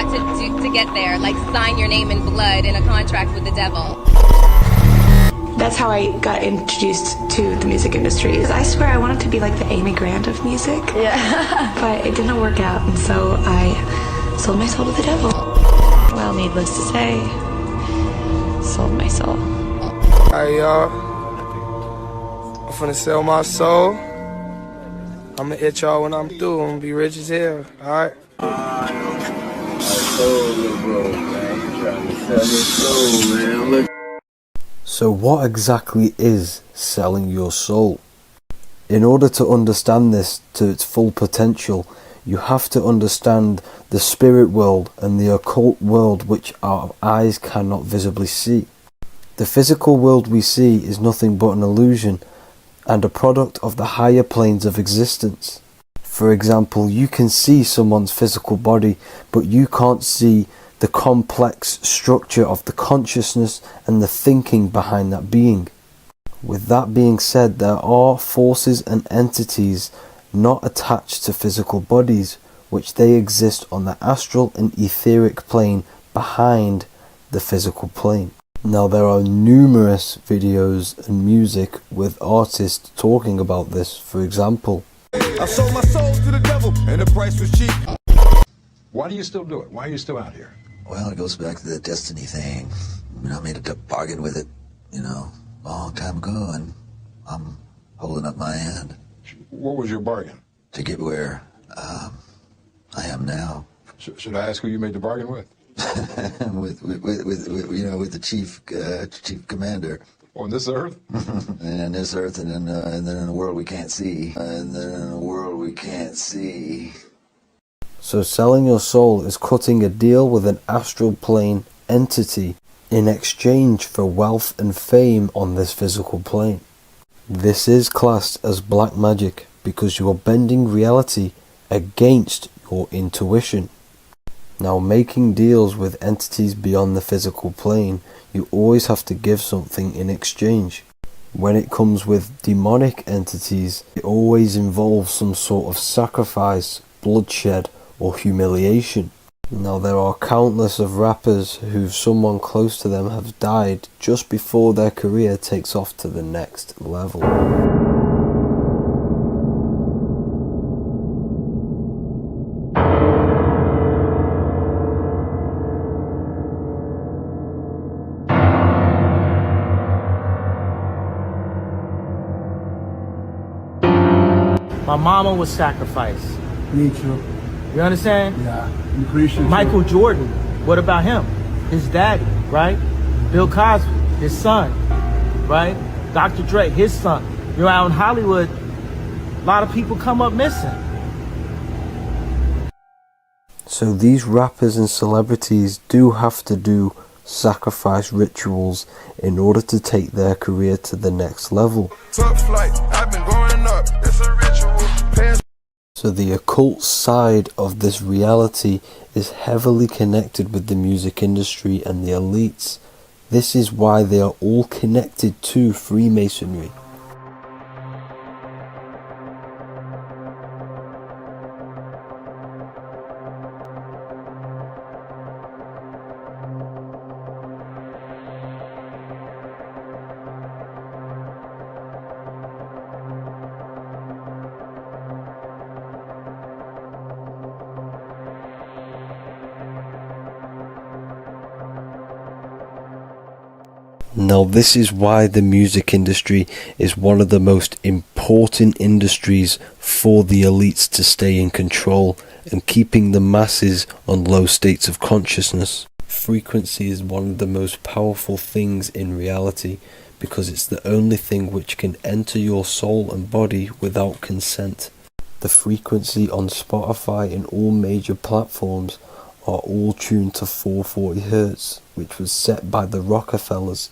lot to get there, like sign your name in blood in a contract with the devil. That's how I got introduced to the music industry. I swear I wanted to be like the Amy Grant of music. Yeah. But it didn't work out, and so I sold my soul to the devil. Well, needless to say, sold my soul. Alright, y'all. I'm finna sell my soul. I'ma hit y'all when I'm through. I'm gonna be rich as hell, alright? So what exactly is selling your soul? In order to understand this to its full potential, you have to understand the spirit world and the occult world which our eyes cannot visibly see. The physical world we see is nothing but an illusion and a product of the higher planes of existence. For example, you can see someone's physical body, but you can't see the complex structure of the consciousness and the thinking behind that being. With that being said, there are forces and entities not attached to physical bodies, which they exist on the astral and etheric plane behind the physical plane. Now, there are numerous videos and music with artists talking about this. For example, I sold my soul to the devil and the price was cheap. Why do you still do it? Why are you still out here? Well, it goes back to the destiny thing. I made a bargain with it, a long time ago, and I'm holding up my hand. What was your bargain? To get where I am now. Should I ask who you made the bargain with? with the chief commander. On this earth? And on this earth, and then in a world we can't see. so selling your soul is cutting a deal with an astral plane entity in exchange for wealth and fame on this physical plane. This is classed as black magic because you are bending reality against your intuition. Now, making deals with entities beyond the physical plane, you always have to give something in exchange. When it comes with demonic entities, it always involves some sort of sacrifice, bloodshed, or humiliation. Now, there are countless of rappers who someone close to them have died just before their career takes off to the next level. My mama was sacrificed. Me too. You understand? Yeah, I'm Christian. Michael Jordan, what about him? His daddy, right? Bill Cosby, his son, right? Dr. Dre, his son. Out in Hollywood, a lot of people come up missing. So these rappers and celebrities do have to do sacrifice rituals in order to take their career to the next level. Top flight, I've been going up. It's a ritual. So the occult side of this reality is heavily connected with the music industry and the elites. This is why they are all connected to Freemasonry. Now, this is why the music industry is one of the most important industries for the elites to stay in control and keeping the masses on low states of consciousness. Frequency is one of the most powerful things in reality because it's the only thing which can enter your soul and body without consent. The frequency on Spotify and all major platforms are all tuned to 440 Hz, which was set by the Rockefellers.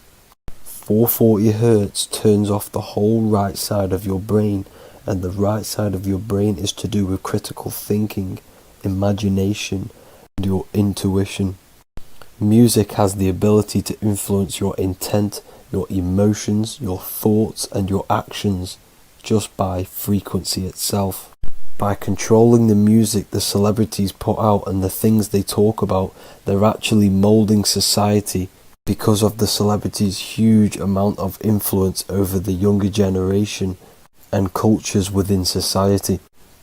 440 Hz turns off the whole right side of your brain, and the right side of your brain is to do with critical thinking, imagination, and your intuition. Music has the ability to influence your intent, your emotions, your thoughts, and your actions just by frequency itself. By controlling the music the celebrities put out and the things they talk about, they're actually molding society because of the celebrities' huge amount of influence over the younger generation and cultures within society.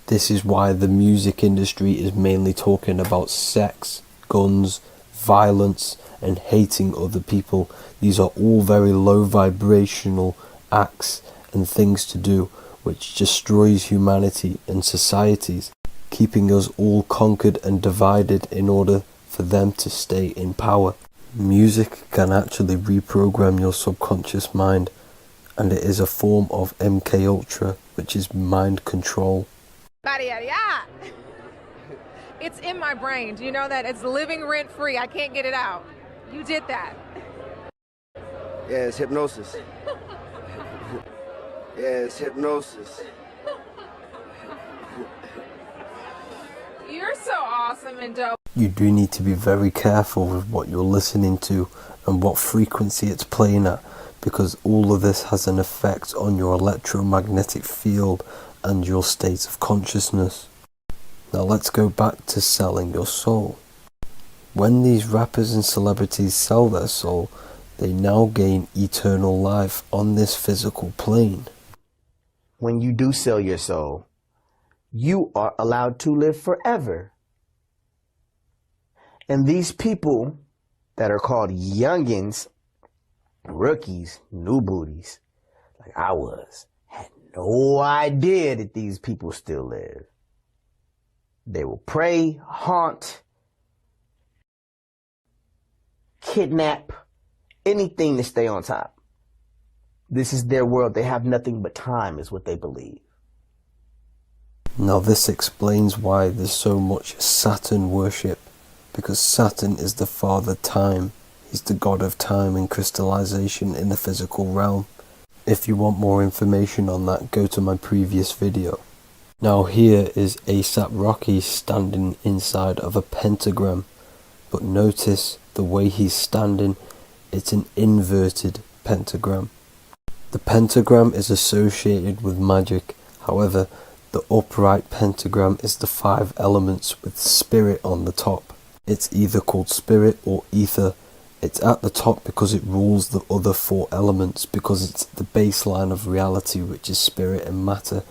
This is why the music industry is mainly talking about sex, guns, violence, and hating other people. These are all very low vibrational acts and things to do which destroys humanity and societies, keeping us all conquered and divided in order for them to stay in power. Music can actually reprogram your subconscious mind, and it is a form of MK Ultra, which is mind control. It's in my brain. Do you know that? It's living rent free. I can't get it out. You did that. Yeah, it's hypnosis. Yeah, it's hypnosis. You're so awesome and dope. You do need to be very careful with what you're listening to and what frequency it's playing at, because all of this has an effect on your electromagnetic field and your state of consciousness. Now let's go back to selling your soul. When these rappers and celebrities sell their soul, they now gain eternal life on this physical plane. When you do sell your soul, you are allowed to live forever. And these people that are called youngins, rookies, new booties, like I was, had no idea that these people still live. They will prey, haunt, kidnap, anything to stay on top. This is their world. They have nothing but time, is what they believe. Now this explains why there's so much Saturn worship, because Saturn is the father time. He's the god of time and crystallization in the physical realm. If you want more information on that, go to my previous video. Now here is ASAP Rocky standing inside of a pentagram, but notice the way he's standing, it's an inverted pentagram. The pentagram is associated with magic, however, the upright pentagram is the 5 elements with spirit on the top. It's either called spirit or ether. It's at the top because it rules the other 4 elements, because it's the baseline of reality, which is spirit and matter.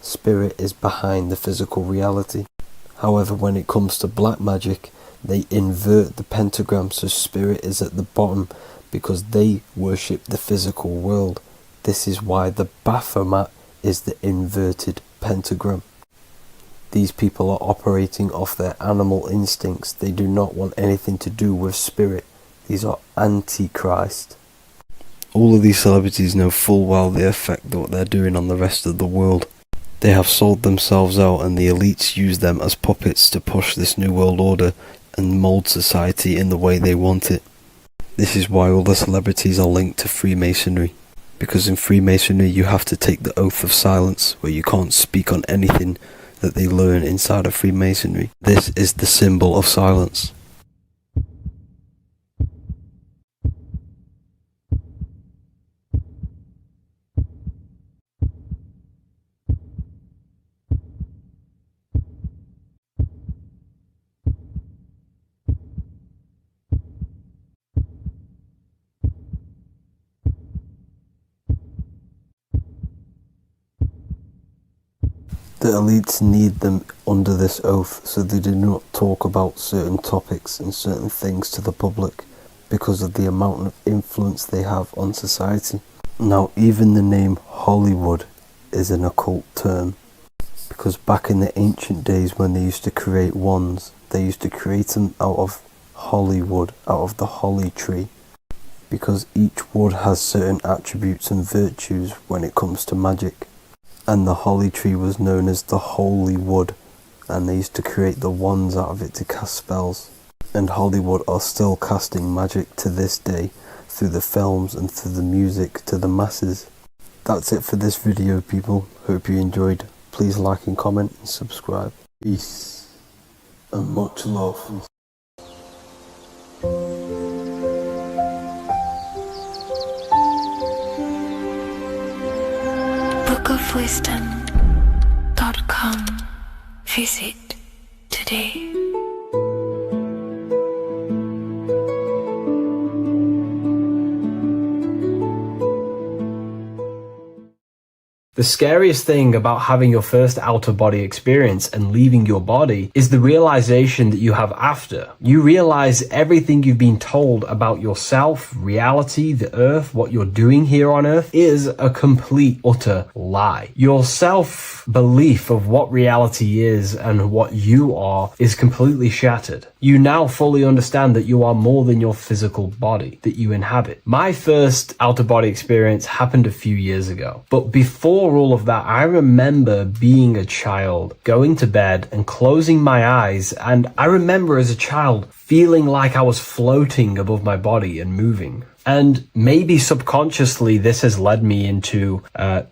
Spirit is behind the physical reality. However, when it comes to black magic, they invert the pentagram, so spirit is at the bottom because they worship the physical world. This is why the Baphomet is the inverted pentagram. These people are operating off their animal instincts. They do not want anything to do with spirit. These are antichrist. All of these celebrities know full well the effect what they're doing on the rest of the world. They have sold themselves out, and the elites use them as puppets to push this new world order and mold society in the way they want it. This is why all the celebrities are linked to Freemasonry, because in Freemasonry you have to take the oath of silence, where you can't speak on anything that they learn inside of Freemasonry. This is the symbol of silence. The elites need them under this oath, so they do not talk about certain topics and certain things to the public because of the amount of influence they have on society. Now, even the name Hollywood is an occult term, because back in the ancient days when they used to create wands, they used to create them out of Hollywood, out of the holly tree, because each wood has certain attributes and virtues when it comes to magic. And the holly tree was known as the holy wood, and they used to create the wands out of it to cast spells. And Hollywood are still casting magic to this day through the films and through the music to the masses. That's it for this video, people. Hope you enjoyed. Please like and comment and subscribe. Peace and much love. bookofwisdom.com Visit today. The scariest thing about having your first out-of-body experience and leaving your body is the realization that you have after. You realize everything you've been told about yourself, reality, the earth, what you're doing here on earth is a complete, utter lie. Your self-belief of what reality is and what you are is completely shattered. You now fully understand that you are more than your physical body that you inhabit. My first out-of-body experience happened a few years ago, but before all of that, I remember being a child, going to bed and closing my eyes, and I remember as a child feeling like I was floating above my body and moving. And maybe subconsciously this has led me into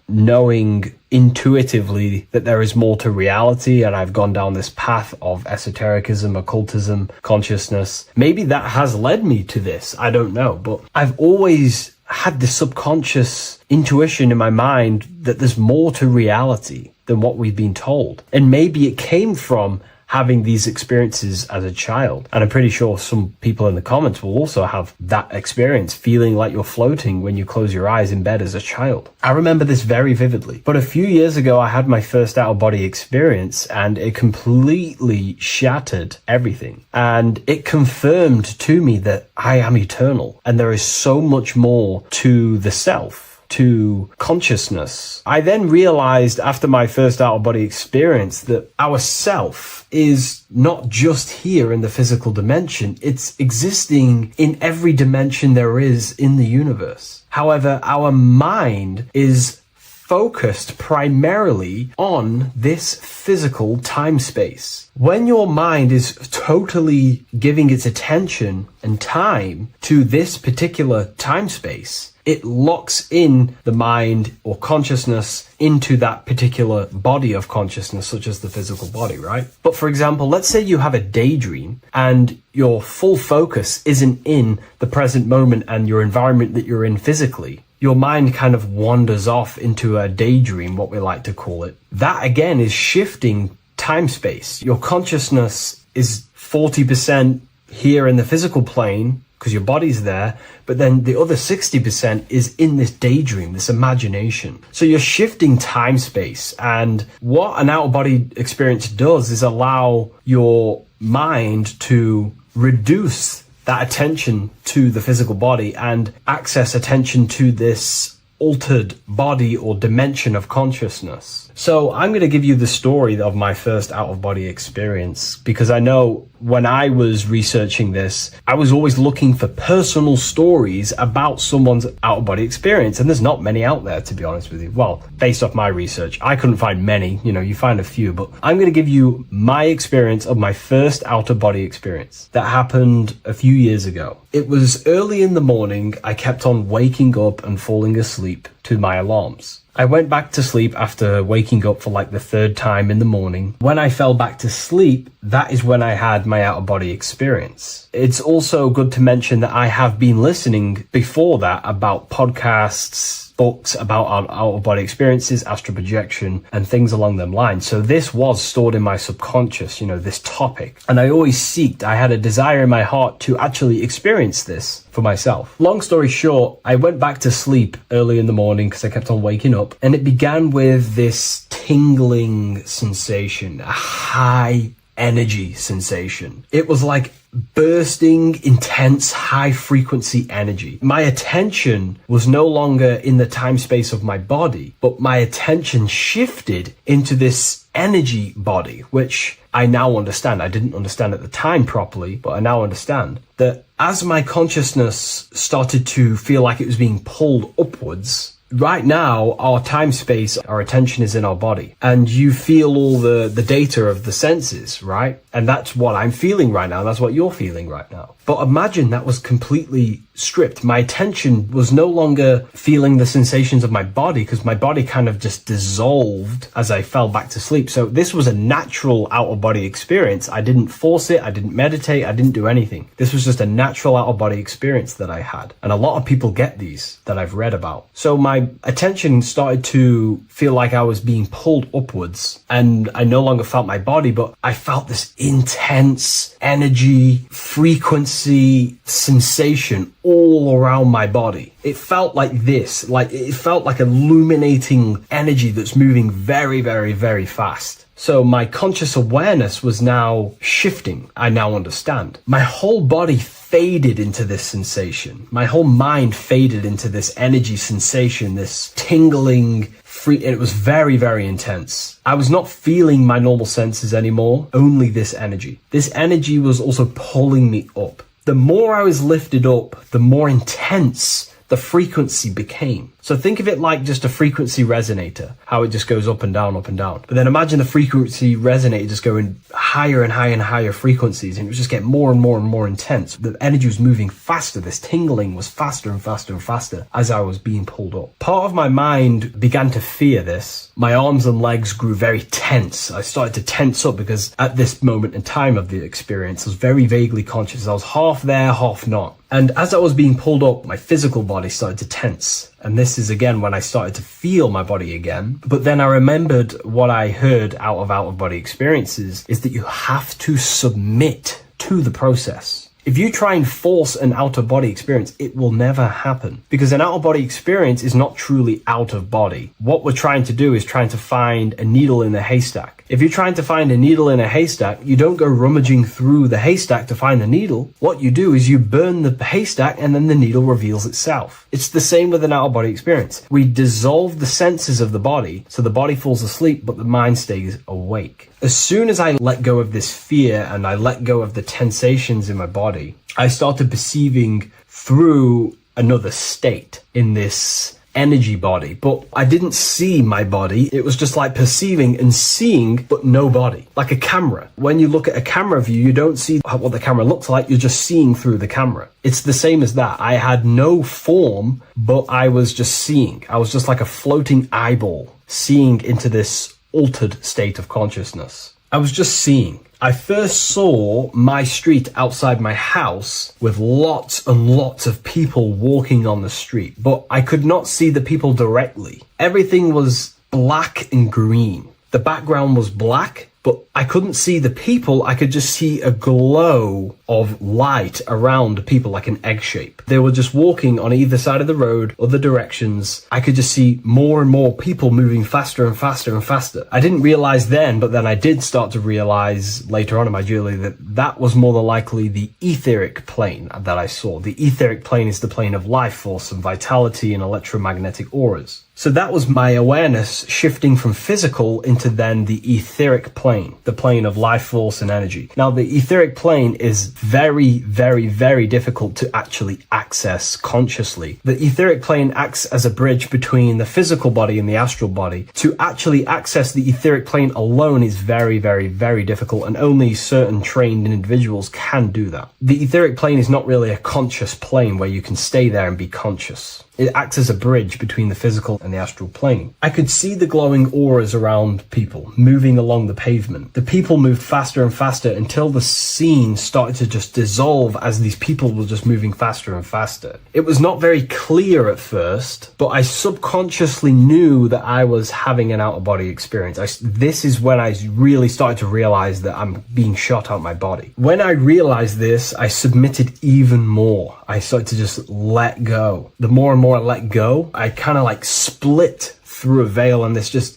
knowing intuitively that there is more to reality, and I've gone down this path of esotericism, occultism, consciousness. Maybe that has led me to this, I don't know, but I've always had this subconscious intuition in my mind that there's more to reality than what we've been told. And maybe it came from having these experiences as a child. And I'm pretty sure some people in the comments will also have that experience, feeling like you're floating when you close your eyes in bed as a child. I remember this very vividly. But a few years ago, I had my first out-of-body experience, and it completely shattered everything. And it confirmed to me that I am eternal, and there is so much more to the self, to consciousness. I then realized after my first out-of-body experience that our self is not just here in the physical dimension, it's existing in every dimension there is in the universe. However, our mind is focused primarily on this physical time space. When your mind is totally giving its attention and time to this particular time space, it locks in the mind or consciousness into that particular body of consciousness, such as the physical body, right? But for example, let's say you have a daydream and your full focus isn't in the present moment and your environment that you're in physically. Your mind kind of wanders off into a daydream, what we like to call it. That again is shifting time space. Your consciousness is 40% here in the physical plane because your body's there, but then the other 60% is in this daydream, this imagination. So you're shifting time space, and what an out-of-body experience does is allow your mind to reduce that attention to the physical body and access attention to this altered body or dimension of consciousness. So I'm going to give you the story of my first out-of-body experience, because I know when I was researching this, I was always looking for personal stories about someone's out-of-body experience, and there's not many out there, to be honest with you. Well, based off my research, I couldn't find many. You know, you find a few, but I'm going to give you my experience of my first out-of-body experience that happened a few years ago. It was early in the morning. I kept on waking up and falling asleep to my alarms. I went back to sleep after waking up for like the third time in the morning. When I fell back to sleep, that is when I had my out-of-body experience. It's also good to mention that I have been listening before that about podcasts, books about out-of-body experiences, astral projection, and things along them lines. So this was stored in my subconscious, you know, this topic. And I always I had a desire in my heart to actually experience this for myself. Long story short, I went back to sleep early in the morning because I kept on waking up, and it began with this tingling sensation, a high energy sensation. It was like bursting, intense, high frequency energy. My attention was no longer in the time space of my body, but my attention shifted into this energy body, which I now understand. I didn't understand at the time properly, but I now understand that as my consciousness started to feel like it was being pulled upwards, right now, our time space, our attention is in our body, and you feel all the data of the senses, right? And that's what I'm feeling right now. That's what you're feeling right now. But imagine that was completely stripped. My attention was no longer feeling the sensations of my body, because my body kind of just dissolved as I fell back to sleep. So this was a natural out-of-body experience. I didn't force it. I didn't meditate. I didn't do anything. This was just a natural out-of-body experience that I had. And a lot of people get these that I've read about. So my attention started to feel like I was being pulled upwards, and I no longer felt my body, but I felt this intense energy, frequency, sensation all around my body. It felt like this, like it felt like illuminating energy that's moving very, very, very fast. So my conscious awareness was now shifting. I now understand. My whole body faded into this sensation. My whole mind faded into this energy sensation, this tingling, it was very, very intense. I was not feeling my normal senses anymore, only this energy. This energy was also pulling me up. The more I was lifted up, the more intense the frequency became. So think of it like just a frequency resonator, how it just goes up and down, up and down. But then imagine the frequency resonator just going higher and higher and higher frequencies, and it would just get more and more and more intense. The energy was moving faster. This tingling was faster and faster and faster as I was being pulled up. Part of my mind began to fear this. My arms and legs grew very tense. I started to tense up because at this moment in time of the experience, I was very vaguely conscious. I was half there, half not. And as I was being pulled up, my physical body started to tense. And this is again when I started to feel my body again. But then I remembered what I heard out of body experiences is that you have to submit to the process. If you try and force an out-of-body experience, it will never happen, because an out-of-body experience is not truly out of body. What we're trying to do is trying to find a needle in a haystack. If you're trying to find a needle in a haystack, you don't go rummaging through the haystack to find the needle. What you do is you burn the haystack and then the needle reveals itself. It's the same with an out-of-body experience. We dissolve the senses of the body, so the body falls asleep, but the mind stays awake. As soon as I let go of this fear and I let go of the tensations in my body, I started perceiving through another state in this energy body, but I didn't see my body. It was just like perceiving and seeing, but no body, like a camera. When you look at a camera view, you don't see what the camera looks like. You're just seeing through the camera. It's the same as that. I had no form, but I was just seeing. I was just like a floating eyeball, seeing into this altered state of consciousness. I was just seeing. I first saw my street outside my house with lots and lots of people walking on the street, but I could not see the people directly. Everything was black and green. The background was black, but I couldn't see the people. I could just see a glow of light around the people, like an egg shape. They were just walking on either side of the road, other directions. I could just see more and more people moving faster and faster and faster. I didn't realize then, but then I did start to realize later on in my journey that that was more than likely the etheric plane that I saw. The etheric plane is the plane of life force and vitality and electromagnetic auras. So that was my awareness shifting from physical into then the etheric plane, the plane of life force and energy. Now, the etheric plane is very, very, very difficult to actually access consciously. The etheric plane acts as a bridge between the physical body and the astral body. To actually access the etheric plane alone is very, very, very difficult, and only certain trained individuals can do that. The etheric plane is not really a conscious plane where you can stay there and be conscious. It acts as a bridge between the physical and the astral plane. I could see the glowing auras around people moving along the pavement. The people moved faster and faster until the scene started to just dissolve as these people were just moving faster and faster. It was not very clear at first, but I subconsciously knew that I was having an out-of-body experience. This is when I really started to realize that I'm being shot out my body. When I realized this, I submitted even more. I started to just let go. The more and more I let go, I kind of like split through a veil, and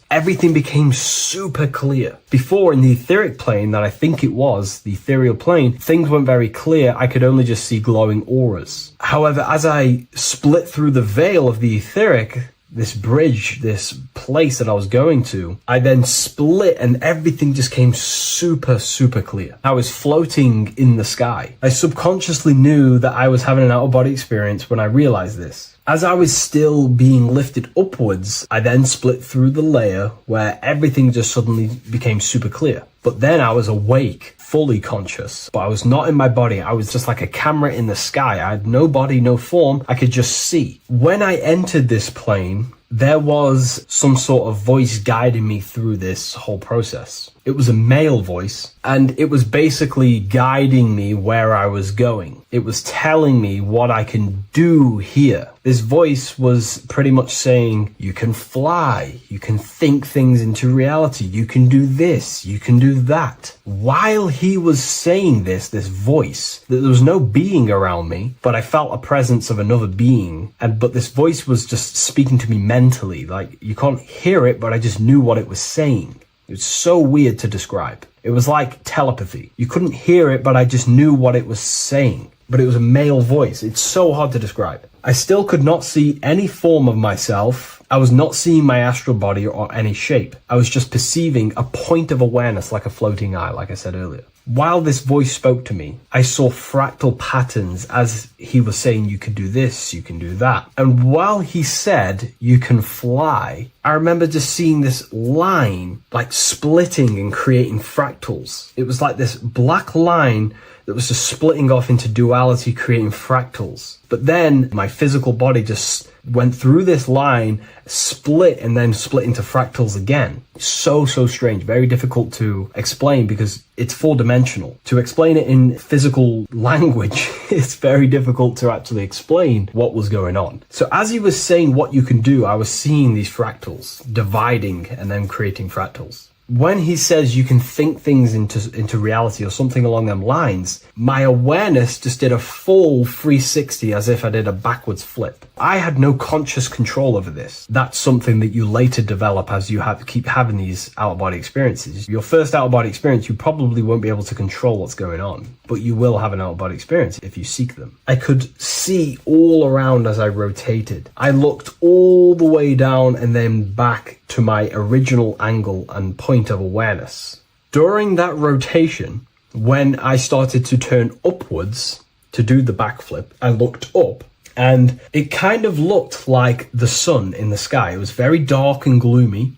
everything became super clear. Before, in the etheric plane that I think it was, the ethereal plane, things weren't very clear. I could only just see glowing auras. However, as I split through the veil of the etheric, this bridge, this place that I was going to, I then split and everything just came super, super clear. I was floating in the sky. I subconsciously knew that I was having an out-of-body experience when I realized this. As I was still being lifted upwards, I then split through the layer where everything just suddenly became super clear. But then I was awake fully conscious, but I was not in my body. I was just like a camera in the sky. I had no body, no form. I could just see. When I entered this plane, there was some sort of voice guiding me through this whole process. It was a male voice, and it was basically guiding me where I was going. It was telling me what I can do here. This voice was pretty much saying, you can fly, you can think things into reality, you can do this, you can do that. While he was saying this voice, there was no being around me, but I felt a presence of another being. But this voice was just speaking to me mentally. Like, you can't hear it, but I just knew what it was saying. It was so weird to describe. It was like telepathy. You couldn't hear it, but I just knew what it was saying. But it was a male voice. It's so hard to describe. I still could not see any form of myself. I was not seeing my astral body or any shape. I was just perceiving a point of awareness like a floating eye, like I said earlier. While this voice spoke to me, I saw fractal patterns as he was saying, you can do this, you can do that. And while he said, you can fly, I remember just seeing this line like splitting and creating fractals. It was like this black line that was just splitting off into duality, creating fractals. But then my physical body just went through this line, split, and then split into fractals again. So strange, very difficult to explain because it's four-dimensional. To explain it in physical language, it's very difficult to actually explain what was going on. So as he was saying what you can do, I was seeing these fractals dividing and then creating fractals. When he says you can think things into reality or something along them lines, my awareness just did a full 360 as if I did a backwards flip. I had no conscious control over this. That's something that you later develop as you keep having these out-of-body experiences. Your first out-of-body experience, you probably won't be able to control what's going on, but you will have an out-of-body experience if you seek them. I could see all around as I rotated. I looked all the way down and then back to my original angle and point of awareness. During that rotation, when I started to turn upwards to do the backflip, I looked up and it kind of looked like the sun in the sky. It was very dark and gloomy.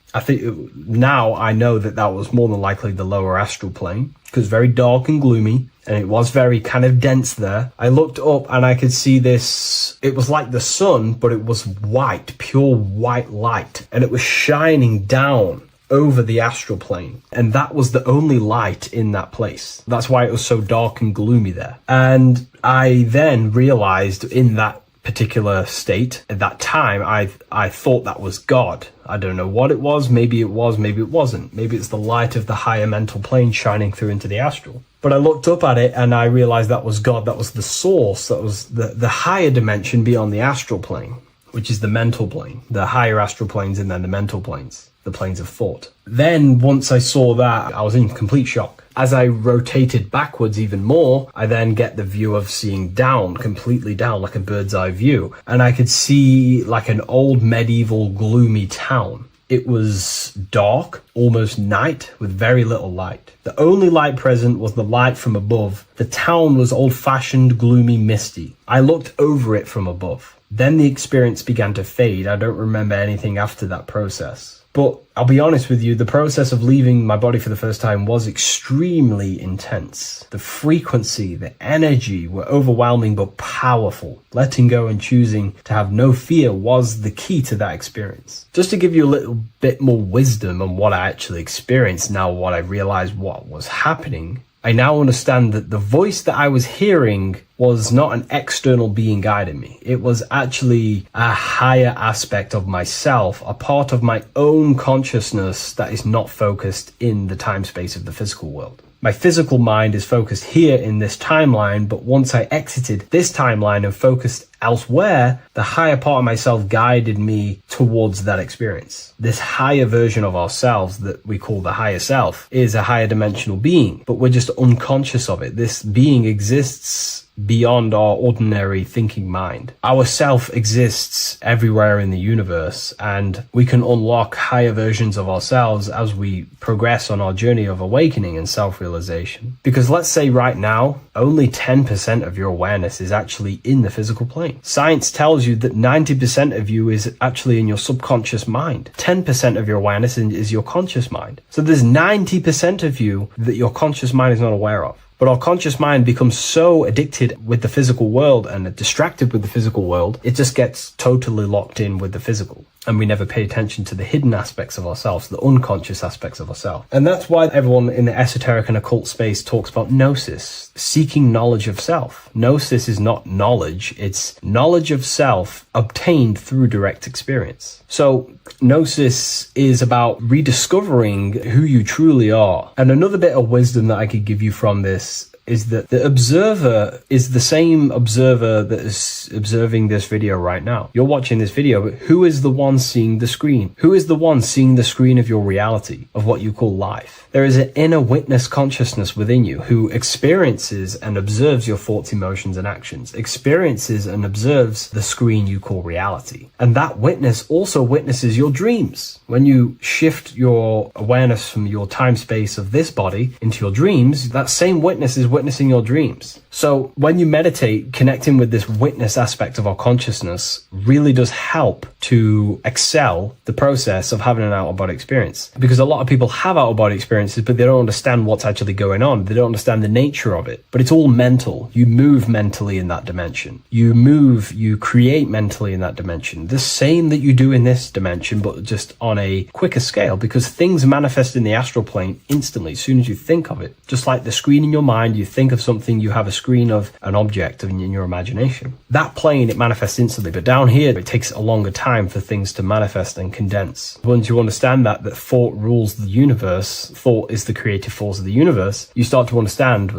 Now I know that was more than likely the lower astral plane because very dark and gloomy. And it was very kind of dense there. I looked up and I could see this. It was like the sun, but it was white, pure white light. And it was shining down over the astral plane. And that was the only light in that place. That's why it was so dark and gloomy there. And I then realized in that particular state, at that time, I thought that was God. I don't know what it was. Maybe it was, maybe it wasn't. Maybe it's the light of the higher mental plane shining through into the astral. But I looked up at it and I realized that was God. That was the source. That was the higher dimension beyond the astral plane, which is the mental plane. The higher astral planes and then the mental planes, the planes of thought. Then once I saw that, I was in complete shock. As I rotated backwards even more, I then get the view of seeing down, completely down, like a bird's eye view. And I could see like an old medieval gloomy town. It was dark, almost night, with very little light. The only light present was the light from above. The town was old-fashioned, gloomy, misty. I looked over it from above. Then the experience began to fade. I don't remember anything after that process. But I'll be honest with you, the process of leaving my body for the first time was extremely intense. The frequency, the energy were overwhelming but powerful. Letting go and choosing to have no fear was the key to that experience. Just to give you a little bit more wisdom on what I actually experienced now, what I realized what was happening, I now understand that the voice that I was hearing was not an external being guiding me. It was actually a higher aspect of myself, a part of my own consciousness that is not focused in the time space of the physical world. My physical mind is focused here in this timeline, but once I exited this timeline and focused elsewhere, the higher part of myself guided me towards that experience. This higher version of ourselves that we call the higher self is a higher dimensional being, but we're just unconscious of it. This being exists beyond our ordinary thinking mind. Our self exists everywhere in the universe, and we can unlock higher versions of ourselves as we progress on our journey of awakening and self-realization. Because let's say right now, only 10% of your awareness is actually in the physical plane. Science tells you that 90% of you is actually in your subconscious mind. 10% of your awareness is your conscious mind. So there's 90% of you that your conscious mind is not aware of. But our conscious mind becomes so addicted with the physical world and distracted with the physical world, it just gets totally locked in with the physical. And we never pay attention to the hidden aspects of ourselves, the unconscious aspects of ourselves. And that's why everyone in the esoteric and occult space talks about gnosis, seeking knowledge of self. Gnosis is not knowledge, it's knowledge of self obtained through direct experience. So gnosis is about rediscovering who you truly are. And another bit of wisdom that I could give you from this is that the observer is the same observer that is observing this video right now. You're watching this video, but who is the one seeing the screen? Who is the one seeing the screen of your reality, of what you call life? There is an inner witness consciousness within you who experiences and observes your thoughts, emotions, and actions, experiences and observes the screen you call reality. And that witness also witnesses your dreams. When you shift your awareness from your time space of this body into your dreams, that same witness is witnessing your dreams. So when you meditate, connecting with this witness aspect of our consciousness really does help to excel the process of having an out-of-body experience. Because a lot of people have out-of-body experiences, but they don't understand what's actually going on. They don't understand the nature of it. But it's all mental. You move mentally in that dimension. You create mentally in that dimension. The same that you do in this dimension, but just on a quicker scale, because things manifest in the astral plane instantly as soon as you think of it. Just like the screen in your mind, you think of something, you have a screen of an object in your imagination. That plane, it manifests instantly, but down here, it takes a longer time for things to manifest and condense. Once you understand that thought rules the universe, thought is the creative force of the universe, you start to understand,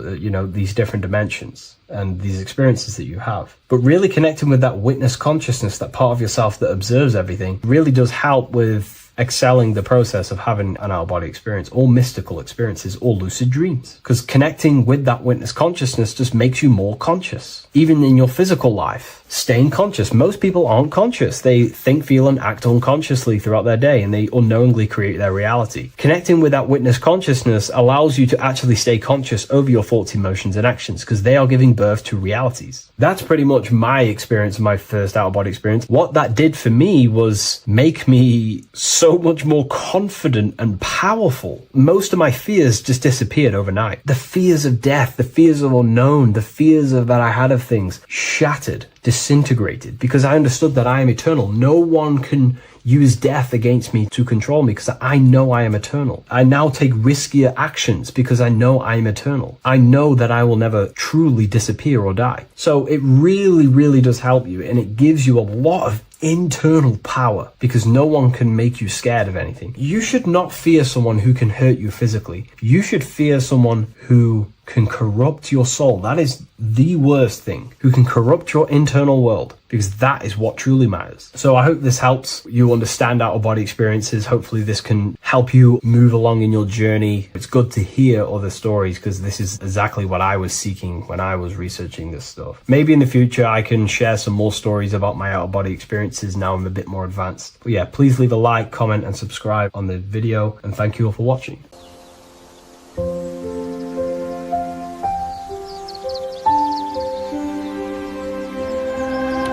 these different dimensions and these experiences that you have. But really connecting with that witness consciousness, that part of yourself that observes everything, really does help with excelling the process of having an out-of-body experience, or mystical experiences, or lucid dreams. Because connecting with that witness consciousness just makes you more conscious. Even in your physical life, staying conscious. Most people aren't conscious. They think, feel, and act unconsciously throughout their day, and they unknowingly create their reality. Connecting with that witness consciousness allows you to actually stay conscious over your thoughts, emotions, and actions, because they are giving birth to realities. That's pretty much my experience, my first out-of-body experience. What that did for me was make me so much more confident and powerful. Most of my fears just disappeared overnight. The fears of death, the fears of unknown, the fears of that I had of things shattered, disintegrated, because I understood that I am eternal. No one can use death against me to control me, because I know I am eternal. I now take riskier actions because I know I am eternal. I know that I will never truly disappear or die. So it really, really does help you, and it gives you a lot of internal power, because no one can make you scared of anything. You should not fear someone who can hurt you physically. You should fear someone who can corrupt your soul. That is the worst thing, who can corrupt your internal world, because that is what truly matters. So I hope this helps you understand out-of-body experiences. Hopefully this can help you move along in your journey. It's good to hear other stories, because this is exactly what I was seeking when I was researching this stuff. Maybe in the future I can share some more stories about my out-of-body experiences now I'm a bit more advanced. But yeah, please leave a like, comment, and subscribe on the video, and thank you all for watching.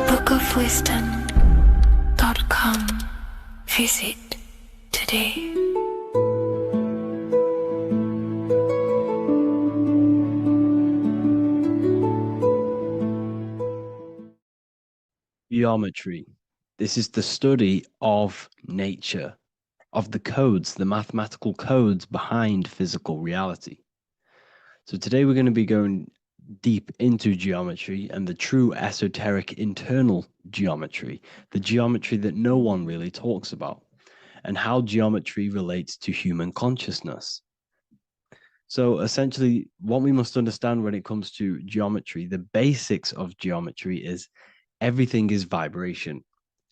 bookofwisdom.com. Visit today. Geometry. This is the study of nature, of the codes, the mathematical codes behind physical reality. So today we're going to be going deep into geometry and the true esoteric internal geometry, the geometry that no one really talks about, and how geometry relates to human consciousness. So essentially, what we must understand when it comes to geometry, the basics of geometry is everything is vibration,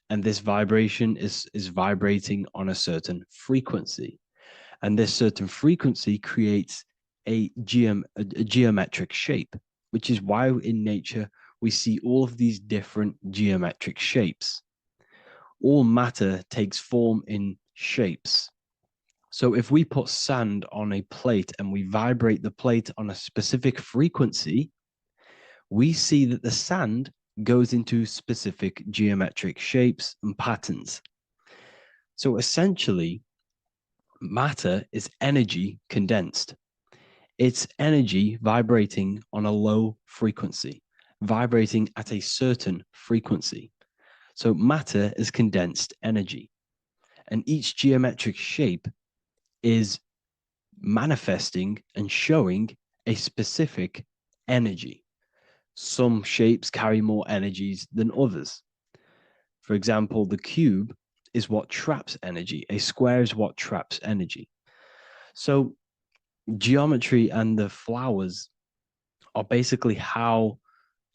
and this vibration is vibrating on a certain frequency, and this certain frequency creates a geometric shape. which is why in nature we see all of these different geometric shapes. All matter takes form in shapes. So if we put sand on a plate and we vibrate the plate on a specific frequency, we see that the sand goes into specific geometric shapes and patterns. So essentially, matter is energy condensed. It's energy vibrating on a low frequency, vibrating at a certain frequency. So matter is condensed energy. And each geometric shape is manifesting and showing a specific energy. Some shapes carry more energies than others. For example, the cube is what traps energy. A square is what traps energy. So geometry and the flowers are basically how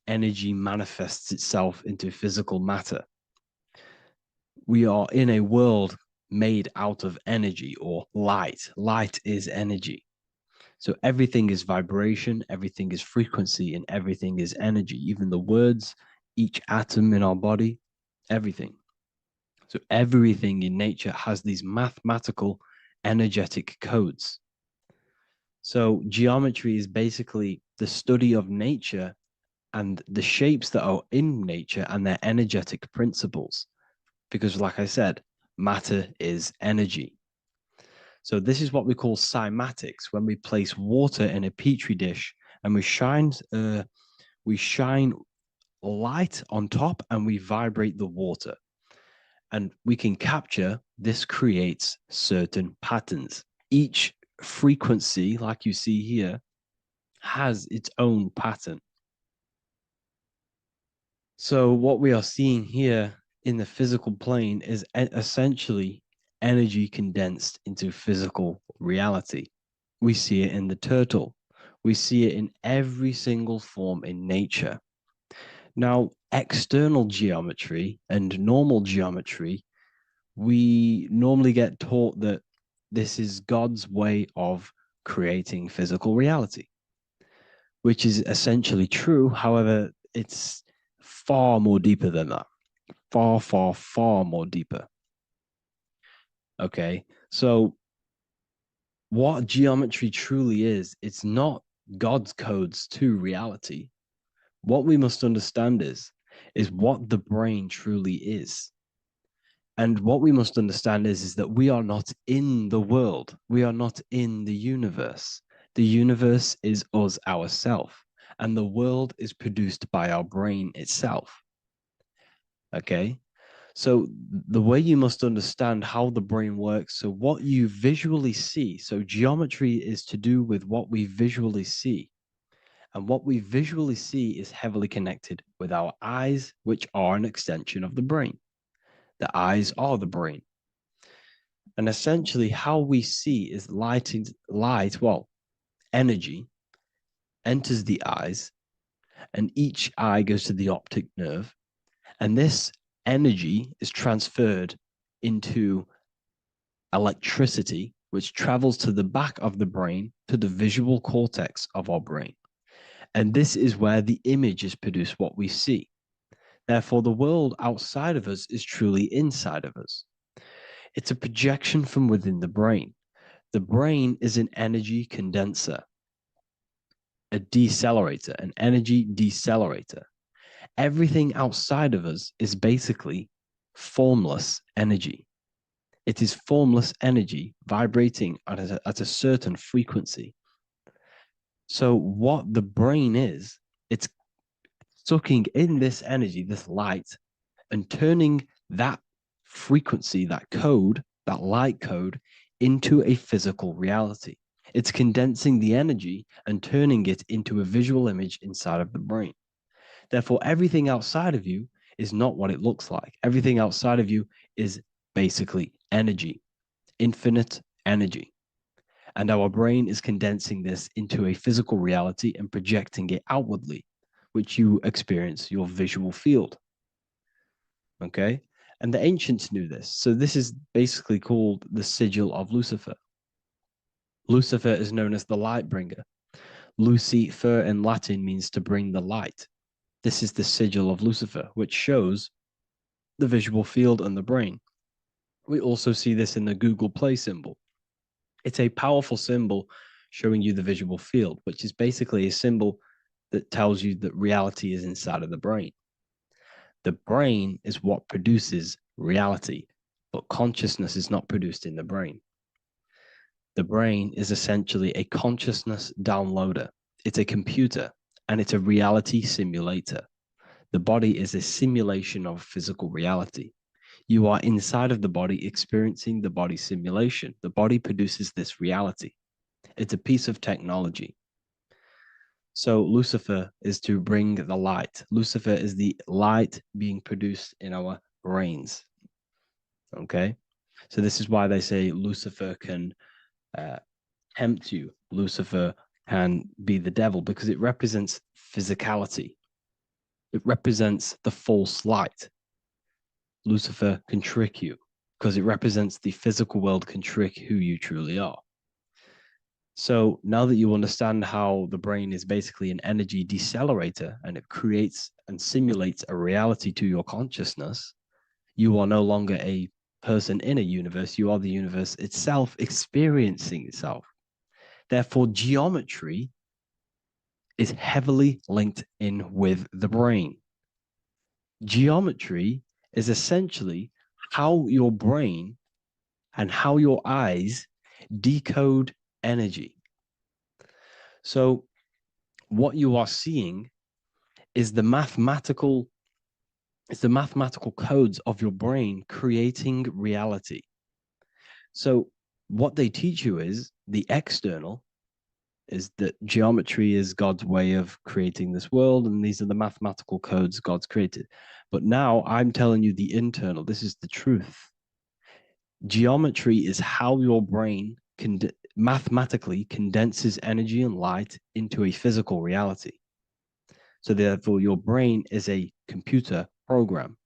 energy manifests itself into physical matter. We are in a world made out of energy or light. Light is energy. So everything is vibration, everything is frequency, and everything is energy. Even the words, each atom in our body, everything. So everything in nature has these mathematical energetic codes. So geometry is basically the study of nature and the shapes that are in nature and their energetic principles. Because like I said, matter is energy. So this is what we call cymatics, when we place water in a petri dish and we shine light on top and we vibrate the water. And we can capture, this creates certain patterns. Each frequency, like you see here, has its own pattern. So what we are seeing here in the physical plane is essentially energy condensed into physical reality. We see it in the turtle. We see it in every single form in nature. Now, external geometry and normal geometry, we normally get taught that this is God's way of creating physical reality, which is essentially true. However, it's far more deeper than that. Far, far, far more deeper. Okay, so what geometry truly is, it's not God's codes to reality. What we must understand is what the brain truly is. And what we must understand is that we are not in the world. We are not in the universe. The universe is us ourselves, and the world is produced by our brain itself. Okay? So the way you must understand how the brain works, so what you visually see, so geometry is to do with what we visually see. And what we visually see is heavily connected with our eyes, which are an extension of the brain. The eyes are the brain. And essentially how we see is energy enters the eyes, and each eye goes to the optic nerve. And this energy is transferred into electricity, which travels to the back of the brain, to the visual cortex of our brain. And this is where the image is produced, what we see. Therefore, the world outside of us is truly inside of us. It's a projection from within the brain. The brain is an energy condenser, a decelerator, an energy decelerator. Everything outside of us is basically formless energy. It is formless energy vibrating at a certain frequency. So what the brain is, it's sucking in this energy, this light, and turning that frequency, that code, that light code, into a physical reality. It's condensing the energy and turning it into a visual image inside of the brain. Therefore, everything outside of you is not what it looks like. Everything outside of you is basically energy, infinite energy. And our brain is condensing this into a physical reality and projecting it outwardly, which you experience your visual field. Okay? And the ancients knew this. So this is basically called the sigil of Lucifer. Lucifer is known as the light bringer. Lucifer in Latin means to bring the light. This is the sigil of Lucifer, which shows the visual field and the brain. We also see this in the Google Play symbol. It's a powerful symbol showing you the visual field, which is basically a symbol that tells you that reality is inside of the brain. The brain is what produces reality, but consciousness is not produced in the brain. The brain is essentially a consciousness downloader. It's a computer, and it's a reality simulator. The body is a simulation of physical reality. You are inside of the body experiencing the body simulation. The body produces this reality. It's a piece of technology. So Lucifer is to bring the light. Lucifer is the light being produced in our brains. Okay? So this is why they say Lucifer can tempt you. Lucifer can be the devil because it represents physicality. It represents the false light. Lucifer can trick you because it represents the physical world can trick who you truly are. So now that you understand how the brain is basically an energy decelerator and it creates and simulates a reality to your consciousness, you are no longer a person in a universe. You are the universe itself experiencing itself. Therefore, geometry is heavily linked in with the brain. Geometry is essentially how your brain and how your eyes decode energy. So what you are seeing is the mathematical codes of your brain creating reality. So what they teach you is the external is that geometry is God's way of creating this world, and these are the mathematical codes God's created. But now I'm telling you the internal. This is the truth. Geometry is how your brain mathematically condenses energy and light into a physical reality. So therefore, your brain is a computer program.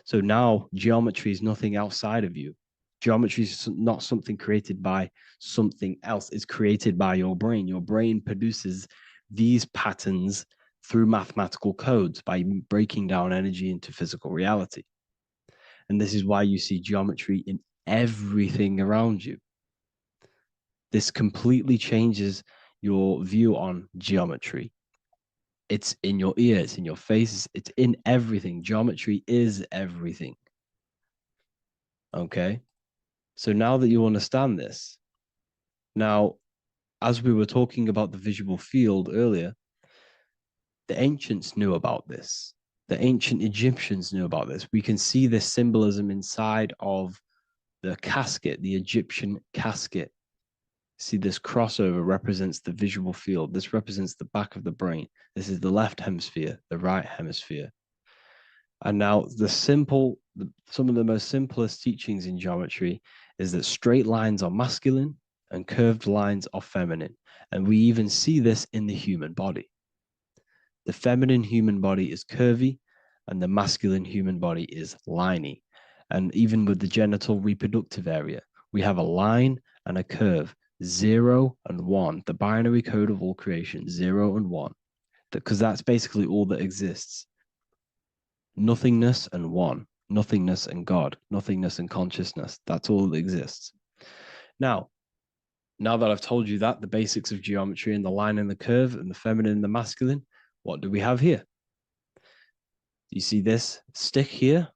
So now geometry is nothing outside of you. Geometry is not something created by something else. It's created by your brain. Your brain produces these patterns through mathematical codes by breaking down energy into physical reality. And this is why you see geometry in everything around you. This completely changes your view on geometry. It's in your ear, it's in your face, it's in everything. Geometry is everything. Okay? So now that you understand this, now, as we were talking about the visual field earlier, the ancients knew about this. The ancient Egyptians knew about this. We can see this symbolism inside of the casket, the Egyptian casket. See, this crossover represents the visual field. This represents the back of the brain. This is the left hemisphere, the right hemisphere. And now some of the most simplest teachings in geometry is that straight lines are masculine and curved lines are feminine. And we even see this in the human body. The feminine human body is curvy and the masculine human body is liney. And even with the genital reproductive area, we have a line and a curve, 0 and 1, the binary code of all creation, 0 and 1, because that's basically all that exists. Nothingness and one, nothingness and God, nothingness and consciousness. That's all that exists. Now that I've told you that, the basics of geometry and the line and the curve and the feminine and the masculine, what do we have here? You see this stick here?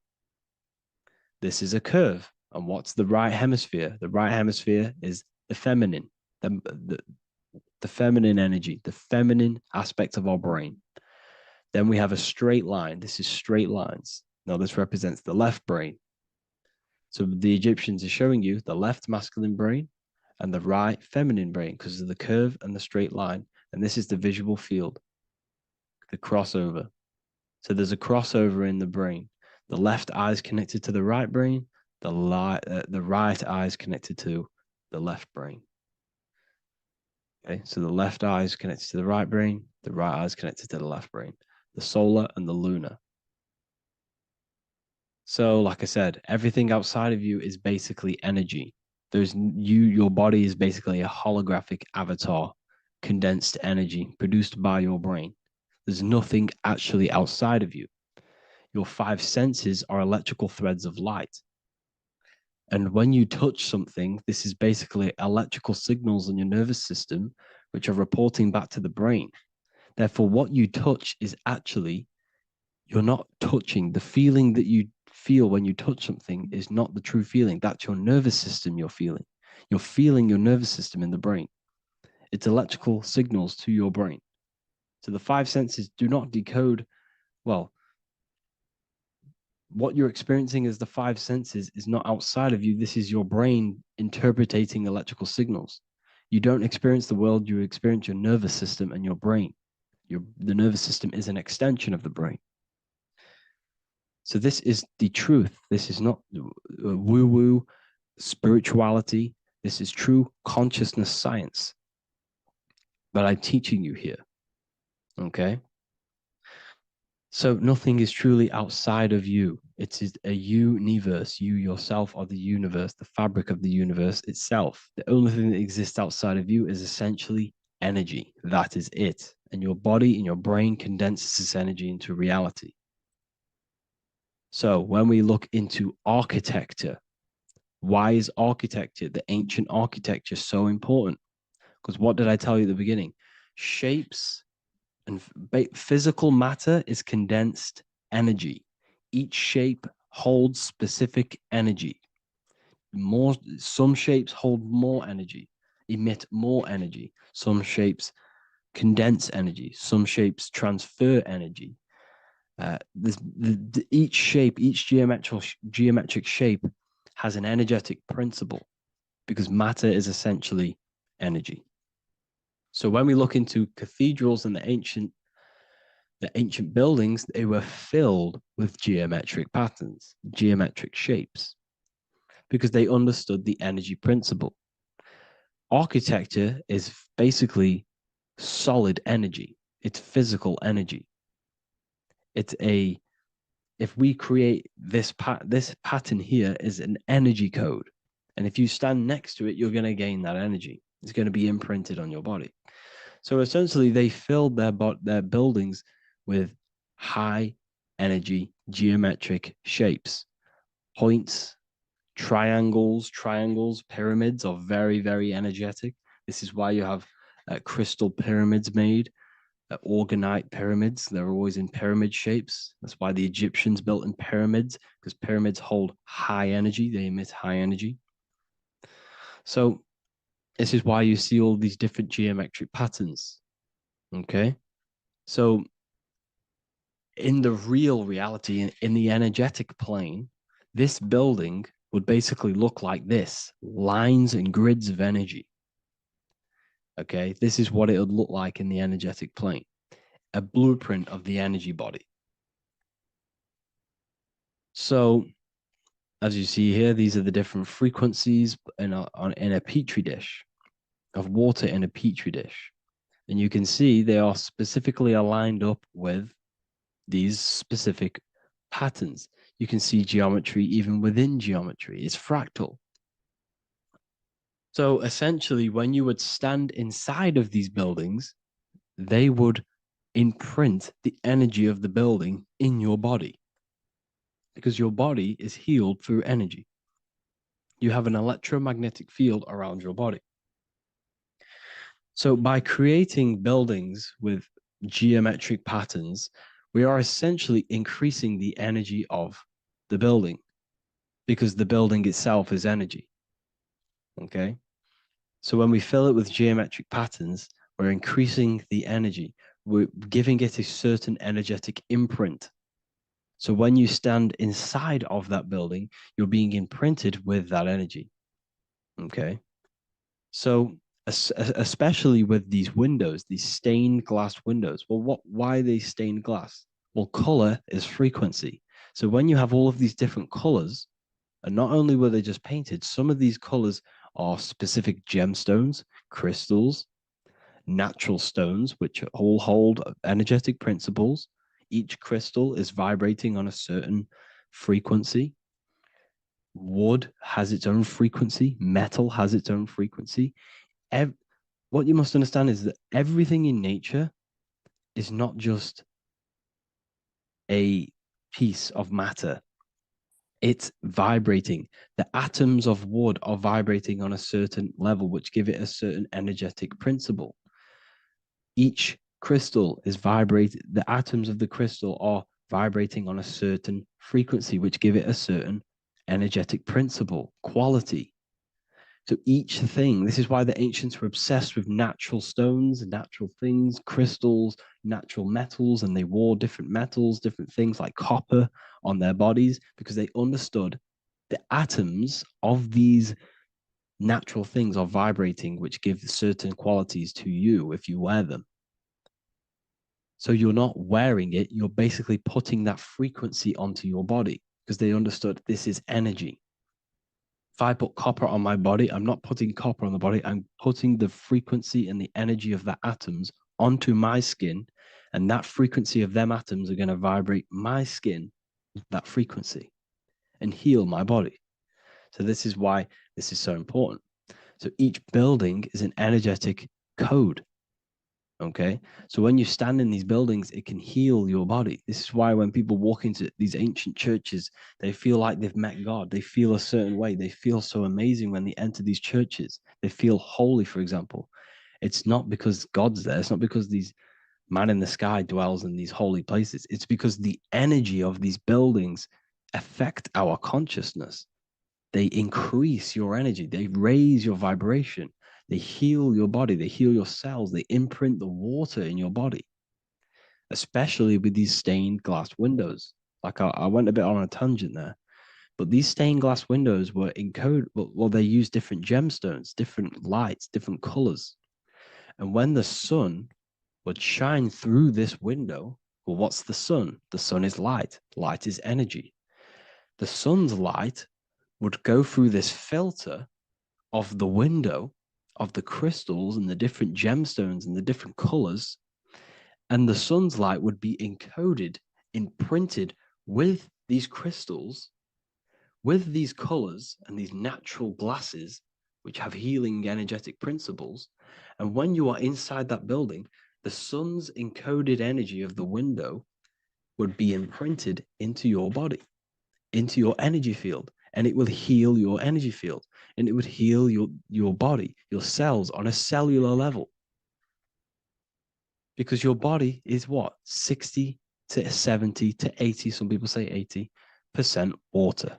This is a curve. And what's the right hemisphere? The right hemisphere is the feminine, the feminine energy, the feminine aspect of our brain. Then we have a straight line. This is straight lines. Now this represents the left brain. So the Egyptians are showing you the left masculine brain and the right feminine brain because of the curve and the straight line. And this is the visual field, the crossover. So there's a crossover in the brain. The left eye is connected to the right brain. The right eye is connected to the left brain. Okay, so the left eye is connected to the right brain. The right eye is connected to the left brain. The solar and the lunar. So, like I said, everything outside of you is basically energy. Your body is basically a holographic avatar condensed energy produced by your brain. There's nothing actually outside of you. Your five senses are electrical threads of light. And when you touch something, this is basically electrical signals in your nervous system, which are reporting back to the brain. Therefore, what you touch is actually, you're not touching. The feeling that you feel when you touch something is not the true feeling. That's your nervous system you're feeling. You're feeling your nervous system in the brain. It's electrical signals to your brain. So the five senses do not decode, well, what you're experiencing as the five senses is not outside of you. This is your brain interpreting electrical signals. You don't experience the world, you experience your nervous system and your brain. The nervous system is an extension of the brain. So this is the truth. This is not woo-woo spirituality. This is true consciousness science that I'm teaching you here. Okay? So nothing is truly outside of you. It is a universe. You yourself are the universe, the fabric of the universe itself. The only thing that exists outside of you is essentially energy. That is it. And your body and your brain condenses this energy into reality. So when we look into architecture, why is architecture, the ancient architecture, so important? Because what did I tell you at the beginning? Shapes and physical matter is condensed energy. Each shape holds specific energy. Some shapes hold more energy, emit more energy. Some shapes condense energy. Some shapes transfer energy. Each shape, each geometric shape has an energetic principle because matter is essentially energy. So when we look into cathedrals and the ancient buildings, they were filled with geometric patterns, geometric shapes, because they understood the energy principle. Architecture is basically solid energy. It's physical energy. If we create this pattern here is an energy code. And if you stand next to it, you're going to gain that energy. It's going to be imprinted on your body. So essentially, they filled their buildings with high energy geometric shapes. Points, triangles, pyramids are very, very energetic. This is why you have crystal pyramids made. Organite pyramids, they're always in pyramid shapes. That's why the Egyptians built in pyramids, because pyramids hold high energy, they emit high energy. So this is why you see all these different geometric patterns. Okay, so in the real reality, in the energetic plane, this building would basically look like this: lines and grids of energy. Okay, this is what it would look like in the energetic plane, a blueprint of the energy body. So, as you see here, these are the different frequencies in a petri dish, of water in a petri dish. And you can see they are specifically aligned up with these specific patterns. You can see geometry even within geometry. It's fractal. So essentially, when you would stand inside of these buildings, they would imprint the energy of the building in your body, because your body is healed through energy. You have an electromagnetic field around your body. So by creating buildings with geometric patterns, we are essentially increasing the energy of the building, because the building itself is energy. Okay? So when we fill it with geometric patterns, we're increasing the energy. We're giving it a certain energetic imprint. So when you stand inside of that building, you're being imprinted with that energy. Okay? So especially with these windows, these stained glass windows. Well, why are they stained glass? Well, color is frequency. So when you have all of these different colors, and not only were they just painted, some of these colors are specific gemstones, crystals, natural stones, which all hold energetic principles. Each crystal is vibrating on a certain frequency. Wood has its own frequency. Metal has its own frequency. what you must understand is that everything in nature is not just a piece of matter. It's vibrating. The atoms of wood are vibrating on a certain level, which give it a certain energetic principle. Each crystal is vibrating. The atoms of the crystal are vibrating on a certain frequency, which give it a certain energetic principle, quality. So each thing, this is why the ancients were obsessed with natural stones, natural things, crystals, natural metals, and they wore different metals, different things like copper on their bodies, because they understood the atoms of these natural things are vibrating, which give certain qualities to you if you wear them. So you're not wearing it, you're basically putting that frequency onto your body, because they understood this is energy. If I put copper on my body, I'm not putting copper on the body. I'm putting the frequency and the energy of the atoms onto my skin. And that frequency of them atoms are going to vibrate my skin, that frequency, and heal my body. So this is why this is so important. So each building is an energetic code. Okay. So when you stand in these buildings, it can heal your body. This is why when people walk into these ancient churches, they feel like they've met God. They feel a certain way. They feel so amazing when they enter these churches. They feel holy, for example. It's not because God's there. It's not because these man in the sky dwells in these holy places. It's because the energy of these buildings affect our consciousness. They increase your energy. They raise your vibration. They heal your body. They heal your cells. They imprint the water in your body, especially with these stained glass windows. Like I went a bit on a tangent there, but these stained glass windows were encoded. Well, they use different gemstones, different lights, different colors. And when the sun would shine through this window, well, what's the sun? The sun is light. Light is energy. The sun's light would go through this filter of the window of the crystals and the different gemstones and the different colors, and the sun's light would be encoded, imprinted with these crystals, with these colors and these natural glasses, which have healing energetic principles. And when you are inside that building, the sun's encoded energy of the window would be imprinted into your body, into your energy field, and it will heal your energy field, and it would heal your body, your cells on a cellular level. Because your body is what? 60 to 70 to 80, some people say 80% water.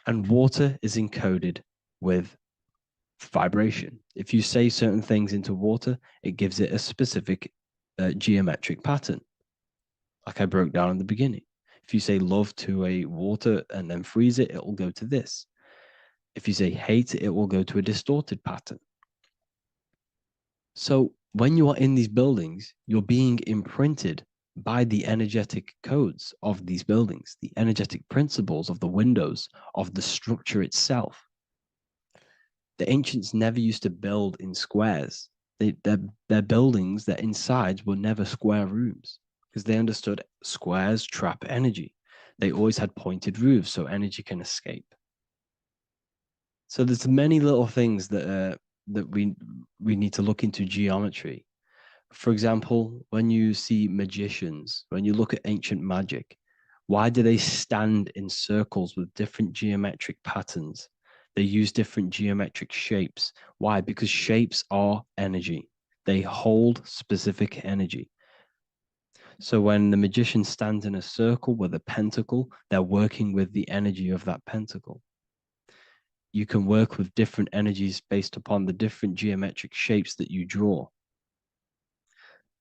And water is encoded with vibration. If you say certain things into water, it gives it a specific geometric pattern, like I broke down in the beginning. If you say love to a water and then freeze it, it will go to this. If you say hate, it will go to a distorted pattern. So when you are in these buildings, you're being imprinted by the energetic codes of these buildings, the energetic principles of the windows, of the structure itself. The ancients never used to build in squares. Their buildings, their insides were never square rooms, because they understood squares trap energy. They always had pointed roofs so energy can escape. So there's many little things that we need to look into geometry. For example, when you see magicians, when you look at ancient magic, why do they stand in circles with different geometric patterns? They use different geometric shapes. Why? Because shapes are energy. They hold specific energy. So when the magician stands in a circle with a pentacle, they're working with the energy of that pentacle. You can work with different energies based upon the different geometric shapes that you draw.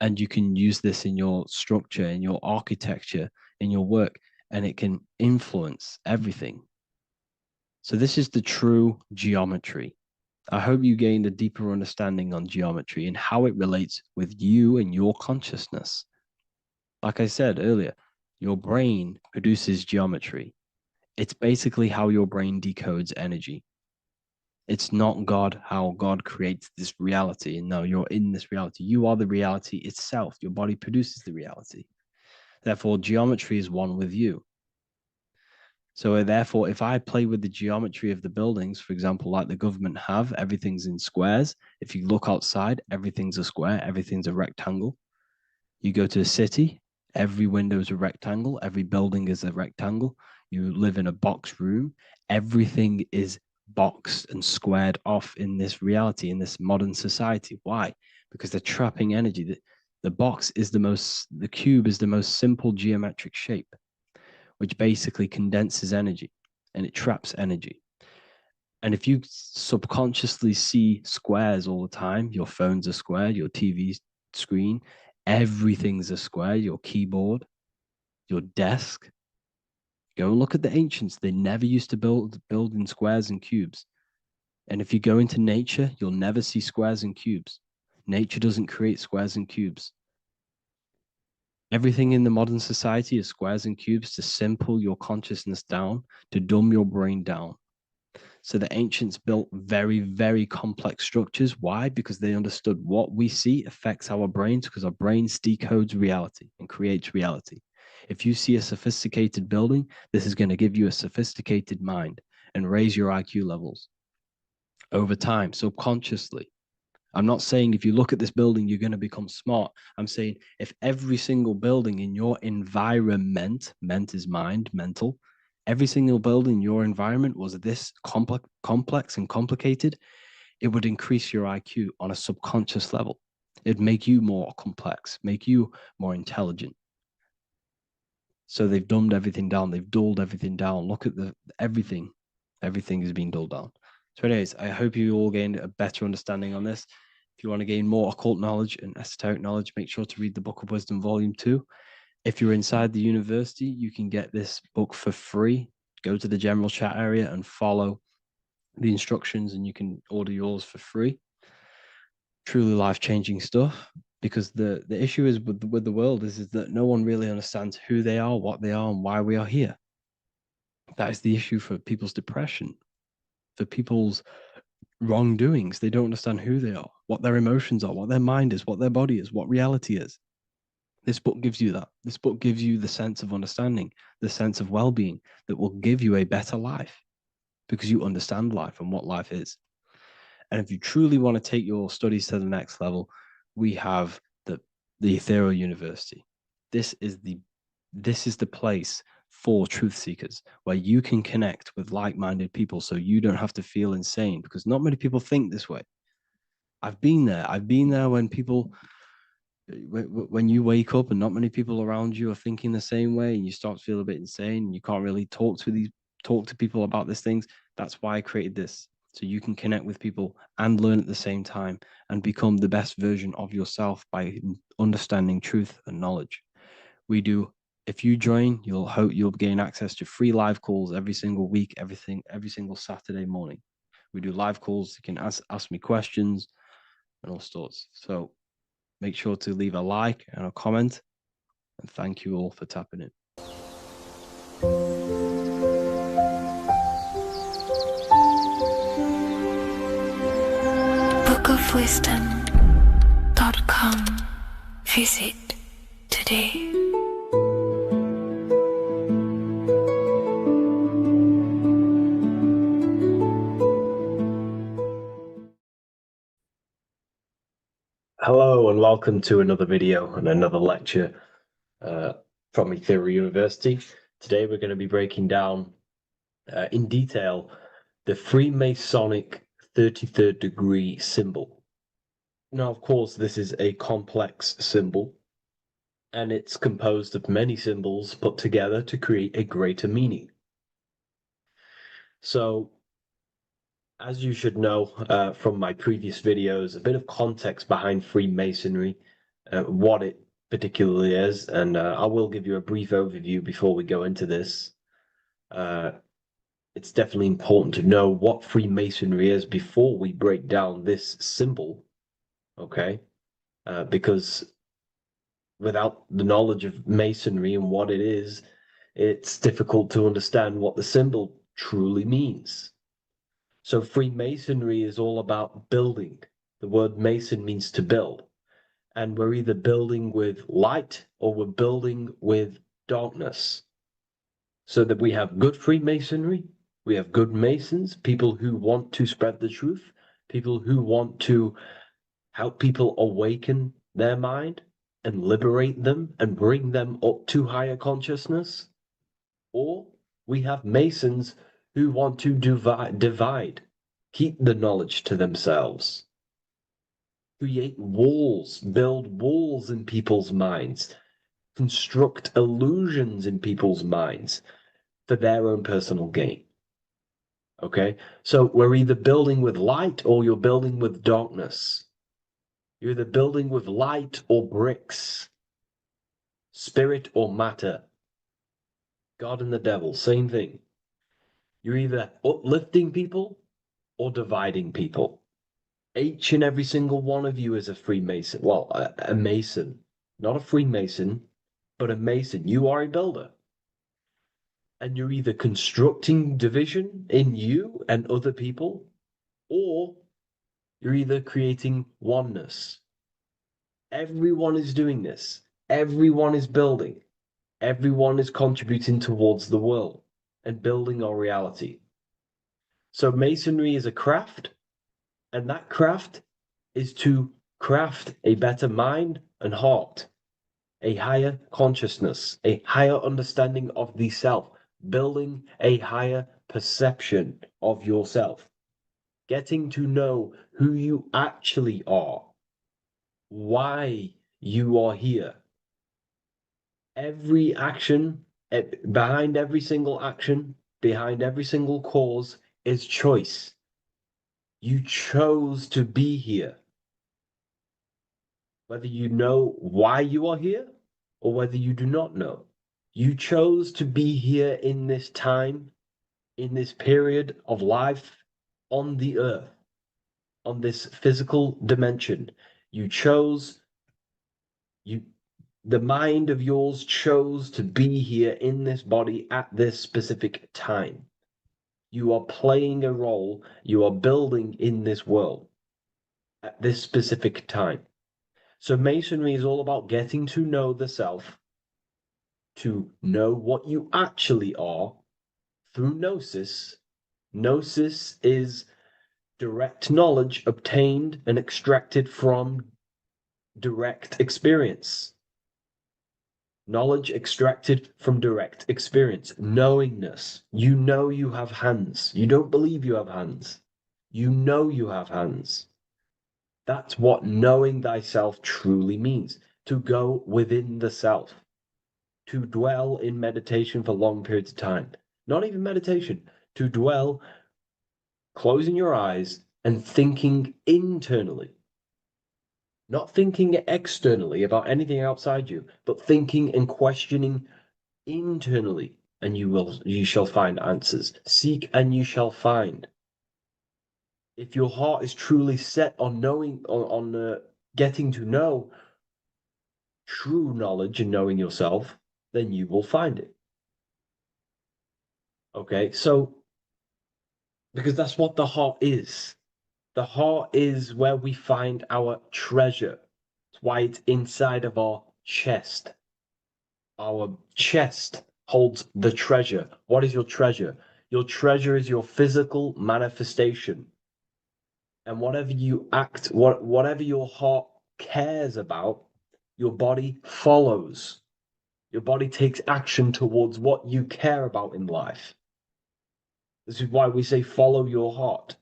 And you can use this in your structure, in your architecture, in your work, and it can influence everything. So this is the true geometry. I hope you gained a deeper understanding on geometry and how it relates with you and your consciousness. Like I said earlier, your brain produces geometry. It's basically how your brain decodes energy. It's not God, how God creates this reality. And no, you're in this reality. You are the reality itself. Your body produces the reality. Therefore, geometry is one with you. So therefore, if I play with the geometry of the buildings, for example, like the government have, everything's in squares. If you look outside, everything's a square, everything's a rectangle. You go to a city, every window is a rectangle, every building is a rectangle. You live in a box room, everything is boxed and squared off in this reality, in this modern society. Why? Because they're trapping energy. The cube is the most simple geometric shape, which basically condenses energy and it traps energy. And if you subconsciously see squares all the time, your phone's a square, your TV screen, everything's a square, your keyboard, your desk. Go and look at the ancients. They never used to build in squares and cubes. And if you go into nature, you'll never see squares and cubes. Nature doesn't create squares and cubes. Everything in the modern society is squares and cubes to simple your consciousness down, to dumb your brain down. So the ancients built very, very complex structures. Why? Because they understood what we see affects our brains, because our brains decodes reality and creates reality. If you see a sophisticated building, this is going to give you a sophisticated mind and raise your IQ levels over time, subconsciously. I'm not saying if you look at this building, you're going to become smart. I'm saying if every single building in your environment, ment is mind, mental, every single building in your environment was this complex and complicated, it would increase your IQ on a subconscious level. It'd make you more complex, make you more intelligent. So they've dumbed everything down. They've dulled everything down. Look at everything. Everything is being dulled down. So anyways, I hope you all gained a better understanding on this. If you want to gain more occult knowledge and esoteric knowledge, make sure to read the Book of Wisdom, Volume 2. If you're inside the university, you can get this book for free. Go to the general chat area and follow the instructions and you can order yours for free. Truly life-changing stuff, because the issue is with the world is that no one really understands who they are, what they are, and why we are here. That is the issue for people's depression, for people's wrongdoings. They don't understand who they are, what their emotions are, what their mind is, what their body is, what reality is. This book gives you that. This book gives you the sense of understanding, the sense of well-being that will give you a better life because you understand life and what life is. And if you truly want to take your studies to the next level, we have the Ethereal University. This is the place for truth seekers where you can connect with like-minded people so you don't have to feel insane, because not many people think this way. I've been there when you wake up and not many people around you are thinking the same way and you start to feel a bit insane and you can't really talk to people about these things. That's why I created this, so you can connect with people and learn at the same time and become the best version of yourself by understanding truth and knowledge. If you join, you'll gain access to free live calls every single week, every single Saturday morning. We do live calls. You can ask me questions and all sorts. So make sure to leave a like and a comment. And thank you all for tapping in. bookofwisdom.com. Visit today. Hello and welcome to another video and another lecture from Ethereal University. Today we're going to be breaking down in detail the Freemasonic 33rd degree symbol. Now, of course, this is a complex symbol and it's composed of many symbols put together to create a greater meaning. So, as you should know from my previous videos, a bit of context behind Freemasonry, what it particularly is, and I will give you a brief overview before we go into this. It's definitely important to know what Freemasonry is before we break down this symbol, okay? Because without the knowledge of Masonry and what it is, it's difficult to understand what the symbol truly means. So Freemasonry is all about building. The word Mason means to build. And we're either building with light or we're building with darkness. So that we have good Freemasonry, we have good Masons, people who want to spread the truth, people who want to help people awaken their mind and liberate them and bring them up to higher consciousness. Or we have Masons who want to divide, keep the knowledge to themselves, create walls, build walls in people's minds, construct illusions in people's minds for their own personal gain. Okay? So we're either building with light or you're building with darkness. You're either building with light or bricks, spirit or matter. God and the devil, same thing. You're either uplifting people or dividing people. Each and every single one of you is a Freemason. Well, a Mason. Not a Freemason, but a Mason. You are a builder. And you're either constructing division in you and other people, or you're either creating oneness. Everyone is doing this. Everyone is building. Everyone is contributing towards the world and building our reality. So Masonry is a craft, and that craft is to craft a better mind and heart, a higher consciousness, a higher understanding of the self, building a higher perception of yourself, getting to know who you actually are, why you are here. Every action, behind every single action, behind every single cause is choice. You chose to be here. Whether you know why you are here or whether you do not know. You chose to be here in this time, in this period of life on the earth, on this physical dimension. You chose, the mind of yours chose to be here in this body at this specific time. You are playing a role, you are building in this world at this specific time. So Masonry is all about getting to know the self, to know what you actually are through gnosis. Gnosis is direct knowledge obtained and extracted from direct experience. Knowledge extracted from direct experience. Knowingness. You know you have hands. You don't believe you have hands. You know you have hands. That's what knowing thyself truly means. To go within the self. To dwell in meditation for long periods of time. Not even meditation. To dwell, closing your eyes and thinking internally. Not thinking externally about anything outside you, but thinking and questioning internally, and you shall find answers. Seek and you shall find. If your heart is truly set on knowing, on getting to know true knowledge and knowing yourself, then you will find it. Okay, so because that's what the heart is. The heart is where we find our treasure. That's why it's inside of our chest. Our chest holds the treasure. What is your treasure? Your treasure is your physical manifestation. And whatever you act, whatever your heart cares about, your body follows. Your body takes action towards what you care about in life. This is why we say follow your heart.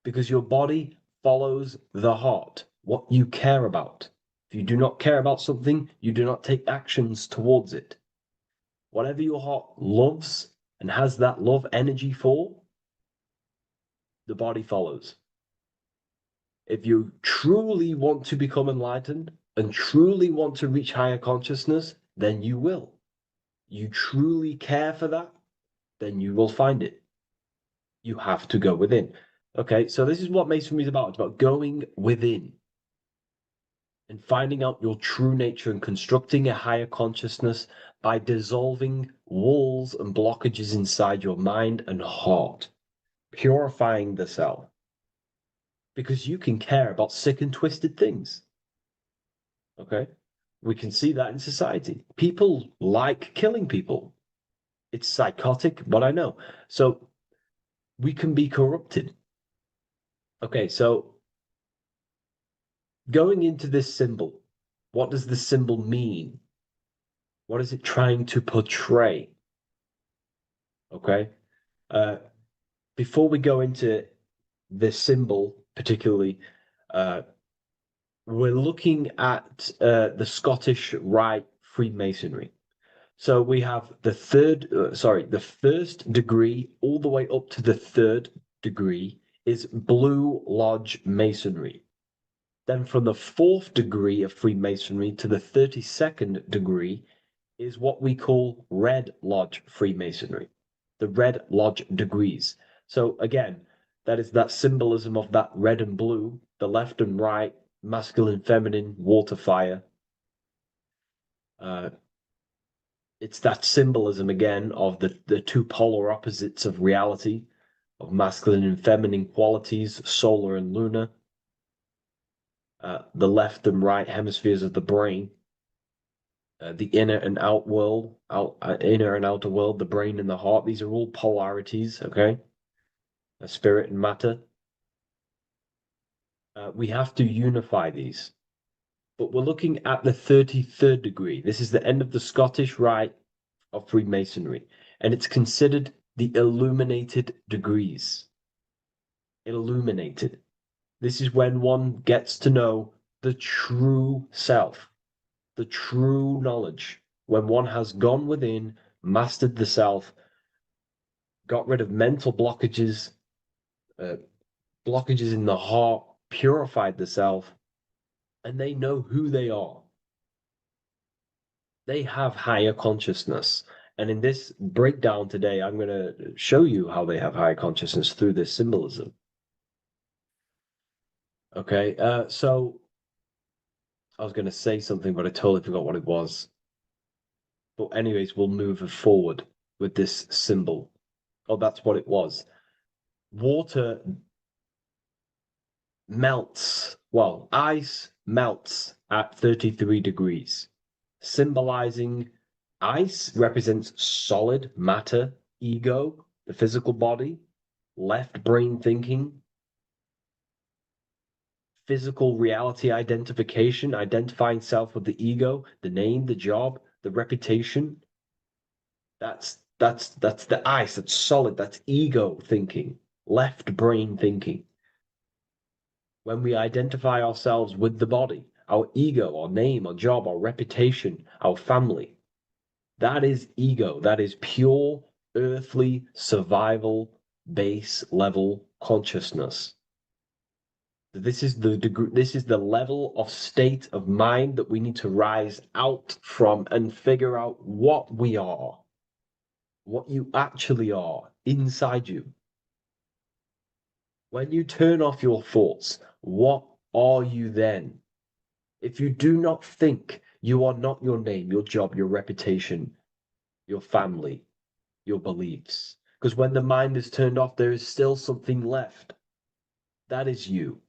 Because your body follows the heart, what you care about. If you do not care about something, you do not take actions towards it. Whatever your heart loves and has that love energy for, the body follows. If you truly want to become enlightened and truly want to reach higher consciousness, then you will. You truly care for that, then you will find it. You have to go within. Okay, so this is what Masonry is about. It's about going within and finding out your true nature and constructing a higher consciousness by dissolving walls and blockages inside your mind and heart, purifying the self. Because you can care about sick and twisted things. Okay, we can see that in society. People like killing people. It's psychotic, but I know. So we can be corrupted. Okay, so going into this symbol, what does the symbol mean? What is it trying to portray? Okay. Before we go into this symbol, particularly, we're looking at the Scottish Rite Freemasonry. So we have the the first degree all the way up to the third degree is Blue Lodge Masonry. Then from the fourth degree of Freemasonry to the 32nd degree is what we call Red Lodge Freemasonry, the Red Lodge degrees. So again, that is that symbolism of that red and blue, the left and right, masculine, feminine, water, fire. It's that symbolism again of the two polar opposites of reality, of masculine and feminine qualities, solar and lunar, the left and right hemispheres of the brain, the inner and inner and outer world, the brain and the heart. These are all polarities, okay? Spirit and matter. We have to unify these. But we're looking at the 33rd degree. This is the end of the Scottish Rite of Freemasonry, and it's considered the illuminated degrees. Illuminated. This is when one gets to know the true self, the true knowledge, when one has gone within, mastered the self, got rid of mental blockages, blockages in the heart, purified the self, and they know who they are. They have higher consciousness. And in this breakdown today, I'm going to show you how they have higher consciousness through this symbolism. Okay, so I was going to say something, but I totally forgot what it was. But anyways, we'll move forward with this symbol. Oh, that's what it was. Water melts. Well, ice melts at 33 degrees, symbolizing ice represents solid matter, ego, the physical body, left brain thinking, physical reality identification, identifying self with the ego, the name, the job, the reputation. That's the ice, that's solid, that's ego thinking, left brain thinking. When we identify ourselves with the body, our ego, our name, our job, our reputation, our family, that is ego. That is pure earthly survival base level consciousness. This is the degree, this is the level of state of mind that we need to rise out from and figure out what we are, what you actually are inside you. When you turn off your thoughts, what are you then? If you do not think, you are not your name, your job, your reputation, your family, your beliefs. Because when the mind is turned off, there is still something left. That is you.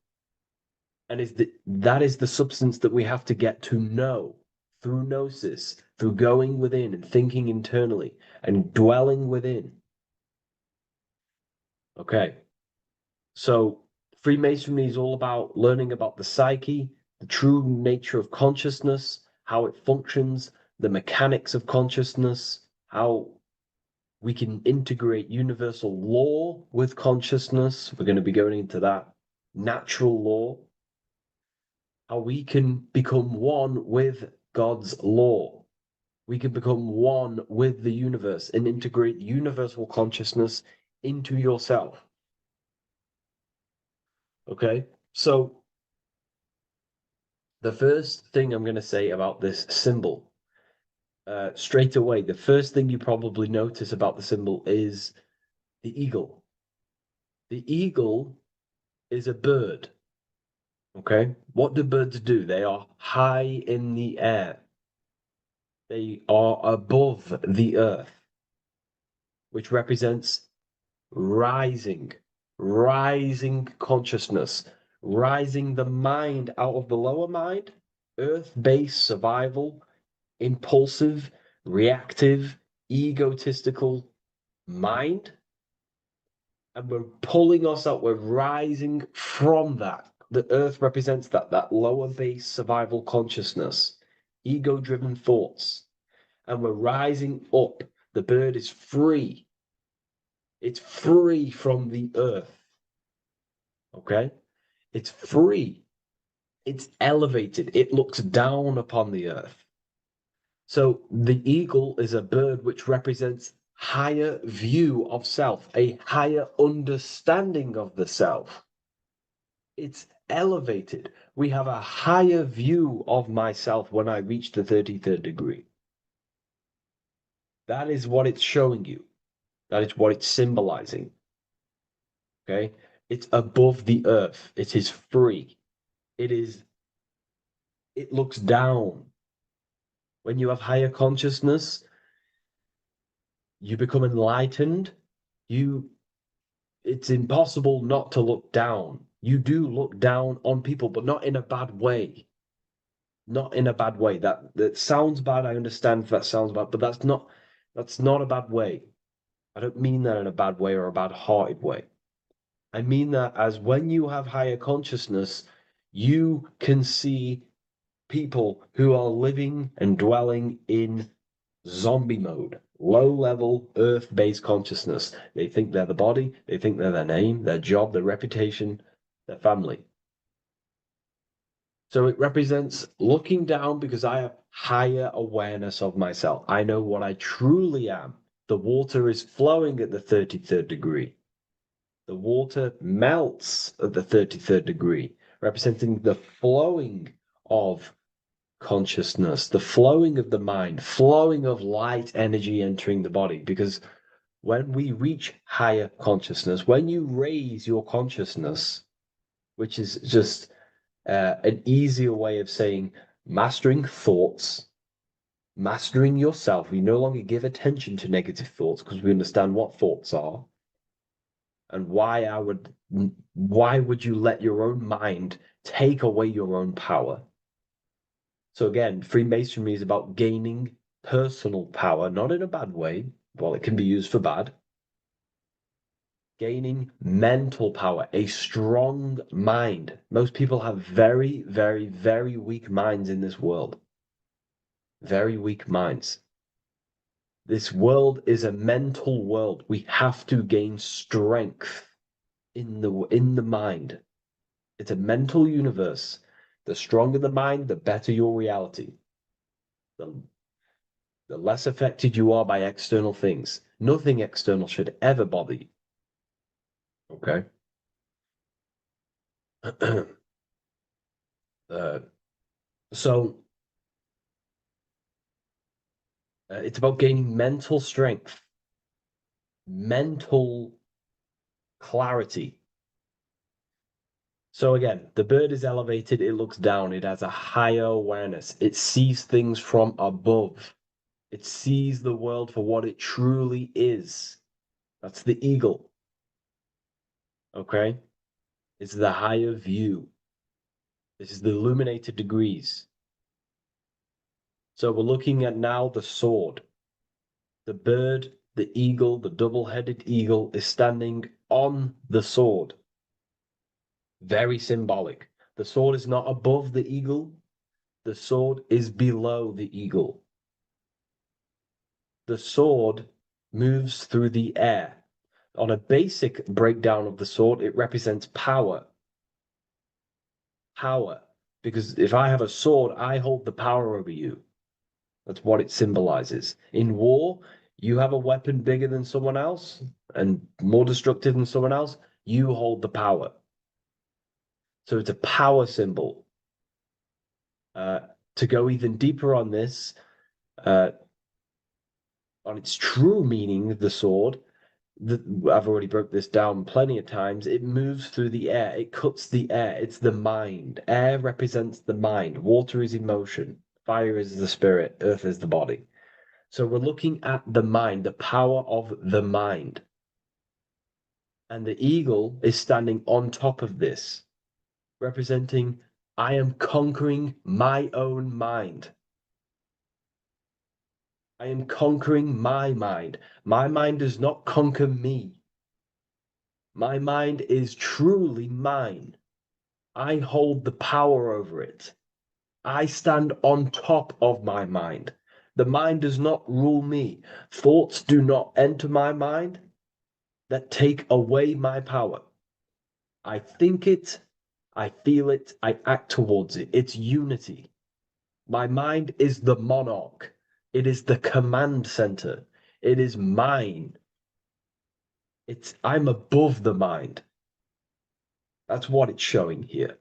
And that is the substance that we have to get to know through gnosis, through going within and thinking internally and dwelling within. Okay. So Freemasonry is all about learning about the psyche, the true nature of consciousness, how it functions, the mechanics of consciousness, how we can integrate universal law with consciousness. We're going to be going into that. Natural law. How we can become one with God's law. We can become one with the universe and integrate universal consciousness into yourself. Okay, so the first thing I'm going to say about this symbol, straight away, the first thing you probably notice about the symbol is the eagle. The eagle is a bird. Okay, what do birds do? They are high in the air. They are above the earth, which represents rising consciousness, rising the mind out of the lower mind, earth-based survival, impulsive, reactive, egotistical mind, and we're pulling us up, we're rising from that. The earth represents that lower base survival consciousness, ego-driven thoughts, and we're rising up. The bird is free. It's free from the earth. Okay? It's free. It's elevated. It looks down upon the earth. So the eagle is a bird which represents higher view of self, a higher understanding of the self. It's elevated. We have a higher view of myself when I reach the 33rd degree. That is what it's showing you. That is what it's symbolizing. Okay? It's above the earth. It is free. It looks down. When you have higher consciousness, you become enlightened. It's impossible not to look down. You do look down on people, but not in a bad way. Not in a bad way. That sounds bad. I understand if that sounds bad, but that's not a bad way. I don't mean that in a bad way or a bad-hearted way. I mean that as when you have higher consciousness, you can see people who are living and dwelling in zombie mode, low-level earth-based consciousness. They think they're the body, they think they're their name, their job, their reputation, their family. So it represents looking down because I have higher awareness of myself. I know what I truly am. The water is flowing at the 33rd degree. The water melts at the 33rd degree, representing the flowing of consciousness, the flowing of the mind, flowing of light energy entering the body. Because when we reach higher consciousness, when you raise your consciousness, which is just an easier way of saying mastering thoughts, mastering yourself. We no longer give attention to negative thoughts because we understand what thoughts are and why would you let your own mind take away your own power. So again, Freemasonry is about gaining personal power, not in a bad way. Well, it can be used for bad. Gaining mental power, a strong mind. Most people have very, very, very weak minds in this world. Very weak minds. This world is a mental world. We have to gain strength in the mind. It's a mental universe. The stronger the mind, the better your reality. The less affected you are by external things. Nothing external should ever bother you. Okay? So it's about gaining mental strength, mental clarity. So again, the bird is elevated, it looks down, it has a higher awareness, it sees things from above, it sees the world for what it truly is. That's the eagle. Okay? It's the higher view. This is the illuminated degrees. So we're looking at now the sword. The bird, the eagle, the double-headed eagle is standing on the sword. Very symbolic. The sword is not above the eagle. The sword is below the eagle. The sword moves through the air. On a basic breakdown of the sword, it represents power. Power. Because if I have a sword, I hold the power over you. That's what it symbolizes. In war, you have a weapon bigger than someone else and more destructive than someone else, you hold the power. So it's a power symbol. To go even deeper on this, on its true meaning, the sword, I've already broke this down plenty of times. It moves through the air. It cuts the air. It's the mind. Air represents the mind. Water is emotion. Fire is the spirit. Earth is the body. So we're looking at the mind, the power of the mind. And the eagle is standing on top of this, representing, I am conquering my own mind. I am conquering my mind. My mind does not conquer me. My mind is truly mine. I hold the power over it. I stand on top of my mind. The mind does not rule me. Thoughts do not enter my mind that take away my power. I think it, I feel it, I act towards it. It's unity. My mind is the monarch. It is the command center. It is mine. I'm above the mind. That's what it's showing here.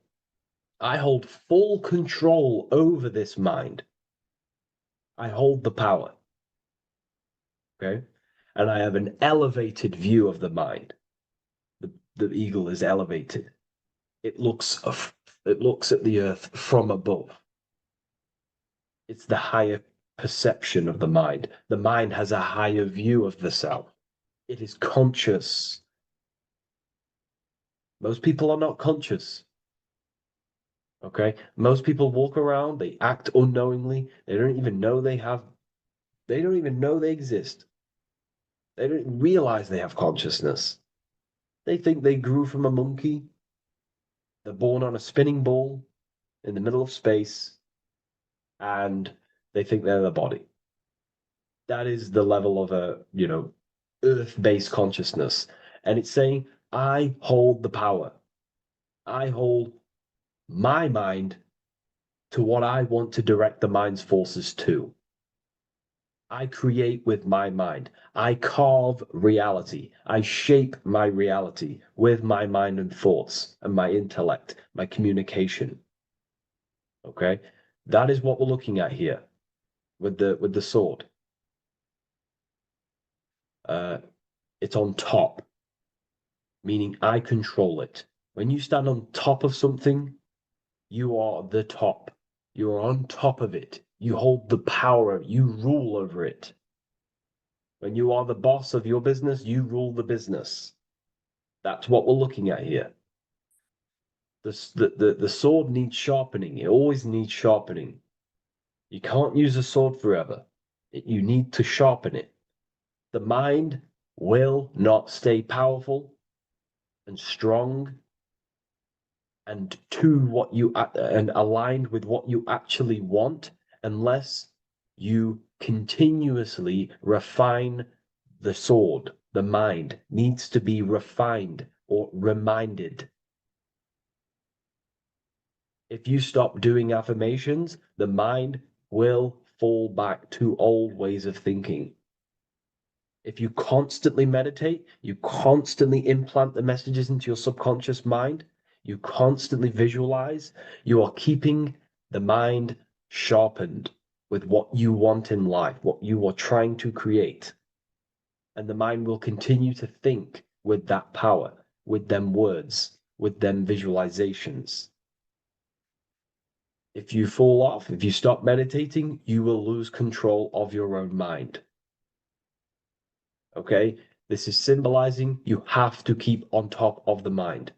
I hold full control over this mind. I hold the power. Okay? And I have an elevated view of the mind. The eagle is elevated. It looks at the earth from above. It's the higher perception of the mind. The mind has a higher view of the self. It is conscious. Most people are not conscious. Okay? Most people walk around, they act unknowingly, they don't even know they exist. They don't realize they have consciousness. They think they grew from a monkey. They're born on a spinning ball in the middle of space, and they think they're the body. That is the level of earth-based consciousness. And it's saying, I hold the power. I hold my mind to what I want to direct the mind's forces to. I create with my mind. I carve reality. I shape my reality with my mind and thoughts and my intellect, my communication. Okay? That is what we're looking at here with the sword. It's on top, meaning I control it. When you stand on top of something, you are the top. You are on top of it. You hold the power. You rule over it. When you are the boss of your business, you rule the business. That's what we're looking at here. The sword needs sharpening. It always needs sharpening. You can't use a sword forever. You need to sharpen it. The mind will not stay powerful and strong and and aligned with what you actually want unless you continuously refine the sword. The mind needs to be refined or reminded. If you stop doing affirmations, the mind will fall back to old ways of thinking. If you constantly meditate, you constantly implant the messages into your subconscious mind, you constantly visualize, you are keeping the mind sharpened with what you want in life, what you are trying to create. And the mind will continue to think with that power, with them words, with them visualizations. If you fall off, if you stop meditating, you will lose control of your own mind. Okay? This is symbolizing you have to keep on top of the mind.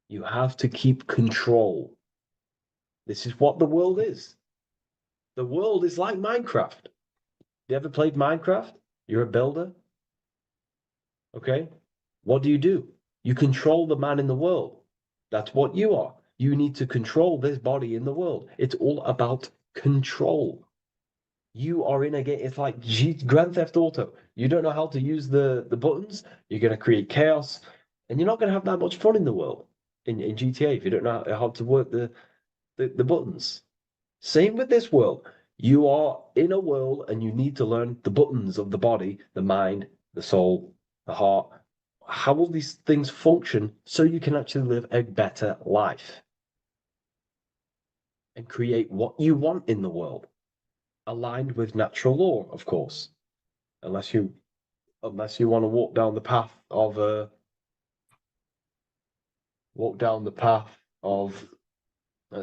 You have to keep control. This is what the world is. The world is like Minecraft. You ever played Minecraft? You're a builder. Okay? What do? You control the man in the world. That's what you are. You need to control this body in the world. It's all about control. You are in a game. It's like Grand Theft Auto. You don't know how to use the buttons. You're going to create chaos. And you're not going to have that much fun in the world, in GTA, if you don't know how to work the buttons. Same with this world. You are in a world and you need to learn the buttons of the body, the mind, the soul, the heart. How will these things function so you can actually live a better life and create what you want in the world, aligned with natural law, of course, unless you want to walk down the path of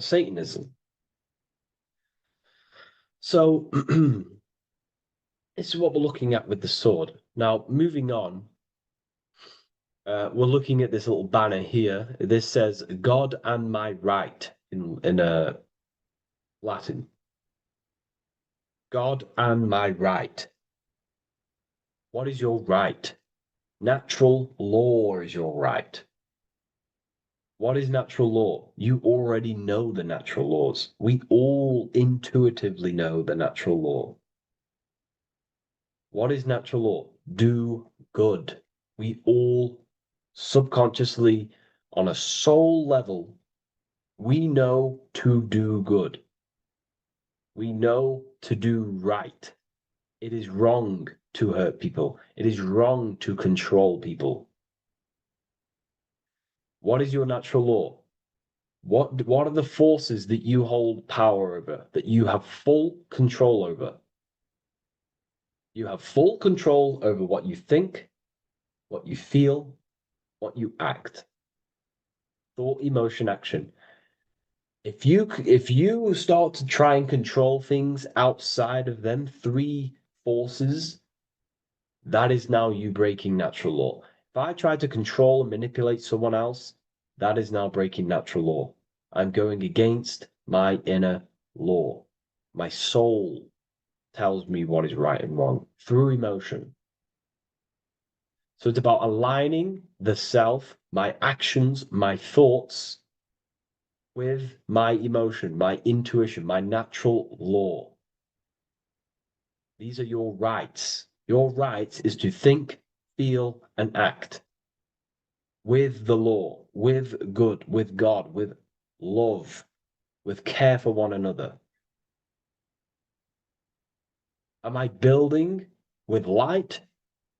Satanism. So this is what we're looking at with the sword. Now, moving on, we're looking at this little banner here. This says "God and my right" in Latin. God and my right. What is your right? Natural law is your right. What is natural law? You already know the natural laws. We all intuitively know the natural law. What is natural law? Do good. We all subconsciously, on a soul level, we know to do good. We know to do right. It is wrong to hurt people. It is wrong to control people. What is your natural law? What are the forces that you hold power over, that you have full control over? You have full control over what you think, what you feel, what you act. Thought, emotion, action. If you start to try and control things outside of them three forces, that is now you breaking natural law. If I try to control and manipulate someone else, that is now breaking natural law. I'm going against my inner law. My soul tells me what is right and wrong through emotion. So it's about aligning the self, my actions, my thoughts, with my emotion, my intuition, my natural law. These are your rights. Your rights is to think, feel, and act with the law, with good, with God, with love, with care for one another. Am I building with light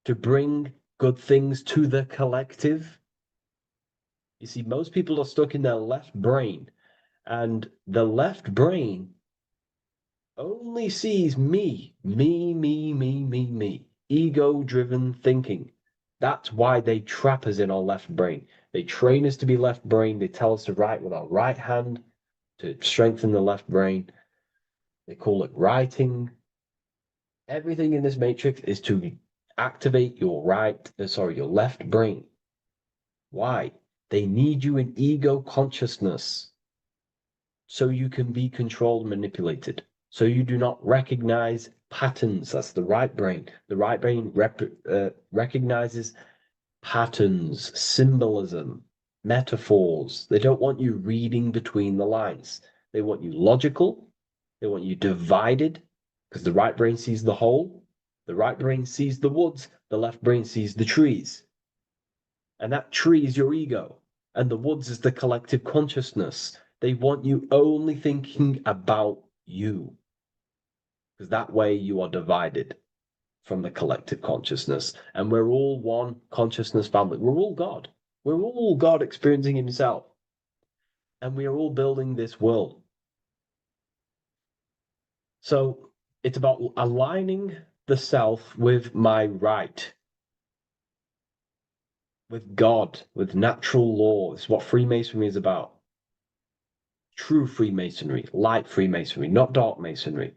to bring good things to the collective? You see, most people are stuck in their left brain, and the left brain only sees me, me. Ego-driven thinking. That's why they trap us in our left brain. They train us to be left brain. They tell us to write with our right hand to strengthen the left brain. They call it writing. Everything in this matrix is to activate your your left brain. Why? They need you in ego consciousness so you can be controlled and manipulated. So you do not recognize patterns. That's the right brain. The right brain recognizes patterns, symbolism, metaphors. They don't want you reading between the lines. They want you logical. They want you divided, because the right brain sees the whole. The right brain sees the woods. The left brain sees the trees. And that tree is your ego. And the woods is the collective consciousness. They want you only thinking about you. Because that way you are divided from the collective consciousness. And we're all one consciousness family. We're all God. We're all God experiencing himself. And we are all building this world. So it's about aligning the self with my right, with God, with natural law. It's what Freemasonry is about. True Freemasonry, light Freemasonry, not dark Masonry,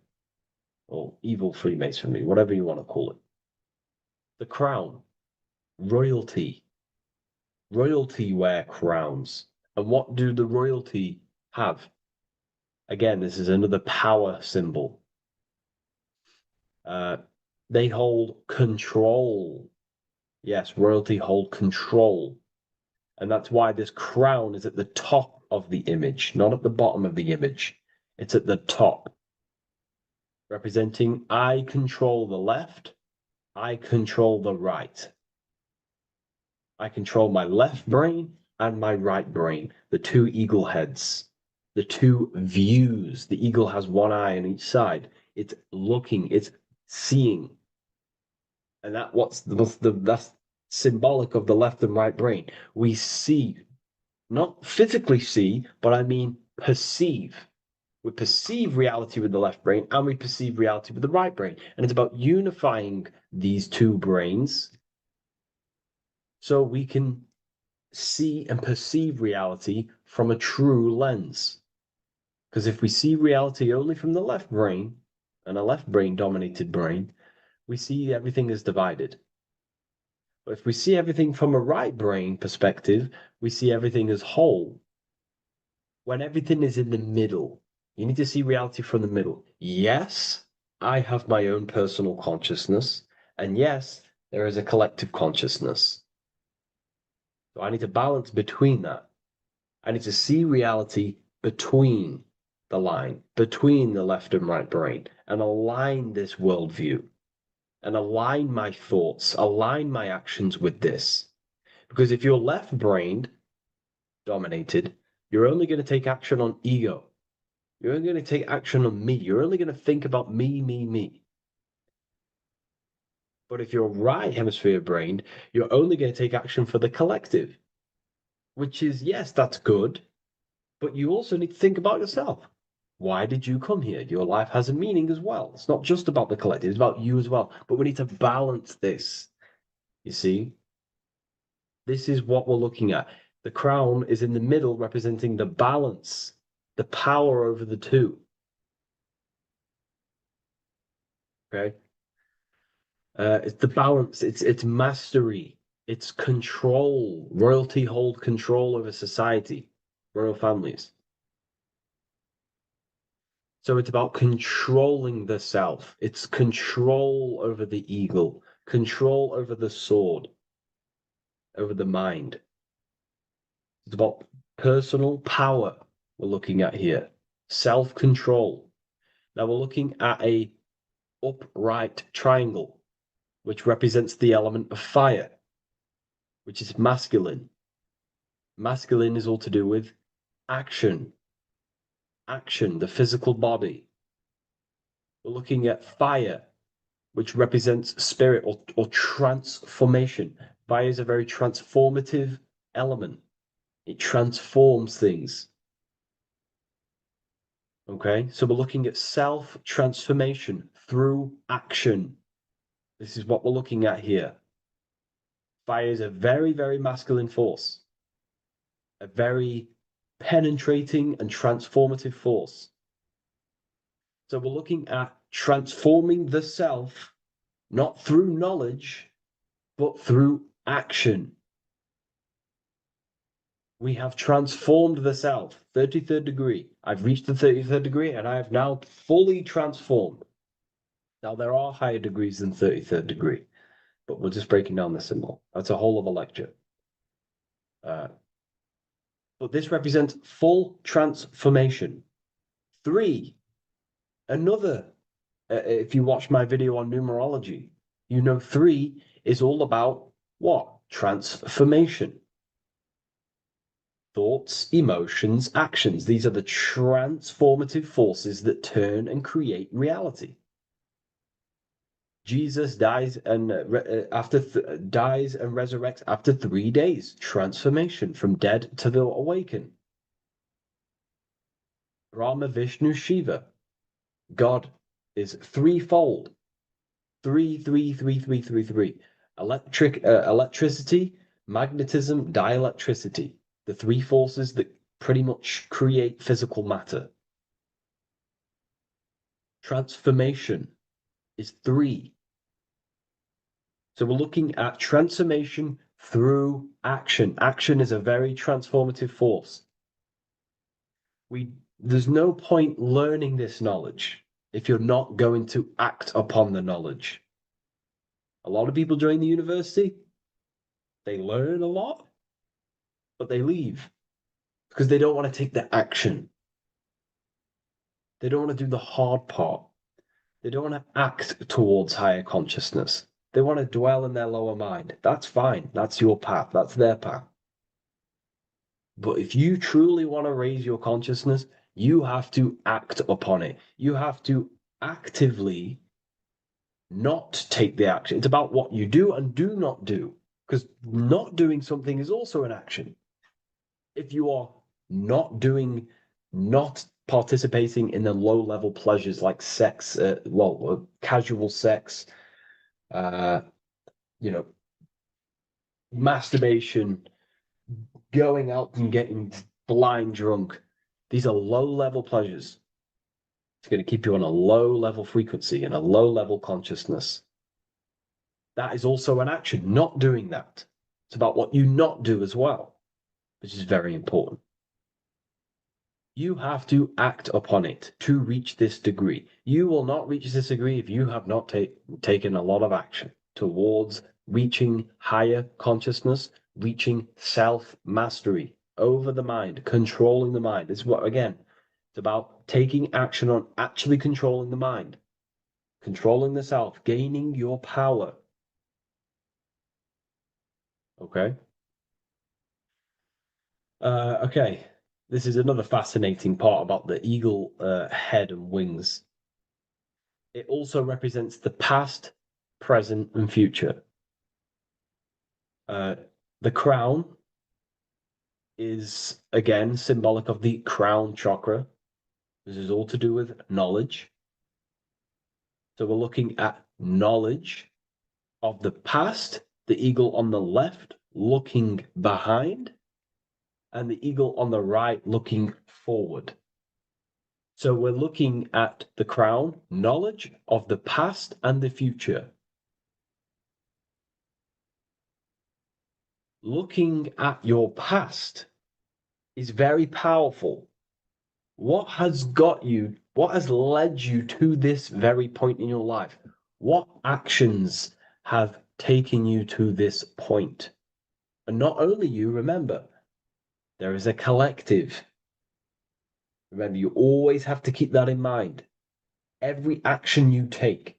or evil Freemasonry, whatever you want to call it. The crown, royalty. Royalty wear crowns. And what do the royalty have? Again, this is another power symbol. They hold control. Yes, royalty hold control. And that's why this crown is at the top of the image, not at the bottom of the image. It's at the top, representing I control the left, I control the right. I control my left brain and my right brain, the two eagle heads, the two views. The eagle has one eye on each side. It's looking, it's seeing. And that's symbolic of the left and right brain. We see, not physically see, but I mean perceive. We perceive reality with the left brain and we perceive reality with the right brain. And it's about unifying these two brains so we can see and perceive reality from a true lens. Because if we see reality only from the left brain, and a left brain dominated brain, we see everything as divided. But if we see everything from a right brain perspective, we see everything as whole. When everything is in the middle, you need to see reality from the middle. Yes, I have my own personal consciousness, and yes, there is a collective consciousness. So I need to balance between that. I need to see reality between the line, between the left and right brain, and align this worldview, and align my thoughts, align my actions with this. Because if you're left-brained dominated, you're only going to take action on ego. You're only going to take action on me. You're only going to think about me, me, me. But if you're right hemisphere brained, you're only going to take action for the collective, which is, yes, that's good, but you also need to think about yourself. Why did you come here? Your life has a meaning as well. It's not just about the collective, it's about you as well. But we need to balance this. You see? This is what we're looking at. The crown is in the middle, representing the balance, the power over the two. Okay? It's the balance, it's mastery, it's control. Royalty hold control over society, royal families. So it's about controlling the self. It's control over the eagle, control over the sword, over the mind. It's about personal power we're looking at here. Self-control. Now we're looking at a upright triangle, which represents the element of fire, which is masculine. Masculine is all to do with action. Action, the physical body. We're looking at fire, which represents spirit or transformation. Fire is a very transformative element. It transforms things. Okay, so we're looking at self-transformation through action. This is what we're looking at here. Fire is a very, very masculine force. A very penetrating and transformative force. So we're looking at transforming the self, not through knowledge, but through action. We have transformed the self, 33rd degree. I've reached the 33rd degree and I have now fully transformed. Now there are higher degrees than 33rd degree, but we're just breaking down the symbol. That's a whole of a lecture. But this represents full transformation. 3, another, if you watch my video on numerology, you know 3 is all about what? Transformation. Thoughts, emotions, actions. These are the transformative forces that turn and create reality. Jesus dies and dies and resurrects after 3 days. Transformation from dead to the awakened. Brahma, Vishnu, Shiva. God is threefold. 3, 3, 3, 3, 3, 3. Electricity, magnetism, dielectricity. The 3 forces that pretty much create physical matter. Transformation is 3. So we're looking at transformation through action. Action is a very transformative force. There's no point learning this knowledge if you're not going to act upon the knowledge. A lot of people join the university, they learn a lot, but they leave because they don't want to take the action. They don't want to do the hard part. They don't want to act towards higher consciousness. They want to dwell in their lower mind. That's fine. That's your path. That's their path. But if you truly want to raise your consciousness, you have to act upon it. You have to actively not take the action. It's about what you do and do not do. Because not doing something is also an action. If you are not participating in the low-level pleasures like sex, casual sex, masturbation, going out and getting blind drunk. These are low-level pleasures. It's going to keep you on a low-level frequency and a low-level consciousness. That is also an action, not doing that. It's about what you not do as well, which is very important. You have to act upon it to reach this degree. You will not reach this degree if you have not taken a lot of action towards reaching higher consciousness, reaching self-mastery over the mind, controlling the mind. This is what, again, it's about taking action on actually controlling the mind, controlling the self, gaining your power. Okay? Okay. This is another fascinating part about the eagle head and wings. It also represents the past, present, and future. The crown is, again, symbolic of the crown chakra. This is all to do with knowledge. So we're looking at knowledge of the past, the eagle on the left looking behind, and the eagle on the right looking forward. So we're looking at the crown, knowledge of the past and the future. Looking at your past is very powerful. What has got you, what has led you to this very point in your life? What actions have taken you to this point? And not only you, remember, there is a collective. Remember, you always have to keep that in mind. Every action you take,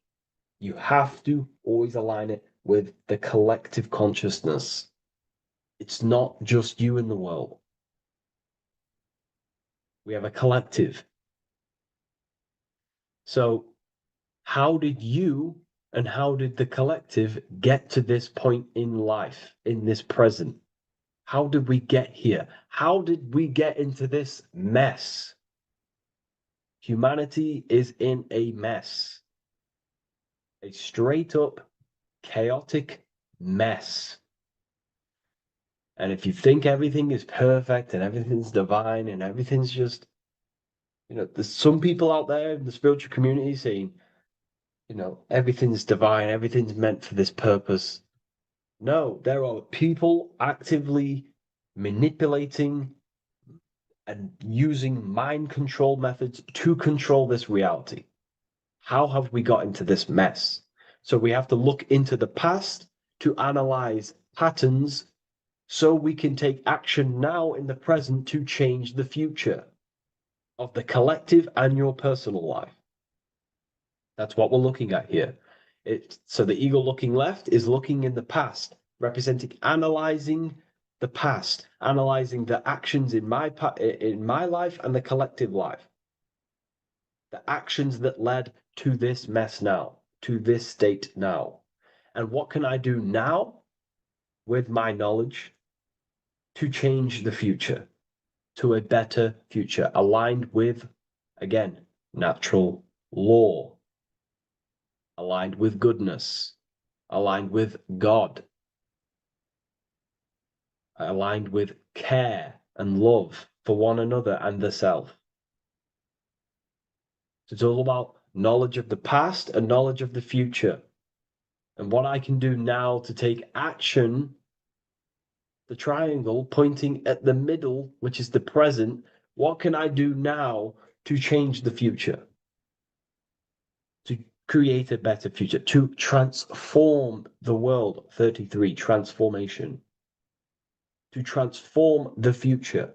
you have to always align it with the collective consciousness. It's not just you in the world. We have a collective. So how did you and how did the collective get to this point in life, in this present? How did we get here? How did we get into this mess? Humanity is in a mess. A straight up chaotic mess. And if you think everything is perfect and everything's divine and everything's just, there's some people out there in the spiritual community saying, everything's divine, everything's meant for this purpose. No, there are people actively manipulating and using mind control methods to control this reality. How have we got into this mess? So we have to look into the past to analyze patterns so we can take action now in the present to change the future of the collective and your personal life. That's what we're looking at here. So the eagle looking left is looking in the past, representing analyzing the past, analyzing the actions in my life and the collective life. The actions that led to this mess now, to this state now. And what can I do now with my knowledge to change the future to a better future, aligned with, again, natural law, aligned with goodness, aligned with God, aligned with care and love for one another and the self. So it's all about knowledge of the past and knowledge of the future. And what I can do now to take action, the triangle pointing at the middle, which is the present, what can I do now to change the future? To create a better future, to transform the world. 33, transformation. To transform the future.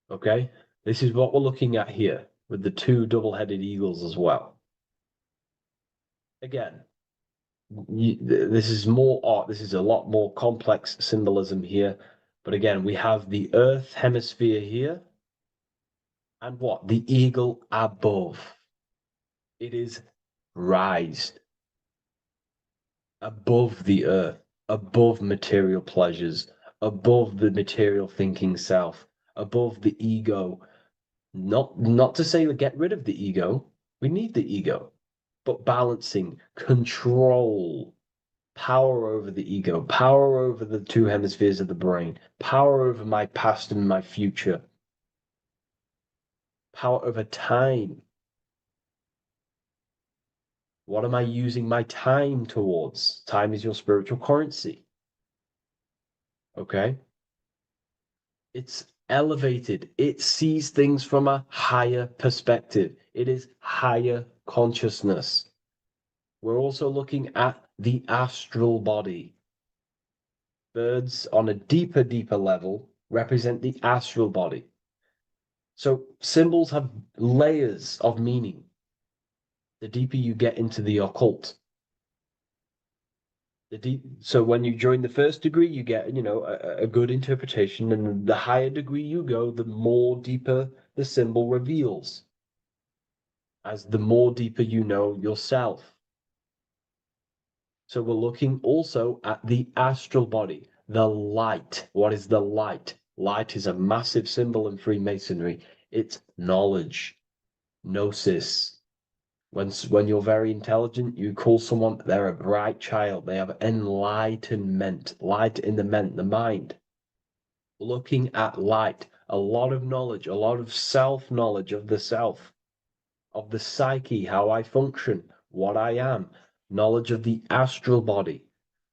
Okay, this is what we're looking at here with the two double-headed eagles as well. Again, this is more art. This is a lot more complex symbolism here. But again, we have the Earth hemisphere here. And what? The eagle above. It is raised above the earth, above material pleasures, above the material thinking self, above the ego. Not to say to get rid of the ego. We need the ego. But balancing, control, power over the ego, power over the two hemispheres of the brain, power over my past and my future, power over time. What am I using my time towards? Time is your spiritual currency. Okay? It's elevated. It sees things from a higher perspective. It is higher consciousness. We're also looking at the astral body. Birds on a deeper level represent the astral body. So symbols have layers of meaning. The deeper you get into the occult. So when you join the first degree, you get, a good interpretation, and the higher degree you go, the more deeper the symbol reveals, as the more deeper you know yourself. So we're looking also at the astral body, the light. What is the light? Light is a massive symbol in Freemasonry. It's knowledge, gnosis. When you're very intelligent, you call someone, they're a bright child. They have enlightenment, light in the mind. Looking at light, a lot of knowledge, a lot of self-knowledge of the self, of the psyche, how I function, what I am, knowledge of the astral body,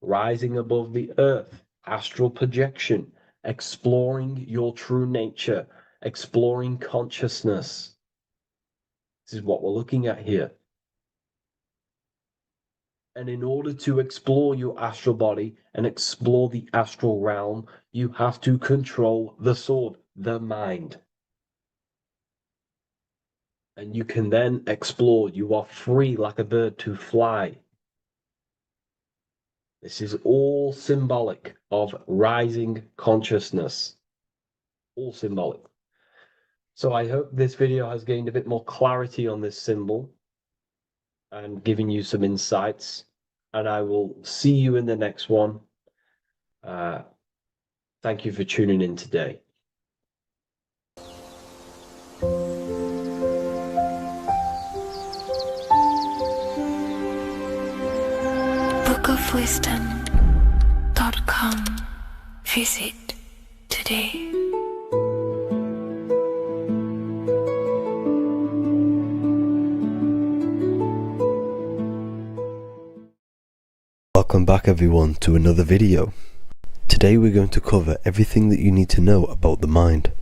rising above the earth, astral projection, exploring your true nature, exploring consciousness. This is what we're looking at here. And in order to explore your astral body and explore the astral realm, you have to control the sword, the mind. And you can then explore. You are free like a bird to fly. This is all symbolic of rising consciousness. All symbolic. So I hope this video has gained a bit more clarity on this symbol and giving you some insights. And I will see you in the next one. Thank you for tuning in today. bookofwisdom.com. Visit today. Welcome back everyone to another video. Today we're going to cover everything that you need to know about the mind,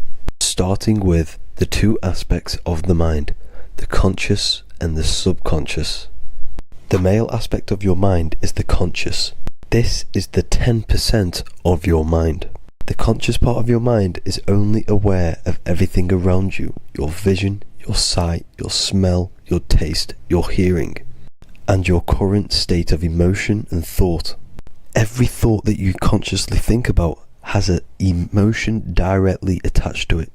starting with the two aspects of the mind, the conscious and the subconscious. The male aspect of your mind is the conscious. This is the 10% of your mind. The conscious part of your mind is only aware of everything around you, your vision, your sight, your smell, your taste, your hearing, and your current state of emotion and thought. Every thought that you consciously think about has an emotion directly attached to it.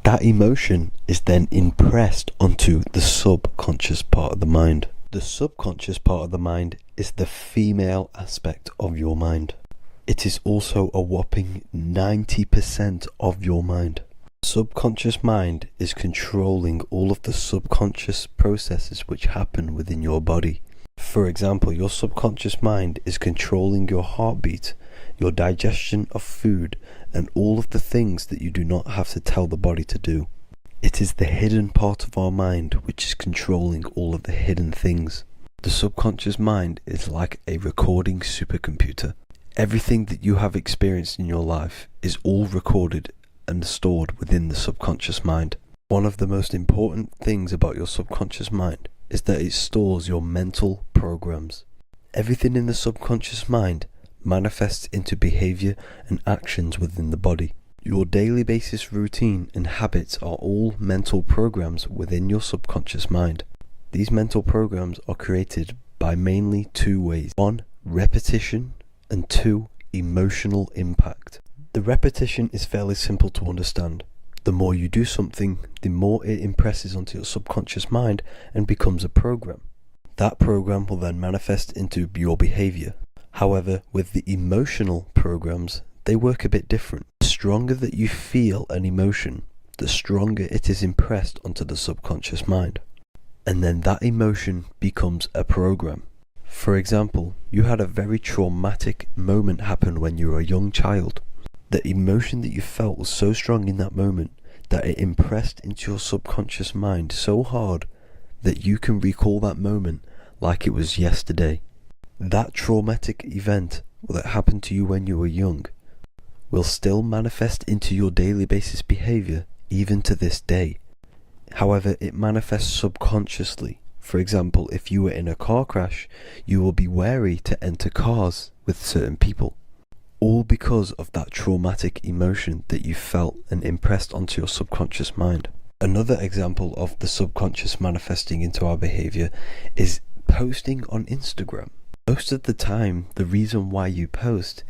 That emotion is then impressed onto the subconscious part of the mind. The subconscious part of the mind is the female aspect of your mind. It is also a whopping 90% of your mind. Subconscious mind is controlling all of the subconscious processes which happen within your body. For example, your subconscious mind is controlling your heartbeat, your digestion of food, and all of the things that you do not have to tell the body to do. It is the hidden part of our mind which is controlling all of the hidden things. The subconscious mind is like a recording supercomputer. Everything that you have experienced in your life is all recorded and stored within the subconscious mind. One of the most important things about your subconscious mind is that it stores your mental programs. Everything in the subconscious mind manifests into behavior and actions within the body. Your daily basis routine and habits are all mental programs within your subconscious mind. These mental programs are created by mainly two ways. 1, repetition, and 2, emotional impact. The repetition is fairly simple to understand. The more you do something, the more it impresses onto your subconscious mind and becomes a program. That program will then manifest into your behavior. However, with the emotional programs, they work a bit different. The stronger that you feel an emotion, the stronger it is impressed onto the subconscious mind. And then that emotion becomes a program. For example, you had a very traumatic moment happen when you were a young child. The emotion that you felt was so strong in that moment that it impressed into your subconscious mind so hard that you can recall that moment like it was yesterday. That traumatic event that happened to you when you were young will still manifest into your daily basis behavior even to this day. However, it manifests subconsciously. For example, if you were in a car crash, you will be wary to enter cars with certain people, all because of that traumatic emotion that you felt and impressed onto your subconscious mind. Another example of the subconscious manifesting into our behavior is posting on Instagram. Most of the time, the reason why you post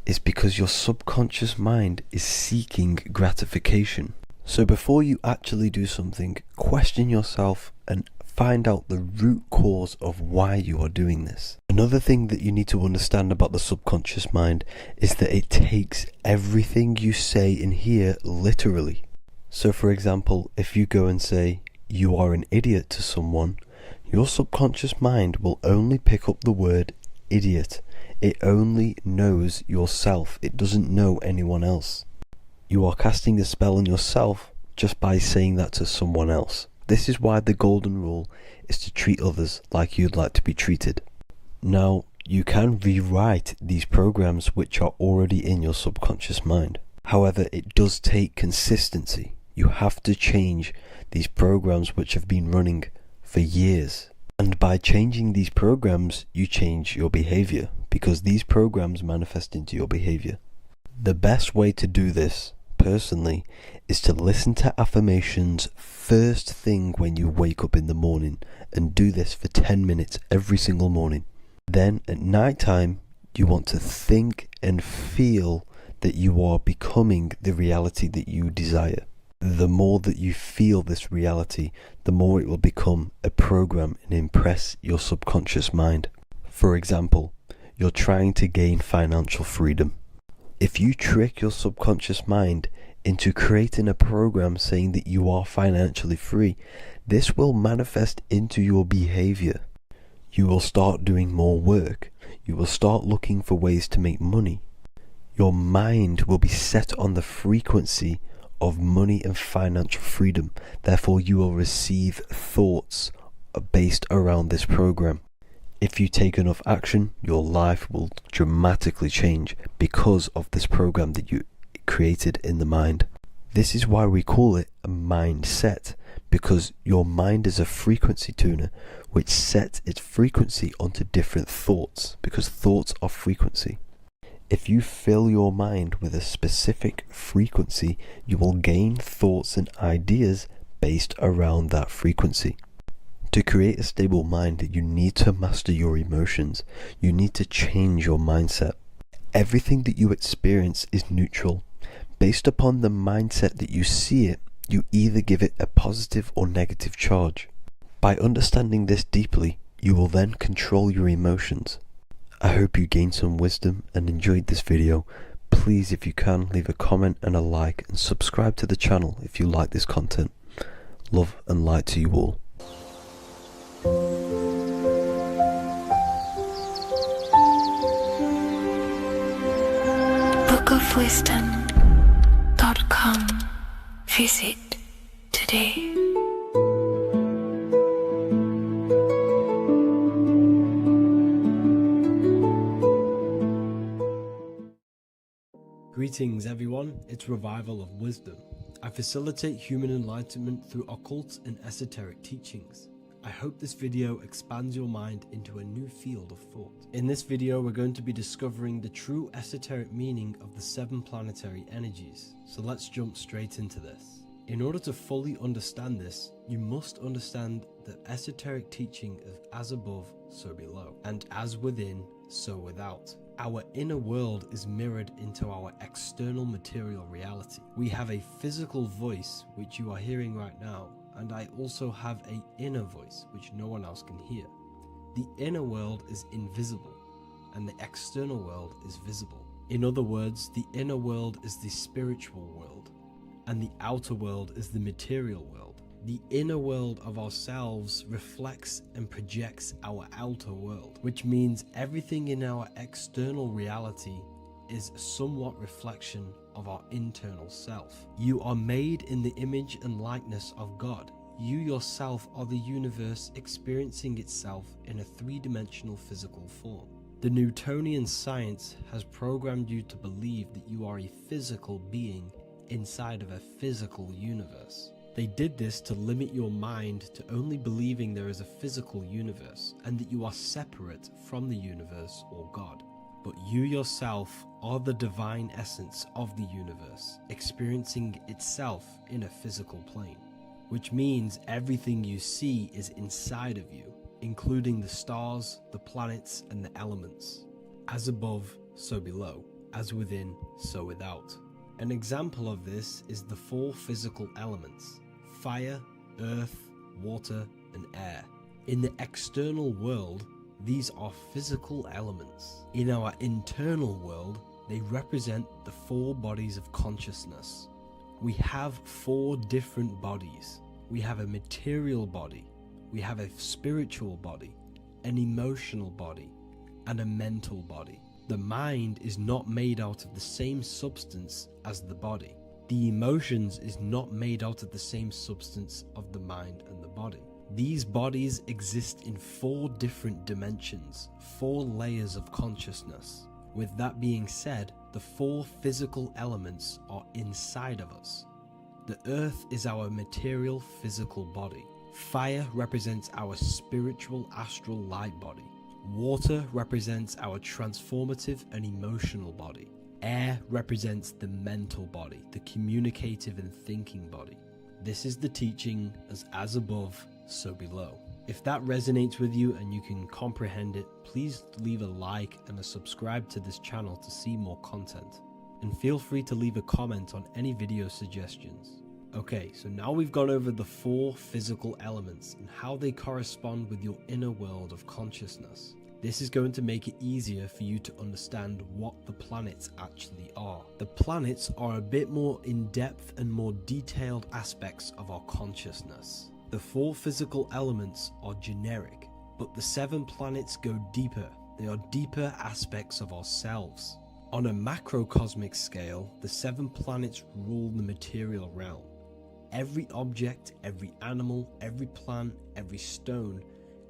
is because your subconscious mind is seeking gratification. So before you actually do something, question yourself and find out the root cause of why you are doing this. Another thing that you need to understand about the subconscious mind is that it takes everything you say in here literally. So for example, if you go and say, "You are an idiot" to someone, your subconscious mind will only pick up the word idiot. It only knows yourself. It doesn't know anyone else. You are casting a spell on yourself just by saying that to someone else. This is why the golden rule is to treat others like you'd like to be treated. Now, you can rewrite these programs which are already in your subconscious mind. However, it does take consistency. You have to change these programs which have been running for years. And by changing these programs, you change your behavior, because these programs manifest into your behavior. The best way to do this, personally, is to listen to affirmations first thing when you wake up in the morning, and do this for 10 minutes every single morning. Then at night time, you want to think and feel that you are becoming the reality that you desire. The more that you feel this reality, the more it will become a program and impress your subconscious mind. For example, you're trying to gain financial freedom. If you trick your subconscious mind into creating a program saying that you are financially free, this will manifest into your behavior. You will start doing more work. You will start looking for ways to make money. Your mind will be set on the frequency of money and financial freedom. Therefore, you will receive thoughts based around this program. If you take enough action, your life will dramatically change because of this program that you created in the mind. This is why we call it a mindset, because your mind is a frequency tuner which sets its frequency onto different thoughts, because thoughts are frequency. If you fill your mind with a specific frequency, you will gain thoughts and ideas based around that frequency. To create a stable mind, you need to master your emotions. You need to change your mindset. Everything that you experience is neutral. Based upon the mindset that you see it, you either give it a positive or negative charge. By understanding this deeply, you will then control your emotions. I hope you gained some wisdom and enjoyed this video. Please, if you can, leave a comment and a like, and subscribe to the channel if you like this content. Love and light to you all. bookofwisdom.com. Visit today. Greetings everyone, it's Revival of Wisdom. I facilitate human enlightenment through occult and esoteric teachings. I hope this video expands your mind into a new field of thought. In this video, we're going to be discovering the true esoteric meaning of the 7 planetary energies. So let's jump straight into this. In order to fully understand this, you must understand the esoteric teaching of as above, so below, and as within, so without. Our inner world is mirrored into our external material reality. We have a physical voice, which you are hearing right now, and I also have an inner voice, which no one else can hear. The inner world is invisible, and the external world is visible. In other words, the inner world is the spiritual world, and the outer world is the material world. The inner world of ourselves reflects and projects our outer world, which means everything in our external reality is somewhat reflection of our internal self. You are made in the image and likeness of God. You yourself are the universe experiencing itself in a 3-dimensional physical form. The Newtonian science has programmed you to believe that you are a physical being inside of a physical universe. They did this to limit your mind to only believing there is a physical universe and that you are separate from the universe or God. But you yourself are the divine essence of the universe, experiencing itself in a physical plane, which means everything you see is inside of you, including the stars, the planets, and the elements. As above, so below. As within, so without. An example of this is the 4 physical elements: fire, earth, water, and air. In the external world, these are physical elements. In our internal world, they represent the 4 bodies of consciousness. We have 4 different bodies. We have a material body, we have a spiritual body, an emotional body, and a mental body. The mind is not made out of the same substance as the body. The emotions is not made out of the same substance of the mind and the body. These bodies exist in 4 different dimensions, 4 layers of consciousness. With that being said, the 4 physical elements are inside of us. The earth is our material physical body. Fire represents our spiritual astral light body. Water represents our transformative and emotional body. Air represents the mental body, the communicative and thinking body. This is the teaching as above, so below. If that resonates with you and you can comprehend it, please leave a like and a subscribe to this channel to see more content. And feel free to leave a comment on any video suggestions. Okay, so now we've gone over the 4 physical elements and how they correspond with your inner world of consciousness. This is going to make it easier for you to understand what the planets actually are. The planets are a bit more in-depth and more detailed aspects of our consciousness. The 4 physical elements are generic, but the 7 planets go deeper. They are deeper aspects of ourselves. On a macrocosmic scale, the 7 planets rule the material realm. Every object, every animal, every plant, every stone,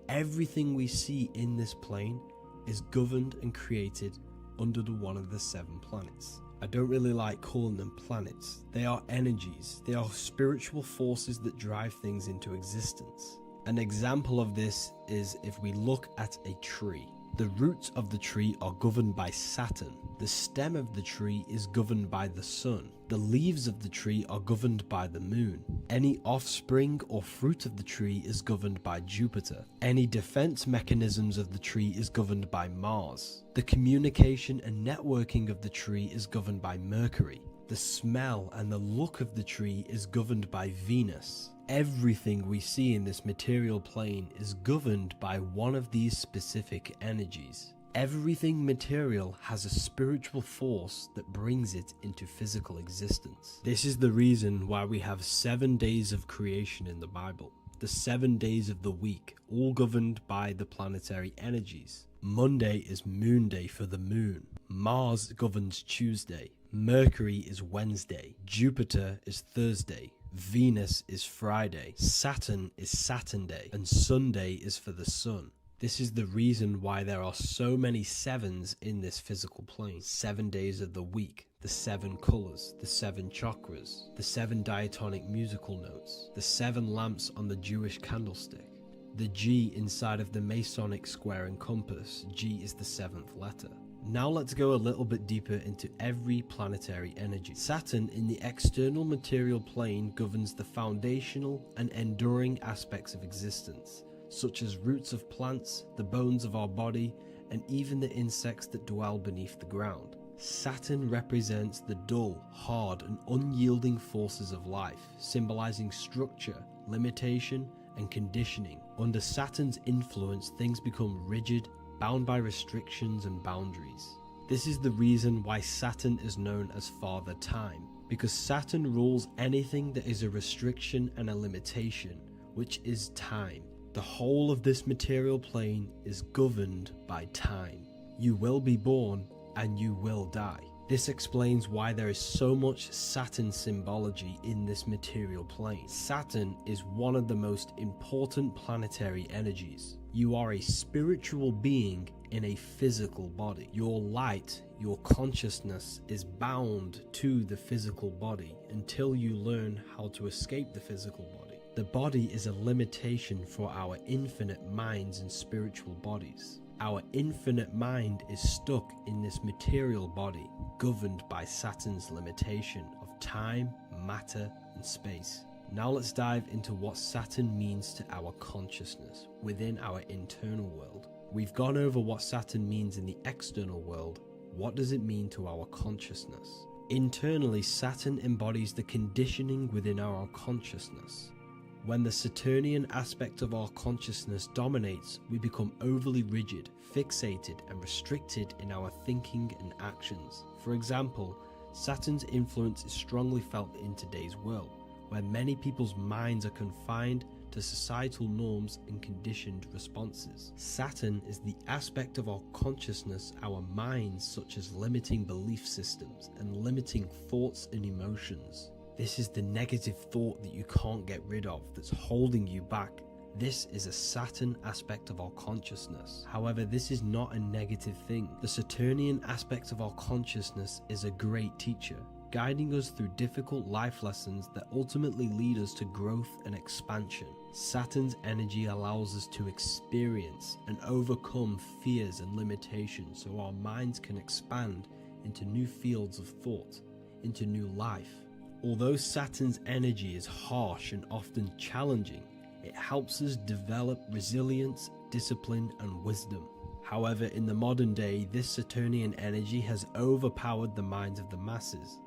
everything we see in this plane is governed and created under one of the 7 planets. I don't really like calling them planets. They are energies. They are spiritual forces that drive things into existence. An example of this is if we look at a tree. The roots of the tree are governed by Saturn. The stem of the tree is governed by the sun. The leaves of the tree are governed by the moon. Any offspring or fruit of the tree is governed by Jupiter. Any defense mechanisms of the tree is governed by Mars. The communication and networking of the tree is governed by Mercury. The smell and the look of the tree is governed by Venus. Everything we see in this material plane is governed by one of these specific energies. Everything material has a spiritual force that brings it into physical existence. This is the reason why we have 7 days of creation in the Bible. The 7 days of the week, all governed by the planetary energies. Monday is Moon Day for the moon. Mars governs Tuesday. Mercury is Wednesday. Jupiter is Thursday. Venus is Friday. Saturn is Saturn Day. And Sunday is for the sun. This is the reason why there are so many 7s in this physical plane. 7 days of the week, the 7 colors, the 7 chakras, the 7 diatonic musical notes, the 7 lamps on the Jewish candlestick. The G inside of the Masonic square and compass, G is the 7th letter. Now let's go a little bit deeper into every planetary energy. Saturn in the external material plane governs the foundational and enduring aspects of existence, such as roots of plants, the bones of our body, and even the insects that dwell beneath the ground. Saturn represents the dull, hard, and unyielding forces of life, symbolizing structure, limitation, and conditioning. Under Saturn's influence, things become rigid, bound by restrictions and boundaries. This is the reason why Saturn is known as Father Time, because Saturn rules anything that is a restriction and a limitation, which is time. The whole of this material plane is governed by time. You will be born and you will die. This explains why there is so much Saturn symbology in this material plane. Saturn is one of the most important planetary energies. You are a spiritual being in a physical body. Your light, your consciousness is bound to the physical body until you learn how to escape the physical body. The body is a limitation for our infinite minds and spiritual bodies. Our infinite mind is stuck in this material body, governed by Saturn's limitation of time, matter, and space. Now let's dive into what Saturn means to our consciousness within our internal world. We've gone over what Saturn means in the external world. What does it mean to our consciousness? Internally, Saturn embodies the conditioning within our consciousness. When the Saturnian aspect of our consciousness dominates, we become overly rigid, fixated, and restricted in our thinking and actions. For example, Saturn's influence is strongly felt in today's world, where many people's minds are confined to societal norms and conditioned responses. Saturn is the aspect of our consciousness, our minds, such as limiting belief systems and limiting thoughts and emotions. This is the negative thought that you can't get rid of, that's holding you back. This is a Saturn aspect of our consciousness. However, this is not a negative thing. The Saturnian aspect of our consciousness is a great teacher, guiding us through difficult life lessons that ultimately lead us to growth and expansion. Saturn's energy allows us to experience and overcome fears and limitations so our minds can expand into new fields of thought, into new life. Although Saturn's energy is harsh and often challenging, it helps us develop resilience, discipline, and wisdom. However, in the modern day, this Saturnian energy has overpowered the minds of the masses,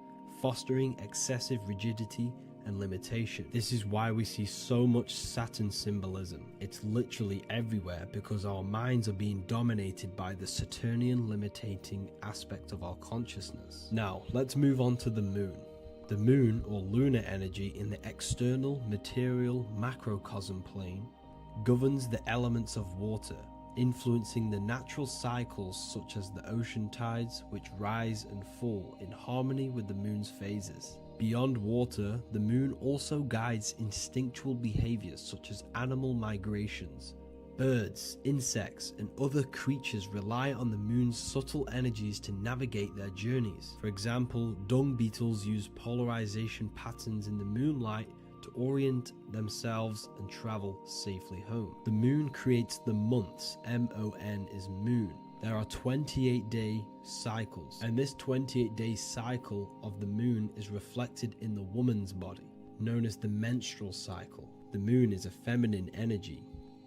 fostering excessive rigidity and limitation. This is why we see so much Saturn symbolism. It's literally everywhere because our minds are being dominated by the Saturnian limiting aspect of our consciousness. Now, let's move on to the moon. The moon, or lunar energy in the external material macrocosm plane, governs the elements of water, influencing the natural cycles such as the ocean tides, which rise and fall in harmony with the moon's phases. Beyond water, the moon also guides instinctual behaviors such as animal migrations. Birds, insects, and other creatures rely on the moon's subtle energies to navigate their journeys. For example, dung beetles use polarization patterns in the moonlight to orient themselves and travel safely home. The moon creates the months. M-O-N is moon. There are 28-day cycles, and this 28-day cycle of the moon is reflected in the woman's body, known as the menstrual cycle. The moon is a feminine energy,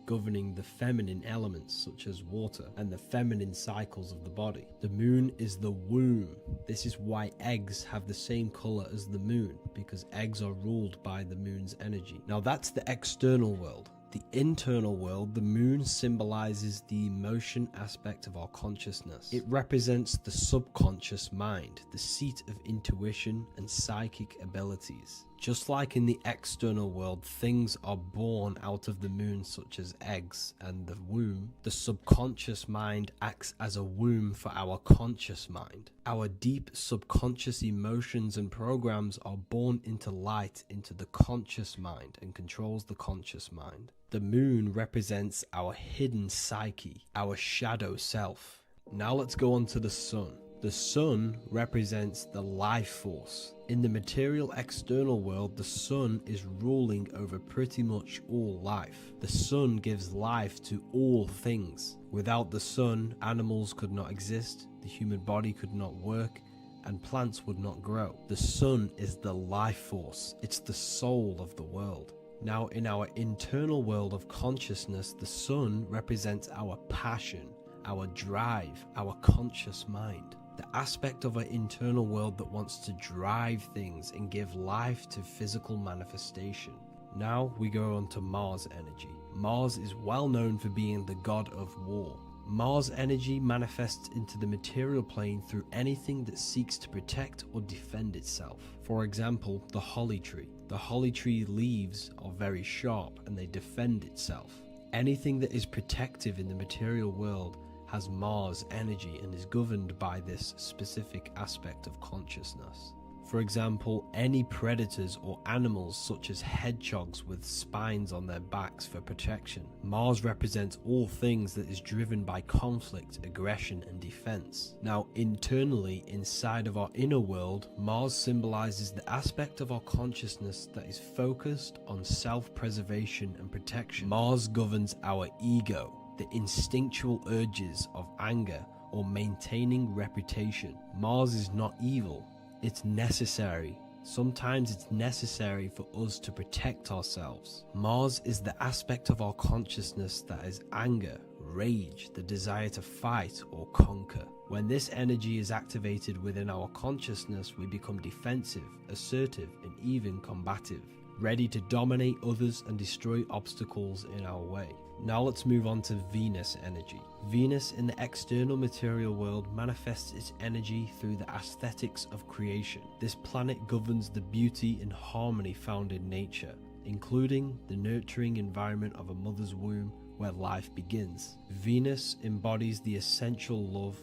governing the feminine elements such as water and the feminine cycles of the body. The moon is the womb. This is why eggs have the same color as the moon, because eggs are ruled by the moon's energy. Now that's the external world. The internal world, the moon symbolizes the emotion aspect of our consciousness. It represents the subconscious mind, the seat of intuition and psychic abilities. Just like in the external world, things are born out of the moon, such as eggs and the womb. The subconscious mind acts as a womb for our conscious mind. Our deep subconscious emotions and programs are born into light into the conscious mind and controls the conscious mind. The moon represents our hidden psyche, our shadow self. Now let's go on to the sun. The sun represents the life force. In the material external world, the sun is ruling over pretty much all life. The sun gives life to all things. Without the sun, animals could not exist, the human body could not work, and plants would not grow. The sun is the life force. It's the soul of the world. Now, in our internal world of consciousness, the sun represents our passion, our drive, our conscious mind. The aspect of our internal world that wants to drive things and give life to physical manifestation. Now we go on to Mars energy. Mars is well known for being the god of war. Mars energy manifests into the material plane through anything that seeks to protect or defend itself. For example, the holly tree. The holly tree leaves are very sharp and they defend itself. Anything that is protective in the material world has Mars energy and is governed by this specific aspect of consciousness. For example, any predators or animals such as hedgehogs with spines on their backs for protection. Mars represents all things that is driven by conflict, aggression and defense. Now, internally, inside of our inner world, Mars symbolizes the aspect of our consciousness that is focused on self-preservation and protection. Mars governs our ego, the instinctual urges of anger or maintaining reputation. Mars is not evil. It's necessary. Sometimes it's necessary for us to protect ourselves. Mars is the aspect of our consciousness that is anger, rage, the desire to fight or conquer. When this energy is activated within our consciousness, we become defensive, assertive, and even combative, ready to dominate others and destroy obstacles in our way. Now let's move on to Venus energy. Venus in the external material world manifests its energy through the aesthetics of creation. This planet governs the beauty and harmony found in nature, including the nurturing environment of a mother's womb where life begins. Venus embodies the essential love,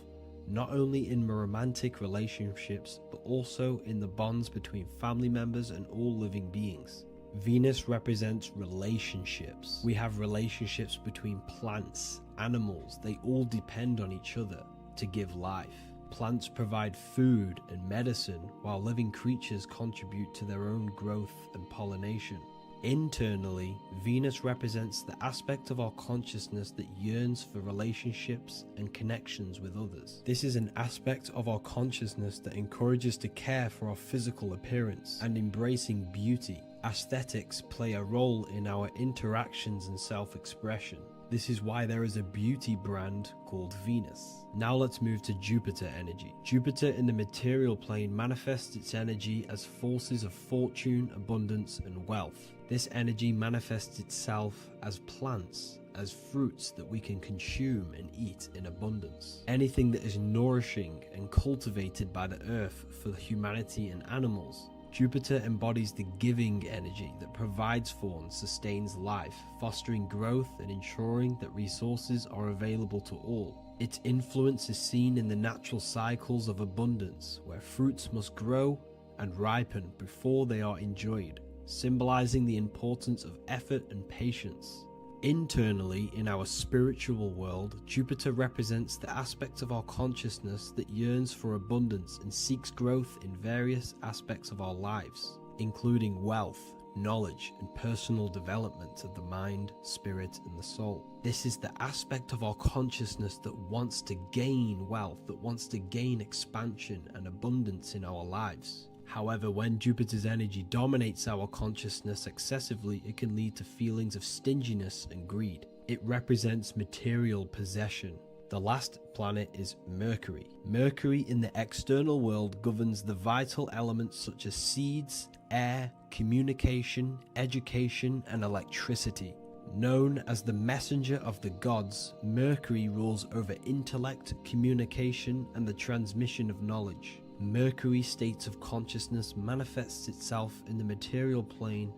not only in romantic relationships, but also in the bonds between family members and all living beings. Venus represents relationships. We have relationships between plants, animals, they all depend on each other to give life. Plants provide food and medicine, while living creatures contribute to their own growth and pollination. Internally, Venus represents the aspect of our consciousness that yearns for relationships and connections with others. This is an aspect of our consciousness that encourages to care for our physical appearance and embracing beauty. Aesthetics play a role in our interactions and self-expression. This is why there is a beauty brand called Venus. Now let's move to Jupiter energy. Jupiter in the material plane manifests its energy as forces of fortune, abundance, and wealth. This energy manifests itself as plants, as fruits that we can consume and eat in abundance. Anything that is nourishing and cultivated by the earth for humanity and animals. Jupiter embodies the giving energy that provides for and sustains life, fostering growth and ensuring that resources are available to all. Its influence is seen in the natural cycles of abundance, where fruits must grow and ripen before they are enjoyed, symbolizing the importance of effort and patience. Internally, in our spiritual world, Jupiter represents the aspect of our consciousness that yearns for abundance and seeks growth in various aspects of our lives, including wealth, knowledge, and personal development of the mind, spirit, and the soul. This is the aspect of our consciousness that wants to gain wealth, that wants to gain expansion and abundance in our lives. However, when Jupiter's energy dominates our consciousness excessively, it can lead to feelings of stinginess and greed. It represents material possession. The last planet is Mercury. Mercury in the external world governs the vital elements such as seeds, air, communication, education, and electricity. Known as the messenger of the gods, Mercury rules over intellect, communication, and the transmission of knowledge. Mercury's states of consciousness manifests itself in the material plane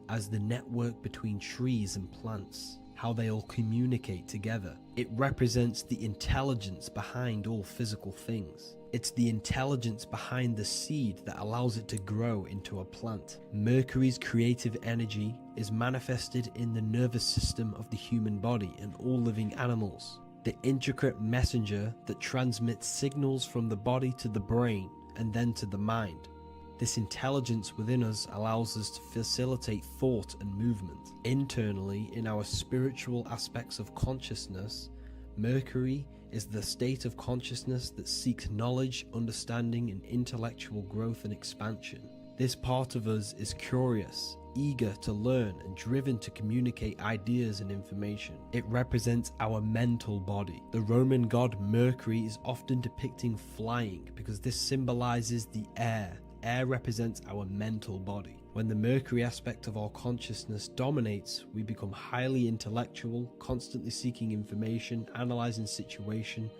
as the network between trees and plants, how they all communicate together. It represents the intelligence behind all physical things. It's the intelligence behind the seed that allows it to grow into a plant. Mercury's creative energy is manifested in the nervous system of the human body and all living animals. The intricate messenger that transmits signals from the body to the brain and then to the mind. This intelligence within us allows us to facilitate thought and movement. Internally, in our spiritual aspects of consciousness, Mercury is the state of consciousness that seeks knowledge, understanding, and intellectual growth and expansion. This part of us is curious, eager to learn, and driven to communicate ideas and information. It represents our mental body. The Roman god Mercury is often depicting flying because this symbolizes the air. Air represents our mental body. When the Mercury aspect of our consciousness dominates, we become highly intellectual, constantly seeking information, analyzing situation,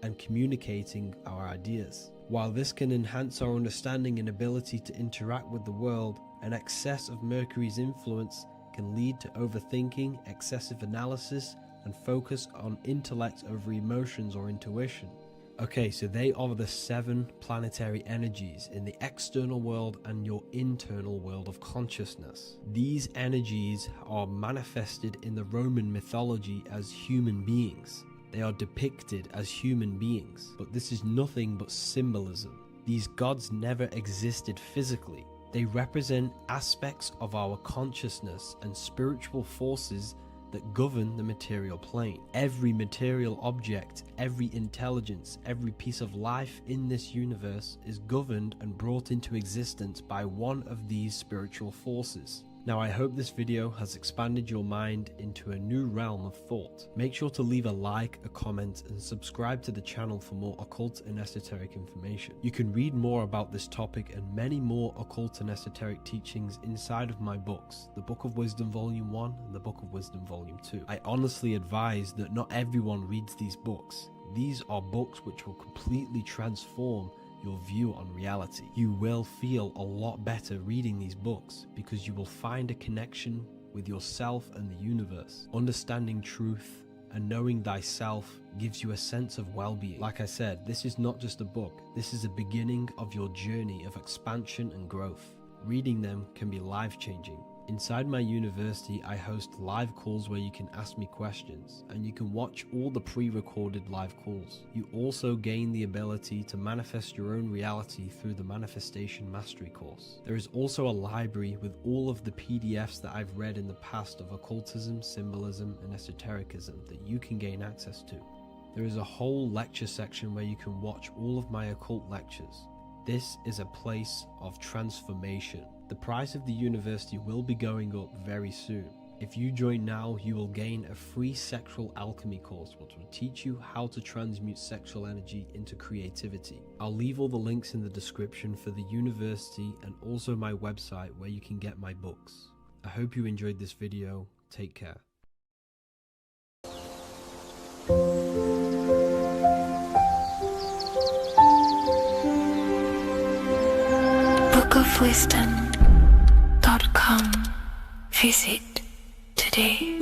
and communicating our ideas. While this can enhance our understanding and ability to interact with the world, an excess of Mercury's influence can lead to overthinking, excessive analysis, and focus on intellect over emotions or intuition. Okay, so they are the 7 planetary energies in the external world and your internal world of consciousness. These energies are manifested in the Roman mythology as human beings. They are depicted as human beings, but this is nothing but symbolism. These gods never existed physically. They represent aspects of our consciousness and spiritual forces that govern the material plane. Every material object, every intelligence, every piece of life in this universe is governed and brought into existence by one of these spiritual forces. Now, I hope this video has expanded your mind into a new realm of thought. Make sure to leave a like, a comment, and subscribe to the channel for more occult and esoteric information. You can read more about this topic and many more occult and esoteric teachings inside of my books, the Book of Wisdom Volume 1 and the Book of Wisdom Volume 2. I honestly advise that not everyone reads these books. These are books which will completely transform your view on reality. You will feel a lot better reading these books because you will find a connection with yourself and the universe. Understanding truth and knowing thyself gives you a sense of well-being. Like I said, this is not just a book. This is a beginning of your journey of expansion and growth. Reading them can be life-changing. Inside my university, I host live calls where you can ask me questions, and you can watch all the pre-recorded live calls. You also gain the ability to manifest your own reality through the Manifestation Mastery course. There is also a library with all of the PDFs that I've read in the past of occultism, symbolism, and esotericism that you can gain access to. There is a whole lecture section where you can watch all of my occult lectures. This is a place of transformation. The price of the university will be going up very soon. If you join now, you will gain a free sexual alchemy course which will teach you how to transmute sexual energy into creativity. I'll leave all the links in the description for the university and also my website where you can get my books. I hope you enjoyed this video. Take care. bookofwisdom.com. Visit today.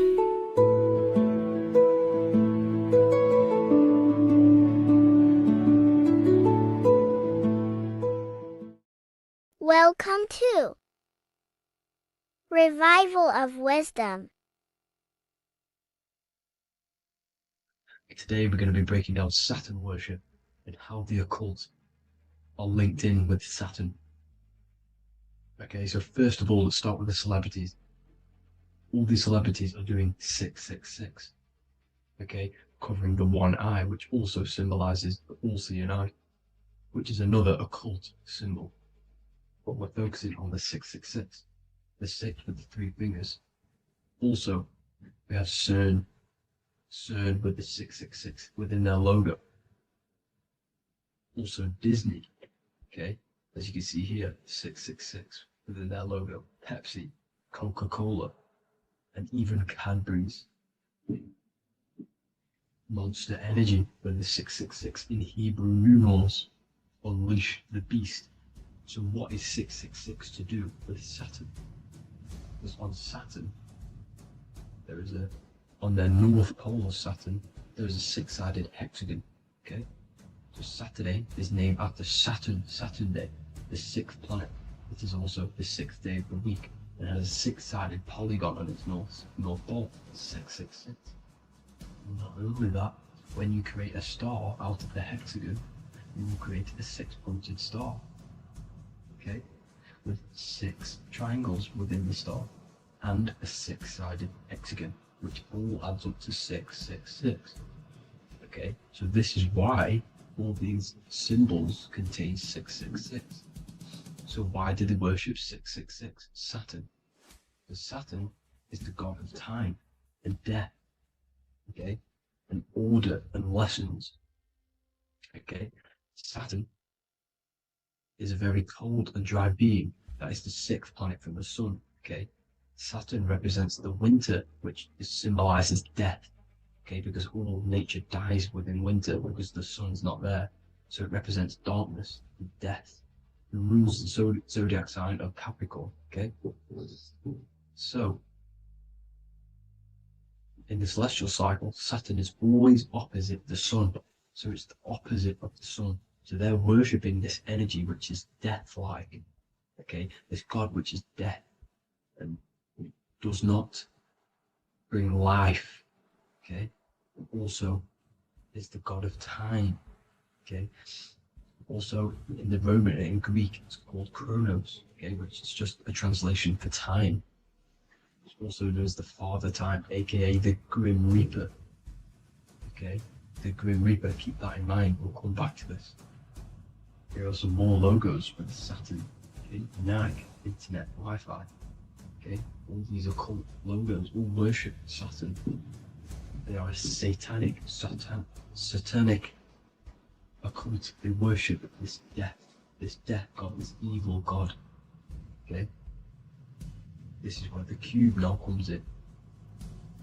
Welcome to Revival of Wisdom. Today we're going to be breaking down Saturn worship and how the occult are linked in with Saturn. Okay, so first of all, let's start with the celebrities. All these celebrities are doing 666. Okay, covering the one eye, which also symbolizes the all-seeing eye, which is another occult symbol. But we're focusing on the 666, the 6 with the 3 fingers. Also, we have CERN with the 666 within their logo. Also Disney, okay, as you can see here, 666 within their logo. Pepsi, Coca-Cola, and even Cadbury's. Monster Energy with the 666 in Hebrew numerals. Unleash the beast. So what is 666 to do with Saturn? Because on Saturn, there is on their north pole of Saturn, there is a 6-sided hexagon, okay? So Saturday is named after Saturn Day, the 6th planet. It is also the 6th day of the week, and has a 6-sided polygon on its north pole, 666. Not only that, when you create a star out of the hexagon, you will create a 6-pointed star, okay? With 6 triangles within the star, and a 6-sided hexagon, which all adds up to 666. Okay, so this is why all these symbols contain 666. So why do they worship 666? Saturn. Because Saturn is the god of time and death, okay, and order and lessons. Okay, Saturn is a very cold and dry being. That is the 6th planet from the sun. Okay, Saturn represents the winter, which symbolizes death. Okay, because all nature dies within winter because the sun's not there. So it represents darkness and death. It rules the zodiac sign of Capricorn. Okay, so in the celestial cycle, Saturn is always opposite the sun. So it's the opposite of the sun. So they're worshipping this energy which is death-like. Okay, this god which is death and does not bring life. Okay, also is the god of time. Okay, also in the Roman and in Greek it's called Chronos. Okay, which is just a translation for time. It's also known as the Father Time, aka the Grim Reaper. Okay, the Grim Reaper. Keep that in mind. We'll come back to this. Here are some more logos with Saturn. Okay, NAG, Internet, Wi-Fi. Okay, all these occult logos all worship Saturn. They are a satanic occult. They worship this death god, this evil god. Okay, this is where the cube now comes in.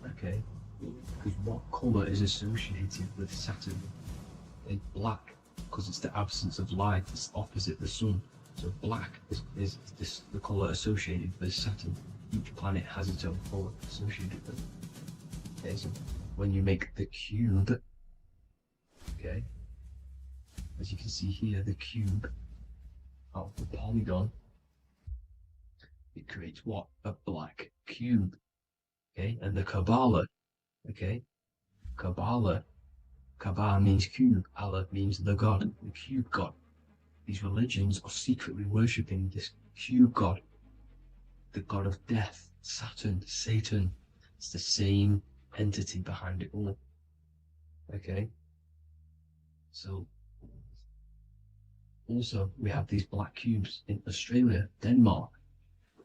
Okay, because what colour is associated with Saturn? It's black, because it's the absence of light. It's opposite the sun. So black is the colour associated with Saturn. Each planet has its own colour associated with it. Okay, so when you make the cube, okay, as you can see here, the cube out of the polygon, it creates what? A black cube. Okay, and the Kabbalah, okay, Kabbalah means cube, Allah means the god, the cube god. These religions are secretly worshipping this cube god, the god of death, Saturn, Satan. It's the same entity behind it all. Okay, so also we have these black cubes in Australia, Denmark,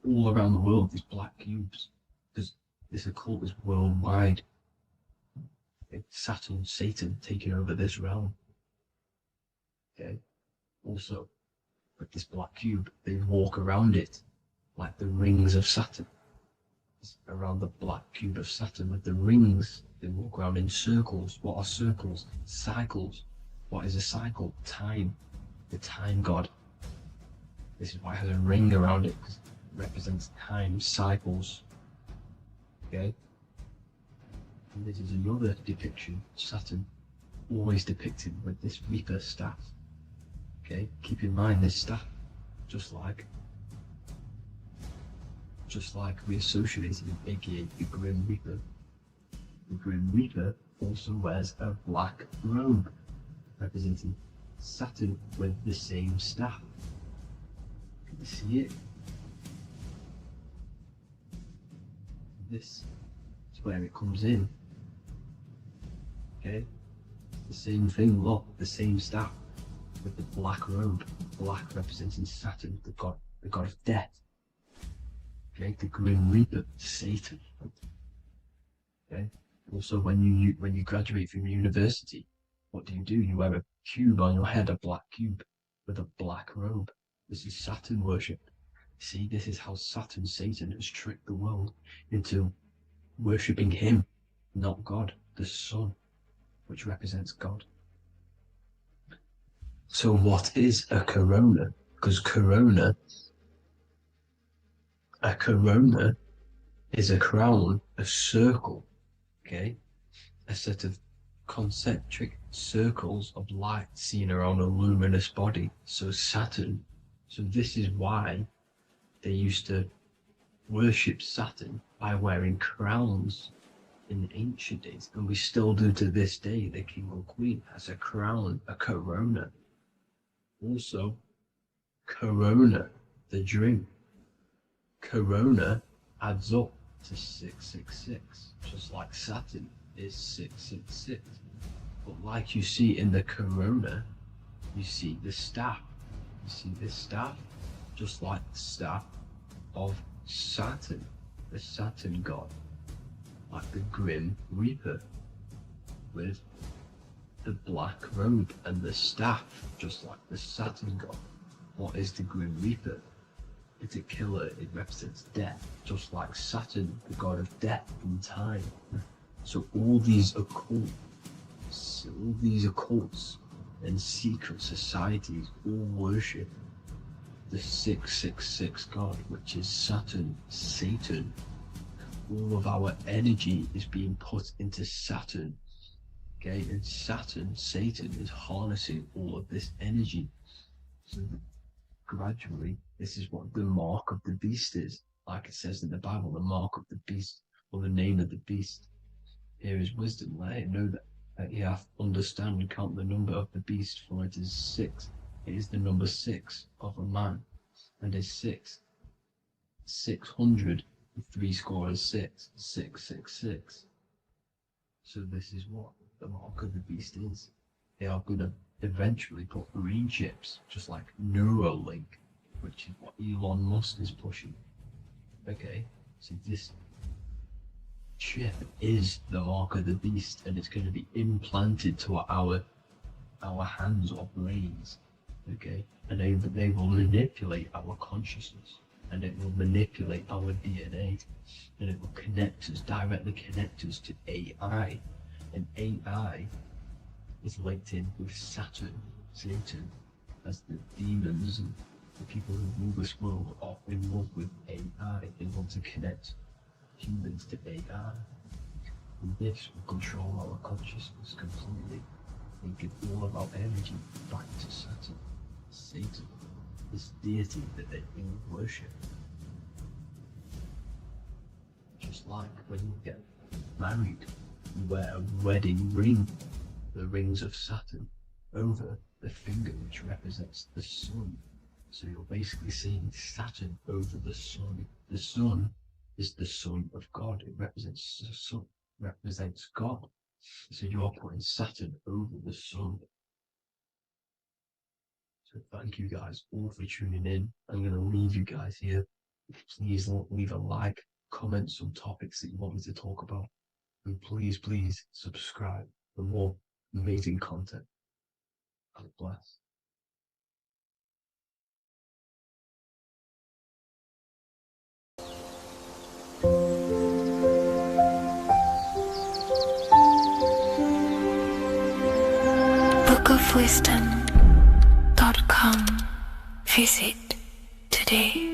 all around the world, these black cubes, because this occult is worldwide. Saturn, Satan taking over this realm. Okay, also with this black cube, they walk around it like the rings of Saturn. It's around the black cube of Saturn with the rings, they walk around in circles. What are circles? Cycles. What is a cycle? Time. The time god. This is why it has a ring around it, because it represents time, cycles. Okay, and this is another depiction. Saturn, always depicted with this Reaper staff. Okay, keep in mind this staff, just like we associated with, aka the Grim Reaper. The Grim Reaper also wears a black robe, representing Saturn with the same staff. Can you see it? This is where it comes in. Okay, the same thing. Look, the same staff with the black robe. Black representing Saturn, the god of death. Okay, the Grim Reaper, Satan. Okay. Also, when you graduate from university, what do? You wear a cube on your head, a black cube with a black robe. This is Saturn worship. See, this is how Saturn, Satan, has tricked the world into worshipping him, not God, the sun, which represents God. So what is a corona? Because a corona is a crown, a circle, okay? A set of concentric circles of light seen around a luminous body. So Saturn. So this is why they used to worship Saturn by wearing crowns in ancient days, and we still do to this day. The king or queen has a crown, a corona. Also, corona, the drink. Corona adds up to 666, just like Saturn is 666. But like you see in the corona, you see the staff. You see this staff, just like the staff of Saturn, the Saturn god, like the Grim Reaper, with the black robe and the staff, just like the Saturn god. What is the Grim Reaper? It's a killer. It represents death, just like Saturn, the god of death and time. So all these occults and secret societies all worship the 666 god, which is Saturn, Satan. all of our energy is being put into Saturn. Okay, and Saturn, Satan, is harnessing all of this energy. So gradually, this is what the mark of the beast is. Like it says in the Bible, the mark of the beast, or the name of the beast. Here is wisdom. Let it know that you have to understand and count the number of the beast, for it is 6. It is the number 6 of a man, and is 6. 600, 3 score is 6, 666. So this is what the mark of the beast is. They are going to eventually put green chips, just like Neuralink, which is what Elon Musk is pushing. Okay, so this chip is the mark of the beast, and it's going to be implanted to our hands or brains. Okay, and they will manipulate our consciousness, and it will manipulate our DNA, and it will directly connect us to AI, and AI is linked in with Saturn, Satan, as the demons and the people who rule this world are in love with AI. They want to connect humans to AI. And this will control our consciousness completely and give all of our energy back to Saturn, Satan, this deity that they all worship. Just like when you get married, you wear a wedding ring, the rings of Saturn, over the finger, which represents the sun. So you're basically seeing Saturn over the sun. The sun is the son of God. It represents the sun, represents God. So you're putting Saturn over the sun. So thank you guys all for tuning in. I'm going to leave you guys here. Please leave a like, comment some topics that you want me to talk about. And please subscribe for more amazing content. God bless. bookofwisdom.com. Visit today.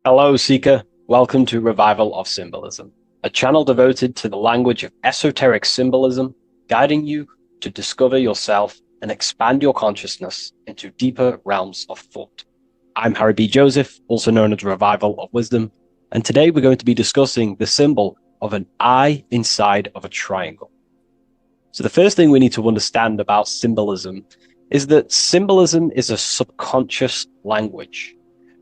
Hello, Seeker. Welcome to Revival of Symbolism, a channel devoted to the language of esoteric symbolism, guiding you to discover yourself and expand your consciousness into deeper realms of thought. I'm Harry B. Joseph, also known as Revival of Wisdom, and today we're going to be discussing the symbol of an eye inside of a triangle. So the first thing we need to understand about symbolism is that symbolism is a subconscious language.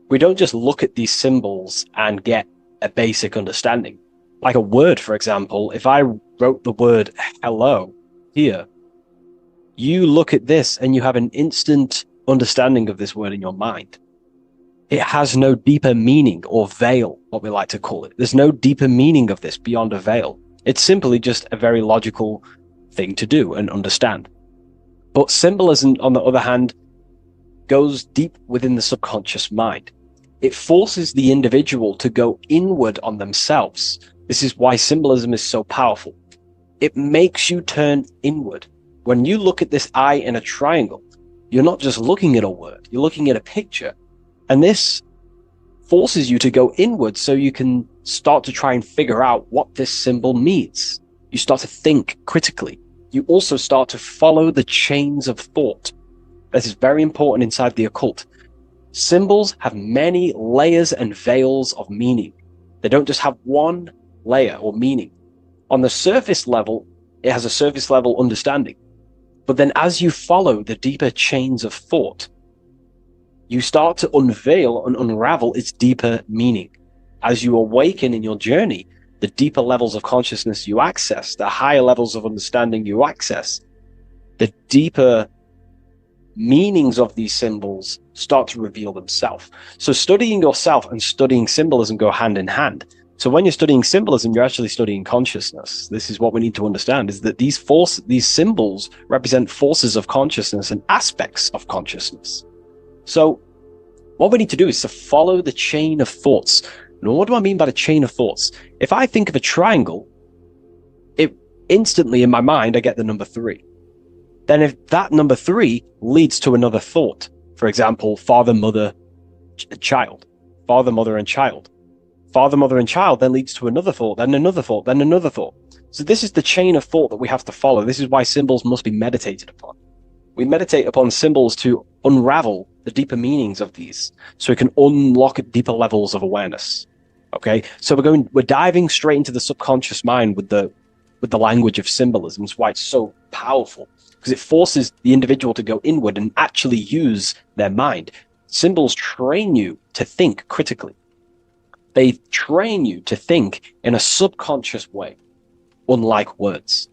We don't just look at these symbols and get a basic understanding. Like a word, for example, if I wrote the word hello here, you look at this and you have an instant understanding of this word in your mind. It has no deeper meaning, or veil, what we like to call it. There's no deeper meaning of this beyond a veil. It's simply just a very logical thing to do and understand. But symbolism, on the other hand, goes deep within the subconscious mind. It forces the individual to go inward on themselves. This is why symbolism is so powerful. It makes you turn inward. When you look at this eye in a triangle, you're not just looking at a word, you're looking at a picture. And this forces you to go inward so you can start to try and figure out what this symbol means. You start to think critically. You also start to follow the chains of thought. This is very important inside the occult. Symbols have many layers and veils of meaning. They don't just have one layer or meaning. On the surface level, it has a surface level understanding. But then as you follow the deeper chains of thought, you start to unveil and unravel its deeper meaning. As you awaken in your journey, the deeper levels of consciousness you access, the higher levels of understanding you access, the deeper meanings of these symbols start to reveal themselves. So studying yourself and studying symbolism go hand in hand. So when you're studying symbolism, you're actually studying consciousness. This is what we need to understand, is that these symbols represent forces of consciousness and aspects of consciousness. So what we need to do is to follow the chain of thoughts. Now, what do I mean by the chain of thoughts? If I think of a triangle, it instantly in my mind, I get the number 3. then if that number 3 leads to another thought, for example, father, mother, child, father, mother, and child. Father, mother, and child then leads to another thought, then another thought, then another thought. So this is the chain of thought that we have to follow. This is why symbols must be meditated upon. We meditate upon symbols to unravel the deeper meanings of these, so we can unlock deeper levels of awareness. Okay, so we're diving straight into the subconscious mind with the language of symbolism. It's why it's so powerful, because it forces the individual to go inward and actually use their mind. Symbols train you to think critically. They train you to think in a subconscious way, unlike words.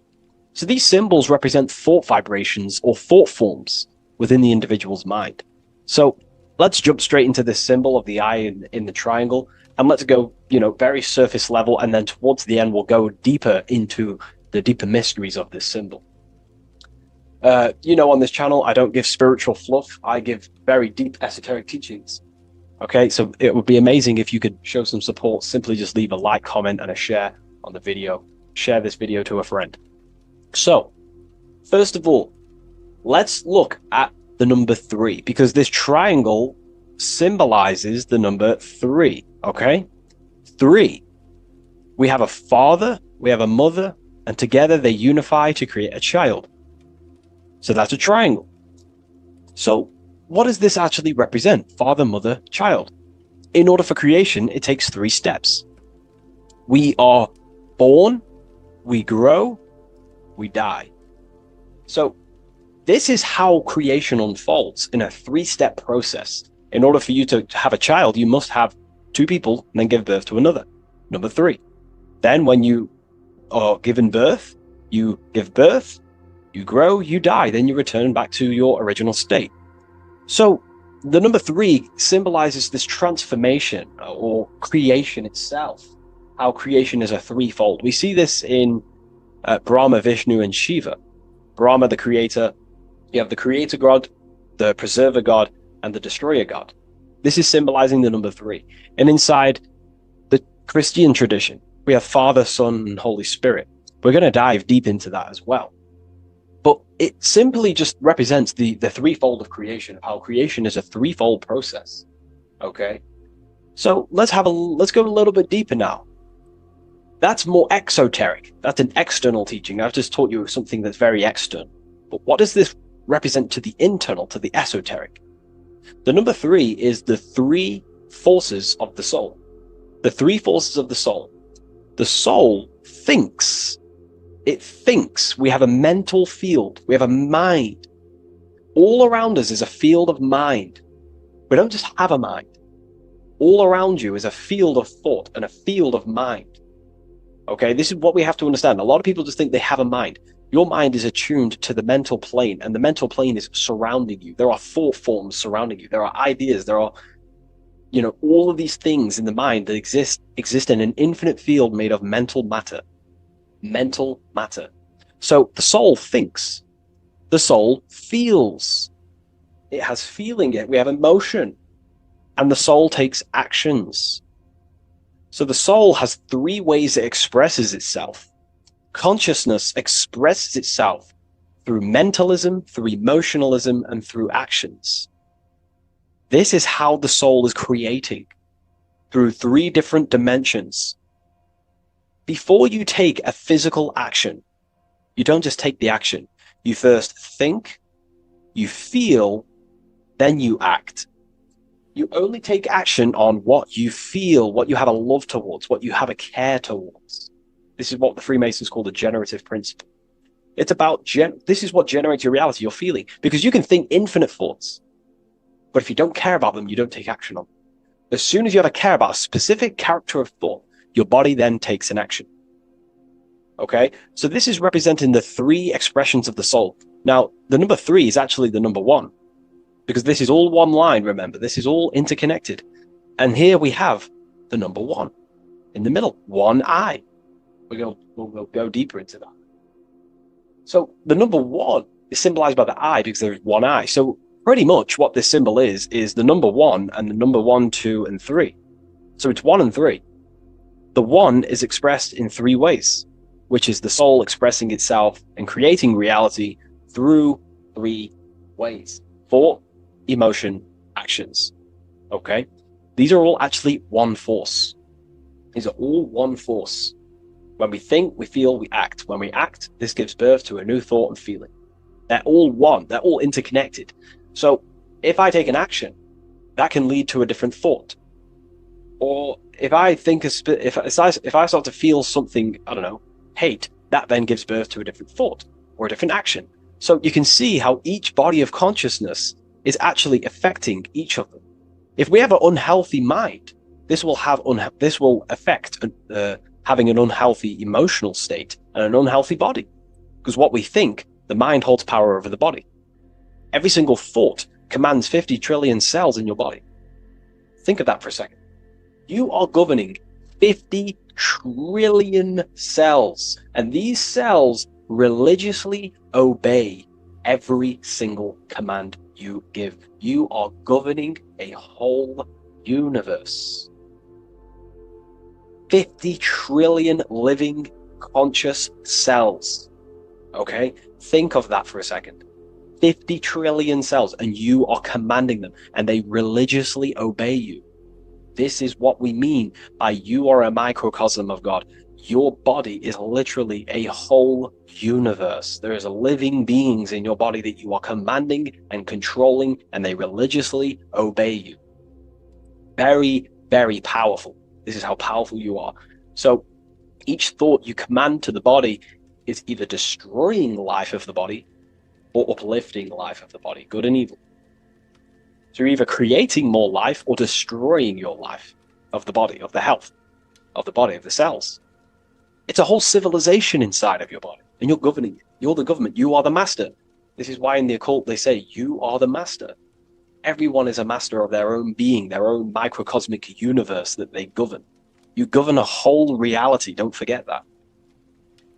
So these symbols represent thought vibrations or thought forms within the individual's mind. So let's jump straight into this symbol of the eye in the triangle, and let's go, very surface level, and then towards the end we'll go deeper into the deeper mysteries of this symbol. On this channel, I don't give spiritual fluff. I give very deep esoteric teachings. Okay, so it would be amazing if you could show some support. Simply just leave a like, comment, and a share on the video. Share this video to a friend. So, first of all, let's look at the number 3, because this triangle symbolizes the number 3, okay? 3. We have a father, we have a mother, and together they unify to create a child. So that's a triangle. So what does this actually represent? Father, mother, child. In order for creation, it takes 3 steps. We are born, we grow, we die. So this is how creation unfolds in a 3-step process. In order for you to have a child, you must have 2 people and then give birth to another. Number 3. Then when you are given birth, you give birth, you grow, you die, then you return back to your original state. So the number 3 symbolizes this transformation or creation itself, how creation is a 3-fold. We see this in Brahma, Vishnu, and Shiva. Brahma, the creator, you have the creator god, the preserver god, and the destroyer god. This is symbolizing the number 3. And inside the Christian tradition, we have Father, Son, and Holy Spirit. We're going to dive deep into that as well. But it simply just represents the 3-fold of creation, how creation is a 3-fold process. Okay? So let's go a little bit deeper now. That's more exoteric. That's an external teaching. I've just taught you something that's very external. But what does this represent to the internal, to the esoteric? The number 3 is the 3 forces of the soul. The 3 forces of the soul. The soul thinks. It thinks. We have a mental field. We have a mind. All around us is a field of mind. We don't just have a mind. All around you is a field of thought and a field of mind. Okay, this is what we have to understand. A lot of people just think they have a mind. Your mind is attuned to the mental plane, and the mental plane is surrounding you. There are thought forms surrounding you. There are ideas. There are, all of these things in the mind that exist in an infinite field made of mental matter. Mental matter. So the soul thinks. The soul feels. It has feeling. We have emotion. And the soul takes actions. So the soul has 3 ways it expresses itself. Consciousness expresses itself through mentalism, through emotionalism, and through actions. This is how the soul is creating, through 3 different dimensions. Before you take a physical action, you don't just take the action. You first think, you feel, then you act. You only take action on what you feel, what you have a love towards, what you have a care towards. This is what the Freemasons call the generative principle. It's about, this is what generates your reality, your feeling. Because you can think infinite thoughts, but if you don't care about them, you don't take action on them. As soon as you have a care about a specific character of thought, your body then takes an action. Okay? So this is representing the 3 expressions of the soul. Now, the number 3 is actually the number 1. Because this is all one line, remember. This is all interconnected. And here we have the number 1 in the middle, 1 eye. We'll go deeper into that. So the number 1 is symbolized by the eye because there's 1 eye. So pretty much what this symbol is the number 1 and the number 1, 2, and 3. So it's 1 and 3. The 1 is expressed in 3 ways, which is the soul expressing itself and creating reality through 3 ways: thought, emotion, actions. Okay? These are all actually one force. These are all one force. When we think, we feel, we act. When we act, this gives birth to a new thought and feeling. They're all one. They're all interconnected. So if I take an action, that can lead to a different thought. Or if I think, if I start to feel something, I don't know, hate, that then gives birth to a different thought or a different action. So you can see how each body of consciousness is actually affecting each of them. If we have an unhealthy mind, this will affect having an unhealthy emotional state and an unhealthy body. Because what we think, the mind holds power over the body. Every single thought commands 50 trillion cells in your body. Think of that for a second. You are governing 50 trillion cells, and these cells religiously obey every single command you give. You are governing a whole universe. 50 trillion living conscious cells. Okay? Think of that for a second. 50 trillion cells, and you are commanding them, and they religiously obey you. This is what we mean by you are a microcosm of God. Your body is literally a whole universe. There is living beings in your body that you are commanding and controlling, and they religiously obey you. Very, very powerful. This is how powerful you are. So each thought you command to the body is either destroying the life of the body or uplifting the life of the body, good and evil. So you're either creating more life or destroying your life of the body, of the health, of the body, of the cells. It's a whole civilization inside of your body, and you're governing it. You're the government. You are the master. This is why in the occult they say, you are the master. Everyone is a master of their own being, their own microcosmic universe that they govern. You govern a whole reality, don't forget that.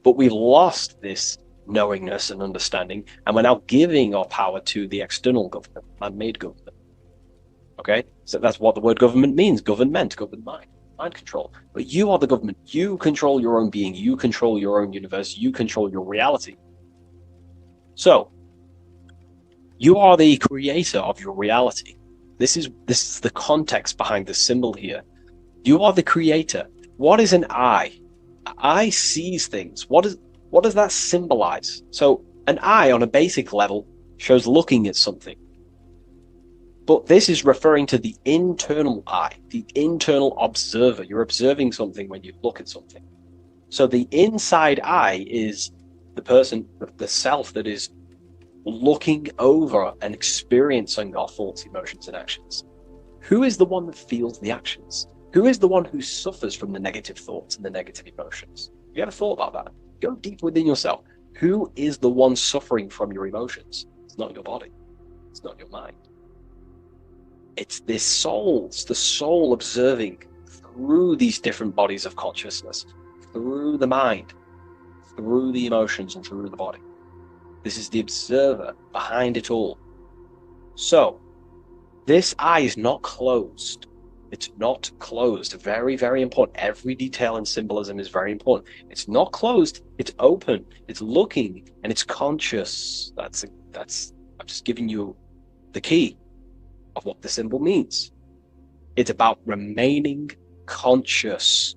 But we've lost this knowingness and understanding, and we're now giving our power to the external government, man-made government. Okay? So that's what the word government means. Government, governed mind. Mind control. But you are the government. You control your own being. You control your own universe. You control your reality. So, you are the creator of your reality. This is the context behind the symbol here. You are the creator. What is an eye? An eye sees things. What does that symbolize? So, an eye on a basic level shows looking at something. But this is referring to the internal eye, the internal observer. You're observing something when you look at something. So the inside eye is the person, the self that is looking over and experiencing our thoughts, emotions, and actions. Who is the one that feels the actions? Who is the one who suffers from the negative thoughts and the negative emotions? Have you ever thought about that? Go deep within yourself. Who is the one suffering from your emotions? It's not your body. It's not your mind. It's this soul. It's the soul observing through these different bodies of consciousness, through the mind, through the emotions, and through the body. This is the observer behind it all. So, this eye is not closed. It's not closed. Very, very important. Every detail in symbolism is very important. It's not closed. It's open. It's looking, and it's conscious. I'm just giving you the key of what the symbol means. It's about remaining conscious.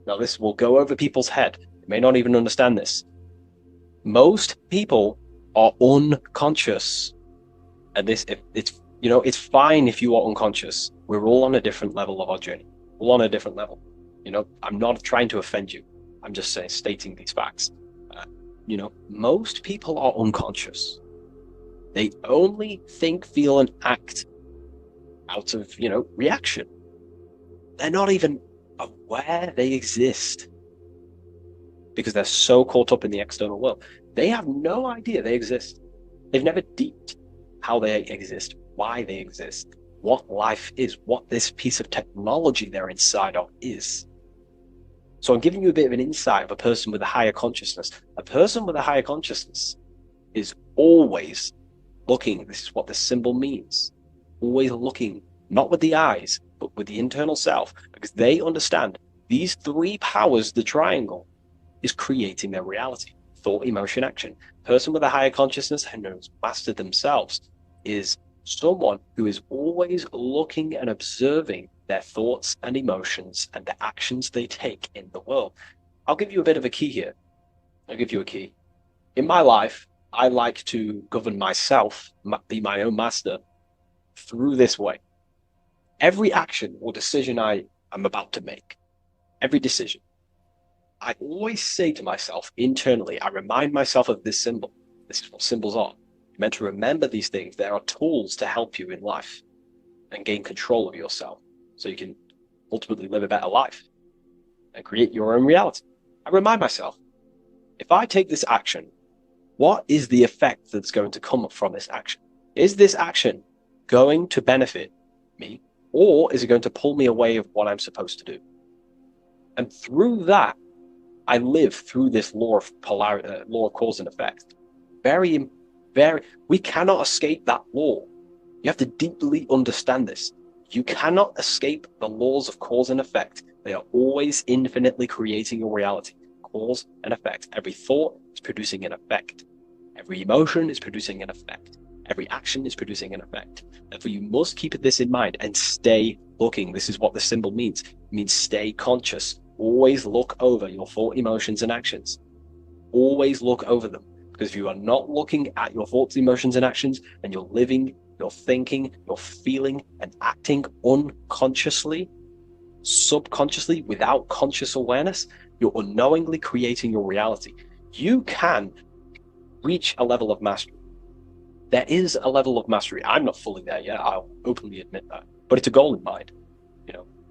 Now, this will go over people's head. They may not even understand this. Most people are unconscious, and it's fine if you are unconscious. We're all on a different level of our journey. We're all on a different level. I'm not trying to offend you. I'm just stating these facts. Most people are unconscious. They only think, feel, and act out of, reaction. They're not even aware they exist because they're so caught up in the external world. They have no idea they exist. They've never deeped how they exist, why they exist, what life is, what this piece of technology they're inside of is. So I'm giving you a bit of an insight of a person with a higher consciousness. A person with a higher consciousness is always looking. This is what the symbol means. Always looking, not with the eyes, but with the internal self, because they understand these 3 powers, the triangle, is creating their reality thought, emotion, action. Person with a higher consciousness and has mastered themselves is someone who is always looking and observing their thoughts and emotions and the actions they take in the world. I'll give you a bit of a key here. I'll give you a key. In my life, I like to govern myself, be my own master, through this way. Every action or decision I am about to make, every decision, I always say to myself internally, I remind myself of this symbol. This is what symbols are. You're meant to remember these things. There are tools to help you in life and gain control of yourself so you can ultimately live a better life and create your own reality. I remind myself, if I take this action, what is the effect that's going to come from this action? Is this action going to benefit me, or is it going to pull me away of what I'm supposed to do? And through that, I live through this law of law of cause and effect. We cannot escape that law. You have to deeply understand this. You cannot escape the laws of cause and effect. They are always infinitely creating your reality. Cause and effect. Every thought is producing an effect. Every emotion is producing an effect. Every action is producing an effect. Therefore, you must keep this in mind and stay looking. This is what the symbol means. It means stay conscious. Always look over your thought, emotions, and actions. Always look over them. Because if you are not looking at your thoughts, emotions, and actions, and you're living, you're thinking, you're feeling, and acting unconsciously, subconsciously, without conscious awareness, you're unknowingly creating your reality. You can reach a level of mastery. There is a level of mastery. I'm not fully there yet. I'll openly admit that. But it's a goal in mind.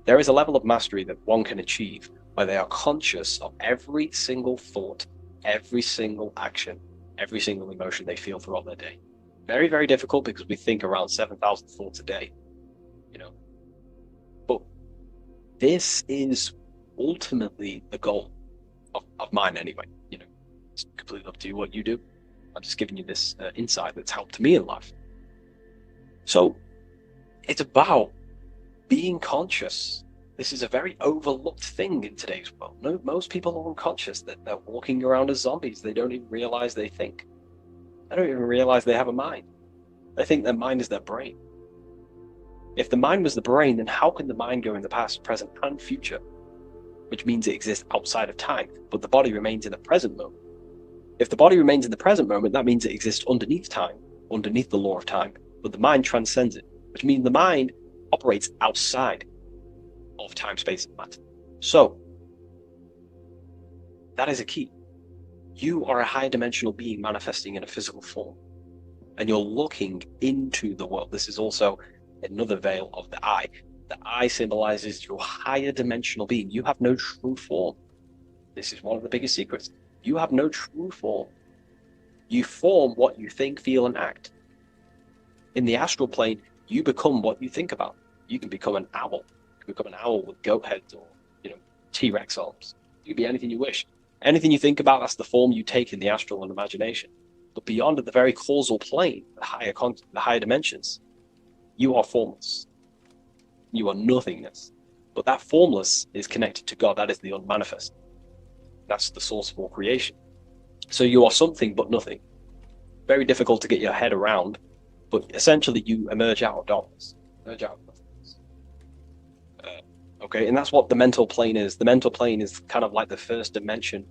There is a level of mastery that one can achieve where they are conscious of every single thought, every single action, every single emotion they feel throughout their day. Very, very difficult because we think around 7,000 thoughts a day. But this is ultimately the goal of mine anyway. It's completely up to you what you do. I'm just giving you this insight that's helped me in life. So it's about being conscious. This is a very overlooked thing in today's world. No, most people are unconscious, that they're walking around as zombies. They don't even realize they think. They don't even realize they have a mind. They think their mind is their brain. If the mind was the brain, then how can the mind go in the past, present, and future? Which means it exists outside of time, but the body remains in the present moment. If the body remains in the present moment, that means it exists underneath time, underneath the law of time, but the mind transcends it, which means the mind operates outside of time, space, and matter. So, that is a key. You are a higher dimensional being manifesting in a physical form, and you're looking into the world. This is also another veil of the eye. The eye symbolizes your higher dimensional being. You have no true form. This is one of the biggest secrets. You have no true form. You form what you think, feel, and act. In the astral plane, you become what you think about. You can become an owl. You can become an owl with goat heads or, T-Rex arms. You can be anything you wish. Anything you think about, that's the form you take in the astral and imagination. But beyond the very causal plane, the higher dimensions, you are formless. You are nothingness. But that formless is connected to God. That is the unmanifest. That's the source of all creation. So you are something but nothing. Very difficult to get your head around, but essentially you emerge out of darkness. Emerge out of nothingness. Okay, and that's what the mental plane is. The mental plane is kind of like the first dimension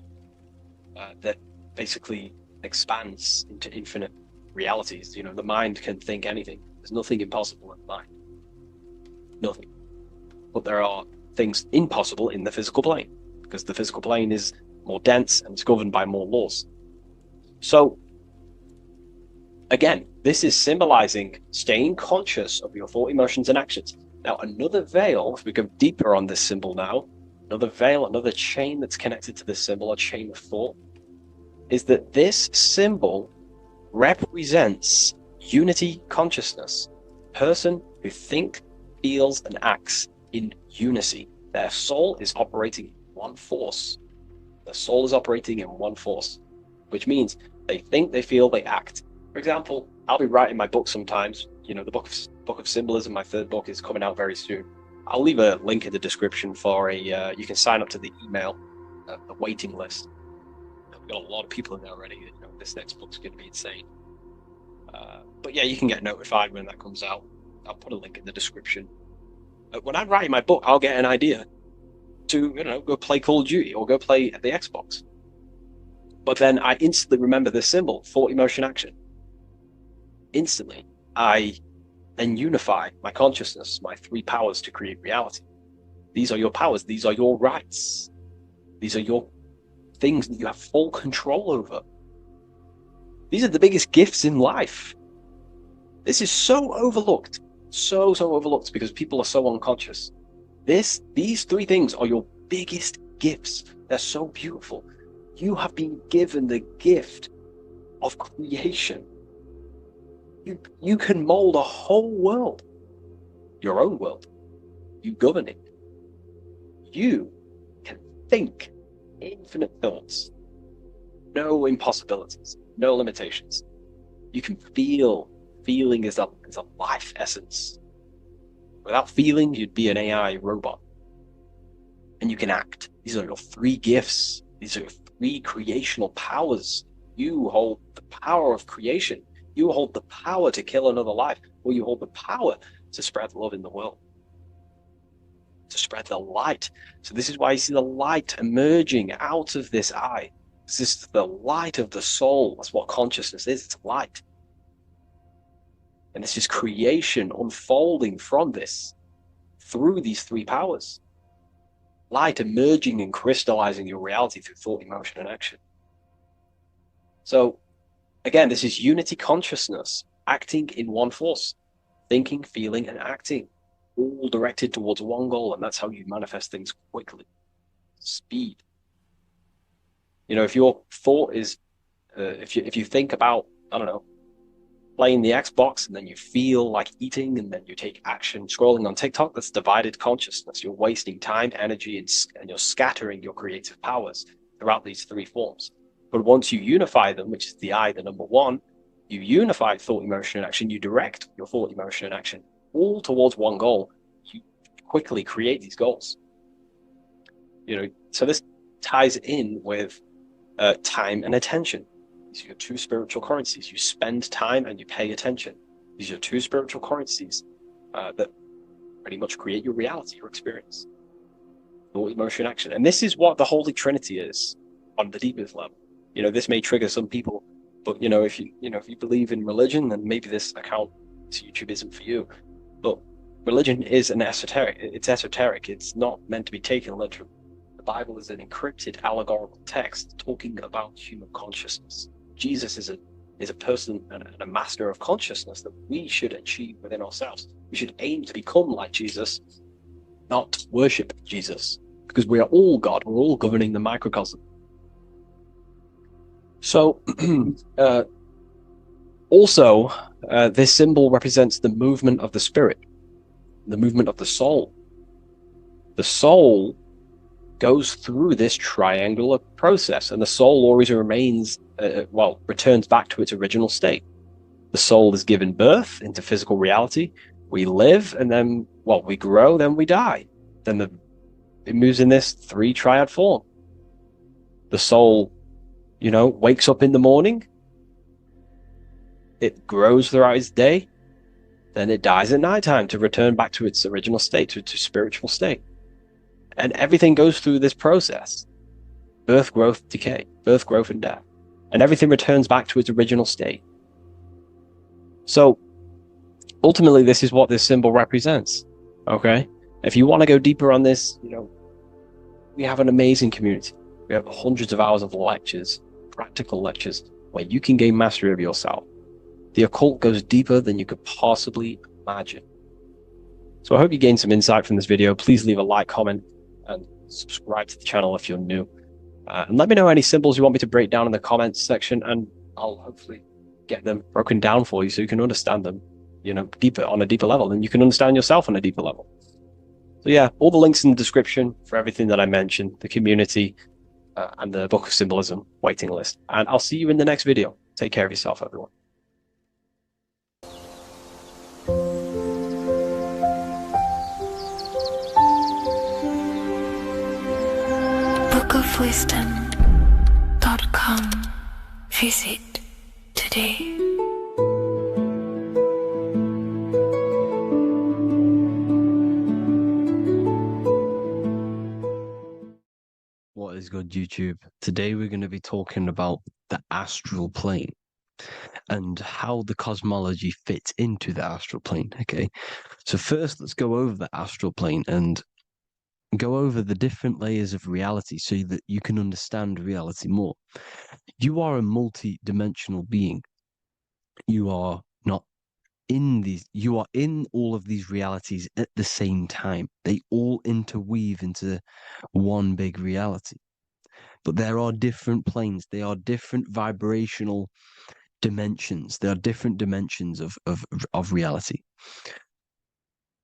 that basically expands into infinite realities. The mind can think anything. There's nothing impossible in the mind. Nothing. But there are things impossible in the physical plane, because the physical plane is more dense and it's governed by more laws. So, again, this is symbolizing staying conscious of your thought, emotions, and actions. Now, another veil, if we go deeper on this symbol now, another veil, another chain that's connected to this symbol, a chain of thought, is that this symbol represents unity consciousness. Person who thinks, feels, and acts in unity. Their soul is operating in one force. The soul is operating in one force, which means they think, they feel, they act. For example, I'll be writing my book sometimes. The book of symbolism, my third book, is coming out very soon. I'll leave a link in the description for you can sign up to the email, the waiting list. got a lot of people in there already. You know, this next book's going to be insane. But yeah, you can get notified when that comes out. I'll put a link in the description. When I'm writing my book, I'll get an idea to, you know, go play Call of Duty or go play the Xbox. But then I instantly remember this symbol, thought, emotion, action. Instantly, I then unify my consciousness, my 3 powers to create reality. These are your powers. These are your rights. These are your things that you have full control over. These are the biggest gifts in life. This is so overlooked. So overlooked because people are so unconscious. These 3 things are your biggest gifts. They're so beautiful. You have been given the gift of creation. You can mold a whole world. Your own world. You govern it. You can think infinite thoughts. No impossibilities. No limitations. You can feel. Feeling is a life essence. Without feeling, you'd be an AI robot. And you can act. These are your 3 gifts. These are your 3 creational powers. You hold the power of creation. You hold the power to kill another life. Or you hold the power to spread love in the world. To spread the light. So this is why you see the light emerging out of this eye. This is the light of the soul. That's what consciousness is. It's light. And this is creation unfolding from this through these 3 powers. Light emerging and crystallizing your reality through thought, emotion, and action. So, again, this is unity consciousness acting in one force. Thinking, feeling, and acting. All directed towards one goal, and that's how you manifest things quickly. Speed. You know, if your thought is, if you think about, I don't know, playing the Xbox, and then you feel like eating, and then you take action scrolling on TikTok, that's divided consciousness. You're wasting time, energy, and you're scattering your creative powers throughout these 3 forms. But once you unify them, which is the I, the number 1, you unify thought, emotion, and action, you direct your thought, emotion, and action all towards one goal. You quickly create these goals. You know, so this ties in with time and attention. These are your 2 spiritual currencies. You spend time and you pay attention. These are your 2 spiritual currencies that pretty much create your reality, your experience. Thought, emotion, action. And this is what the Holy Trinity is on the deepest level. You know, this may trigger some people, but you know, if you believe in religion, then maybe this account to YouTube isn't for you. But religion is an esoteric. It's esoteric. It's not meant to be taken literally. The Bible is an encrypted allegorical text talking about human consciousness. Jesus is a person and a master of consciousness that we should achieve within ourselves. We should aim to become like Jesus, not worship Jesus, because we are all God. We're all governing the microcosm. So, also, this symbol represents the movement of the spirit, the movement of the soul. The soul goes through this triangular process, and the soul always remains, returns back to its original state. The soul is given birth into physical reality. We live, and then, we grow, then we die. Then it moves in this 3 triad form. The soul, wakes up in the morning. It grows throughout its day. Then it dies at nighttime to return back to its original state, to its spiritual state. And everything goes through this process. Birth, growth, decay. Birth, growth, and death. And everything returns back to its original state. So, ultimately, this is what this symbol represents. Okay? If you want to go deeper on this, we have an amazing community. We have hundreds of hours of lectures, practical lectures, where you can gain mastery of yourself. The occult goes deeper than you could possibly imagine. So I hope you gained some insight from this video. Please leave a like, comment, and subscribe to the channel if you're new. And let me know any symbols you want me to break down in the comments section, and I'll hopefully get them broken down for you so you can understand them, deeper, on a deeper level, and you can understand yourself on a deeper level. So yeah, all the links in the description for everything that I mentioned, the community, and the Book of Symbolism waiting list. And I'll see you in the next video. Take care of yourself, everyone. bookofwisdom.com Visit today. What is good, YouTube? Today we're going to be talking about the astral plane and how the cosmology fits into the astral plane. Okay, so first let's go over the astral plane and go over the different layers of reality so that you can understand reality more. You are a multi-dimensional being. You are not in these, you are in all of these realities at the same time. They all interweave into one big reality. But there are different planes. They are different vibrational dimensions. There are different dimensions of reality.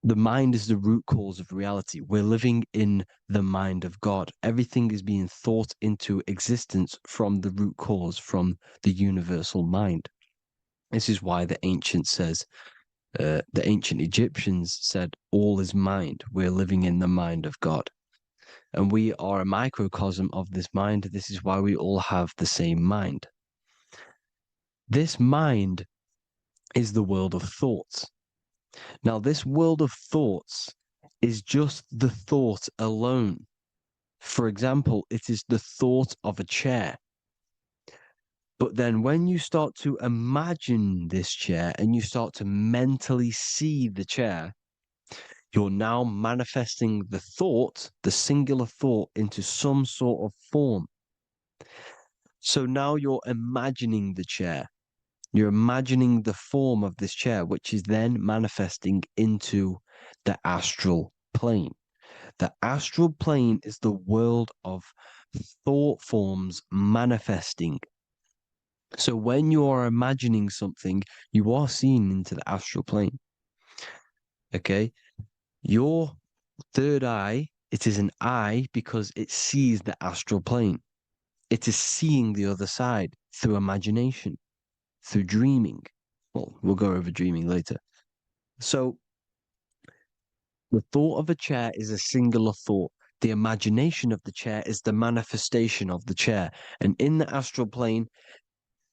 The mind is the root cause of reality. We're living in the mind of God. Everything is being thought into existence from the root cause, from the universal mind. This is why the ancient Egyptians said, all is mind. We're living in the mind of God. And we are a microcosm of this mind. This is why we all have the same mind. This mind is the world of thoughts. Now, this world of thoughts is just the thought alone. For example, it is the thought of a chair. But then when you start to imagine this chair and you start to mentally see the chair, you're now manifesting the thought, the singular thought, into some sort of form. So now you're imagining the chair. You're imagining the form of this chair, which is then manifesting into the astral plane. The astral plane is the world of thought forms manifesting. So when you are imagining something, you are seeing into the astral plane. Okay? Your third eye, it is an eye because it sees the astral plane. It is seeing the other side through imagination, through dreaming. Well, we'll go over dreaming later. So the thought of a chair is a singular thought. The imagination of the chair is the manifestation of the chair. And in the astral plane,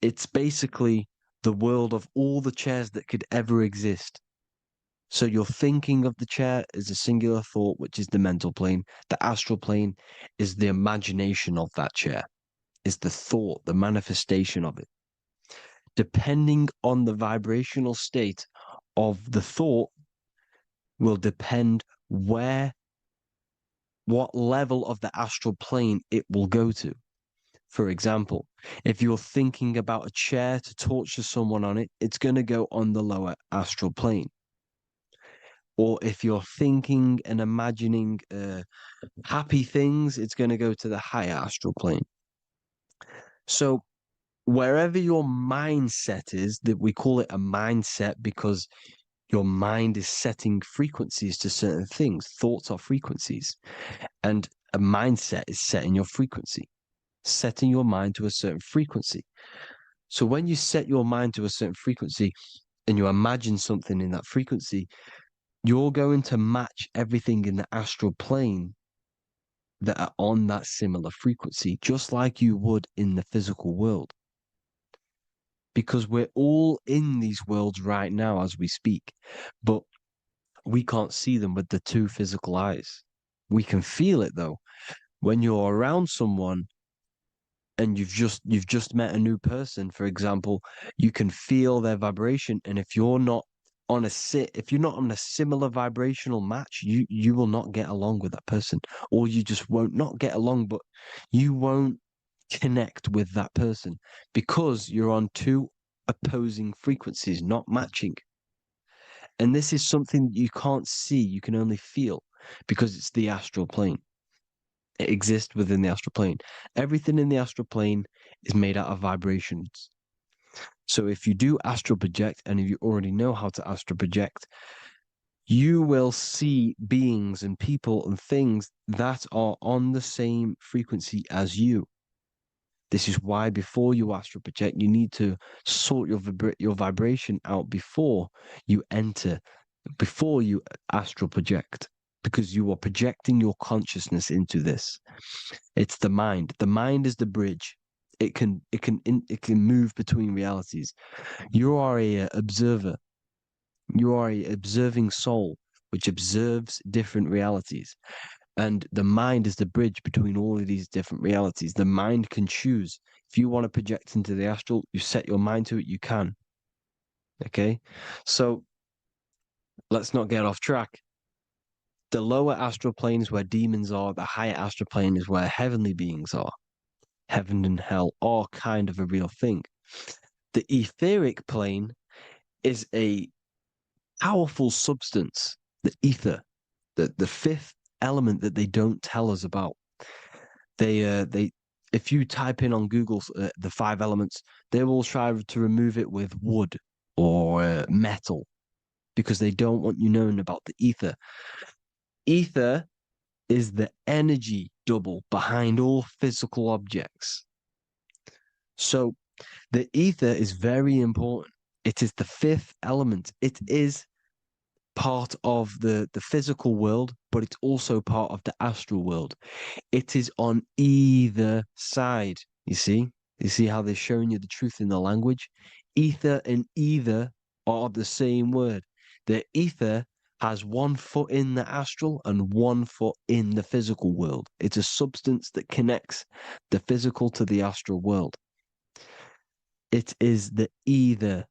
it's basically the world of all the chairs that could ever exist. So you're thinking of the chair as a singular thought, which is the mental plane. The astral plane is the imagination of that chair, is the thought, the manifestation of it. Depending on the vibrational state of the thought will depend what level of the astral plane it will go to. For example, if you're thinking about a chair to torture someone on it, it's going to go on the lower astral plane. Or if you're thinking and imagining happy things, it's going to go to the higher astral plane. So wherever your mindset is, that we call it a mindset because your mind is setting frequencies to certain things. Thoughts are frequencies. And a mindset is setting your frequency, setting your mind to a certain frequency. So when you set your mind to a certain frequency and you imagine something in that frequency, you're going to match everything in the astral plane that are on that similar frequency, just like you would in the physical world. Because we're all in these worlds right now as we speak, but we can't see them with the two physical eyes. We can feel it though. When you're around someone and you've just met a new person, for example, you can feel their vibration, and if you're not on a similar vibrational match, you will not get along with that person, or you just won't not get along, but you won't connect with that person because you're on two opposing frequencies, not matching. And this is something you can't see, you can only feel, because it's the astral plane. It exists within the astral plane. Everything in the astral plane is made out of vibrations. So if you do astral project, and if you already know how to astral project, you will see beings and people and things that are on the same frequency as you. This is why before you astral project, you need to sort your vibration out before you astral project, because you are projecting your consciousness into this. It's the mind. The mind is the bridge. It can move between realities. You are a observer. You are a observing soul which observes different realities. And the mind is the bridge between all of these different realities. The mind can choose. If you want to project into the astral, you set your mind to it, you can. Okay? So let's not get off track. The lower astral plane is where demons are. The higher astral plane is where heavenly beings are. Heaven and hell are kind of a real thing. The etheric plane is a powerful substance, the ether, the fifth element that they don't tell us about. If you type in on Google the 5 elements, they will try to remove it with wood or metal because they don't want you knowing about the ether. Ether is the energy double behind all physical objects. So the ether is very important. It is the 5th element. It is part of the physical world, but it's also part of the astral world. It is on either side. You see how they're showing you the truth in the language? Ether and either are the same word. The ether has 1 foot in the astral and 1 foot in the physical world. It's a substance that connects the physical to the astral world. It is the either.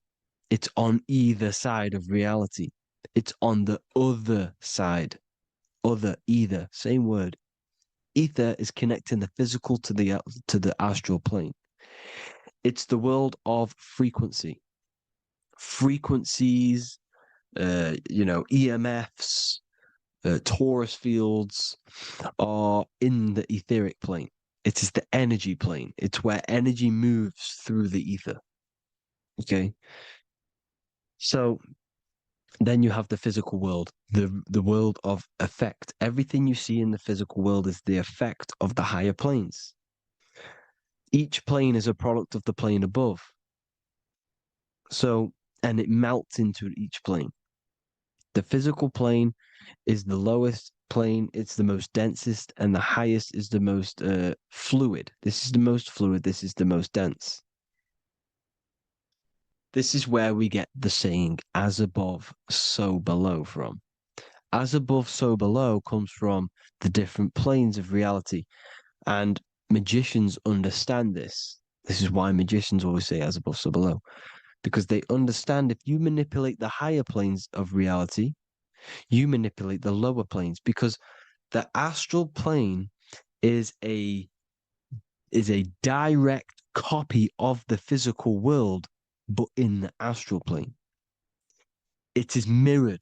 It's on either side of reality. It's on the other side. Other, either, same word. Ether is connecting the physical to the astral plane. It's the world of frequency. Frequencies, EMFs, torus fields are in the etheric plane. It is the energy plane. It's where energy moves through the ether. Okay? So then you have the physical world, the world of effect. Everything you see in the physical world is the effect of the higher planes. Each plane is a product of the plane above. So, and it melts into each plane. The physical plane is the lowest plane, it's the most densest, and the highest is the most fluid. This is the most fluid, this is the most dense. This is where we get the saying, as above, so below from. As above, so below comes from the different planes of reality. And magicians understand this. This is why magicians always say as above, so below. Because they understand if you manipulate the higher planes of reality, you manipulate the lower planes. Because the astral plane is a direct copy of the physical world, but in the astral plane. It is mirrored.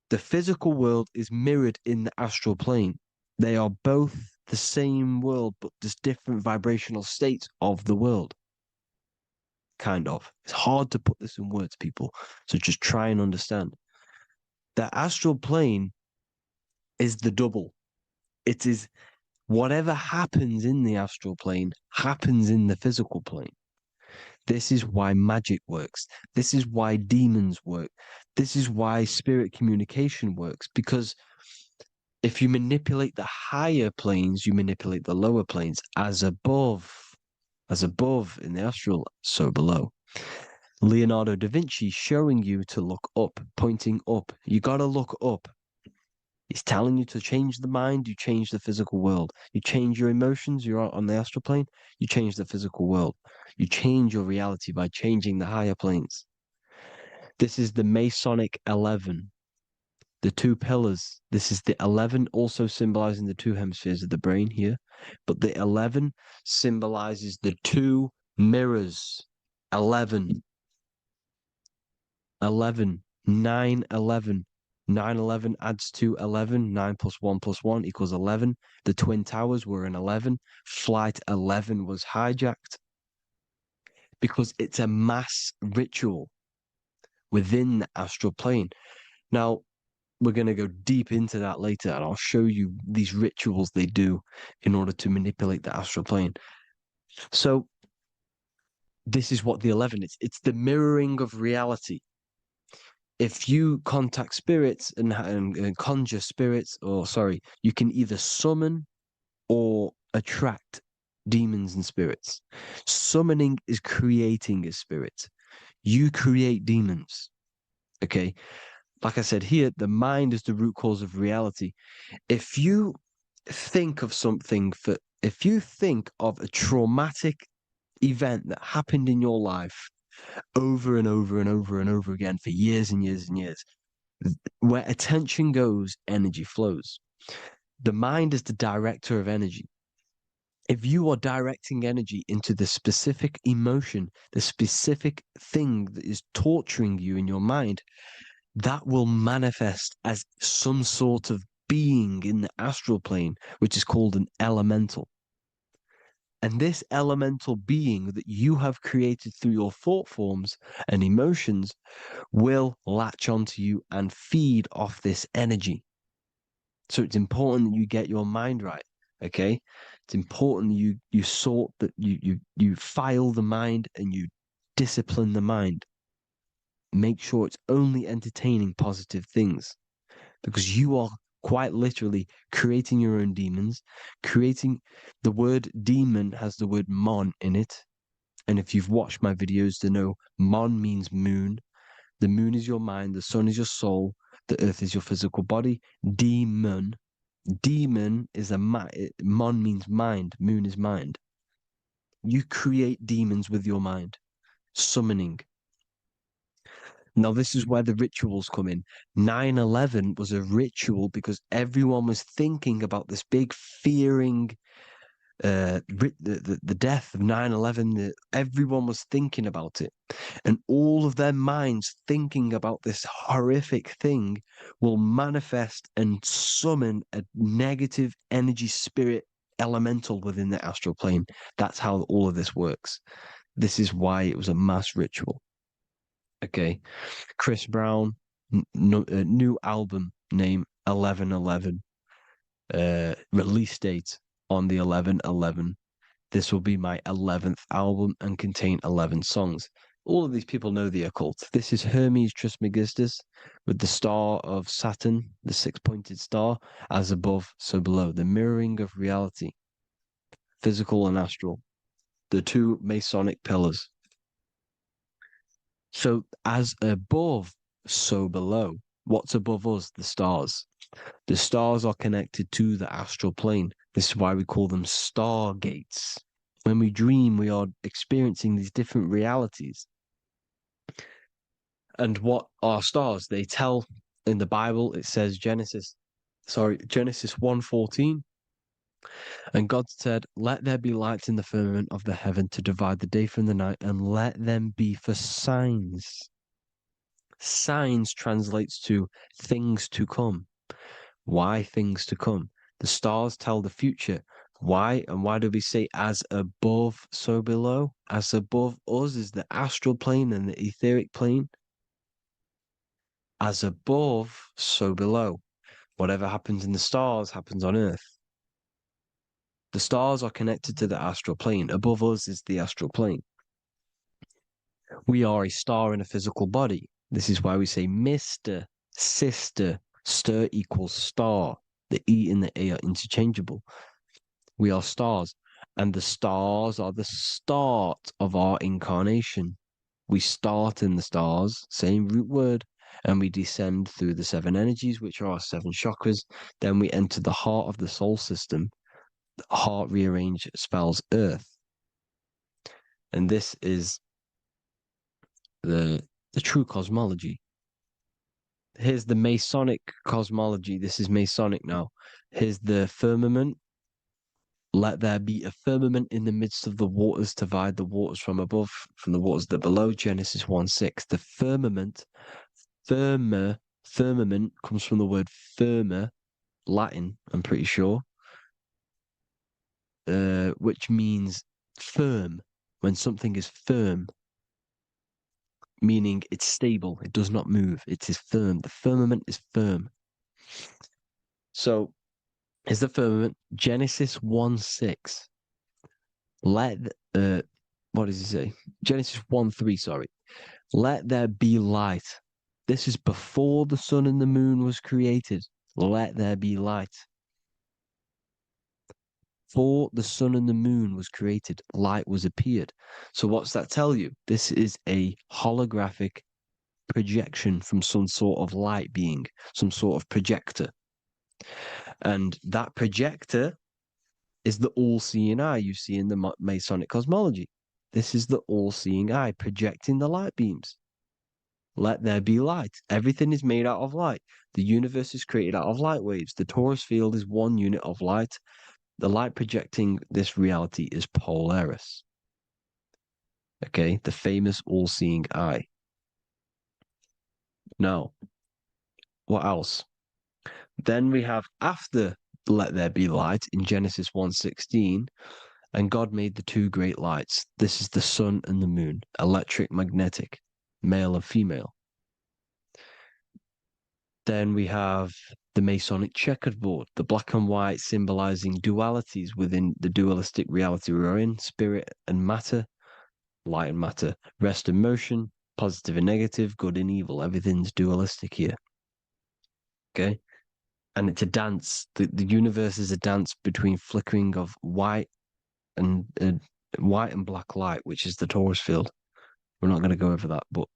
The physical world is mirrored in the astral plane. They are both the same world, but just different vibrational states of the world. Kind of. It's hard to put this in words, people. So just try and understand. The astral plane is the double. It is whatever happens in the astral plane happens in the physical plane. This is why magic works. This is why demons work. This is why spirit communication works. Because if you manipulate the higher planes, you manipulate the lower planes. As above in the astral, so below. Leonardo da Vinci showing you to look up, pointing up. You got to look up. He's telling you to change the mind, you change the physical world. You change your emotions, you're on the astral plane, you change the physical world. You change your reality by changing the higher planes. This is the Masonic 11. The 2 pillars. This is the 11 also symbolizing the 2 hemispheres of the brain here. But the 11 symbolizes the 2 mirrors. 11. 11. 9, 11. 9, 11 adds to 11. 9 plus 1 plus 1 equals 11. The Twin Towers were an 11. Flight 11 was hijacked. Because it's a mass ritual within the astral plane. Now, we're going to go deep into that later, and I'll show you these rituals they do in order to manipulate the astral plane. So, this is what the 11 is. It's the mirroring of reality. If you contact spirits and conjure spirits, you can either summon or attract demons and spirits. Summoning is creating a spirit. You create demons. Okay? Like I said here, the mind is the root cause of reality. If you think of if you think of a traumatic event that happened in your life over and over and over and over again for years and years and years, where attention goes, energy flows. The mind is the director of energy. If you are directing energy into the specific emotion, the specific thing that is torturing you in your mind, that will manifest as some sort of being in the astral plane, which is called an elemental. And this elemental being that you have created through your thought forms and emotions will latch onto you and feed off this energy. So it's important that you get your mind right. Okay, it's important that you sort that you file the mind and you discipline the mind. Make sure it's only entertaining positive things, because you are quite literally creating your own demons. Creating the word demon has the word mon in it, and if you've watched my videos to know mon means moon. The moon is your mind, the sun is your soul, the earth is your physical body. Demon is mon means mind, moon is mind. You create demons with your mind. Summoning. Now, this is where the rituals come in. 9/11 was a ritual because everyone was thinking about this big fearing, the death of 9/11. Everyone was thinking about it. And all of their minds thinking about this horrific thing will manifest and summon a negative energy spirit elemental within the astral plane. That's how all of this works. This is why it was a mass ritual. Okay. Chris Brown, new album name 11/11. Release date on the 11/11. This will be my 11th album and contain 11 songs. All of these people know the occult. This is Hermes Trismegistus with the star of Saturn, the six-pointed star, as above, so below. The mirroring of reality, physical and astral. The two Masonic pillars. So as above, so below. What's above us? The stars. The stars are connected to the astral plane. This is why we call them stargates. When we dream, we are experiencing these different realities. And what are stars? They tell in the Bible, it says Genesis 1:14. And God said, "Let there be lights in the firmament of the heaven to divide the day from the night, and let them be for signs." Signs translates to things to come. Why things to come? The stars tell the future. Why? And why do we say as above, so below? As above us is the astral plane and the etheric plane. As above, so below. Whatever happens in the stars happens on Earth. The stars are connected to the astral plane. Above us is the astral plane. We are a star in a physical body. This is why we say Mr., sister, stir equals star. The E and the A are interchangeable. We are stars, and the stars are the start of our incarnation. We start in the stars, same root word, and we descend through the seven energies, which are our seven chakras. Then we enter the heart of the soul system. The heart rearranged spells earth. And this is the true cosmology. Here's the Masonic cosmology. This is Masonic now. Here's the firmament. Let there be a firmament in the midst of the waters to divide the waters from above, from the waters that below. Genesis 1:6. The firmament, firmament comes from the word firma, Latin, I'm pretty sure, which means firm. When something is firm, meaning it's stable, it does not move, it is firm. The firmament is firm. So, is the firmament Genesis 1:6. What does it say? Genesis 1:3, sorry. Let there be light. This is before the sun and the moon was created. Let there be light. Before the sun and the moon was created, light was appeared. So what's that tell you? This is a holographic projection from some sort of light being, some sort of projector. And that projector is the all-seeing eye you see in the Masonic cosmology. This is the all-seeing eye projecting the light beams. Let there be light. Everything is made out of light. The universe is created out of light waves. The torus field is one unit of light. The light projecting this reality is Polaris. Okay, the famous all-seeing eye. Now, what else? Then we have after let there be light in Genesis 1:16, and God made the two great lights. This is the sun and the moon, electric, magnetic, male and female. Then we have the Masonic checkerboard, the black and white symbolizing dualities within the dualistic reality we're in, spirit and matter, light and matter, rest and motion, positive and negative, good and evil. Everything's dualistic here. Okay? And it's a dance. The universe is a dance between flickering of white and black light, which is the torus field. We're not going to go over that, but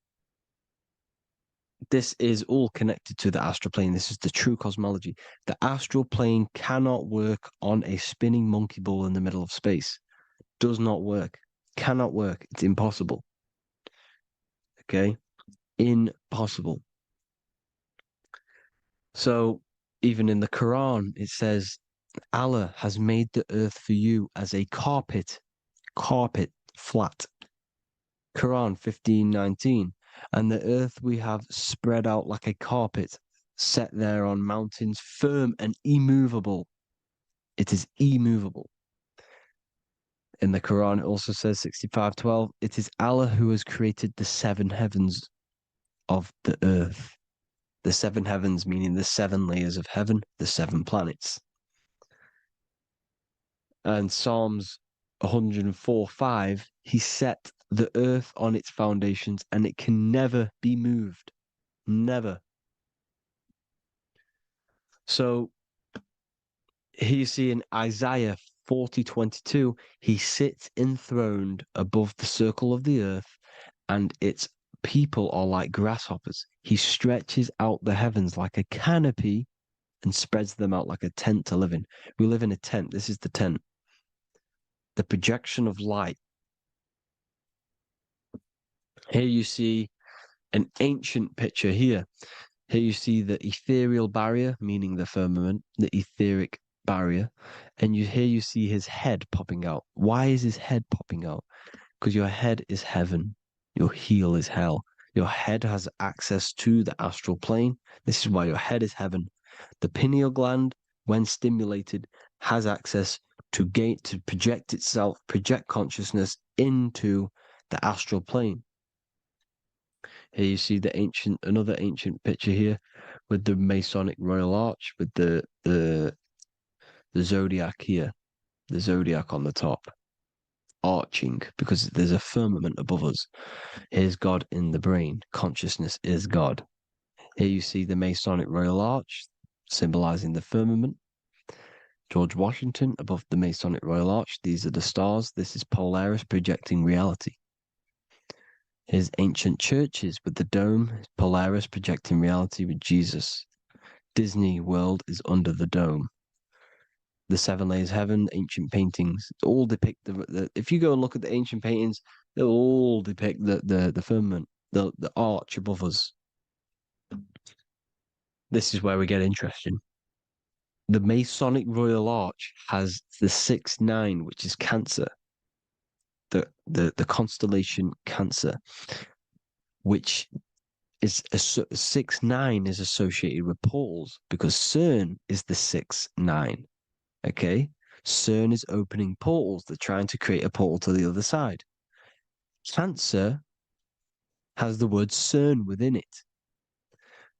this is all connected to the astral plane. This is the true cosmology. The astral plane cannot work on a spinning monkey ball in the middle of space. Does not work. Cannot work. It's impossible. Okay? Impossible. So, even in the Quran, it says, Allah has made the earth for you as a carpet, flat. Quran 15:19. And the earth we have spread out like a carpet, set there on mountains, firm and immovable. It is immovable. In the Quran, it also says 65:12, it is Allah who has created the seven heavens of the earth. The seven heavens meaning the seven layers of heaven, the seven planets. And Psalms 104:5, he set the earth on its foundations and it can never be moved. Never. So here you see in Isaiah 40:22, he sits enthroned above the circle of the earth and its people are like grasshoppers. He stretches out the heavens like a canopy and spreads them out like a tent to live in. We live in a tent. This is the tent. The projection of light. Here you see an ancient picture here. Here you see the ethereal barrier, meaning the firmament, the etheric barrier. And here you see his head popping out. Why is his head popping out? Because your head is heaven. Your heel is hell. Your head has access to the astral plane. This is why your head is heaven. The pineal gland, when stimulated, has access to project itself, project consciousness into the astral plane. Here you see another ancient picture here with the Masonic Royal Arch, with the zodiac here, the zodiac on the top, arching because there's a firmament above us. Here's God in the brain. Consciousness is God. Here you see the Masonic Royal Arch, symbolizing the firmament. George Washington above the Masonic Royal Arch. These are the stars. This is Polaris projecting reality. Here's ancient churches with the dome. Polaris projecting reality with Jesus. Disney World is under the dome. The seven layers of heaven, ancient paintings, all depict if you go and look at the ancient paintings, they'll all depict the firmament, the arch above us. This is where we get interesting. The Masonic Royal Arch has the 6-9, which is Cancer. The constellation Cancer, which is 6-9 is associated with portals because CERN is the 6-9. Okay, CERN is opening portals. They're trying to create a portal to the other side. Cancer has the word CERN within it,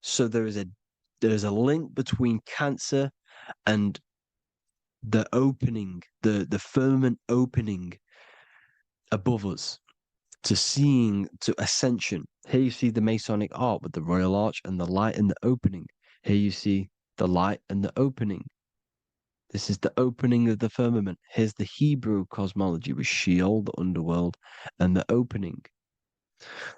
so there is a link between Cancer and the opening, the firmament opening above us to ascension. Here you see the Masonic art with the Royal Arch and the light and the opening. Here you see the light and the opening. This is the opening of the firmament. Here's the Hebrew cosmology with Sheol, the underworld, and the opening.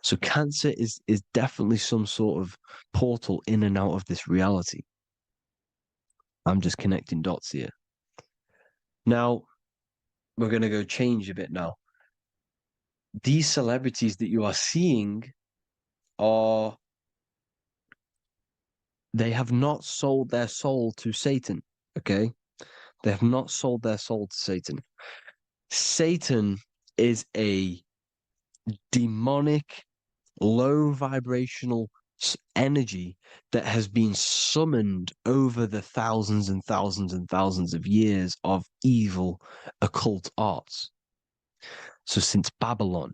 So Cancer is definitely some sort of portal in and out of this reality. I'm just connecting dots here. Now, we're going to go change a bit now. These celebrities that you are seeing they have not sold their soul to Satan, okay? They have not sold their soul to Satan. Satan is a demonic, low vibrational energy that has been summoned over the thousands and thousands and thousands of years of evil occult arts. So since Babylon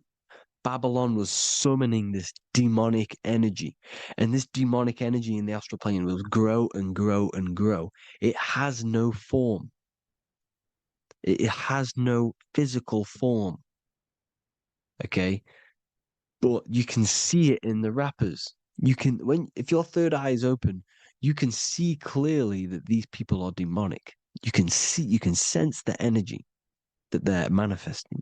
was summoning this demonic energy, and this demonic energy in the astral plane will grow and grow and grow. It has no form. It has no physical form. Okay? But you can see it in the rappers. If your third eye is open, you can see clearly that these people are demonic. You can sense the energy that they're manifesting.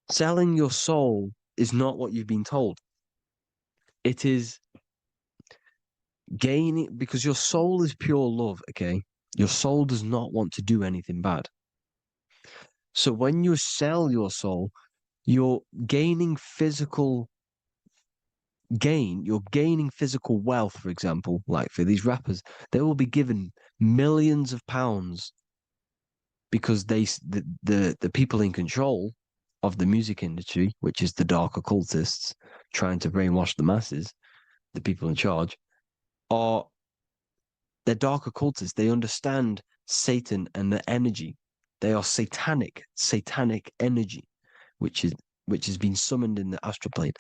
Selling your soul is not what you've been told. It is gaining, because your soul is pure love, okay? Your soul does not want to do anything bad. So when you sell your soul, you're gaining physical gain. You're gaining physical wealth, for example, like for these rappers. They will be given millions of pounds because the people in control of the music industry, which is the dark occultists trying to brainwash the masses, the people in charge, they're dark occultists. They understand Satan and the energy. They are satanic energy, which has been summoned in the astral plane.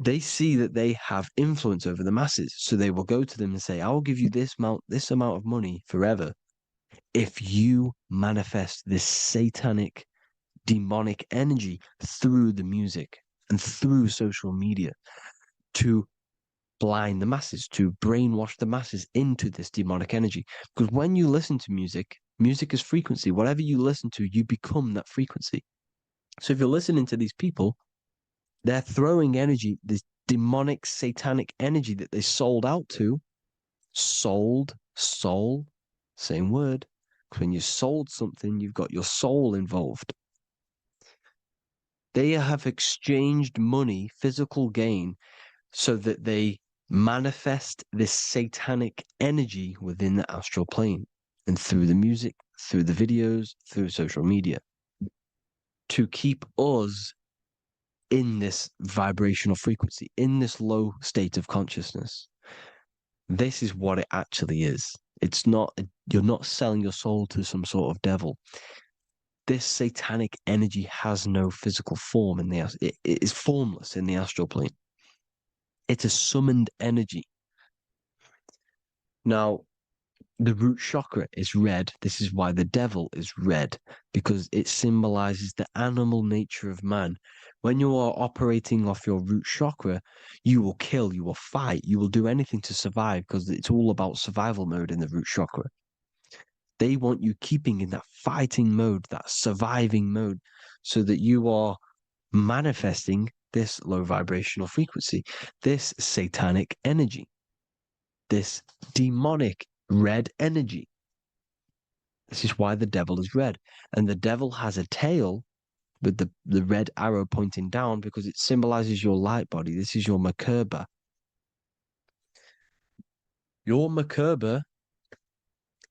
They see that they have influence over the masses, so they will go to them and say, "I will give you this amount of money forever if you manifest this satanic, demonic energy through the music and through social media to blind the masses, to brainwash the masses into this demonic energy." Because when you listen to music, music is frequency. Whatever you listen to, you become that frequency. So if you're listening to these people, they're throwing energy, this demonic, satanic energy that they sold out to. Soul, same word. When you sold something, you've got your soul involved. They have exchanged money, physical gain, so that they manifest this satanic energy within the astral plane and through the music, through the videos, through social media, to keep us in this vibrational frequency, in this low state of consciousness. This is what it actually is. It's not, you're not selling your soul to some sort of devil. This satanic energy has no physical form it is formless in the astral plane. It's a summoned energy. Now, the root chakra is red. This is why the devil is red, because it symbolizes the animal nature of man. When you are operating off your root chakra, you will kill, you will fight, you will do anything to survive, because it's all about survival mode in the root chakra. They want you keeping in that fighting mode, that surviving mode, so that you are manifesting this low vibrational frequency, this satanic energy, this demonic red energy. This is why the devil is red. And the devil has a tail with the red arrow pointing down, because it symbolizes your light body. This is your Merkaba. Your Merkaba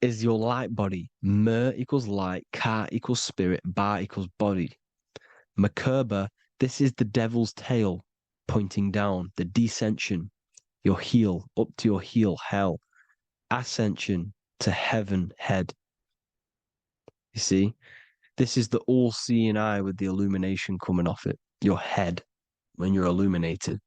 is your light body. Mer equals light, Ka equals spirit, Ba equals body. Merkaba, this is the devil's tail pointing down, the descension, your heel, up to your heel, hell. Ascension to heaven, head. You see? This is the all-seeing eye with the illumination coming off it, your head, when you're illuminated.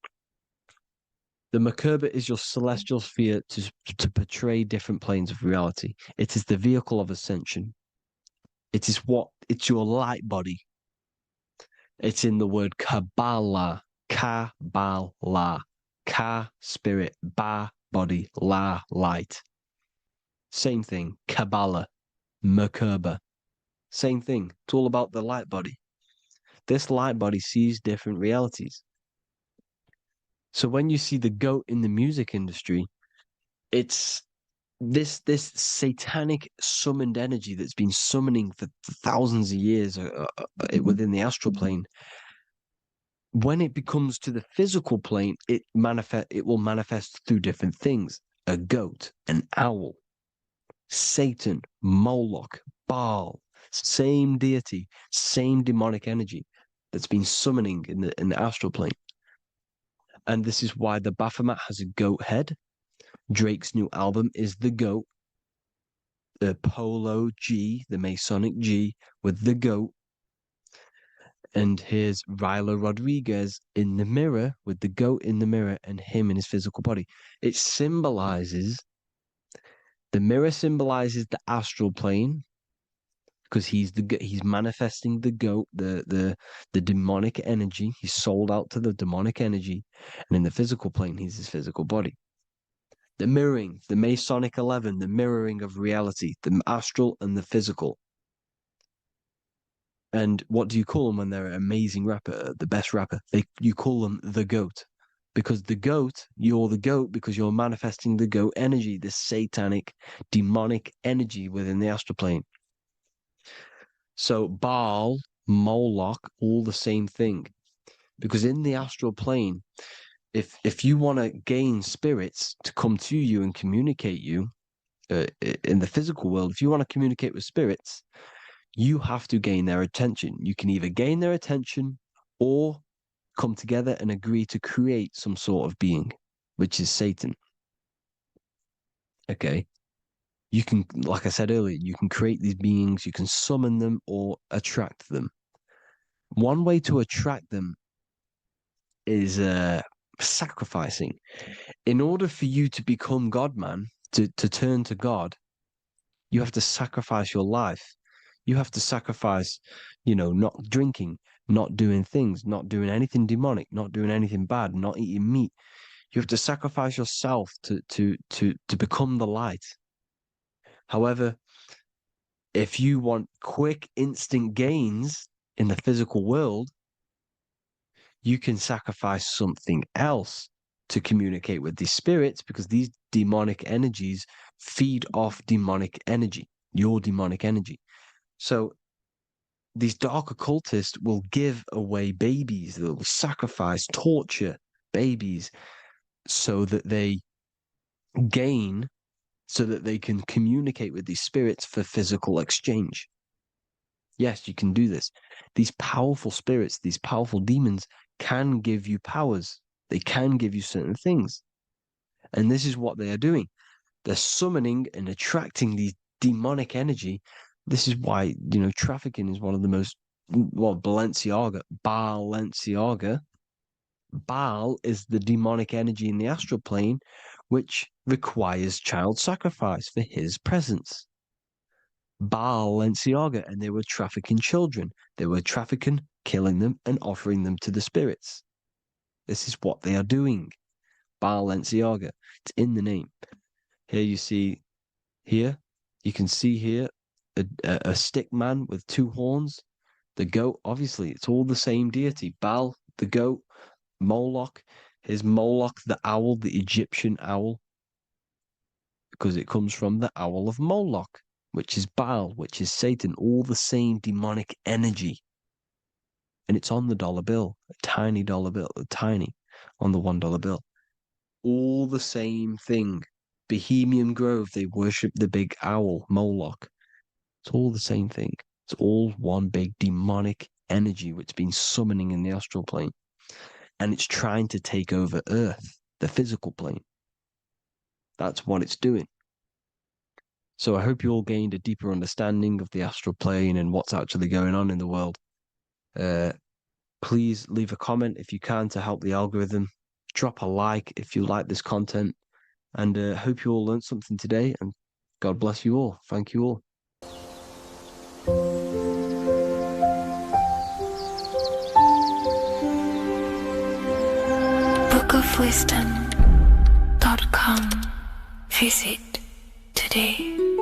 The Merkaba is your celestial sphere to portray different planes of reality. It is the vehicle of ascension. It's your light body. It's in the word Kabbalah, Kabbalah, Ka, spirit, Ba, body, La, light. same thing. Kabbalah, Merkaba, same thing. It's all about the light body. This light body sees different realities. So when you see the goat in the music industry, it's this satanic summoned energy that's been summoning for thousands of years within the astral plane. When it becomes to the physical plane, it will manifest through different things. A goat, an owl, Satan, Moloch, Baal, same deity, same demonic energy that's been summoning in the astral plane. And this is why the Baphomet has a goat head. Drake's new album is the goat, the Polo G, the Masonic G with the goat. And here's Ryla Rodriguez in the mirror with the goat in the mirror and him in his physical body. It symbolizes, the mirror symbolizes the astral plane because he's manifesting the goat, the demonic energy. He's sold out to the demonic energy. And in the physical plane, he's his physical body. The mirroring, the Masonic 11, the mirroring of reality, the astral and the physical. And what do you call them when they're an amazing rapper, the best rapper? You call them the GOAT. Because the GOAT, you're the GOAT because you're manifesting the GOAT energy, this satanic, demonic energy within the astral plane. So Baal, Moloch, all the same thing. Because in the astral plane, if you want to gain spirits to come to you and communicate you in the physical world, if you want to communicate with spirits, you have to gain their attention. You can either gain their attention or come together and agree to create some sort of being, which is Satan. Okay. You can, like I said earlier, you can create these beings, you can summon them or attract them. One way to attract them is sacrificing. In order for you to become God, man, to turn to God, you have to sacrifice your life. You have to sacrifice, not drinking, not doing things, not doing anything demonic, not doing anything bad, not eating meat. You have to sacrifice yourself to become the light. However, if you want quick, instant gains in the physical world, you can sacrifice something else to communicate with these spirits, because these demonic energies feed off demonic energy, your demonic energy. So these dark occultists will give away babies, they'll sacrifice, torture babies so that they gain, so that they can communicate with these spirits for physical exchange. Yes, you can do this. These powerful spirits, these powerful demons can give you powers. They can give you certain things. And this is what they are doing. They're summoning and attracting these demonic energy. This is why, trafficking is one of the most, Balenciaga. Baal is the demonic energy in the astral plane, which requires child sacrifice for his presence. Balenciaga, and they were trafficking children. They were trafficking, killing them, and offering them to the spirits. This is what they are doing. Balenciaga. It's in the name. Here you see, you can see here a stick man with two horns. The goat, obviously, it's all the same deity. Baal, the goat, Moloch. Here's Moloch, the owl, the Egyptian owl, because it comes from the owl of Moloch, which is Baal, which is Satan, all the same demonic energy. And it's on the dollar bill, a tiny dollar bill, on the $1 bill. All the same thing. Bohemian Grove, they worship the big owl, Moloch. It's all the same thing. It's all one big demonic energy which has been summoning in the astral plane. And it's trying to take over Earth, the physical plane. That's what it's doing. So I hope you all gained a deeper understanding of the astral plane and what's actually going on in the world. Please leave a comment if you can to help the algorithm. Drop a like if you like this content. And hope you all learned something today. And God bless you all. Thank you all. bookofwisdom.com. Visit today.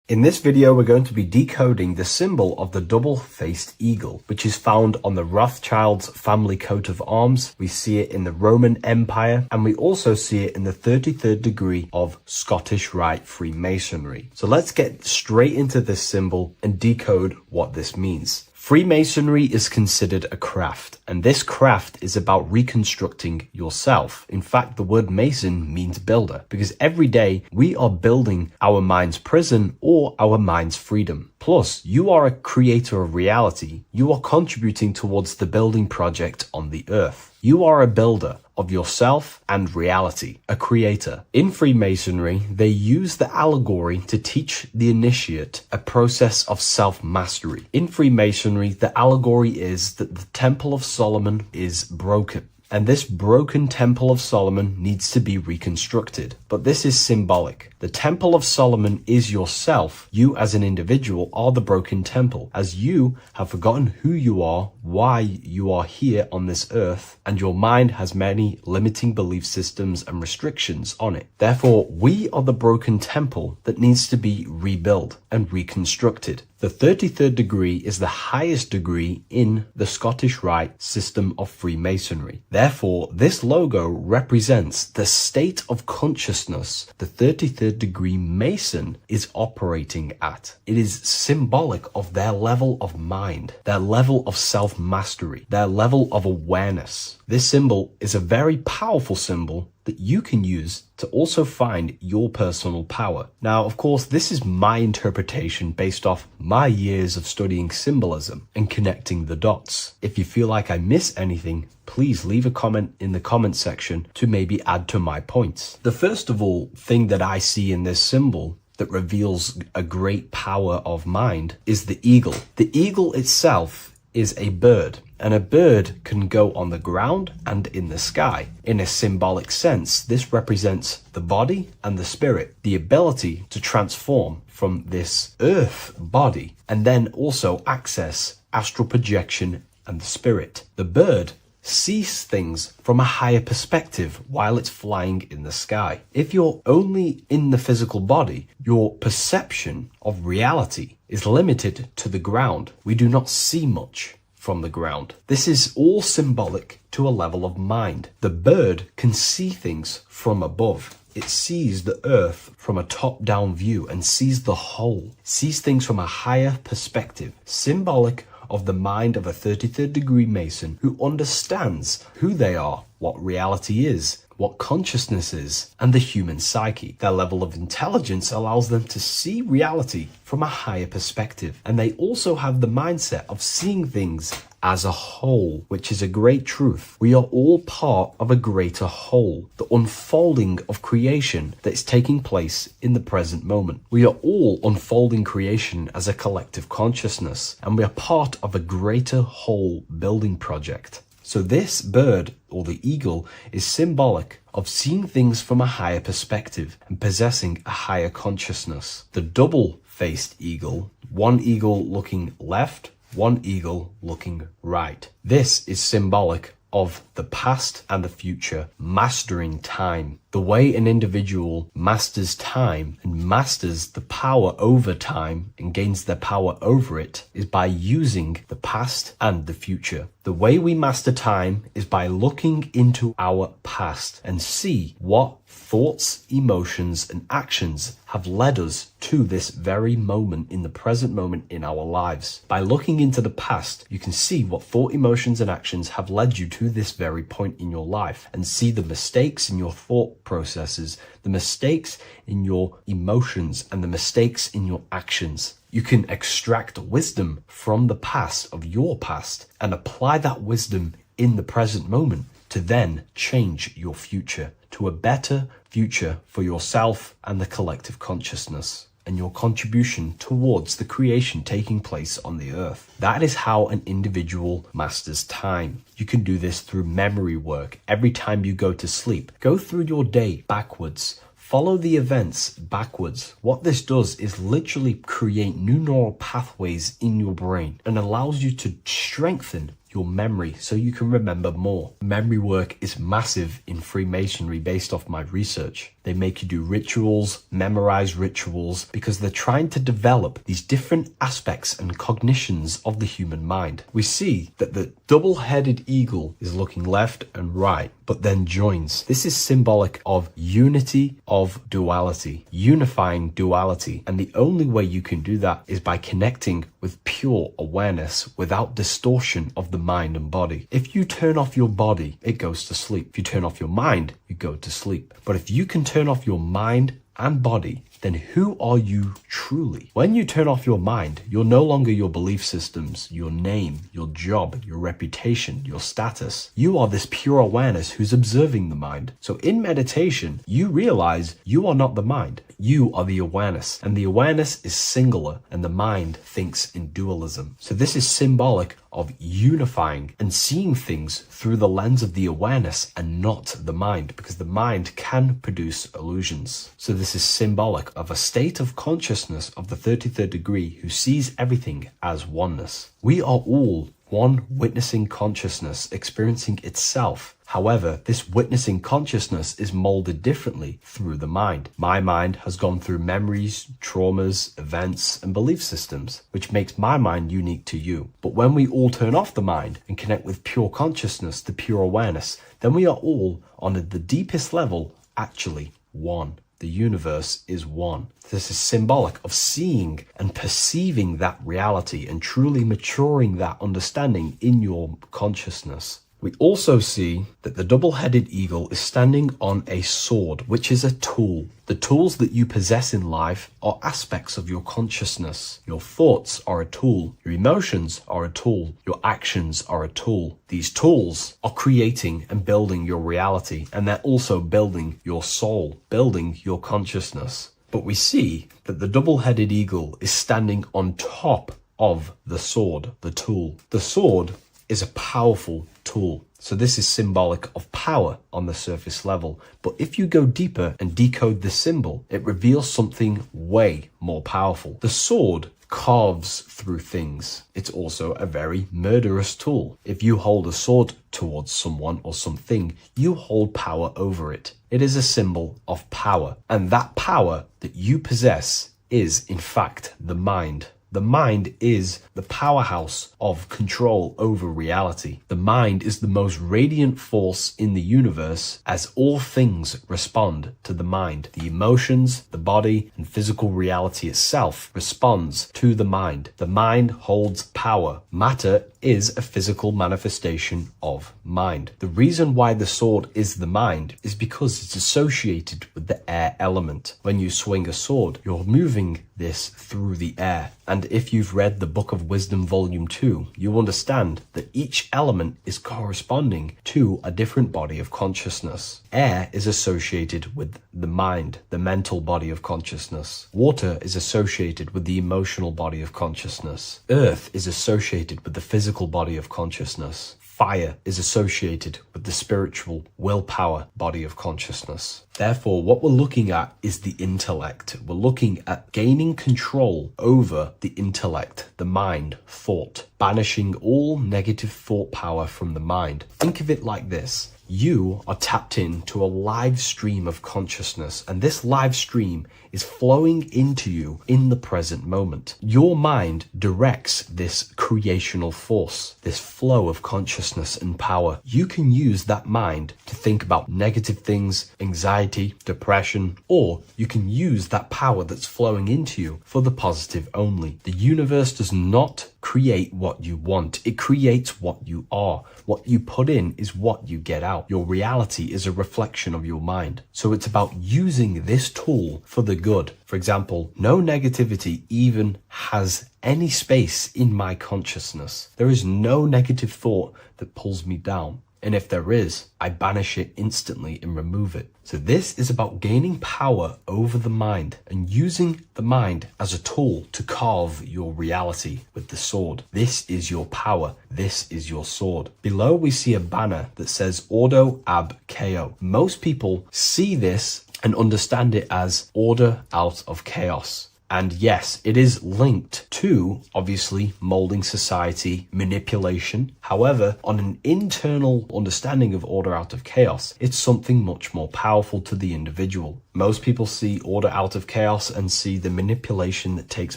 In this video, we're going to be decoding the symbol of the double-faced eagle, which is found on the Rothschild's family coat of arms. We see it in the Roman Empire, and we also see it in the 33rd degree of Scottish Rite Freemasonry. So let's get straight into this symbol and decode what this means. Freemasonry is considered a craft, and this craft is about reconstructing yourself. In fact, the word mason means builder, because every day we are building our mind's prison or our mind's freedom. Plus, you are a creator of reality. You are contributing towards the building project on the earth. You are a builder of yourself and reality, a creator. In Freemasonry, they use the allegory to teach the initiate a process of self-mastery. In Freemasonry, the allegory is that the Temple of Solomon is broken, and this broken Temple of Solomon needs to be reconstructed. But this is symbolic. The Temple of Solomon is yourself. You as an individual are the broken temple, as you have forgotten who you are, why you are here on this earth, and your mind has many limiting belief systems and restrictions on it. Therefore, we are the broken temple that needs to be rebuilt and reconstructed. The 33rd degree is the highest degree in the Scottish Rite system of Freemasonry. Therefore, this logo represents the state of consciousness the 33rd degree Mason is operating at. It is symbolic of their level of mind, their level of self-mastery, their level of awareness. This symbol is a very powerful symbol that you can use to also find your personal power. Now, of course, this is my interpretation based off my years of studying symbolism and connecting the dots. If you feel like I miss anything, please leave a comment in the comment section to maybe add to my points. The first of all thing that I see in this symbol that reveals a great power of mind is the eagle. The eagle itself is a bird, and a bird can go on the ground and in the sky. In a symbolic sense, this represents the body and the spirit, the ability to transform from this earth body and then also access astral projection and the spirit. The bird sees things from a higher perspective while it's flying in the sky. If you're only in the physical body, your perception of reality is limited to the ground. We do not see much from the ground. This is all symbolic to a level of mind. The bird can see things from above. It sees the earth from a top-down view and sees the whole, sees things from a higher perspective, symbolic of the mind of a 33rd degree Mason who understands who they are, what reality is, what consciousness is, and the human psyche. Their level of intelligence allows them to see reality from a higher perspective, and they also have the mindset of seeing things as a whole, which is a great truth. We are all part of a greater whole, the unfolding of creation that is taking place in the present moment. We are all unfolding creation as a collective consciousness, and we are part of a greater whole building project. So this bird, or the eagle, is symbolic of seeing things from a higher perspective and possessing a higher consciousness. The double-faced eagle, one eagle looking left, one eagle looking right. This is symbolic of the past and the future, mastering time. The way an individual masters time and masters the power over time and gains their power over it is by using the past and the future. The way we master time is by looking into our past and see what thoughts, emotions, and actions have led us to this very moment in the present moment in our lives. By looking into the past, you can see what thought, emotions, and actions have led you to this very point in your life and see the mistakes in your thought processes, the mistakes in your emotions, and the mistakes in your actions. You can extract wisdom from the past of your past and apply that wisdom in the present moment to then change your future to a better future for yourself and the collective consciousness and your contribution towards the creation taking place on the earth. That is how an individual masters time. You can do this through memory work. Every time you go to sleep, go through your day backwards. Follow the events backwards. What this does is literally create new neural pathways in your brain and allows you to strengthen your memory so you can remember more. Memory work is massive in Freemasonry based off my research. They make you do rituals, memorize rituals, because they're trying to develop these different aspects and cognitions of the human mind. We see that the double-headed eagle is looking left and right, but then joins. This is symbolic of unity of duality, unifying duality. And the only way you can do that is by connecting with pure awareness without distortion of the mind and body. If you turn off your body, it goes to sleep. If you turn off your mind, you go to sleep. But if you can turn off your mind and body, then who are you truly? When you turn off your mind, you're no longer your belief systems, your name, your job, your reputation, your status. You are this pure awareness who's observing the mind. So in meditation, you realize you are not the mind. You are the awareness, and the awareness is singular, and the mind thinks in dualism. So this is symbolic of unifying and seeing things through the lens of the awareness and not the mind, because the mind can produce illusions. So this is symbolic of a state of consciousness of the 33rd degree who sees everything as oneness. We are all one witnessing consciousness experiencing itself. However, this witnessing consciousness is molded differently through the mind. My mind has gone through memories, traumas, events, and belief systems, which makes my mind unique to you. But when we all turn off the mind and connect with pure consciousness, the pure awareness, then we are all, on the deepest level, actually one. The universe is one. This is symbolic of seeing and perceiving that reality and truly maturing that understanding in your consciousness. We also see that the double-headed eagle is standing on a sword, which is a tool. The tools that you possess in life are aspects of your consciousness. Your thoughts are a tool. Your emotions are a tool. Your actions are a tool. These tools are creating and building your reality, and they're also building your soul, building your consciousness. But we see that the double-headed eagle is standing on top of the sword, the tool. The sword is a powerful tool. So this is symbolic of power on the surface level. But if you go deeper and decode the symbol, it reveals something way more powerful. The sword carves through things. It's also a very murderous tool. If you hold a sword towards someone or something, you hold power over it. It is a symbol of power. And that power that you possess is, in fact, the mind. The mind is the powerhouse of control over reality. The mind is the most radiant force in the universe, as all things respond to the mind. The emotions, the body, and physical reality itself responds to the mind. The mind holds power. Matter is a physical manifestation of mind. The reason why the sword is the mind is because it's associated with the air element. When you swing a sword, you're moving this through the air. And if you've read the Book of Wisdom Volume 2, you understand that each element is corresponding to a different body of consciousness. Air is associated with the mind, the mental body of consciousness. Water is associated with the emotional body of consciousness. Earth is associated with the physical body of consciousness. Fire is associated with the spiritual willpower body of consciousness. Therefore, what we're looking at is the intellect. We're looking at gaining control over the intellect, the mind, thought, banishing all negative thought power from the mind. Think of it like this. You are tapped into a live stream of consciousness, and this live stream is flowing into you in the present moment. Your mind directs this creational force, this flow of consciousness and power. You can use that mind to think about negative things, anxiety, depression, or you can use that power that's flowing into you for the positive only. The universe does not create what you want. It creates what you are. What you put in is what you get out. Your reality is a reflection of your mind. So it's about using this tool for the good. For example, no negativity even has any space in my consciousness. There is no negative thought that pulls me down. And if there is, I banish it instantly and remove it. So this is about gaining power over the mind and using the mind as a tool to carve your reality with the sword. This is your power. This is your sword. Below we see a banner that says Ordo ab Chaos. Most people see this and understand it as order out of chaos. And yes, it is linked to, obviously, molding society, manipulation. However, on an internal understanding of order out of chaos, it's something much more powerful to the individual. Most people see order out of chaos and see the manipulation that takes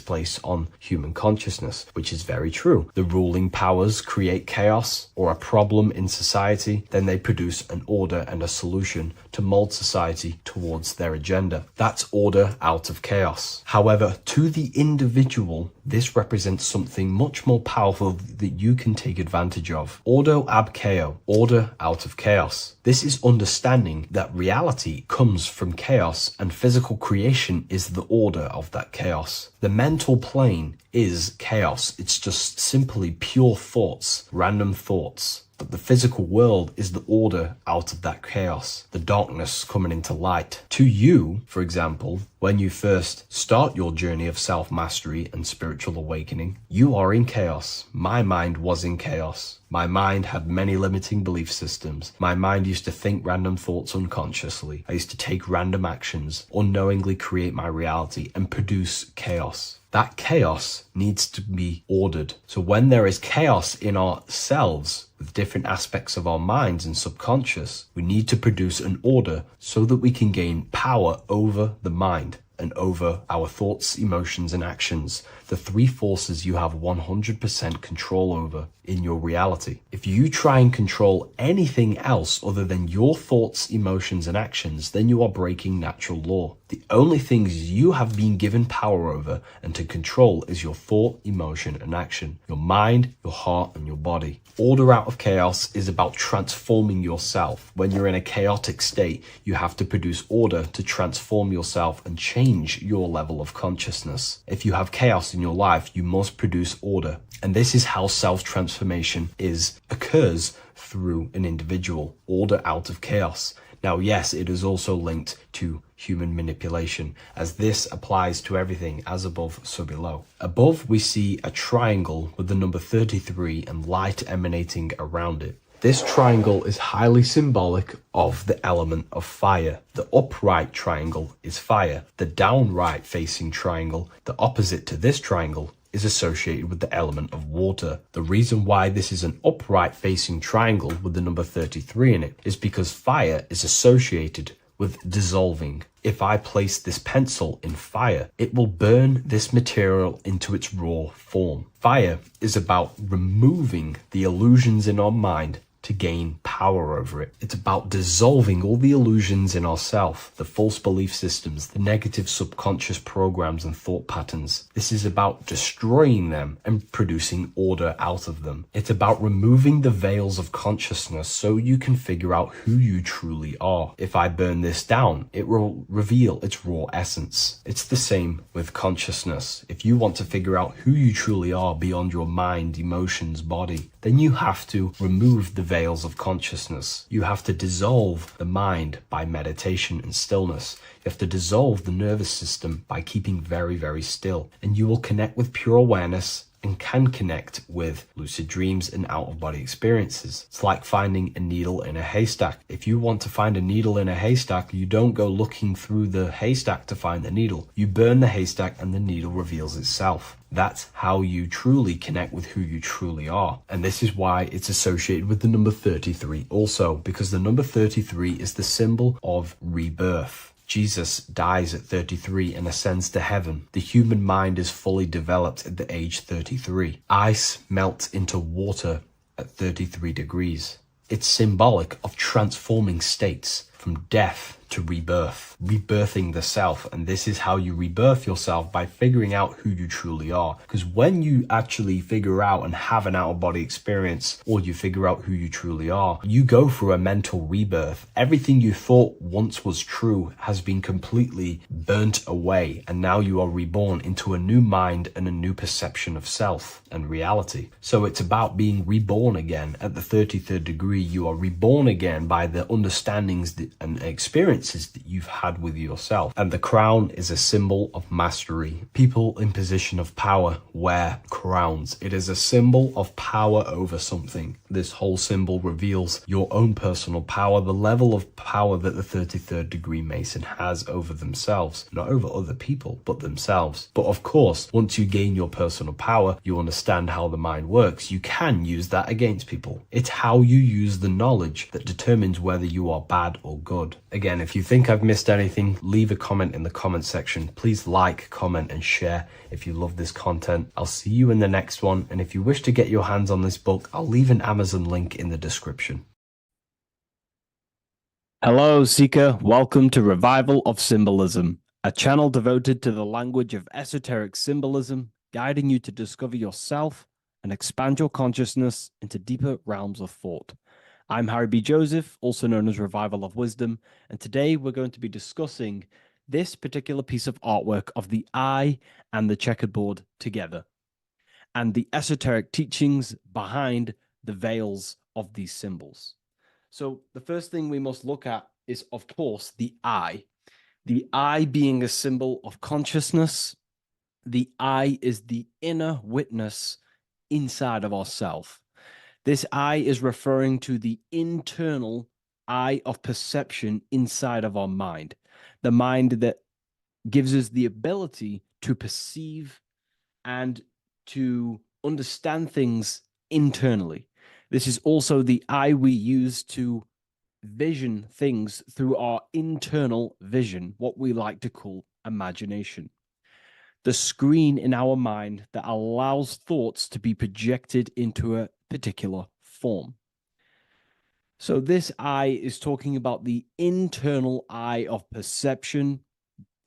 place on human consciousness, which is very true. The ruling powers create chaos or a problem in society, then they produce an order and a solution to mold society towards their agenda. That's order out of chaos. However, to the individual, this represents something much more powerful that you can take advantage of. Ordo ab chao, order out of chaos. This is understanding that reality comes from chaos and physical creation is the order of that chaos. The mental plane is chaos. It's just simply pure thoughts, random thoughts. But the physical world is the order out of that chaos, the darkness coming into light. To you, for example, when you first start your journey of self-mastery and spiritual awakening, you are in chaos. My mind was in chaos. My mind had many limiting belief systems. My mind used to think random thoughts unconsciously. I used to take random actions, unknowingly create my reality and produce chaos. That chaos needs to be ordered. So when there is chaos in ourselves, with different aspects of our minds and subconscious, we need to produce an order so that we can gain power over the mind and over our thoughts, emotions, and actions, the three forces you have 100% control over in your reality. If you try and control anything else other than your thoughts, emotions, and actions, then you are breaking natural law. The only things you have been given power over and to control is your thought, emotion, and action, your mind, your heart, and your body. Order out of chaos is about transforming yourself. When you're in a chaotic state, you have to produce order to transform yourself and change your level of consciousness. If you have chaos in your life, you must produce order. And this is how self-transformation occurs through an individual. Order out of chaos. Now, yes, it is also linked to human manipulation, as this applies to everything as above, so below. Above, we see a triangle with the number 33 and light emanating around it. This triangle is highly symbolic of the element of fire. The upright triangle is fire. The downright facing triangle, the opposite to this triangle, is associated with the element of water. The reason why this is an upright facing triangle with the number 33 in it is because fire is associated with dissolving. If I place this pencil in fire, it will burn this material into its raw form. Fire is about removing the illusions in our mind to gain power over it. It's about dissolving all the illusions in ourself, the false belief systems, the negative subconscious programs and thought patterns. This is about destroying them and producing order out of them. It's about removing the veils of consciousness so you can figure out who you truly are. If I burn this down, it will reveal its raw essence. It's the same with consciousness. If you want to figure out who you truly are beyond your mind, emotions, body, then you have to remove the veils of consciousness. You have to dissolve the mind by meditation and stillness. You have to dissolve the nervous system by keeping very, very still. And you will connect with pure awareness and can connect with lucid dreams and out-of-body experiences. It's like finding a needle in a haystack. If you want to find a needle in a haystack, you don't go looking through the haystack to find the needle. You burn the haystack and the needle reveals itself. That's how you truly connect with who you truly are. And this is why it's associated with the number 33 also, because the number 33 is the symbol of rebirth. Jesus dies at 33 and ascends to heaven. The human mind is fully developed at the age 33. Ice melts into water at 33 degrees. It's symbolic of transforming states from death to rebirth, rebirthing the self. And this is how you rebirth yourself, by figuring out who you truly are. Because when you actually figure out and have an out-of-body experience, or you figure out who you truly are, you go through a mental rebirth. Everything you thought once was true has been completely burnt away, and now you are reborn into a new mind and a new perception of self and reality. So it's about being reborn again. At the 33rd degree, you are reborn again by the understandings and experiences that you've had with yourself. And the crown is a symbol of mastery. People in position of power wear crowns. It is a symbol of power over something. This whole symbol reveals your own personal power, the level of power that the 33rd degree Mason has over themselves, not over other people, but themselves. But of course, once you gain your personal power, you understand how the mind works. You can use that against people. It's how you use the knowledge that determines whether you are bad or good. Again, if you think I've missed anything, leave a comment in the comment section. Please like, comment, and share if you love this content. I'll see you in the next one, and if you wish to get your hands on this book, I'll leave an Amazon link in the description. Hello, Seeker. Welcome to Revival of Symbolism, a channel devoted to the language of esoteric symbolism, guiding you to discover yourself and expand your consciousness into deeper realms of thought. I'm Harry B. Joseph, also known as Revival of Wisdom, and today we're going to be discussing this particular piece of artwork of the eye and the checkerboard together, and the esoteric teachings behind the veils of these symbols. So the first thing we must look at is, of course, the eye. The eye being a symbol of consciousness. The eye is the inner witness inside of ourself. This eye is referring to the internal eye of perception inside of our mind. The mind that gives us the ability to perceive and to understand things internally. This is also the eye we use to vision things through our internal vision, what we like to call imagination. The screen in our mind that allows thoughts to be projected into a particular form. So this eye is talking about the internal eye of perception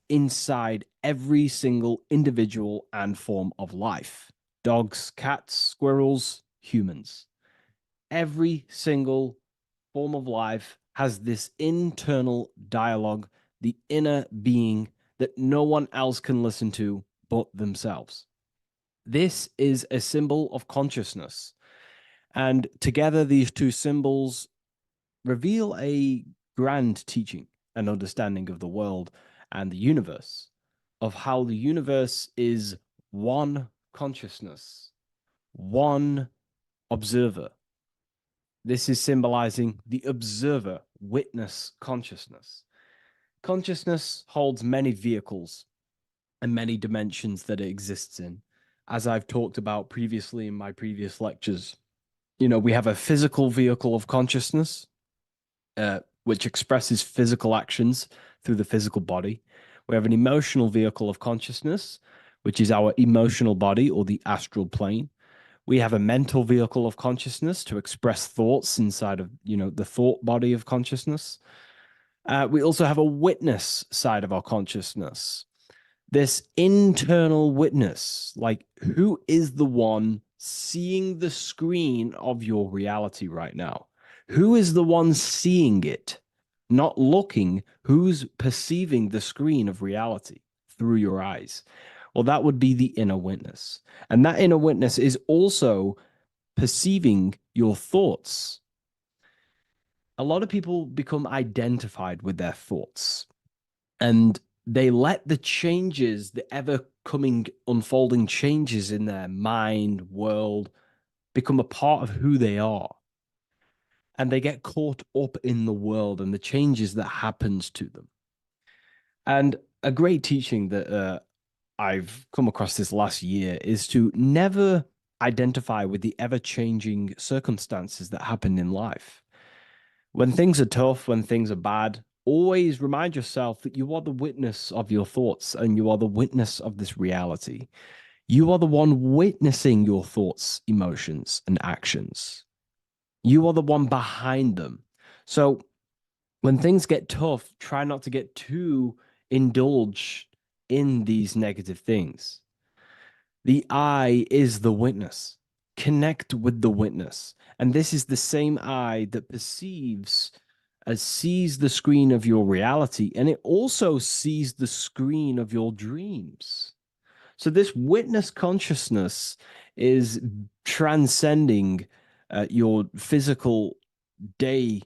inside every single individual and form of life. Dogs, cats, squirrels, humans. Every single form of life has this internal dialogue, the inner being that no one else can listen to but themselves. This is a symbol of consciousness. And together, these two symbols reveal a grand teaching and understanding of the world and the universe, of how the universe is one consciousness, one observer. This is symbolizing the observer, witness consciousness. Consciousness holds many vehicles and many dimensions that it exists in. As I've talked about previously in my previous lectures, we have a physical vehicle of consciousness, which expresses physical actions through the physical body. We have an emotional vehicle of consciousness, which is our emotional body or the astral plane. We have a mental vehicle of consciousness to express thoughts inside of, the thought body of consciousness. We also have a witness side of our consciousness. This internal witness, like who is the one seeing the screen of your reality right now? Who is the one seeing it? Not looking, who's perceiving the screen of reality through your eyes? Well, that would be the inner witness. And that inner witness is also perceiving your thoughts. A lot of people become identified with their thoughts, and they let the changes, the ever-coming, unfolding changes in their mind, world, become a part of who they are. And they get caught up in the world and the changes that happens to them. And a great teaching that I've come across this last year is to never identify with the ever-changing circumstances that happen in life. When things are tough, when things are bad, always remind yourself that you are the witness of your thoughts and you are the witness of this reality. You are the one witnessing your thoughts, emotions, and actions. You are the one behind them. So when things get tough, try not to get too indulged in these negative things. The eye is the witness. Connect with the witness. And this is the same eye that sees the screen of your reality, and it also sees the screen of your dreams. So this witness consciousness is transcending your physical day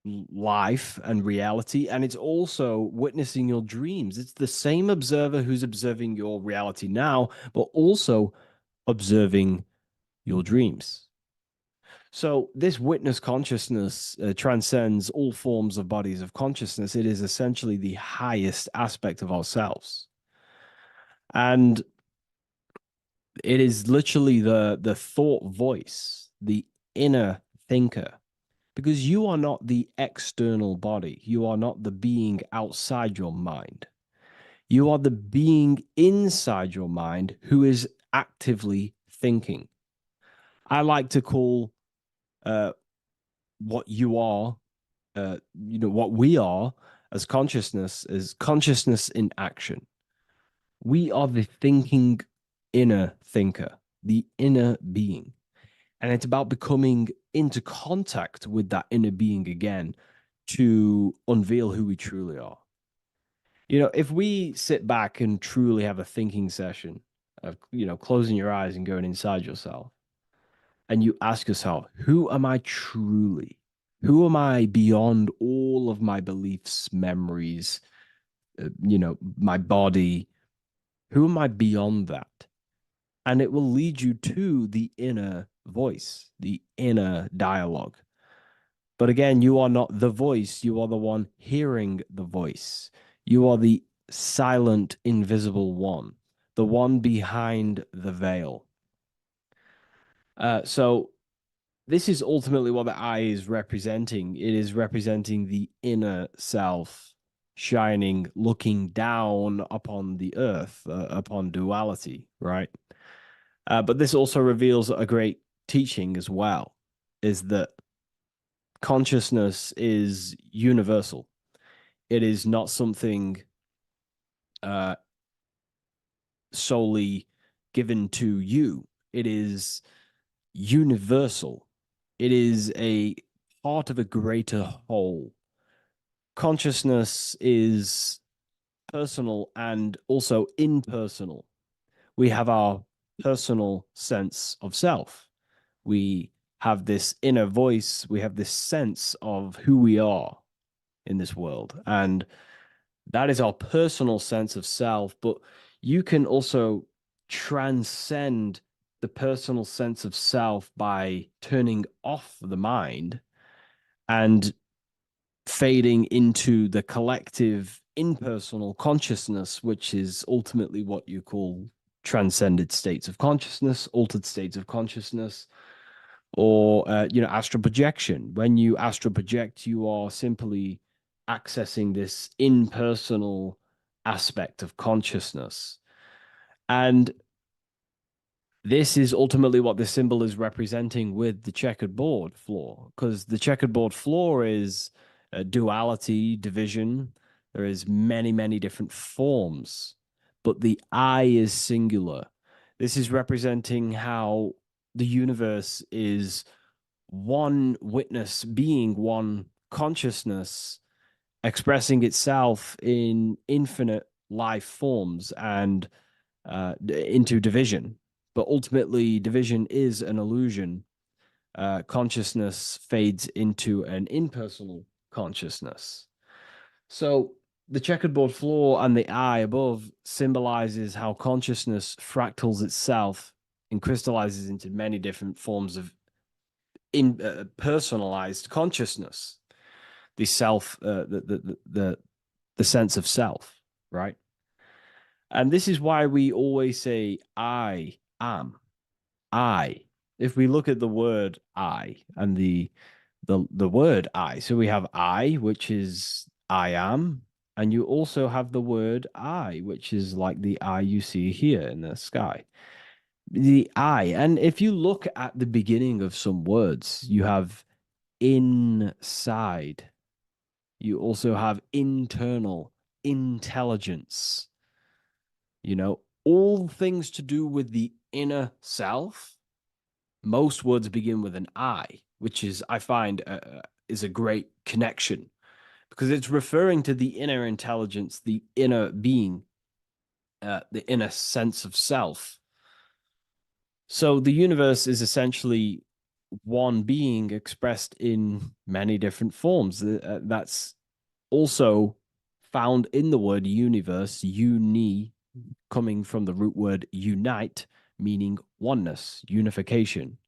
life and reality, and it's also witnessing your dreams. It's the same observer who's observing your reality now, but also observing your dreams. So this witness consciousness transcends all forms of bodies of consciousness. It is essentially the highest aspect of ourselves. And it is literally the thought voice, the inner thinker, because you are not the external body. You are not the being outside your mind. You are the being inside your mind who is actively thinking. I like to call what you are, what we are as consciousness is consciousness in action. We are the thinking inner thinker, the inner being. And it's about becoming into contact with that inner being again to unveil who we truly are. If we sit back and truly have a thinking session of, closing your eyes and going inside yourself, and you ask yourself, who am I truly? Who am I beyond all of my beliefs, memories, my body? Who am I beyond that? And it will lead you to the inner voice, the inner dialogue. But again, you are not the voice. You are the one hearing the voice. You are the silent, invisible one, the one behind the veil. So this is ultimately what the eye is representing. It is representing the inner self shining, looking down upon the earth, upon duality, right? But this also reveals a great teaching as well, is that consciousness is universal. It is not something solely given to you. It is universal. It is a part of a greater whole. Consciousness is personal and also impersonal. We have our personal sense of self. We have this inner voice. We have this sense of who we are in this world. And that is our personal sense of self. But you can also transcend the personal sense of self by turning off the mind and fading into the collective impersonal consciousness, which is ultimately what you call transcended states of consciousness, altered states of consciousness, or astral projection. When you astral project, you are simply accessing this impersonal aspect of consciousness. And this is ultimately what the symbol is representing with the checkered board floor, because the checkered board floor is duality, division. There is many, many different forms, but the I is singular. This is representing how the universe is one witness being, one consciousness expressing itself in infinite life forms and into division. But ultimately, division is an illusion. Consciousness fades into an impersonal consciousness. So the checkerboard floor and the eye above symbolizes how consciousness fractals itself and crystallizes into many different forms of personalized consciousness. The self, the sense of self, right? And this is why we always say, I am. I. If we look at the word I and the word I, so we have I, which is I am, and you also have the word I, which is like the eye you see here in the sky. The I, and if you look at the beginning of some words, you have inside. You also have internal, intelligence. All things to do with the inner self. Most words begin with an I, which is, I find, is a great connection because it's referring to the inner intelligence, the inner being, the inner sense of self. So the universe is essentially one being expressed in many different forms. That's also found in the word universe, uni, coming from the root word unite, meaning oneness, unification,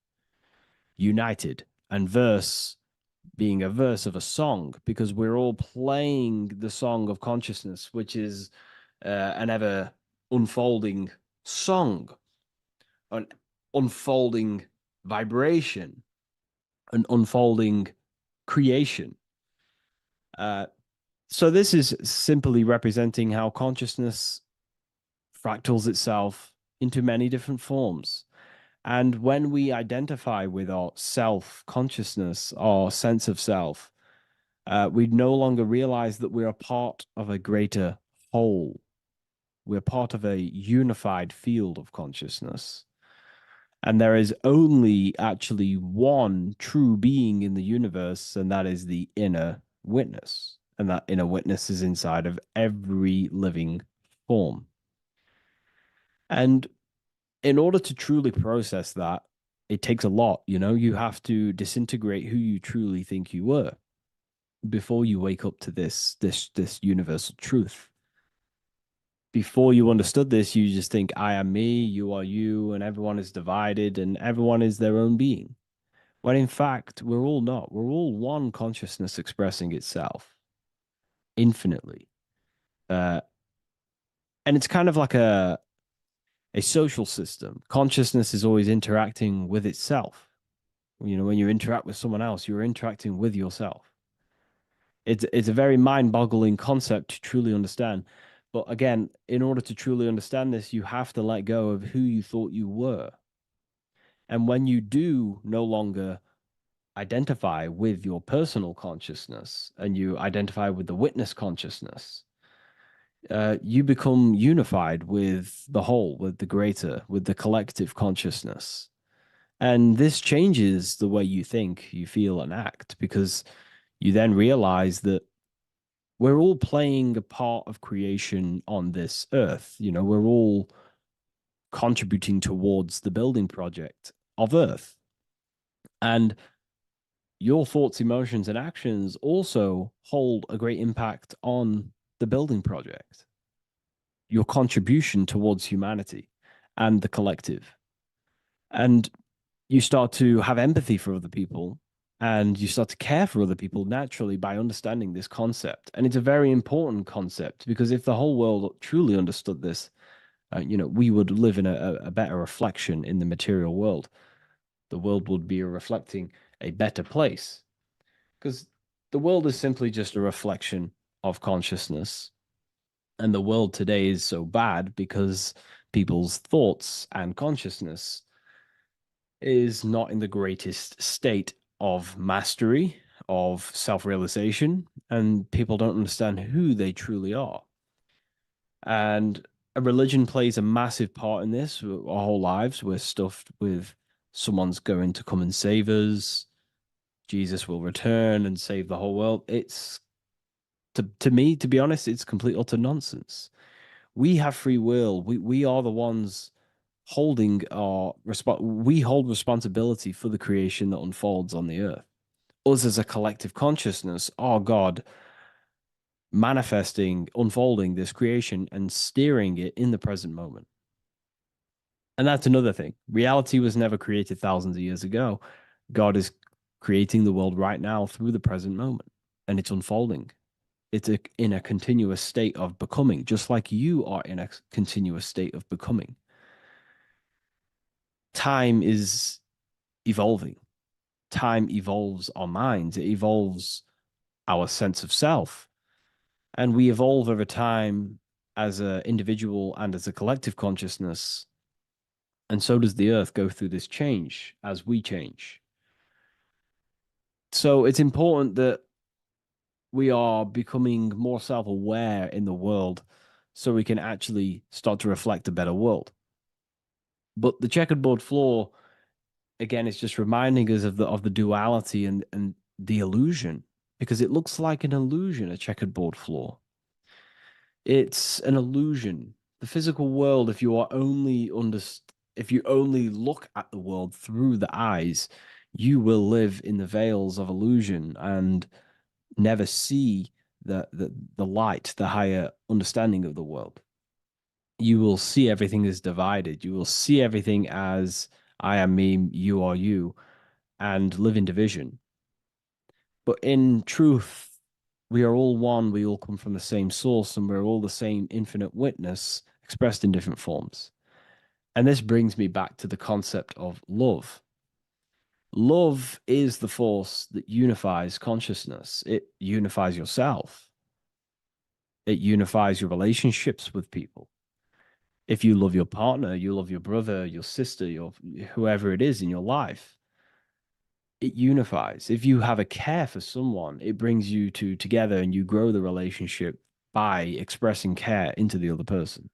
united, and verse being a verse of a song, because we're all playing the song of consciousness, which is an ever unfolding song, an unfolding vibration, an unfolding creation. So this is simply representing how consciousness fractals itself into many different forms. And when we identify with our self consciousness, our sense of self, we no longer realize that we're a part of a greater whole. We're part of a unified field of consciousness. And there is only actually one true being in the universe, and that is the inner witness. And that inner witness is inside of every living form. And in order to truly process that, it takes a lot. You have to disintegrate who you truly think you were before you wake up to this universal truth. Before you understood this, you just think, I am me, you are you, and everyone is divided and everyone is their own being. When in fact, we're all not. We're all one consciousness expressing itself infinitely. And it's kind of like a social system. Consciousness is always interacting with itself. When you interact with someone else, you're interacting with yourself. It's a very mind-boggling concept to truly understand. But again, in order to truly understand this, you have to let go of who you thought you were. And when you do no longer identify with your personal consciousness and you identify with the witness consciousness, you become unified with the whole, with the greater, with the collective consciousness. And this changes the way you think, you feel, and act, because you then realize that we're all playing a part of creation on this earth. We're all contributing towards the building project of Earth. And your thoughts, emotions, and actions also hold a great impact on the building project, your contribution towards humanity and the collective. And you start to have empathy for other people, and you start to care for other people naturally by understanding this concept. And it's a very important concept, because if the whole world truly understood this, we would live in a better reflection in the material world. The world would be reflecting a better place, because the world is simply just a reflection of consciousness. And the world today is so bad because people's thoughts and consciousness is not in the greatest state of mastery, of self-realization, and people don't understand who they truly are. And a religion plays a massive part in this. Our whole lives, we're stuffed with someone's going to come and save us. Jesus will return and save the whole world. It's, to me, to be honest, it's complete utter nonsense. We have free will. We are the ones holding we hold responsibility for the creation that unfolds on the earth. Us as a collective consciousness, our God, manifesting, unfolding this creation and steering it in the present moment. And that's another thing. Reality was never created thousands of years ago. God is creating the world right now through the present moment, and it's unfolding. It's in a continuous state of becoming, just like you are in a continuous state of becoming. Time is evolving. Time evolves our minds. It evolves our sense of self. And we evolve over time as an individual and as a collective consciousness. And so does the earth go through this change as we change. So it's important that we are becoming more self-aware in the world so we can actually start to reflect a better world. But the checkered board floor, again, is just reminding us of the duality and the illusion, because it looks like an illusion, a checkered board floor. It's an illusion. The physical world, if you only look at the world through the eyes, you will live in the veils of illusion and never see the light, the higher understanding of the world. You will see everything as divided. You will see everything as I am me, you are you, and live in division. But in truth, we are all one. We all come from the same source, and we're all the same infinite witness expressed in different forms. And this brings me back to the concept of love. Love is the force that unifies consciousness. It unifies yourself. It unifies your relationships with people. If you love your partner, you love your brother, your sister, your whoever it is in your life, it unifies. If you have a care for someone, it brings you two together and you grow the relationship by expressing care into the other person,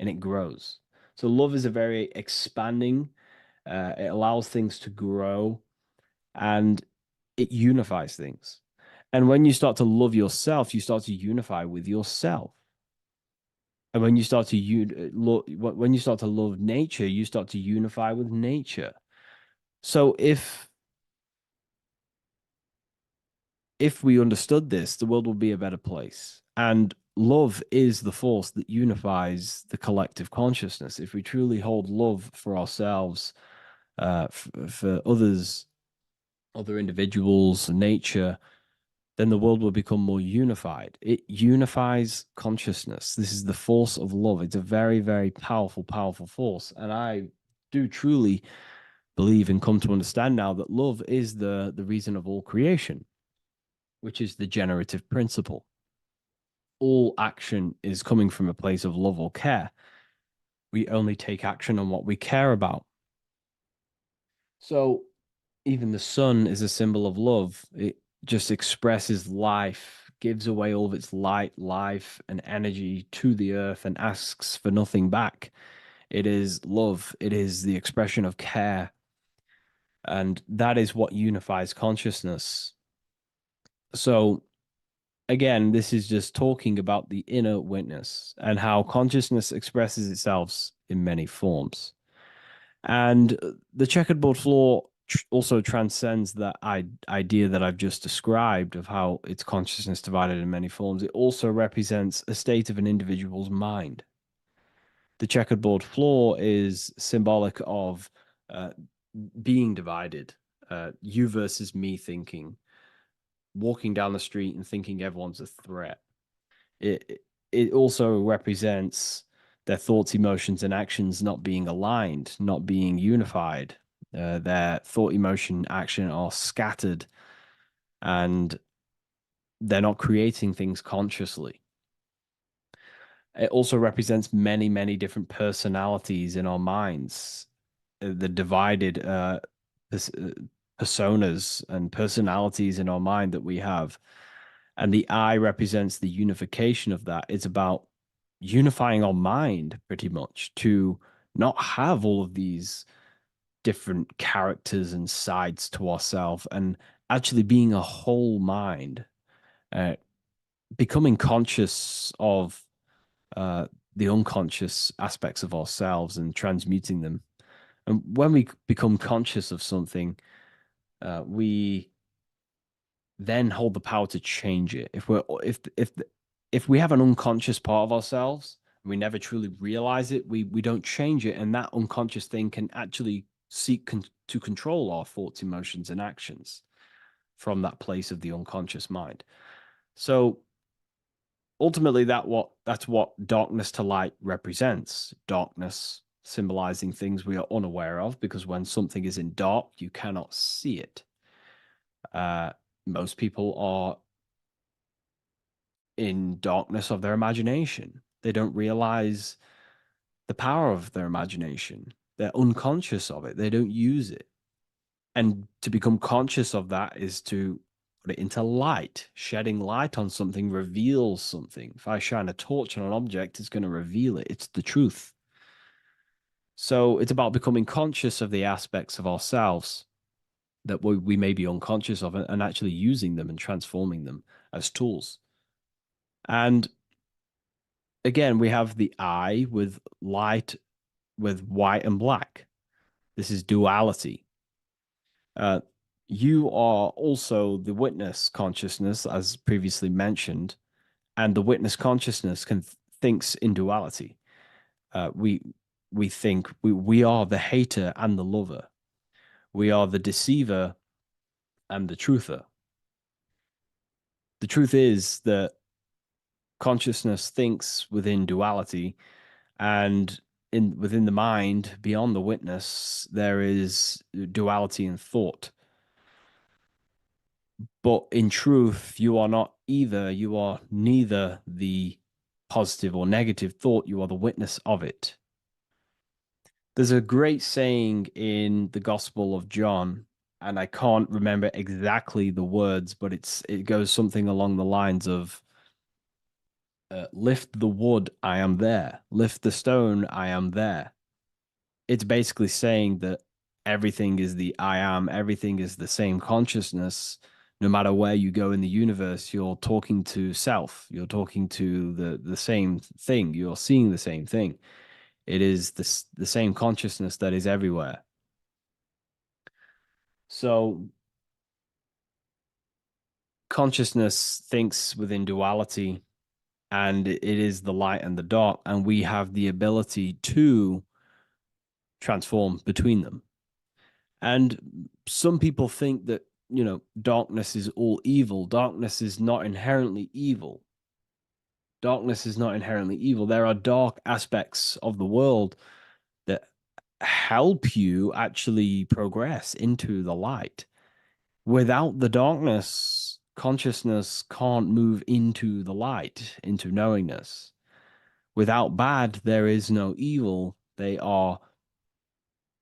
and it grows. So love is a very expanding, it allows things to grow, and it unifies things. And when you start to love yourself, you start to unify with yourself. And when you start to when you start to love nature, you start to unify with nature. So if we understood this, the world would be a better place. And love is the force that unifies the collective consciousness. If we truly hold love for ourselves, for others, other individuals, nature, then the world will become more unified. It unifies consciousness. This is the force of love. It's a very, very powerful, powerful force. And I do truly believe and come to understand now that love is the reason of all creation, which is the generative principle. All action is coming from a place of love or care. We only take action on what we care about. So even the sun is a symbol of love. It just expresses life, gives away all of its light, life, and energy to the earth and asks for nothing back. It is love. It is the expression of care. And that is what unifies consciousness. So, again, this is just talking about the inner witness and how consciousness expresses itself in many forms. And the checkerboard floor also transcends that idea that I've just described of how it's consciousness divided in many forms. It also represents a state of an individual's mind. The checkerboard floor is symbolic of being divided, you versus me thinking, walking down the street and thinking everyone's a threat. It also represents their thoughts, emotions, and actions not being aligned, not being unified. Their thought, emotion, action are scattered, and they're not creating things consciously. It also represents many, many different personalities in our minds, the divided personas and personalities in our mind that we have. And the eye represents the unification of that. It's about unifying our mind pretty much to not have all of these different characters and sides to ourselves and actually being a whole mind, becoming conscious of the unconscious aspects of ourselves and transmuting them. And when we become conscious of something, we then hold the power to change it. If we have an unconscious part of ourselves, we never truly realize it, we don't change it, and that unconscious thing can actually seek to control our thoughts, emotions, and actions from that place of the unconscious mind. So ultimately, that's what darkness to light represents. Darkness symbolizing things we are unaware of, because when something is in dark, you cannot see it. Most people are in darkness of their imagination. They don't realize the power of their imagination. They're unconscious of it. They don't use it. And to become conscious of that is to put it into light. Shedding light on something reveals something. If I shine a torch on an object, it's going to reveal it. It's the truth. So it's about becoming conscious of the aspects of ourselves that we may be unconscious of, and actually using them and transforming them as tools. And again, we have the eye with light, with white and black. This is duality. You are also the witness consciousness, as previously mentioned, and the witness consciousness thinks in duality. We think we are the hater and the lover. We are the deceiver and the truther. The truth is that consciousness thinks within duality, and within the mind, beyond the witness, there is duality in thought. But in truth, you are not either. You are neither the positive or negative thought. You are the witness of it. There's a great saying in the Gospel of John, and I can't remember exactly the words, but it goes something along the lines of, lift the wood, I am there. Lift the stone, I am there. It's basically saying that everything is the I am, everything is the same consciousness. No matter where you go in the universe, you're talking to self. You're talking to the same thing. You're seeing the same thing. It is the same consciousness that is everywhere. So consciousness thinks within duality, and it is the light and the dark, and we have the ability to transform between them. And some people think that, darkness is all evil. Darkness is not inherently evil. Darkness is not inherently evil. There are dark aspects of the world that help you actually progress into the light. Without the darkness, consciousness can't move into the light, into knowingness. Without bad, there is no evil. They are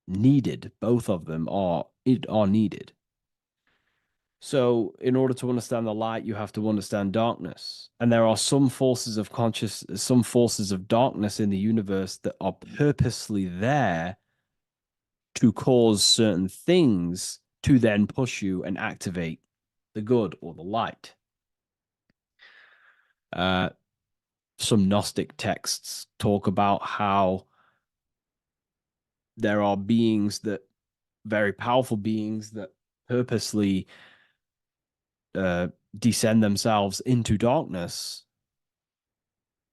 needed. Both of them are needed. So in order to understand the light, you have to understand darkness. And there are some forces of some forces of darkness in the universe that are purposely there to cause certain things to then push you and activate the good or the light. Some Gnostic texts talk about how there are beings that, very powerful beings that purposely descend themselves into darkness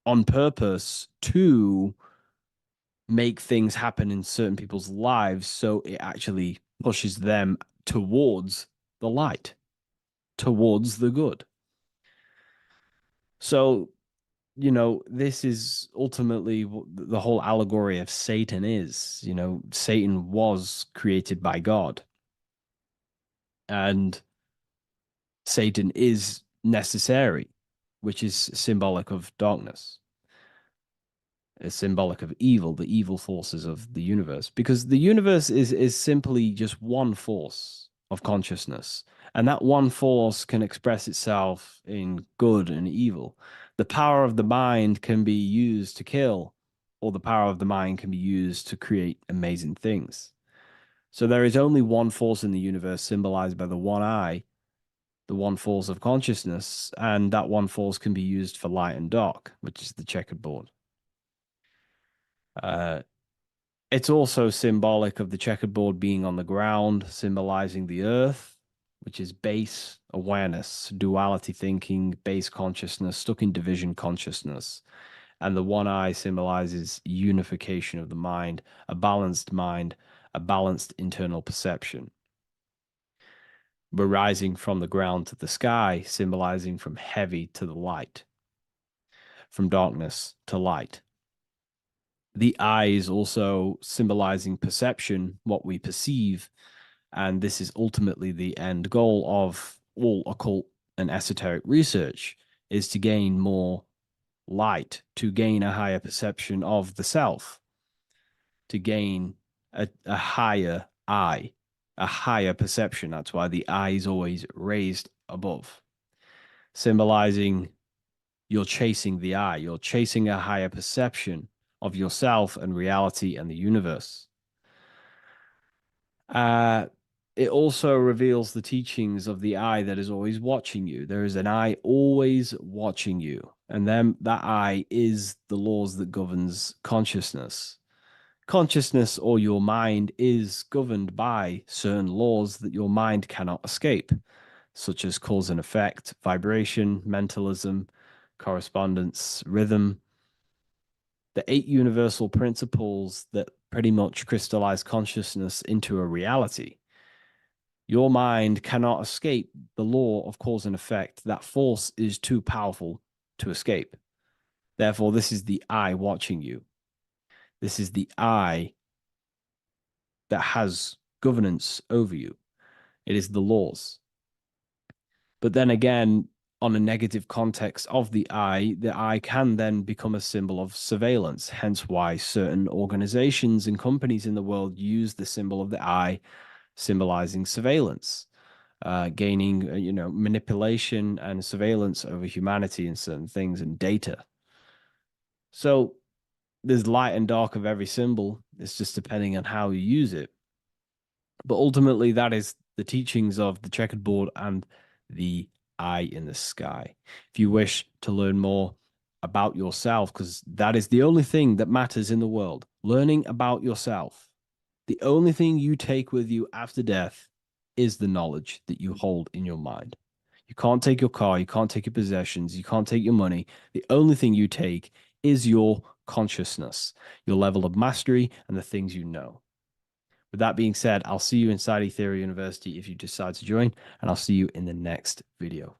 on purpose to make things happen in certain people's lives, so it actually pushes them towards the light, towards the good. So, this is ultimately what the whole allegory of Satan is. Satan was created by God, and Satan is necessary, which is symbolic of darkness. It's symbolic of evil, the evil forces of the universe, because the universe is simply just one force of consciousness, and that one force can express itself in good and evil. The power of the mind can be used to kill, or the power of the mind can be used to create amazing things. So there is only one force in the universe, symbolized by the one eye, the one force of consciousness, and that one force can be used for light and dark, which is the checkerboard. It's also symbolic of the checkerboard being on the ground, symbolizing the earth, which is base awareness, duality thinking, base consciousness, stuck in division consciousness. And the one eye symbolizes unification of the mind, a balanced internal perception. We're rising from the ground to the sky, symbolizing from heavy to the light, from darkness to light. The eye is also symbolizing perception, what we perceive, and this is ultimately the end goal of all occult and esoteric research, is to gain more light, to gain a higher perception of the self, to gain a higher eye, a higher perception. That's why the eye is always raised above, symbolizing you're chasing the eye, you're chasing a higher perception of yourself and reality and the universe. It also reveals the teachings of the eye that is always watching you. There is an eye always watching you, and then that eye is the laws that governs consciousness. Consciousness or your mind is governed by certain laws that your mind cannot escape, such as cause and effect, vibration, mentalism, correspondence, rhythm. The 8 universal principles that pretty much crystallize consciousness into a reality. Your mind cannot escape the law of cause and effect. That force is too powerful to escape. Therefore, this is the I watching you. This is the I that has governance over you. It is the laws. But then again, on a negative context of the I can then become a symbol of surveillance. Hence why certain organizations and companies in the world use the symbol of the I, symbolizing surveillance, gaining, manipulation and surveillance over humanity and certain things and data. So there's light and dark of every symbol. It's just depending on how you use it. But ultimately, that is the teachings of the checkered board and the eye in the sky. If you wish to learn more about yourself, because that is the only thing that matters in the world, learning about yourself. The only thing you take with you after death is the knowledge that you hold in your mind. You can't take your car, you can't take your possessions, you can't take your money. The only thing you take is your consciousness, your level of mastery, and the things you know. With that being said, I'll see you inside Ethereal University if you decide to join, and I'll see you in the next video.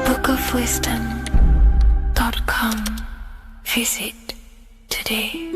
bookofwisdom.com. Visit today.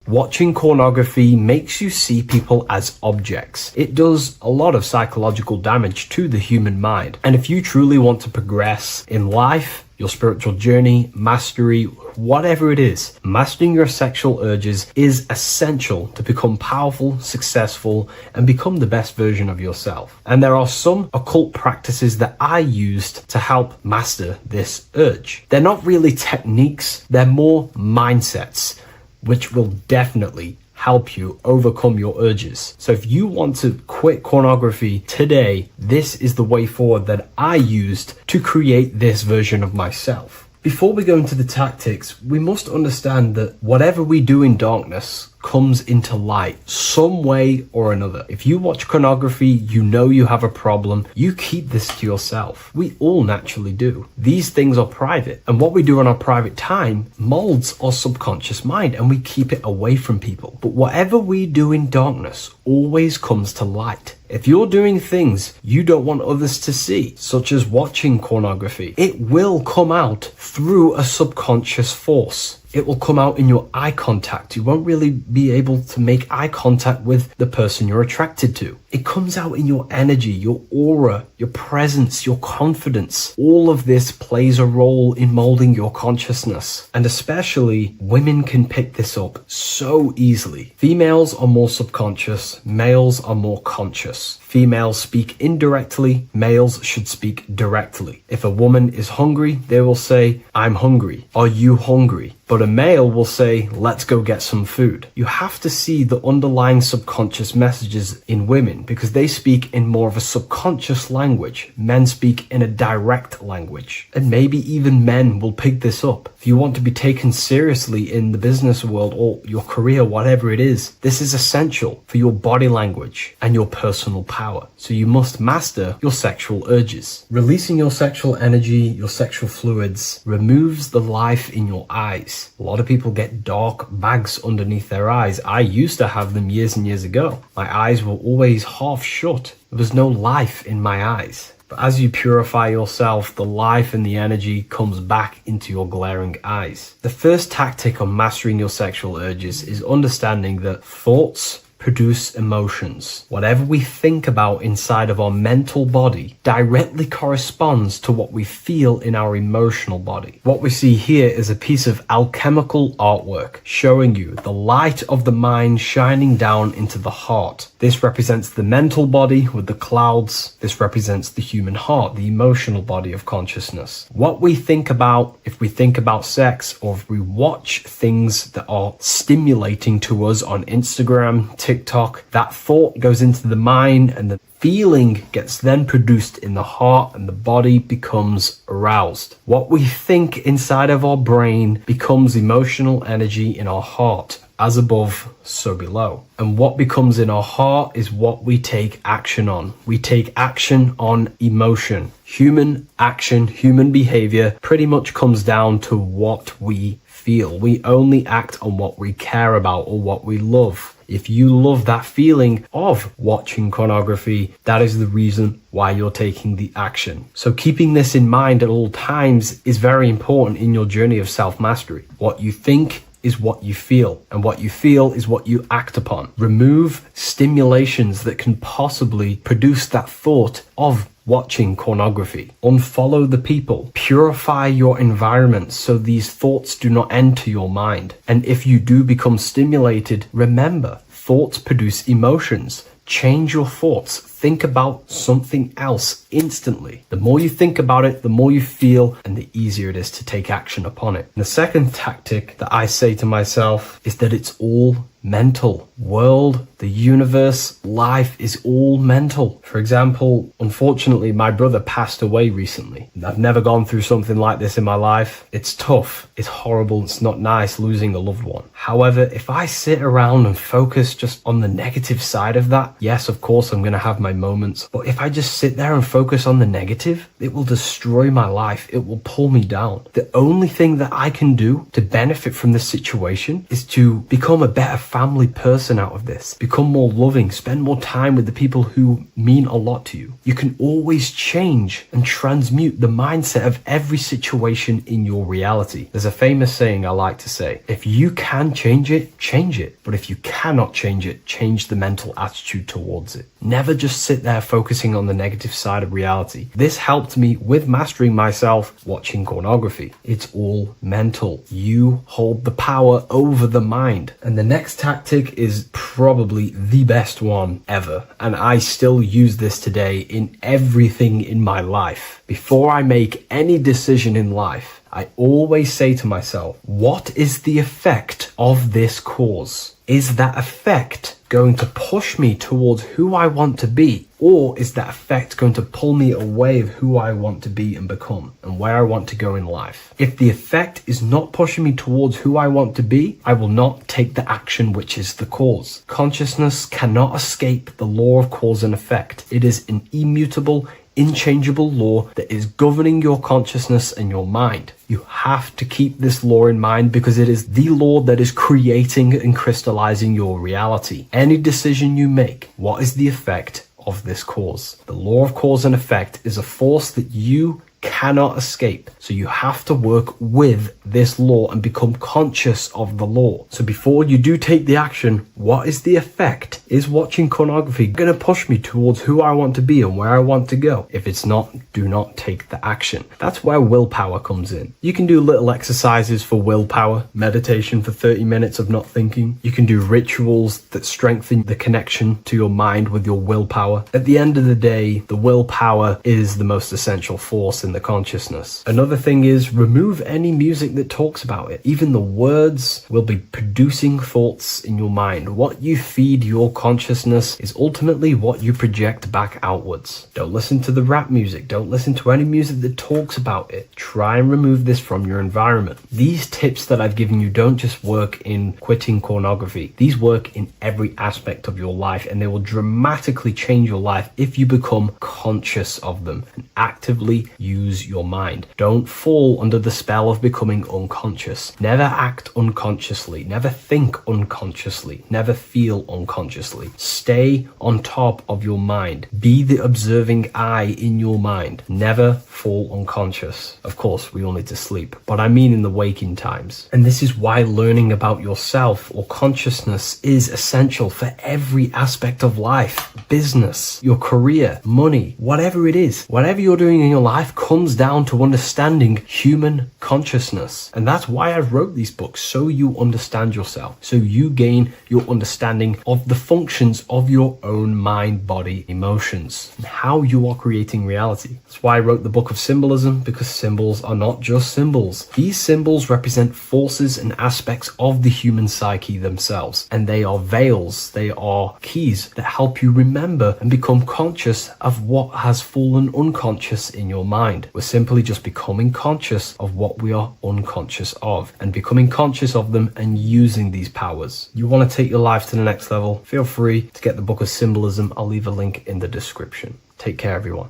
Watching pornography makes you see people as objects. It does a lot of psychological damage to the human mind. And if you truly want to progress in life, your spiritual journey, mastery, whatever it is, mastering your sexual urges is essential to become powerful, successful, and become the best version of yourself. And there are some occult practices that I used to help master this urge. They're not really techniques, they're more mindsets, which will definitely help you overcome your urges. So if you want to quit pornography today, this is the way forward that I used to create this version of myself. Before we go into the tactics, we must understand that whatever we do in darkness comes into light some way or another. If you watch pornography, you know you have a problem, you keep this to yourself. We all naturally do. These things are private, and what we do in our private time molds our subconscious mind, and we keep it away from people. But whatever we do in darkness always comes to light. If you're doing things you don't want others to see, such as watching pornography, it will come out through a subconscious force. It will come out in your eye contact. You won't really be able to make eye contact with the person you're attracted to. It comes out in your energy, your aura, your presence, your confidence. All of this plays a role in molding your consciousness. And especially women can pick this up so easily. Females are more subconscious, males are more conscious. Females speak indirectly, males should speak directly. If a woman is hungry, they will say, "I'm hungry." "Are you hungry?" But a male will say, "Let's go get some food." You have to see the underlying subconscious messages in women because they speak in more of a subconscious language. Men speak in a direct language. And maybe even men will pick this up. If you want to be taken seriously in the business world or your career, whatever it is, this is essential for your body language and your personal power. So you must master your sexual urges. Releasing your sexual energy, your sexual fluids, removes the life in your eyes. A lot of people get dark bags underneath their eyes. I used to have them years and years ago. My eyes were always half shut. There was no life in my eyes. But as you purify yourself, the life and the energy comes back into your glaring eyes. The first tactic on mastering your sexual urges is understanding that thoughts produce emotions. Whatever we think about inside of our mental body directly corresponds to what we feel in our emotional body. What we see here is a piece of alchemical artwork showing you the light of the mind shining down into the heart. This represents the mental body with the clouds. This represents the human heart, the emotional body of consciousness. What we think about, if we think about sex, or if we watch things that are stimulating to us on Instagram, TikTok, that thought goes into the mind, and the feeling gets then produced in the heart, and the body becomes aroused. What we think inside of our brain becomes emotional energy in our heart. As above, so below. And what becomes in our heart is what we take action on. We take action on emotion. Human action, human behavior pretty much comes down to what we feel. We only act on what we care about or what we love. If you love that feeling of watching pornography, that is the reason why you're taking the action. So keeping this in mind at all times is very important in your journey of self-mastery. What you think is what you feel, and what you feel is what you act upon. Remove stimulations that can possibly produce that thought of watching pornography. Unfollow the people. Purify your environment so these thoughts do not enter your mind. And if you do become stimulated, remember, thoughts produce emotions. Change your thoughts. Think about something else instantly. The more you think about it, the more you feel, and the easier it is to take action upon it. And the second tactic that I say to myself is that it's all mental. World, the universe, life is all mental. For example, unfortunately, my brother passed away recently. I've never gone through something like this in my life. It's tough. It's horrible. It's not nice losing a loved one. However, if I sit around and focus just on the negative side of that, yes, of course, I'm going to have my moments. But if I just sit there and focus on the negative, it will destroy my life. It will pull me down. The only thing that I can do to benefit from this situation is to become a better family person out of this. Become more loving. Spend more time with the people who mean a lot to you. You can always change and transmute the mindset of every situation in your reality. There's a famous saying I like to say, if you can change it, change it. But if you cannot change it, change the mental attitude towards it. Never just sit there focusing on the negative side of reality. This helped me with mastering myself watching pornography. It's all mental. You hold the power over the mind. And the next tactic is probably the best one ever. And I still use this today in everything in my life. Before I make any decision in life, I always say to myself, what is the effect of this cause? Is that effect going to push me towards who I want to be? Or is that effect going to pull me away of who I want to be and become and where I want to go in life? If the effect is not pushing me towards who I want to be, I will not take the action which is the cause. Consciousness cannot escape the law of cause and effect. It is an immutable, inchangeable law that is governing your consciousness and your mind. You have to keep this law in mind because it is the law that is creating and crystallizing your reality. Any decision you make, what is the effect of this cause? The law of cause and effect is a force that you cannot escape. So you have to work with this law and become conscious of the law. So before you do take the action, what is the effect? Is watching pornography going to push me towards who I want to be and where I want to go? If it's not, do not take the action. That's where willpower comes in. You can do little exercises for willpower, meditation for 30 minutes of not thinking. You can do rituals that strengthen the connection to your mind with your willpower. At the end of the day, the willpower is the most essential force in the consciousness. Another thing is remove any music that talks about it. Even the words will be producing thoughts in your mind. What you feed your consciousness is ultimately what you project back outwards. Don't listen to the rap music. Don't listen to any music that talks about it. Try and remove this from your environment. These tips that I've given you don't just work in quitting pornography. These work in every aspect of your life, and they will dramatically change your life if you become conscious of them and actively use lose your mind. Don't fall under the spell of becoming unconscious. Never act unconsciously. Never think unconsciously. Never feel unconsciously. Stay on top of your mind. Be the observing eye in your mind. Never fall unconscious. Of course, we all need to sleep, but I mean in the waking times. And this is why learning about yourself or consciousness is essential for every aspect of life. Business, your career, money, whatever it is. Whatever you're doing in your life comes down to understanding human consciousness. And that's why I wrote these books, so you understand yourself, so you gain your understanding of the functions of your own mind, body, emotions, and how you are creating reality. That's why I wrote the book of symbolism, because symbols are not just symbols. These symbols represent forces and aspects of the human psyche themselves, and they are veils, they are keys that help you remember and become conscious of what has fallen unconscious in your mind. We're simply just becoming conscious of what we are unconscious of, and becoming conscious of them and using these powers. You want to take your life to the next level? Feel free to get the book of symbolism. I'll leave a link in the description. Take care, everyone.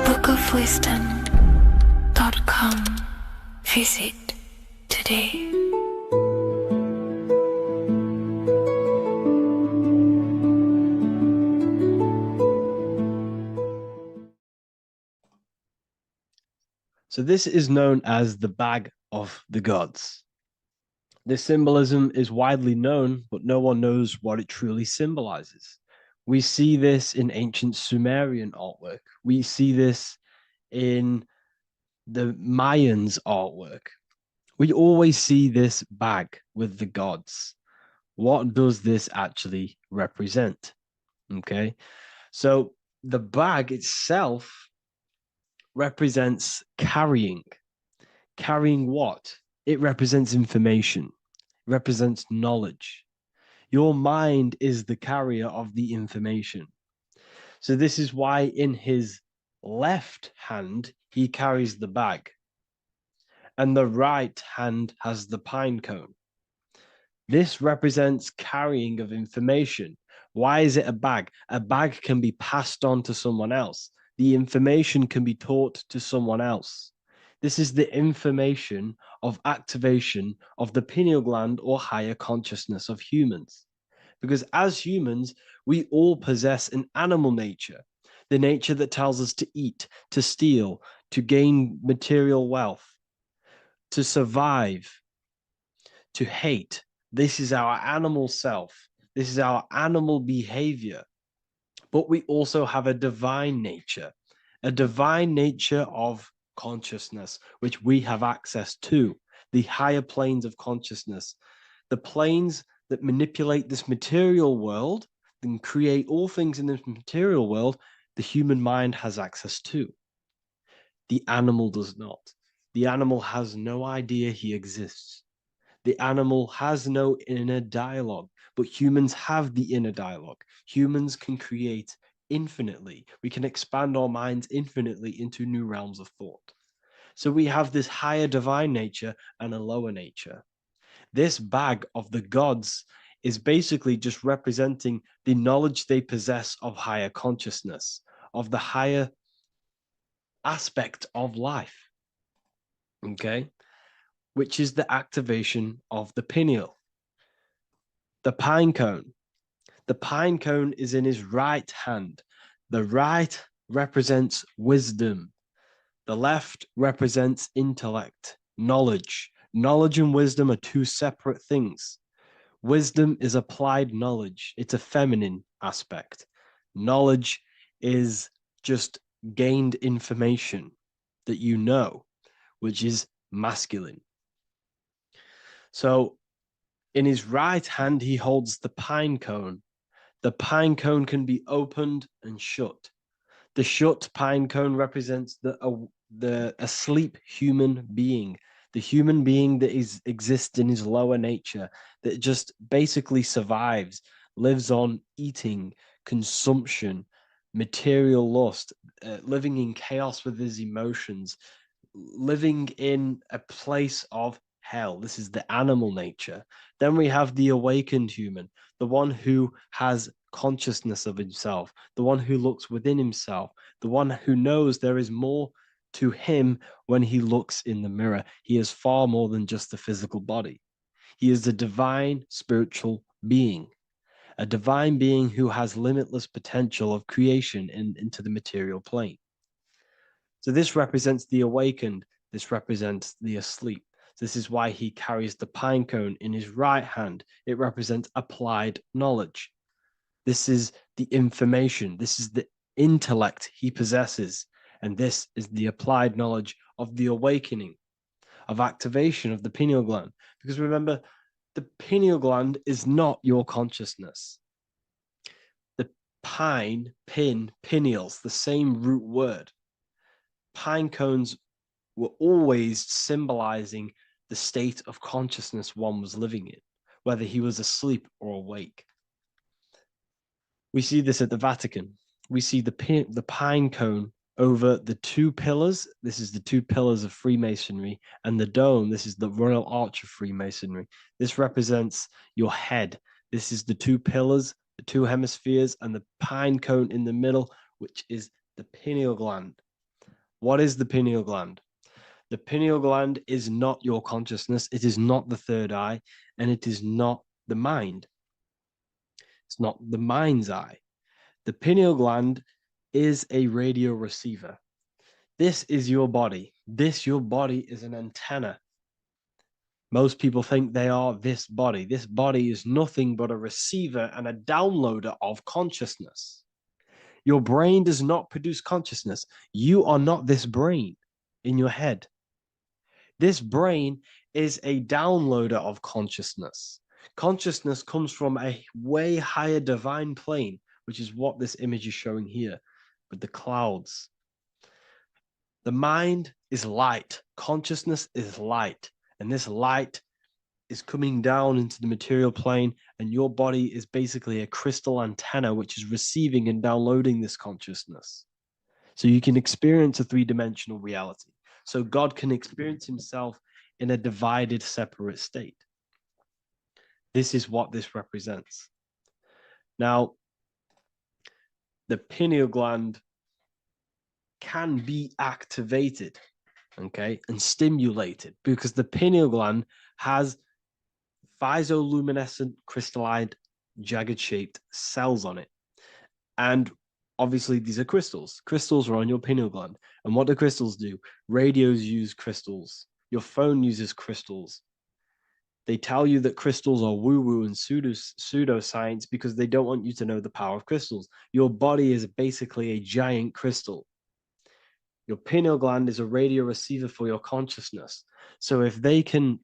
bookofwisdom.com. Visit today. So this is known as the Bag of the Gods. This symbolism is widely known, but no one knows what it truly symbolizes. We see this in ancient Sumerian artwork. We see this in the Mayans' artwork. We always see this bag with the gods. What does this actually represent? Okay, so the bag itself represents carrying. Carrying what? It represents information. It represents knowledge. Your mind is the carrier of the information. So this is why in his left hand, he carries the bag, and the right hand has the pine cone. This represents carrying of information. Why is it a bag? A bag can be passed on to someone else. The information can be taught to someone else. This is the information of activation of the pineal gland or higher consciousness of humans. Because as humans, we all possess an animal nature, the nature that tells us to eat, to steal, to gain material wealth, to survive, to hate. This is our animal self. This is our animal behavior. But we also have a divine nature of consciousness, which we have access to, the higher planes of consciousness, the planes that manipulate this material world and create all things in this material world. The human mind has access to. The animal does not. The animal has no idea he exists. The animal has no inner dialogue, but humans have the inner dialogue. Humans can create infinitely. We can expand our minds infinitely into new realms of thought. So we have this higher divine nature and a lower nature. This bag of the gods is basically just representing the knowledge they possess of higher consciousness, of the higher aspect of life, okay, which is the activation of the pineal. The pine cone. The pine cone is in his right hand. The right represents wisdom. The left represents intellect, knowledge. Knowledge and wisdom are two separate things. Wisdom is applied knowledge. It's a feminine aspect. Knowledge is just gained information that you know, which is masculine. So in his right hand, he holds the pine cone. The pine cone can be opened and shut. The shut pine cone represents the asleep human being, the human being that exists in his lower nature, that just basically survives, lives on eating, consumption, material lust, living in chaos with his emotions, living in a place of hell. This is the animal nature. Then we have the awakened human, the one who has consciousness of himself, the one who looks within himself, the one who knows there is more to him when he looks in the mirror. He is far more than just the physical body. He is a divine spiritual being, a divine being who has limitless potential of creation into the material plane. So this represents the awakened. This represents the asleep. This is why he carries the pine cone in his right hand. It represents applied knowledge. This is the information. This is the intellect he possesses. And this is the applied knowledge of the awakening, of activation of the pineal gland. Because remember, the pineal gland is not your consciousness. The pineals, the same root word. Pine cones were always symbolizing the state of consciousness one was living in, whether he was asleep or awake. We see this at the Vatican. We see the pine cone over the two pillars. This is the two pillars of Freemasonry, and the dome. This is the Royal Arch of Freemasonry. This represents your head. This is the two pillars, the two hemispheres, and the pine cone in the middle, which is the pineal gland. What is the pineal gland? The pineal gland is not your consciousness. It is not the third eye, and it is not the mind. It's not the mind's eye. The pineal gland is a radio receiver. This is your body. Your body is an antenna. Most people think they are this body. This body is nothing but a receiver and a downloader of consciousness. Your brain does not produce consciousness. You are not this brain in your head. This brain is a downloader of consciousness. Consciousness comes from a way higher divine plane, which is what this image is showing here with the clouds. The mind is light. Consciousness is light. And this light is coming down into the material plane, and your body is basically a crystal antenna which is receiving and downloading this consciousness. So you can experience a three-dimensional reality. So God can experience himself in a divided, separate state. This is what this represents. Now, the pineal gland can be activated, okay, and stimulated, because the pineal gland has phytoluminescent crystallized jagged-shaped cells on it. And obviously these are crystals. Crystals are on your pineal gland. And what do crystals do? Radios use crystals. Your phone uses crystals. They tell you that crystals are woo-woo and pseudoscience because they don't want you to know the power of crystals. Your body is basically a giant crystal. Your pineal gland is a radio receiver for your consciousness. So if they can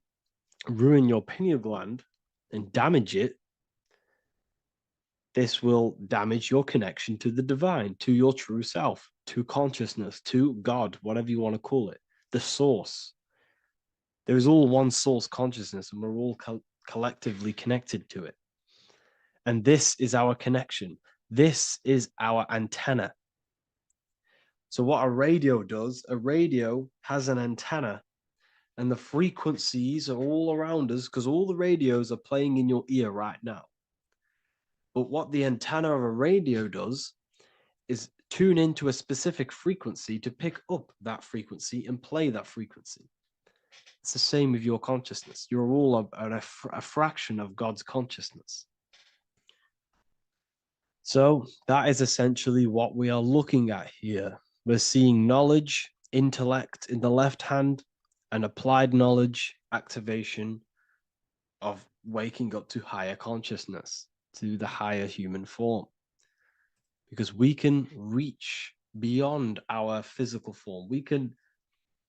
ruin your pineal gland and damage it, this will damage your connection to the divine, to your true self, to consciousness, to God, whatever you want to call it, the source. There is all one source consciousness, and we're all collectively connected to it. And this is our connection. This is our antenna. So what a radio does, a radio has an antenna, and the frequencies are all around us because all the radios are playing in your ear right now. But what the antenna of a radio does is tune into a specific frequency to pick up that frequency and play that frequency. It's the same with your consciousness. You're all a fraction of God's consciousness. So that is essentially what we are looking at here. We're seeing knowledge, intellect in the left hand, and applied knowledge, activation of waking up to higher consciousness, to the higher human form. Because we can reach beyond our physical form. We can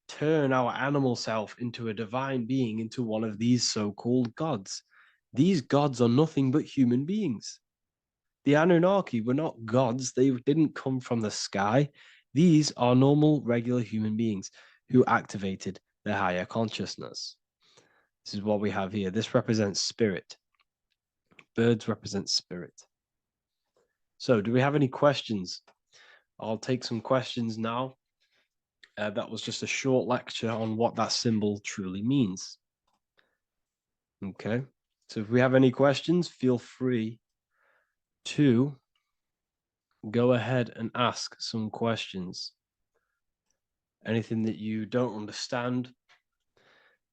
turn our animal self into a divine being, into one of these so-called gods. These gods are nothing but human beings. The Anunnaki were not gods. They didn't come from the sky. These are normal, regular human beings who activated their higher consciousness. This is what we have here. This represents spirit. Birds represent spirit. So do we have any questions? I'll take some questions now. That was just a short lecture on what that symbol truly means. Okay. So if we have any questions, feel free to go ahead and ask some questions. Anything that you don't understand,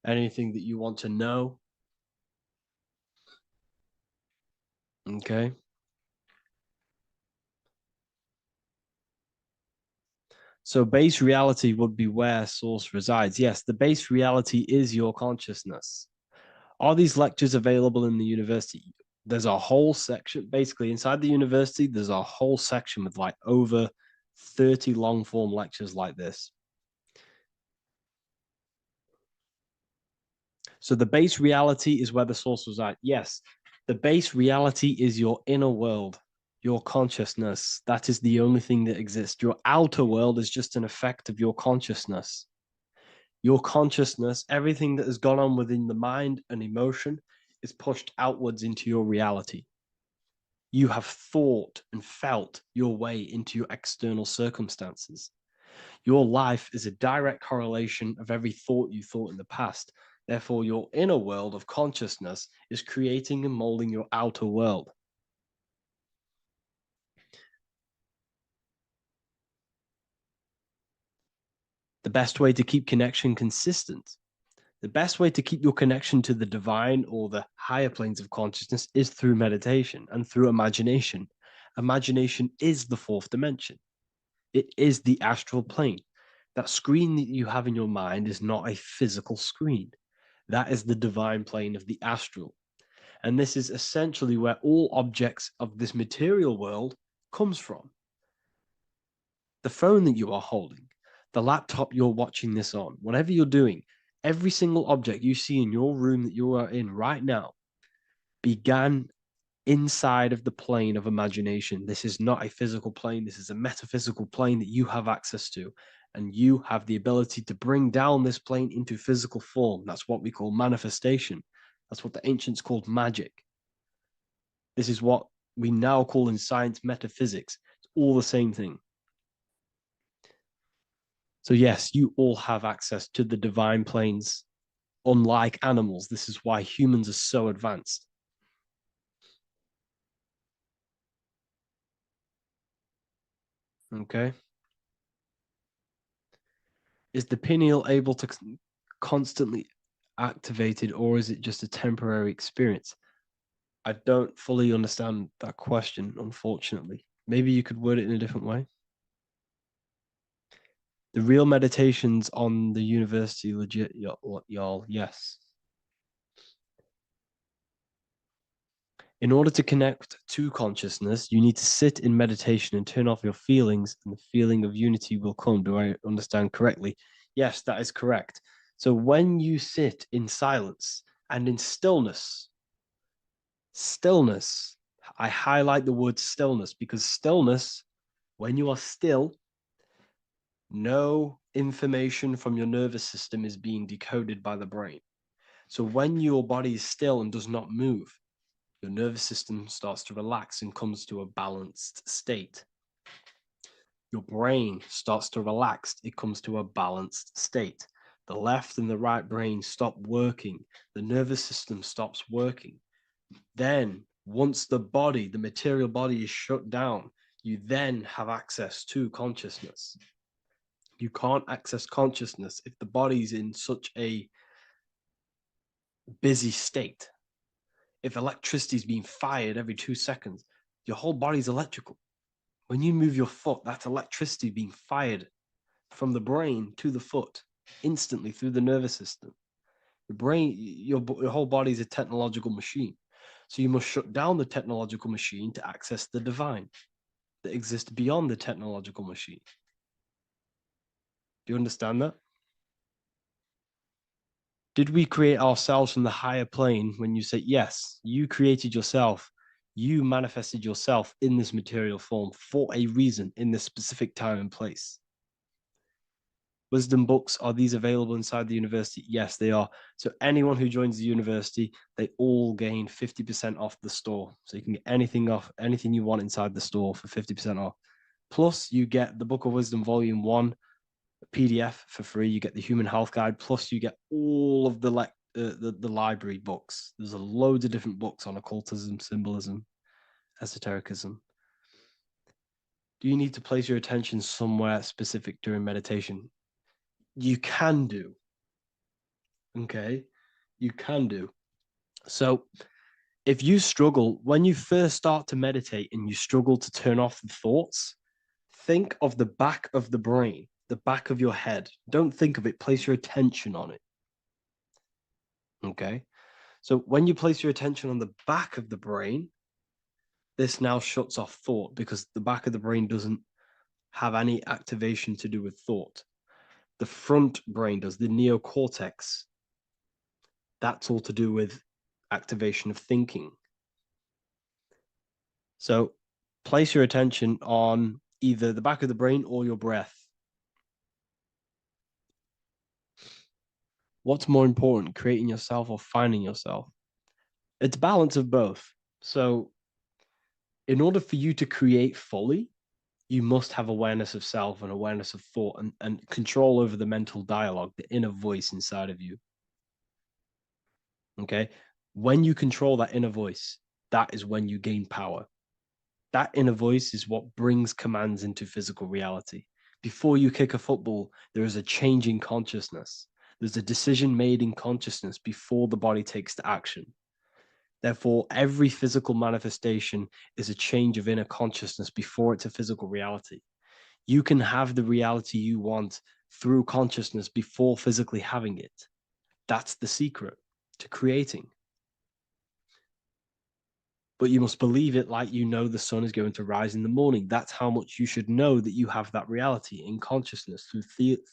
anything that you want to know. Okay. So base reality would be where source resides. Yes, the base reality is your consciousness. Are these lectures available in the university? There's a whole section, basically inside the university, there's a whole section with like over 30 long form lectures like this. So the base reality is where the source resides. Yes, the base reality is your inner world, your consciousness. That is the only thing that exists. Your outer world is just an effect of your consciousness. Your consciousness, everything that has gone on within the mind and emotion, is pushed outwards into your reality. You have thought and felt your way into your external circumstances. Your life is a direct correlation of every thought you thought in the past. Therefore, your inner world of consciousness is creating and molding your outer world. The best way to keep connection consistent, the best way to keep your connection to the divine or the higher planes of consciousness is through meditation and through imagination. Imagination is the fourth dimension. It is the astral plane. That screen that you have in your mind is not a physical screen. That is the divine plane of the astral. And this is essentially where all objects of this material world comes from. The phone that you are holding, the laptop you're watching this on, whatever you're doing, every single object you see in your room that you are in right now began inside of the plane of imagination. This is not a physical plane. This is a metaphysical plane that you have access to. And you have the ability to bring down this plane into physical form. That's what we call manifestation. That's what the ancients called magic. This is what we now call in science metaphysics. It's all the same thing. So yes, you all have access to the divine planes. Unlike animals, this is why humans are so advanced. Okay. Is the pineal able to constantly activated, or is it just a temporary experience? I don't fully understand that question, unfortunately. Maybe you could word it in a different way. The real meditations on the university, legit, y'all, yes. In order to connect to consciousness, you need to sit in meditation and turn off your feelings, and the feeling of unity will come. Do I understand correctly? Yes, that is correct. So when you sit in silence and in stillness, I highlight the word stillness because stillness, when you are still, no information from your nervous system is being decoded by the brain. So when your body is still and does not move, your nervous system starts to relax and comes to a balanced state. Your brain starts to relax, it comes to a balanced state. The left and the right brain stop working. The nervous system stops working. Then, once the body, the material body is shut down, you then have access to consciousness. You can't access consciousness if the body's in such a busy state. If electricity is being fired every 2 seconds, your whole body's electrical. When you move your foot, that's electricity being fired from the brain to the foot instantly through the nervous system. Your brain, your whole body is a technological machine. So you must shut down the technological machine to access the divine that exists beyond the technological machine. Do you understand that? Did we create ourselves from the higher plane? When you say yes, you created yourself, you manifested yourself in this material form for a reason in this specific time and place. Wisdom books, are these available inside the university? Yes, they are. So anyone who joins the university, they all gain 50% off the store. So you can get anything off, anything you want inside the store for 50% off. Plus you get the Book of Wisdom Volume 1 PDF for free. You get the Human Health Guide. Plus you get all of the the library books. There's a loads of different books on occultism, symbolism, esotericism. Do you need to place your attention somewhere specific during meditation? You can do. Okay, you can do. So if you struggle, when you first start to meditate and you struggle to turn off the thoughts, think of the back of the brain, the back of your head. Don't think of it, place your attention on it. Okay, so when you place your attention on the back of the brain, this now shuts off thought because the back of the brain doesn't have any activation to do with thought. The front brain does, the neocortex. That's all to do with activation of thinking. So place your attention on either the back of the brain or your breath. What's more important, creating yourself or finding yourself? It's balance of both. So in order for you to create fully, you must have awareness of self and awareness of thought and control over the mental dialogue, the inner voice inside of you. Okay? When you control that inner voice, that is when you gain power. That inner voice is what brings commands into physical reality. Before you kick a football, there is a change in consciousness. There's a decision made in consciousness before the body takes the action. Therefore, every physical manifestation is a change of inner consciousness before it's a physical reality. You can have the reality you want through consciousness before physically having it. That's the secret to creating. But you must believe it like you know the sun is going to rise in the morning. That's how much you should know that you have that reality in consciousness through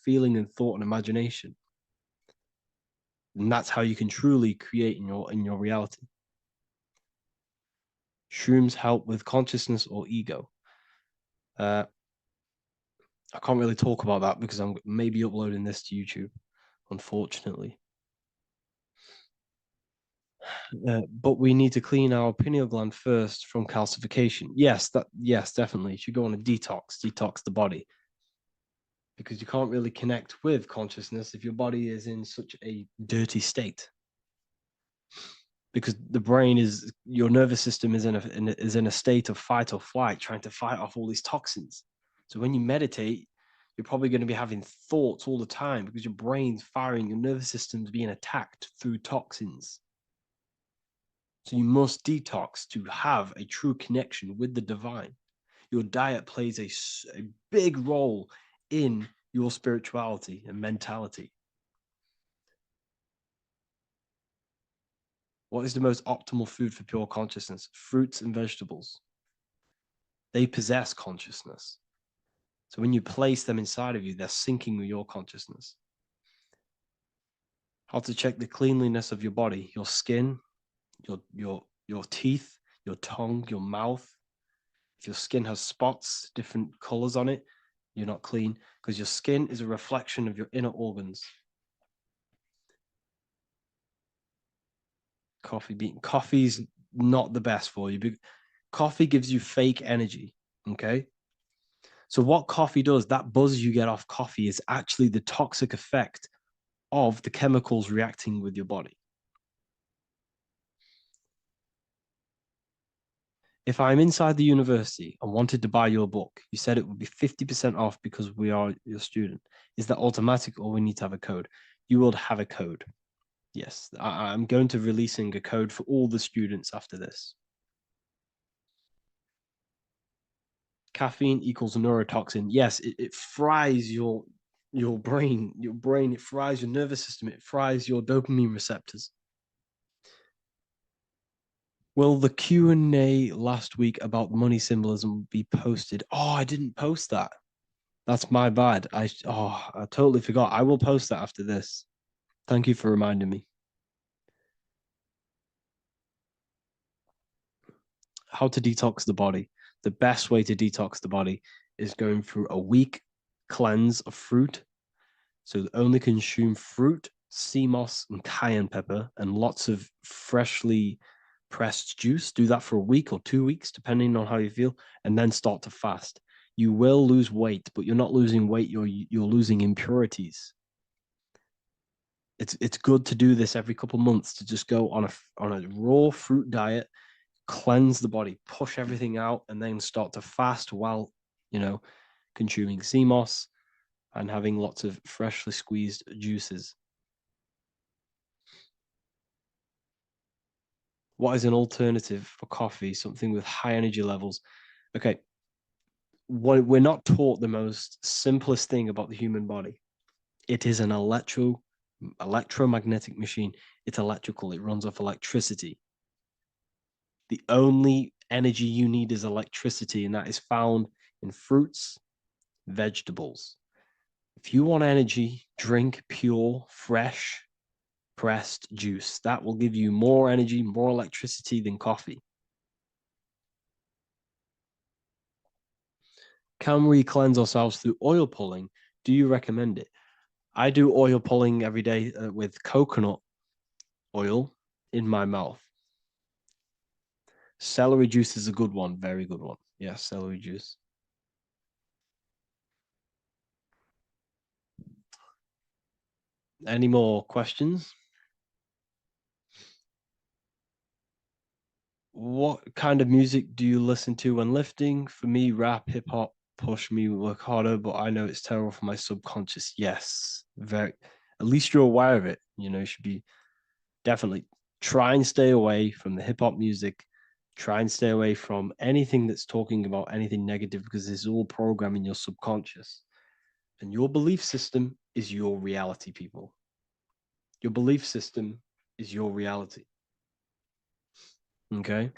feeling and thought and imagination. And that's how you can truly create in your reality. Shrooms help with consciousness or ego. I can't really talk about that because I'm maybe uploading this to YouTube, unfortunately. But we need to clean our pineal gland first from calcification. Yes, definitely. You should go on a detox the body. Because you can't really connect with consciousness if your body is in such a dirty state. Because the brain your nervous system is in a state of fight or flight, trying to fight off all these toxins. So when you meditate, you're probably going to be having thoughts all the time because your brain's firing, your nervous system's being attacked through toxins. So you must detox to have a true connection with the divine. Your diet plays a big role in your spirituality and mentality. What is the most optimal food for pure consciousness? Fruits and vegetables. They possess consciousness. So when you place them inside of you, they're syncing with your consciousness. How to check the cleanliness of your body, your skin, your teeth, your tongue, your mouth. If your skin has spots, different colors on it, you're not clean because your skin is a reflection of your inner organs. Coffee's not the best for you. Coffee gives you fake energy, okay? So what coffee does, that buzz you get off coffee is actually the toxic effect of the chemicals reacting with your body. If I'm inside the university and wanted to buy your book, you said it would be 50% off because we are your student. Is that automatic or we need to have a code? You will have a code. Yes, I'm going to releasing a code for all the students after this. Caffeine equals neurotoxin. Yes, it fries your brain. It fries your nervous system. It fries your dopamine receptors. Will the Q&A last week about money symbolism be posted? Oh, I didn't post that. That's my bad. I totally forgot. I will post that after this. Thank you for reminding me. How to detox the body. The best way to detox the body is going through a week cleanse of fruit. So only consume fruit, sea moss, and cayenne pepper, and lots of freshly pressed juice. Do that for a week or 2 weeks, depending on how you feel, and then start to fast. You will lose weight, but you're not losing weight, you're losing impurities. It's good to do this every couple months, to just go on a raw fruit diet, cleanse the body, push everything out, and then start to fast while, consuming sea moss and having lots of freshly squeezed juices. What is an alternative for coffee? Something with high energy levels. Okay. We're not taught the most simplest thing about the human body. It is an electromagnetic machine. It's electrical. It runs off electricity. The only energy you need is electricity, and that is found in fruits, vegetables. If you want energy, drink pure, fresh, pressed juice. That will give you more energy, more electricity than coffee. Can we cleanse ourselves through oil pulling? Do you recommend it? I do oil pulling every day with coconut oil in my mouth. Celery juice is a good one, very good one. Yeah, celery juice. Any more questions? What kind of music do you listen to when lifting? For me, rap, hip hop push me work harder, but I know it's terrible for my subconscious. Yes, very. At least you're aware of it. You should be definitely try and stay away from the hip hop music. Try and stay away from anything that's talking about anything negative, because it's all programming your subconscious. And your belief system is your reality, people. Your belief system is your reality. Okay?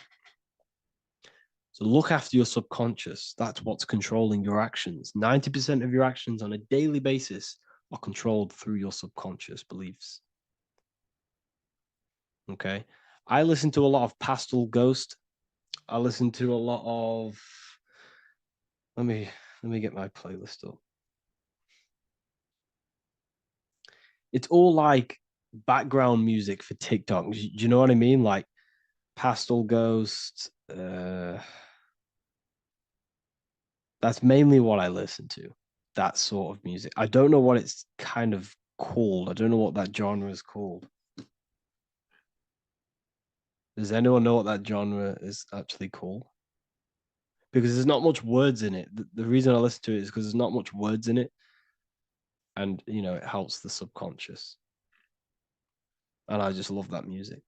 So look after your subconscious. That's what's controlling your actions. 90% of your actions on a daily basis are controlled through your subconscious beliefs. Okay? I listen to a lot of Pastel Ghost. I listen to a lot of let me get my playlist up. It's all like background music for TikTok. Do you know what I mean? Like Pastel Ghost. That's mainly what I listen to. That sort of music. I don't know what it's kind of called. I don't know what that genre is called. Does anyone know what that genre is actually called? Because there's not much words in it. The reason I listen to it is because there's not much words in it. And, it helps the subconscious. And I just love that music.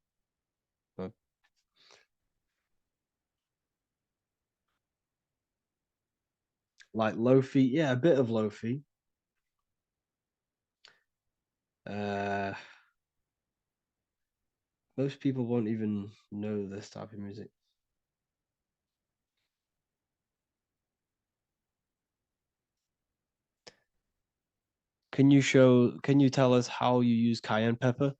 Like lo-fi, yeah, a bit of lo-fi. Most people won't even know this type of music. Can you tell us how you use cayenne pepper?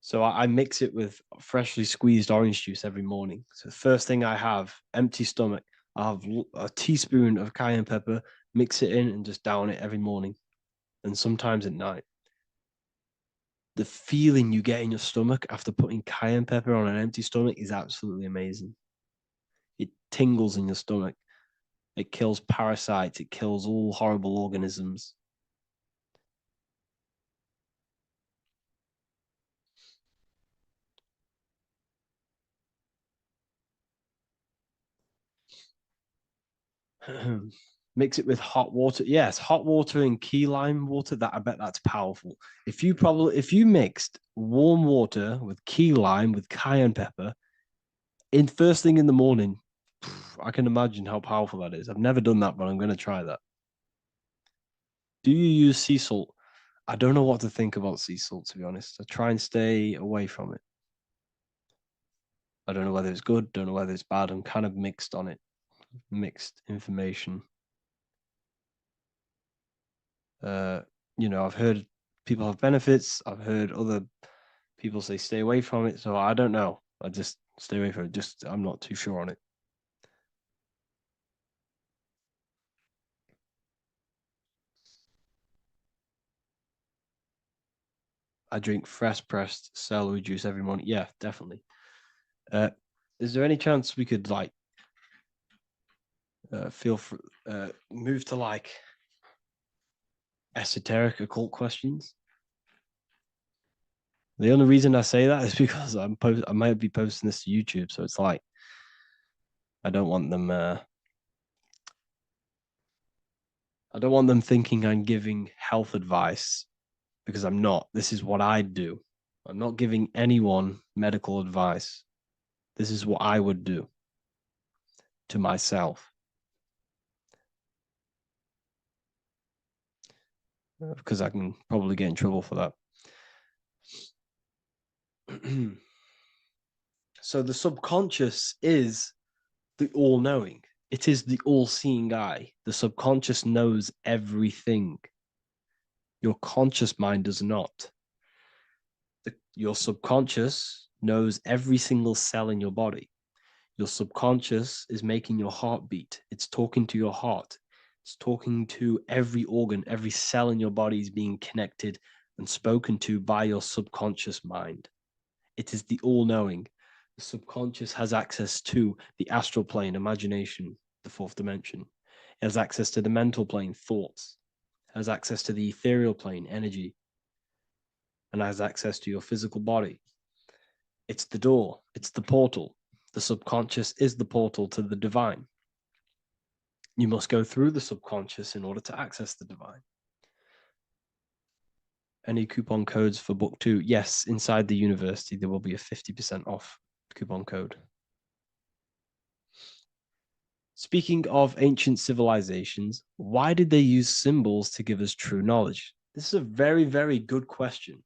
So I mix it with freshly squeezed orange juice every morning. So the first thing I have, empty stomach, I have a teaspoon of cayenne pepper, mix it in and just down it every morning. And sometimes at night. The feeling you get in your stomach after putting cayenne pepper on an empty stomach is absolutely amazing. It tingles in your stomach. It kills parasites. It kills all horrible organisms. Mix it with hot water. Yes, hot water and key lime water. That I bet that's powerful. If you mixed warm water with key lime with cayenne pepper in first thing in the morning, I can imagine how powerful that is. I've never done that, but I'm going to try that. Do you use sea salt? I don't know what to think about sea salt, to be honest. I try and stay away from it. I don't know whether it's good, don't know whether it's bad. I'm kind of mixed on it. Mixed information. I've heard people have benefits. I've heard other people say stay away from it. So I don't know. I just stay away from it. I'm not too sure on it. I drink fresh pressed celery juice every morning. Yeah, definitely. Is there any chance we could move to esoteric occult questions? The only reason I say that is because I might be posting this to YouTube, so it's like I don't want them. I don't want them thinking I'm giving health advice, because I'm not. This is what I do. I'm not giving anyone medical advice. This is what I would do to myself. Because I can probably get in trouble for that. So the subconscious is the all-knowing. It is the all-seeing eye. The subconscious knows everything. Your conscious mind does not. Your subconscious knows every single cell in your body. Your subconscious is making your heart beat. It's talking to your heart. It's talking to every organ, every cell in your body is being connected and spoken to by your subconscious mind. It is the all-knowing. The subconscious has access to the astral plane, imagination, the fourth dimension. It has access to the mental plane, thoughts. It has access to the ethereal plane, energy. And has access to your physical body. It's the door. It's the portal. The subconscious is the portal to the divine. You must go through the subconscious in order to access the divine. Any coupon codes for book 2? Yes, inside the university, there will be a 50% off coupon code. Speaking of ancient civilizations, why did they use symbols to give us true knowledge? This is a very, very good question.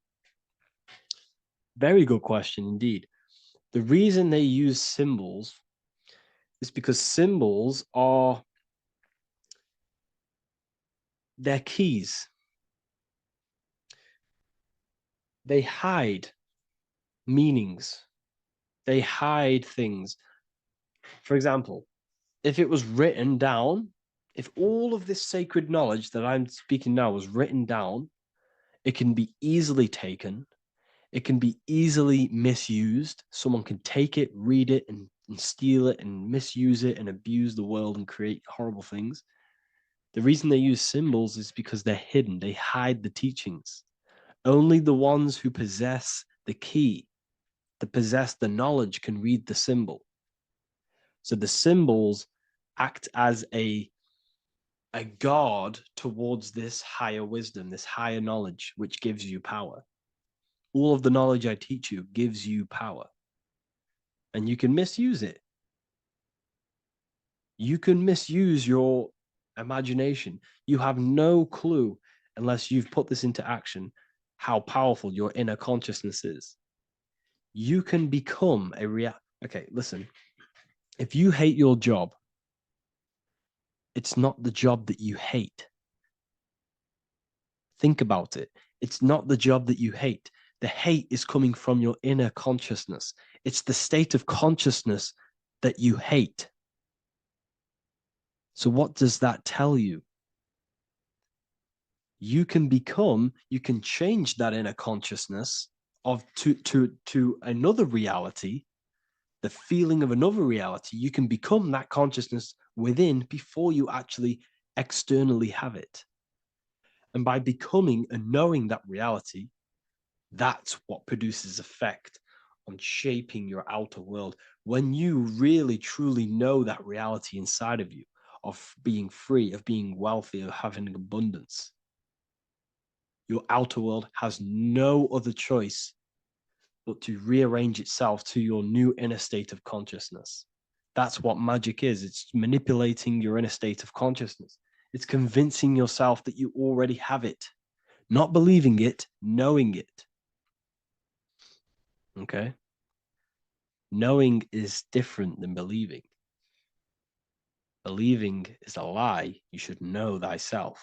Very good question indeed. The reason they use symbols is because symbols are their keys. They hide meanings. They hide things. For example, if it was written down, if all of this sacred knowledge that I'm speaking now was written down, it can be easily taken. It can be easily misused. Someone can take it, read it, and steal it and misuse it and abuse the world and create horrible things. The reason they use symbols is because they're hidden. They hide the teachings. Only the ones who possess the key, that possess the knowledge, can read the symbol. So the symbols act as a guard towards this higher wisdom, this higher knowledge, which gives you power. All of the knowledge I teach you gives you power. And you can misuse it. You can misuse your imagination. You have no clue, unless you've put this into action, how powerful your inner consciousness is. You can become a Okay, listen. If you hate your job, it's not the job that you hate. Think about it. It's not the job that you hate. The hate is coming from your inner consciousness. It's the state of consciousness that you hate. So what does that tell you? You can change that inner consciousness to another reality, the feeling of another reality. You can become that consciousness within before you actually externally have it. And by becoming and knowing that reality, that's what produces effect on shaping your outer world. When you really, truly know that reality inside of you, of being free, of being wealthy, of having abundance, your outer world has no other choice but to rearrange itself to your new inner state of consciousness. That's what magic is. It's manipulating your inner state of consciousness. It's convincing yourself that you already have it. Not believing it, knowing it. Okay? Knowing is different than believing. Believing is a lie. You should know thyself.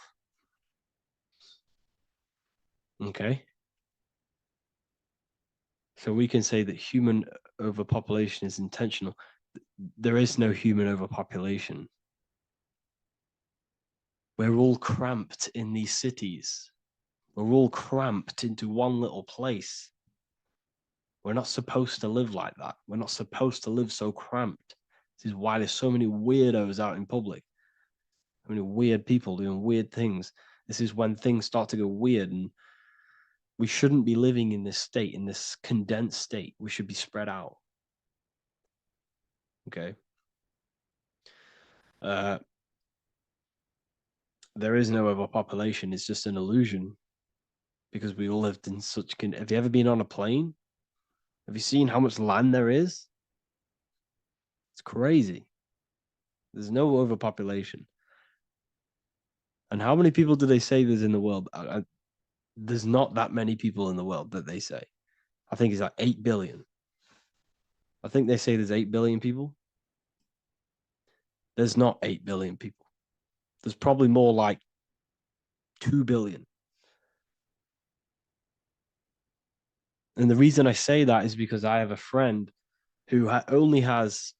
Okay? So we can say that human overpopulation is intentional. There is no human overpopulation. We're all cramped in these cities. We're all cramped into one little place. We're not supposed to live like that. We're not supposed to live so cramped. This is why there's so many weirdos out in public. So many weird people doing weird things. This is when things start to go weird and We shouldn't be living in this state, in this condensed state. We should be spread out. Okay. There is no overpopulation. It's just an illusion because we all lived in such. Have you ever been on a plane? Have you seen how much land there is? It's crazy. There's no overpopulation. And how many people do they say there's in the world? There's not that many people in the world that they say. I think it's like 8 billion. I think they say there's 8 billion people. There's not 8 billion people. There's probably more like 2 billion. And the reason I say that is because I have a friend who only has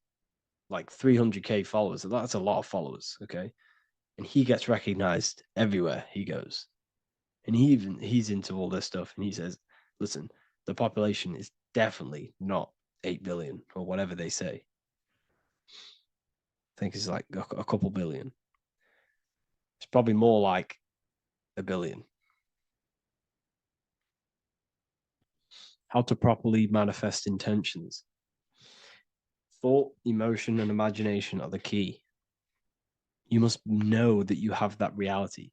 like 300K followers. That's a lot of followers, okay? And he gets recognized everywhere he goes. And he's into all this stuff. And he says, listen, the population is definitely not 8 billion or whatever they say. I think it's like a couple billion. It's probably more like 1 billion. How to properly manifest intentions. Thought, emotion, and imagination are the key. You must know that you have that reality.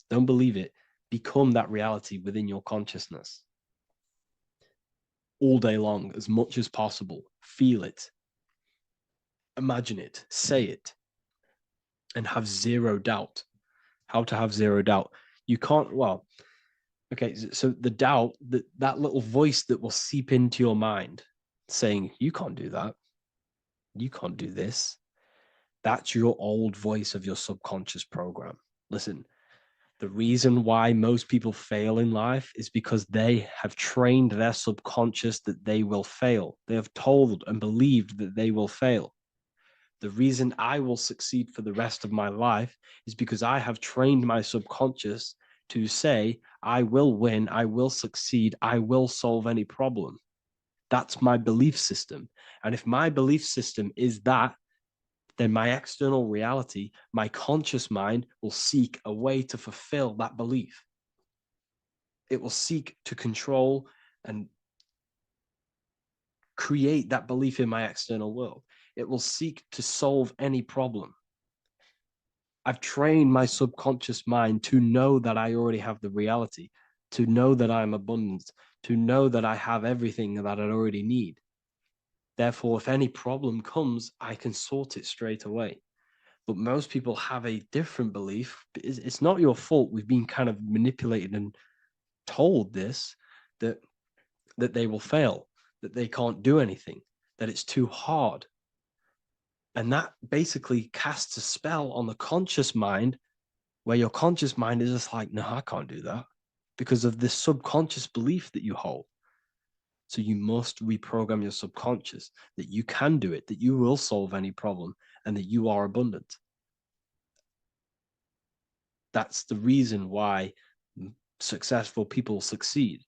Don't believe it. Become that reality within your consciousness. All day long, as much as possible. Feel it. Imagine it. Say it. And have zero doubt. How to have zero doubt. You can't, well, okay, so the doubt, that little voice that will seep into your mind saying, you can't do that. You can't do this. That's your old voice of your subconscious program. Listen, the reason why most people fail in life is because they have trained their subconscious that they will fail. They have told and believed that they will fail. The reason I will succeed for the rest of my life is because I have trained my subconscious to say, I will win, I will succeed, I will solve any problem. That's my belief system. And if my belief system is that, then my external reality, my conscious mind will seek a way to fulfill that belief. It will seek to control and create that belief in my external world. It will seek to solve any problem. I've trained my subconscious mind to know that I already have the reality, to know that I'm abundant, to know that I have everything that I already need. Therefore, if any problem comes, I can sort it straight away. But most people have a different belief. It's not your fault. We've been kind of manipulated and told this, that they will fail, that they can't do anything, that it's too hard. And that basically casts a spell on the conscious mind, where your conscious mind is just like, no, I can't do that, because of this subconscious belief that you hold. So you must reprogram your subconscious that you can do it, that you will solve any problem, and that you are abundant. That's the reason why successful people succeed.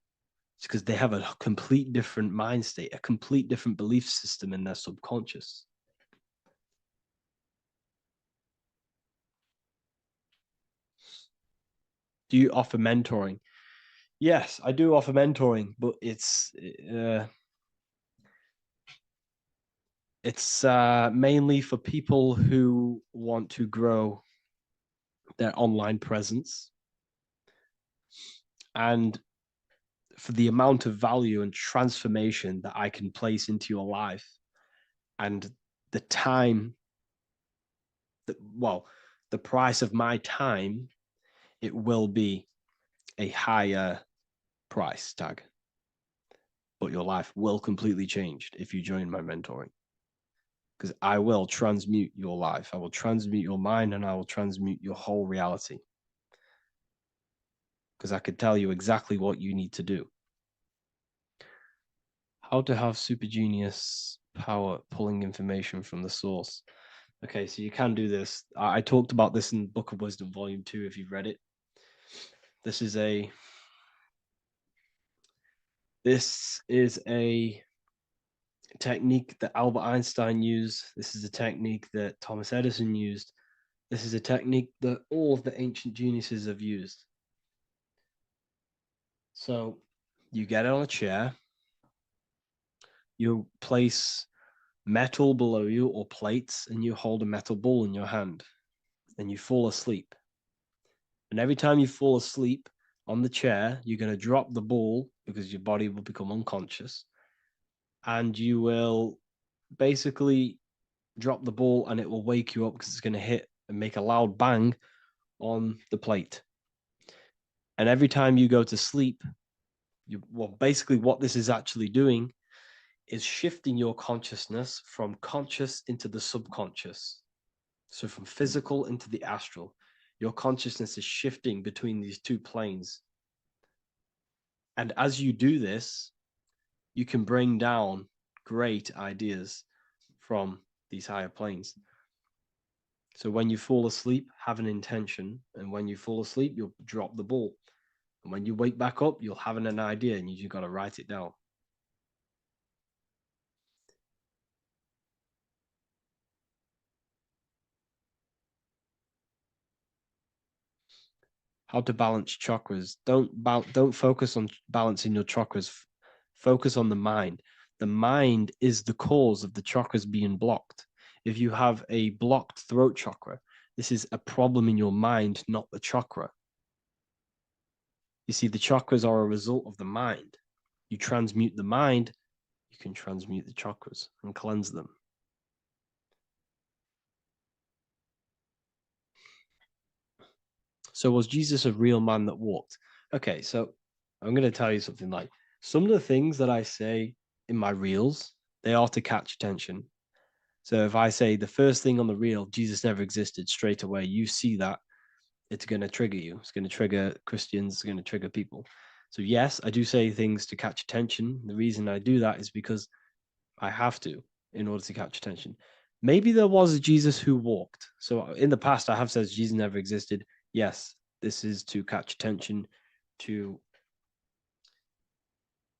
It's because they have a complete different mind state, a complete different belief system in their subconscious. Do you offer mentoring? Yes, I do offer mentoring, but it's mainly for people who want to grow their online presence, and for the amount of value and transformation that I can place into your life, and the time that, well, the price of my time, it will be a higher price tag, but your life will completely change if you join my mentoring, because I will transmute your life. I will transmute your mind, and I will transmute your whole reality, because I could tell you exactly what you need to do. How to have super genius power pulling information from the source. Okay, so you can do this. I talked about this in Book of Wisdom, Volume 2, if you've read it. This is a technique that Albert Einstein used. This is a technique that Thomas Edison used. This is a technique that all of the ancient geniuses have used. So You get on a chair, you place metal below you or plates, and you hold a metal ball in your hand, and you fall asleep. And every time you fall asleep on the chair, you're going to drop the ball because your body will become unconscious. And you will basically drop the ball and it will wake you up because it's going to hit and make a loud bang on the plate. And every time you go to sleep, basically what this is actually doing is shifting your consciousness from conscious into the subconscious. So from physical into the astral. Your consciousness is shifting between these two planes. And as you do this, you can bring down great ideas from these higher planes. So when you fall asleep, have an intention. And when you fall asleep, you'll drop the ball. And when you wake back up, you'll have an idea and you got to write it down. How to balance chakras. Don't focus on balancing your chakras. Focus on the mind. The mind is the cause of the chakras being blocked. If you have a blocked throat chakra, this is a problem in your mind, not the chakra. You see, the chakras are a result of the mind. You transmute the mind, you can transmute the chakras and cleanse them. So was Jesus a real man that walked? Okay, so I'm going to tell you something. Like, some of the things that I say in my reels, they are to catch attention. So if I say the first thing on the reel, Jesus never existed, straight away, you see that, it's going to trigger you. It's going to trigger Christians. It's going to trigger people. So yes, I do say things to catch attention. The reason I do that is because I have to in order to catch attention. Maybe there was a Jesus who walked. So in the past, I have said Jesus never existed. Yes, this is to catch attention, to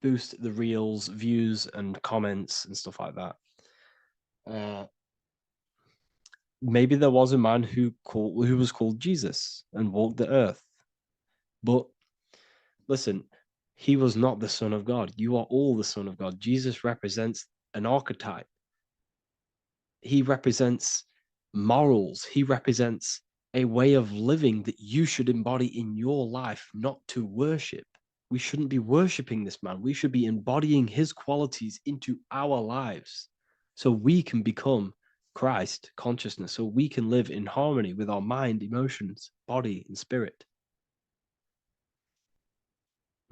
boost the reels, views, and comments and stuff like that. Maybe there was a man who was called Jesus and walked the earth. But listen, he was not the Son of God. You are all the Son of God. Jesus represents an archetype. He represents morals. He represents a way of living that you should embody in your life, not to worship. We shouldn't be worshiping this man. We should be embodying his qualities into our lives so we can become Christ consciousness, so we can live in harmony with our mind, emotions, body, and spirit.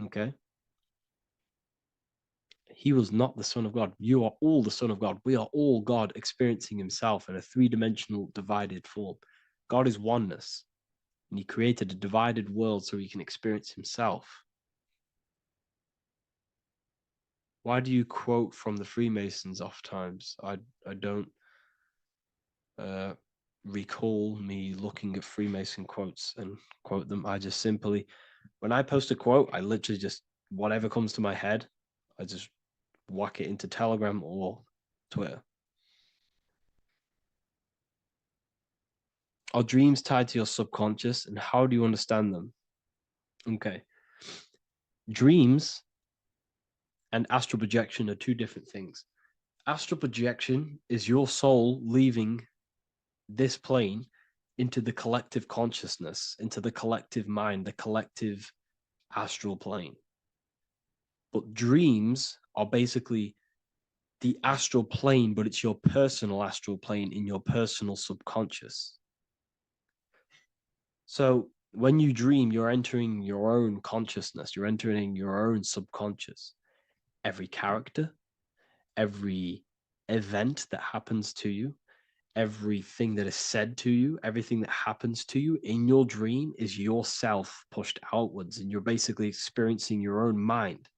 Okay? He was not the Son of God. You are all the Son of God. We are all God experiencing himself in a three-dimensional divided form. God is oneness, and he created a divided world so he can experience himself. Why do you quote from the Freemasons oft times? I don't recall me looking at Freemason quotes and quote them. I just simply, when I post a quote, I literally just, whatever comes to my head, I just whack it into Telegram or Twitter. Are dreams tied to your subconscious, and how do you understand them? Okay. Dreams and astral projection are two different things. Astral projection is your soul leaving this plane into the collective consciousness, into the collective mind, the collective astral plane. But dreams are basically the astral plane, but it's your personal astral plane in your personal subconscious. So when you dream, you're entering your own consciousness, you're entering your own subconscious. Every character, every event that happens to you, everything that is said to you, everything that happens to you in your dream is yourself pushed outwards, and you're basically experiencing your own mind.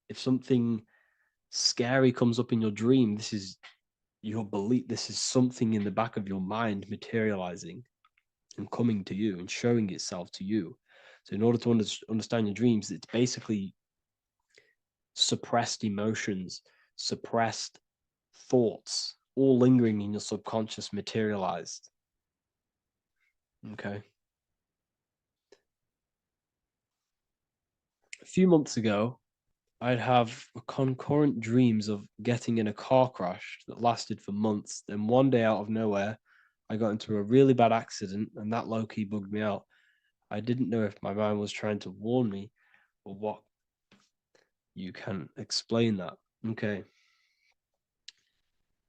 If something scary comes up in your dream, this is your belief, this is something in the back of your mind materializing and coming to you and showing itself to you. So in order to understand your dreams, it's basically suppressed emotions, suppressed thoughts, all lingering in your subconscious materialized. Okay. few months ago, I'd have concurrent dreams of getting in a car crash that lasted for months. Then one day out of nowhere, I got into a really bad accident, and that low-key bugged me out. I didn't know if my mind was trying to warn me or what. You can explain that. Okay.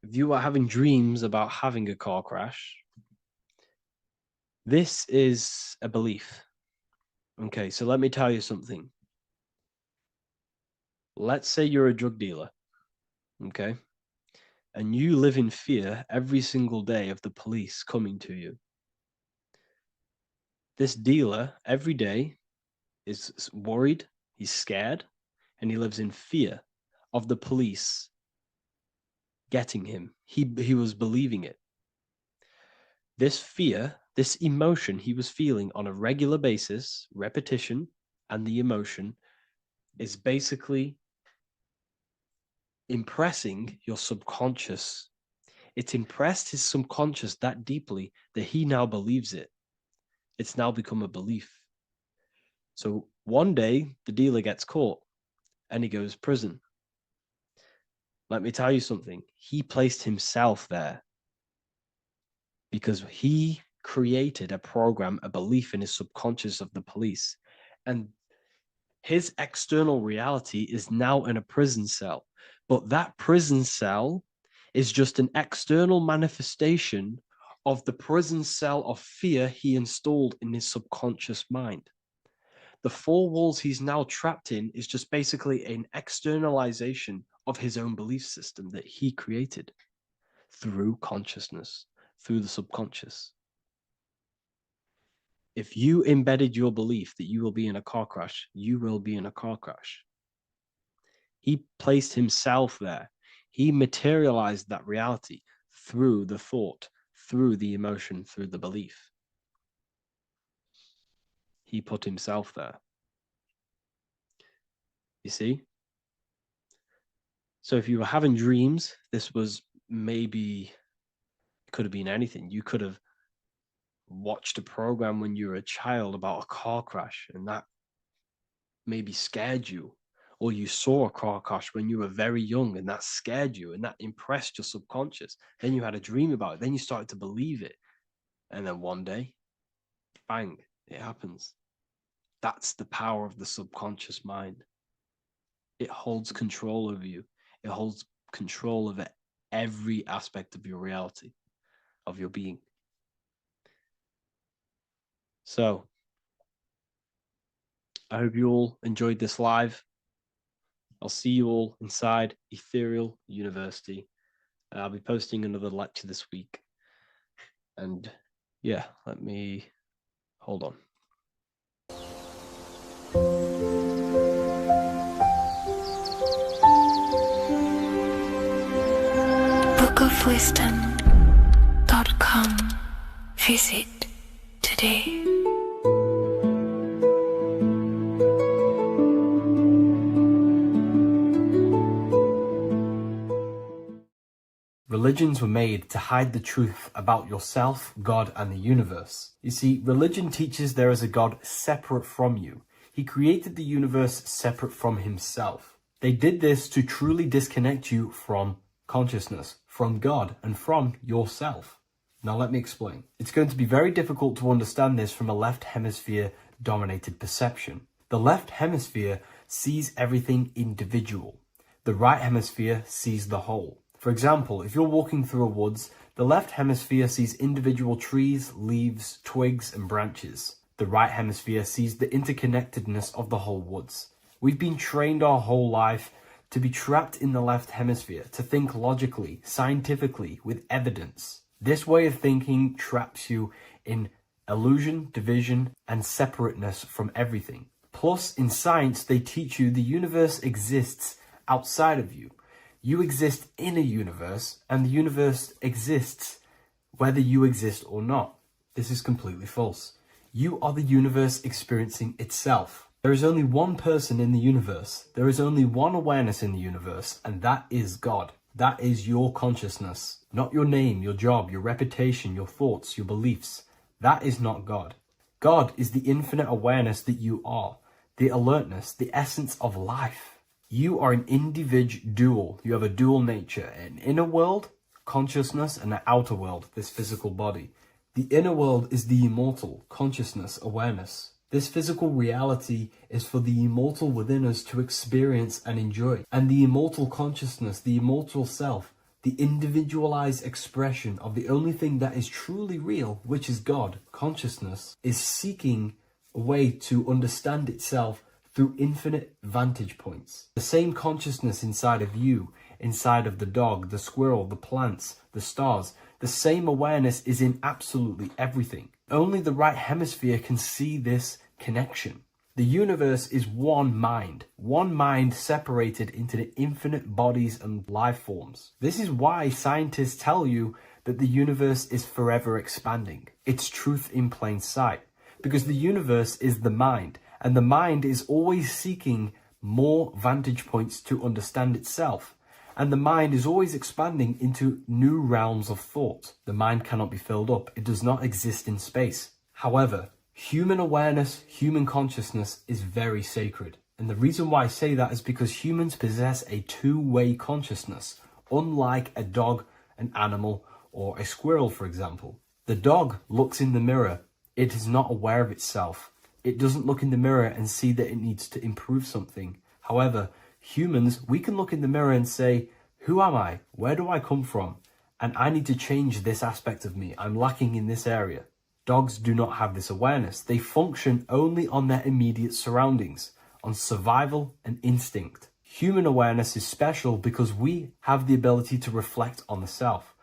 If you are having dreams about having a car crash, this is a belief. Okay, so let me tell you something. Let's say you're a drug dealer, okay? And you live in fear every single day of the police coming to you. This dealer every day is worried, he's scared, and he lives in fear of the police getting him. He was believing it. This fear, this emotion he was feeling on a regular basis, repetition, and the emotion is basically impressing your subconscious. It's impressed his subconscious that deeply that he now believes it. It's now become a belief. So one day the dealer gets caught and he goes to prison. Let me tell you something. He placed himself there because he created a program, a belief in his subconscious of the police. And his external reality is now in a prison cell. But that prison cell is just an external manifestation of the prison cell of fear he installed in his subconscious mind. The four walls he's now trapped in is just basically an externalization of his own belief system that he created through consciousness, through the subconscious. If you embedded your belief that you will be in a car crash, you will be in a car crash. He placed himself there. He materialized that reality through the thought, through the emotion, through the belief. He put himself there. You see? So if you were having dreams, this was maybe, it could have been anything. You could have watched a program when you were a child about a car crash and that maybe scared you. Or you saw a car crash when you were very young and that scared you and that impressed your subconscious. Then you had a dream about it. Then you started to believe it. And then one day, bang, it happens. That's the power of the subconscious mind. It holds control over you. It holds control over every aspect of your reality, of your being. So, I hope you all enjoyed this live. I'll see you all inside Ethereal University. I'll be posting another lecture this week. And yeah, let me hold on. bookofwisdom.com. Visit today. Religions were made to hide the truth about yourself, God, and the universe. You see, religion teaches there is a God separate from you. He created the universe separate from himself. They did this to truly disconnect you from consciousness, from God, and from yourself. Now let me explain. It's going to be very difficult to understand this from a left hemisphere dominated perception. The left hemisphere sees everything individual. The right hemisphere sees the whole. For example, if you're walking through a woods, the left hemisphere sees individual trees, leaves, twigs, and branches. The right hemisphere sees the interconnectedness of the whole woods. We've been trained our whole life to be trapped in the left hemisphere, to think logically, scientifically, with evidence. This way of thinking traps you in illusion, division, and separateness from everything. Plus, in science, they teach you the universe exists outside of you. You exist in a universe, and the universe exists whether you exist or not. This is completely false. You are the universe experiencing itself. There is only one person in the universe. There is only one awareness in the universe, and that is God. That is your consciousness. Not your name, your job, your reputation, your thoughts, your beliefs. That is not God. God is the infinite awareness that you are. the alertness, the essence of life. You are an individual. You have a dual nature, an inner world, consciousness, and an outer world, this physical body. The inner world is the immortal, consciousness, awareness. This physical reality is for the immortal within us to experience and enjoy. And the immortal consciousness, the immortal self, the individualized expression of the only thing that is truly real, which is God, consciousness, is seeking a way to understand itself through infinite vantage points. The same consciousness inside of you, inside of the dog, the squirrel, the plants, the stars, the same awareness is in absolutely everything. Only the right hemisphere can see this connection. The universe is one mind separated into the infinite bodies and life forms. This is why scientists tell you that the universe is forever expanding. It's truth in plain sight. Because the universe is the mind, and the mind is always seeking more vantage points to understand itself. And the mind is always expanding into new realms of thought. The mind cannot be filled up. It does not exist in space. However, human awareness, human consciousness is very sacred. And the reason why I say that is because humans possess a two-way consciousness, unlike a dog, an animal, or a squirrel, for example. The dog looks in the mirror. It is not aware of itself. It doesn't look in the mirror and see that it needs to improve something. However, humans, we can look in the mirror and say, who am I? Where do I come from? And I need to change this aspect of me. I'm lacking in this area. Dogs do not have this awareness. They function only on their immediate surroundings, on survival and instinct. Human awareness is special because we have the ability to reflect on the self.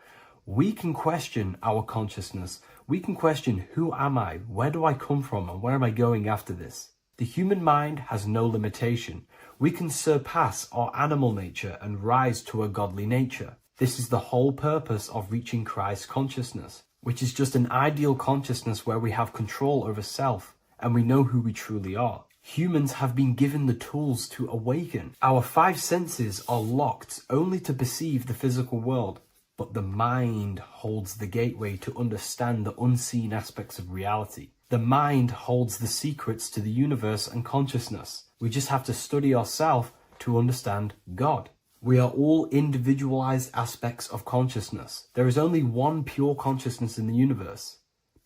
We can question our consciousness. We can question, who am I? Where do I come from? And where am I going after this? The human mind has no limitation. We can surpass our animal nature and rise to a godly nature. This is the whole purpose of reaching Christ consciousness, which is just an ideal consciousness where we have control over self and we know who we truly are. Humans have been given the tools to awaken. Our five senses are locked only to perceive the physical world, but the mind holds the gateway to understand the unseen aspects of reality. The mind holds the secrets to the universe and consciousness. We just have to study ourselves to understand God. We are all individualized aspects of consciousness. There is only one pure consciousness in the universe,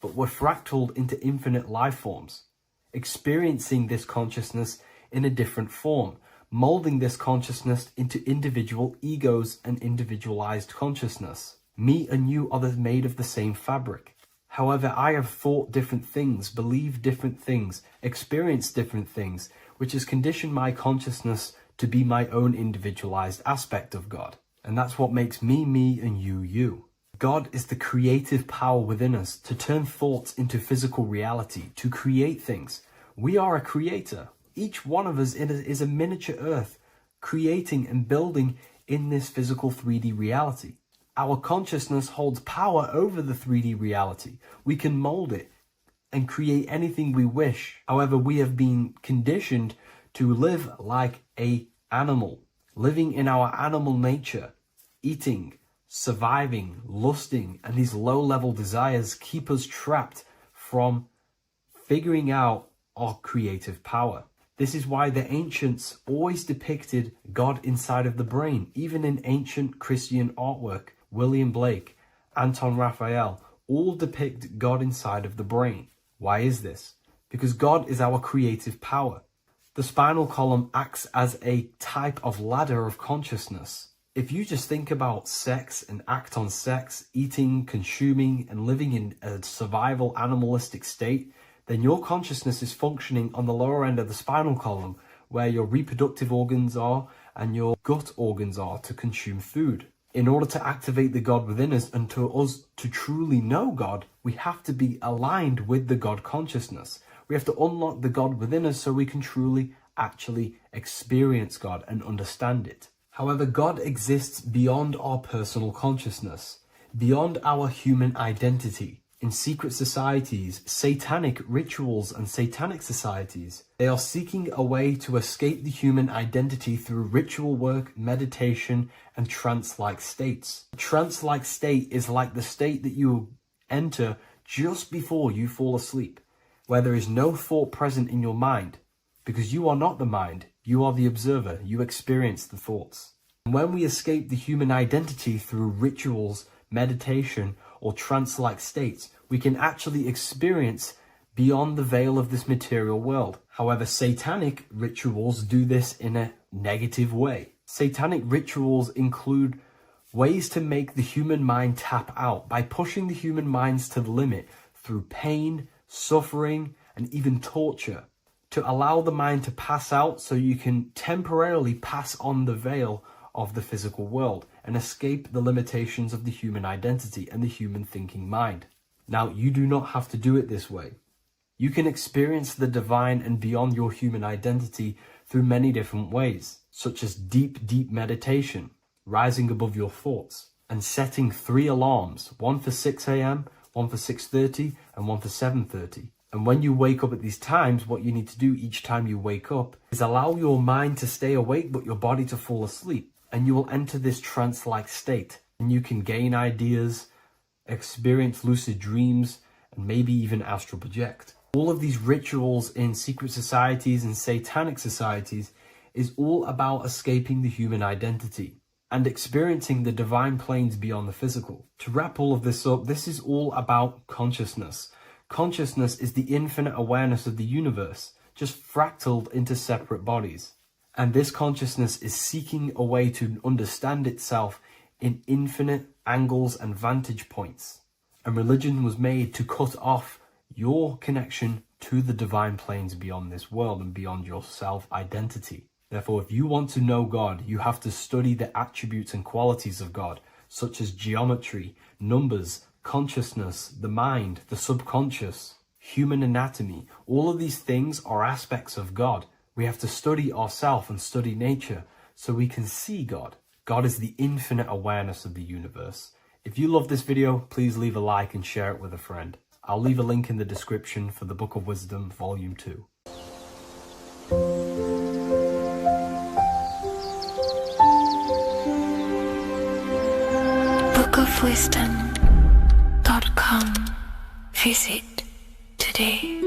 but we're fractaled into infinite life forms, experiencing this consciousness in a different form, molding this consciousness into individual egos and individualized consciousness. Me and you are made of the same fabric. However, I have thought different things, believed different things, experienced different things, which has conditioned my consciousness to be my own individualized aspect of God. And that's what makes me, me, and you, you. God is the creative power within us to turn thoughts into physical reality, to create things. We are a creator. Each one of us is a miniature earth, creating and building in this physical 3D reality. Our consciousness holds power over the 3D reality. We can mold it and create anything we wish. However, we have been conditioned to live like an animal, living in our animal nature, eating, surviving, lusting, and these low-level desires keep us trapped from figuring out our creative power. This is why the ancients always depicted God inside of the brain. Even in ancient Christian artwork, William Blake, Anton Raphael, all depict God inside of the brain. Why is this? Because God is our creative power. The spinal column acts as a type of ladder of consciousness. If you just think about sex and act on sex, eating, consuming, and living in a survival animalistic state, then your consciousness is functioning on the lower end of the spinal column, where your reproductive organs are and your gut organs are to consume food. In order to activate the God within us and to us to truly know God, we have to be aligned with the God consciousness. We have to unlock the God within us so we can truly actually experience God and understand it. However, God exists beyond our personal consciousness, beyond our human identity. In secret societies, satanic rituals and satanic societies, they are seeking a way to escape the human identity through ritual work, meditation, and trance-like states. A trance-like state is like the state that you enter just before you fall asleep, where there is no thought present in your mind, because you are not the mind, you are the observer, you experience the thoughts. And when we escape the human identity through rituals, meditation, or trance-like states, we can actually experience beyond the veil of this material world. However, satanic rituals do this in a negative way. Satanic rituals include ways to make the human mind tap out by pushing the human minds to the limit through pain, suffering, and even torture, to allow the mind to pass out so you can temporarily pass on the veil of the physical world and escape the limitations of the human identity and the human thinking mind. Now, you do not have to do it this way. You can experience the divine and beyond your human identity through many different ways, such as deep, deep meditation, rising above your thoughts, and setting 3 alarms, one for 6 a.m., one for 6:30, and one for 7:30. And when you wake up at these times, what you need to do each time you wake up is allow your mind to stay awake but your body to fall asleep. And you will enter this trance-like state. And you can gain ideas, experience lucid dreams, and maybe even astral project. All of these rituals in secret societies and satanic societies is all about escaping the human identity and experiencing the divine planes beyond the physical. To wrap all of this up, this is all about consciousness. Consciousness is the infinite awareness of the universe, just fractaled into separate bodies. And this consciousness is seeking a way to understand itself in infinite angles and vantage points. And religion was made to cut off your connection to the divine planes beyond this world and beyond your self-identity. Therefore, if you want to know God, you have to study the attributes and qualities of God, such as geometry, numbers, consciousness, the mind, the subconscious, human anatomy. All of these things are aspects of God. We have to study ourselves and study nature so we can see God. God is the infinite awareness of the universe. If you love this video, please leave a like and share it with a friend. I'll leave a link in the description for the Book of Wisdom, Volume 2. bookofwisdom.com. Visit today.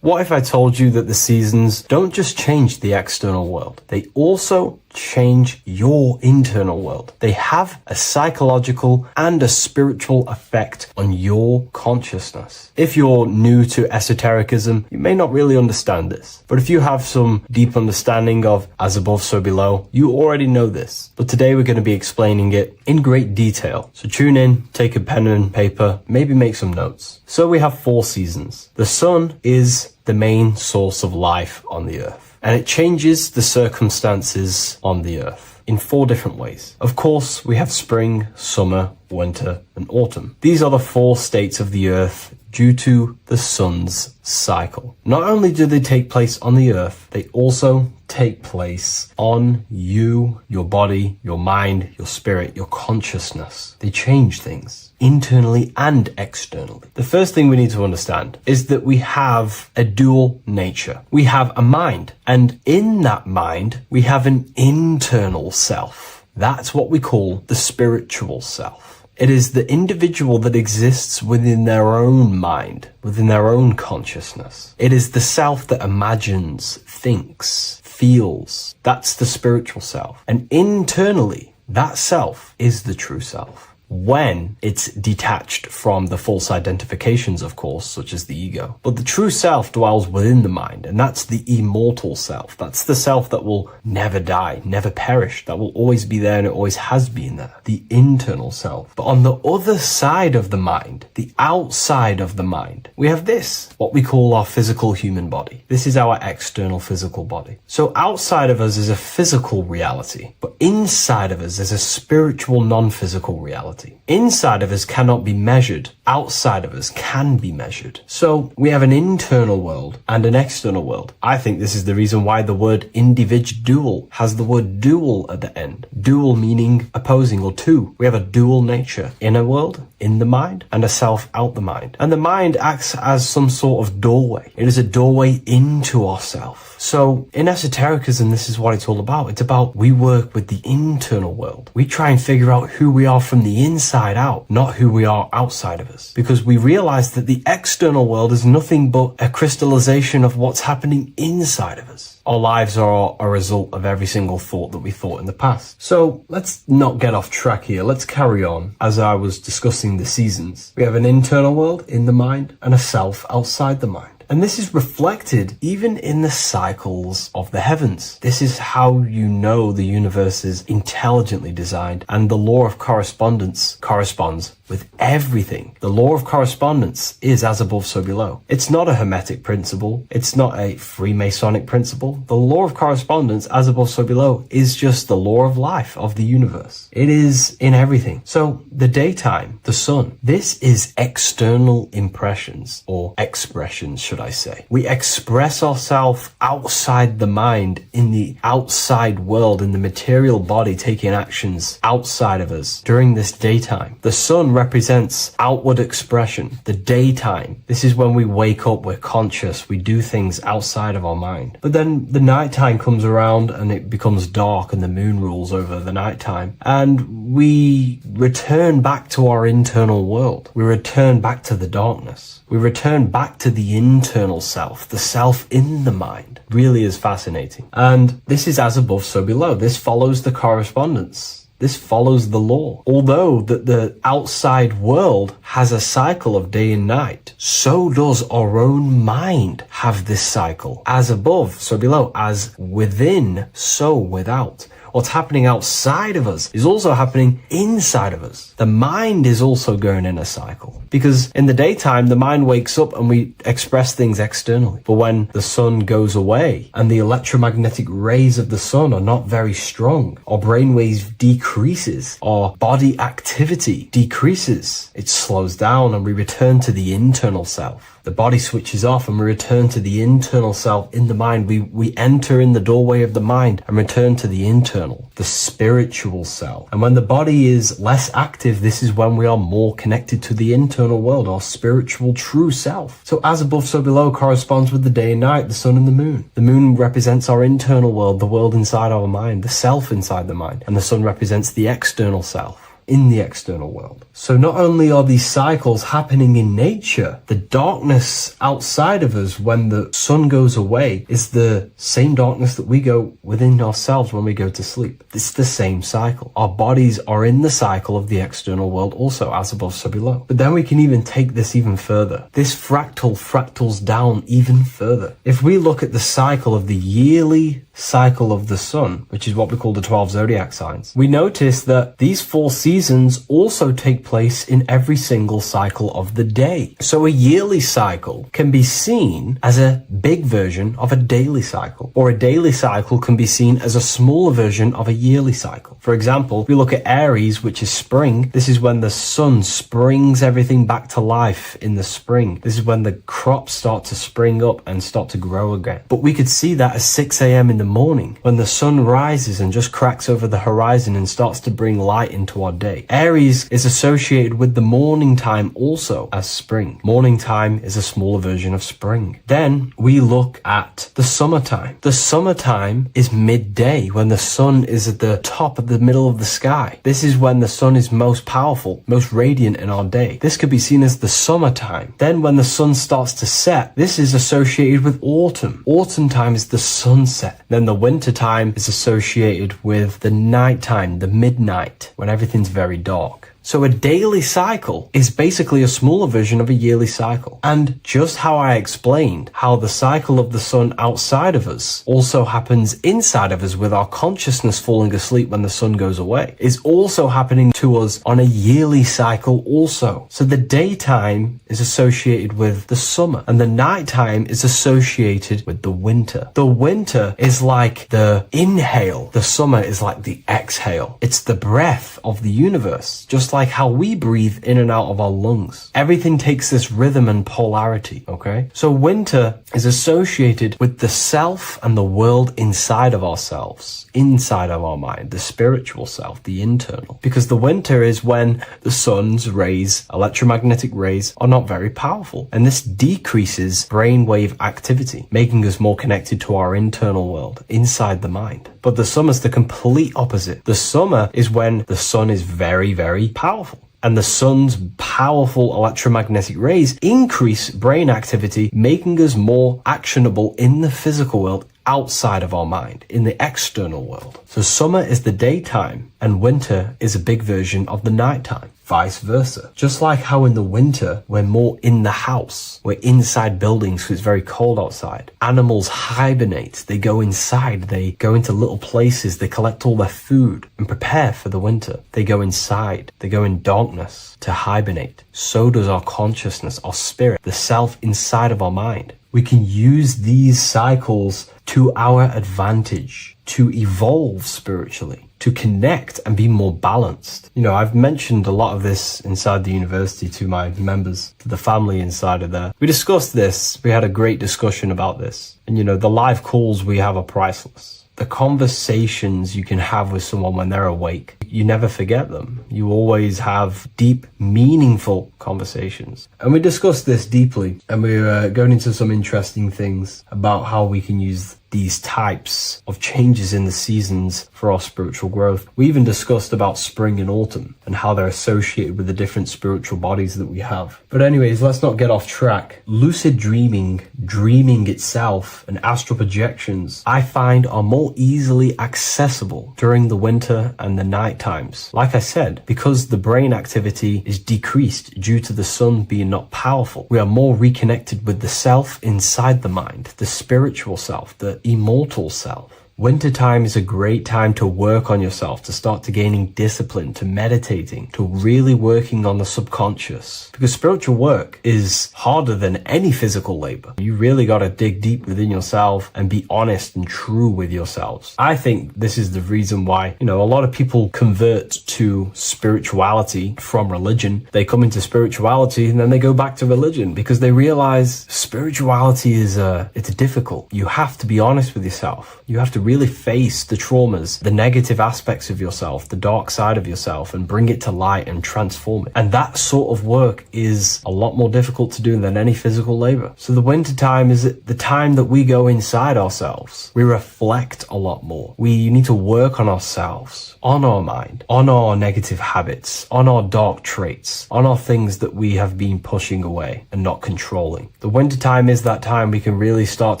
What if I told you that the seasons don't just change the external world, they also change your internal world. They have a psychological and a spiritual effect on your consciousness. If you're new to esotericism, you may not really understand this. But if you have some deep understanding of as above, so below, you already know this. But today we're going to be explaining it in great detail. So tune in, take a pen and paper, maybe make some notes. So we have 4 seasons. The sun is the main source of life on the earth. And it changes the circumstances on the earth in 4 different ways. Of course, we have spring, summer, winter, and autumn. These are the 4 states of the earth due to the sun's cycle. Not only do they take place on the earth, they also take place on you, your body, your mind, your spirit, your consciousness. They change things internally and externally. The first thing we need to understand is that we have a dual nature. We have a mind, and in that mind, we have an internal self. That's what we call the spiritual self. It is the individual that exists within their own mind, within their own consciousness. It is the self that imagines, thinks, feels. That's the spiritual self. And internally, that self is the true self. When it's detached from the false identifications, of course, such as the ego. But the true self dwells within the mind, and that's the immortal self. That's the self that will never die, never perish, that will always be there and it always has been there. The internal self. But on the other side of the mind, the outside of the mind, we have this, what we call our physical human body. This is our external physical body. So outside of us is a physical reality, but inside of us is a spiritual non-physical reality. Inside of us cannot be measured outside of us can be measured. So we have an internal world and an external world. I think this is the reason why the word individual has the word dual at the end. Dual meaning opposing or two. We have a dual nature. Inner world, in the mind, and a self out the mind. And the mind acts as some sort of doorway. It is a doorway into ourself. So in esotericism, this is what it's all about. It's about we work with the internal world. We try and figure out who we are from the inside out, not who we are outside of us. Because we realize that the external world is nothing but a crystallization of what's happening inside of us. Our lives are a result of every single thought that we thought in the past. So let's not get off track here. Let's carry on. As I was discussing the seasons, we have an internal world in the mind and a self outside the mind. And this is reflected even in the cycles of the heavens. This is how you know the universe is intelligently designed, and the law of correspondence corresponds with everything. The law of correspondence is as above, so below. It's not a Hermetic principle. It's not a Freemasonic principle. The law of correspondence, as above, so below, is just the law of life of the universe. It is in everything. So the daytime, the sun, this is external impressions or expressions, should I say. We express ourselves outside the mind, in the outside world, in the material body, taking actions outside of us during this daytime. The sun represents outward expression, the daytime. This is when we wake up, we're conscious, we do things outside of our mind. But then the nighttime comes around and it becomes dark and the moon rules over the nighttime. And we return back to our internal world. We return back to the darkness. We return back to the internal self, the self in the mind. Really is fascinating. And this is as above, so below. This follows the correspondence. This follows the law. Although the outside world has a cycle of day and night, so does our own mind have this cycle. As above, so below. As within, so without. What's happening outside of us is also happening inside of us. The mind is also going in a cycle. Because in the daytime, the mind wakes up and we express things externally. But when the sun goes away and the electromagnetic rays of the sun are not very strong, our brainwave decreases, our body activity decreases. It slows down and we return to the internal self. The body switches off and we return to the internal self in the mind. We enter in the doorway of the mind and return to the internal, the spiritual self. And when the body is less active, this is when we are more connected to the internal world, our spiritual true self. So as above, so below corresponds with the day and night, the sun and the moon. The moon represents our internal world, the world inside our mind, the self inside the mind. And the sun represents the external self in the external world. So not only are these cycles happening in nature, the darkness outside of us when the sun goes away is the same darkness that we go within ourselves when we go to sleep. It's the same cycle. Our bodies are in the cycle of the external world also, as above, so below. But then we can even take this even further. This fractals down even further. If we look at the cycle of the yearly cycle of the sun, which is what we call the 12 zodiac signs, we notice that these 4 seasons also take place in every single cycle of the day. So a yearly cycle can be seen as a big version of a daily cycle, or a daily cycle can be seen as a smaller version of a yearly cycle. For example, if we look at Aries, which is spring, this is when the sun springs everything back to life in the spring. This is when the crops start to spring up and start to grow again. But we could see that at 6 a.m. in the morning, when the sun rises and just cracks over the horizon and starts to bring light into our day. Aries is associated with the morning time also as spring. Morning time is a smaller version of spring. Then we look at the summertime. The summertime is midday, when the sun is at the top of the middle of the sky. This is when the sun is most powerful, most radiant in our day. This could be seen as the summertime. Then when the sun starts to set, this is associated with autumn. Autumn time is the sunset. Then the winter time is associated with the nighttime, the midnight, when everything's very dark. So a daily cycle is basically a smaller version of a yearly cycle. And just how I explained how the cycle of the sun outside of us also happens inside of us with our consciousness falling asleep when the sun goes away, is also happening to us on a yearly cycle also. So the daytime is associated with the summer and the nighttime is associated with the winter. The winter is like the inhale. The summer is like the exhale. It's the breath of the universe, just like like how we breathe in and out of our lungs. Everything takes this rhythm and polarity, okay? So winter is associated with the self and the world inside of ourselves, inside of our mind, the spiritual self, the internal. Because the winter is when the sun's rays, electromagnetic rays, are not very powerful. And this decreases brainwave activity, making us more connected to our internal world, inside the mind. But the summer's the complete opposite. The summer is when the sun is very, very powerful. And the sun's powerful electromagnetic rays increase brain activity, making us more actionable in the physical world outside of our mind, in the external world. So summer is the daytime and winter is a big version of the nighttime. Vice versa. Just like how in the winter, we're more in the house. We're inside buildings because it's very cold outside. Animals hibernate. They go inside. They go into little places. They collect all their food and prepare for the winter. They go inside. They go in darkness to hibernate. So does our consciousness, our spirit, the self inside of our mind. We can use these cycles to our advantage, to evolve spiritually, to connect and be more balanced. You know, I've mentioned a lot of this inside the university to my members, to the family inside of there. We discussed this. We had a great discussion about this. And, you know, the live calls we have are priceless. The conversations you can have with someone when they're awake, you never forget them. You always have deep, meaningful conversations. And we discussed this deeply, and we were going into some interesting things about how we can use these types of changes in the seasons for our spiritual growth. We even discussed about spring and autumn and how they're associated with the different spiritual bodies that we have. But anyways, let's not get off track. Lucid dreaming, dreaming itself, and astral projections, I find are more easily accessible during the winter and the night times. Like I said, because the brain activity is decreased due to the sun being not powerful, we are more reconnected with the self inside the mind, the spiritual self, the immortal self. Wintertime is a great time to work on yourself, to start to gaining discipline, to meditating, to really working on the subconscious. Because spiritual work is harder than any physical labor. You really got to dig deep within yourself and be honest and true with yourselves. I think this is the reason why, you know, a lot of people convert to spirituality from religion. They come into spirituality and then they go back to religion because they realize spirituality is it's difficult. You have to be honest with yourself. You have to really face the traumas, the negative aspects of yourself, the dark side of yourself, and bring it to light and transform it. And that sort of work is a lot more difficult to do than any physical labor. So the winter time is the time that we go inside ourselves. We reflect a lot more. We need to work on ourselves, on our mind, on our negative habits, on our dark traits, on our things that we have been pushing away and not controlling. The winter time is that time we can really start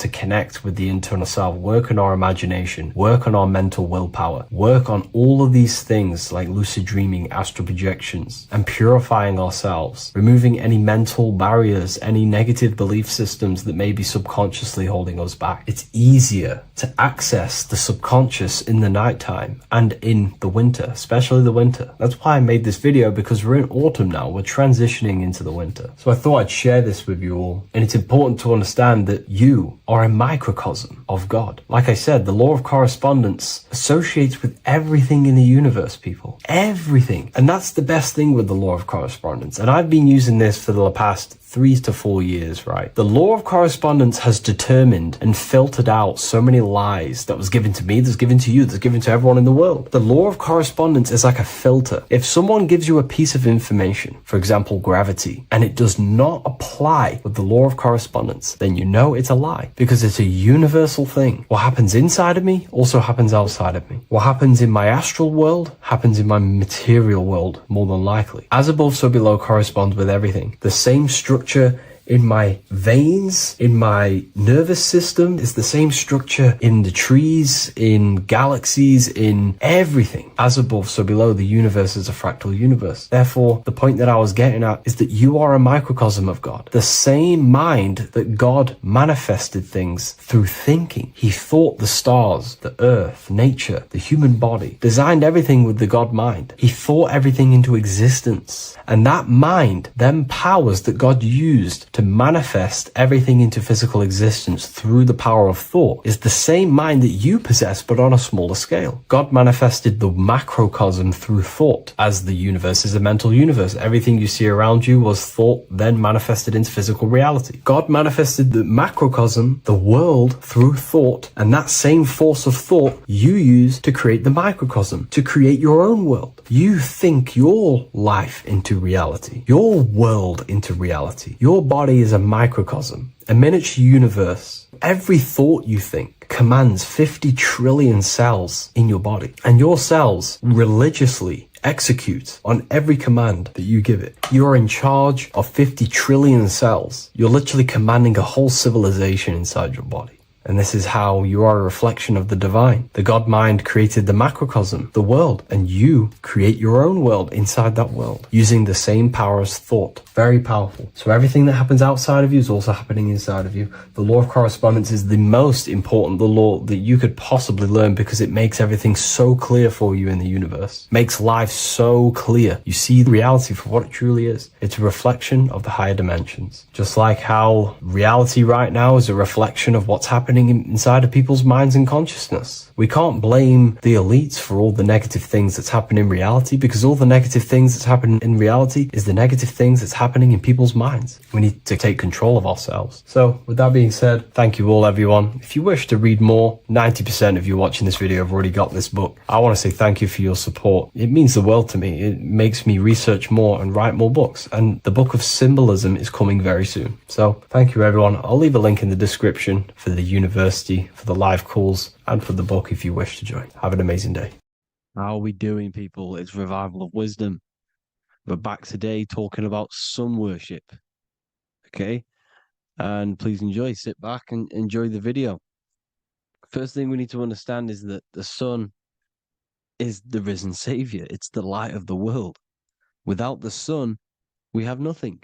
to connect with the internal self, work on our imagination, work on our mental willpower, work on all of these things like lucid dreaming, astral projections, and purifying ourselves, removing any mental barriers, any negative belief systems that may be subconsciously holding us back. It's easier to access the subconscious in the nighttime and in the winter, especially the winter. That's why I made this video, because we're in autumn now. We're transitioning into the winter. So I thought I'd share this with you all. And it's important to understand that you are a microcosm of God. Like I said, the law of correspondence associates with everything in the universe, people. Everything. And that's the best thing with the law of correspondence. And I've been using this for the past 3 to 4 years, right? The law of correspondence has determined and filtered out so many lies that was given to me, that's given to you, that's given to everyone in the world. The law of correspondence is like a filter. If someone gives you a piece of information, for example, gravity, and it does not apply with the law of correspondence, then you know it's a lie, because it's a universal thing. What happens inside of me also happens outside of me. What happens in my astral world happens in my material world, more than likely. As above, so below corresponds with everything. The same structure in my veins, in my nervous system, is the same structure in the trees, in galaxies, in everything. As above, so below, the universe is a fractal universe. Therefore, the point that I was getting at is that you are a microcosm of God. The same mind that God manifested things through thinking. He thought the stars, the earth, nature, the human body, designed everything with the God mind. He thought everything into existence. And that mind, them powers that God used to manifest everything into physical existence through the power of thought is the same mind that you possess, but on a smaller scale. God manifested the macrocosm through thought, as the universe is a mental universe. Everything you see around you was thought, then manifested into physical reality. God manifested the macrocosm, the world, through thought, and that same force of thought you use to create the microcosm, to create your own world. You think your life into reality, your world into reality. Your body is a microcosm, a miniature universe. Every thought you think commands 50 trillion cells in your body, and your cells religiously execute on every command that you give it. You're in charge of 50 trillion cells. You're literally commanding a whole civilization inside your body. And this is how you are a reflection of the divine. The God mind created the macrocosm, the world, and you create your own world inside that world using the same power as thought. Very powerful. So everything that happens outside of you is also happening inside of you. The law of correspondence is the most important, the law that you could possibly learn, because it makes everything so clear for you in the universe. Makes life so clear. You see the reality for what it truly is. It's a reflection of the higher dimensions. Just like how reality right now is a reflection of what's happening inside of people's minds and consciousness. We can't blame the elites for all the negative things that's happening in reality, because all the negative things that's happening in reality is the negative things that's happening in people's minds. We need to take control of ourselves. So with that being said, thank you all, everyone. If you wish to read more, 90% of you watching this video have already got this book. I want to say thank you for your support. It means the world to me. It makes me research more and write more books, and the book of symbolism is coming very soon. So thank you, everyone. I'll leave a link in the description for the university, for the live calls, and for the book if you wish to join. Have an amazing day. How are we doing, people? It's Revival of Wisdom. We're back today talking about sun worship. Okay? And please enjoy. Sit back and enjoy the video. First thing we need to understand is that the sun is the risen savior. It's the light of the world. Without the sun, we have nothing.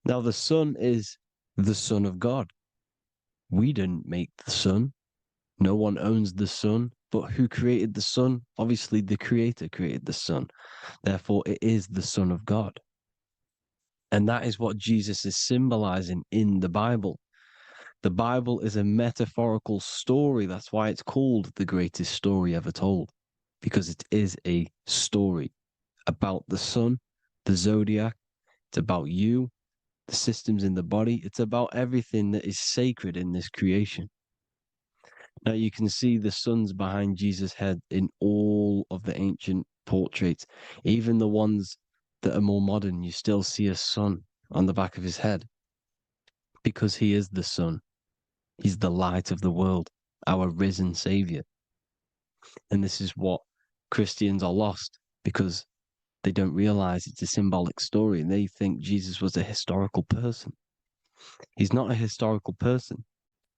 Now, the sun is the Son of God. We didn't make the sun. No one owns the sun. But who created the sun? Obviously, the Creator created the sun. Therefore, it is the Son of God. And that is what Jesus is symbolizing in the Bible. The Bible is a metaphorical story. That's why it's called the greatest story ever told. Because it is a story about the sun, the zodiac. It's about you, the systems in the body. It's about everything that is sacred in this creation. Now you can see the suns behind Jesus' head in all of the ancient portraits. Even the ones that are more modern, you still see a sun on the back of his head. Because he is the sun. He's the light of the world, our risen savior. And this is what Christians are lost, because they don't realize it's a symbolic story and they think Jesus was a historical person. He's not a historical person.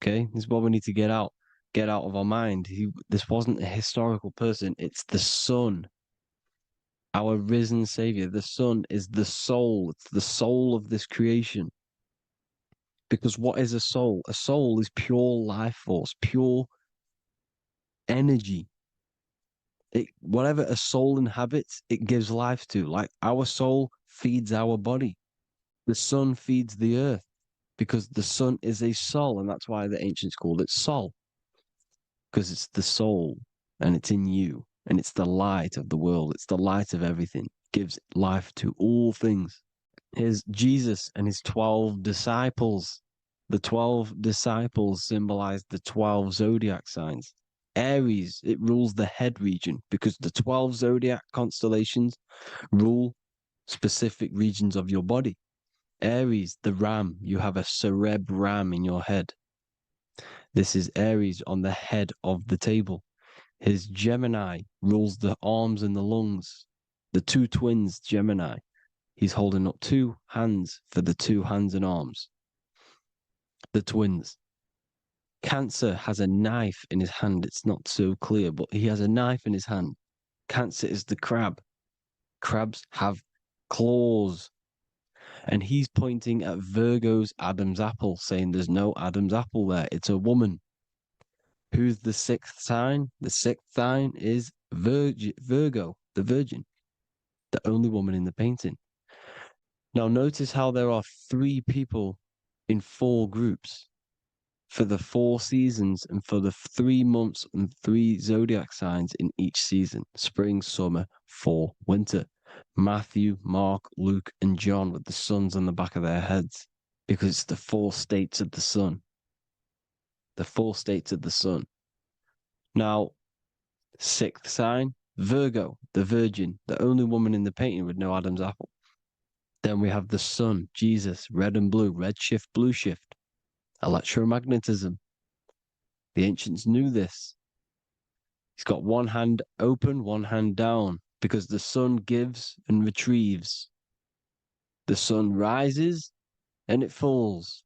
Okay? This is what we need to get out of our mind. This wasn't a historical person. It's the Son, our risen savior. The Son is the soul. It's the soul of this creation. Because what is a soul? A soul is pure life force, pure energy. Whatever a soul inhabits, it gives life to. Like our soul feeds our body. The sun feeds the earth, because the sun is a soul, and that's why the ancients called it Sol. Because it's the soul, and it's in you, and it's the light of the world. It's the light of everything. It gives life to all things. Here's Jesus and his 12 disciples. The 12 disciples symbolize the 12 zodiac signs. Aries, it rules the head region, because the 12 zodiac constellations rule specific regions of your body. Aries, the ram, you have a cerebrum in your head. This is Aries on the head of the table. His Gemini rules the arms and the lungs. The two twins, Gemini. He's holding up 2 hands for the 2 hands and arms. The twins. Cancer has a knife in his hand. It's not so clear, but he has a knife in his hand. Cancer is the crab. Crabs have claws. And he's pointing at Virgo's Adam's apple, saying there's no Adam's apple there. It's a woman. Who's the 6th sign? The 6th sign is Virgo, the Virgin, the only woman in the painting. Now notice how there are 3 people in 4 groups for the 4 seasons and for the 3 months and 3 zodiac signs in each season: spring, summer, fall, winter. Matthew, Mark, Luke, and John with the suns on the back of their heads, because it's the 4 states of the sun. The 4 states of the sun. Now, 6th sign, Virgo, the virgin, the only woman in the painting with no Adam's apple. Then we have the sun, Jesus, red and blue, red shift, blue shift. Electromagnetism. The ancients knew this. He's got one hand open, one hand down, because the sun gives and retrieves. The sun rises and it falls.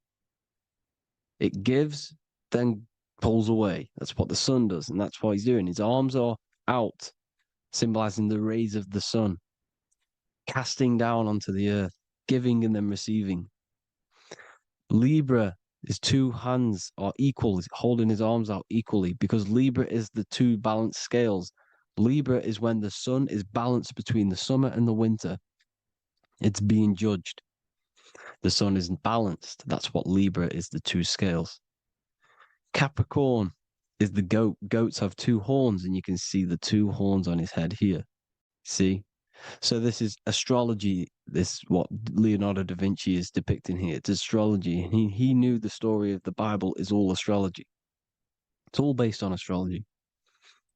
It gives, then pulls away. That's what the sun does, and that's what he's doing. His arms are out, symbolizing the rays of the sun, casting down onto the earth, giving and then receiving. Libra, his 2 hands are equal, he's holding his arms out equally, because Libra is the 2 balanced scales. Libra is when the sun is balanced between the summer and the winter. It's being judged. The sun isn't balanced. That's what Libra is, the 2 scales. Capricorn is the goat. Goats have 2 horns, and you can see the 2 horns on his head here. See? So this is astrology. This is what Leonardo da Vinci is depicting here. It's astrology. He knew the story of the Bible is all astrology. It's all based on astrology.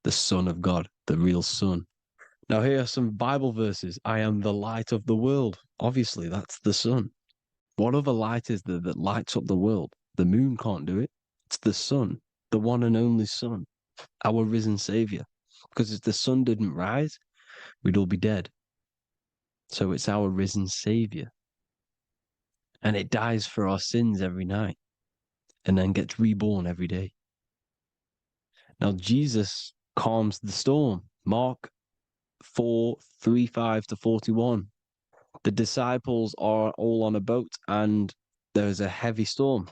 The Son of God, the real sun. Now here are some Bible verses. I am the light of the world. Obviously, that's the sun. What other light is there that lights up the world? The moon can't do it. It's the sun, the one and only sun, our risen Savior. Because if the sun didn't rise, we'd all be dead. So it's our risen Savior. And it dies for our sins every night and then gets reborn every day. Now, Jesus calms the storm. Mark 4:35-41. The disciples are all on a boat and there's a heavy storm.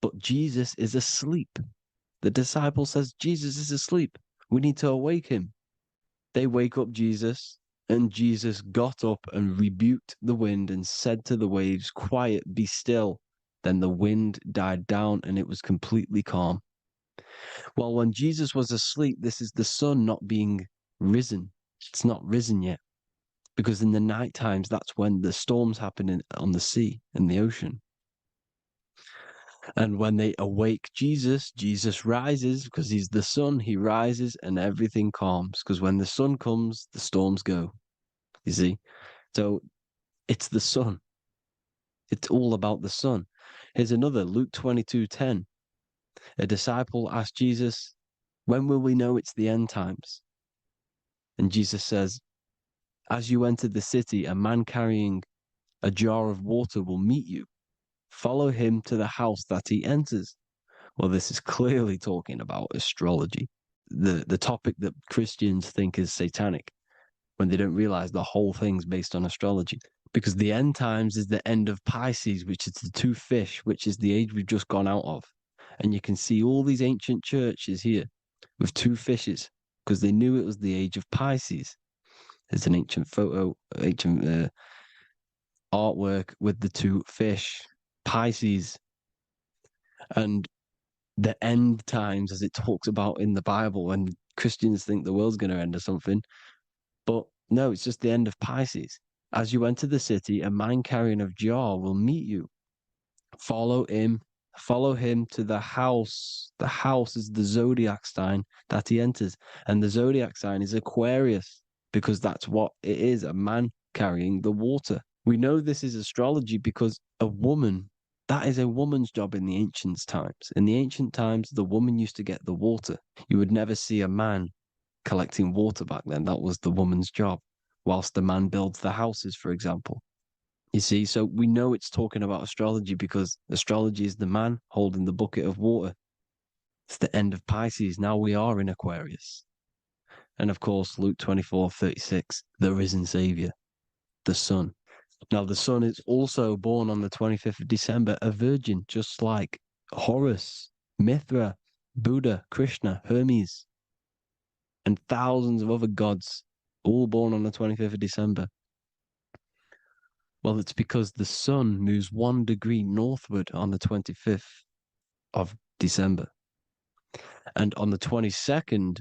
But Jesus is asleep. The disciple says, Jesus is asleep. We need to awake him. They wake up Jesus, and Jesus got up and rebuked the wind and said to the waves, quiet, be still. Then the wind died down and it was completely calm. Well, when Jesus was asleep, this is the sun not being risen. It's not risen yet. Because in the night times, that's when the storms happen on the sea and the ocean. And when they awake Jesus, Jesus rises because he's the sun. He rises and everything calms. Because when the sun comes, the storms go. You see? So it's the sun. It's all about the sun. Here's another, Luke 22:10. A disciple asked Jesus, when will we know it's the end times? And Jesus says, as you enter the city, a man carrying a jar of water will meet you. Follow him to the house that he enters. Well, this is clearly talking about astrology, the topic that Christians think is satanic, when they don't realize the whole thing's based on astrology. Because the end times is the end of Pisces, which is the 2 fish, which is the age we've just gone out of. And you can see all these ancient churches here with 2 fishes, because they knew it was the age of Pisces. There's an ancient photo, ancient artwork with the 2 fish, Pisces. And the end times, as it talks about in the Bible, when Christians think the world's going to end or something. But no, it's just the end of Pisces. As you enter the city, a man carrying a jar will meet you. Follow him to the house. The house is the zodiac sign that he enters. And the zodiac sign is Aquarius, because that's what it is, a man carrying the water. We know this is astrology because a woman, that is a woman's job in the ancient times. In the ancient times, the woman used to get the water. You would never see a man collecting water back then. That was the woman's job, whilst the man builds the houses, for example. You see, so we know it's talking about astrology because astrology is the man holding the bucket of water. It's the end of Pisces. Now we are in Aquarius. And of course, Luke 24:36, the risen Savior, the Son. Now, the Son is also born on the 25th of December, a virgin, just like Horus, Mithra, Buddha, Krishna, Hermes, and thousands of other gods, all born on the 25th of December. Well, it's because the sun moves 1 degree northward on the 25th of December. And on the 22nd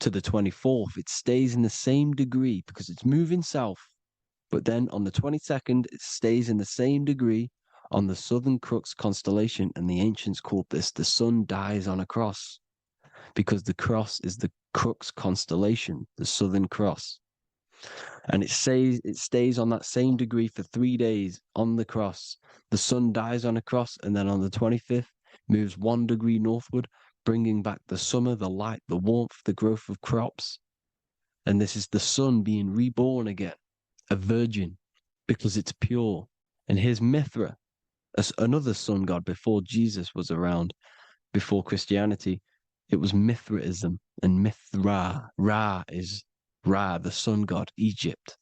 to the 24th, it stays in the same degree because it's moving south. But then on the 22nd, it stays in the same degree on the Southern Crux constellation. And the ancients called this the sun dies on a cross, because the cross is the Crux constellation, the Southern Cross. And it stays on that same degree for 3 days on the cross. The sun dies on a cross, and then on the 25th, moves 1 degree northward, bringing back the summer, the light, the warmth, the growth of crops. And this is the sun being reborn again, a virgin, because it's pure. And here's Mithra, another sun god before Jesus was around, before Christianity. It was Mithraism, and Mithra, Ra is Ra, the sun god, Egypt.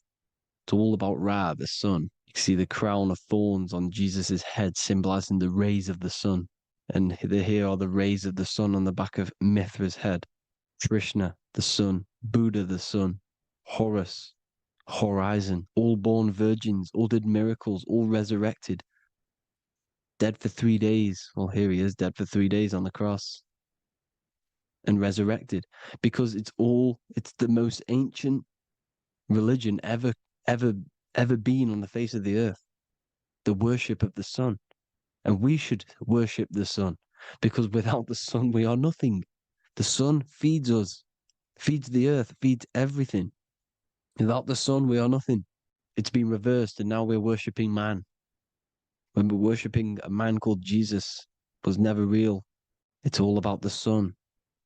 It's all about Ra, the sun. You see the crown of thorns on Jesus' head, symbolizing the rays of the sun. And here are the rays of the sun on the back of Mithra's head. Krishna, the sun. Buddha, the sun. Horus, horizon. All born virgins, all did miracles, all resurrected. Dead for 3 days. Well, here he is, dead for 3 days on the cross. And resurrected. Because it's the most ancient religion ever been on the face of the earth. The worship of the sun. And we should worship the sun, because without the sun, we are nothing. The sun feeds us, feeds the earth, feeds everything. Without the sun, we are nothing. It's been reversed, and now we're worshipping man. When we're worshipping a man called Jesus, was never real. It's all about the sun,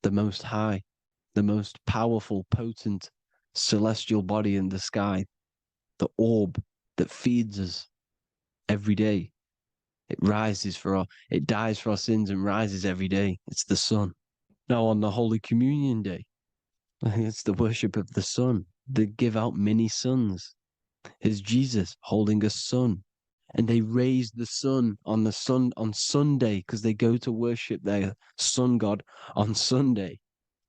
the most high, the most powerful, potent, celestial body in the sky, the orb that feeds us every day. It dies for our sins and rises every day. It's the sun. Now on the Holy Communion Day, it's the worship of the sun. They give out many suns. Here's Jesus holding a sun. And they raise the sun on Sunday, because they go to worship their sun god on Sunday.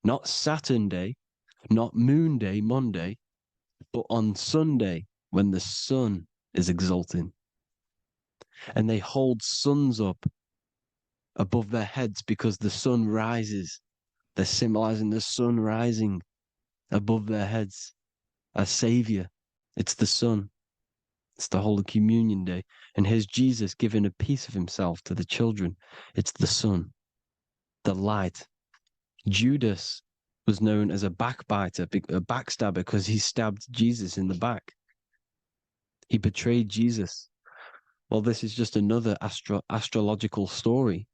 Not Saturn Day, not Moon Day, Monday, but on Sunday when the sun is exalting. And they hold suns up above their heads because the sun rises. They're symbolizing the sun rising above their heads as savior. It's the sun. It's the Holy Communion Day. And here's Jesus giving a piece of himself to the children. It's the sun, the light. Judas was known as a backbiter, a backstabber, because he stabbed Jesus in the back. He betrayed Jesus. Well, this is just another astrological story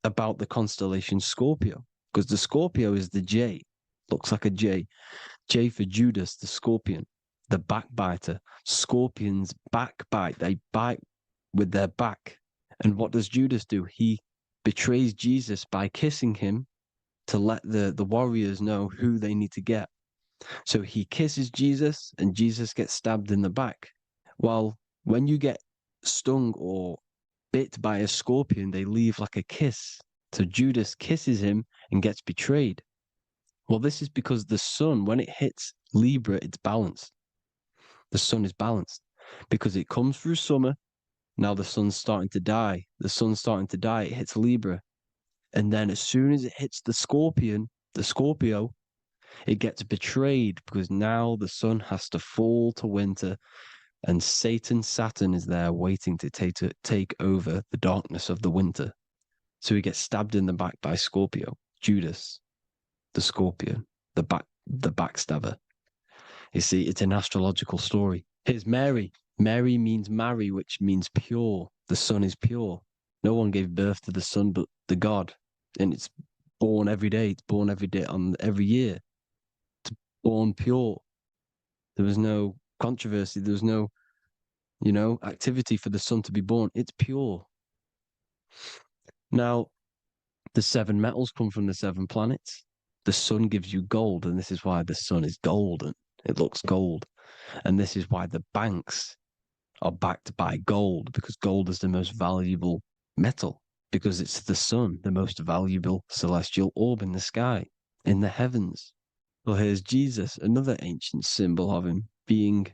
about the constellation Scorpio, because the Scorpio is the J, looks like a J. J for Judas, the scorpion, the backbiter. Scorpions backbite, they bite with their back. And what does Judas do? He betrays Jesus by kissing him to let the warriors know who they need to get. So he kisses Jesus, and Jesus gets stabbed in the back. Well, when you get stung or bit by a scorpion, they leave like a kiss. So Judas kisses him and gets betrayed. Well, this is because the sun, when it hits Libra, it's balanced. The sun is balanced because it comes through summer. Now the sun's starting to die. The sun's starting to die. It hits Libra. And then as soon as it hits the Scorpio, it gets betrayed because now the sun has to fall to winter. And Saturn is there waiting to take over the darkness of the winter. So he gets stabbed in the back by Scorpio, Judas, the scorpion, the backstabber. You see, it's an astrological story. Here's Mary. Mary means marry, which means pure. The sun is pure. No one gave birth to the sun but the God. And it's born every day. It's born every day on every year. It's born pure. There was no controversy. There was no, activity for the sun to be born. It's pure. Now, the 7 metals come from the 7 planets. The sun gives you gold, and this is why the sun is golden. It looks gold. And this is why the banks are backed by gold, because gold is the most valuable metal, because it's the sun, the most valuable celestial orb in the sky, in the heavens. Well, here's Jesus, another ancient symbol of him being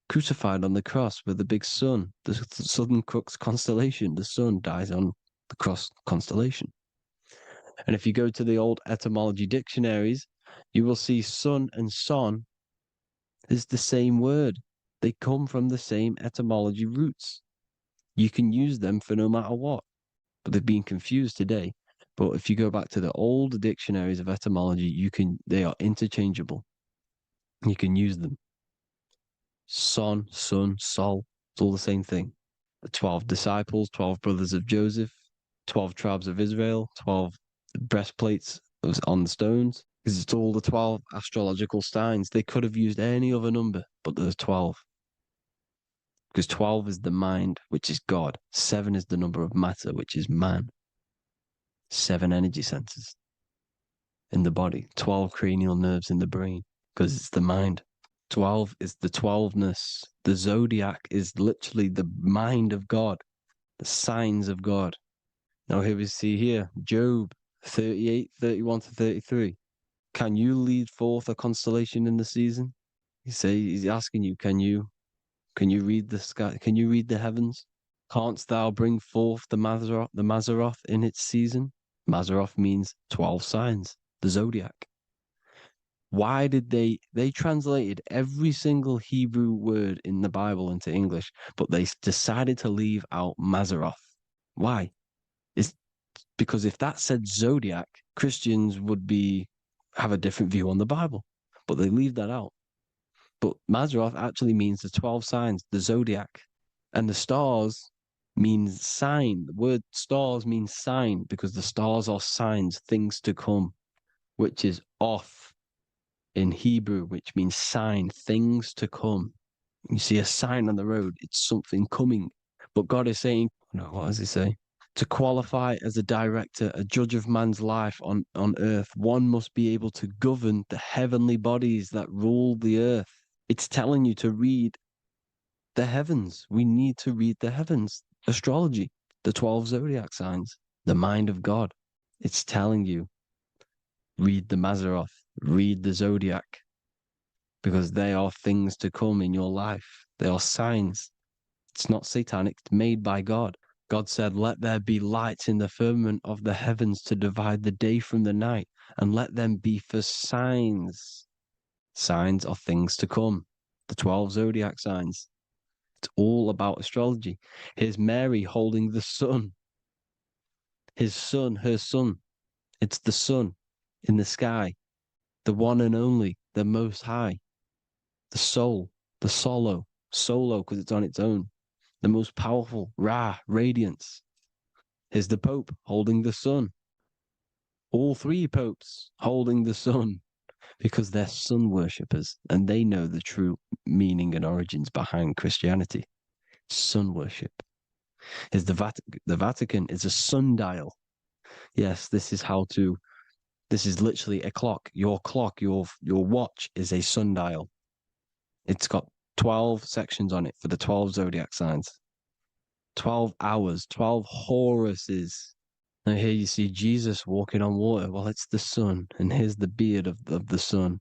crucified on the cross with the big sun, the Southern Cross constellation. The sun dies on the cross constellation. And if you go to the old etymology dictionaries, you will see sun and son is the same word. They come from the same etymology roots. You can use them for no matter what, but they've been confused today. But if you go back to the old dictionaries of etymology, they are interchangeable. You can use them. Son, sun, sol, it's all the same thing. The 12 disciples, 12 brothers of Joseph, 12 tribes of Israel, 12 breastplates on the stones, because it's all the 12 astrological signs. They could have used any other number, but there's 12. Because 12 is the mind, which is God. 7 is the number of matter, which is man. 7 energy centers in the body. 12 cranial nerves in the brain, because it's the mind. 12 is the 12ness. The zodiac is literally the mind of God, the signs of God. Now here we see here, Job 38, 31 to 33. Can you lead forth a constellation in the season? He's asking you, can you read the sky? Can you read the heavens? Canst thou bring forth the Mazzaroth in its season? Mazzaroth means 12 signs, the zodiac. Why did they translated every single Hebrew word in the Bible into English, but they decided to leave out Mazzaroth? Why? It's because if that said zodiac, Christians would have a different view on the Bible, but they leave that out. But Mazzaroth actually means the 12 signs, the zodiac, and the stars means sign. The word stars means sign because the stars are signs, things to come, which is off in Hebrew, which means sign, things to come. You see a sign on the road, it's something coming. But God is saying, no, what does he say? To qualify as a director, a judge of man's life on earth, one must be able to govern the heavenly bodies that rule the earth. It's telling you to read the heavens. We need to read the heavens. Astrology, the 12 zodiac signs, the mind of God. It's telling you, read the Mazzaroth, read the zodiac, because they are things to come in your life. They are signs. It's not satanic, it's made by God. God said, let there be lights in the firmament of the heavens to divide the day from the night, and let them be for signs. Signs are things to come. The 12 zodiac signs. It's all about astrology. Here's Mary holding the sun. His son, her son. It's the sun in the sky. The one and only, the most high. The soul, the solo because it's on its own. The most powerful, Ra, radiance. Here's the Pope holding the sun. All 3 popes holding the sun because they're sun worshippers and they know the true meaning and origins behind Christianity. Sun worship. Here's the Vatican is a sundial. Yes, this is literally a clock. Your watch is a sundial. It's got 12 sections on it for the 12 zodiac signs. 12 hours, 12 Horuses. Now here you see Jesus walking on water. Well, it's the sun, and here's the beard of the sun.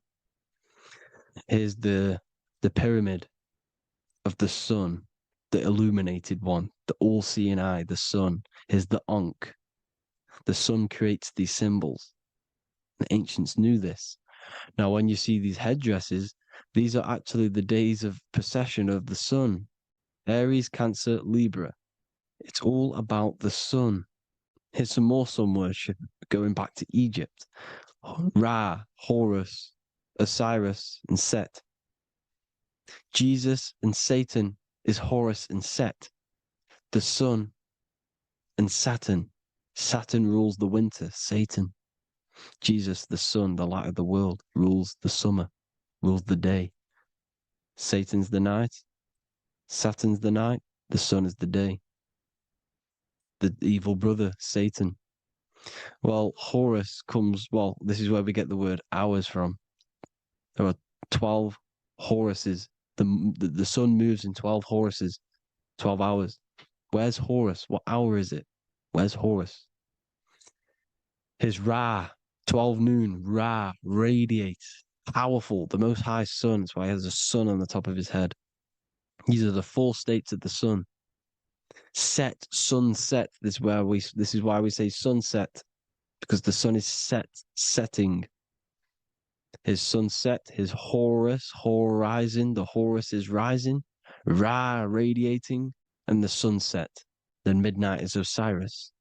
Here's the pyramid of the sun, the illuminated one, the all-seeing eye, the sun. Here's the Ankh. The sun creates these symbols. The ancients knew this. Now, when you see these headdresses, these are actually the days of precession of the sun. Aries, Cancer, Libra. It's all about the sun. Here's some more sun worship going back to Egypt. Ra, Horus, Osiris, and Set. Jesus and Satan is Horus and Set. The sun and Saturn. Saturn rules the winter, Satan. Jesus, the sun, the light of the world, rules the summer, rules the day. Satan's the night, Saturn's the night, the sun is the day. The evil brother, Satan. Well, Horus this is where we get the word hours from. There are 12 Horuses. The sun moves in 12 Horuses, 12 hours. Where's Horus? What hour is it? Where's Horus? His Ra, 12 noon, Ra, radiates, powerful, the most high sun. That's why he has a sun on the top of his head. These are the four states of the sun. Set, sunset. This is why we say sunset, because the sun is setting. His sunset, his Horus, horizon, the Horus is rising, Ra radiating, and the sunset. The midnight is Osiris.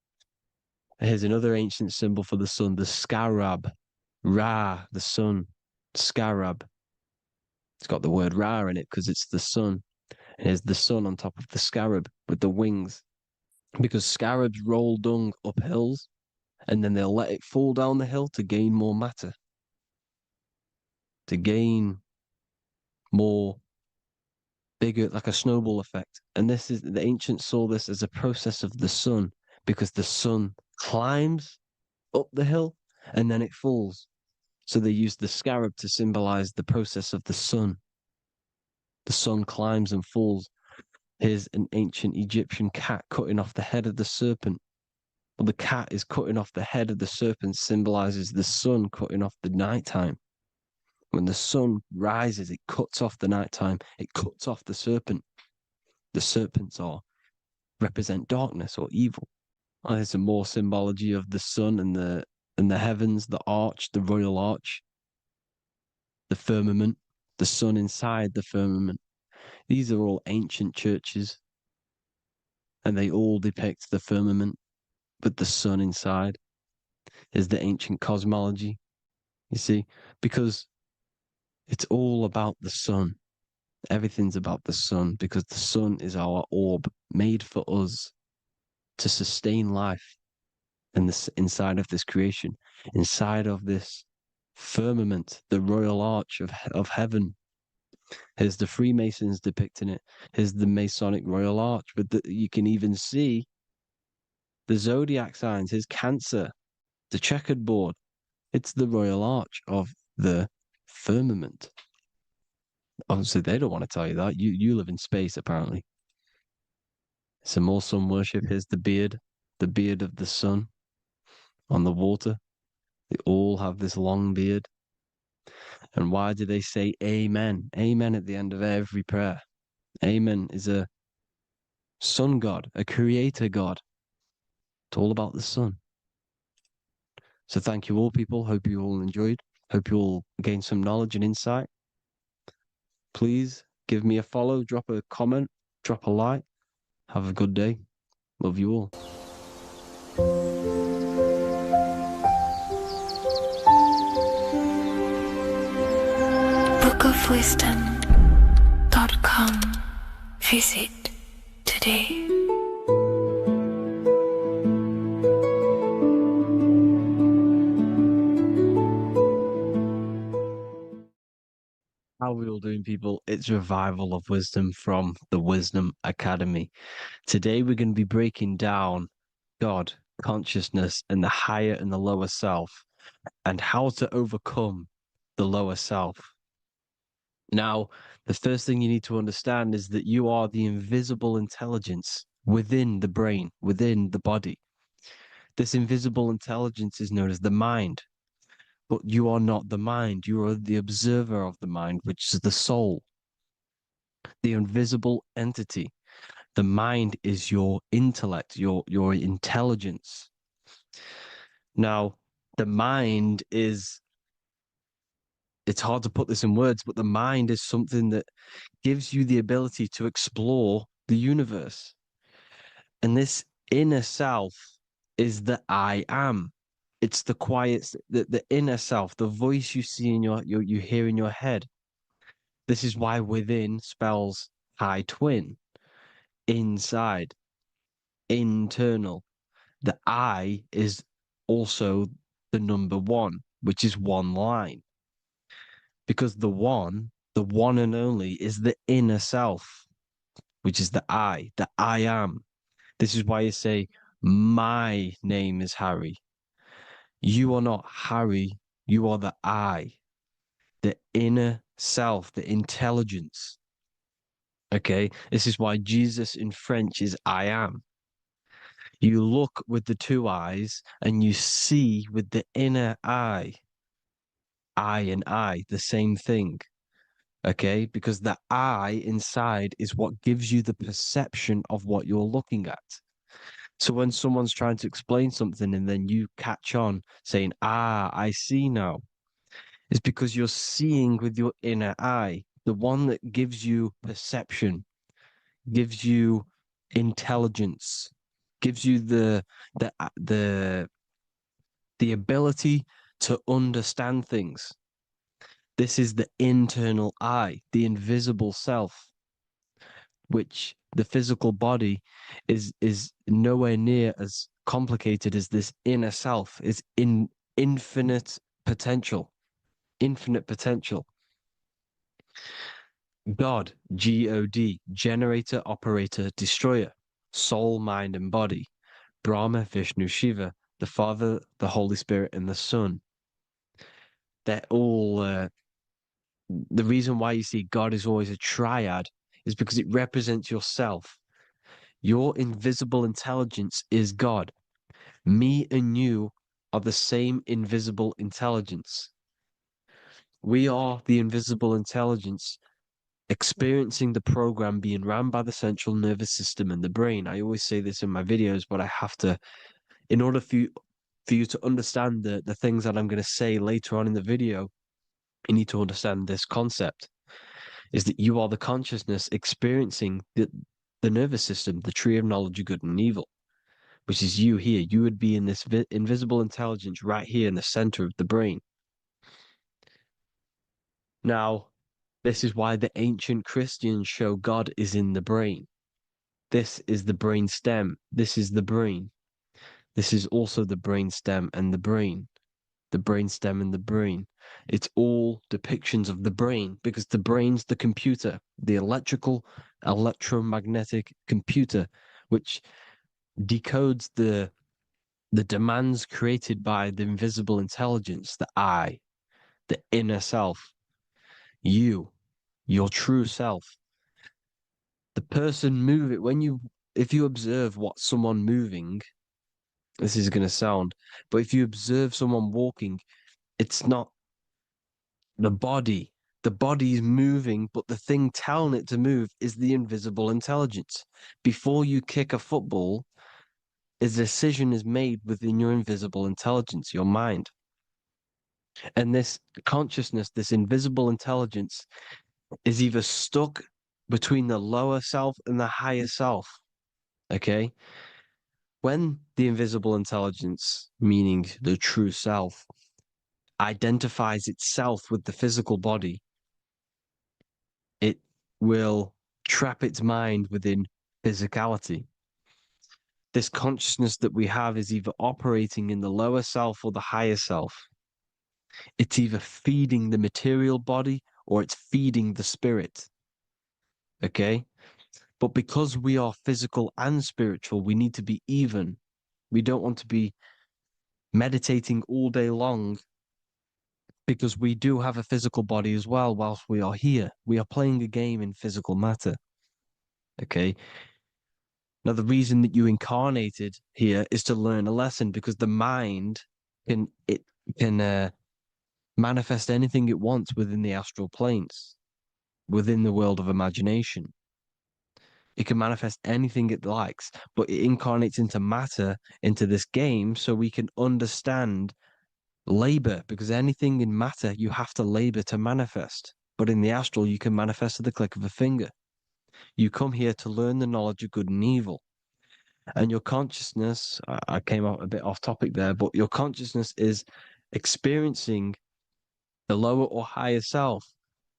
Here's another ancient symbol for the sun, the scarab. Ra, the sun, scarab. It's got the word Ra in it because it's the sun. Here's the sun on top of the scarab with the wings. Because scarabs roll dung up hills and then they'll let it fall down the hill to gain more matter. To gain more bigger, like a snowball effect. And this is, the ancients saw this as a process of the sun, because the sun climbs up the hill and then it falls. So they used the scarab to symbolize the process of the sun. The sun climbs and falls. Here's an ancient Egyptian cat cutting off the head of the serpent. Well, the cat is cutting off the head of the serpent, symbolizes the sun cutting off the nighttime. When the sun rises, it cuts off the nighttime. It cuts off the serpent. The serpents represent darkness or evil. There's some more symbology of the sun and the heavens, the arch, the royal arch, the firmament, the sun inside the firmament. These are all ancient churches, and they all depict the firmament with the sun inside. Is the ancient cosmology, you see, because it's all about the sun. Everything's about the sun, because the sun is our orb made for us to sustain life in this, inside of this creation, inside of this firmament, the royal arch of heaven. Here's the Freemasons depicting it. Here's the Masonic royal arch. But you can even see the zodiac signs. Here's Cancer, the checkered board. It's the royal arch of the firmament. Obviously, they don't want to tell you that. You live in space, apparently. Some more sun worship. Here's the beard of the sun on the water. They all have this long beard. And why do they say amen? Amen at the end of every prayer. Amen is a sun god, a creator god. It's all about the sun. So thank you all, people. Hope you all enjoyed. Hope you all gained some knowledge and insight. Please give me a follow, drop a comment, drop a like. Have a good day. Love you all. bookofwisdom.com. Visit today. How are we all doing, people? It's Revival of Wisdom from the Wisdom Academy. Today we're going to be breaking down God, consciousness, and the higher and the lower self, and how to overcome the lower self. Now, the first thing you need to understand is that you are the invisible intelligence within the brain, within the body. This invisible intelligence is known as the mind. But you are not the mind. You are the observer of the mind, which is the soul, the invisible entity. The mind is your intellect, your intelligence. Now, the mind is, it's hard to put this in words, but the mind is something that gives you the ability to explore the universe. And this inner self is the I am. It's the quiet, the inner self, the voice you see in you hear in your head. This is why within spells high twin, inside, internal. The I is also the number one, which is one line. Because the one and only, is the inner self, which is the I am. This is why you say, my name is Harry. You are not Harry, you are the I, the inner self, the intelligence. Okay, this is why Jesus in French is I am. You look with the two eyes and you see with the inner eye. I and I, the same thing. Okay, because the I inside is what gives you the perception of what you're looking at. So when someone's trying to explain something and then you catch on saying, ah, I see now, it's because you're seeing with your inner eye, the one that gives you perception, gives you intelligence, gives you the ability to understand things. This is the internal eye, the invisible self, which the physical body is nowhere near as complicated as this inner self. Is in infinite potential, infinite potential. God, God, generator, operator, destroyer, soul, mind, and body. Brahma, Vishnu, Shiva, the Father, the Holy Spirit, and the Son. They're all. The reason why you see God is always a triad is because it represents yourself. Your invisible intelligence is God. Me and you are the same invisible intelligence. We are the invisible intelligence experiencing the program being run by the central nervous system and the brain. I always say this in my videos, but I have to, in order for you to understand the things that I'm going to say later on in the video, you need to understand this concept, is that you are the consciousness experiencing the nervous system, the tree of knowledge of good and evil, which is you here. You would be in this invisible intelligence right here in the center of the brain. Now, this is why the ancient Christians show God is in the brain. This is the brain stem. This is the brain. This is also the brain stem and the brain. The brain stem and the brain. It's all depictions of the brain because the brain's the computer, the electromagnetic computer, which decodes the demands created by the invisible intelligence, the I, the inner self, you, your true self. The person moving, if you observe what someone moving, this is going to sound, but if you observe someone walking, it's not the body. The body is moving, but the thing telling it to move is the invisible intelligence. Before you kick a football, a decision is made within your invisible intelligence, your mind. And this consciousness, this invisible intelligence, is either stuck between the lower self and the higher self. Okay? When the invisible intelligence, meaning the true self, identifies itself with the physical body, it will trap its mind within physicality. This consciousness that we have is either operating in the lower self or the higher self. It's either feeding the material body or it's feeding the spirit. Okay? But because we are physical and spiritual, we need to be even. We don't want to be meditating all day long because we do have a physical body as well whilst we are here. We are playing a game in physical matter. Okay? Now, the reason that you incarnated here is to learn a lesson because the mind can manifest anything it wants within the astral planes, within the world of imagination. It can manifest anything it likes, but it incarnates into matter, into this game, so we can understand labor, because anything in matter, you have to labor to manifest. But in the astral, you can manifest at the click of a finger. You come here to learn the knowledge of good and evil. And your consciousness, I came out a bit off topic there, but your consciousness is experiencing the lower or higher self.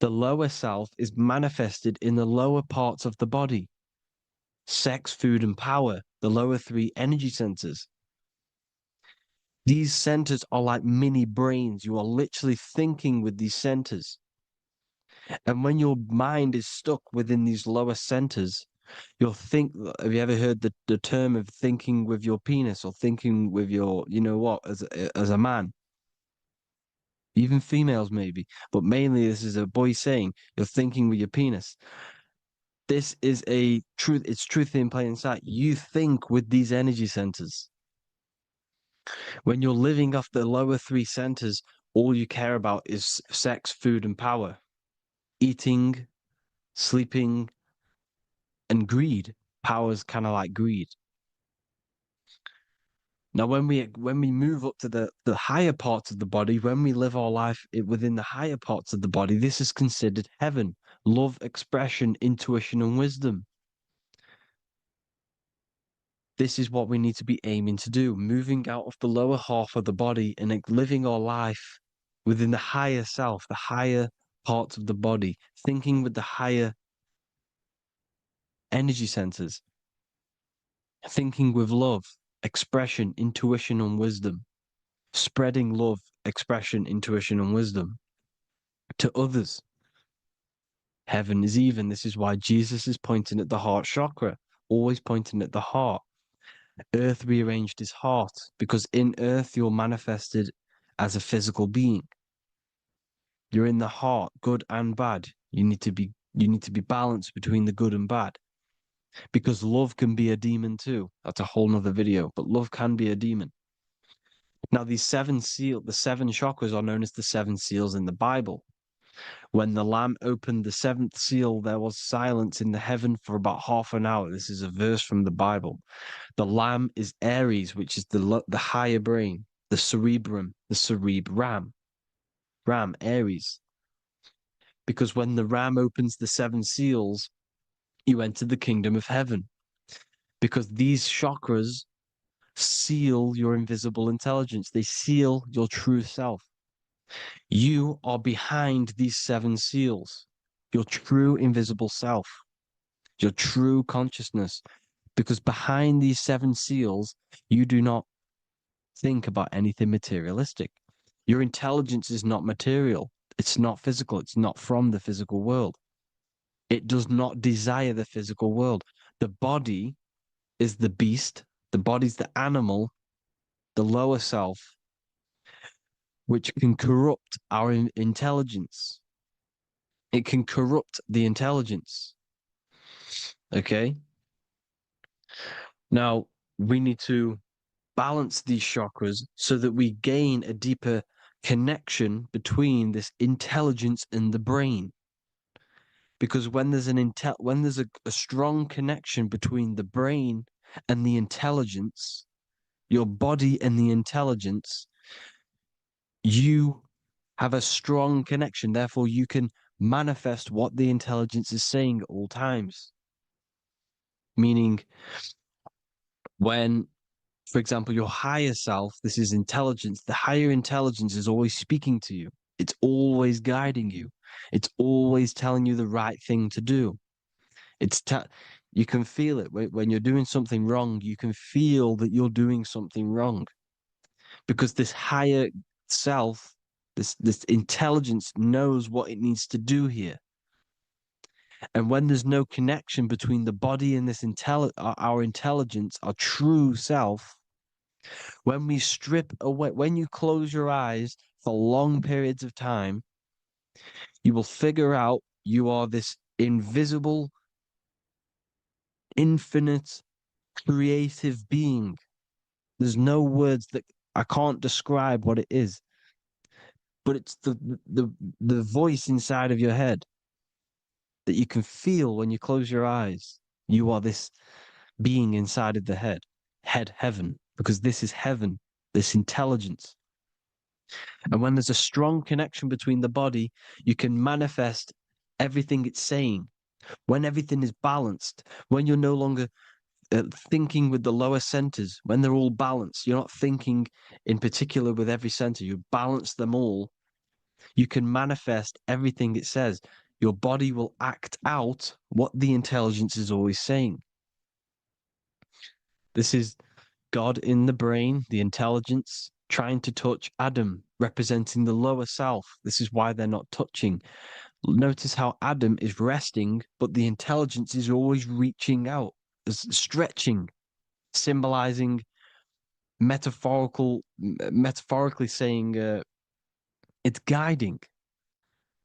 The lower self is manifested in the lower parts of the body. Sex, food, and power, the lower three energy centers. These centers are like mini brains. You are literally thinking with these centers. And when your mind is stuck within these lower centers, you'll think, have you ever heard the term of thinking with your penis or thinking with your, you know what, as a man? Even females maybe, but mainly this is a boy saying, you're thinking with your penis. This is a truth. It's truth in plain sight. You think with these energy centers. When you're living off the lower three centers, all you care about is sex, food, and power. eating, sleeping, and greed. Power is kind of like greed. Now, when we move up to the higher parts of the body, when we live our life within the higher parts of the body, this is considered heaven. Love, expression, intuition, and wisdom. This is what we need to be aiming to do, moving out of the lower half of the body and living our life within the higher self, the higher parts of the body, thinking with the higher energy centers, thinking with love, expression, intuition, and wisdom, spreading love, expression, intuition, and wisdom to others. Heaven is even. This is why Jesus is pointing at the heart chakra, always pointing at the heart. Earth rearranged his heart because in earth you're manifested as a physical being. You're in the heart, good and bad. You need to be balanced between the good and bad. Because love can be a demon too. That's a whole nother video, but love can be a demon. Now, the seven chakras are known as the seven seals in the Bible. When the Lamb opened the seventh seal, there was silence in the heaven for about half an hour. This is a verse from the Bible. The Lamb is Aries, which is the higher brain, the cerebrum, the cerebram. Ram, Aries. Because when the Ram opens the seven seals, you enter the kingdom of heaven. Because these chakras seal your invisible intelligence. They seal your true self. You are behind these seven seals, your true invisible self, your true consciousness. Because behind these seven seals, you do not think about anything materialistic. Your intelligence is not material. It's not physical. It's not from the physical world. It does not desire the physical world. The body is the beast. The body's the animal, the lower self, which can corrupt our intelligence. It can corrupt the intelligence. Okay? Now, we need to balance these chakras so that we gain a deeper connection between this intelligence and the brain. Because when there's a strong connection between the brain and the intelligence, your body and the intelligence, you have a strong connection. Therefore, you can manifest what the intelligence is saying at all times. Meaning, when, for example, your higher self, this is intelligence, the higher intelligence is always speaking to you. It's always guiding you. It's always telling you the right thing to do. You can feel it when you're doing something wrong. You can feel that you're doing something wrong because this higher self, this intelligence knows what it needs to do here. And when there's no connection between the body and this our intelligence, our true self, when we strip away, when you close your eyes for long periods of time, you will figure out you are this invisible, infinite, creative being. There's no words that I can't describe what it is. But it's the voice inside of your head that you can feel when you close your eyes. You are this being inside of the head, heaven, because this is heaven, this intelligence. And when there's a strong connection between the body, you can manifest everything it's saying. When everything is balanced, when you're no longer thinking with the lower centers, when they're all balanced, you're not thinking in particular with every center, you balance them all, you can manifest everything it says. Your body will act out what the intelligence is always saying. This is God in the brain, the intelligence, trying to touch Adam, representing the lower self. This is why they're not touching. Notice how Adam is resting, but the intelligence is always reaching out, stretching, symbolizing metaphorically saying it's guiding.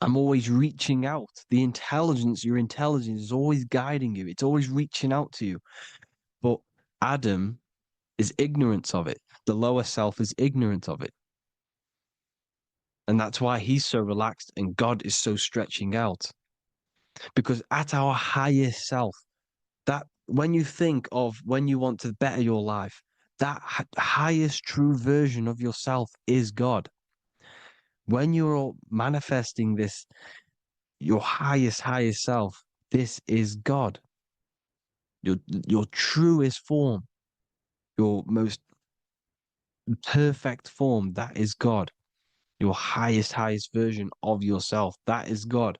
I'm always reaching out. The intelligence, your intelligence is always guiding you. It's always reaching out to you. But Adam is ignorant of it. The lower self is ignorant of it. And that's why he's so relaxed and God is so stretching out. Because at our highest self, that when you think of when you want to better your life, that highest true version of yourself is God. When you're manifesting this, your highest self, this is God. Your truest form, your most perfect form, that is God. Your highest version of yourself, that is God.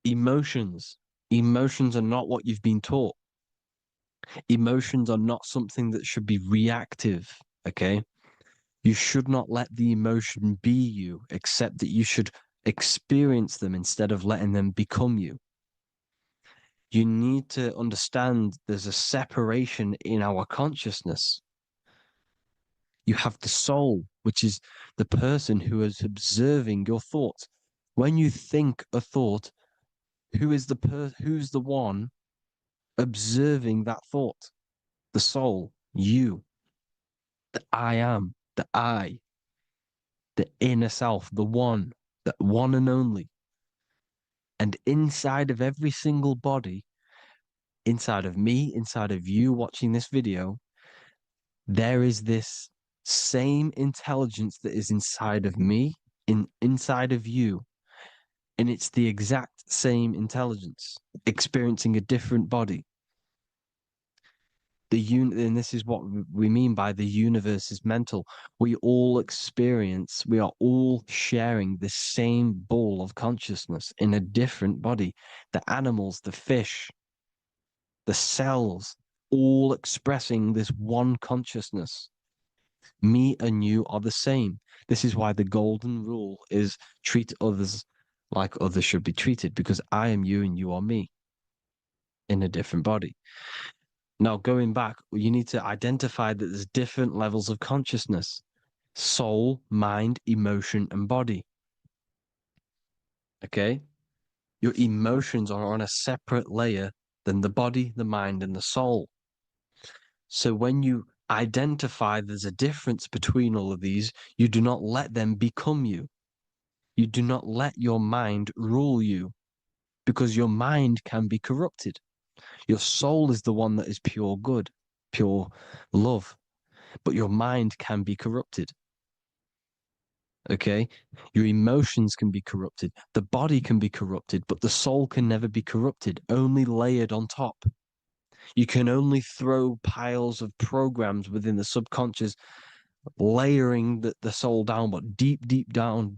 Emotions are not what you've been taught. Emotions are not something that should be reactive, okay? You should not let the emotion be you, except that you should experience them instead of letting them become you. You need to understand there's a separation in our consciousness. You have the soul, which is the person who is observing your thoughts. When you think a thought, who's the one observing that thought? The soul, you, the I am, the I, the inner self, the one and only. And inside of every single body, inside of me, inside of you watching this video, there is this same intelligence that is inside of me, inside of you. And it's the exact same intelligence, experiencing a different body. And this is what we mean by the universe is mental. We all are all sharing the same ball of consciousness in a different body. The animals, the fish, the cells, all expressing this one consciousness. Me and you are the same. This is why the golden rule is treat others like others should be treated, because I am you and you are me in a different body. Now, going back, you need to identify that there's different levels of consciousness: soul, mind, emotion, and body. Okay? Your emotions are on a separate layer than the body, the mind, and the soul. So when you identify there's a difference between all of these, you do not let them become you. You do not let your mind rule you, because your mind can be corrupted. Your soul is the one that is pure good, pure love, but your mind can be corrupted. Okay? Your emotions can be corrupted. The body can be corrupted, but the soul can never be corrupted, only layered on top. You can only throw piles of programs within the subconscious, layering the soul down, but deep down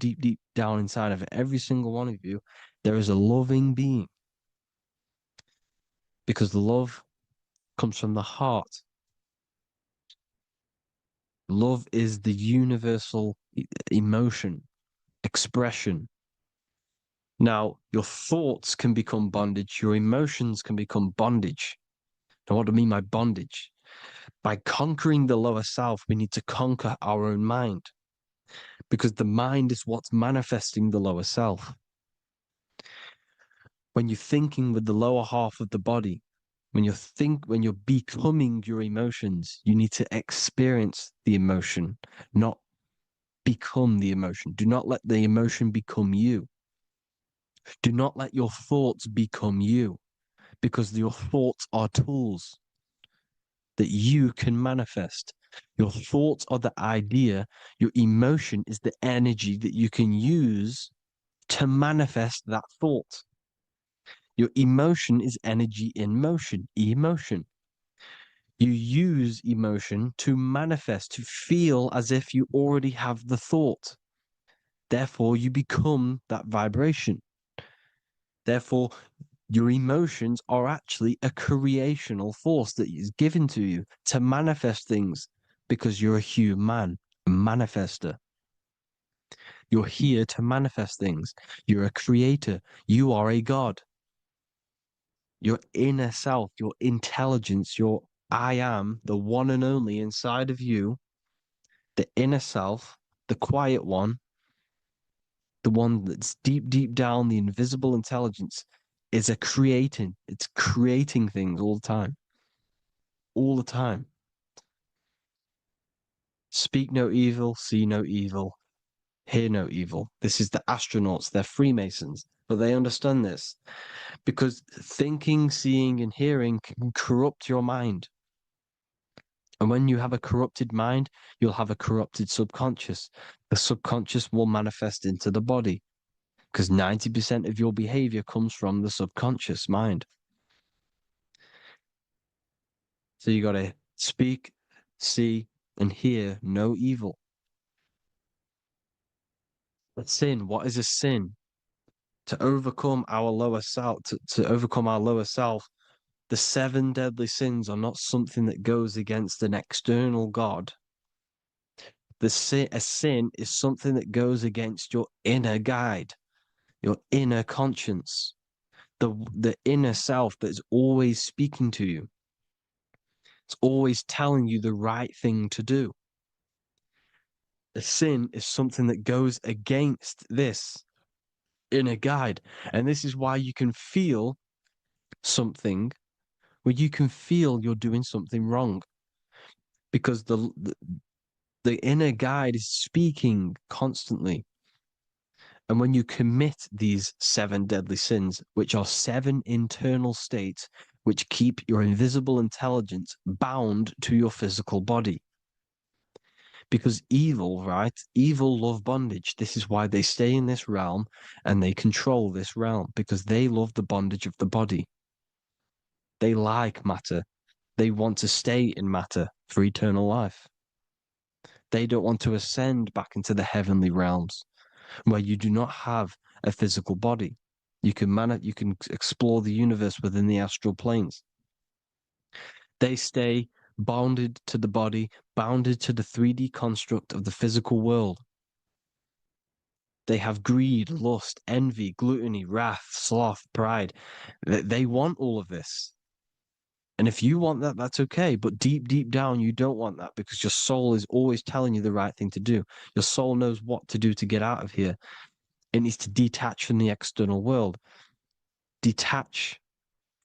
inside of every single one of you, there is a loving being. Because love comes from the heart. Love is the universal emotion, expression. Now, your thoughts can become bondage, your emotions can become bondage. Now, what do I mean by bondage? By conquering the lower self, we need to conquer our own mind, because the mind is what's manifesting the lower self. When you're thinking with the lower half of the body, when you're becoming your emotions, you need to experience the emotion, not become the emotion. Do not let the emotion become you. Do not let your thoughts become you, because your thoughts are tools that you can manifest. Your thoughts are the idea. Your emotion is the energy that you can use to manifest that thought. Your emotion is energy in motion, emotion. You use emotion to manifest, to feel as if you already have the thought. Therefore, you become that vibration. Therefore, your emotions are actually a creational force that is given to you to manifest things, because you're a human, a manifester. You're here to manifest things. You're a creator. You are a god. Your inner self, your intelligence, your I am, the one and only inside of you, the inner self, the quiet one, the one that's deep down, the invisible intelligence, is it's creating things all the time. All the time. Speak no evil, see no evil. hear no evil. This is the astronauts, they're Freemasons, but they understand this because thinking, seeing, and hearing can corrupt your mind. And when you have a corrupted mind, you'll have a corrupted subconscious. The subconscious will manifest into the body because 90% of your behavior comes from the subconscious mind. So you got to speak, see, and hear no evil. But sin, what is a sin? To overcome our lower self, to overcome our lower self, the 7 deadly sins are not something that goes against an external God. A sin is something that goes against your inner guide, your inner conscience, the inner self that is always speaking to you. It's always telling you the right thing to do. A sin is something that goes against this inner guide. And this is why you can feel something where you can feel you're doing something wrong. Because the inner guide is speaking constantly. And when you commit these 7 deadly sins, which are 7 internal states which keep your invisible intelligence bound to your physical body. Because evil, right? Evil love bondage. This is why they stay in this realm and they control this realm, because they love the bondage of the body. They like matter. They want to stay in matter for eternal life. They don't want to ascend back into the heavenly realms where you do not have a physical body. You can explore the universe within the astral planes. They stay bounded to the body, bounded to the 3D construct of the physical world. They have greed, lust, envy, gluttony, wrath, sloth, pride. They want all of this. And if you want that, that's okay. But deep, deep down, you don't want that because your soul is always telling you the right thing to do. Your soul knows what to do to get out of here. It needs to detach from the external world. Detach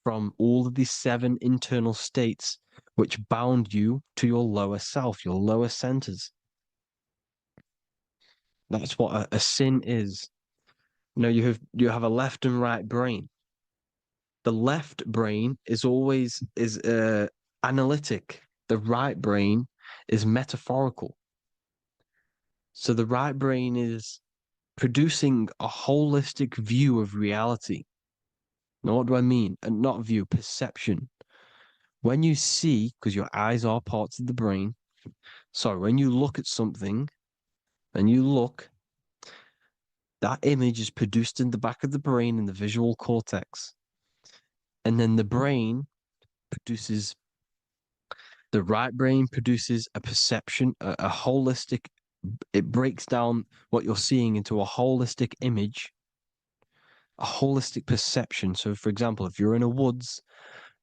from all of these 7 internal states which bound you to your lower self, your lower centers. That's what a sin is. You know, you have a left and right brain. The left brain is always analytic. The right brain is metaphorical. So the right brain is producing a holistic view of reality. Now, what do I mean? And not view, perception. When you see, because your eyes are parts of the brain, so when you look at something and you look, that image is produced in the back of the brain in the visual cortex. And then the right brain produces a perception, a holistic, it breaks down what you're seeing into a holistic image, a holistic perception. So, for example, if you're in a woods,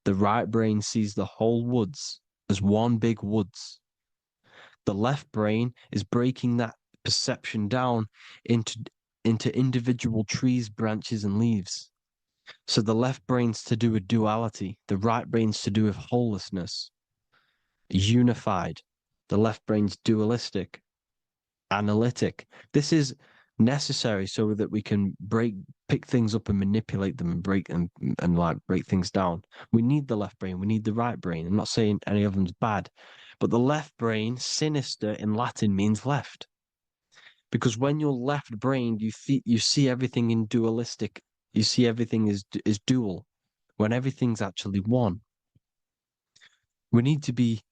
the right brain sees the whole woods as one big woods. The left brain is breaking that perception down into individual trees, branches, and leaves. So the left brain's to do with duality. The right brain's to do with wholeness, unified. The left brain's dualistic, analytic. This is necessary so that we can pick things up and manipulate them and break things down. We need the left brain. We need the right brain. I'm not saying any of them's bad, but the left brain, sinister in Latin, means left. Because when you're left-brained, you see everything in dualistic. You see everything is dual, when everything's actually one. We need to be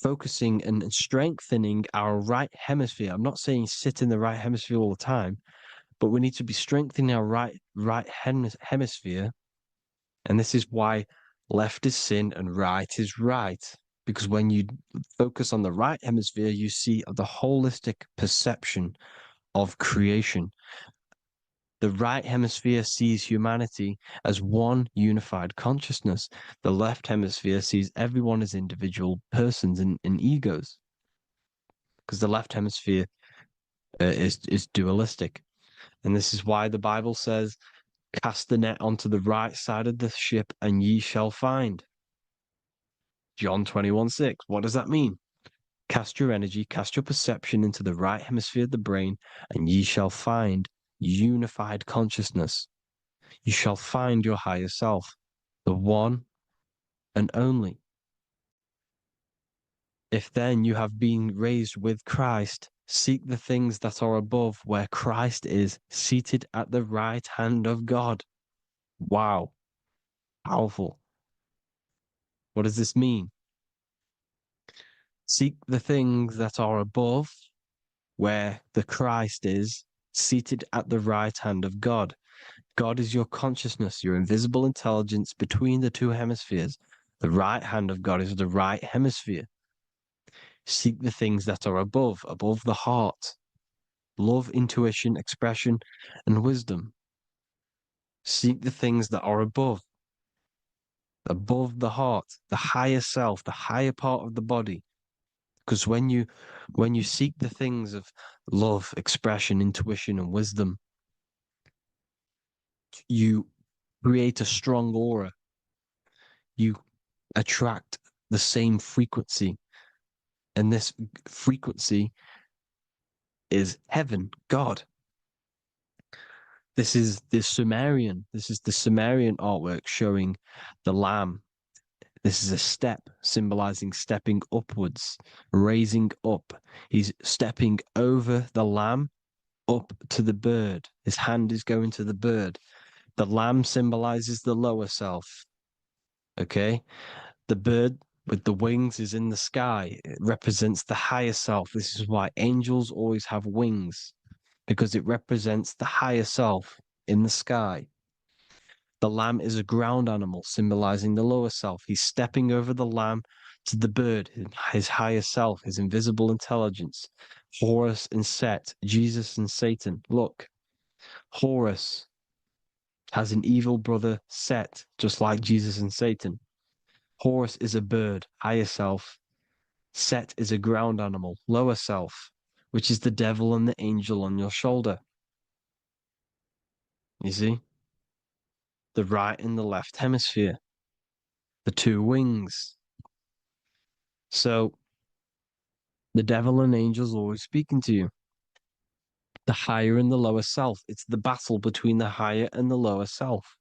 focusing and strengthening our right hemisphere. I'm not saying sit in the right hemisphere all the time, but we need to be strengthening our right hemisphere. And this is why left is sin and right is right. Because when you focus on the right hemisphere, you see the holistic perception of creation. The right hemisphere sees humanity as one unified consciousness. The left hemisphere sees everyone as individual persons and egos. Because the left hemisphere is dualistic. And this is why the Bible says, cast the net onto the right side of the ship and ye shall find. John 21:6. What does that mean? Cast your energy, cast your perception into the right hemisphere of the brain, and ye shall find unified consciousness. You shall find your higher self, the one and only. If then you have been raised with Christ, seek the things that are above, where Christ is seated at the right hand of God. Wow. Powerful. What does this mean? Seek the things that are above, where the Christ is seated at the right hand of God. God is your consciousness, your invisible intelligence between the two hemispheres. The right hand of God is the right hemisphere. Seek the things that are above the heart. Love, intuition, expression, and wisdom. Seek the things that are above the heart, the higher self, the higher part of the body. Because when you seek the things of love, expression, intuition, and wisdom, you create a strong aura. You attract the same frequency. And this frequency is heaven, God. This is the Sumerian artwork showing the Lamb. This is a step symbolizing stepping upwards, raising up. He's stepping over the Lamb up to the bird. His hand is going to the bird. The Lamb symbolizes the lower self. Okay? The bird with the wings is in the sky. It represents the higher self. This is why angels always have wings, because it represents the higher self in the sky. The lamb is a ground animal, symbolizing the lower self. He's stepping over the lamb to the bird, his higher self, his invisible intelligence. Horus and Set, Jesus and Satan. Look, Horus has an evil brother, Set, just like Jesus and Satan. Horus is a bird, higher self. Set is a ground animal, lower self, which is the devil and the angel on your shoulder. You see? The right and the left hemisphere, the two wings. So the devil and angels always speaking to you. The higher and the lower self. It's the battle between the higher and the lower self,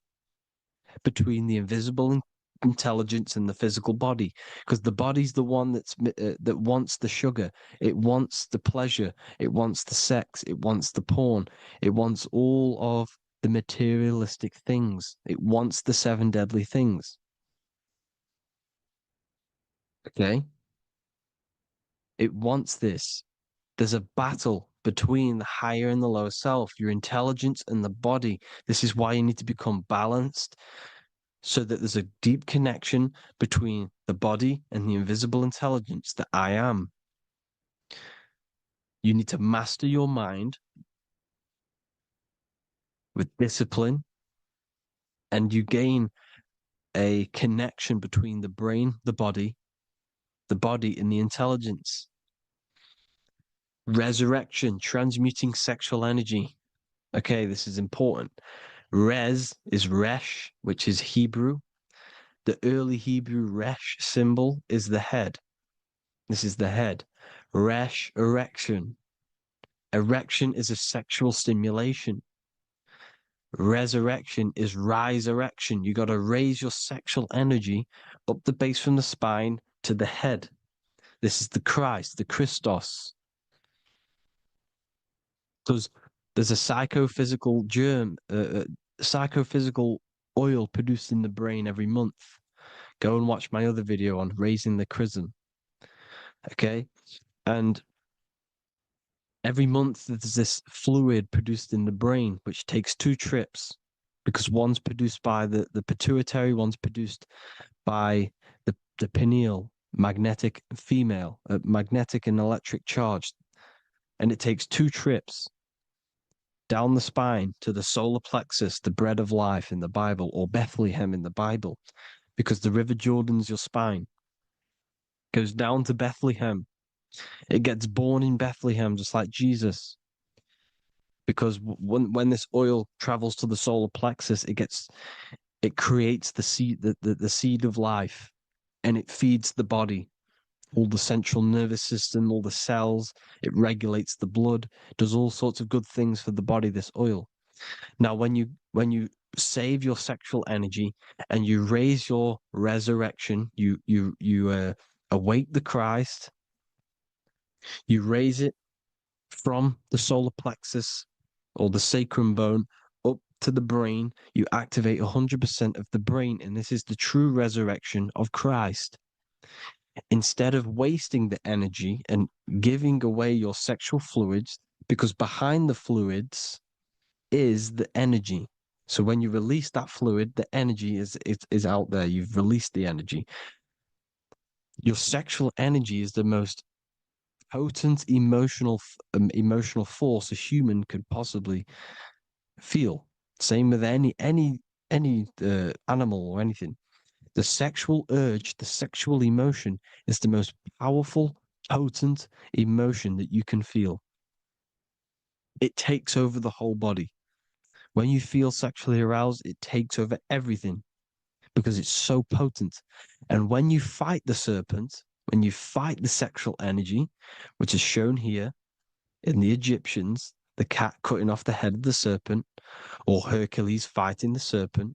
between the invisible intelligence and the physical body, because the body's the one that wants the sugar, it wants the pleasure, it wants the sex, it wants the porn, it wants all of the materialistic things, it wants the 7 deadly things. Okay, it wants this. There's a battle between the higher and the lower self, your intelligence and the body. This is why you need to become balanced, so that there's a deep connection between the body and the invisible intelligence, that I am. You need to master your mind with discipline, and you gain a connection between the brain, the body and the intelligence. Resurrection, transmuting sexual energy. Okay, this is important. Res is Resh, which is Hebrew. The early Hebrew Resh symbol is the head. This is the head. Resh, erection. Erection is a sexual stimulation. Resurrection is rise erection. You got to raise your sexual energy up the base from the spine to the head. This is the Christ, the Christos. Because there's a psychophysical germ, psychophysical oil produced in the brain every month. Go and watch my other video on raising the chrism. Okay? And every month there's this fluid produced in the brain, which takes 2 trips, because one's produced by the pituitary, one's produced by the pineal, magnetic female, magnetic and electric charge. And it takes 2 trips down the spine to the solar plexus, the bread of life in the Bible, or Bethlehem in the Bible, because the River Jordan's your spine. Goes down to Bethlehem. It gets born in Bethlehem, just like Jesus. Because when this oil travels to the solar plexus, it creates the seed, the seed of life, and it feeds the body. all the central nervous system, all the cells. It regulates the blood, does all sorts of good things for the body, this oil. Now, when you save your sexual energy and you raise your resurrection, you awake the Christ, you raise it from the solar plexus or the sacrum bone up to the brain, you activate 100% of the brain, and this is the true resurrection of Christ. Instead of wasting the energy and giving away your sexual fluids, because behind the fluids is the energy. So when you release that fluid, the energy is out there. You've released the energy. Your sexual energy is the most potent emotional force a human could possibly feel. Same with any animal or anything. The sexual urge, the sexual emotion is the most powerful, potent emotion that you can feel. It takes over the whole body. When you feel sexually aroused, it takes over everything because it's so potent. And when you fight the serpent, when you fight the sexual energy, which is shown here in the Egyptians, the cat cutting off the head of the serpent, or Hercules fighting the serpent,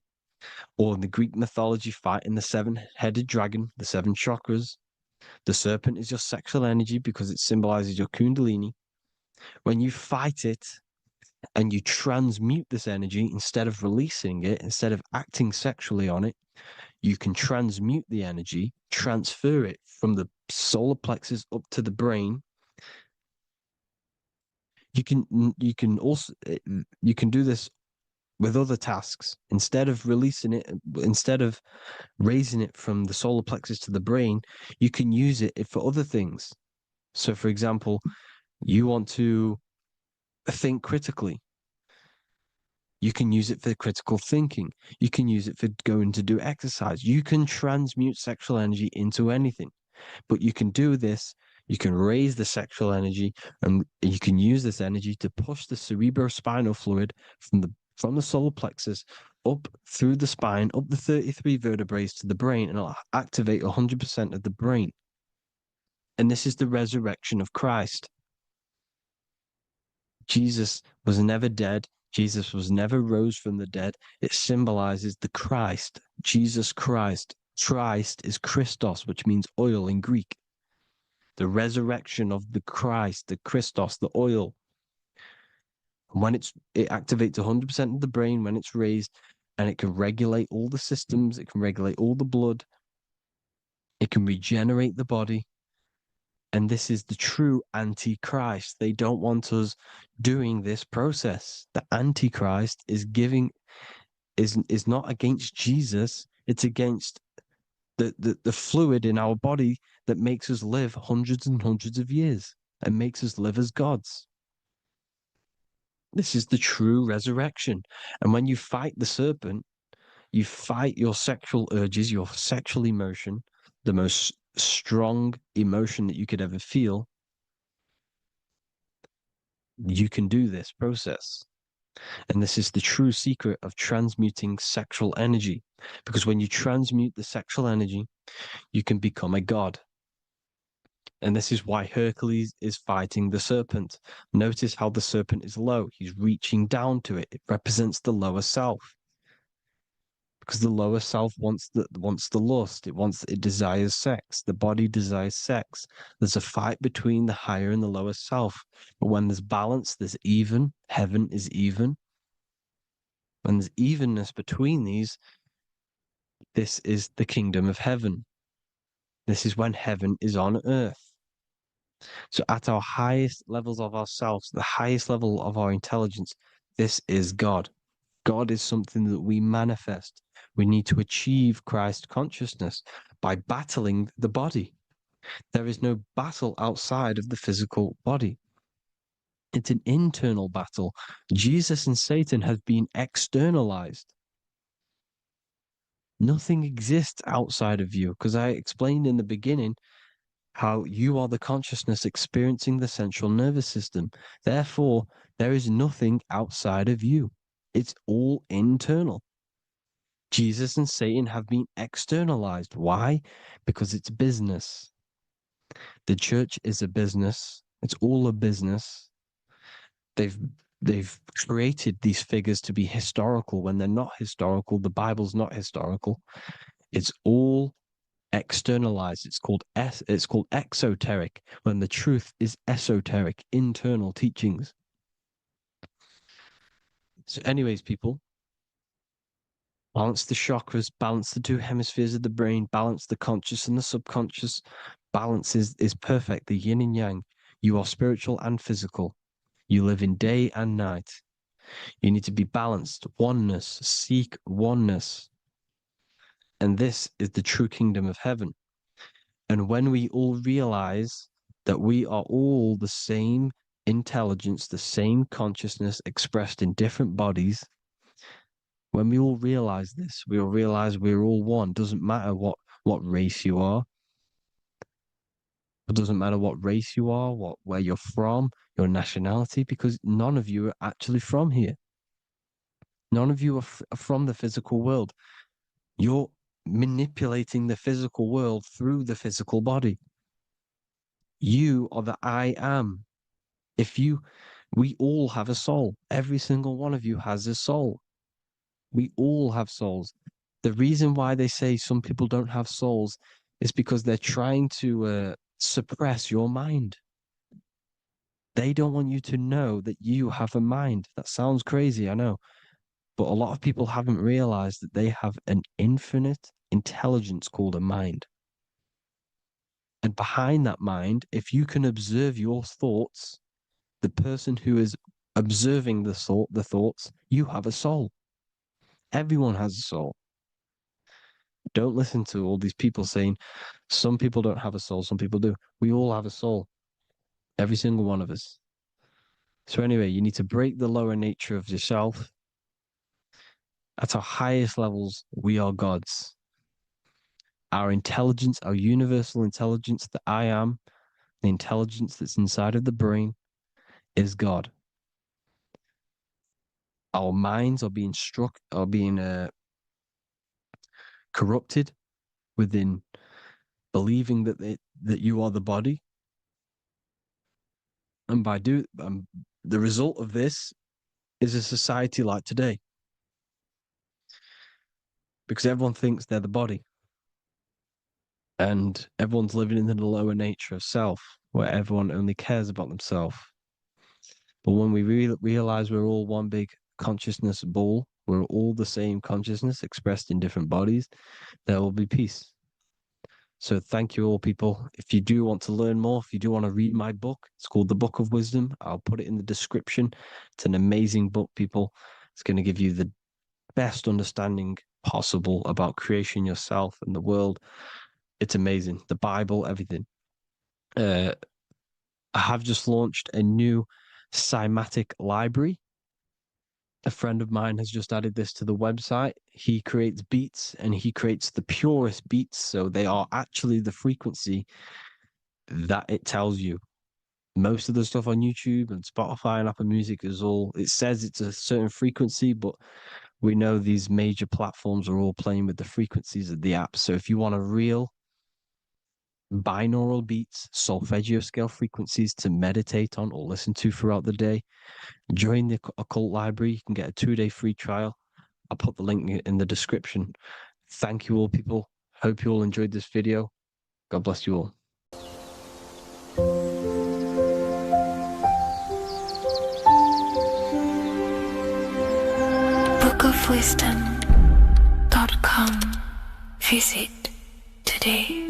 or in the Greek mythology fighting the seven-headed dragon, the seven chakras. The serpent is your sexual energy because it symbolizes your kundalini. When you fight it and you transmute this energy, instead of releasing it, instead of acting sexually on it, you can transmute the energy, transfer it from the solar plexus up to the brain. You can also do this with other tasks. Instead of releasing it, instead of raising it from the solar plexus to the brain, you can use it for other things. So, for example, you want to think critically. You can use it for critical thinking. You can use it for going to do exercise. You can transmute sexual energy into anything. But you can do this. You can raise the sexual energy, and you can use this energy to push the cerebrospinal fluid from the solar plexus up through the spine, up the 33 vertebrae to the brain, and it'll activate 100% of the brain. And this is the resurrection of Christ. Jesus was never dead. Jesus was never rose from the dead. It symbolizes the Christ, Jesus Christ. Christ is Christos, which means oil in Greek. The resurrection of the Christ, the Christos, the oil. When it activates 100% of the brain when it's raised, and it can regulate all the systems, it can regulate all the blood, it can regenerate the body. And this is the true Antichrist. They don't want us doing this process. The Antichrist is not against Jesus, it's against the fluid in our body that makes us live hundreds and hundreds of years and makes us live as gods. This is the true resurrection. And when you fight the serpent, you fight your sexual urges, your sexual emotion, the most strong emotion that you could ever feel. You can do this process. And this is the true secret of transmuting sexual energy. Because when you transmute the sexual energy, you can become a god. And this is why Hercules is fighting the serpent. Notice how the serpent is low. He's reaching down to it. It represents the lower self. Because the lower self wants the lust. It desires sex. The body desires sex. There's a fight between the higher and the lower self. But when there's balance, there's even. Heaven is even. When there's evenness between these, this is the kingdom of heaven. This is when heaven is on earth. So at our highest levels of ourselves, the highest level of our intelligence, this is God. God is something that we manifest. We need to achieve Christ consciousness by battling the body. There is no battle outside of the physical body. It's an internal battle. Jesus and Satan have been externalized. Nothing exists outside of you, because I explained in the beginning how you are the consciousness experiencing the central nervous system. Therefore, there is nothing outside of you. It's all internal. Jesus and Satan have been externalized. Why? Because it's business. The church is a business. It's all a business. They've created these figures to be historical when they're not historical. The Bible's not historical. It's all externalized. It's called exoteric when the truth is esoteric, internal teachings. So anyways, people, balance the chakras, balance the two hemispheres of the brain, balance the conscious and the subconscious. Balance is perfect, the yin and yang. You are spiritual and physical. You live in day and night. You need to be balanced. Oneness. Seek oneness. And this is the true kingdom of heaven. And when we all realize that we are all the same intelligence, the same consciousness expressed in different bodies, when we all realize this, we all realize we're all one. Doesn't matter what race you are. It doesn't matter what race you are, where you're from, your nationality, because none of you are actually from here. None of you are from the physical world. You're manipulating the physical world through the physical body. You are the I am. We all have a soul. Every single one of you has a soul. We all have souls. The reason why they say some people don't have souls is because they're trying to suppress your mind. They don't want you to know that you have a mind. That sounds crazy, I know. But a lot of people haven't realized that they have an infinite intelligence called a mind. And behind that mind, if you can observe your thoughts, the person who is observing the thoughts, you have a soul. Everyone has a soul. Don't listen to all these people saying some people don't have a soul, some people do. We all have a soul. Every single one of us. So anyway, you need to break the lower nature of yourself. At our highest levels, we are gods. Our intelligence, our universal intelligence, the I am, the intelligence that's inside of the brain, is God. Our minds are being corrupted within believing that you are the body, and the result of this is a society like today, because everyone thinks they're the body, and everyone's living in the lower nature of self, where everyone only cares about themselves. But when we realize we're all one big consciousness ball, we're all the same consciousness expressed in different bodies, there will be peace. So thank you all, people. If you do want to learn more, if you do want to read my book, it's called The Book of Wisdom. I'll put it in the description. It's an amazing book, people. It's going to give you the best understanding possible about creation, yourself, and the world. It's amazing. The Bible, everything. I have just launched a new cymatic library. A friend of mine has just added this to the website. He creates beats, and he creates the purest beats. So they are actually the frequency that it tells you. Most of the stuff on YouTube and Spotify and Apple Music it says it's a certain frequency, but we know these major platforms are all playing with the frequencies of the app. So if you want a real binaural beats, solfeggio scale frequencies to meditate on or listen to throughout the day, join the Occult Library. You can get a 2-day free trial. I'll put the link in the description. Thank you all, people. Hope you all enjoyed this video. God bless you all. bookofwisdom.com. Visit today.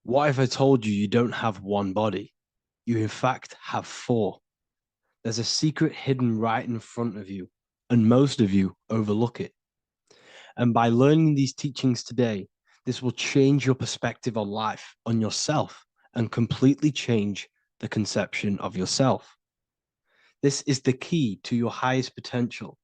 What if I told you don't have one body? You in fact have 4. There's a secret hidden right in front of you, and most of you overlook it. And by learning these teachings today, this will change your perspective on life, on yourself, and completely change the conception of yourself. This is the key to your highest potential.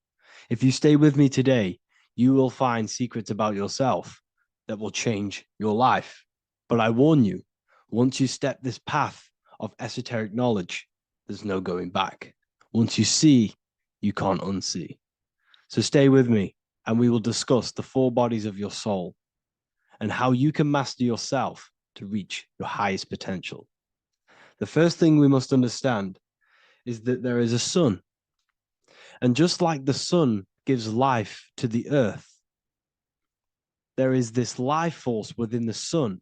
If you stay with me today, you will find secrets about yourself that will change your life. But I warn you, once you step this path of esoteric knowledge, there's no going back. Once you see, you can't unsee. So stay with me, and we will discuss the 4 bodies of your soul and how you can master yourself to reach your highest potential. The first thing we must understand is that there is a sun. And just like the sun gives life to the earth, there is this life force within the sun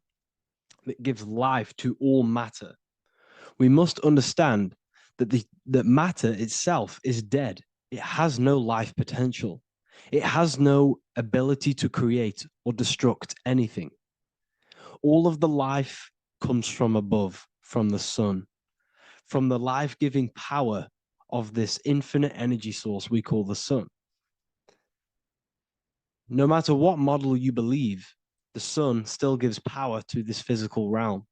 that gives life to all matter. We must understand that matter itself is dead. It has no life potential. It has no ability to create or destruct anything. All of the life comes from above, from the sun, from the life-giving power of this infinite energy source we call the sun. No matter what model you believe, the sun still gives power to this physical realm,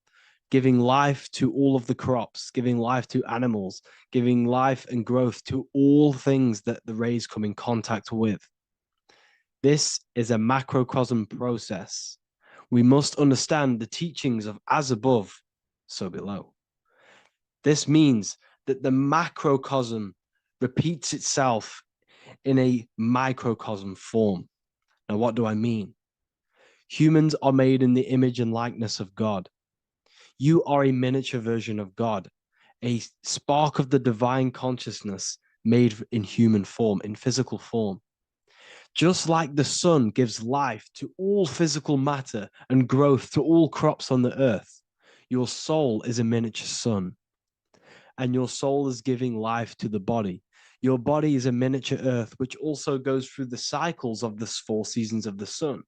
giving life to all of the crops, giving life to animals, giving life and growth to all things that the rays come in contact with. This is a macrocosm process. We must understand the teachings of as above, so below. This means that the macrocosm repeats itself in a microcosm form. Now, what do I mean? Humans are made in the image and likeness of God. You are a miniature version of God, a spark of the divine consciousness made in human form, in physical form. Just like the sun gives life to all physical matter and growth to all crops on the earth, your soul is a miniature sun. And your soul is giving life to the body. Your body is a miniature earth, which also goes through the cycles of the 4 seasons of the sun.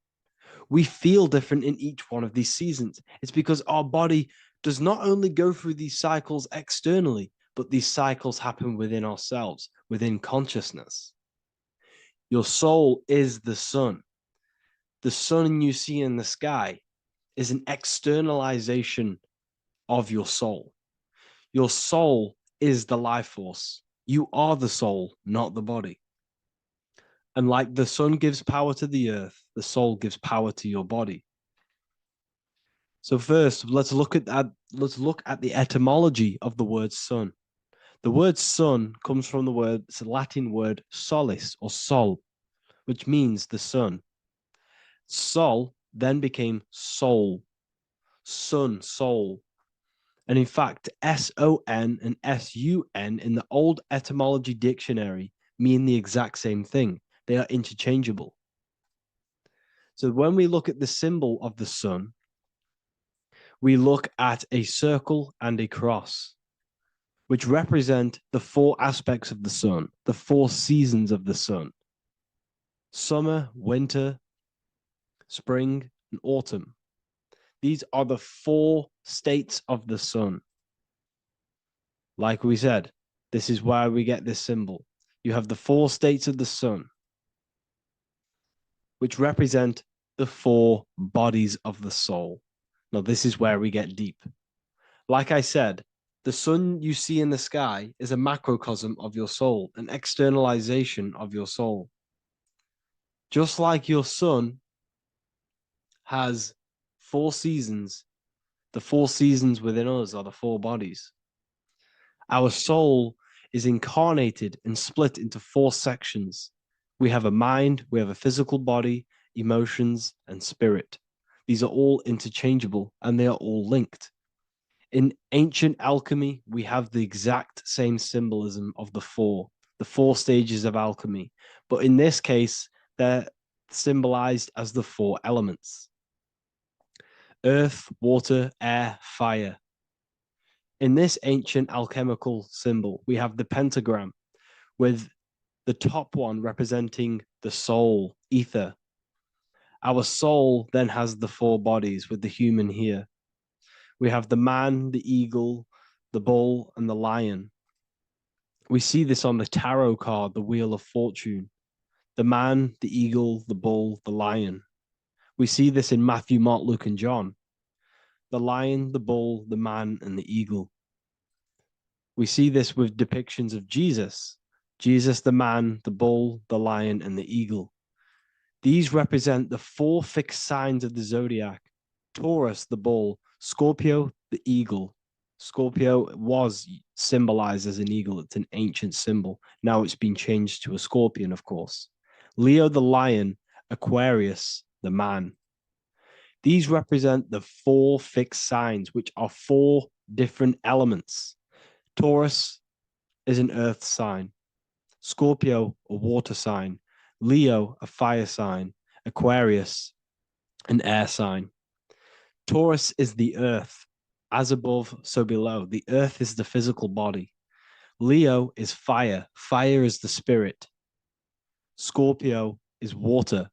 We feel different in each one of these seasons. It's because our body does not only go through these cycles externally, but these cycles happen within ourselves, within consciousness. Your soul is the sun. The sun you see in the sky is an externalization of your soul. Your soul is the life force. You are the soul, not the body. And like the sun gives power to the earth, the soul gives power to your body. So first, let's look at the etymology of the word sun. The word sun comes from it's a Latin word solis or sol, which means the sun. Sol then became soul, sun, soul. And in fact, S-O-N and S-U-N in the old etymology dictionary mean the exact same thing. They are interchangeable. So when we look at the symbol of the sun, we look at a circle and a cross, which represent the 4 aspects of the sun, the 4 seasons of the sun: summer, winter, spring, and autumn. These are the 4 states of the sun. Like we said, this is why we get this symbol. You have the 4 states of the sun, which represent the 4 bodies of the soul. Now, this is where we get deep. Like I said, the sun you see in the sky is a macrocosm of your soul, an externalization of your soul. Just like your sun has 4 seasons, the 4 seasons within us are the 4 bodies. Our soul is incarnated and split into 4 sections. We have a mind, we have a physical body, emotions, and spirit. These are all interchangeable and they are all linked. In ancient alchemy, we have the exact same symbolism of the 4 stages of alchemy. But in this case, they're symbolized as the 4 elements: earth, water, air, fire. In this ancient alchemical symbol, we have the pentagram, with the top one representing the soul, ether. Our soul then has the 4 bodies, with the human here. We have the man, the eagle, the bull, and the lion. We see this on the tarot card, the Wheel of Fortune. The man, the eagle, the bull, the lion. We see this in Matthew, Mark, Luke, and John. The lion, the bull, the man, and the eagle. We see this with depictions of Jesus. Jesus, the man, the bull, the lion, and the eagle. These represent the 4 fixed signs of the zodiac: Taurus, the bull; Scorpio, the eagle; Scorpio was symbolized as an eagle. It's an ancient symbol. Now it's been changed to a scorpion, of course. Leo, the lion. Aquarius, the man. These represent the 4 fixed signs, which are 4 different elements. Taurus is an earth sign. Scorpio, a water sign. Leo, a fire sign. Aquarius, an air sign. Taurus is the earth. As above, so below. The earth is the physical body. Leo is fire. Fire is the spirit. Scorpio is water,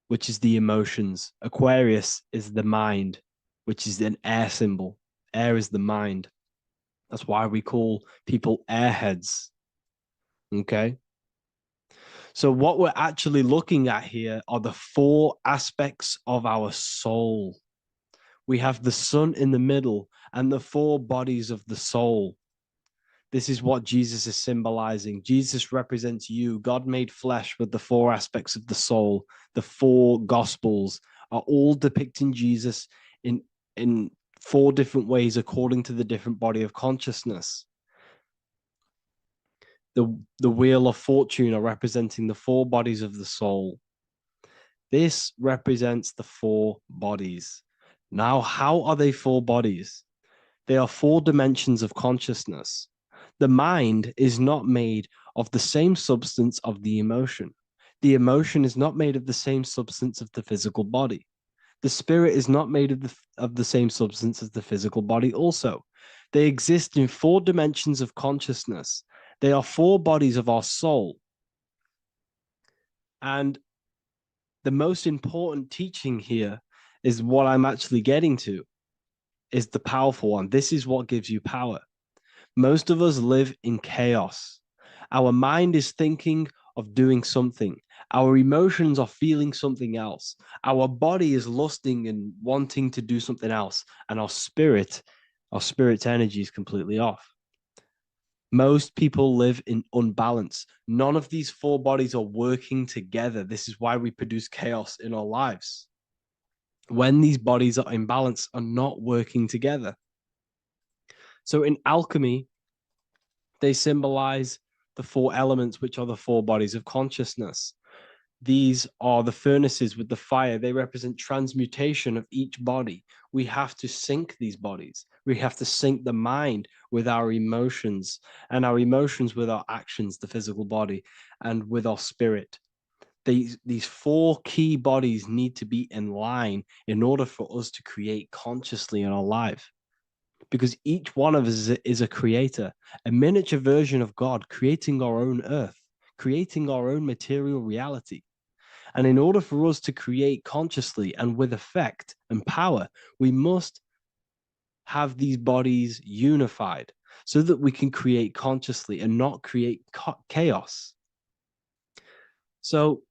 which is the emotions. Aquarius is the mind, which is an air symbol. Air is the mind. That's why we call people airheads. Okay? So what we're actually looking at here are the 4 aspects of our soul. We have the sun in the middle and the 4 bodies of the soul. This is what Jesus is symbolizing. Jesus represents you. God made flesh with the 4 aspects of the soul. The 4 gospels are all depicting Jesus in 4 different ways according to the different body of consciousness. The wheel of fortune are representing the 4 bodies of the soul. This represents the 4 bodies. Now, how are they 4 bodies? They are 4 dimensions of consciousness. The mind is not made of the same substance of the emotion. The emotion is not made of the same substance of the physical body. The spirit is not made of the same substance as the physical body also. They exist in 4 dimensions of consciousness. They are 4 bodies of our soul. And the most important teaching here is what I'm actually getting to, is the powerful one. This is what gives you power. Most of us live in chaos. Our mind is thinking of doing something. Our emotions are feeling something else. Our body is lusting and wanting to do something else. And our spirit's energy is completely off. Most people live in unbalance. None of these 4 bodies are working together. This is why we produce chaos in our lives. When these bodies are in balance, are not working together. So in alchemy, they symbolize the 4 elements, which are the 4 bodies of consciousness. These are the furnaces with the fire. They represent transmutation of each body. We have to sync these bodies. We have to sync the mind with our emotions, and our emotions with our actions, the physical body, and with our spirit. These 4 key bodies need to be in line in order for us to create consciously in our life. Because each one of us is a creator, a miniature version of God, creating our own earth, creating our own material reality. And in order for us to create consciously and with effect and power, we must have these bodies unified so that we can create consciously and not create chaos. So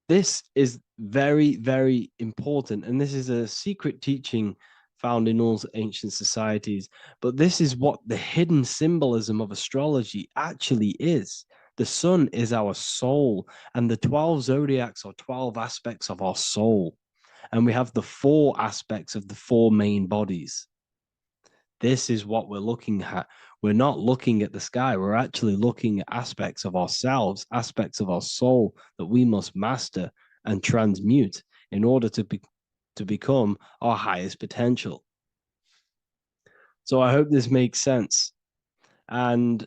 this is very, very important. And this is a secret teaching found in all ancient societies. But this is what the hidden symbolism of astrology actually is. The sun is our soul, and the 12 zodiacs are 12 aspects of our soul. And we have the 4 aspects of the 4 main bodies. This is what we're looking at. We're not looking at the sky. We're actually looking at aspects of ourselves, aspects of our soul that we must master and transmute in order to become our highest potential. So I hope this makes sense. And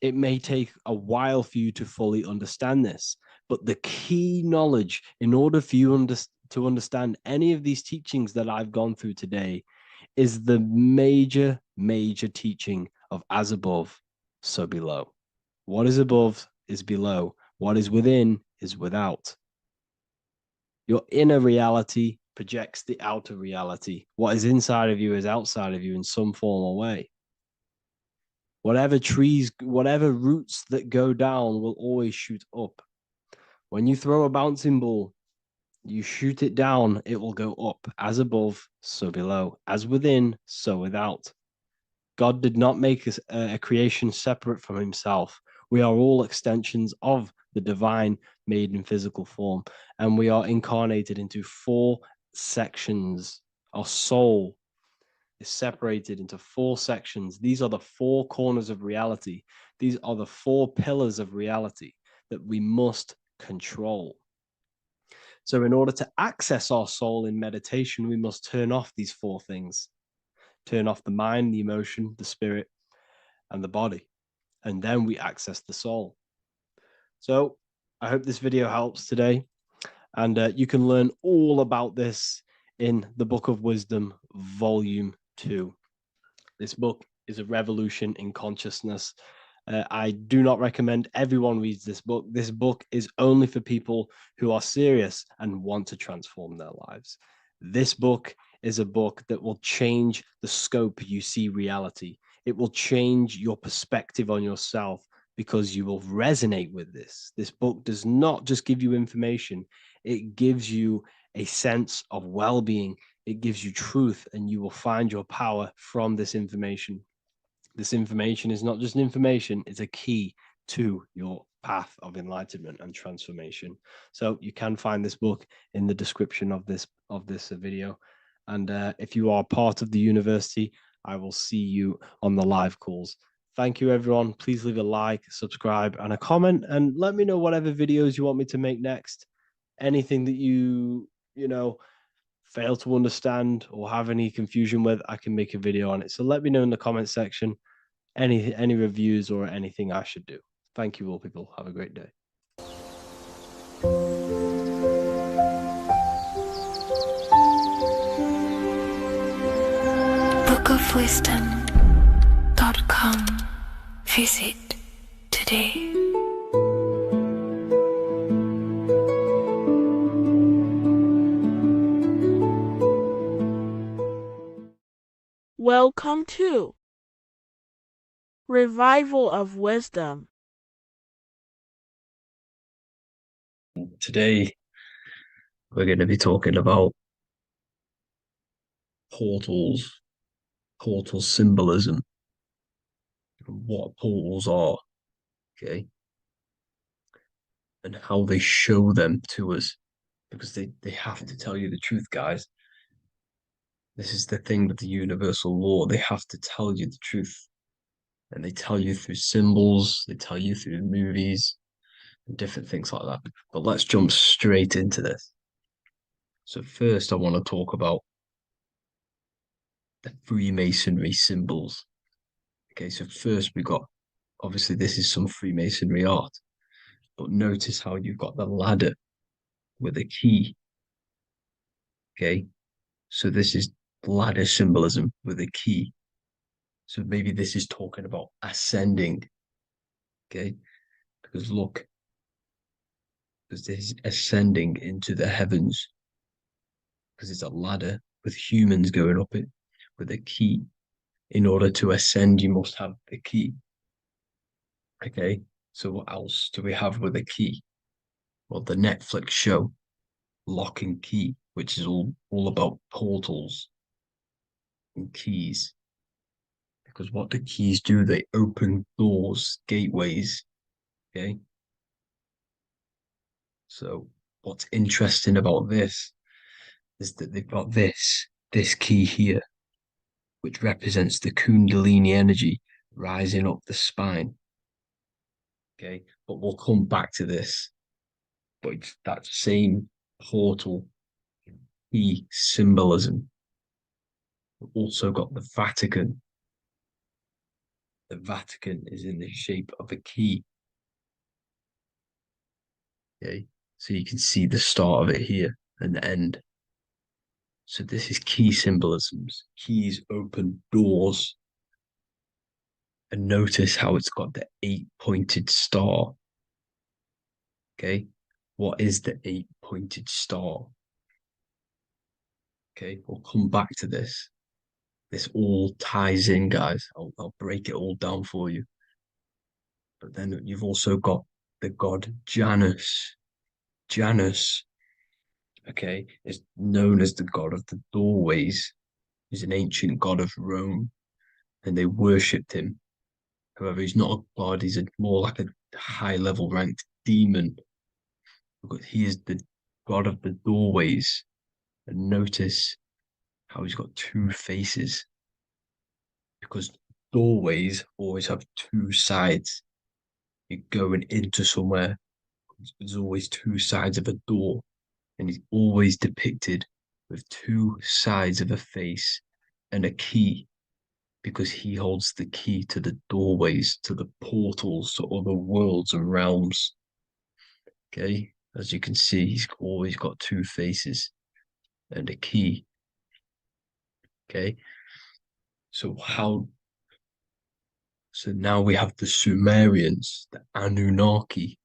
it may take a while for you to fully understand this, but the key knowledge in order for you to understand any of these teachings that I've gone through today is the major, major teaching of as above, so below. What is above is below. What is within is without. Your inner reality projects the outer reality. What is inside of you is outside of you in some form or way. Whatever trees, whatever roots that go down will always shoot up. When you throw a bouncing ball, you shoot it down, it will go up. As above, so below. As within, so without. God did not make a creation separate from himself. We are all extensions of the divine made in physical form. And we are incarnated into 4 sections. Our soul is separated into 4 sections. These are the 4 corners of reality. These are the 4 pillars of reality that we must control. So in order to access our soul in meditation, we must turn off these 4 things. Turn off the mind, the emotion, the spirit, and the body. And then we access the soul. So I hope this video helps today. And you can learn all about this in the Book of Wisdom, Volume 2. This book is a revolution in consciousness. I do not recommend everyone reads this book. This book is only for people who are serious and want to transform their lives. This book is a book that will change the scope you see reality. It will change your perspective on yourself because you will resonate with this. This book does not just give you information. It gives you a sense of well-being. It gives you truth, and you will find your power from this information. This information is not just information, it's a key to your path of enlightenment and transformation. So you can find this book in the description of this video. And if you are part of the university, I will see you on the live calls. Thank you, everyone. Please leave a like, subscribe, and a comment, and let me know whatever videos you want me to make next. Anything that you fail to understand or have any confusion with, I can make a video on it. So let me know in the comment section any reviews or anything I should do. Thank you all, people. Have a great day. bookofwisdom.com. Visit today. Welcome to Revival of Wisdom. Today, we're going to be talking about portal symbolism, what portals are, okay, and how they show them to us, because they have to tell you the truth, guys. This is the thing with the universal law. They have to tell you the truth. And they tell you through symbols, they tell you through movies, and different things like that. But let's jump straight into this. So first, I want to talk about the Freemasonry symbols. Okay, so first we got, obviously this is some Freemasonry art, but notice how you've got the ladder with a key. Okay, so this is ladder symbolism with a key. So maybe this is talking about ascending. Okay, because look, because this is ascending into the heavens, because it's a ladder with humans going up it with a key. In order to ascend, you must have the key. Okay, so what else do we have with a key? Well, the Netflix show Lock and Key, which is all about portals and keys. Because what the keys do, they open doors, gateways. Okay, so what's interesting about this is that they've got this key here, which represents the Kundalini energy rising up the spine. Okay, but we'll come back to this. But it's that same portal key symbolism. We've also got the Vatican. The Vatican is in the shape of a key. Okay, so you can see the start of it here and the end. So this is key symbolisms. Keys open doors. And notice how it's got the 8-pointed star. Okay, what is the 8-pointed star? Okay, we'll come back to this. This all ties in, guys. I'll break it all down for you. But then you've also got the god Janus. Janus, okay, is known as the god of the doorways. He's an ancient god of Rome, and they worshipped him. However, he's not a god, he's more like a high-level ranked demon. Because he is the god of the doorways. And notice how he's got 2 faces. because doorways always have two sides. You're going into somewhere, there's always two sides of a door, and he's always depicted with two sides of a face and a key, because he holds the key to the doorways, to the portals, to other worlds and realms. Okay, as you can see, he's always got two faces and a key. Okay, so now we have the Sumerians, the Anunnaki,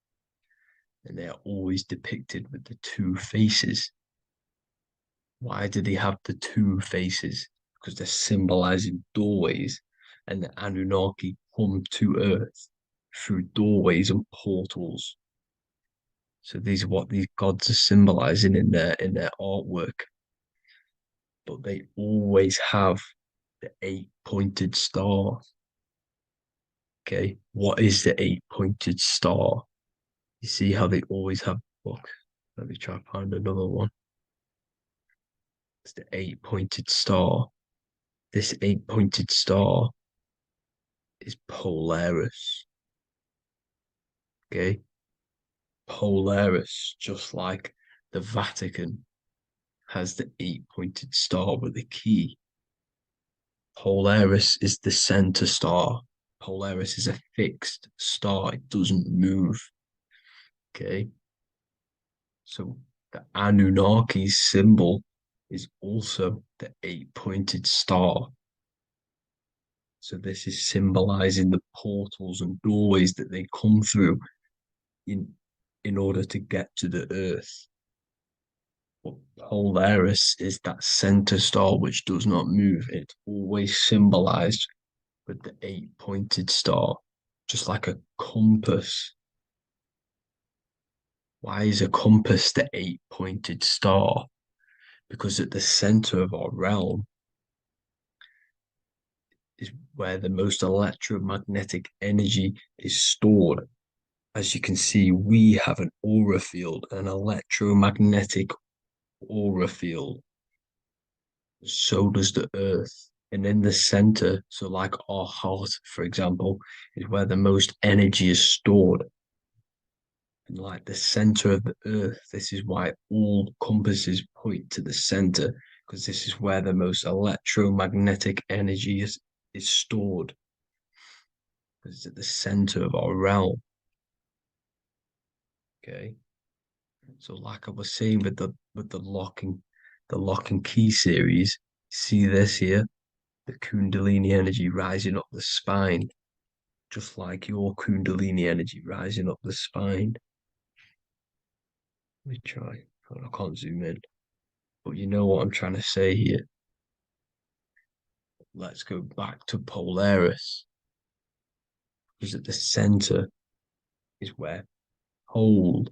and they are always depicted with the two faces. Why do they have the two faces? Because they're symbolizing doorways, and the Anunnaki come to Earth through doorways and portals. So these are what these gods are symbolizing in their artwork. But they always have the 8-pointed star. Okay, what is the 8-pointed star? You see how they always have. Look, let me try to find another one. It's the 8-pointed star. This 8-pointed star is Polaris. Okay, Polaris, just like the Vatican has the 8-pointed star with a key. Polaris is the center star. Polaris is a fixed star, it doesn't move. Okay, so the Anunnaki's symbol is also the 8-pointed star. So this is symbolizing the portals and doorways that they come through in order to get to the Earth. But Polaris is that center star which does not move. It's always symbolized with the 8-pointed star, just like a compass. Why is a compass the 8-pointed star? Because at the center of our realm is where the most electromagnetic energy is stored. As you can see, we have an aura field, an electromagnetic aura field. So does the Earth. And in the center, so like our heart, for example, is where the most energy is stored. And like the center of the Earth, this is why all compasses point to the center, because this is where the most electromagnetic energy is stored. It's at the center of our realm. Okay. So like I was saying with the lock and key series, see this here? The Kundalini energy rising up the spine, just like your Kundalini energy rising up the spine. Let me try. I can't zoom in, but you know what I'm trying to say here. Let's go back to Polaris, because at the center is where pole.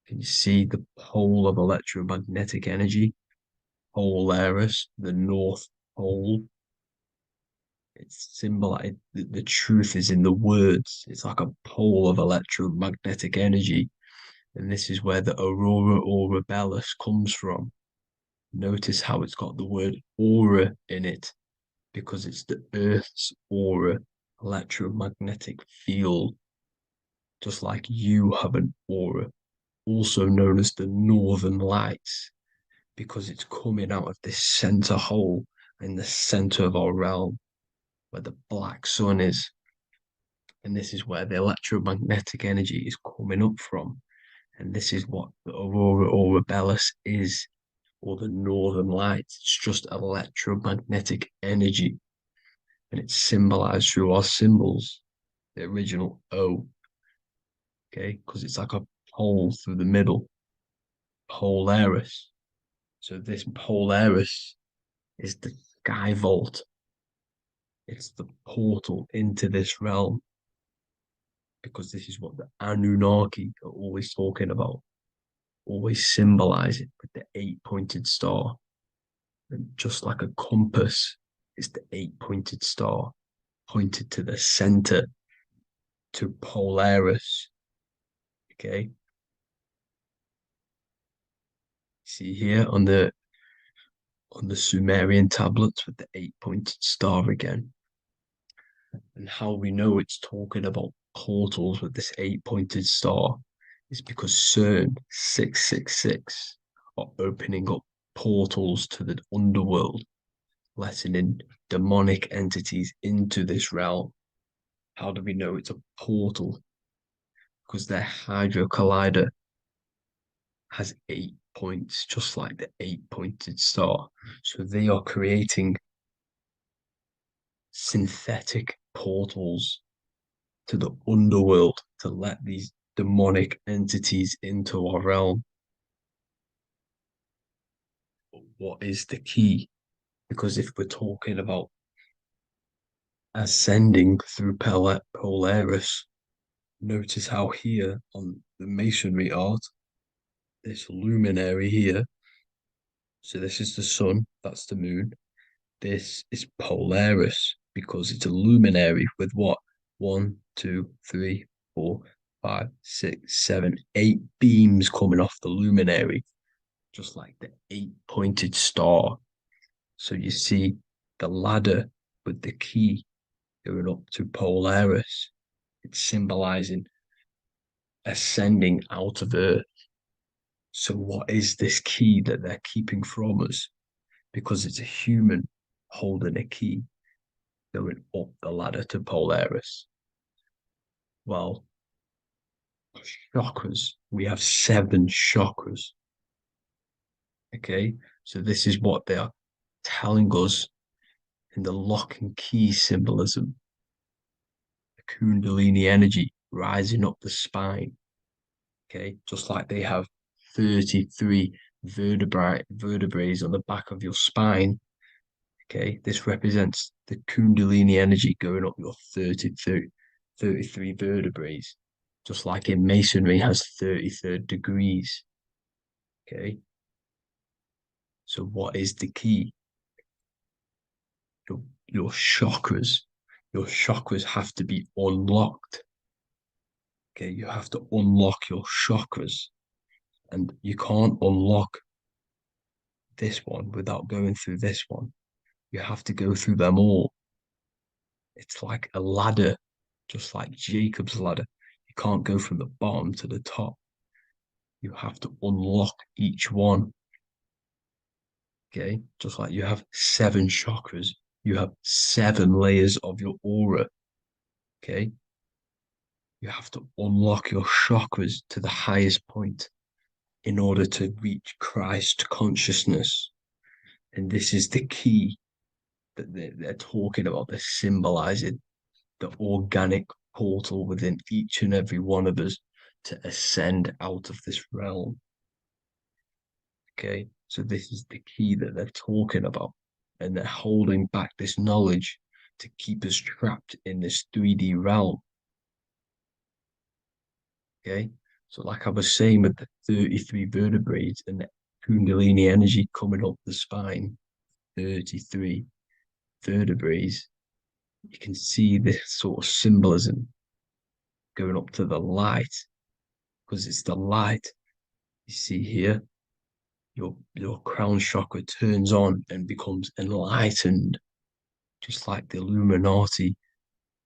Can you see the pole of electromagnetic energy? Polaris, the North Pole. It's symbolized. The truth is in the words. It's like a pole of electromagnetic energy. And this is where the aurora borealis comes from. Notice how it's got the word aura in it, because it's the Earth's aura, electromagnetic field. Just like you have an aura, also known as the northern lights, because it's coming out of this center hole in the center of our realm, where the black sun is. And this is where the electromagnetic energy is coming up from. And this is what the aurora borealis is, or the northern lights. It's just electromagnetic energy. And it's symbolized through our symbols, the original O. Okay, because it's like a pole through the middle. Polaris. So this Polaris is the sky vault. It's the portal into this realm, because this is what the Anunnaki are always talking about, always symbolize it with the 8-pointed star. And just like a compass, it's the 8-pointed star pointed to the center, to Polaris. Okay. See here on the on the Sumerian tablets with the 8-pointed star again. And how we know it's talking about portals with this 8-pointed star is because CERN 666 are opening up portals to the underworld, letting in demonic entities into this realm. How do we know it's a portal? Because their Hydro Collider has 8 points, just like the 8-pointed star. So they are creating synthetic portals to the underworld to let these demonic entities into our realm. But what is the key? Because if we're talking about ascending through Polaris, notice how here on the masonry art, this luminary here, so this is the sun, that's the moon. This is Polaris because it's a luminary with what? 1, 2, 3, 4, 5, 6, 7, 8 beams coming off the luminary, just like the 8-pointed star. So you see the ladder with the key going up to Polaris. It's symbolizing ascending out of Earth. So what is this key that they're keeping from us? Because it's a human holding a key going up the ladder to Polaris. Well, chakras. We have 7 chakras. Okay, so this is what they are telling us in the lock and key symbolism. The Kundalini energy rising up the spine. Okay, just like they have 33 vertebrae on the back of your spine. Okay, this represents the Kundalini energy going up your 33 vertebrae, just like in Masonry has 33rd degrees. Okay, so what is the key? Your chakras. Your chakras have to be unlocked. Okay, you have to unlock your chakras, and you can't unlock this one without going through this one. You have to go through them all. It's like a ladder, just like Jacob's ladder. You can't go from the bottom to the top. You have to unlock each one. Okay, just like you have 7 chakras, you have 7 layers of your aura. Okay, you have to unlock your chakras to the highest point in order to reach Christ consciousness. And this is the key that they're talking about. They're symbolizing the organic portal within each and every one of us to ascend out of this realm. Okay, so this is the key that they're talking about, and they're holding back this knowledge to keep us trapped in this 3D realm. Okay, so like I was saying with the 33 vertebrae and the Kundalini energy coming up the spine, 33 vertebrae, you can see this sort of symbolism going up to the light, because it's the light. You see here, your crown chakra turns on and becomes enlightened, just like the Illuminati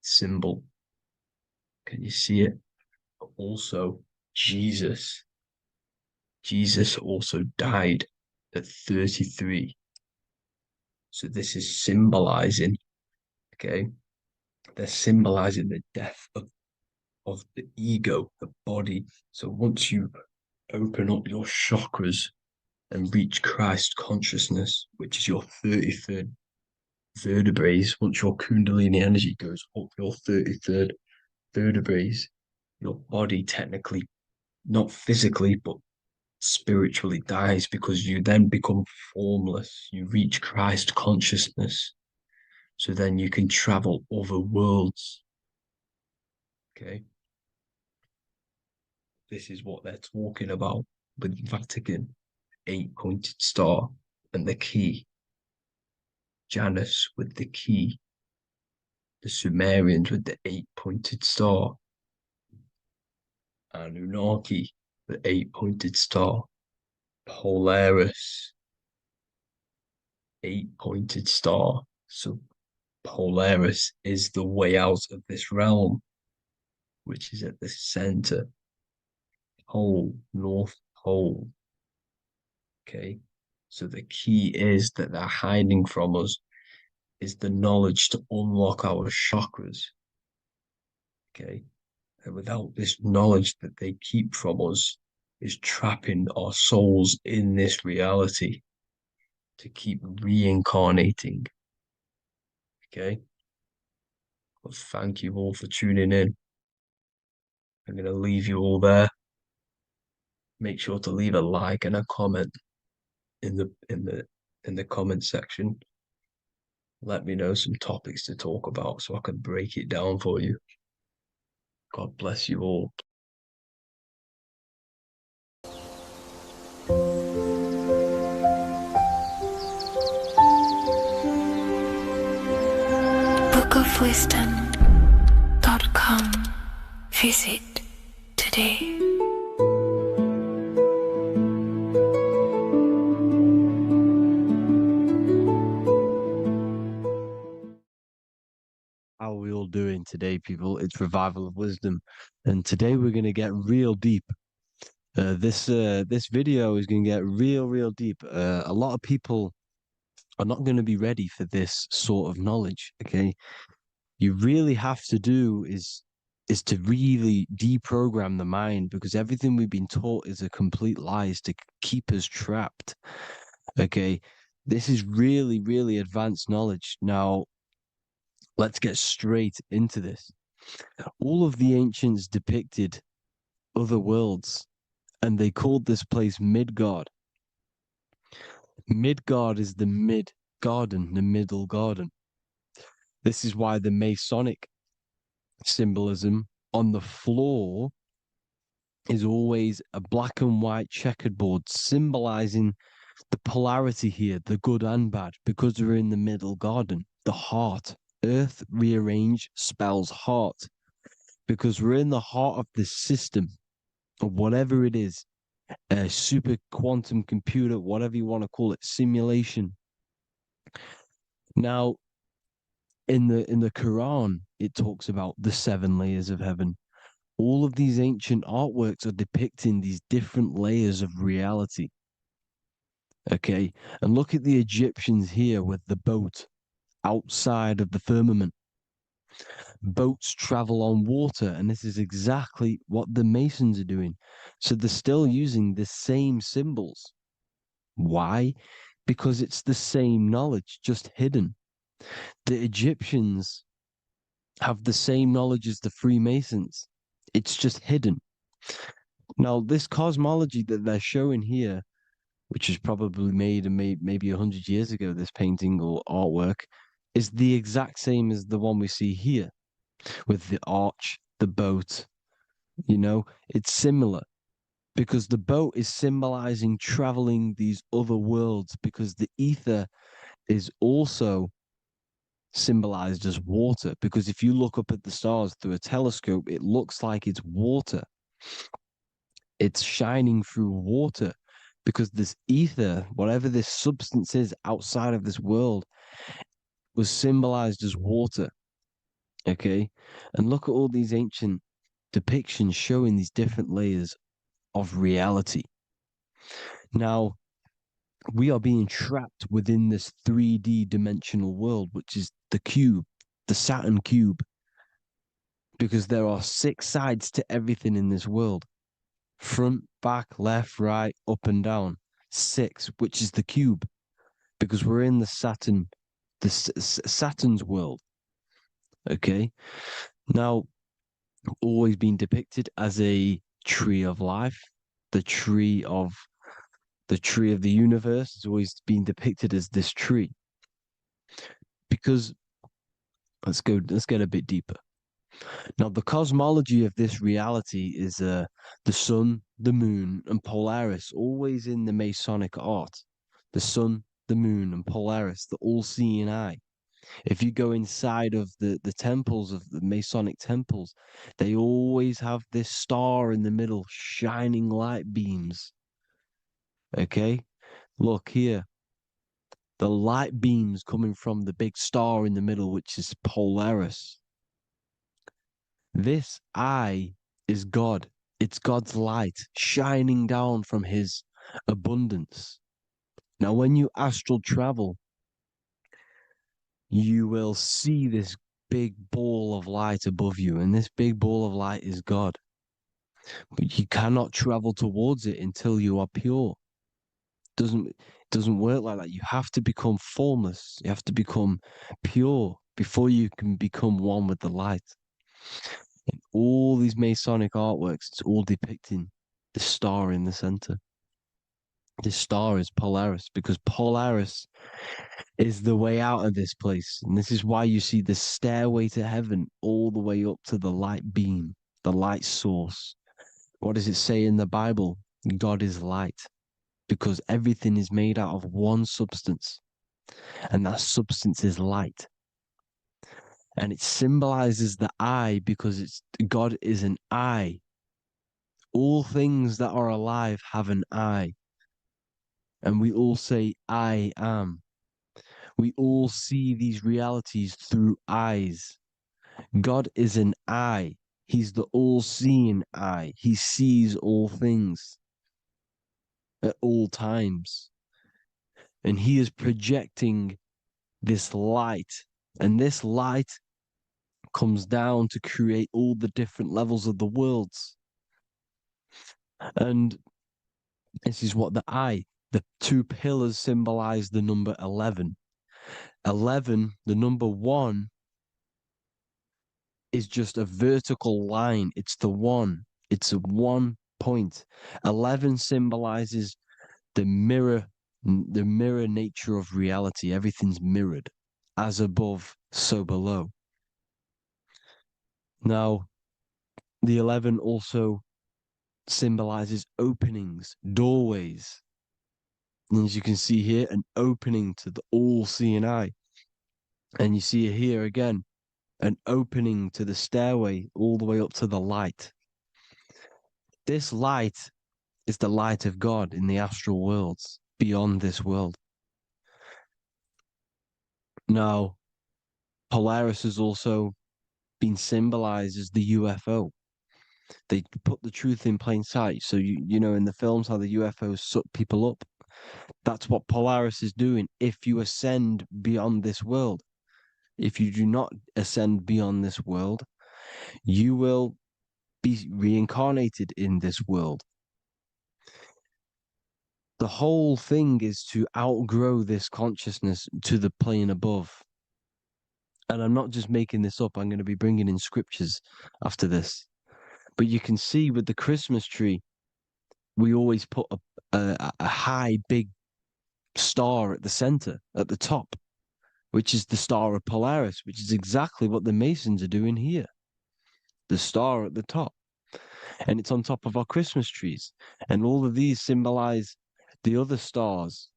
symbol. Can you see it? But also, Jesus also died at 33. So this is symbolizing, okay, they're symbolizing the death of the ego, the body. So once you open up your chakras and reach Christ consciousness, which is your 33rd vertebrae, once your Kundalini energy goes up your 33rd vertebrae, your body technically, not physically, but spiritually dies, because you then become formless. You reach Christ consciousness. So then you can travel other worlds. Okay. This is what they're talking about with Vatican, 8-pointed star, and the key. Janus with the key. The Sumerians with the 8-pointed star. Anunnaki, the 8-pointed star. Polaris. 8-pointed star. So Polaris is the way out of this realm, which is at the center pole, North Pole. Okay, so the key is that they're hiding from us is the knowledge to unlock our chakras. Okay, and without this knowledge that they keep from us is trapping our souls in this reality to keep reincarnating. Okay, well, thank you all for tuning in. I'm going to leave you all there. Make sure to leave a like and a comment in the comment section. Let me know some topics to talk about so I can break it down for you. God bless you all. bookofwisdom.com. Visit today. How are we all doing today, people? It's Revival of Wisdom, and today we're going to get real deep. This video is going to get real deep. A lot of people are not going to be ready for this sort of knowledge. Okay, you really have to do is to really deprogram the mind, because everything we've been taught is a complete lie, is to keep us trapped. Okay, this is really advanced knowledge. Now, let's get straight into this. All of the ancients depicted other worlds, and they called this place Midgard. Midgard is the mid garden, the middle garden. This is why the Masonic symbolism on the floor is always a black and white checkered board, symbolizing the polarity here, the good and bad, because we're in the middle garden, the heart. Earth rearranged spells heart, because we're in the heart of this system, of whatever it is, a super quantum computer, whatever you want to call it, simulation. Now, in the Quran, it talks about the 7 layers of heaven. All of these ancient artworks are depicting these different layers of reality. Okay, and look at the Egyptians here with the boat outside of the firmament. Boats travel on water, and this is exactly what the Masons are doing. So they're still using the same symbols. Why? Because it's the same knowledge, just hidden. The Egyptians have the same knowledge as the Freemasons. It's just hidden. Now, this cosmology that they're showing here, which is probably made maybe 100 years ago, this painting or artwork, is the exact same as the one we see here, with the arch, the boat. You know, it's similar, because the boat is symbolizing traveling these other worlds, because the ether is also symbolized as water, because if you look up at the stars through a telescope, it looks like it's water. It's shining through water, because this ether, whatever this substance is outside of this world, was symbolized as water. Okay, and look at all these ancient depictions showing these different layers of reality. Now, we are being trapped within this 3D dimensional world, which is the cube, the Saturn cube, because there are 6 sides to everything in this world: front, back, left, right, up and down. 6, which is the cube, because we're in the Saturn, Saturn's world. Okay, now, always been depicted as a tree of life, the tree of the universe has always been depicted as this tree. Because let's get a bit deeper. Now, the cosmology of this reality is the sun, the moon, and Polaris, always in the Masonic art. The sun, the moon, and Polaris, the all-seeing eye. If you go inside of the temples, of the Masonic temples, they always have this star in the middle, shining light beams. Okay, look here. the light beams coming from the big star in the middle, which is Polaris. This eye is God. It's God's light shining down from his abundance. Now, when you astral travel, you will see this big ball of light above you, and this big ball of light is God. But you cannot travel towards it until you are pure. It doesn't work like that. You have to become formless. You have to become pure before you can become one with the light. In all these Masonic artworks, it's all depicting the star in the center. This star is Polaris, because Polaris is the way out of this place. And this is why you see the stairway to heaven all the way up to the light beam, the light source. What does it say in the Bible? God is light, because everything is made out of one substance, and that substance is light. And it symbolizes the eye because God is an eye. All things that are alive have an eye. And we all say, I am. We all see these realities through eyes. God is an eye. He's the all-seeing eye. He sees all things at all times. And he is projecting this light. And this light comes down to create all the different levels of the worlds. And this is what the two pillars symbolize the number 11. 11, the number 1, is just a vertical line. It's the one. It's a 1 point. 11 symbolizes the mirror nature of reality. Everything's mirrored. As above, so below. Now, the 11 also symbolizes openings, doorways. And as you can see here, an opening to the all-seeing eye. And you see here again, an opening to the stairway all the way up to the light. This light is the light of God in the astral worlds, beyond this world. Now, Polaris has also been symbolized as the UFO. They put the truth in plain sight. So, you know, in the films, how the UFOs suck people up. That's what Polaris is doing if you ascend beyond this world. If you do not ascend beyond this world, you will be reincarnated in this world. The whole thing is to outgrow this consciousness to the plane above. And I'm not just making this up. I'm going to be bringing in scriptures after this. But you can see with the Christmas tree, we always put a high, big star at the center, at the top, which is the star of Polaris, which is exactly what the Masons are doing here. The star at the top. And it's on top of our Christmas trees. And all of these symbolize the other stars,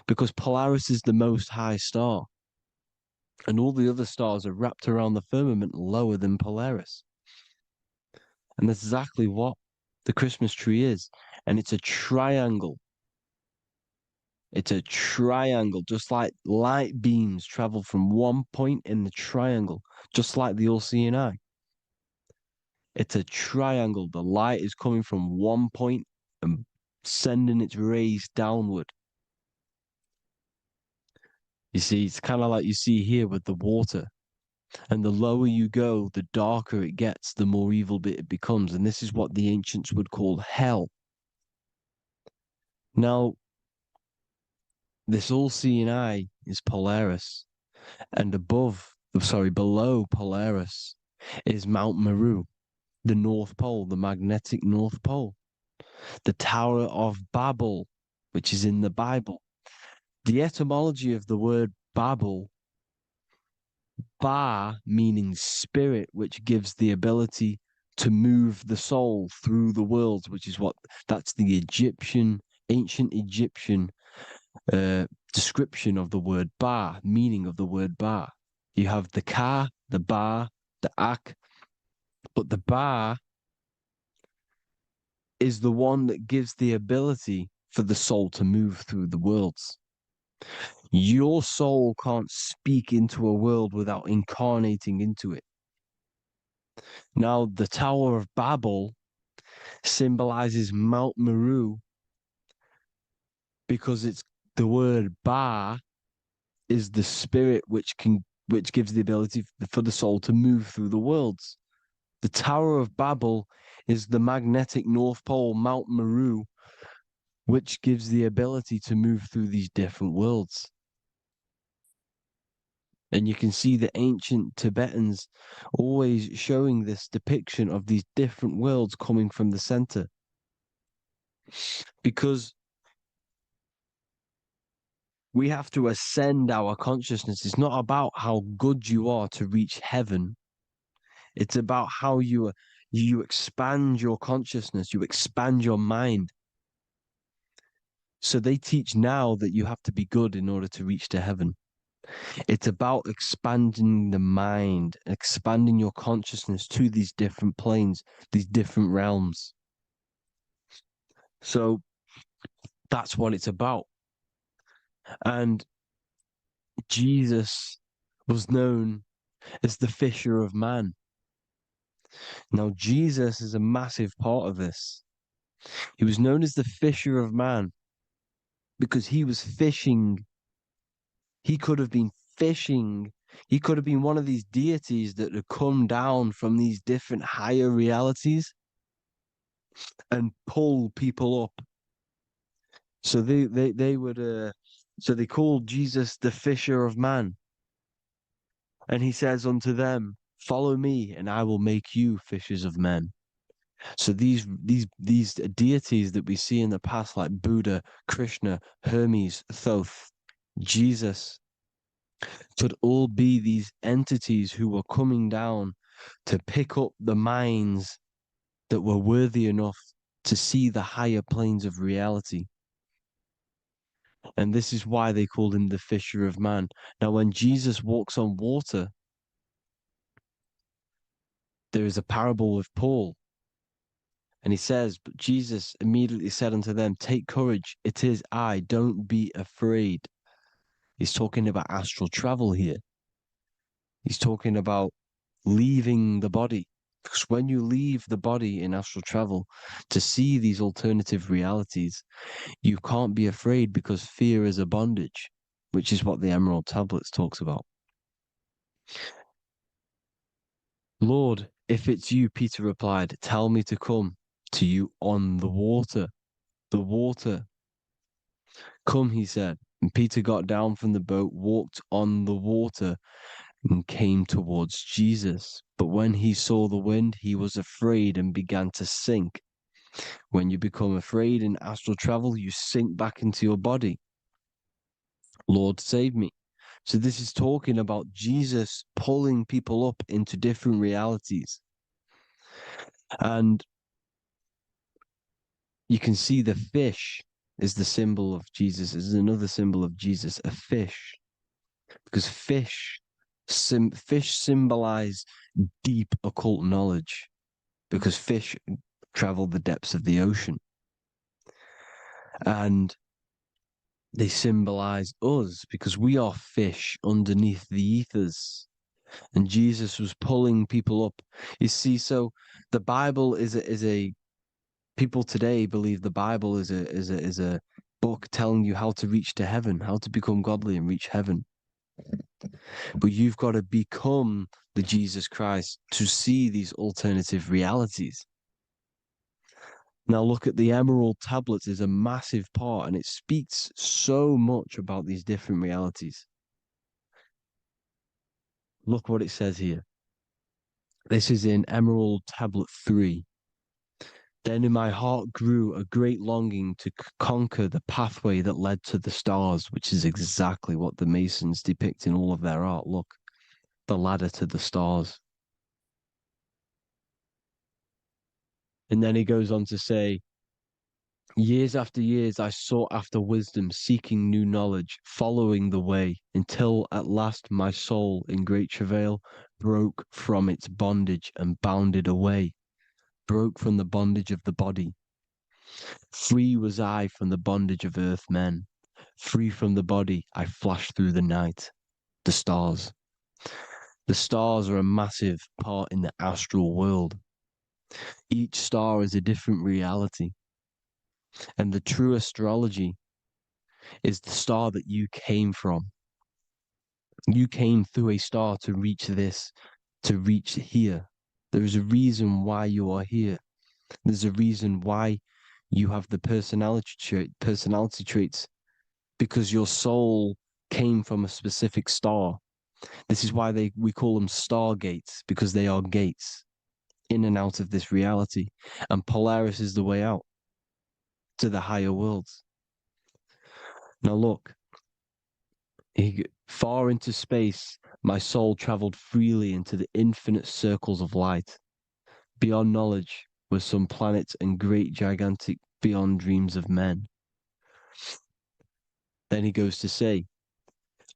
because Polaris is the most high star. And all the other stars are wrapped around the firmament lower than Polaris. And that's exactly what the Christmas tree is. And it's a triangle. It's a triangle, just like light beams travel from one point in the triangle, just like the all-seeing eye. It's a triangle. The light is coming from one point and sending its rays downward. You see, it's kind of like you see here with the water. And the lower you go, the darker it gets, the more evil it becomes. And this is what the ancients would call hell. Now, this all-seeing eye is Polaris. And below Polaris is Mount Meru, the North Pole, the magnetic North Pole. The Tower of Babel, which is in the Bible. The etymology of the word Babel, Ba meaning spirit, which gives the ability to move the soul through the worlds, which is that's the ancient Egyptian description of the word Ba, meaning of the word Ba. You have the Ka, the Ba, the Ak, but the Ba is the one that gives the ability for the soul to move through the worlds. Your soul can't speak into a world without incarnating into it. Now, the Tower of Babel symbolizes Mount Meru because it's the word Ba is the spirit which gives the ability for the soul to move through the worlds. The Tower of Babel is the magnetic North Pole, Mount Meru, which gives the ability to move through these different worlds. And you can see the ancient Tibetans always showing this depiction of these different worlds coming from the center. Because we have to ascend our consciousness. It's not about how good you are to reach heaven. It's about how you expand your consciousness, you expand your mind. So they teach now that you have to be good in order to reach to heaven. It's about expanding the mind, expanding your consciousness to these different planes, these different realms. So that's what it's about. And Jesus was known as the fisher of man. Now, Jesus is a massive part of this. He was known as the fisher of man because he was fishing. He could have been fishing. He could have been one of these deities that had come down from these different higher realities and pull people up. So they would so they called Jesus the fisher of man. And he says unto them, follow me and I will make you fishers of men. So these deities that we see in the past, like Buddha, Krishna, Hermes, Thoth, Jesus, could all be these entities who were coming down to pick up the minds that were worthy enough to see the higher planes of reality. And this is why they called him the fisher of man. Now, when Jesus walks on water, there is a parable with Paul. And he says, but Jesus immediately said unto them, take courage, it is I, don't be afraid. He's talking about astral travel here. He's talking about leaving the body. Because when you leave the body in astral travel to see these alternative realities, you can't be afraid because fear is a bondage, which is what the Emerald Tablets talks about. Lord, if it's you, Peter replied, tell me to come to you on the water. The water. Come, he said. And Peter got down from the boat, walked on the water, and came towards Jesus. But when he saw the wind, he was afraid and began to sink. When you become afraid in astral travel, you sink back into your body. Lord, save me. So this is talking about Jesus pulling people up into different realities. And you can see the fish is the symbol of Jesus. Is another symbol of Jesus, a fish. Because fish symbolize deep occult knowledge. Because fish travel the depths of the ocean. And they symbolize us because we are fish underneath the ethers. And Jesus was pulling people up. You see, so the Bible is a people today believe the Bible is a book telling you how to reach to heaven, how to become godly and reach heaven. But you've got to become the Jesus Christ to see these alternative realities. Now look at the Emerald Tablets is a massive part, and it speaks so much about these different realities. Look what it says here. This is in Emerald Tablet 3. Then in my heart grew a great longing to conquer the pathway that led to the stars, which is exactly what the Masons depict in all of their art. Look, the ladder to the stars. And then he goes on to say, years after years, I sought after wisdom, seeking new knowledge, following the way, until at last my soul, in great travail, broke from its bondage and bounded away, broke from the bondage of the body. Free was I from the bondage of earth men. Free from the body, I flash through the night. The stars. The stars are a massive part in the astral world. Each star is a different reality. And the true astrology is the star that you came from. You came through a star to reach this, to reach here. There is a reason why you are here. There's a reason why you have the personality traits, because your soul came from a specific star. This is why we call them stargates, because they are gates in and out of this reality. And Polaris is the way out to the higher worlds. Now look, far into space, my soul traveled freely into the infinite circles of light. Beyond knowledge were some planets and great gigantic beyond dreams of men. Then he goes to say,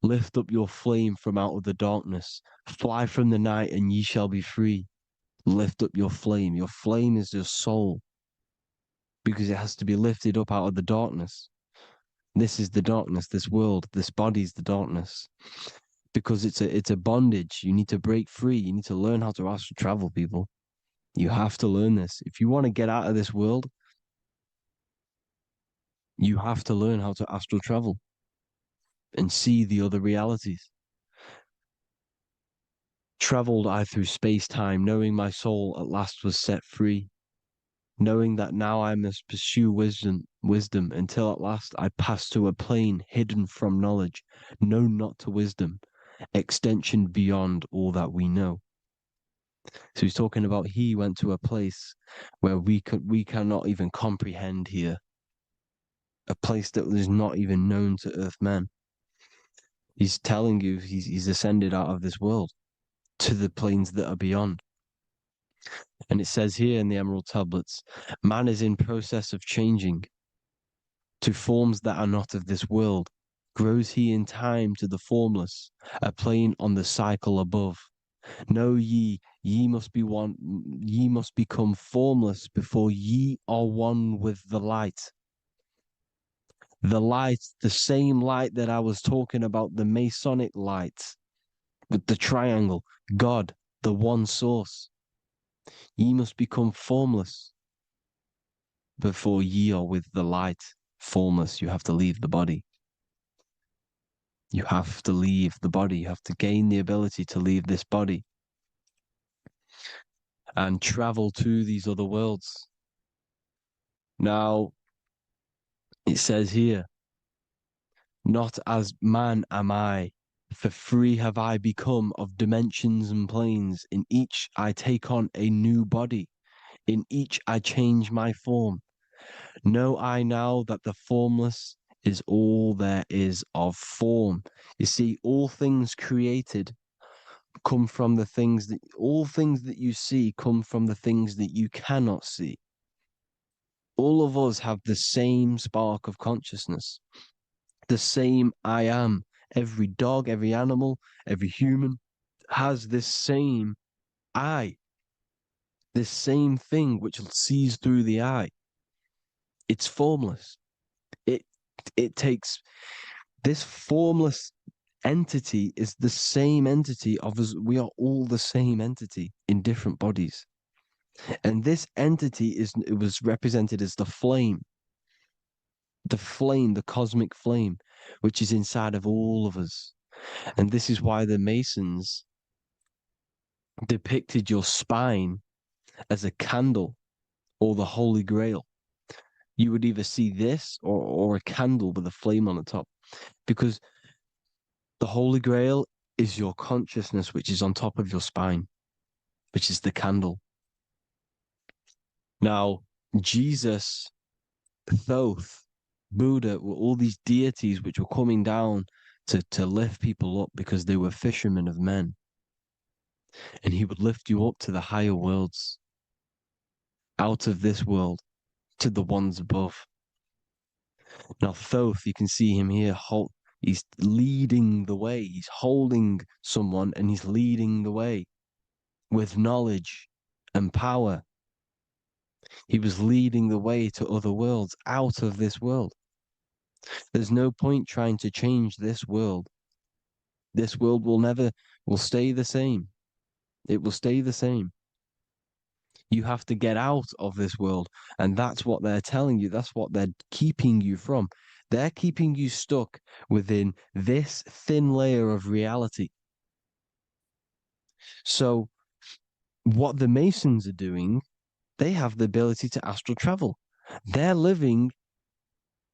lift up your flame from out of the darkness, fly from the night and ye shall be free. Lift up your flame. Your flame is your soul, because it has to be lifted up out of the darkness. This is the darkness, this world, this body is the darkness. Because it's a bondage. You need to break free. You need to learn how to astral travel, people. You have to learn this. If you want to get out of this world, you have to learn how to astral travel and see the other realities. Traveled I through space-time, knowing my soul at last was set free, knowing that now I must pursue wisdom until at last I pass to a plane hidden from knowledge, known not to wisdom, extension beyond all that we know. So he's talking about he went to a place where we cannot even comprehend here, a place that is not even known to earthmen. He's telling you he's ascended out of this world to the planes that are beyond. And it says here in the Emerald Tablets, man is in process of changing to forms that are not of this world. Grows he in time to the formless, a plane on the cycle above. Know ye must be one, ye must become formless before ye are one with the light. The light, the same light that I was talking about, the Masonic light, with the triangle, God, the one source. Ye must become formless before ye are with the light. Formless, you have to leave the body. You have to leave the body. You have to gain the ability to leave this body and travel to these other worlds. Now, it says here, not as man am I, for free have I become of dimensions and planes. In each I take on a new body. In each I change my form. Know I now that the formless is all there is of form. You see, all things created come from the things that, all things that you see come from the things that you cannot see. All of us have the same spark of consciousness, the same I am. Every dog, every animal, every human has this same I, this same thing which sees through the eye. It's formless. It takes this formless entity is the same entity of us. We are all the same entity in different bodies. And this entity it was represented as the flame, the cosmic flame, which is inside of all of us. And this is why the Masons depicted your spine as a candle or the Holy Grail. You would either see this or a candle with a flame on the top, because the Holy Grail is your consciousness, which is on top of your spine, which is the candle. Now, Jesus, Thoth, Buddha were all these deities which were coming down to lift people up because they were fishermen of men. And he would lift you up to the higher worlds, out of this world, to the ones above. Now, Thoth, you can see him here, he's leading the way. He's holding someone and he's leading the way with knowledge and power. He was leading the way to other worlds, out of this world. There's no point trying to change this world. This world will stay the same. It will stay the same. You have to get out of this world. And that's what they're telling you. That's what they're keeping you from. They're keeping you stuck within this thin layer of reality. So what the Masons are doing, they have the ability to astral travel. They're living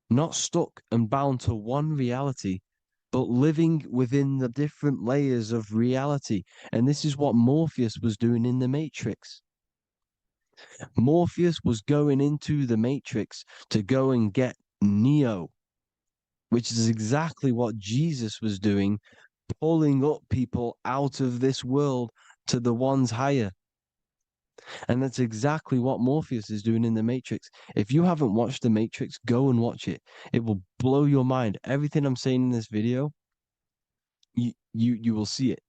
not stuck and bound to one reality, but living within the different layers of reality. And this is what Morpheus was doing in the Matrix. Morpheus was going into the Matrix to go and get Neo, which is exactly what Jesus was doing, pulling up people out of this world to the ones higher. And that's exactly what Morpheus is doing in the Matrix. If you haven't watched the Matrix, go and watch it. It will blow your mind. Everything I'm saying in this video, you will see it.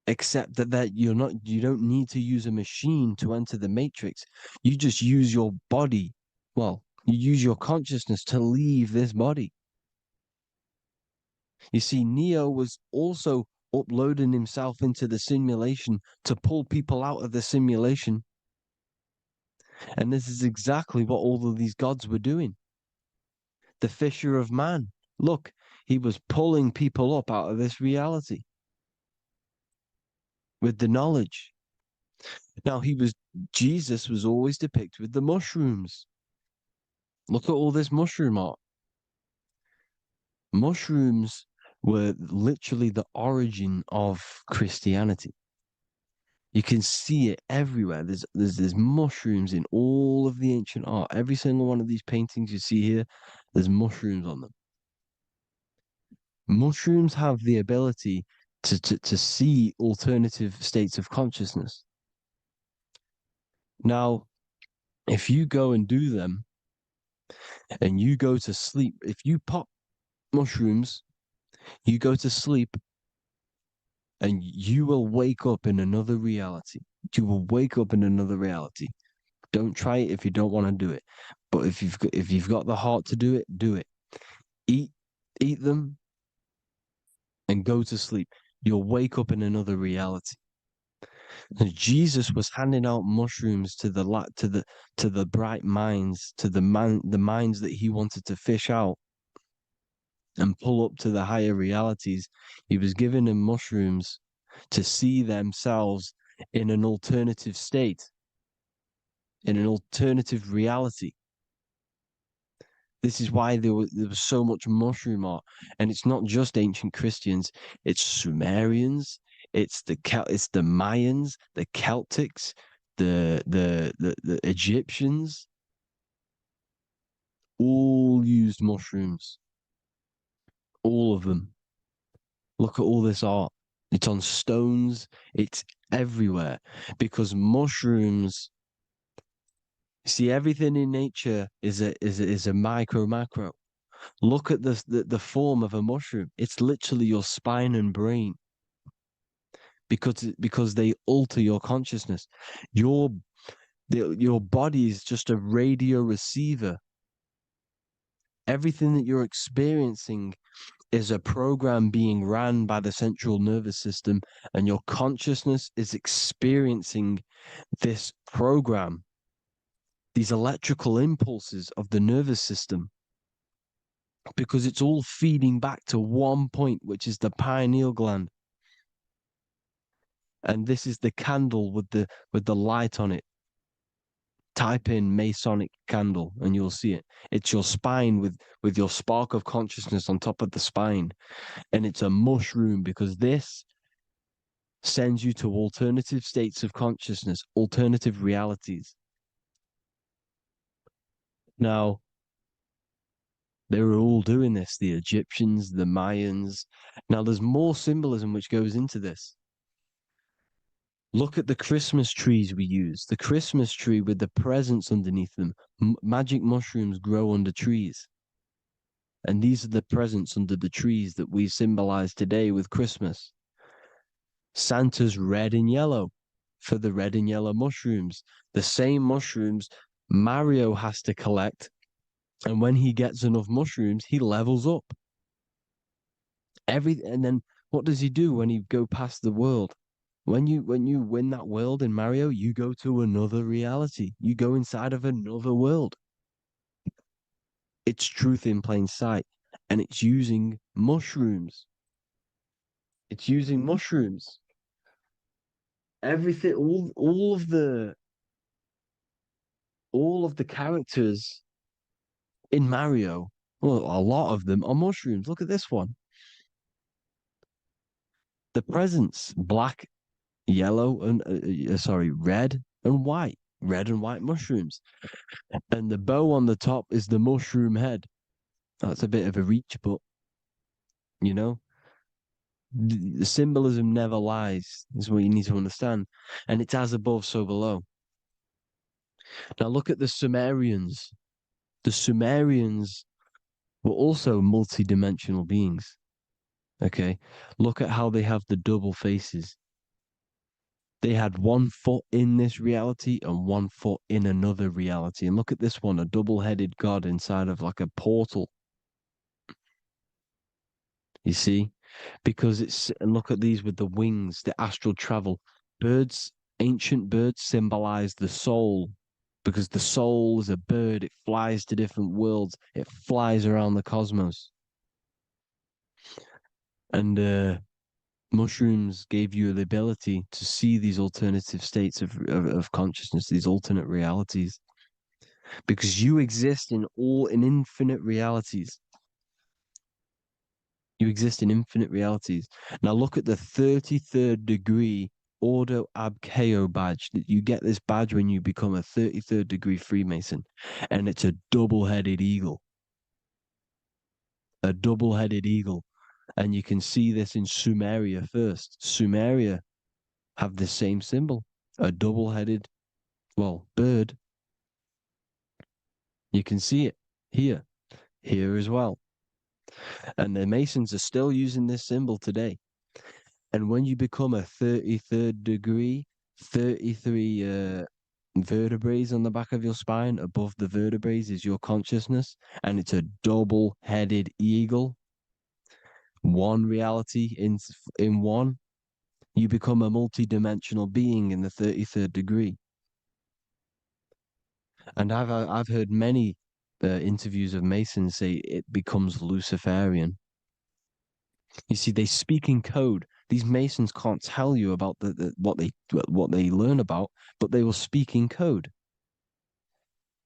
Except that you don't need to use a machine to enter the Matrix. You just use your body. Well, you use your consciousness to leave this body. You see, Neo was also uploading himself into the simulation to pull people out of the simulation. And this is exactly what all of these gods were doing. The Fisher of Man. Look, he was pulling people up out of this reality with the knowledge. Now, Jesus was always depicted with the mushrooms. Look at all this mushroom art. Mushrooms were literally the origin of Christianity. You can see it everywhere. There's mushrooms in all of the ancient art. Every single one of these paintings you see here, there's mushrooms on them. Mushrooms have the ability to see alternative states of consciousness. Now, if you go and do them and you go to sleep, if you pop mushrooms, you go to sleep and you will wake up in another reality. You will wake up in another reality. Don't try it if you don't want to do it. But if you've got the heart to do it, do it. Eat them and go to sleep. You'll wake up in another reality. And Jesus was handing out mushrooms to the bright minds, to the minds that he wanted to fish out and pull up to the higher realities. He was giving them mushrooms to see themselves in an alternative state, in an alternative reality. This is why there was so much mushroom art. And it's not just ancient Christians, it's Sumerians, it's the Mayans, the Celtics, the Egyptians, all used mushrooms. All of them. Look at all this art. It's on stones. It's everywhere. Because mushrooms, see, everything in nature is a macro. Look at the form of a mushroom. It's literally your spine and brain. Because they alter your consciousness. Your body is just a radio receiver. Everything that you're experiencing is a program being ran by the central nervous system, and your consciousness is experiencing this program, these electrical impulses of the nervous system, because it's all feeding back to one point, which is the pineal gland. And this is the candle with the light on it. Type in Masonic candle and you'll see it. It's your spine with your spark of consciousness on top of the spine. And it's a mushroom because this sends you to alternative states of consciousness, alternative realities. Now, they were all doing this, the Egyptians, the Mayans. Now, there's more symbolism which goes into this. Look at the Christmas trees we use. The Christmas tree with the presents underneath them. Magic mushrooms grow under trees. And these are the presents under the trees that we symbolize today with Christmas. Santa's red and yellow for the red and yellow mushrooms. The same mushrooms Mario has to collect And when he gets enough mushrooms, he levels up. And then what does he do when he go past the world? When you win that world in Mario, you go to another reality. You go inside of another world. It's truth in plain sight, and it's using mushrooms. It's using mushrooms. Everything, all of the characters in Mario, well, a lot of them are mushrooms. Look at this one. The presents, black, yellow, and red and white. Red and white mushrooms. And the bow on the top is the mushroom head. That's a bit of a reach, but you know, the symbolism never lies, is what you need to understand. And it's as above, so below. Now look at the Sumerians. The Sumerians were also multi-dimensional beings. Okay, look at how they have the double faces. They had 1 foot in this reality and 1 foot in another reality. And look at this one, a double-headed god inside of like a portal. You see? Because and look at these with the wings, the astral travel. Birds, ancient birds symbolize the soul. Because the soul is a bird, it flies to different worlds, it flies around the cosmos. And mushrooms gave you the ability to see these alternative states of consciousness, these alternate realities. Because you exist in infinite realities. You exist in infinite realities. Now look at the 33rd degree Ordo Ab Chao badge. You get this badge when you become a 33rd degree Freemason. And it's a double-headed eagle. A double-headed eagle. And you can see this in Sumeria first. Sumeria have the same symbol. A double-headed, bird. You can see it here. Here as well. And the Masons are still using this symbol today. And when you become a 33rd degree, 33 vertebrae on the back of your spine, above the vertebrae is your consciousness, and it's a double-headed eagle. One reality in one, you become a multi-dimensional being in the 33rd degree. And I've heard many interviews of Masons say it becomes Luciferian. You see, they speak in code. These Masons can't tell you about what they learn about, but they will speak in code.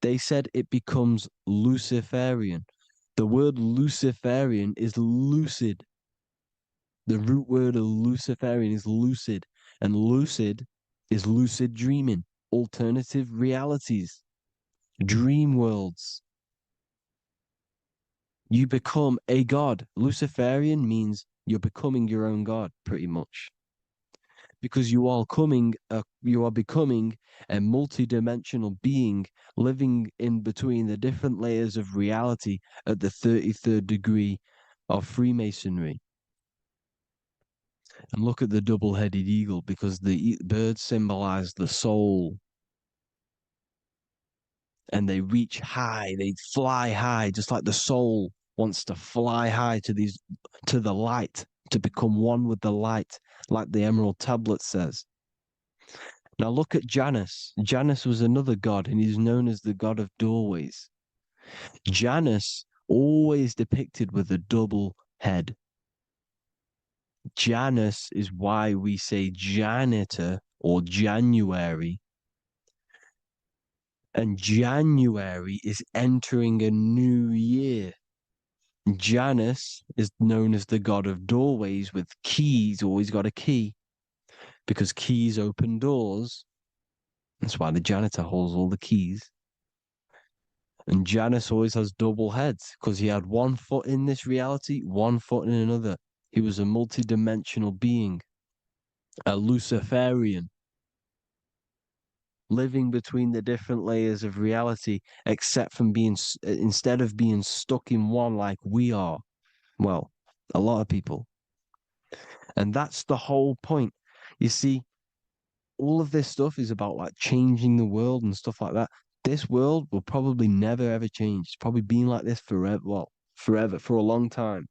They said it becomes Luciferian. The word Luciferian is lucid. The root word of Luciferian is lucid, and lucid is lucid dreaming, alternative realities, dream worlds. You become a god. Luciferian means you're becoming your own god, pretty much. Because you are becoming a multi-dimensional being living in between the different layers of reality at the 33rd degree of Freemasonry. And look at the double-headed eagle, because the birds symbolize the soul. And they reach high, they fly high, just like the soul wants to fly high to the light, to become one with the light, like the Emerald Tablet says. Now look at Janus. Janus was another god, and he's known as the god of doorways. Janus always depicted with a double head. Janus is why we say janitor or January. And January is entering a new year. Janus is known as the god of doorways with keys, always got a key. Because keys open doors. That's why the janitor holds all the keys. And Janus always has double heads, because he had 1 foot in this reality, 1 foot in another. He was a multi-dimensional being, a Luciferian, living between the different layers of reality, instead of being stuck in one like we are. Well, a lot of people. And that's the whole point. You see, all of this stuff is about like changing the world and stuff like that. This world will probably never ever change. It's probably been like this forever, well, forever, for a long time.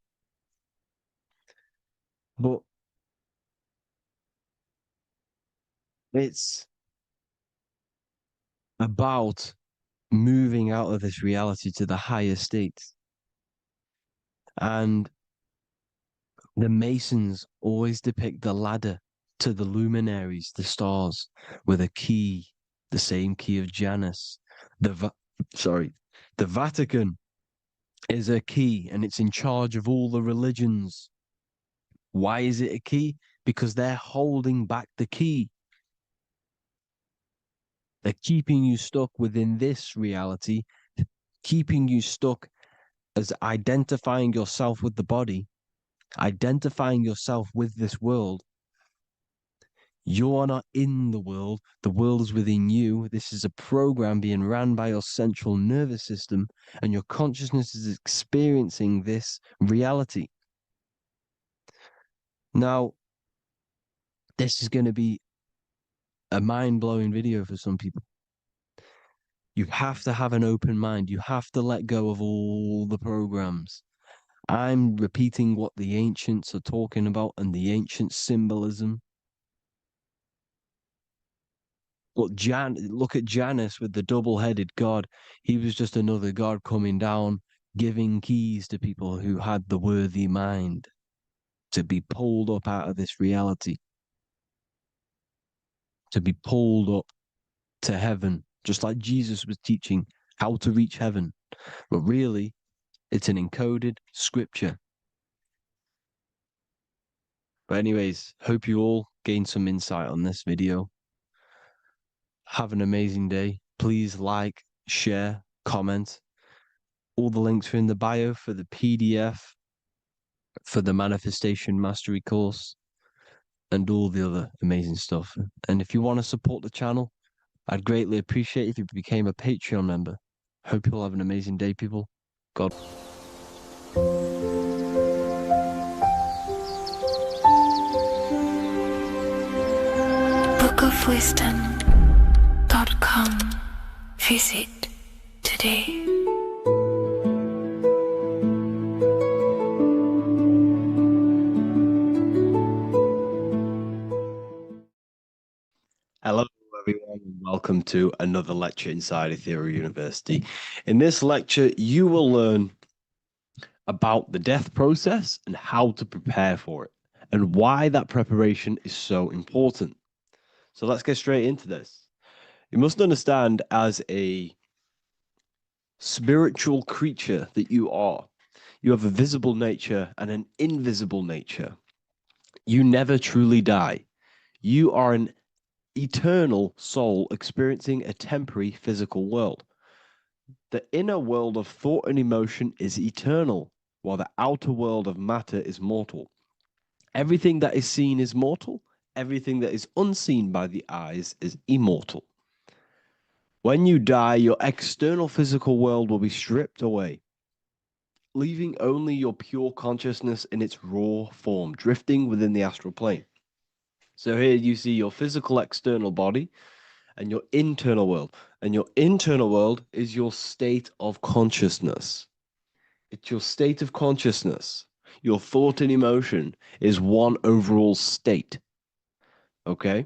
But it's about moving out of this reality to the higher states. And the Masons always depict the ladder to the luminaries, the stars, with a key, the same key of Janus. The Vatican is a key, and it's in charge of all the religions. Why is it a key? Because they're holding back the key. They're keeping you stuck within this reality, keeping you stuck as identifying yourself with the body, identifying yourself with this world. You are not in the world is within you. This is a program being ran by your central nervous system, and your consciousness is experiencing this reality. Now, this is going to be a mind-blowing video for some people. You have to have an open mind. You have to let go of all the programs. I'm repeating what the ancients are talking about and the ancient symbolism. Look at Janus with the double-headed god. He was just another god coming down, giving keys to people who had the worthy mind to be pulled up out of this reality, to be pulled up to heaven, just like Jesus was teaching how to reach heaven. But really, it's an encoded scripture. But anyways, hope you all gain some insight on this video. Have an amazing day. Please like, share, comment. All the links are in the bio for the PDF, for the Manifestation Mastery course, and all the other amazing stuff. And if you want to support the channel, I'd greatly appreciate if you became a Patreon member. Hope you'll have an amazing day, people. God. bookofwisdom.com. Visit today. Hello, everyone, and welcome to another lecture inside Ethereal University. In this lecture, you will learn about the death process and how to prepare for it, and why that preparation is so important. So let's get straight into this. You must understand, as a spiritual creature that you are, you have a visible nature and an invisible nature. You never truly die. You are an eternal soul experiencing a temporary physical world. The inner world of thought and emotion is eternal, while the outer world of matter is mortal. Everything that is seen is mortal. Everything that is unseen by the eyes is immortal. When you die, your external physical world will be stripped away, leaving only your pure consciousness in its raw form, drifting within the astral plane. So here you see your physical external body and your internal world. And your internal world is your state of consciousness. It's your state of consciousness. Your thought and emotion is one overall state. Okay?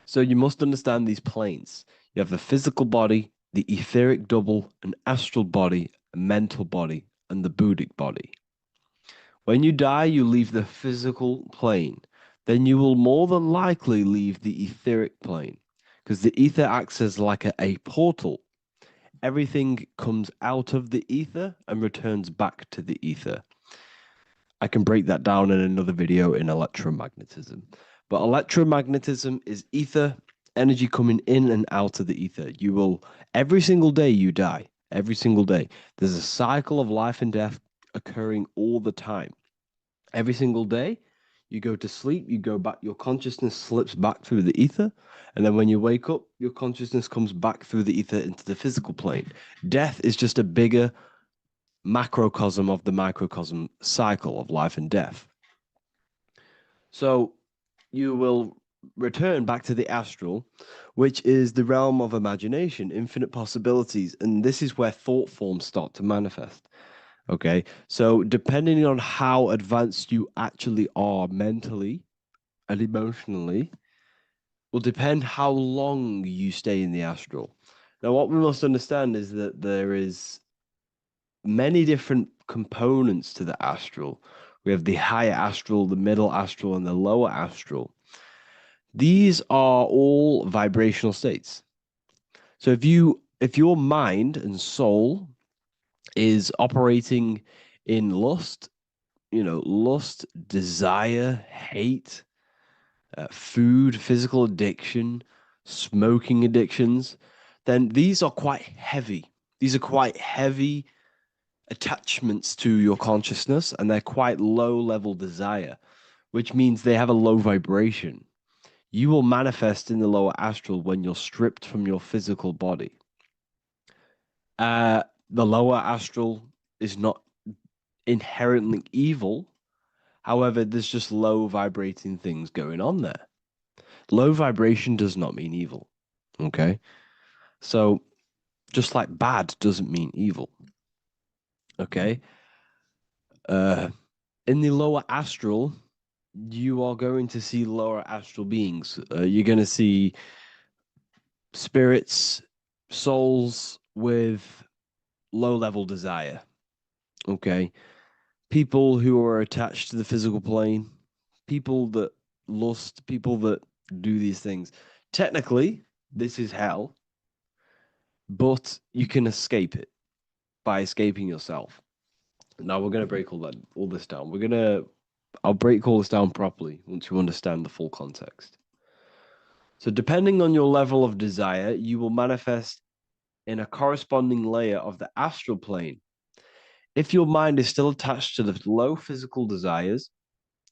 So you must understand these planes. You have the physical body, the etheric double, an astral body, a mental body, and the Buddhic body. When you die, you leave the physical plane. Then you will more than likely leave the etheric plane, because the ether acts as like a portal. Everything comes out of the ether and returns back to the ether. I can break that down in another video in electromagnetism. But electromagnetism is ether, energy coming in and out of the ether. You will, every single day you die, every single day. There's a cycle of life and death occurring all the time. Every single day, you go to sleep, you go back, your consciousness slips back through the ether, and then when you wake up, your consciousness comes back through the ether into the physical plane. Death is just a bigger macrocosm of the microcosm cycle of life and death. So you will return back to the astral, which is the realm of imagination, infinite possibilities, and this is where thought forms start to manifest. Okay, so depending on how advanced you actually are mentally and emotionally, will depend how long you stay in the astral. Now, what we must understand is that there is many different components to the astral. We have the higher astral, the middle astral, and the lower astral. These are all vibrational states. So if your mind and soul is operating in lust, lust, desire, hate, food, physical addiction, smoking addictions, then these are quite heavy. These are quite heavy attachments to your consciousness, and they're quite low level desire, which means they have a low vibration. You will manifest in the lower astral when you're stripped from your physical body. The lower astral is not inherently evil. However, there's just low vibrating things going on there. Low vibration does not mean evil. Okay? So, just like bad doesn't mean evil. Okay? In the lower astral, you are going to see lower astral beings. You're going to see spirits, souls with low level desire. Okay? People who are attached to the physical plane, people that lust, people that do these things. Technically, this is hell, but you can escape it by escaping yourself. Now we're going to break all this down. I'll break all this down properly once you understand the full context. So depending on your level of desire, you will manifest in a corresponding layer of the astral plane. If your mind is still attached to the low physical desires,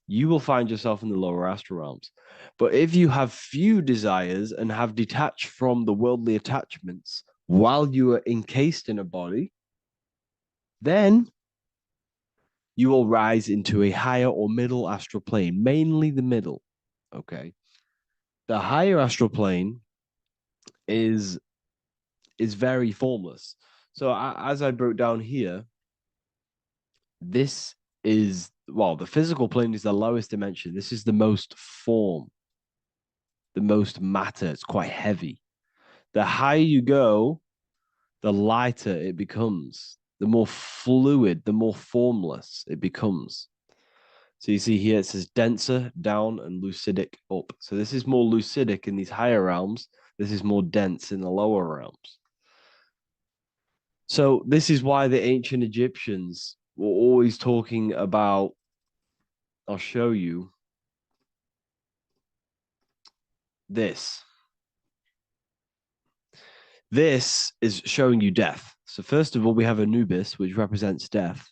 you will find yourself in the lower astral realms. But if you have few desires and have detached from the worldly attachments while you are encased in a body, then you will rise into a higher or middle astral plane, mainly the middle. Okay. The higher astral plane is very formless. So as I broke down here, this is, the physical plane is the lowest dimension. This is the most form, the most matter. It's quite heavy. The higher you go, the lighter it becomes, the more fluid, the more formless it becomes. So you see here, it says denser down and lucidic up. So this is more lucidic in these higher realms. This is more dense in the lower realms. So this is why the ancient Egyptians were always talking about, I'll show you this. This is showing you death. So first of all, we have Anubis, which represents death.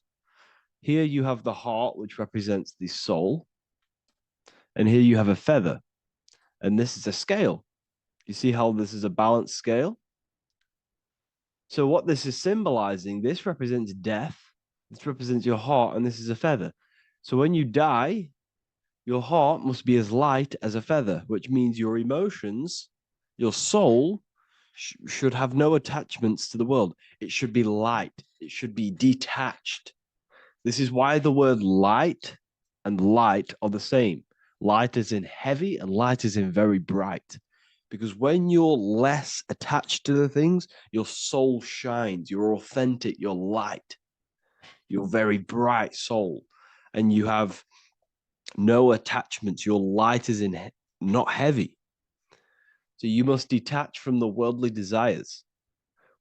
Here you have the heart, which represents the soul. And here you have a feather. And this is a scale. You see how this is a balanced scale? So what this is symbolizing, this represents death. This represents your heart, and this is a feather. So when you die, your heart must be as light as a feather, which means your emotions, your soul, should have no attachments to the world. It should be light. It should be detached. This is why the word light and light are the same. Light is in heavy and light is in very bright. Because when you're less attached to the things, your soul shines. You're authentic. You're light. You're very bright soul. And you have no attachments. Your light is in not heavy. So you must detach from the worldly desires.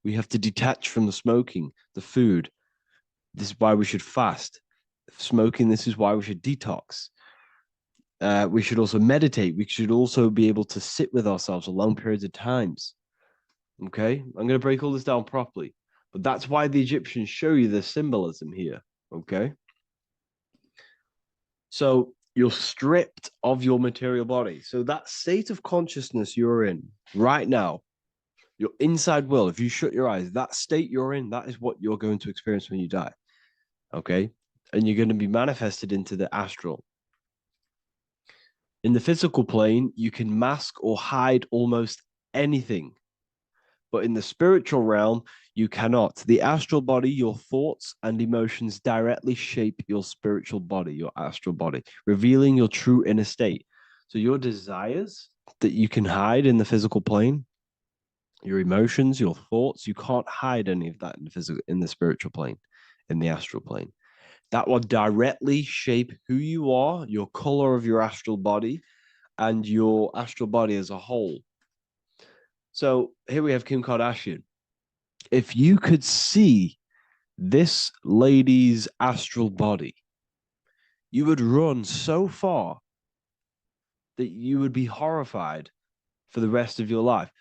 We have to detach from the smoking, the food. This is why we should fast. Smoking, this is why we should detox. We should also meditate. We should also be able to sit with ourselves for long periods of times. Okay? I'm going to break all this down properly. But that's why the Egyptians show you the symbolism here. Okay? So you're stripped of your material body. So that state of consciousness you're in right now, your inside world, if you shut your eyes, that state you're in, that is what you're going to experience when you die. Okay? And you're going to be manifested into the astral. In the physical plane, you can mask or hide almost anything. But in the spiritual realm, you cannot. The astral body, your thoughts and emotions directly shape your spiritual body, your astral body, revealing your true inner state. So your desires that you can hide in the physical plane, your emotions, your thoughts, you can't hide any of that in the spiritual plane, in the astral plane. That will directly shape who you are, your color of your astral body, and your astral body as a whole. So here we have Kim Kardashian. If you could see this lady's astral body, you would run so far that you would be horrified for the rest of your life.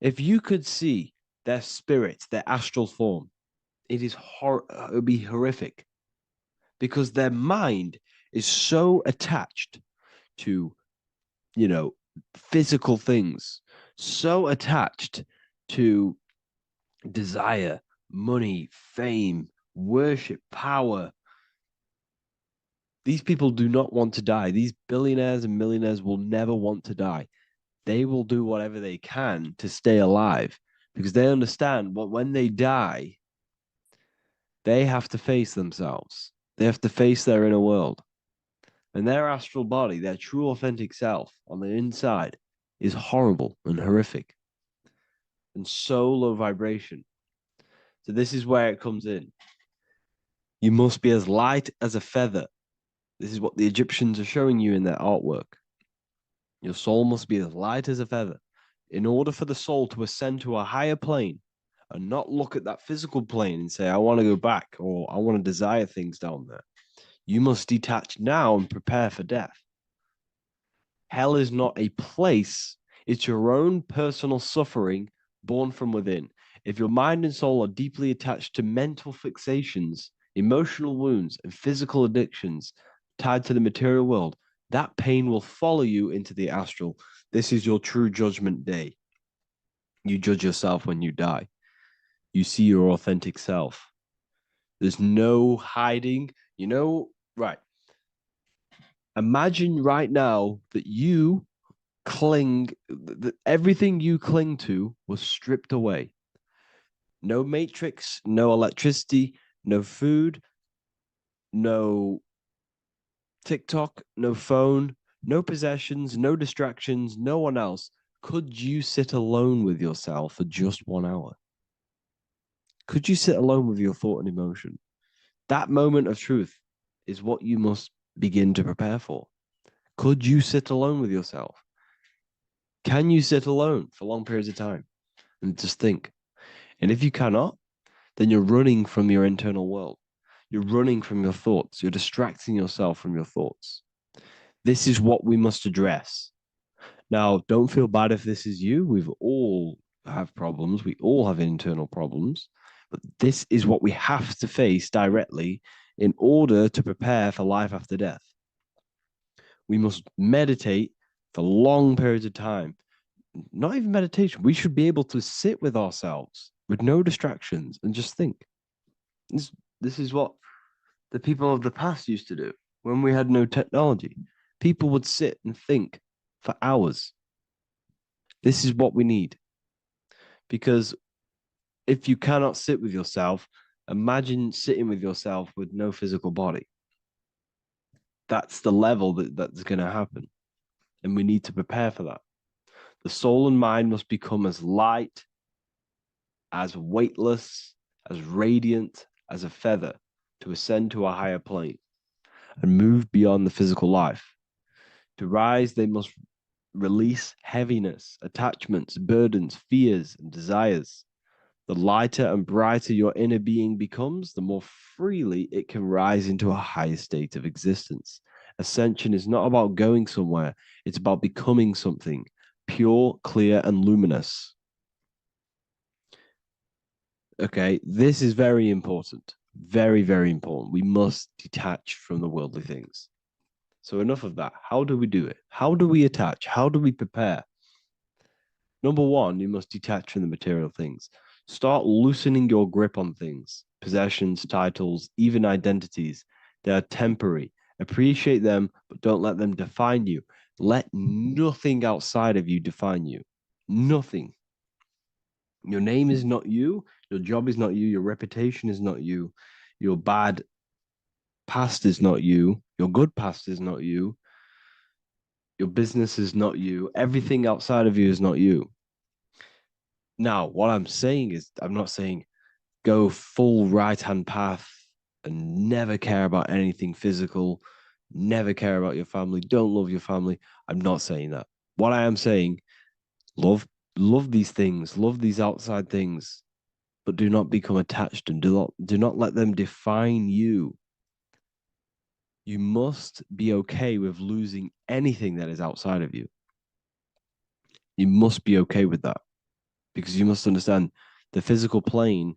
If you could see their spirit, their astral form, it would be horrific, because their mind is so attached to, physical things, so attached to desire, money, fame, worship, power. These people do not want to die. These billionaires and millionaires will never want to die. They will do whatever they can to stay alive, because they understand what when they die, they have to face themselves. They have to face their inner world. And their astral body, their true authentic self on the inside, is horrible and horrific and so low vibration. So this is where it comes in. You must be as light as a feather. This is what the Egyptians are showing you in their artwork. Your soul must be as light as a feather. In order for the soul to ascend to a higher plane and not look at that physical plane and say, I want to go back, or I want to desire things down there, you must detach now and prepare for death. Hell is not a place. It's your own personal suffering born from within. If your mind and soul are deeply attached to mental fixations, emotional wounds, and physical addictions tied to the material world, that pain will follow you into the astral. This is your true judgment day. You judge yourself when you die. You see your authentic self. There's no hiding. Right. Imagine right now that you that everything you cling to was stripped away. No matrix, no electricity, no food, no TikTok, no phone, no possessions, no distractions, no one else. Could you sit alone with yourself for just 1 hour? Could you sit alone with your thought and emotion? That moment of truth is what you must begin to prepare for. Could you sit alone with yourself? Can you sit alone for long periods of time and just think? And if you cannot, then you're running from your internal world. You're running from your thoughts. You're distracting yourself from your thoughts. This is what we must address. Now, don't feel bad if this is you. We've all have problems. We all have internal problems. But this is what we have to face directly in order to prepare for life after death. We must meditate for long periods of time. Not even meditation. We should be able to sit with ourselves with no distractions and just think. This is what the people of the past used to do when we had no technology. People would sit and think for hours. This is what we need. Because if you cannot sit with yourself, imagine sitting with yourself with no physical body. That's the level that's going to happen. And we need to prepare for that. The soul and mind must become as light, as weightless, as radiant as a feather to ascend to a higher plane and move beyond the physical life. To rise, they must release heaviness, attachments, burdens, fears, and desires. The lighter and brighter your inner being becomes, the more freely it can rise into a higher state of existence. Ascension is not about going somewhere, it's about becoming something pure, clear, and luminous. Okay, this is very important. Very, very important. We must detach from the worldly things. So enough of that. How do we do it? How do we attach? How do we prepare? Number one, you must detach from the material things. Start loosening your grip on things, possessions, titles, even identities. They are temporary Appreciate them, but don't let them define you. Let nothing outside of you define you. Nothing. Your name is not you. Your job is not you. Your reputation is not you. Your bad past is not you. Your good past is not you. Your business is not you. Everything outside of you is not you. Now, what I'm saying is, I'm not saying go full right-hand path and never care about anything physical, never care about your family, don't love your family. I'm not saying that. What I am saying, love these things, love these outside things, but do not become attached and do not let them define you. You must be okay with losing anything that is outside of you. You must be okay with that, because you must understand the physical plane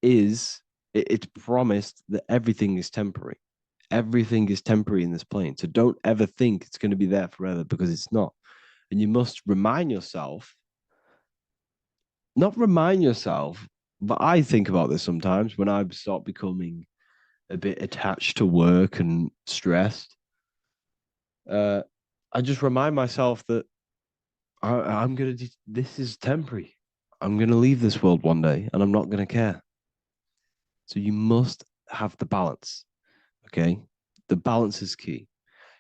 is, it's promised that everything is temporary. Everything is temporary in this plane. So don't ever think it's going to be there forever, because it's not. And you must remind yourself, not remind yourself, but I think about this sometimes when I start becoming a bit attached to work and stressed. I just remind myself that I'm going to, this is temporary. I'm going to leave this world one day and I'm not going to care. So you must have the balance. Okay. The balance is key.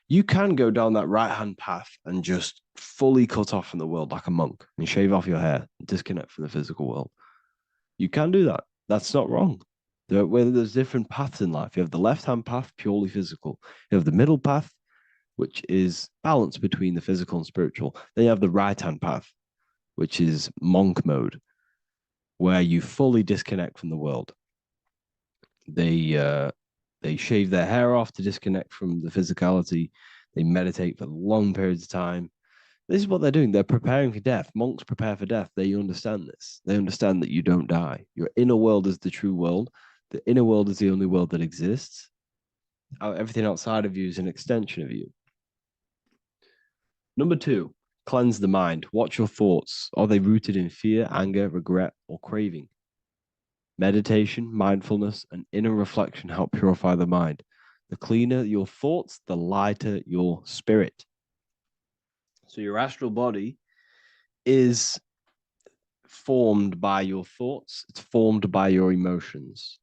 You can go down that right-hand path and just fully cut off from the world like a monk and shave off your hair, disconnect from the physical world. You can do that. That's not wrong. There's different paths in life. You have the left-hand path, purely physical. You have the middle path, which is balance between the physical and spiritual. Then you have the right-hand path, which is monk mode, where you fully disconnect from the world. They shave their hair off to disconnect from the physicality. They meditate for long periods of time. This is what they're doing. They're preparing for death. Monks prepare for death. They understand this. They understand that you don't die. Your inner world is the true world. The inner world is the only world that exists. Everything outside of you is an extension of you. Number 2, cleanse the mind. Watch your thoughts. Are they rooted in fear, anger, regret, or craving? Meditation, mindfulness, and inner reflection help purify the mind. The cleaner your thoughts, the lighter your spirit. So your astral body is formed by your thoughts. It's formed by your emotions.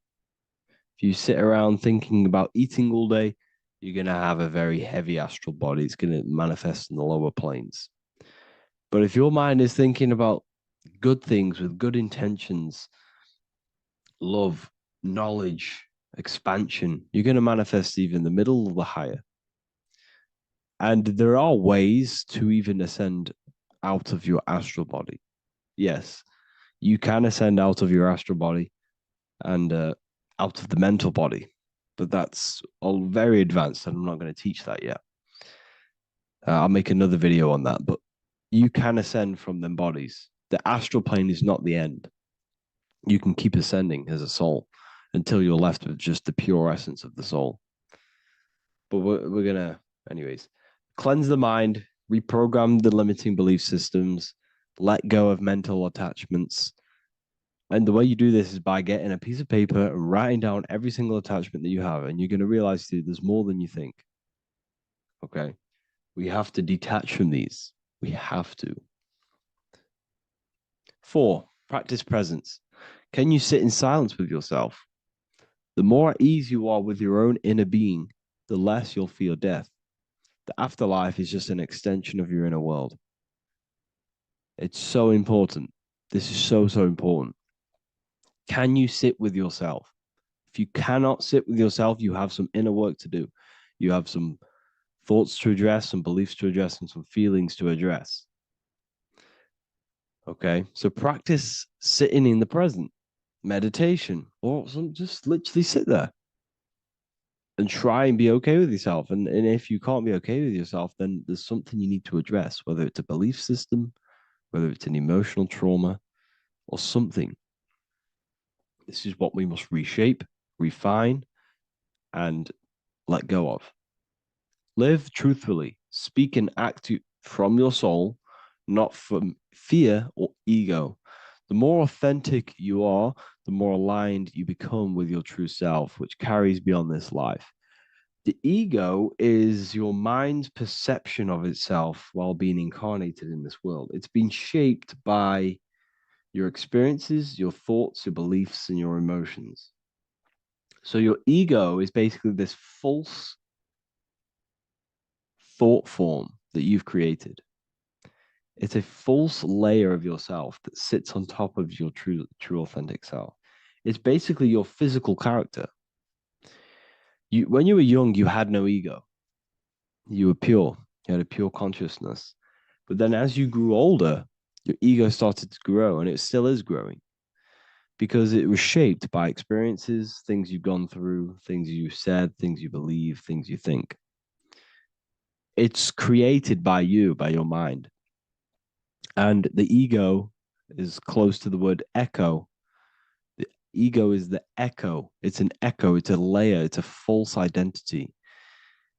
If you sit around thinking about eating all day, you're going to have a very heavy astral body. It's going to manifest in the lower planes. But if your mind is thinking about good things with good intentions, love, knowledge, expansion, you're going to manifest even the middle or the higher. And there are ways to even ascend out of your astral body. Yes, you can ascend out of your astral body and out of the mental body, but that's all very advanced and I'm not going to teach that yet. I'll make another video on that, but you can ascend from them bodies. The astral plane is not the end. You can keep ascending as a soul until you're left with just the pure essence of the soul. But we're going to, anyways, cleanse the mind, reprogram the limiting belief systems, let go of mental attachments. And the way you do this is by getting a piece of paper and writing down every single attachment that you have. And you're going to realize, dude, there's more than you think. Okay. We have to detach from these. We have to. 4, practice presence. Can you sit in silence with yourself? The more at ease you are with your own inner being, the less you'll feel death. The afterlife is just an extension of your inner world. It's so important. This is so, so important. Can you sit with yourself? If you cannot sit with yourself, you have some inner work to do. You have some thoughts to address, some beliefs to address, and some feelings to address. Okay, so practice sitting in the present, meditation, or just literally sit there and try and be okay with yourself. And if you can't be okay with yourself, then there's something you need to address, whether it's a belief system, whether it's an emotional trauma, or something. This is what we must reshape, refine, and let go of. Live truthfully. Speak and act from your soul, not from fear or ego. The more authentic you are, the more aligned you become with your true self, which carries beyond this life. The ego is your mind's perception of itself while being incarnated in this world. It's been shaped by your experiences, your thoughts, your beliefs, and your emotions. So your ego is basically this false thought form that you've created. It's a false layer of yourself that sits on top of your true authentic self. It's basically your physical character. When you were young, you had no ego. You were pure. You had a pure consciousness. But then as you grew older, your ego started to grow, and it still is growing because it was shaped by experiences, things you've gone through, things you said, things you believe, things you think. It's created by you, by your mind. And the ego is close to the word echo. The ego is the echo. It's an echo. It's a layer. It's a false identity.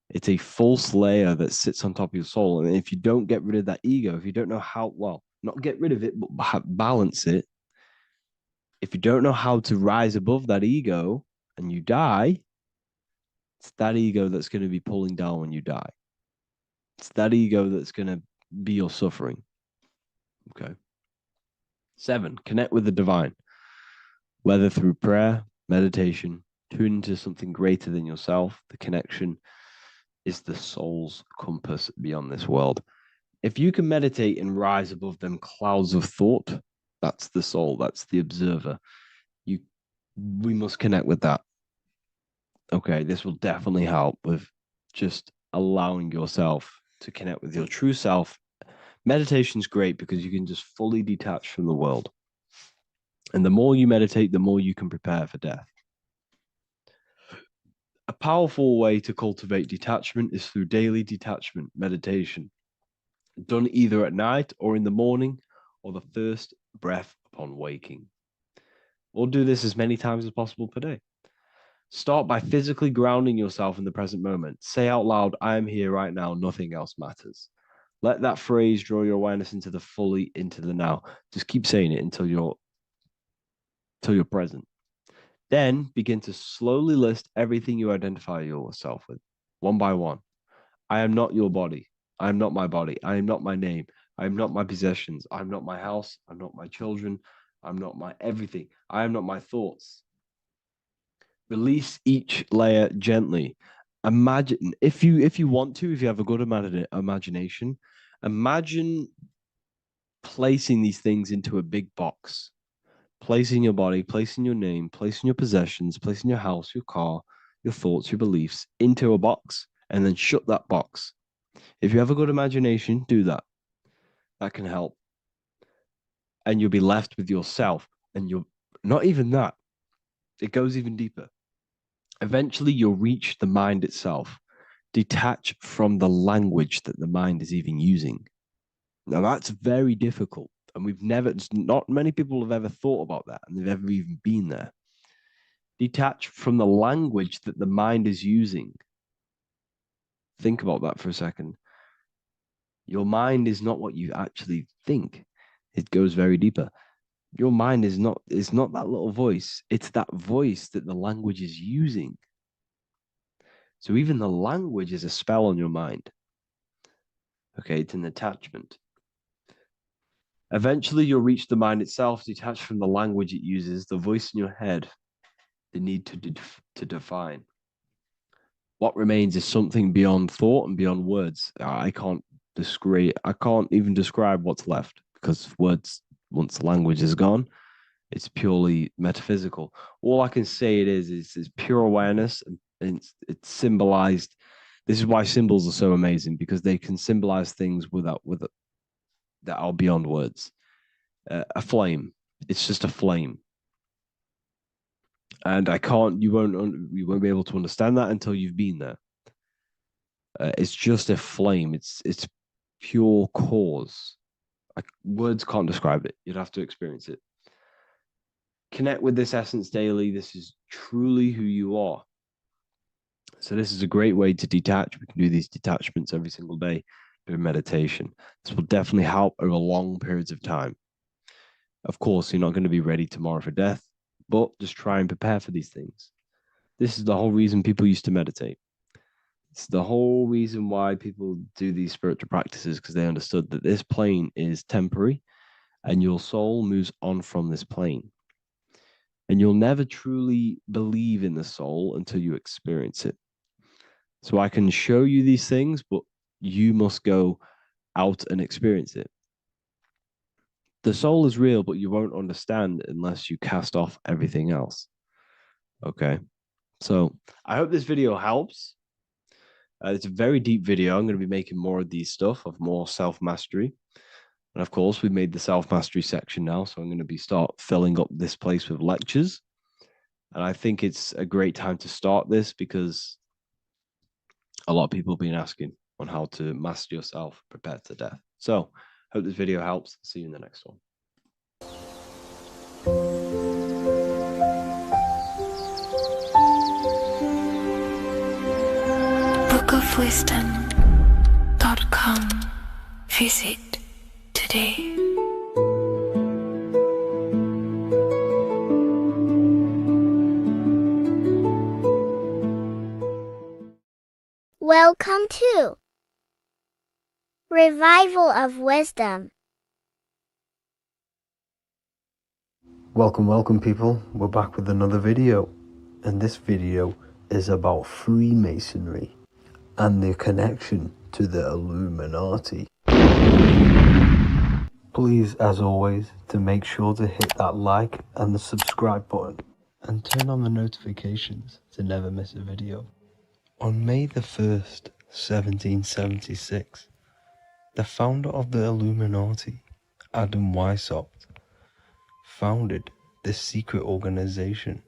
It's a false layer that sits on top of your soul. And if you don't get rid of that ego, if you don't know how, well, not get rid of it, but balance it, if you don't know how to rise above that ego and you die, it's that ego that's going to be pulling down when you die. It's that ego that's going to be your suffering. Okay. 7, connect with the divine, whether through prayer, meditation, tune into something greater than yourself. The connection is the soul's compass beyond this world. If you can meditate and rise above them clouds of thought, that's the soul, that's the observer. We must connect with that. Okay, this will definitely help with just allowing yourself to connect with your true self. Meditation's great because you can just fully detach from the world. And the more you meditate, the more you can prepare for death. A powerful way to cultivate detachment is through daily detachment meditation, done either at night or in the morning or the first breath upon waking. Or do this as many times as possible per day. Start by physically grounding yourself in the present moment. Say out loud, I am here right now, nothing else matters. Let that phrase draw your awareness into the now. Just keep saying it until you're present. Then begin to slowly list everything you identify yourself with, one by one. I am not your body. I am not my body. I am not my name. I am not my possessions. I am not my house. I'm not my children. I'm not my everything. I am not my thoughts. Release each layer gently. Imagine, if you want to, if you have a good imagination, imagine placing these things into a big box. Placing your body, placing your name, placing your possessions, placing your house, your car, your thoughts, your beliefs into a box, and then shut that box. If you have a good imagination, do that. That can help. And you'll be left with yourself. And you're not even that. It goes even deeper. Eventually, you'll reach the mind itself. Detach from the language that the mind is even using. Now, that's very difficult. And not many people have ever thought about that, and they've ever even been there. Detach from the language that the mind is using. Think about that for a second. Your mind is not what you actually think. It goes very deeper. Your mind is not that little voice. It's that voice that the language is using. So even the language is a spell on your mind. Okay, it's an attachment. Eventually, you'll reach the mind itself, detached from the language it uses, the voice in your head, the need to define. What remains is something beyond thought and beyond words. I can't even describe what's left, because words, once the language is gone, it's purely metaphysical. All I can say is pure awareness, and it's symbolized. This is why symbols are so amazing, because they can symbolize things that are beyond words. A flame, it's just a flame, and you won't be able to understand that until you've been there. It's just a flame. It's pure cause. Words can't describe it. You'd have to experience it. Connect with this essence daily. This is truly who you are. So this is a great way to detach. We can do these detachments every single day through meditation. This will definitely help over long periods of time. Of course, you're not going to be ready tomorrow for death, but just try and prepare for these things. This is the whole reason people used to meditate. It's the whole reason why people do these spiritual practices, because they understood that this plane is temporary and your soul moves on from this plane. And you'll never truly believe in the soul until you experience it. So I can show you these things, but you must go out and experience it. The soul is real, but you won't understand unless you cast off everything else. Okay. So I hope this video helps. It's a very deep video. I'm going to be making more of these stuff, of more self-mastery. And of course, we've made the self-mastery section now, so I'm going to be start filling up this place with lectures. And I think it's a great time to start this because a lot of people have been asking on how to master yourself, prepare to death. So hope this video helps. See you in the next one. bookofwisdom.com. Visit today. Welcome to Revival of Wisdom. Welcome people, we're back with another video, and this video is about Freemasonry and their connection to the Illuminati. Please, as always, to make sure to hit that like and the subscribe button and turn on the notifications to never miss a video. On May the 1st, 1776, the founder of the Illuminati, Adam Weishaupt, founded this secret organization,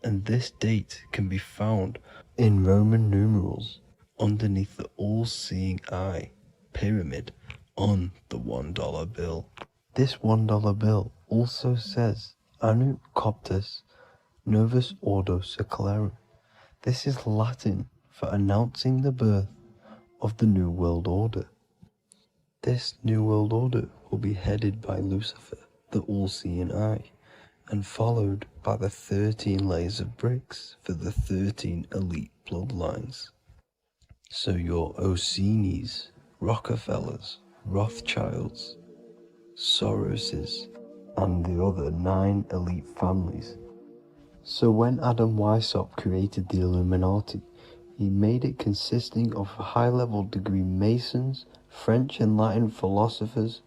and this date can be found in Roman numerals underneath the all-seeing eye pyramid on the $1 bill. This $1 bill also says Anno Coptus Novus Ordo Secularum. This is Latin for announcing the birth of the New World Order. This New World Order will be headed by Lucifer, the all-seeing eye, and followed by the 13 layers of bricks for the 13 elite bloodlines. So your Orsini's, Rockefellers, Rothschilds, Soroses, and the other 9 elite families. So when Adam Weishaupt created the Illuminati, he made it consisting of high-level degree Masons, French and Latin philosophers,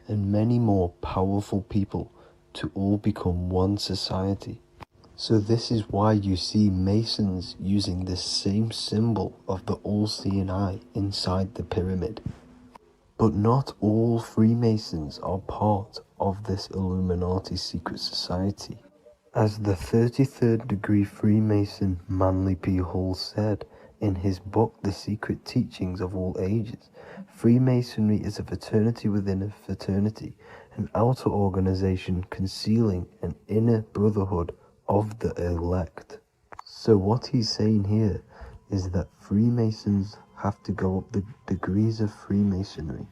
and many more powerful people to all become one society. So this is why you see Masons using this same symbol of the all-seeing eye inside the pyramid. But not all Freemasons are part of this Illuminati secret society. As the 33rd degree Freemason Manly P. Hall said in his book The Secret Teachings of All Ages, Freemasonry is a fraternity within a fraternity, an outer organization concealing an inner brotherhood of the elect. So what he's saying here is that Freemasons have to go up the degrees of Freemasonry,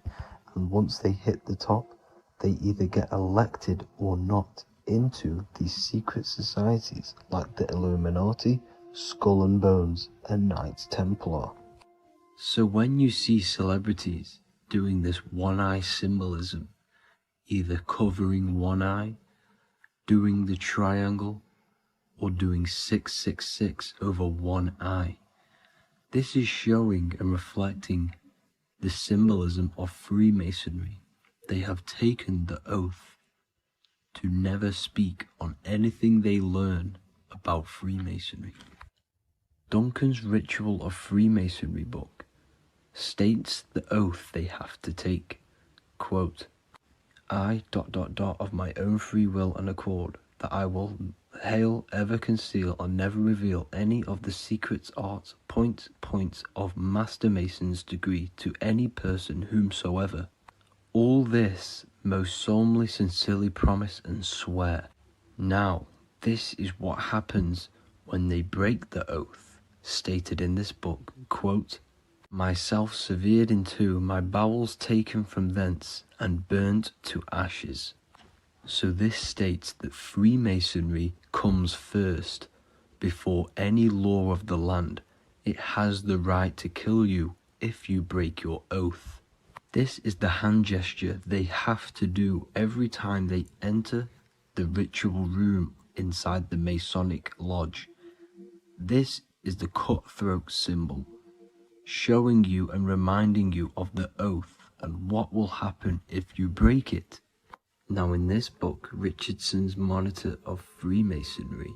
and once they hit the top, they either get elected or not into these secret societies like the Illuminati, Skull and Bones, and Knights Templar. So when you see celebrities doing this one-eye symbolism, either covering one eye, doing the triangle, or doing 666 over one eye, this is showing and reflecting the symbolism of Freemasonry. They have taken the oath to never speak on anything they learn about Freemasonry. Duncan's Ritual of Freemasonry book states the oath they have to take, quote, I ... of my own free will and accord, that I will hail, ever conceal, and never reveal any of the secrets, arts, points of Master Mason's degree to any person whomsoever. All this most solemnly, sincerely promise and swear. Now, this is what happens when they break the oath, stated in this book, quote, myself severed in two, my bowels taken from thence, and burnt to ashes. So this states that Freemasonry comes first, before any law of the land It has the right to kill you if you break your oath. This is the hand gesture they have to do every time they enter the ritual room inside the Masonic lodge. This is the cutthroat symbol, showing you and reminding you of the oath and what will happen if you break it. Now in this book, Richardson's Monitor of Freemasonry,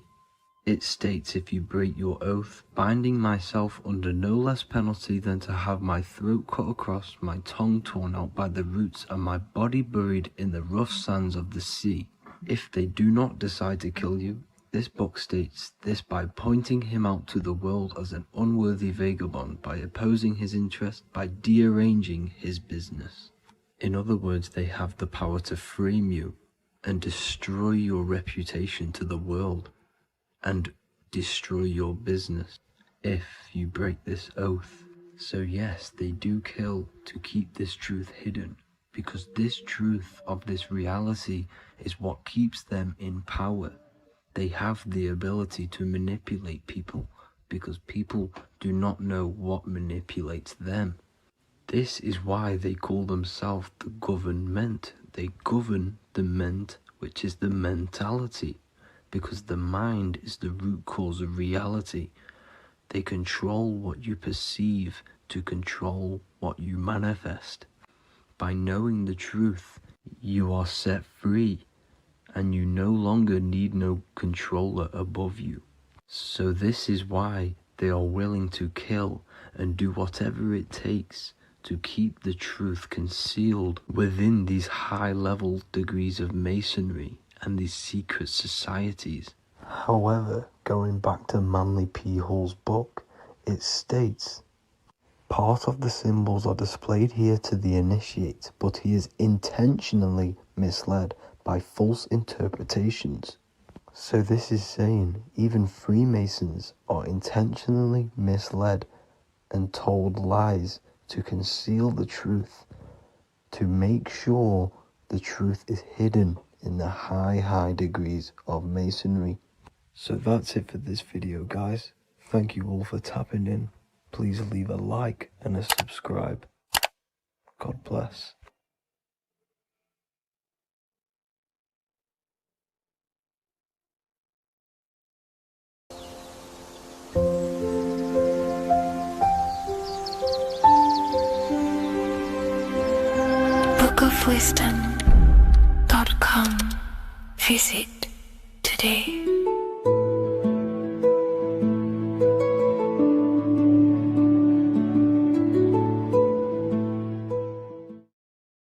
it states, if you break your oath, binding myself under no less penalty than to have my throat cut across, my tongue torn out by the roots, and my body buried in the rough sands of the sea. If they do not decide to kill you, this book states this by pointing him out to the world as an unworthy vagabond, by opposing his interest, by dearranging his business. In other words, they have the power to frame you and destroy your reputation to the world and destroy your business if you break this oath. So yes, they do kill to keep this truth hidden, because this truth of this reality is what keeps them in power. They have the ability to manipulate people because people do not know what manipulates them. This is why they call themselves the government. They govern the ment, which is the mentality, because the mind is the root cause of reality. They control what you perceive to control what you manifest. By knowing the truth, you are set free, and you no longer need no controller above you. So this is why they are willing to kill and do whatever it takes to keep the truth concealed within these high-level degrees of masonry and these secret societies. However, going back to Manly P. Hall's book, it states, part of the symbols are displayed here to the initiate, but he is intentionally misled by false interpretations. So this is saying even Freemasons are intentionally misled and told lies to conceal the truth, to make sure the truth is hidden in the high degrees of masonry. So that's it for this video, guys. Thank you all for tapping in. Please leave a like and a subscribe. God bless. bookofwisdom.com. Visit today.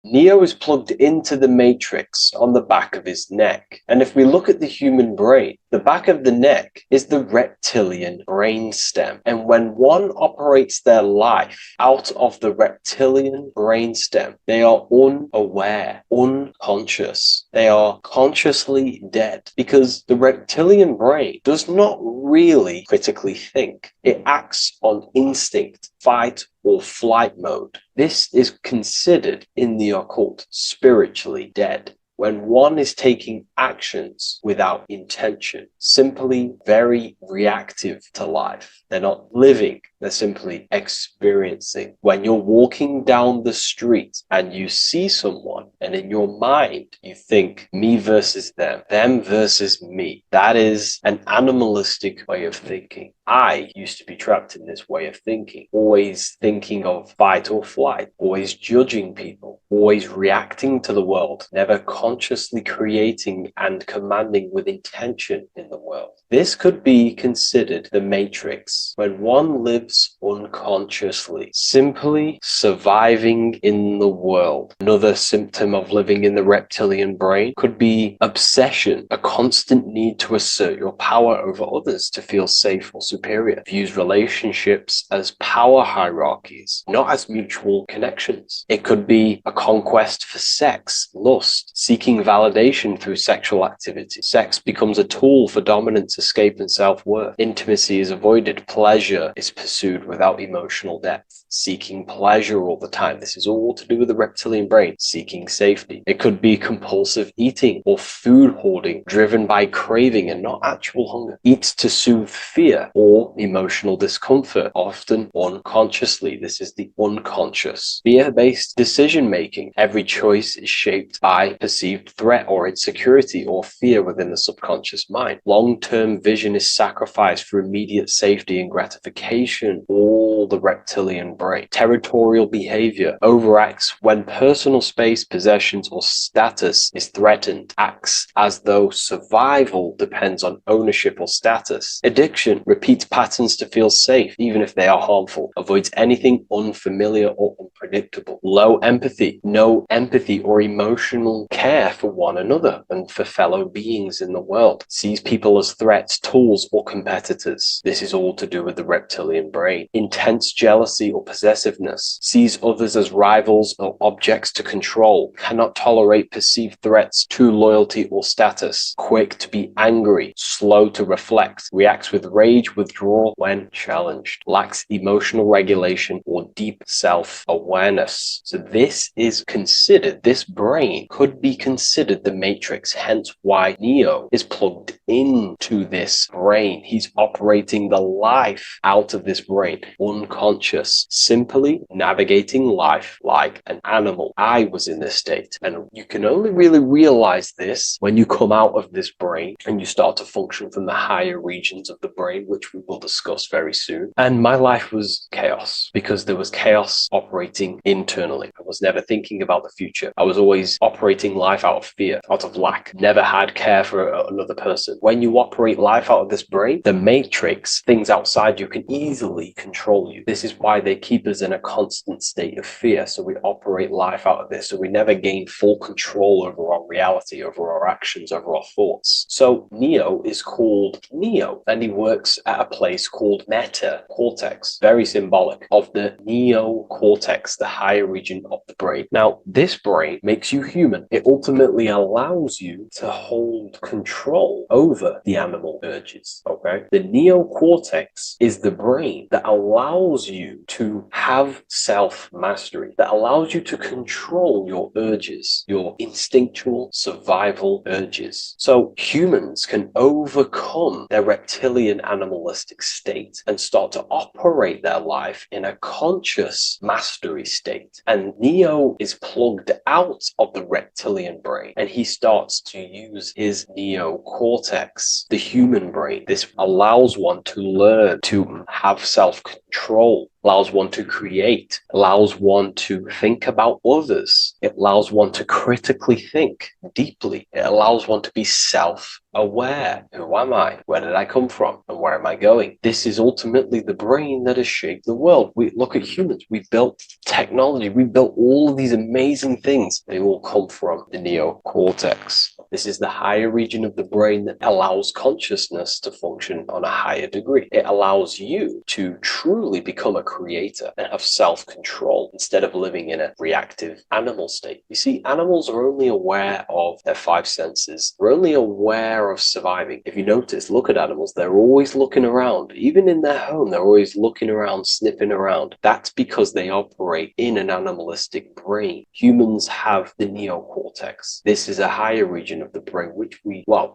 Neo is plugged into the matrix on the back of his neck. And if we look at the human brain, the back of the neck is the reptilian brain stem. And when one operates their life out of the reptilian brain stem, they are unaware, unconscious. They are consciously dead, because the reptilian brain does not really critically think. It acts on instinct, fight or flight mode. This is considered in the occult spiritually dead. When one is taking actions without intention, simply very reactive to life. They're not living, they're simply experiencing. When you're walking down the street and you see someone, and in your mind you think me versus them versus me, that is an animalistic way of thinking. I used to be trapped in this way of thinking, always thinking of fight or flight, always judging people, always reacting to the world, never consciously creating and commanding with intention in the world. This could be considered the matrix, when one lives unconsciously, simply surviving in the world. Another symptom of living in the reptilian brain could be obsession, a constant need to assert your power over others to feel safe or superior. Views relationships as power hierarchies, not as mutual connections. It could be a conquest for sex, lust, seeking validation through sexual activity. Sex becomes a tool for dominance, escape, and self-worth. Intimacy is avoided. Pleasure is pursued without emotional depth. Seeking pleasure all the time. This is all to do with the reptilian brain. Seeking safety. It could be compulsive eating or food hoarding, driven by craving and not actual hunger. Eats to soothe fear or emotional discomfort, often unconsciously. This is the unconscious. Fear-based decision-making. Every choice is shaped by perceived threat or insecurity or fear within the subconscious mind. Long-term vision is sacrificed for immediate safety and gratification. All the reptilian brain. Territorial behavior overacts when personal space, possessions, or status is threatened. Acts as though survival depends on ownership or status. Addiction repeats patterns to feel safe, even if they are harmful. Avoids anything unfamiliar or unpredictable. Low empathy. No empathy or emotional care for one another and for fellow beings in the world. Sees people as threats, tools, or competitors. This is all to do with the reptilian brain. Intense jealousy or possessiveness. Sees others as rivals or objects to control. Cannot tolerate perceived threats to loyalty or status. Quick to be angry. Slow to reflect. Reacts with rage, withdrawal when challenged. Lacks emotional regulation or deep self-awareness. So this is considered, this brain could be considered the matrix, hence why Neo is plugged into this brain. He's operating the life out of this brain, unconscious, simply navigating life like an animal. I was in this state, and you can only really realize this when you come out of this brain and you start to function from the higher regions of the brain, which we will discuss very soon. And my life was chaos because there was chaos operating internally. I was never thinking about the future. I was always operating life out of fear, out of lack. Never had care for another person. When you operate life out of this brain, the matrix, things outside you, can easily control you. This is why they keep us in a constant state of fear. So we operate life out of this. So we never gain full control over our reality, over our actions, over our thoughts. So Neo is called Neo, and he works at a place called meta cortex, very symbolic of the neocortex, the higher region of the brain. Now, this brain makes you human. It ultimately allows you to hold control over the animal urges, okay? The neocortex is the brain that allows you to have self-mastery, that allows you to control your urges, your instinctual survival urges. So humans can overcome their reptilian animalistic state and start to operate their life in a conscious mastery state. And Neo is plugged out of the reptilian brain, and he starts to use his neocortex, the human brain. This allows one to learn to have self-control, allows one to create, allows one to think about others. It allows one to critically think deeply. It allows one to be self-aware. Who am I? Where did I come from? And where am I going? This is ultimately the brain that has shaped the world. We look at humans. We built technology. We built all of these amazing things. They all come from the neocortex. This is the higher region of the brain that allows consciousness to function on a higher degree. It allows you to truly become a creator and have self-control instead of living in a reactive animal state. You see, animals are only aware of their five senses. They're only aware of surviving. If you notice, look at animals, they're always looking around. Even in their home, they're always looking around, sniffing around. That's because they operate in an animalistic brain. Humans have the neocortex. This is a higher region of the brain, which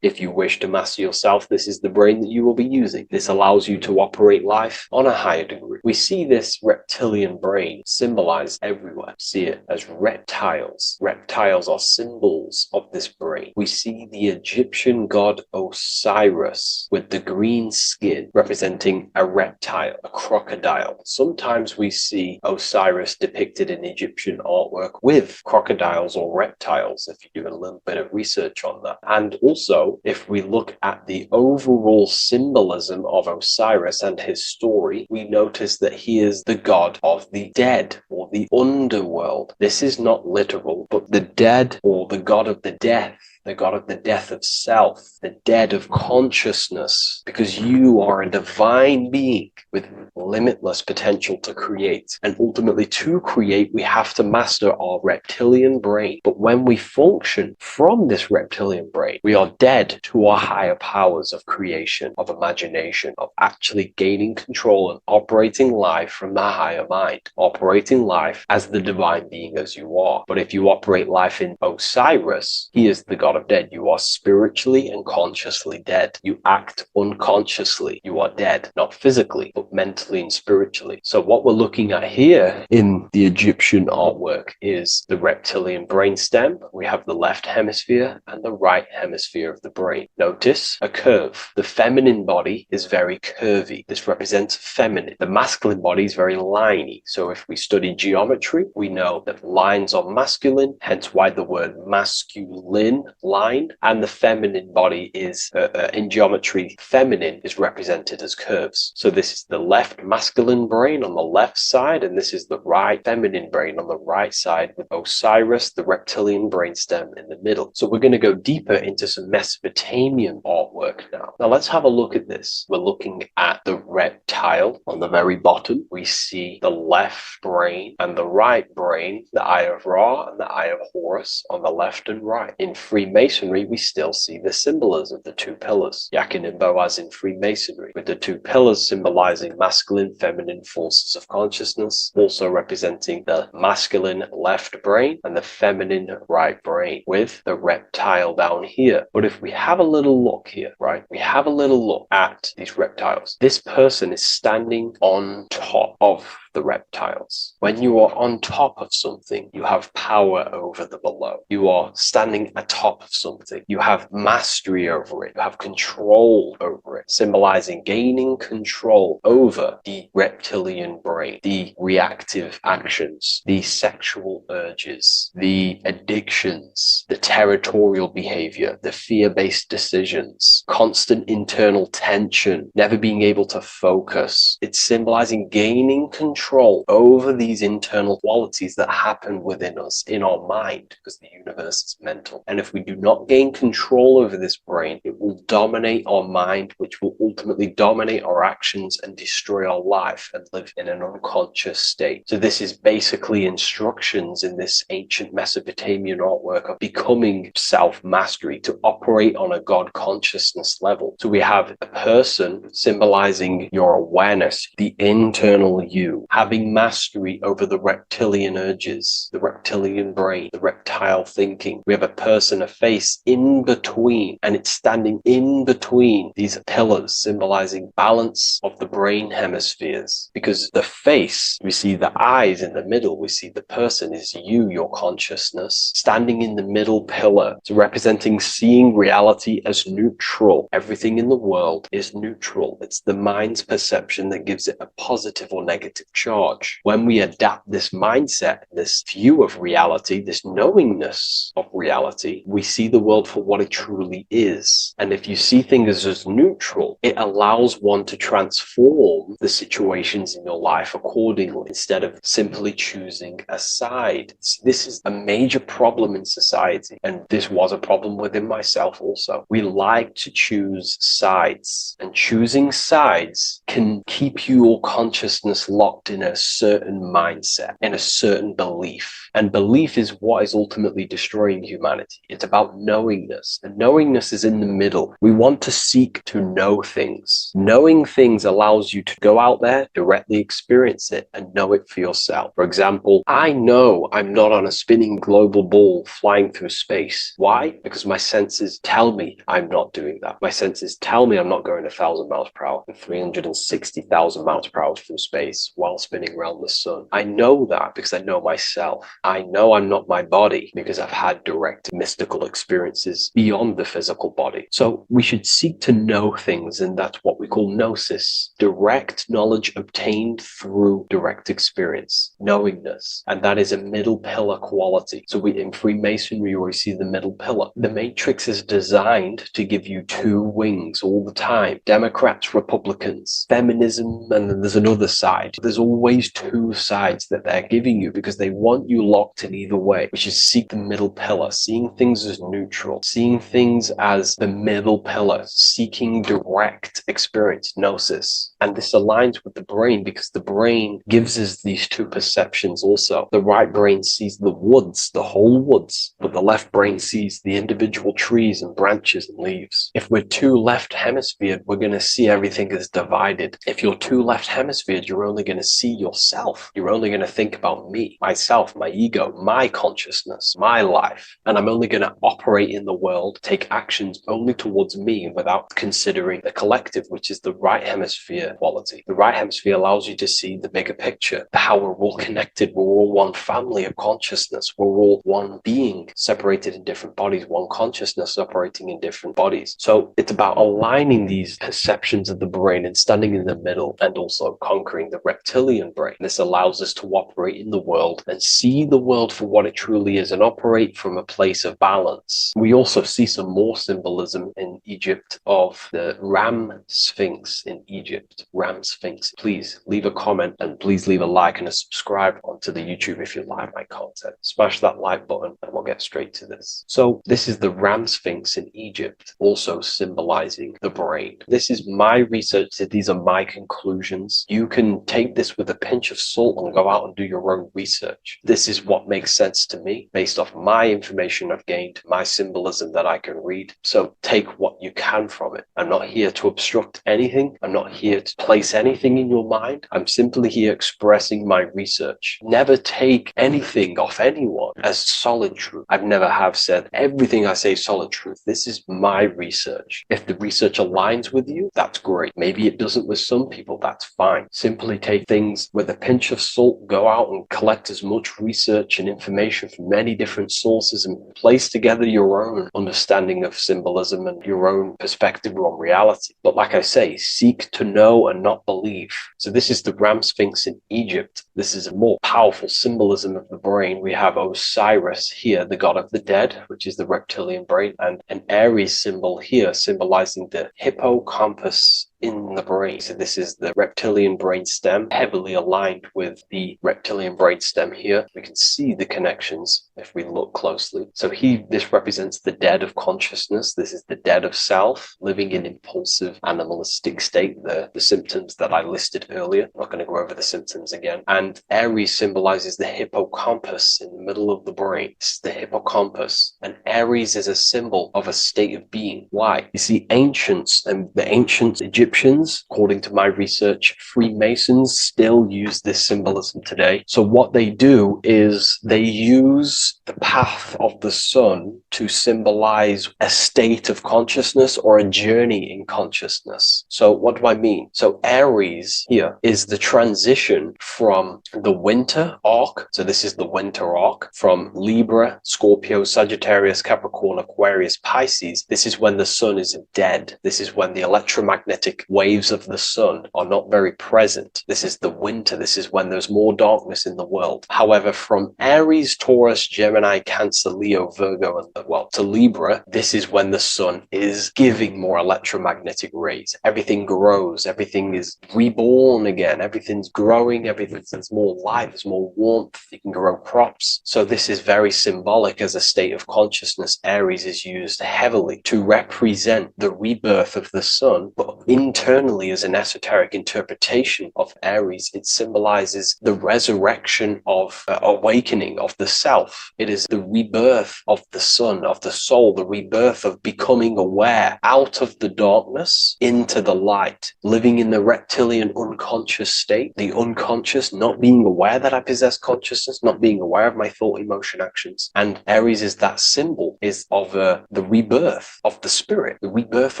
if you wish to master yourself, this is the brain that you will be using. This allows you to operate life on a higher degree. We see this reptilian brain symbolized everywhere. See it as reptiles. Reptiles are symbols of this brain. We see the Egyptian god Osiris with the green skin representing a reptile, a crocodile. Sometimes we see Osiris depicted in Egyptian artwork with crocodiles or reptiles, if you do a little bit of research on that. And also, if we look at the overall symbolism of Osiris and his story, we notice that he is the god of the dead or the underworld. This is not literal, but the dead or the god of the death, the god of the death of self, the dead of consciousness, because you are a divine being with limitless potential to create. And ultimately, to create, we have to master our reptilian brain. But when we function from this reptilian brain, we are dead to our higher powers of creation, of imagination, of actually gaining control and operating life from the higher mind, operating life as the divine being as you are. But if you operate life in Osiris, he is the god of dead. You are spiritually and consciously dead. You act unconsciously. You are dead, not physically, but mentally and spiritually. So what we're looking at here in the Egyptian artwork is the reptilian brainstem. We have the left hemisphere and the right hemisphere of the brain. Notice a curve. The feminine body is very curvy. This represents feminine. The masculine body is very liney. So if we study geometry, we know that lines are masculine, hence why the word masculine, line, and the feminine body is, in geometry, feminine is represented as curves. So this is the left masculine brain on the left side, and this is the right feminine brain on the right side, with Osiris, the reptilian brainstem, in the middle. So we're going to go deeper into some Mesopotamian artwork now. Now let's have a look at this. We're looking at the reptile on the very bottom. We see the left brain and the right brain, the Eye of Ra and the Eye of Horus on the left and right. In Freemasonry, we still see the symbolism of the two pillars, Yakin and Boaz in Freemasonry, with the two pillars symbolizing masculine, feminine forces of consciousness, also representing the masculine left brain and the feminine right brain, with the reptile down here. But if we have a little look here, right, we have a little look at these reptiles. This person is standing on top of the reptiles. When you are on top of something, you have power over the below. You are standing atop of something. You have mastery over it. You have control over it, symbolizing gaining control over the reptilian brain, the reactive actions, the sexual urges, the addictions, the territorial behavior, the fear-based decisions, constant internal tension, never being able to focus. It's symbolizing gaining control over these internal qualities that happen within us, in our mind, because the universe is mental. And if we do not gain control over this brain, it will dominate our mind, which will ultimately dominate our actions and destroy our life and live in an unconscious state. So this is basically instructions in this ancient Mesopotamian artwork of becoming self-mastery, to operate on a God consciousness level. So we have a person symbolizing your awareness, the internal you, having mastery over the reptilian urges, the reptilian brain, the reptile thinking. We have a person, a face in between, and it's standing in between these pillars, symbolizing balance of the brain hemispheres. Because the face, we see the eyes in the middle, we see the person is you, your consciousness, standing in the middle pillar. So representing seeing reality as neutral. Everything in the world is neutral. It's the mind's perception that gives it a positive or negative charge. When we adapt this mindset, this view of reality, this knowingness of reality, we see the world for what it truly is. And if you see things as neutral, it allows one to transform the situations in your life accordingly, instead of simply choosing a side. This is a major problem in society, and this was a problem within myself also. We like to choose sides, and choosing sides can keep your consciousness locked in a certain mindset, in a certain belief. And belief is what is ultimately destroying humanity. It's about knowingness. And knowingness is in the middle. We want to seek to know things. Knowing things allows you to go out there, directly experience it, and know it for yourself. For example, I know I'm not on a spinning global ball flying through space. Why? Because my senses tell me I'm not doing that. My senses tell me I'm not going 1,000 miles per hour and 360,000 miles per hour through space while spinning around the sun. I know that because I know myself. I know I'm not my body because I've had direct mystical experiences beyond the physical body. So we should seek to know things, and that's what we call gnosis, direct knowledge obtained through direct experience, knowingness. And that is a middle pillar quality. So in Freemasonry, we see the middle pillar. The matrix is designed to give you two wings all the time. Democrats, Republicans, feminism, and then there's another side. There's always two sides that they're giving you because they want you locked in either way, which is seek the middle pillar, seeing things as neutral, seeing things as the middle pillar, seeking direct experience, gnosis. And this aligns with the brain because the brain gives us these two perceptions also. The right brain sees the woods, the whole woods, but the left brain sees the individual trees and branches and leaves. If we're too left hemisphered, we're going to see everything as divided. If you're too left hemisphered, you're only going to see yourself. You're only going to think about me, myself, my ego, my consciousness, my life. And I'm only going to operate in the world, take actions only towards me without considering the collective, which is the right hemisphere quality. The right hemisphere allows you to see the bigger picture, how we're all connected. We're all one family of consciousness. We're all one being separated in different bodies, one consciousness operating in different bodies. So it's about aligning these perceptions of the brain and standing in the middle, and also conquering the reptilian brain. This allows us to operate in the world and see the world for what it truly is and operate from a place of balance. We also see some more symbolism in Egypt of the Ram Sphinx in Egypt. Ram Sphinx. Please leave a comment and please leave a like and a subscribe onto the YouTube if you like my content. Smash that like button and we'll get straight to this. So this is the Ram Sphinx in Egypt, also symbolizing the brain. This is my research. These are my conclusions. You can take this with a pinch of salt and go out and do your own research. This is what makes sense to me based off my information I've gained, my symbolism that I can read. So take what you can from it. I'm not here to obstruct anything. I'm not here to place anything in your mind. I'm simply here expressing my research. Never take anything off anyone as solid truth. I've never have said everything I say is solid truth. This is my research. If the research aligns with you, that's great. Maybe it doesn't with some people, that's fine. Simply take things with a pinch of salt, go out and collect as much research and information from many different sources and place together your own understanding of symbolism and your own perspective on reality. But like I say, seek to know and not believe. So this is the Ram Sphinx in Egypt. This is a more powerful symbolism of the brain. We have Osiris here, the god of the dead, which is the reptilian brain, and an Aries symbol here symbolizing the hippocampus in the brain. So this is the reptilian brain stem, heavily aligned with the reptilian brain stem here. We can see the connections if we look closely. So this represents the dead of consciousness. This is the dead of self, living in impulsive, animalistic state, the symptoms that I listed earlier. I'm not going to go over the symptoms again. And Aries symbolizes the hippocampus in the middle of the brain. It's the hippocampus. And Aries is a symbol of a state of being. Why? You see, ancients and the ancient Egyptians, according to my research, Freemasons still use this symbolism today. So what they do is they use the path of the sun to symbolize a state of consciousness or a journey in consciousness. So what do I mean? So Aries here is the transition from the winter arc. So this is the winter arc from Libra, Scorpio, Sagittarius, Capricorn, Aquarius, Pisces. This is when the sun is dead. This is when the electromagnetic waves of the sun are not very present. This is the winter. This is when there's more darkness in the world. However, from Aries, Taurus, Gemini, Cancer, Leo, Virgo, and to Libra, this is when the sun is giving more electromagnetic rays. Everything grows. Everything is reborn again. Everything's growing. There's more light. There's more warmth. You can grow crops. So this is very symbolic as a state of consciousness. Aries is used heavily to represent the rebirth of the sun, but internally as an esoteric interpretation of Aries, it symbolizes the resurrection of awakening of the self. It is the rebirth of the sun, of the soul, the rebirth of becoming aware out of the darkness into the light, living in the reptilian unconscious state, the unconscious, not being aware that I possess consciousness, not being aware of my thought, emotion, actions. And Aries is that symbol, is of the rebirth of the spirit, the rebirth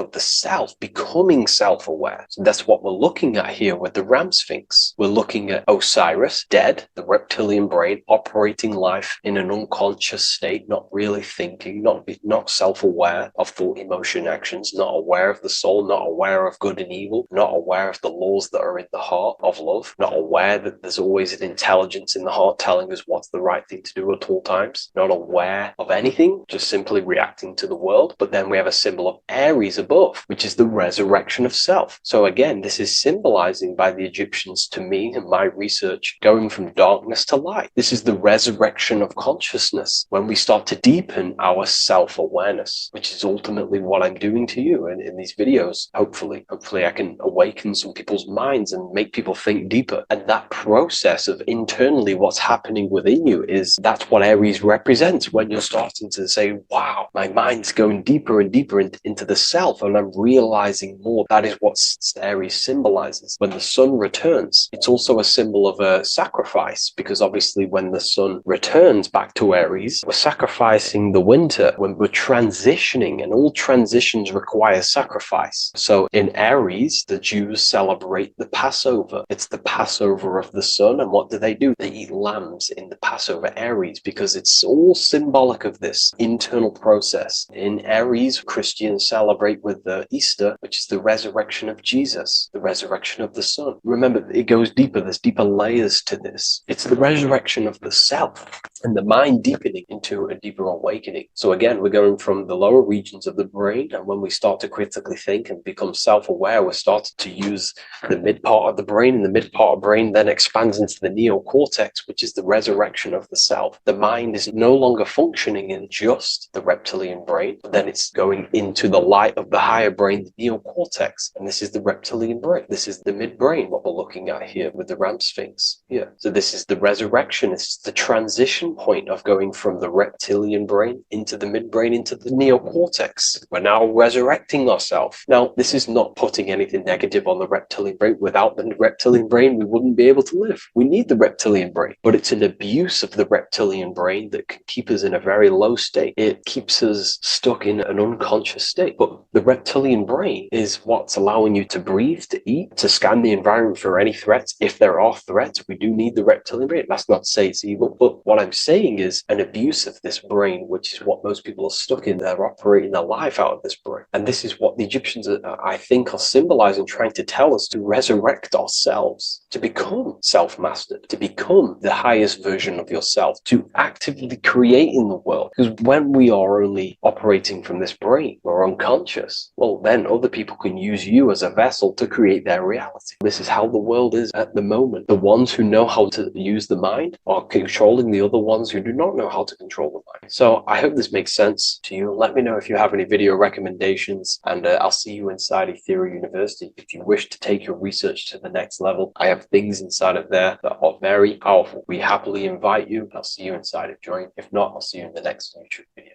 of the self, becoming self-aware. So that's what we're looking at here with the Ram Sphinx. We're looking at Osiris, dead, the reptilian brain, operating life in an unconscious state, not really thinking, not self-aware of thought, emotion, actions, not aware of the soul, not aware of good and evil, not aware of the laws that are in the heart of love, not aware that there's always an intelligence in the heart telling us what's the right thing to do at all times, not aware of anything, just simply reacting to the world. But then we have a symbol of Aries above, which is the resurrection of self. So again, this is symbolizing by the Egyptians to me and my research going from darkness to light. This is the resurrection of consciousness when we start to deepen our self-awareness, which is ultimately what I'm doing to you in these videos. Hopefully I can awaken some people's minds and make people think deeper. And that process of internally what's happening within you that's what Aries represents when you're starting to say, wow, my mind's going deeper and deeper into the self and I'm realizing more. That is what Aries symbolizes. When the sun returns, it's also a symbol of a sacrifice, because obviously when the sun returns back to Aries, we're sacrificing the winter, when we're transitioning, and all transitions require sacrifice. So in Aries, the Jews celebrate the Passover. It's the Passover of the sun, and what do? They eat lambs in the Passover Aries, because it's all symbolic of this internal process. In Aries, Christians celebrate with the Easter, which is the resurrection of Jesus, the resurrection of the sun. Remember, it goes deeper. There's deeper layers to this. It's the resurrection of the self and the mind deepening into a deeper awakening. So again, we're going from the lower regions of the brain, and when we start to critically think and become self-aware, we're starting to use the mid part of the brain, and the mid part of the brain then expands into the neocortex, which is the resurrection of the self. The mind is no longer functioning in just the reptilian brain, but then it's going into the light of the higher brain, the neocortex, and this is the reptilian brain. This is the midbrain, what we're looking at here with the Ram Sphinx here. So this is the resurrection. It's the transition point of going from the reptilian brain into the midbrain, into the neocortex. We're now resurrecting ourselves. Now, this is not putting anything negative on the reptilian brain. Without the reptilian brain, we wouldn't be able to live. We need the reptilian brain, but it's an abuse of the reptilian brain that can keep us in a very low state. It keeps us stuck in an unconscious state. But the reptilian brain is what's allowing you to breathe, to eat, to scan the environment for any threats. If there are threats, we do need the reptilian brain. That's not to say it's evil, but what I'm saying is an abuse of this brain, which is what most people are stuck in. They're operating their life out of this brain. And this is what the Egyptians, I think, are symbolizing, trying to tell us to resurrect ourselves, to become self-mastered, to become the highest version of yourself, to actively create in the world. Because when we are only operating from this brain, we're unconscious, well, then other people can use you as a vessel to create their reality. This is how the world is at the moment. The ones who know how to use the mind are controlling the other ones who do not know how to control the mind. So I hope this makes sense to you. Let me know if you have any video recommendations, and I'll see you inside Ethereal University. If you wish to take your research to the next level, I have things inside of there that are very powerful. We happily invite you. I'll see you inside of Join. If not, I'll see you in the next YouTube video.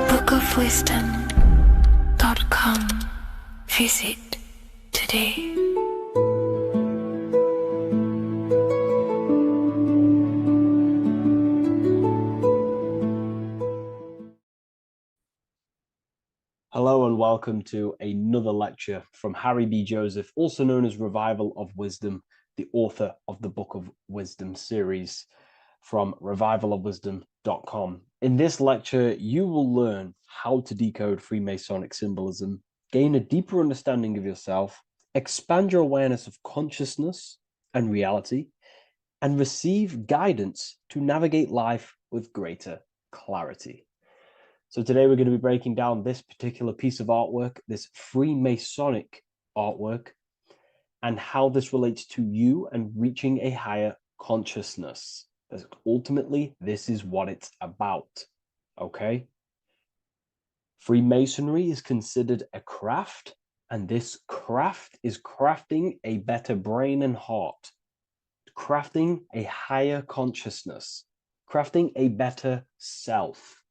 bookofwisdom.com. Visit today. Hello and welcome to another lecture from Harry B. Joseph, also known as Revival of Wisdom, the author of the Book of Wisdom series from revivalofwisdom.com. In this lecture, you will learn how to decode Freemasonic symbolism, gain a deeper understanding of yourself, expand your awareness of consciousness and reality, and receive guidance to navigate life with greater clarity. So today we're going to be breaking down this particular piece of artwork, this Freemasonic artwork, and how this relates to you and reaching a higher consciousness. Because ultimately, this is what it's about, okay? Freemasonry is considered a craft, and this craft is crafting a better brain and heart, crafting a higher consciousness, crafting a better self.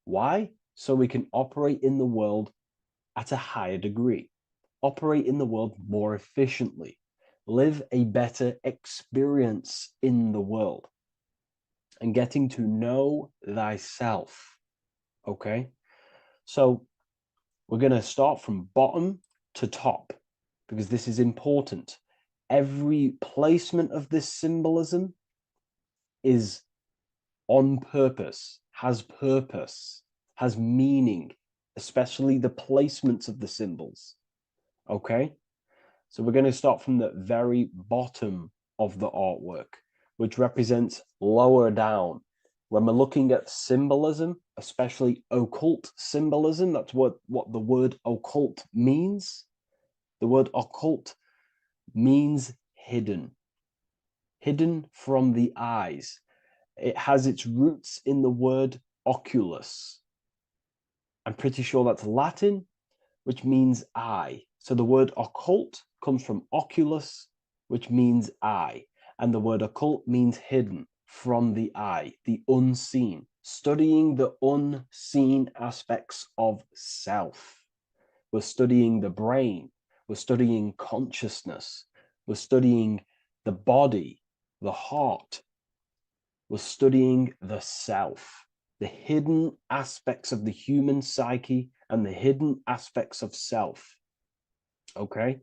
Why? So we can operate in the world at a higher degree, operate in the world more efficiently, live a better experience in the world, and getting to know thyself. Okay? So we're going to start from bottom to top, because this is important. Every placement of this symbolism is on purpose, has meaning, especially the placements of the symbols. Okay? So we're going to start from the very bottom of the artwork, which represents lower down. When we're looking at symbolism, especially occult symbolism, that's what the word occult means. The word occult means hidden, hidden from the eyes. It has its roots in the word oculus. I'm pretty sure that's Latin, which means eye. So the word occult comes from oculus, which means eye. And the word occult means hidden, from the eye, the unseen, studying the unseen aspects of self. We're studying the brain, we're studying consciousness, we're studying the body, the heart, we're studying the self, the hidden aspects of the human psyche and the hidden aspects of self. Okay?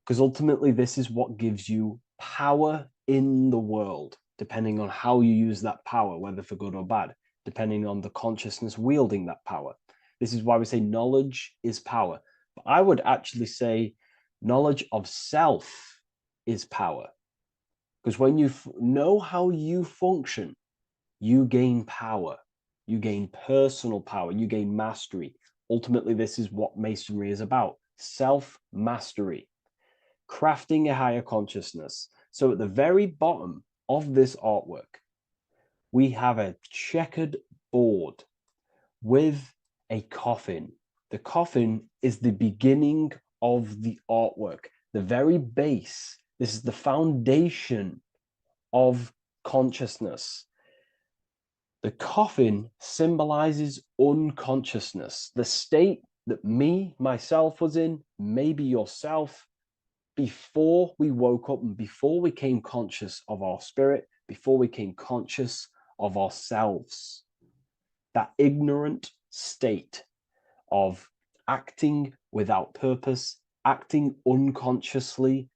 Because ultimately, this is what gives you power in the world, depending on how you use that power, whether for good or bad, depending on the consciousness wielding that power. This is why we say knowledge is power. But I would actually say knowledge of self is power. Because when you know how you function, you gain power. You gain personal power. You gain mastery. Ultimately, this is what Masonry is about. Self-mastery. Crafting a higher consciousness. So at the very bottom of this artwork, we have a checkered board with a coffin. The coffin is the beginning of the artwork, the very base. This is the foundation of consciousness. The coffin symbolizes unconsciousness, the state that myself was in, maybe yourself, before we woke up and before we came conscious of our spirit, before we came conscious of ourselves. That ignorant state of acting without purpose, acting unconsciously,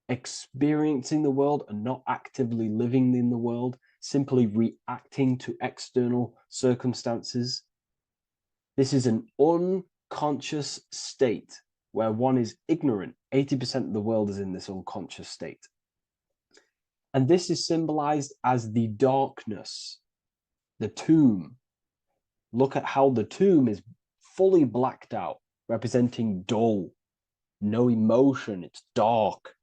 experiencing the world and not actively living in the world, simply reacting to external circumstances. This is an unconscious state where one is ignorant. 80% of the world is in this unconscious state. And this is symbolized as the darkness, the tomb. Look at how the tomb is fully blacked out, representing dull, no emotion, it's dark.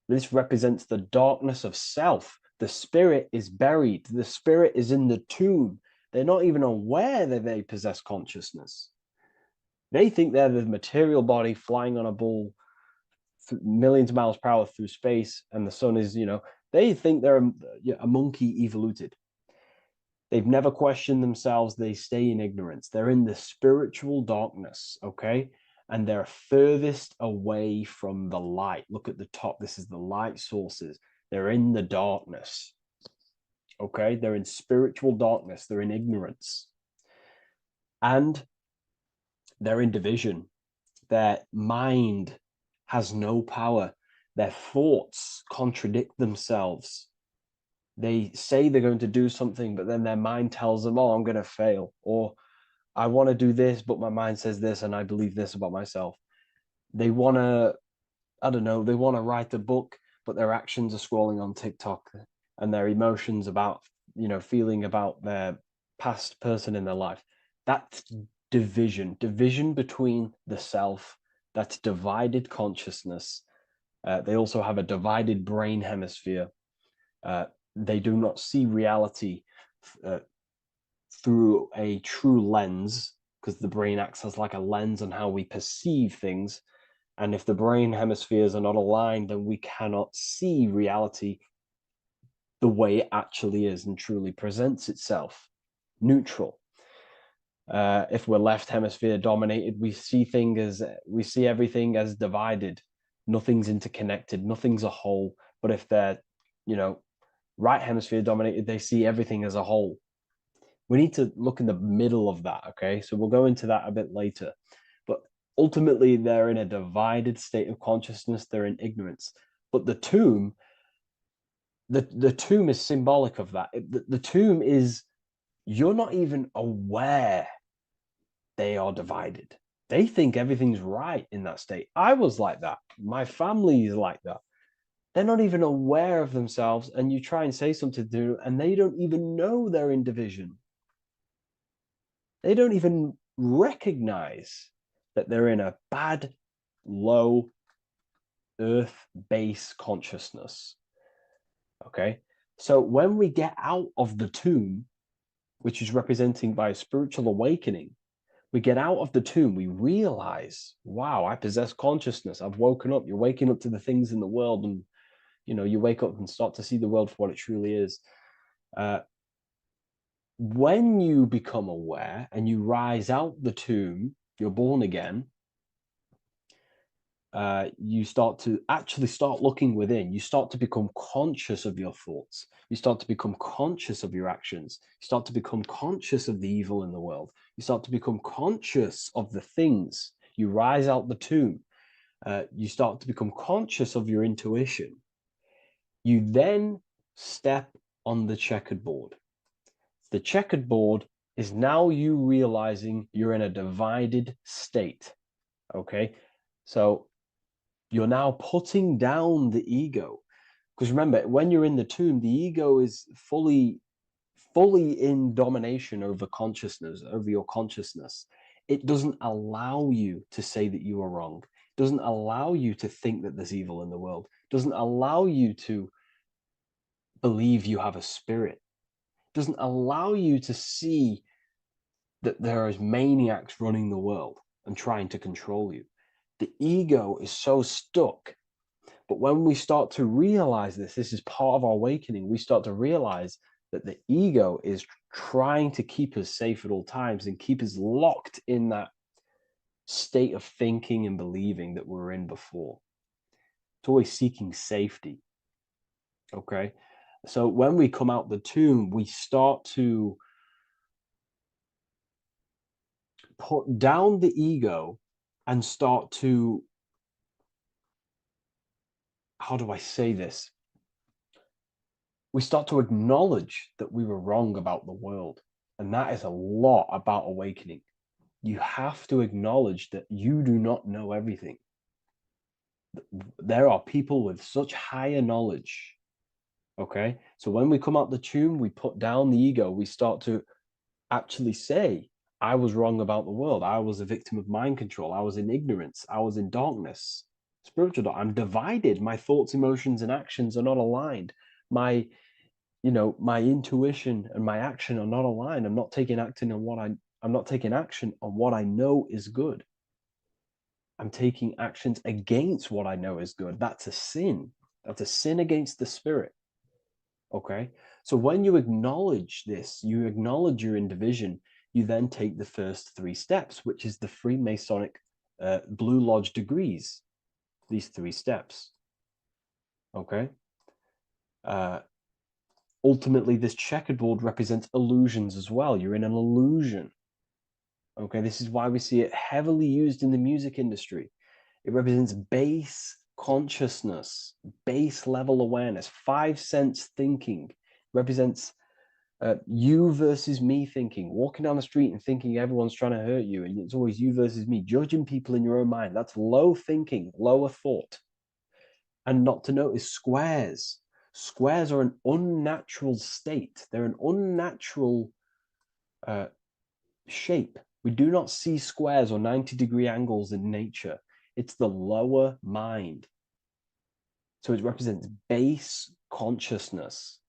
This represents the darkness of self. The spirit is buried. The spirit is in the tomb. They're not even aware that they possess consciousness. They think they're the material body flying on a ball millions of miles per hour through space, and the sun is, they think they're a monkey evoluted. They've never questioned themselves. They stay in ignorance. They're in the spiritual darkness, okay? And they're furthest away from the light. Look at the top. This is the light sources. They're in the darkness, okay? They're in spiritual darkness. They're in ignorance. And they're in division. Their mind has no power. Their thoughts contradict themselves. They say they're going to do something, but then their mind tells them, oh, I'm going to fail. Or I want to do this, but my mind says this, and I believe this about myself. They want to, they want to write a book, but their actions are scrolling on TikTok, and their emotions about, feeling about their past person in their life. That's division between the self. That's divided consciousness. They also have a divided brain hemisphere. They do not see reality through a true lens, because the brain acts as like a lens on how we perceive things. And if the brain hemispheres are not aligned, then we cannot see reality the way it actually is and truly presents itself, neutral. If we're left hemisphere dominated, we see everything as divided. Nothing's interconnected, nothing's a whole. But if they're, right hemisphere dominated, they see everything as a whole. We need to look in the middle of that, okay? So we'll go into that a bit later. But ultimately, they're in a divided state of consciousness. They're in ignorance. But the tomb, the tomb is symbolic of that. The tomb is, you're not even aware they are divided. They think everything's right in that state. I was like that. My family is like that. They're not even aware of themselves, and you try and say something to them, and they don't even know they're in division. They don't even recognize that they're in a bad, low, earth base consciousness. Okay? So when we get out of the tomb, which is representing by a spiritual awakening, we get out of the tomb, we realize, wow, I possess consciousness. I've woken up. You're waking up to the things in the world, and You know, you wake up and start to see the world for what it truly is. When you become aware and you rise out the tomb, you're born again, you start to actually start looking within. You start to become conscious of your thoughts. You start to become conscious of your actions. You start to become conscious of the evil in the world. You start to become conscious of the things. You rise out the tomb. You start to become conscious of your intuition. You then step on the checkered board. The checkered board is now you realizing you're in a divided state. Okay, so you're now putting down the ego, because remember, when you're in the tomb, the ego is fully in domination over consciousness, over your consciousness. It doesn't allow you to say that you are wrong. It doesn't allow you to think that there's evil in the world. It doesn't allow you to believe you have a spirit. It doesn't allow you to see that there is maniacs running the world and trying to control you. The ego is so stuck. But when we start to realize this is part of our awakening, we start to realize that the ego is trying to keep us safe at all times and keep us locked in that state of thinking and believing that we were in before. It's always seeking safety. Okay? So when we come out the tomb, we start to put down the ego and start to, how do I say this? We start to acknowledge that we were wrong about the world. And that is a lot about awakening. You have to acknowledge that you do not know everything. There are people with such higher knowledge. Okay? So when we come out the tomb, we put down the ego. We start to actually say, I was wrong about the world. I was a victim of mind control. I was in ignorance. I was in darkness. Spiritual dark. I'm divided. My thoughts, emotions, and actions are not aligned. My intuition and my action are not aligned. I'm not taking action on what I know is good. I'm taking actions against what I know is good. That's a sin. That's a sin against the spirit. Okay? So when you acknowledge this, you acknowledge you're in division, you then take the first 3 steps, which is the Freemasonic Blue Lodge degrees. These 3 steps. Okay? Ultimately, this checkerboard represents illusions as well. You're in an illusion. Okay, this is why we see it heavily used in the music industry. It represents base consciousness, base level awareness, 5 sense thinking. It represents you versus me thinking, walking down the street and thinking everyone's trying to hurt you, and it's always you versus me, judging people in your own mind. That's low thinking, lower thought. And not to notice squares. Squares are an unnatural state. They're an unnatural shape. We do not see squares or 90-degree angles in nature. It's the lower mind. So it represents base consciousness,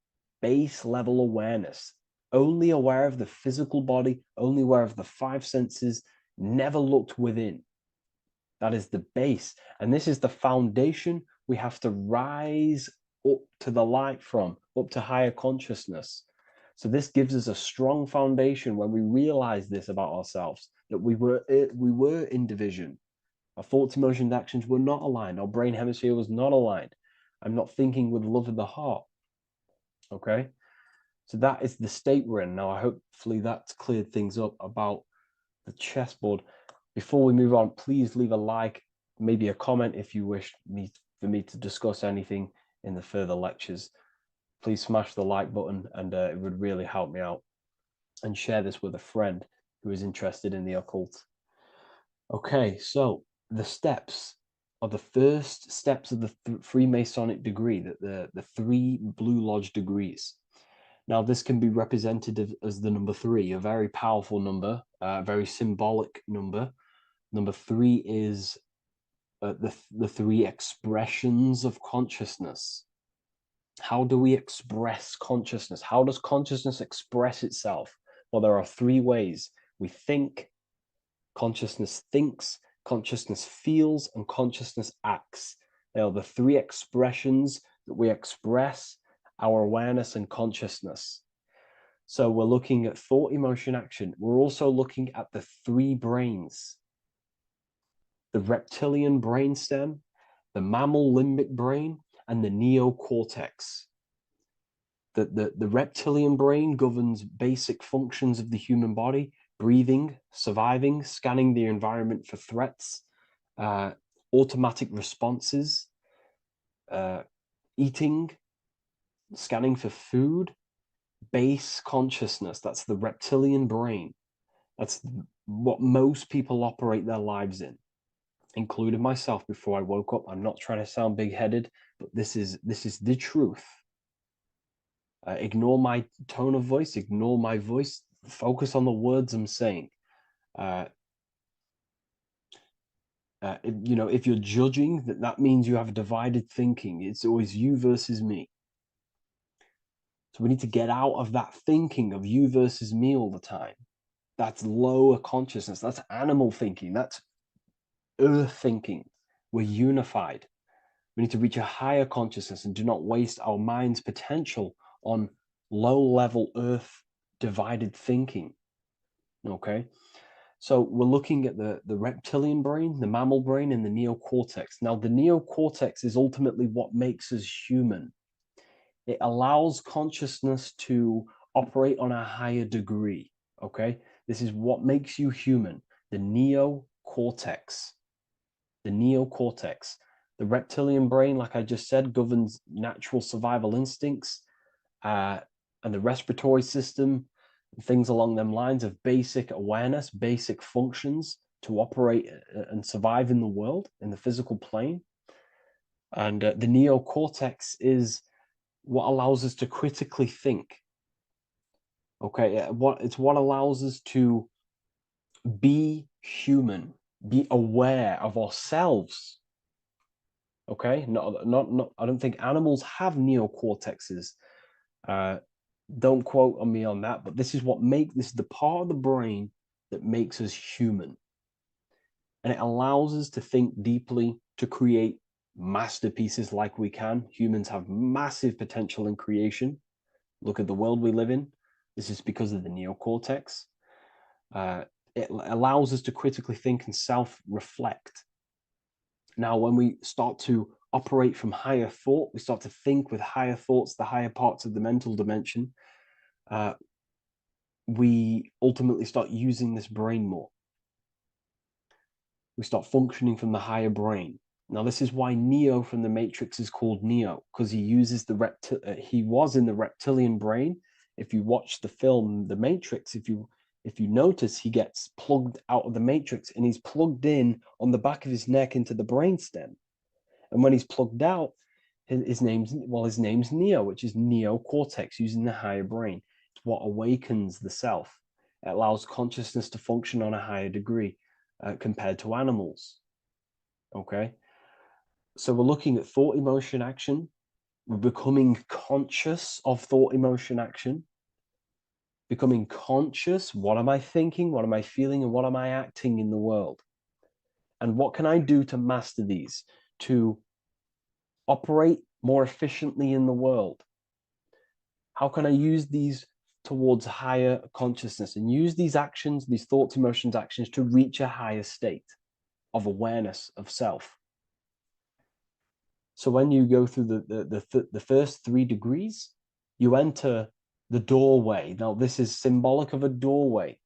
base level awareness, only aware of the physical body, only aware of the 5 senses, never looked within. That is the base. And this is the foundation we have to rise up to the light from, up to higher consciousness. So this gives us a strong foundation when we realize this about ourselves, that we were in division. Our thoughts, emotions, actions were not aligned. Our brain hemisphere was not aligned. I'm not thinking with love in the heart. Okay? So that is the state we're in. Now, hopefully that's cleared things up about the chessboard. Before we move on, please leave a like, maybe a comment if you wish for me to discuss anything in the further lectures. Please smash the like button, and it would really help me out. And share this with a friend who is interested in the occult. Okay, so the steps are the first steps of the Freemasonic degree, the 3 Blue Lodge degrees. Now, this can be represented as the number 3, a very powerful number, a very symbolic number. Number 3 is the 3 expressions of consciousness. How do we express consciousness? How does consciousness express itself? Well, there are 3 ways. We think, consciousness thinks, consciousness feels, and consciousness acts. They are the 3 expressions that we express our awareness and consciousness. So we're looking at thought, emotion, action. We're also looking at the three brains: the reptilian brainstem, the mammal limbic brain, and the neocortex. The reptilian brain governs basic functions of the human body: breathing, surviving, scanning the environment for threats, automatic responses, eating, scanning for food, base consciousness. That's the reptilian brain. That's what most people operate their lives in, including myself before I woke up. I'm not trying to sound big-headed, but this is the truth. Ignore my tone of voice, ignore my voice, focus on the words I'm saying. You know, if you're judging, that means you have divided thinking. It's always you versus me. So we need to get out of that thinking of you versus me all the time. That's lower consciousness. That's animal thinking. That's earth thinking. We're unified. We need to reach a higher consciousness and do not waste our mind's potential on low-level earth divided thinking. Okay? So we're looking at the reptilian brain, the mammal brain, and the neocortex. Now, the neocortex is ultimately what makes us human. It allows consciousness to operate on a higher degree. Okay? This is what makes you human. The neocortex. The neocortex. The reptilian brain, like I just said, governs natural survival instincts and the respiratory system, things along them lines of basic awareness, basic functions to operate and survive in the world, in the physical plane. And the neocortex is what allows us to critically think. Okay, it's what allows us to be human, be aware of ourselves. Okay, not. I don't think animals have neocortexes. Don't quote on me on that, but this is the part of the brain that makes us human, and it allows us to think deeply, to create masterpieces like we can. Humans have massive potential in creation. Look at the world we live in. This is because of the neocortex. It allows us to critically think and self-reflect. Now, when we start to operate from higher thought, we start to think with higher thoughts, the higher parts of the mental dimension, we ultimately start using this brain more. We start functioning from the higher brain. Now, this is why Neo from the Matrix is called Neo, because he uses he was in the reptilian brain. If you watch the film The Matrix, if you notice, he gets plugged out of the Matrix and he's plugged in on the back of his neck into the brainstem. And when he's plugged out, his name's Neo, which is neocortex, using the higher brain. It's what awakens the self. It allows consciousness to function on a higher degree compared to animals. Okay? So we're looking at thought, emotion, action. We're becoming conscious of thought, emotion, action. Becoming conscious, what am I thinking, what am I feeling, and what am I acting in the world? And what can I do to master these, to operate more efficiently in the world? How can I use these towards higher consciousness and use these actions, these thoughts, emotions, actions to reach a higher state of awareness of self? So when you go through the first 3 degrees, you enter the doorway. Now, this is symbolic of a doorway.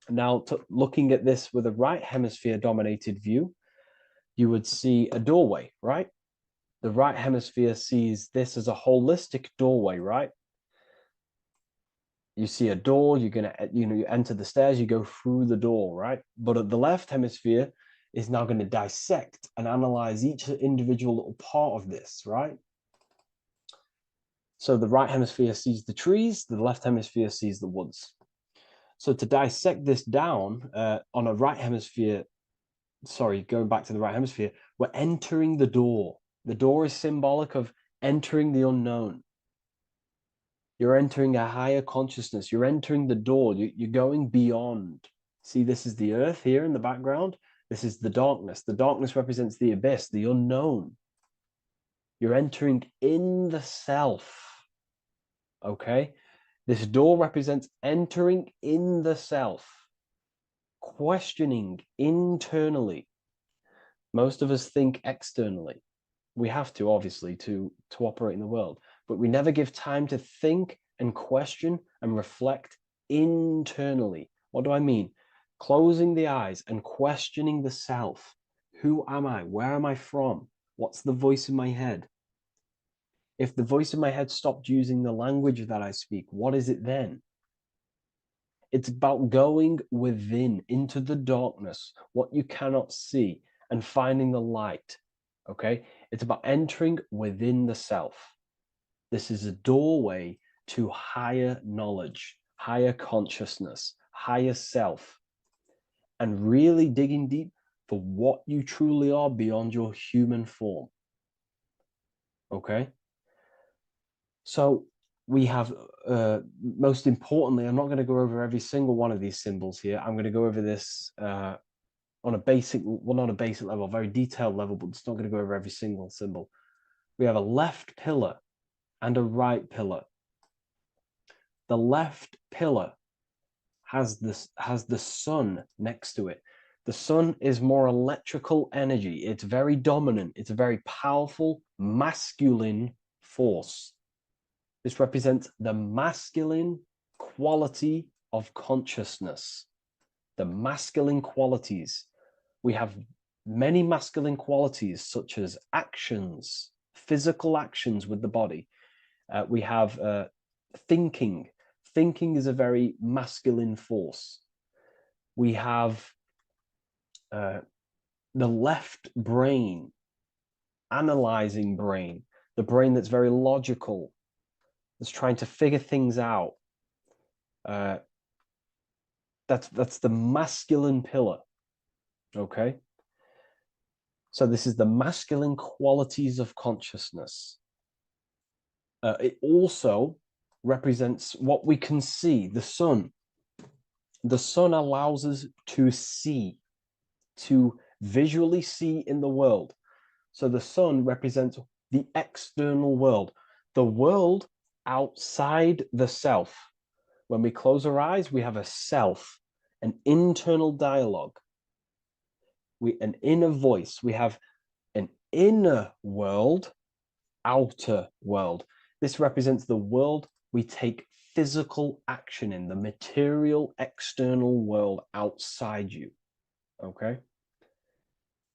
Now, looking at this with a right hemisphere dominated view, you would see a doorway, right? The right hemisphere sees this as a holistic doorway, right? You see a door, you're going to, you enter the stairs, you go through the door, right? But at the left hemisphere is now going to dissect and analyze each individual little part of this, right? So the right hemisphere sees the trees, the left hemisphere sees the woods. So to dissect this down on a right hemisphere, going back to the right hemisphere, we're entering the door. The door is symbolic of entering the unknown. You're entering a higher consciousness. You're entering the door. You're going beyond. See, this is the earth here in the background. This is the darkness. The darkness represents the abyss, the unknown. You're entering in the self. Okay? This door represents entering in the self, questioning internally. Most of us think externally. We have to, obviously, to operate in the world, but we never give time to think and question and reflect internally. What do I mean? Closing the eyes and questioning the self. Who am I? Where am I from? What's the voice in my head? If the voice in my head stopped using the language that I speak, what is it then? It's about going within, into the darkness, what you cannot see, and finding the light. Okay? It's about entering within the self. This is a doorway to higher knowledge, higher consciousness, higher self, and really digging deep for what you truly are beyond your human form. Okay? So we have, most importantly, I'm not going to go over every single one of these symbols here. I'm going to go over this on a basic, well, not a basic level, a very detailed level, but it's not going to go over every single symbol. We have a left pillar and a right pillar. The left pillar has the sun next to it. The sun is more electrical energy. It's very dominant. It's a very powerful, masculine force. This represents the masculine quality of consciousness. The masculine qualities. We have many masculine qualities, such as actions, physical actions with the body. We have thinking. Thinking is a very masculine force. We have the left brain, analyzing brain, the brain that's very logical, that's trying to figure things out. That's the masculine pillar. Okay? So this is the masculine qualities of consciousness. It also represents what we can see, the sun. The sun allows us to see, to visually see in the world. So the sun represents the external world, the world outside the self. When we close our eyes, we have a self, an internal dialogue, an inner voice. We have an inner world, outer world. This represents the world we take physical action in, the material external world outside you. Okay?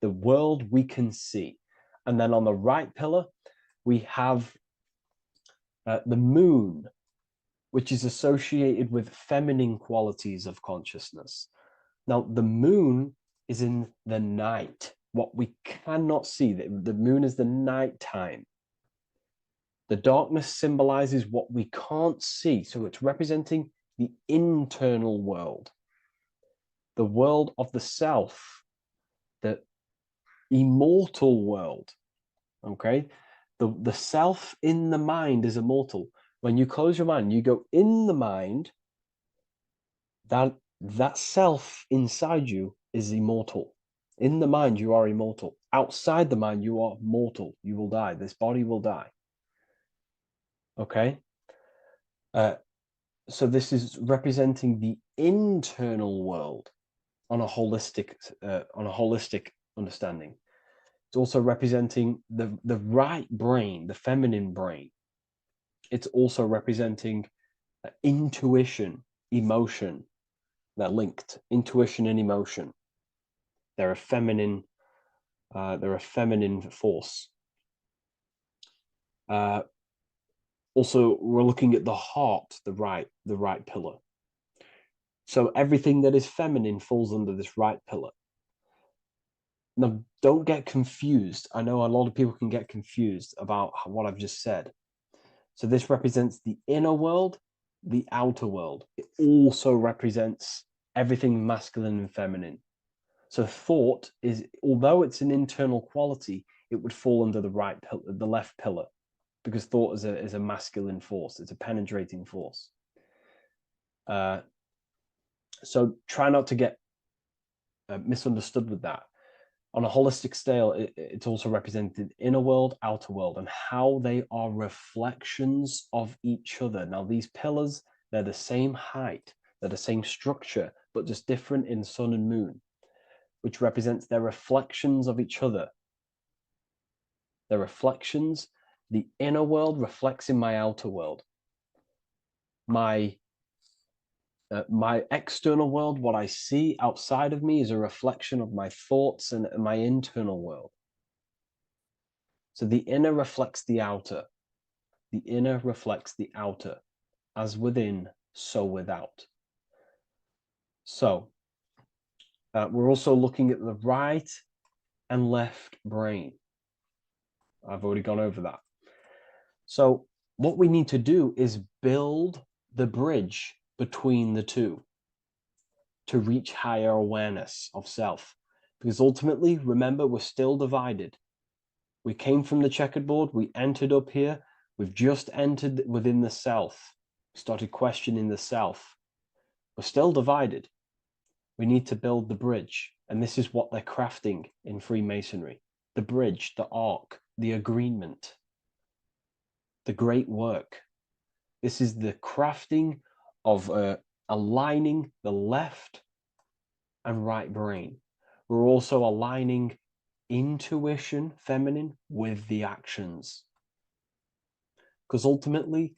The world we can see. And then on the right pillar, we have the moon, which is associated with feminine qualities of consciousness. Now, the moon is in the night, what we cannot see. The moon is the nighttime. The darkness symbolizes what we can't see. So it's representing the internal world, the world of the self, the immortal world. Okay? The self in the mind is immortal. When you close your mind, you go in the mind, that self inside you is immortal. In the mind, you are immortal. Outside the mind, you are mortal. You will die. This body will die. Okay? So this is representing the internal world on a holistic understanding. It's also representing the right brain, the feminine brain. It's also representing intuition, emotion. They're linked. Intuition and emotion. They're a feminine force. Also, we're looking at the heart, the right pillar. So everything that is feminine falls under this right pillar. Now, don't get confused. I know a lot of people can get confused about what I've just said. So this represents the inner world, the outer world. It also represents everything masculine and feminine. So thought is, although it's an internal quality, it would fall under the right pillar, the left pillar, because thought is a masculine force. It's a penetrating force. So try not to get misunderstood with that. On a holistic scale, it's also represented inner world, outer world, and how they are reflections of each other. Now, these pillars, they're the same height, they're the same structure, but just different in sun and moon, which represents their reflections of each other. Their reflections, the inner world reflects in my outer world. My external world, what I see outside of me, is a reflection of my thoughts and my internal world. So the inner reflects the outer. The inner reflects the outer. As within, so without. So we're also looking at the right and left brain. I've already gone over that. So what we need to do is build the bridge between the two to reach higher awareness of self. Because ultimately, remember, we're still divided. We came from the checkerboard, we entered up here, we've just entered within the self, started questioning the self. We're still divided. We need to build the bridge. And this is what they're crafting in Freemasonry. The bridge, the arc, the agreement, the great work. This is the crafting of aligning the left and right brain. We're also aligning intuition, feminine, with the actions. Because ultimately,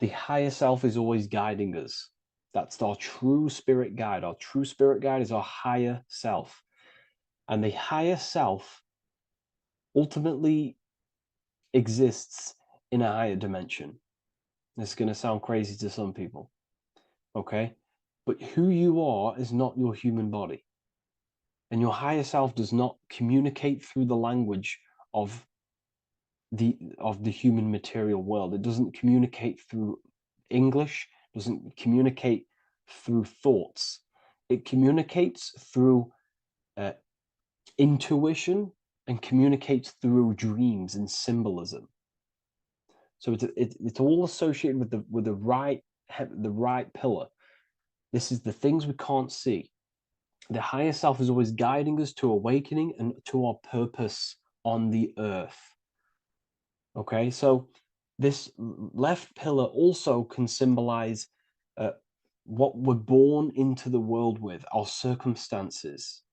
the higher self is always guiding us. That's our true spirit guide. Our true spirit guide is our higher self. And the higher self ultimately exists in a higher dimension. This is going to sound crazy to some people, okay? But who you are is not your human body. And your higher self does not communicate through the language of the human material world. It doesn't communicate through English, doesn't communicate through thoughts. It communicates through intuition and communicates through dreams and symbolism. So it's all associated with the right pillar. This is the things we can't see. The higher self is always guiding us to awakening and to our purpose on the earth. Okay, so this left pillar also can symbolize what we're born into the world with, our circumstances,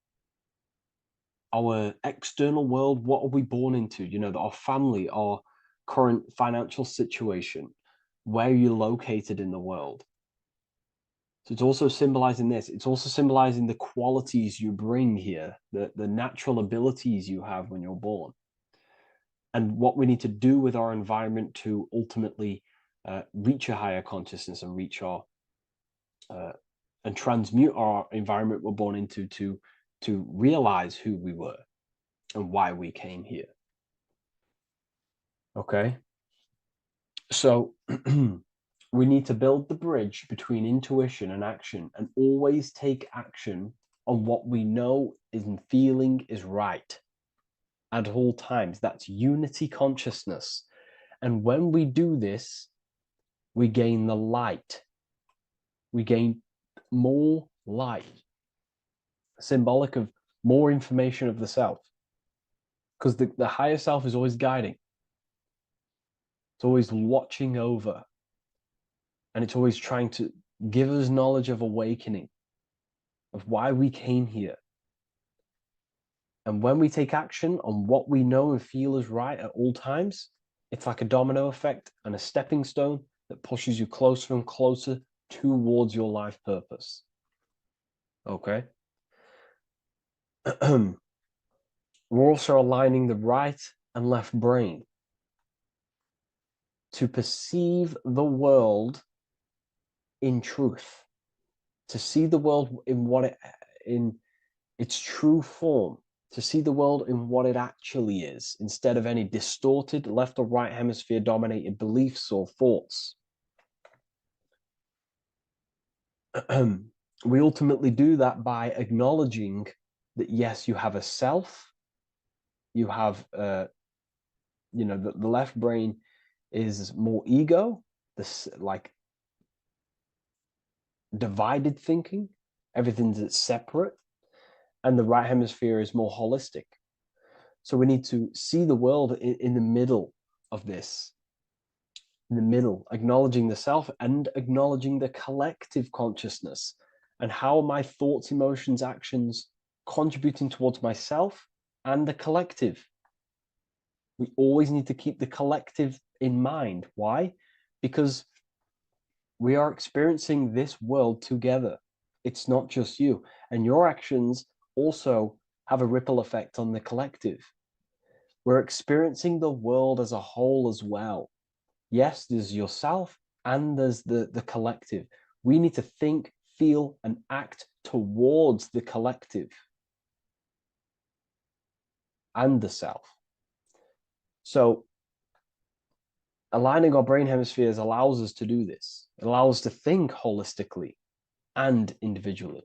our external world. What are we born into? You know, our family, our current financial situation, where you're located in the world. So it's also symbolizing this. It's also symbolizing the qualities you bring here, the natural abilities you have when you're born, and what we need to do with our environment to ultimately reach a higher consciousness and reach our and transmute our environment we're born into to realize who we were and why we came here. Okay, so we need to build the bridge between intuition and action, and always take action on what we know and feeling is right at all times. That's unity consciousness. And when we do this, we gain the light. We gain more light, symbolic of more information of the self. Because the higher self is always guiding. It's always watching over. And it's always trying to give us knowledge of awakening, of why we came here. And when we take action on what we know and feel is right at all times, it's like a domino effect and a stepping stone that pushes you closer and closer towards your life purpose. Okay? We're also aligning the right and left brain to perceive the world in truth, to see the world in its true form, to see the world in what it actually is, instead of any distorted left or right hemisphere dominated beliefs or thoughts. We ultimately do that by acknowledging that, yes, you have a self, you have, you know, the left brain is more ego, this like divided thinking, everything's separate, and the right hemisphere is more holistic, So we need to see the world in the middle of this, in the middle, acknowledging the self and acknowledging the collective consciousness, and how my thoughts, emotions, actions contributing towards myself and the collective. We always need to keep the collective in mind. Why? Because we are experiencing this world together. It's not just you. And your actions also have a ripple effect on the collective. We're experiencing the world as a whole as well. Yes, there's yourself and there's the collective. We need to think, feel, and act towards the collective and the self. So aligning our brain hemispheres allows us to do this. It allows us to think holistically and individually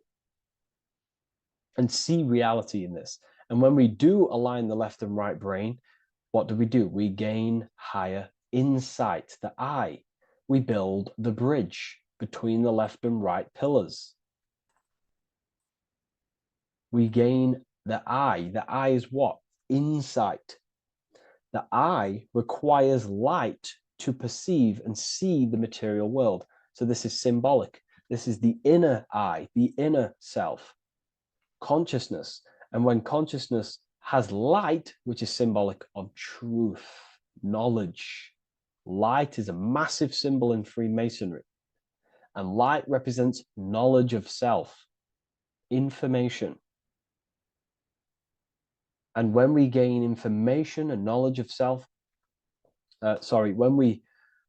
and see reality in this. And when we do align the left and right brain, what do? We gain higher insight, the eye. We build the bridge between the left and right pillars. We gain the eye. The eye is what? Insight. The eye requires light to perceive and see the material world. So this is symbolic. This is the inner eye, the inner self, consciousness. And when consciousness has light, which is symbolic of truth, knowledge. Light is a massive symbol in Freemasonry. And light represents knowledge of self, information. And when we gain information and knowledge of self, when we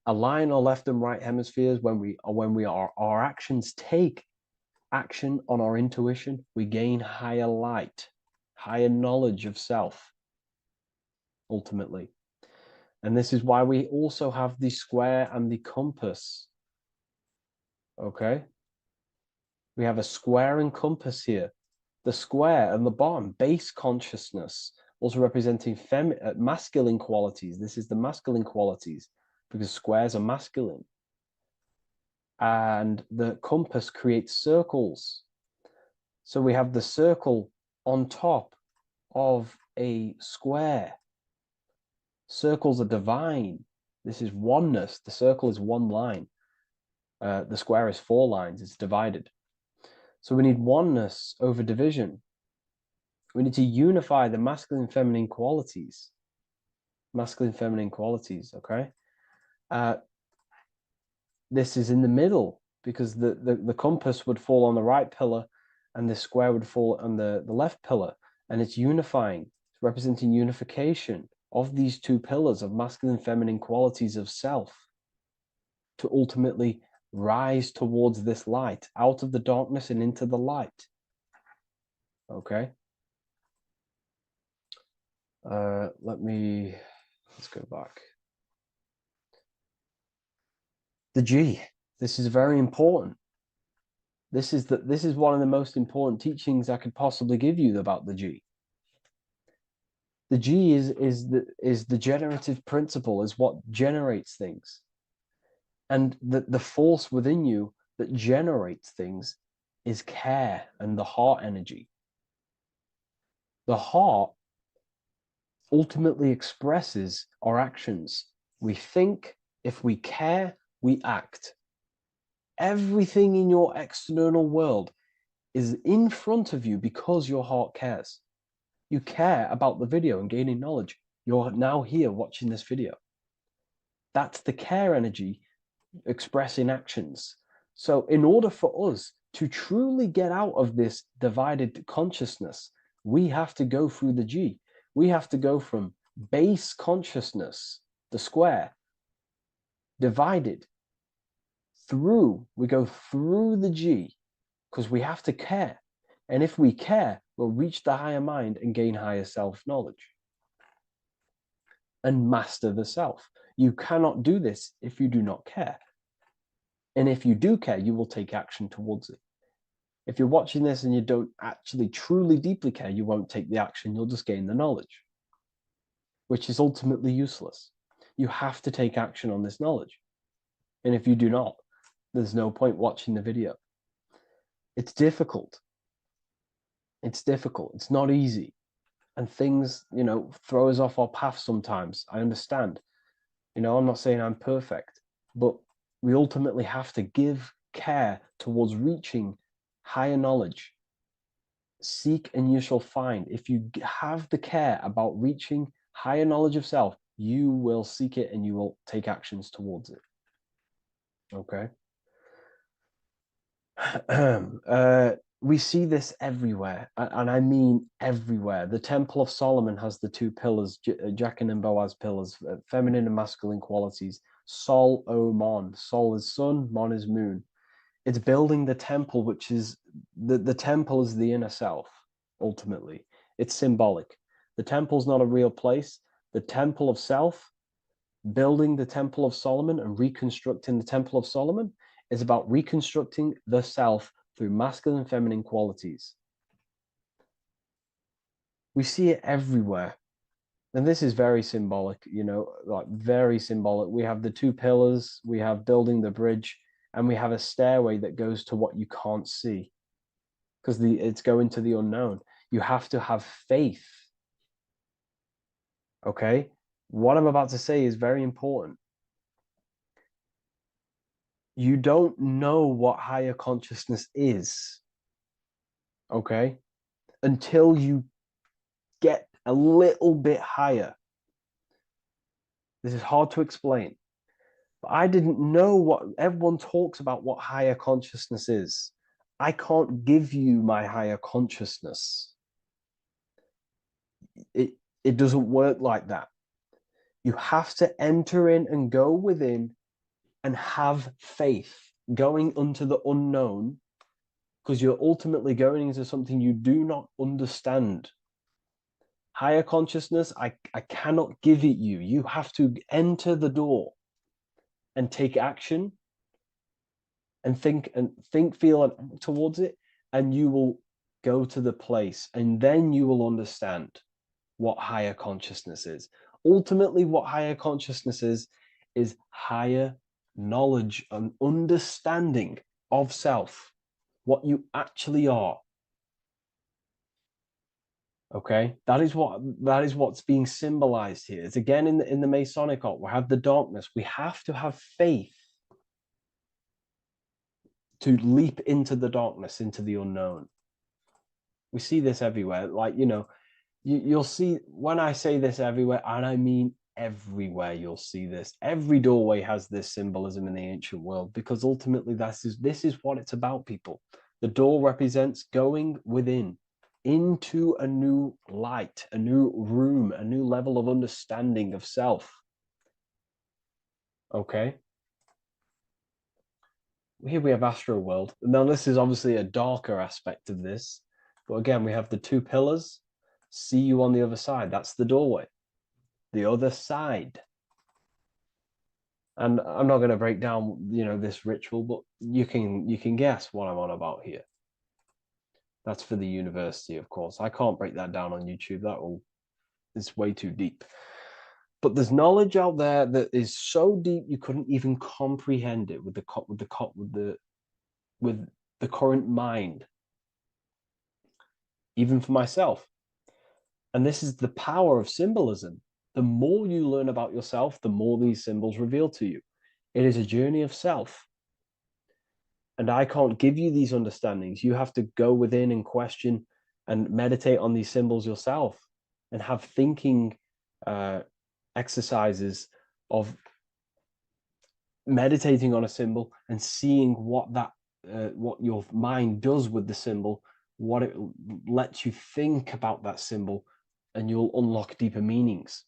align our left and right hemispheres, our actions take action on our intuition, we gain higher light, higher knowledge of self, ultimately. And this is why we also have the square and the compass. Okay? We have a square and compass here. The square and the bottom, base consciousness, also representing masculine qualities. This is the masculine qualities because squares are masculine. And the compass creates circles. So we have the circle on top of a square. Circles are divine. This is oneness. The circle is one line. The square is 4 lines. It's divided. So we need oneness over division. We need to unify the masculine and feminine qualities. Masculine and feminine qualities, okay? This is in the middle because the compass would fall on the right pillar and the square would fall on the left pillar. And it's unifying. It's representing unification of these 2 pillars of masculine and feminine qualities of self to ultimately rise towards this light, out of the darkness and into the light. Okay. Let's go back. The G. This is very important. This is one of the most important teachings I could possibly give you about the G. The G is the generative principle, is what generates things. And the force within you that generates things is care and the heart energy. The heart ultimately expresses our actions. We think, if we care, we act. Everything in your external world is in front of you because your heart cares. You care about the video and gaining knowledge. You're now here watching this video. That's the care energy expressing actions. So in order for us to truly get out of this divided consciousness, we have to go through the G. We have to go from base consciousness, the square, divided, we go through the G, because we have to care. And if we care, we'll reach the higher mind and gain higher self-knowledge and master the self. You cannot do this if you do not care. And if you do care, you will take action towards it. If you're watching this and you don't actually truly deeply care, you won't take the action. You'll just gain the knowledge, which is ultimately useless. You have to take action on this knowledge. And if you do not, there's no point watching the video. It's difficult. It's difficult. It's not easy. and things, throw us off our path sometimes. I understand. I'm not saying I'm perfect, but we ultimately have to give care towards reaching higher knowledge. Seek and you shall find. If you have the care about reaching higher knowledge of self, you will seek it and you will take actions towards it. Okay. We see this everywhere, and I mean everywhere. The Temple of Solomon has the two pillars, Jachin and Boaz pillars, feminine and masculine qualities. Sol, O, Mon. Sol is sun, Mon is moon. It's building the temple, which is the temple is the inner self, ultimately. It's symbolic. The temple's not a real place. The temple of self, building the Temple of Solomon and reconstructing the Temple of Solomon, is about reconstructing the self through masculine and feminine qualities. We see it everywhere. And this is very symbolic, like very symbolic. We have the two pillars, we have building the bridge, and we have a stairway that goes to what you can't see, because it's going to the unknown. You have to have faith. Okay? What I'm about to say is very important. You don't know what higher consciousness is, okay, until you get a little bit higher. This is hard to explain, but I didn't know what everyone talks about, what higher consciousness is. I can't give you my higher consciousness. It doesn't work like that. You have to enter in and go within and have faith, going into the unknown, because you're ultimately going into something you do not understand. Higher consciousness, I cannot give it you. You have to enter the door and take action and think, feel, and act towards it, and you will go to the place, and then you will understand what higher consciousness is. Ultimately, what higher consciousness is higher knowledge and understanding of self, what you actually are. Okay, that is what's being symbolized here. It's again in the Masonic art. We have the darkness. We have to have faith to leap into the darkness, into the unknown. We see this everywhere. Like, you'll see, when I say this everywhere, and I mean everywhere, you'll see this. Every doorway has this symbolism in the ancient world, because ultimately this is what it's about, people. The door represents going within, into a new light, a new room, a new level of understanding of self. Okay? Here we have Astro World. Now, this is obviously a darker aspect of this, but again, we have the two pillars. See you on the other side. That's the doorway. The other side. And I'm not going to break down, this ritual, but you can guess what I'm on about here. That's for the university, of course. I can't break that down on YouTube. It's way too deep. But there's knowledge out there that is so deep you couldn't even comprehend it with the current mind, even for myself. And this is the power of symbolism. The more you learn about yourself, the more these symbols reveal to you. It is a journey of self. And I can't give you these understandings. You have to go within and question and meditate on these symbols yourself, and have thinking exercises of meditating on a symbol and seeing what your mind does with the symbol, what it lets you think about that symbol, and you'll unlock deeper meanings.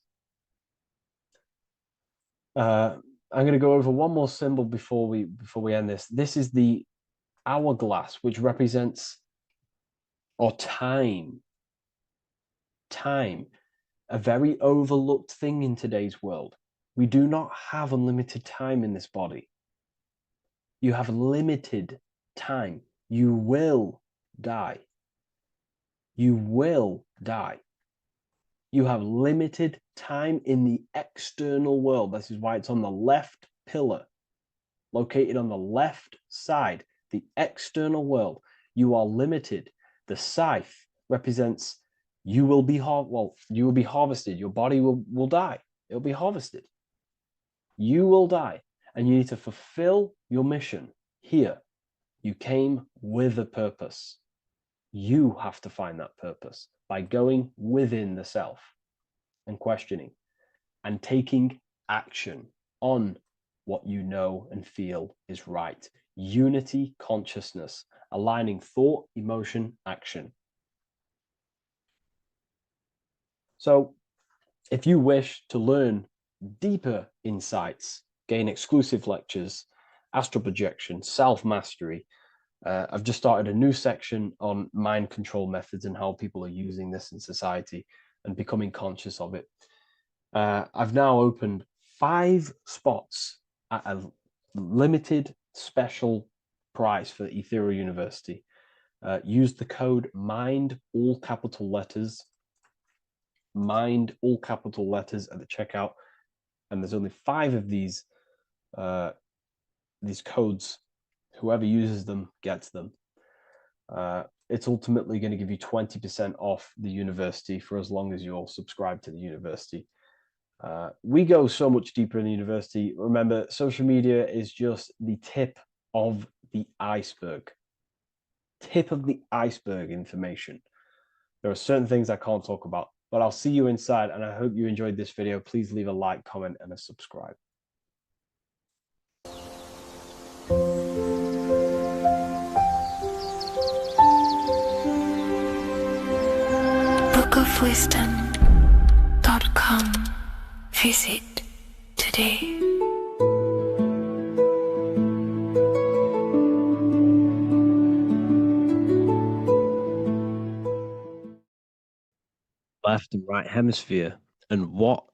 I'm going to go over one more symbol before we end this. This is the hourglass, which represents time. Time, a very overlooked thing in today's world. We do not have unlimited time in this body. You have limited time. You will die. You will die. You have limited time in the external world. This is why it's on the left pillar, located on the left side, the external world. You are limited. The scythe represents you will be you will be harvested. Your body will die. It'll be harvested. You will die, and you need to fulfill your mission here. You came with a purpose. You have to find that purpose by going within the self and questioning and taking action on what you know and feel is right. Unity consciousness, aligning thought, emotion, action. So if you wish to learn deeper insights, gain exclusive lectures, astral projection, self-mastery, I've just started a new section on mind control methods and how people are using this in society and becoming conscious of it. I've now opened 5 spots at a limited special price for Ethereal University. Use the code MIND, all capital letters, MIND, all capital letters at the checkout. And there's only 5 of these codes. Whoever uses them gets them. It's ultimately going to give you 20% off the university for as long as you're subscribed to the university. We go so much deeper in the university. Remember, social media is just the tip of the iceberg. Tip of the iceberg information. There are certain things I can't talk about, but I'll see you inside, and I hope you enjoyed this video. Please leave a like, comment, and a subscribe. bookofwisdom.com. Visit today. Left and right hemisphere, and what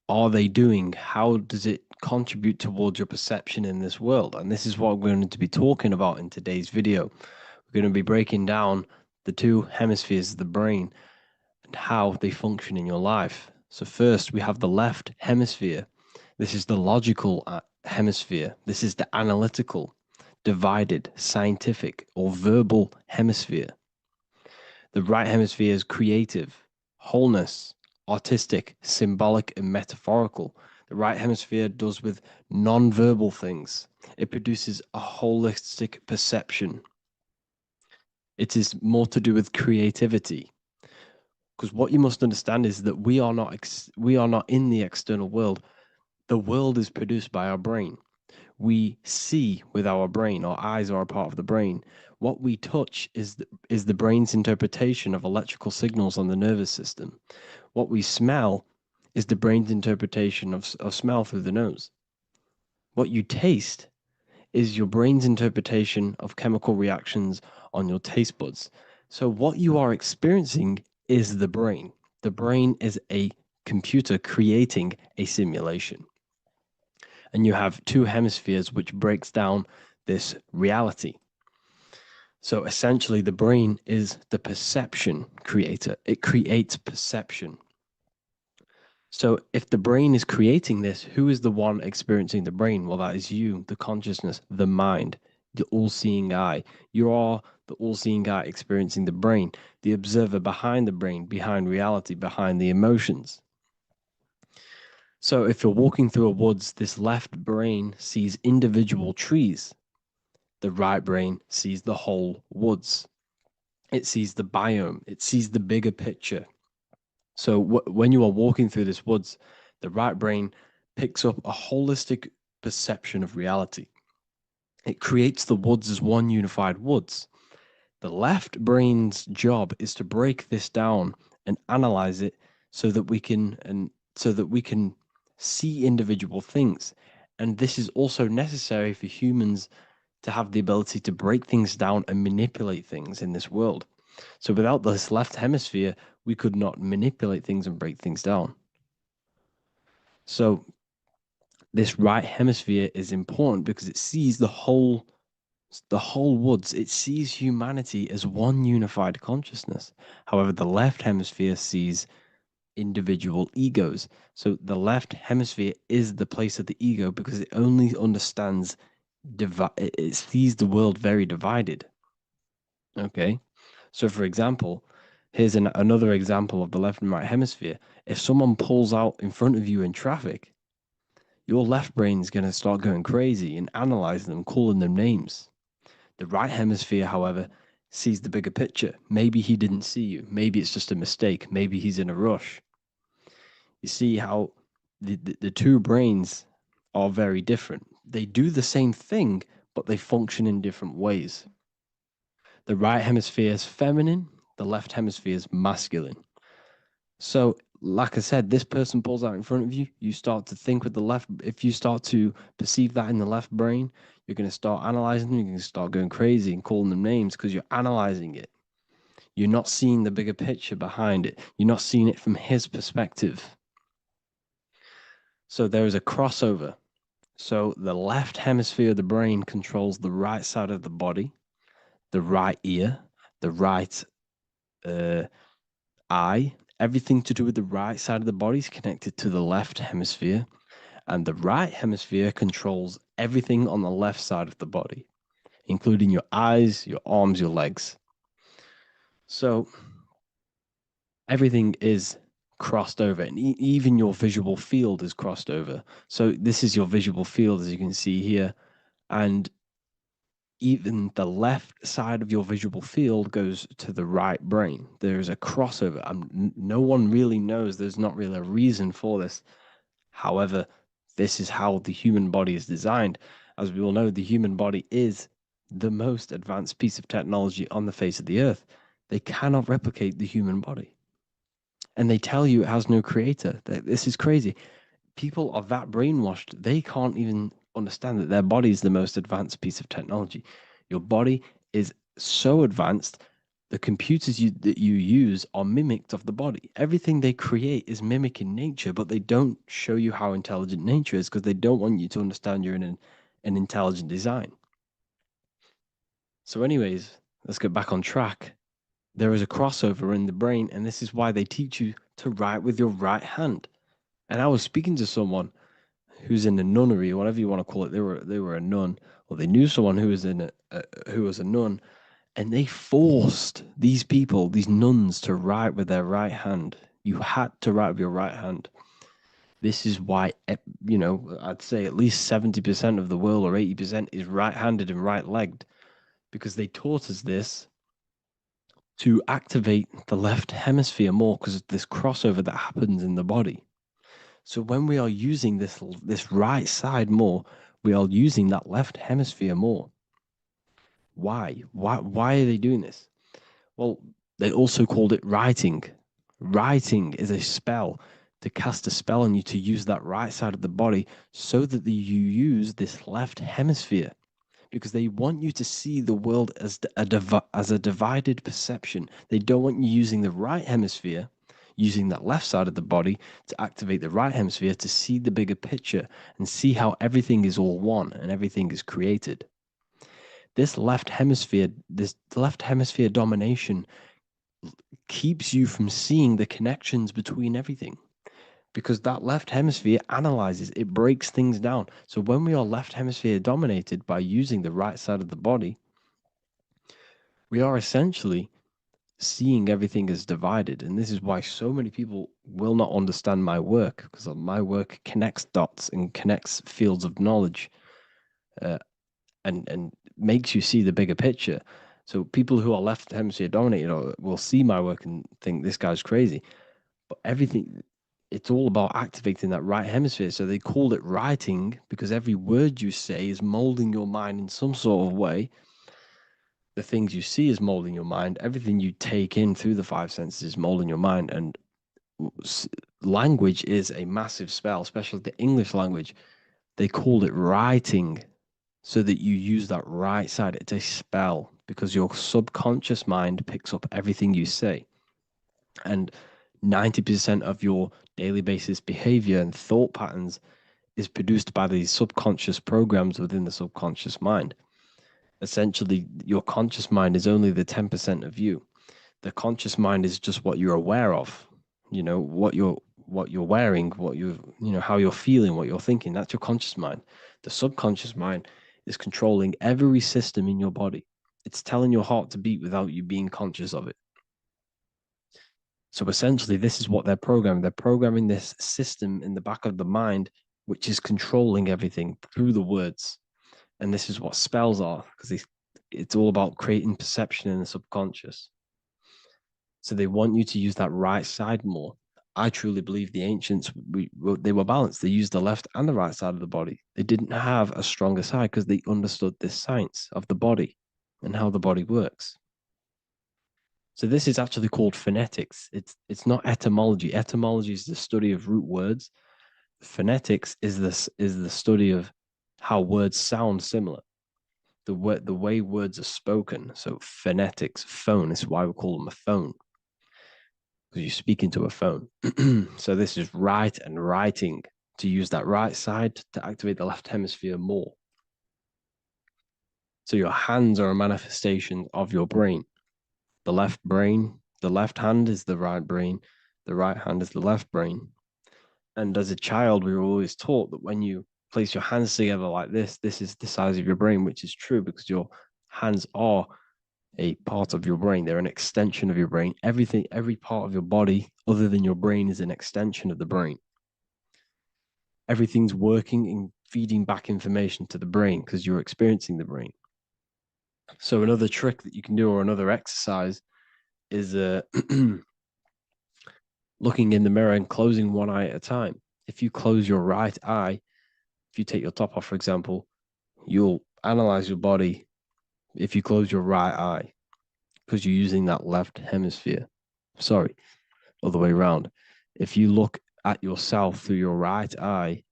are they doing? How does it contribute towards your perception in this world? And this is what we're going to be talking about in today's video. We're going to be breaking down the 2 hemispheres of the brain and how they function in your life. So first, we have the left hemisphere. This is the logical hemisphere. This is the analytical, divided, scientific, or verbal hemisphere. The right hemisphere is creative, wholeness, artistic, symbolic, and metaphorical. The right hemisphere does with non-verbal things. It produces a holistic perception. It is more to do with creativity. Because what you must understand is that we are not in the external world. The world is produced by our brain. We see with our brain. Our eyes are a part of the brain. What we touch is the brain's interpretation of electrical signals on the nervous system. What we smell is the brain's interpretation of smell through the nose. What you taste is your brain's interpretation of chemical reactions on your taste buds. So what you are experiencing is the brain. The brain is a computer creating a simulation. And you have 2 hemispheres which breaks down this reality. So essentially the brain is the perception creator. It creates perception. So if the brain is creating this, who is the one experiencing the brain? Well, that is you, the consciousness, the mind, the all-seeing eye. You are the all-seeing eye experiencing the brain, the observer behind the brain, behind reality, behind the emotions. So if you're walking through a woods, this left brain sees individual trees. The right brain sees the whole woods. It sees the biome. It sees the bigger picture. So when you are walking through this woods, the right brain picks up a holistic perception of reality. It creates the woods as one unified woods. The left brain's job is to break this down and analyze it so that we can see individual things. And this is also necessary for humans to have the ability to break things down and manipulate things in this world. So without this left hemisphere, we could not manipulate things and break things down. So this right hemisphere is important because it sees the whole woods. It sees humanity as one unified consciousness. However, the left hemisphere sees individual egos. So the left hemisphere is the place of the ego because it only understands, it sees the world very divided. Okay, so for example, Here's another example of the left and right hemisphere. If someone pulls out in front of you in traffic, your left brain's going to start going crazy and analyzing them, calling them names. The right hemisphere, however, sees the bigger picture. Maybe he didn't see you. Maybe it's just a mistake. Maybe he's in a rush. You see how the two brains are very different. They do the same thing, but they function in different ways. The right hemisphere is feminine, the left hemisphere is masculine. So, like I said, this person pulls out in front of you, you start to think with the left. If you start to perceive that in the left brain, you're going to start analyzing them, you're going to start going crazy and calling them names because you're analyzing it. You're not seeing the bigger picture behind it. You're not seeing it from his perspective. So there is a crossover. So the left hemisphere of the brain controls the right side of the body, the right ear, the right eye. Everything to do with the right side of the body is connected to the left hemisphere, and the right hemisphere controls everything on the left side of the body, including your eyes, your arms, your legs. So everything is crossed over, and even your visual field is crossed over. So this is your visual field, as you can see here, and even the left side of your visual field goes to the right brain. There's a crossover. No one really knows. There's not really a reason for this. However, this is how the human body is designed. As we all know, the human body is the most advanced piece of technology on the face of the earth. They cannot replicate the human body. And they tell you it has no creator. This is crazy. People are that brainwashed, they can't even understand that their body is the most advanced piece of technology. Your body is so advanced, the computers that you use are mimicked of the body. Everything they create is mimicking nature, but they don't show you how intelligent nature is because they don't want you to understand you're in an intelligent design. So anyways, let's get back on track. There is a crossover in the brain, and this is why they teach you to write with your right hand. And I was speaking to someone who's in a nunnery, or whatever you want to call it. They were a nun, or they knew someone who was who was a nun, and they forced these people, these nuns, to write with their right hand. You had to write with your right hand. This is why, I'd say at least 70% of the world, or 80%, is right-handed and right-legged, because they taught us this to activate the left hemisphere more because of this crossover that happens in the body. So when we are using this right side more, we are using that left hemisphere more. Why? Why are they doing this? Well, they also called it writing. Writing is a spell, to cast a spell on you to use that right side of the body so that you use this left hemisphere, because they want you to see the world as a divided perception. They don't want you using the right hemisphere, using that left side of the body to activate the right hemisphere to see the bigger picture and see how everything is all one and everything is created. This left hemisphere domination keeps you from seeing the connections between everything, because that left hemisphere analyzes, it breaks things down. So when we are left hemisphere dominated by using the right side of the body, we are essentially seeing everything as divided. And this is why so many people will not understand my work, because my work connects dots and connects fields of knowledge, and makes you see the bigger picture. So people who are left hemisphere dominated will see my work and think this guy's crazy. But everything, it's all about activating that right hemisphere. So they call it writing because every word you say is molding your mind in some sort of way. The things you see is molding your mind. Everything you take in through the five senses is molding your mind. And language is a massive spell, especially the English language. They call it writing so that you use that right side. It's a spell because your subconscious mind picks up everything you say. And 90% of your daily basis behavior and thought patterns is produced by these subconscious programs within the subconscious mind. Essentially, your conscious mind is only the 10% of you. The conscious mind is just what you're aware of, what you're wearing, how you're feeling, what you're thinking. That's your conscious mind. The subconscious mind is controlling every system in your body. It's telling your heart to beat without you being conscious of it. So essentially, this is what they're programming. They're programming this system in the back of the mind, which is controlling everything through the words. And this is what spells are, because it's all about creating perception in the subconscious. So they want you to use that right side more. I truly believe the ancients, they were balanced. They used the left and the right side of the body. They didn't have a stronger side because they understood this science of the body and how the body works. So this is actually called phonetics. It's not etymology. Etymology is the study of root words. Phonetics is the study of how words sound similar. The way words are spoken. So phonetics, phone, is why we call them a phone. Because you speak into a phone. So this is write and writing, to use that right side to activate the left hemisphere more. So your hands are a manifestation of your brain. The left brain, the left hand is the right brain, the right hand is the left brain. And as a child, we were always taught that when you place your hands together like this is the size of your brain, which is true because your hands are a part of your brain. They're an extension of your brain. Everything, every part of your body other than your brain is an extension of the brain. Everything's working and feeding back information to the brain because you're experiencing the brain. So another trick that you can do, or another exercise, is looking in the mirror and closing one eye at a time. If you close your right eye, if you take your top off, for example, you'll analyze your body if you close your right eye because you're using that left hemisphere. Sorry, other way around. If you look at yourself through your right eye,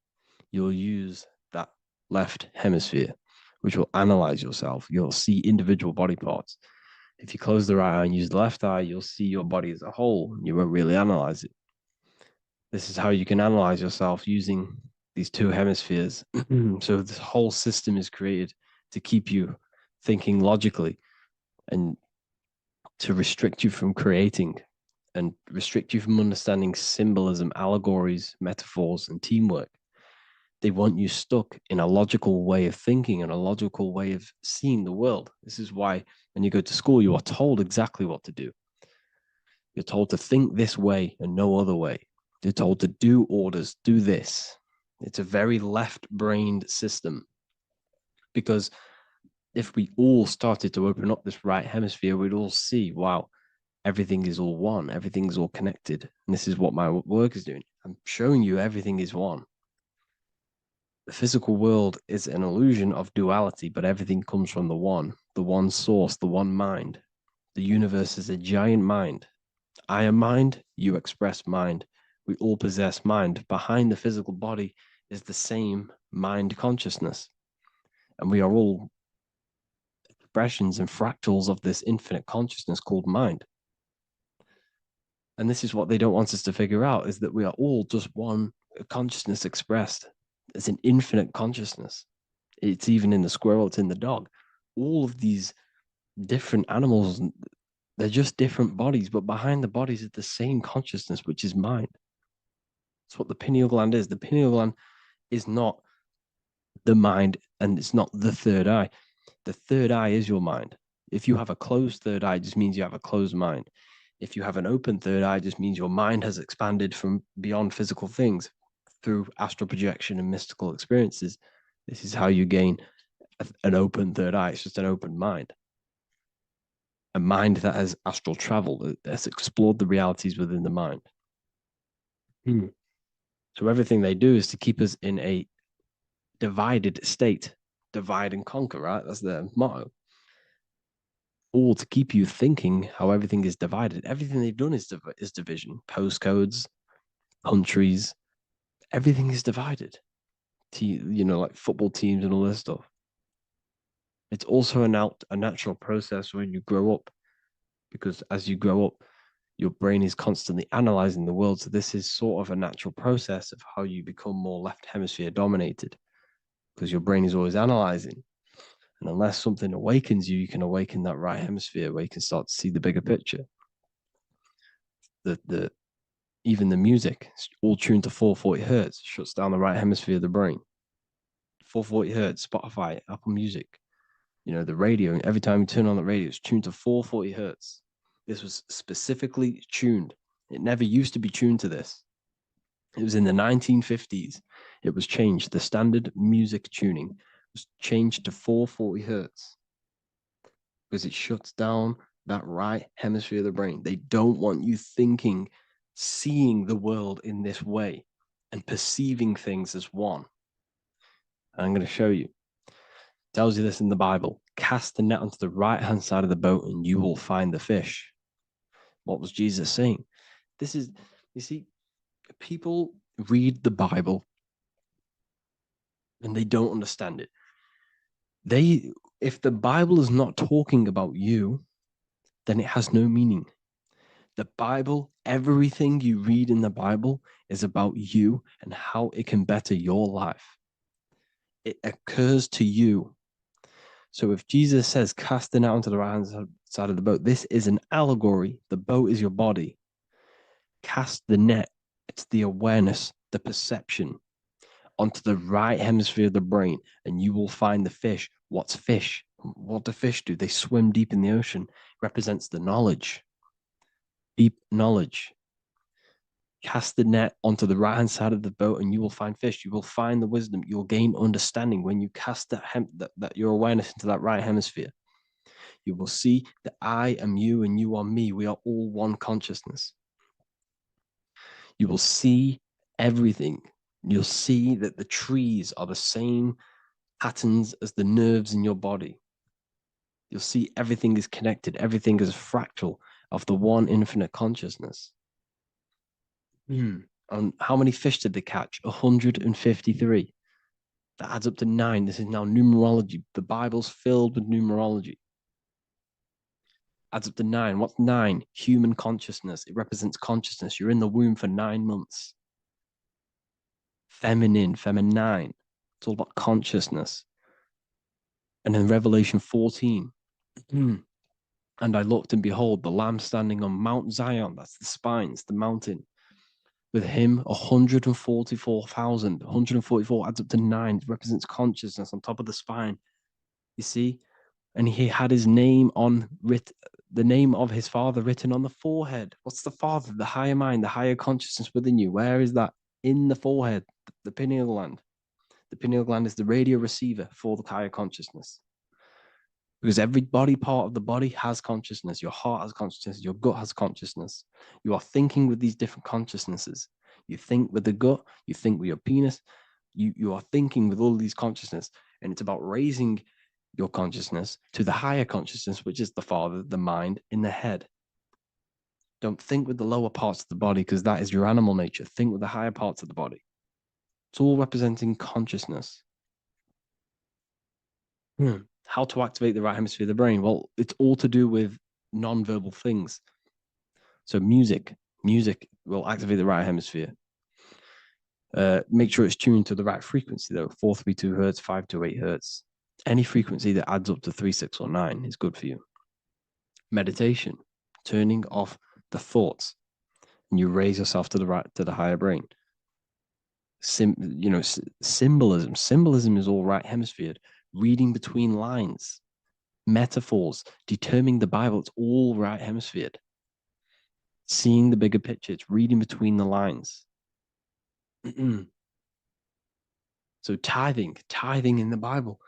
you'll use that left hemisphere, which will analyze yourself. You'll see individual body parts. If you close the right eye and use the left eye, you'll see your body as a whole. You won't really analyze it. This is how you can analyze yourself using these two hemispheres. So this whole system is created to keep you thinking logically and to restrict you from creating and restrict you from understanding symbolism, allegories, metaphors, and teamwork. They want you stuck in a logical way of thinking and a logical way of seeing the world. This is why when you go to school, you are told exactly what to do. You're told to think this way and no other way. You're told to do orders, do this. It's a very left-brained system because if we all started to open up this right hemisphere, we'd all see, wow, everything is all one. Everything's all connected. And this is what my work is doing. I'm showing you everything is one. The physical world is an illusion of duality, but everything comes from the one source, the one mind. The universe is a giant mind. I am mind, you express mind. We all possess mind. Behind the physical body is the same mind consciousness. And we are all expressions and fractals of this infinite consciousness called mind. And this is what they don't want us to figure out, is that we are all just one consciousness expressed. It's an infinite consciousness. It's even in the squirrel, it's in the dog. All of these different animals, they're just different bodies, but behind the bodies is the same consciousness, which is mind. That's what the pineal gland is. The pineal gland is not the mind, and it's not the third eye. The third eye is your mind. If you have a closed third eye, it just means you have a closed mind. If you have an open third eye, it just means your mind has expanded from beyond physical things through astral projection and mystical experiences. This is how you gain an open third eye. It's just an open mind. A mind that has astral travel, that's explored the realities within the mind. So everything they do is to keep us in a divided state. Divide and conquer, right? That's their motto. All to keep you thinking how everything is divided. Everything they've done is division. Postcodes, countries, everything is divided. Like football teams and all this stuff. It's also a natural process when you grow up, because as you grow up, your brain is constantly analyzing the world. So this is sort of a natural process of how you become more left hemisphere dominated, because your brain is always analyzing. And unless something awakens you, you can awaken that right hemisphere where you can start to see the bigger picture. Even the music, it's all tuned to 440 hertz, shuts down the right hemisphere of the brain. 440 hertz, Spotify, Apple Music, the radio. Every time you turn on the radio, it's tuned to 440 hertz. This was specifically tuned It never used to be tuned to this. It was in the 1950s. It was changed. The standard music tuning was changed to 440 hertz because it shuts down that right hemisphere of the brain. They don't want you thinking, seeing the world in this way and perceiving things as one. And I'm going to show you. It tells you this in the Bible. Cast the net onto the right-hand side of the boat and you will find the fish. What was Jesus saying? This is, you see, people read the Bible and they don't understand it. If the Bible is not talking about you, then it has no meaning. The Bible, everything you read in the Bible is about you and how it can better your life. It occurs to you. So if Jesus says, cast the net onto the right-hand side of the boat, this is an allegory. The boat is your body. Cast the net. It's the awareness, the perception onto the right hemisphere of the brain, and you will find the fish. What's fish? What do fish do? They swim deep in the ocean. It represents the knowledge. Deep knowledge. Cast the net onto the right-hand side of the boat and you will find fish. You will find the wisdom. You'll gain understanding when you cast that your awareness into that right hemisphere. You will see that I am you and you are me. We are all one consciousness. You will see everything. You'll see that the trees are the same patterns as the nerves in your body. You'll see everything is connected. Everything is a fractal of the one infinite consciousness. And how many fish did they catch? 153. That adds up to 9. This is now numerology. The Bible's filled with numerology. Adds up to 9. What's 9? Human consciousness. It represents consciousness. You're in the womb for 9 months. Feminine. It's all about consciousness. And in Revelation 14, and I looked and behold, the Lamb standing on Mount Zion. That's the spines, the mountain. With him, 144,000. 144 adds up to 9. It represents consciousness on top of the spine. You see? And he had his name the name of his father written on the forehead. What's the father? The higher mind, the higher consciousness within you. Where is that? In the forehead, the pineal gland. The pineal gland is the radio receiver for the higher consciousness. Because every body part of the body has consciousness. Your heart has consciousness. Your gut has consciousness. You are thinking with these different consciousnesses. You think with the gut. You think with your penis. You are thinking with all these consciousness. And it's about raising your consciousness to the higher consciousness, which is the father, the mind, in the head. Don't think with the lower parts of the body because that is your animal nature. Think with the higher parts of the body. It's all representing consciousness. How to activate the right hemisphere of the brain? Well, it's all to do with non-verbal things. So music will activate the right hemisphere. Make sure it's tuned to the right frequency though. 432 hertz, 528 hertz. Any frequency that adds up to 3, 6, or 9 is good for you. Meditation, turning off the thoughts, and you raise yourself to the higher brain. Symbolism. Symbolism is all right hemisphered. Reading between lines, metaphors, determining the Bible, it's all right hemisphered. Seeing the bigger picture, it's reading between the lines. So tithing in the Bible.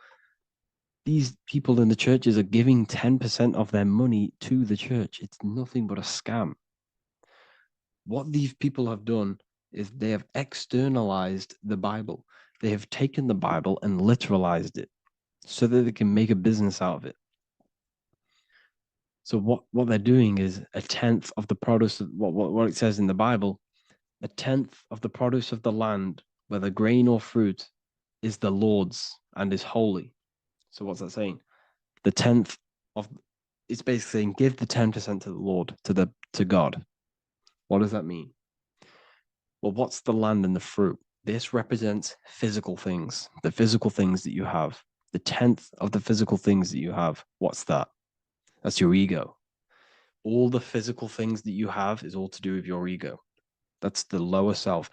These people in the churches are giving 10% of their money to the church. It's nothing but a scam. What these people have done is they have externalized the Bible. They have taken the Bible and literalized it so that they can make a business out of it. So what they're doing is 1/10 of the produce of what it says in the Bible, 1/10 of the produce of the land, whether grain or fruit, is the Lord's and is holy. So what's that saying? The 10th of it's basically saying give the 10% to the Lord, to God. What does that mean? Well, what's the land and the fruit? This represents physical things, the physical things that you have. The 10th of the physical things that you have. What's that? That's your ego. All the physical things that you have is all to do with your ego. That's the lower self.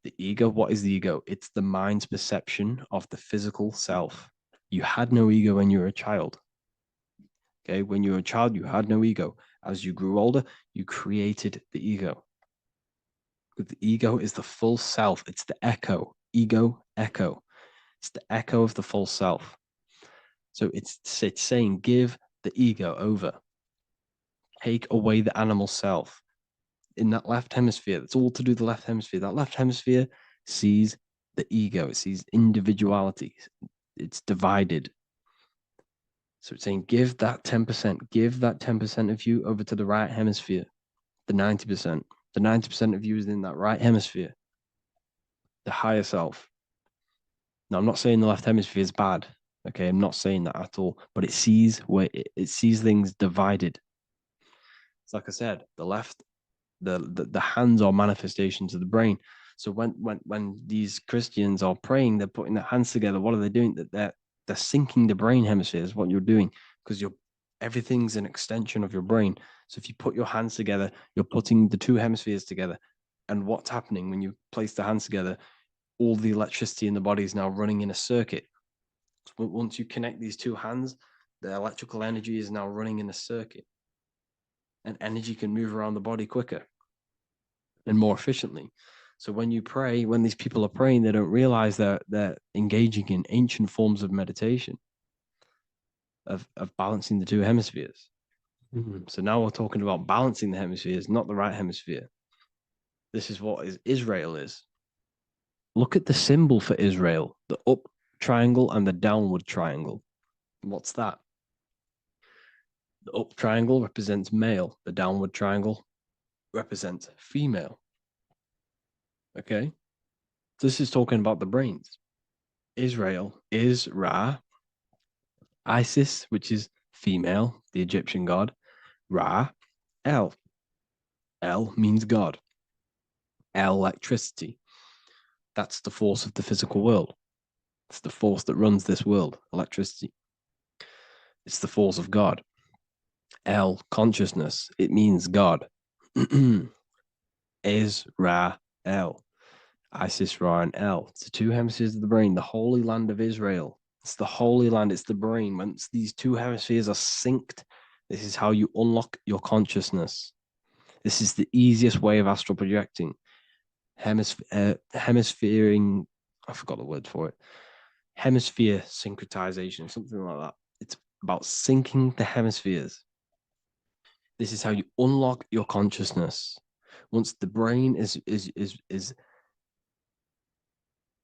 The ego, what is the ego? It's the mind's perception of the physical self. You had no ego when you were a child. Okay, when you were a child, you had no ego. As you grew older, you created the ego. The ego is the full self. It's the echo. Ego, echo. It's the echo of the full self. So it's saying, give the ego over. Take away the animal self. In that left hemisphere, that's all to do with the left hemisphere. That left hemisphere sees the ego. It sees individuality. It's divided. So it's saying, give that 10%. Give that 10% of you over to the right hemisphere. The 90%. The 90% of you is in that right hemisphere. The higher self. Now, I'm not saying the left hemisphere is bad. Okay, I'm not saying that at all. But it sees it sees things divided. It's like I said, the left, the hands are manifestations of the brain. So when these Christians are praying, they're putting their hands together. What are they doing? They're syncing the brain hemispheres. What you're doing, because everything's an extension of your brain. So if you put your hands together, you're putting the two hemispheres together. And what's happening when you place the hands together? All the electricity in the body is now running in a circuit. But once you connect these two hands, the electrical energy is now running in a circuit. And energy can move around the body quicker and more efficiently. So when you pray, when these people are praying, they don't realize that they're engaging in ancient forms of meditation, of balancing the two hemispheres. So now we're talking about balancing the hemispheres, not the right hemisphere. This is what Israel is. Look at the symbol for Israel, the up triangle and the downward triangle. What's that? The up triangle represents male. The downward triangle represents female. Okay? This is talking about the brains. Israel is Ra. Isis, which is female, the Egyptian god. Ra, El. El means God. Electricity. That's the force of the physical world. It's the force that runs this world, electricity. It's the force of God. El, consciousness. It means God. Is Ra, El. Isis, Ra, and El. It's the two hemispheres of the brain, the holy land of Israel. It's the holy land, it's the brain. Once these two hemispheres are synced, this is how you unlock your consciousness. This is the easiest way of astral projecting. Hemisphering, I forgot the word for it. Hemisphere syncretization, something like that. It's about syncing the hemispheres. This is how you unlock your consciousness. Once the brain is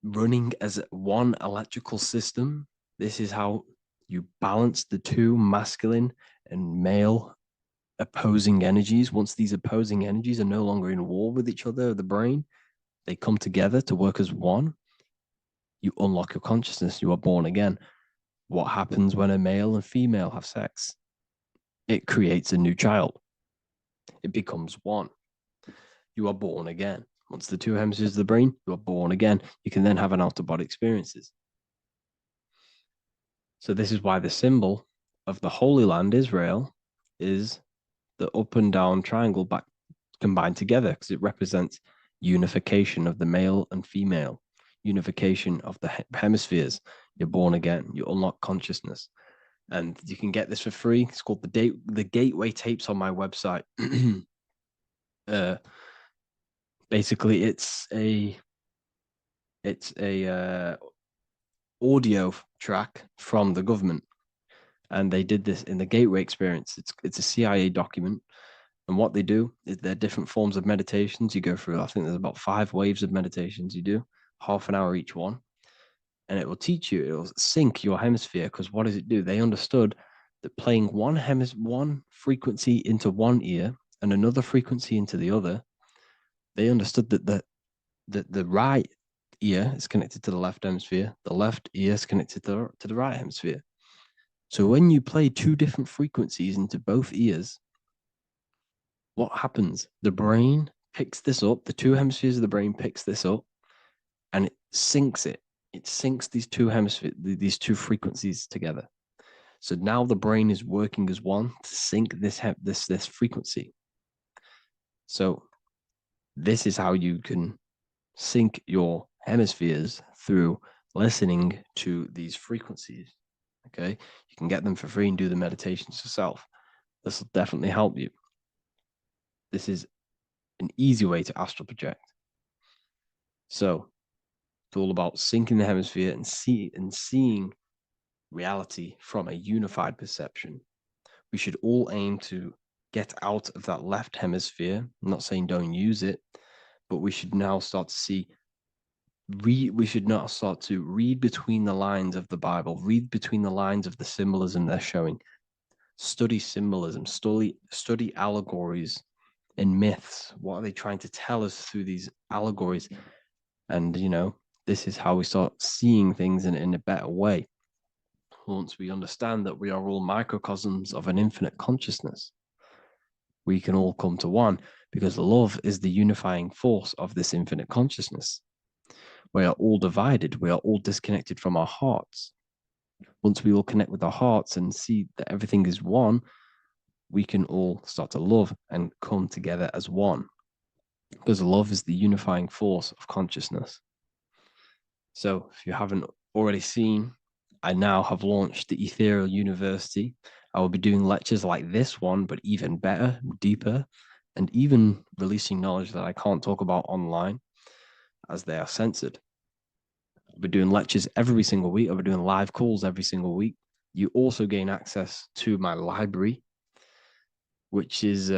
running as one electrical system, this is how you balance the two masculine and male opposing energies. Once these opposing energies are no longer in war with each other, the brain, they come together to work as one. You unlock your consciousness. You are born again. What happens when a male and female have sex? It creates a new child. It becomes one. You are born again. Once the two hemispheres of the brain, you are born again. You can then have an out-of-body experiences. So this is why the symbol of the Holy Land, Israel, is the up and down triangle back combined together, because it represents unification of the male and female, unification of the hemispheres. You're born again. You unlock consciousness. And you can get this for free. It's called the Gateway Tapes on my website. Basically, it's a audio track from the government, and they did this in the Gateway Experience. It's a CIA document, and what they do is there are different forms of meditations you go through. I think there's about 5 waves of meditations you do, half an hour each one, and it will teach you. It will sync your hemisphere, because what does it do? They understood that playing one frequency into one ear and another frequency into the other, they understood that the right ear is connected to the left hemisphere, the left ear is connected to the right hemisphere. So when you play 2 different frequencies into both ears, what happens? The brain picks this up, the 2 hemispheres of the brain picks this up, and it syncs it. It syncs these 2 hemispheres, these 2 frequencies together. So now the brain is working as one to sync this frequency. So this is how you can sync your hemispheres, through listening to these frequencies. Okay, you can get them for free and do the meditations yourself. This will definitely help you. This is an easy way to astral project. So it's all about syncing the hemisphere and seeing reality from a unified perception. We should all aim to get out of that left hemisphere. I'm not saying don't use it, but we should now start to read between the lines of the Bible, read between the lines of the symbolism they're showing, study symbolism, study allegories and myths. What are they trying to tell us through these allegories? And, this is how we start seeing things in a better way. Once we understand that we are all microcosms of an infinite consciousness, we can all come to one, because love is the unifying force of this infinite consciousness. We are all divided. We are all disconnected from our hearts. Once we all connect with our hearts and see that everything is one, we can all start to love and come together as one, because love is the unifying force of consciousness. So if you haven't already seen, I now have launched the Ethereal University. I will be doing lectures like this one, but even better, deeper, and even releasing knowledge that I can't talk about online, as they are censored. I'll be doing lectures every single week. I'll be doing live calls every single week. You also gain access to my library, which is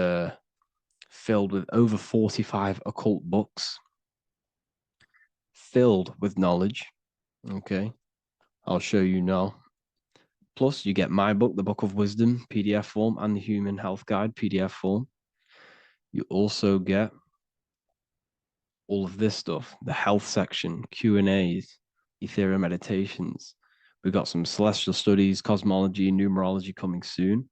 filled with over 45 occult books, filled with knowledge. Okay, I'll show you now. Plus, you get my book, The Book of Wisdom, PDF form, and the Human Health Guide, PDF form. You also get all of this stuff, the health section, Q&As, Ethereal meditations. We've got some celestial studies, cosmology, numerology coming soon.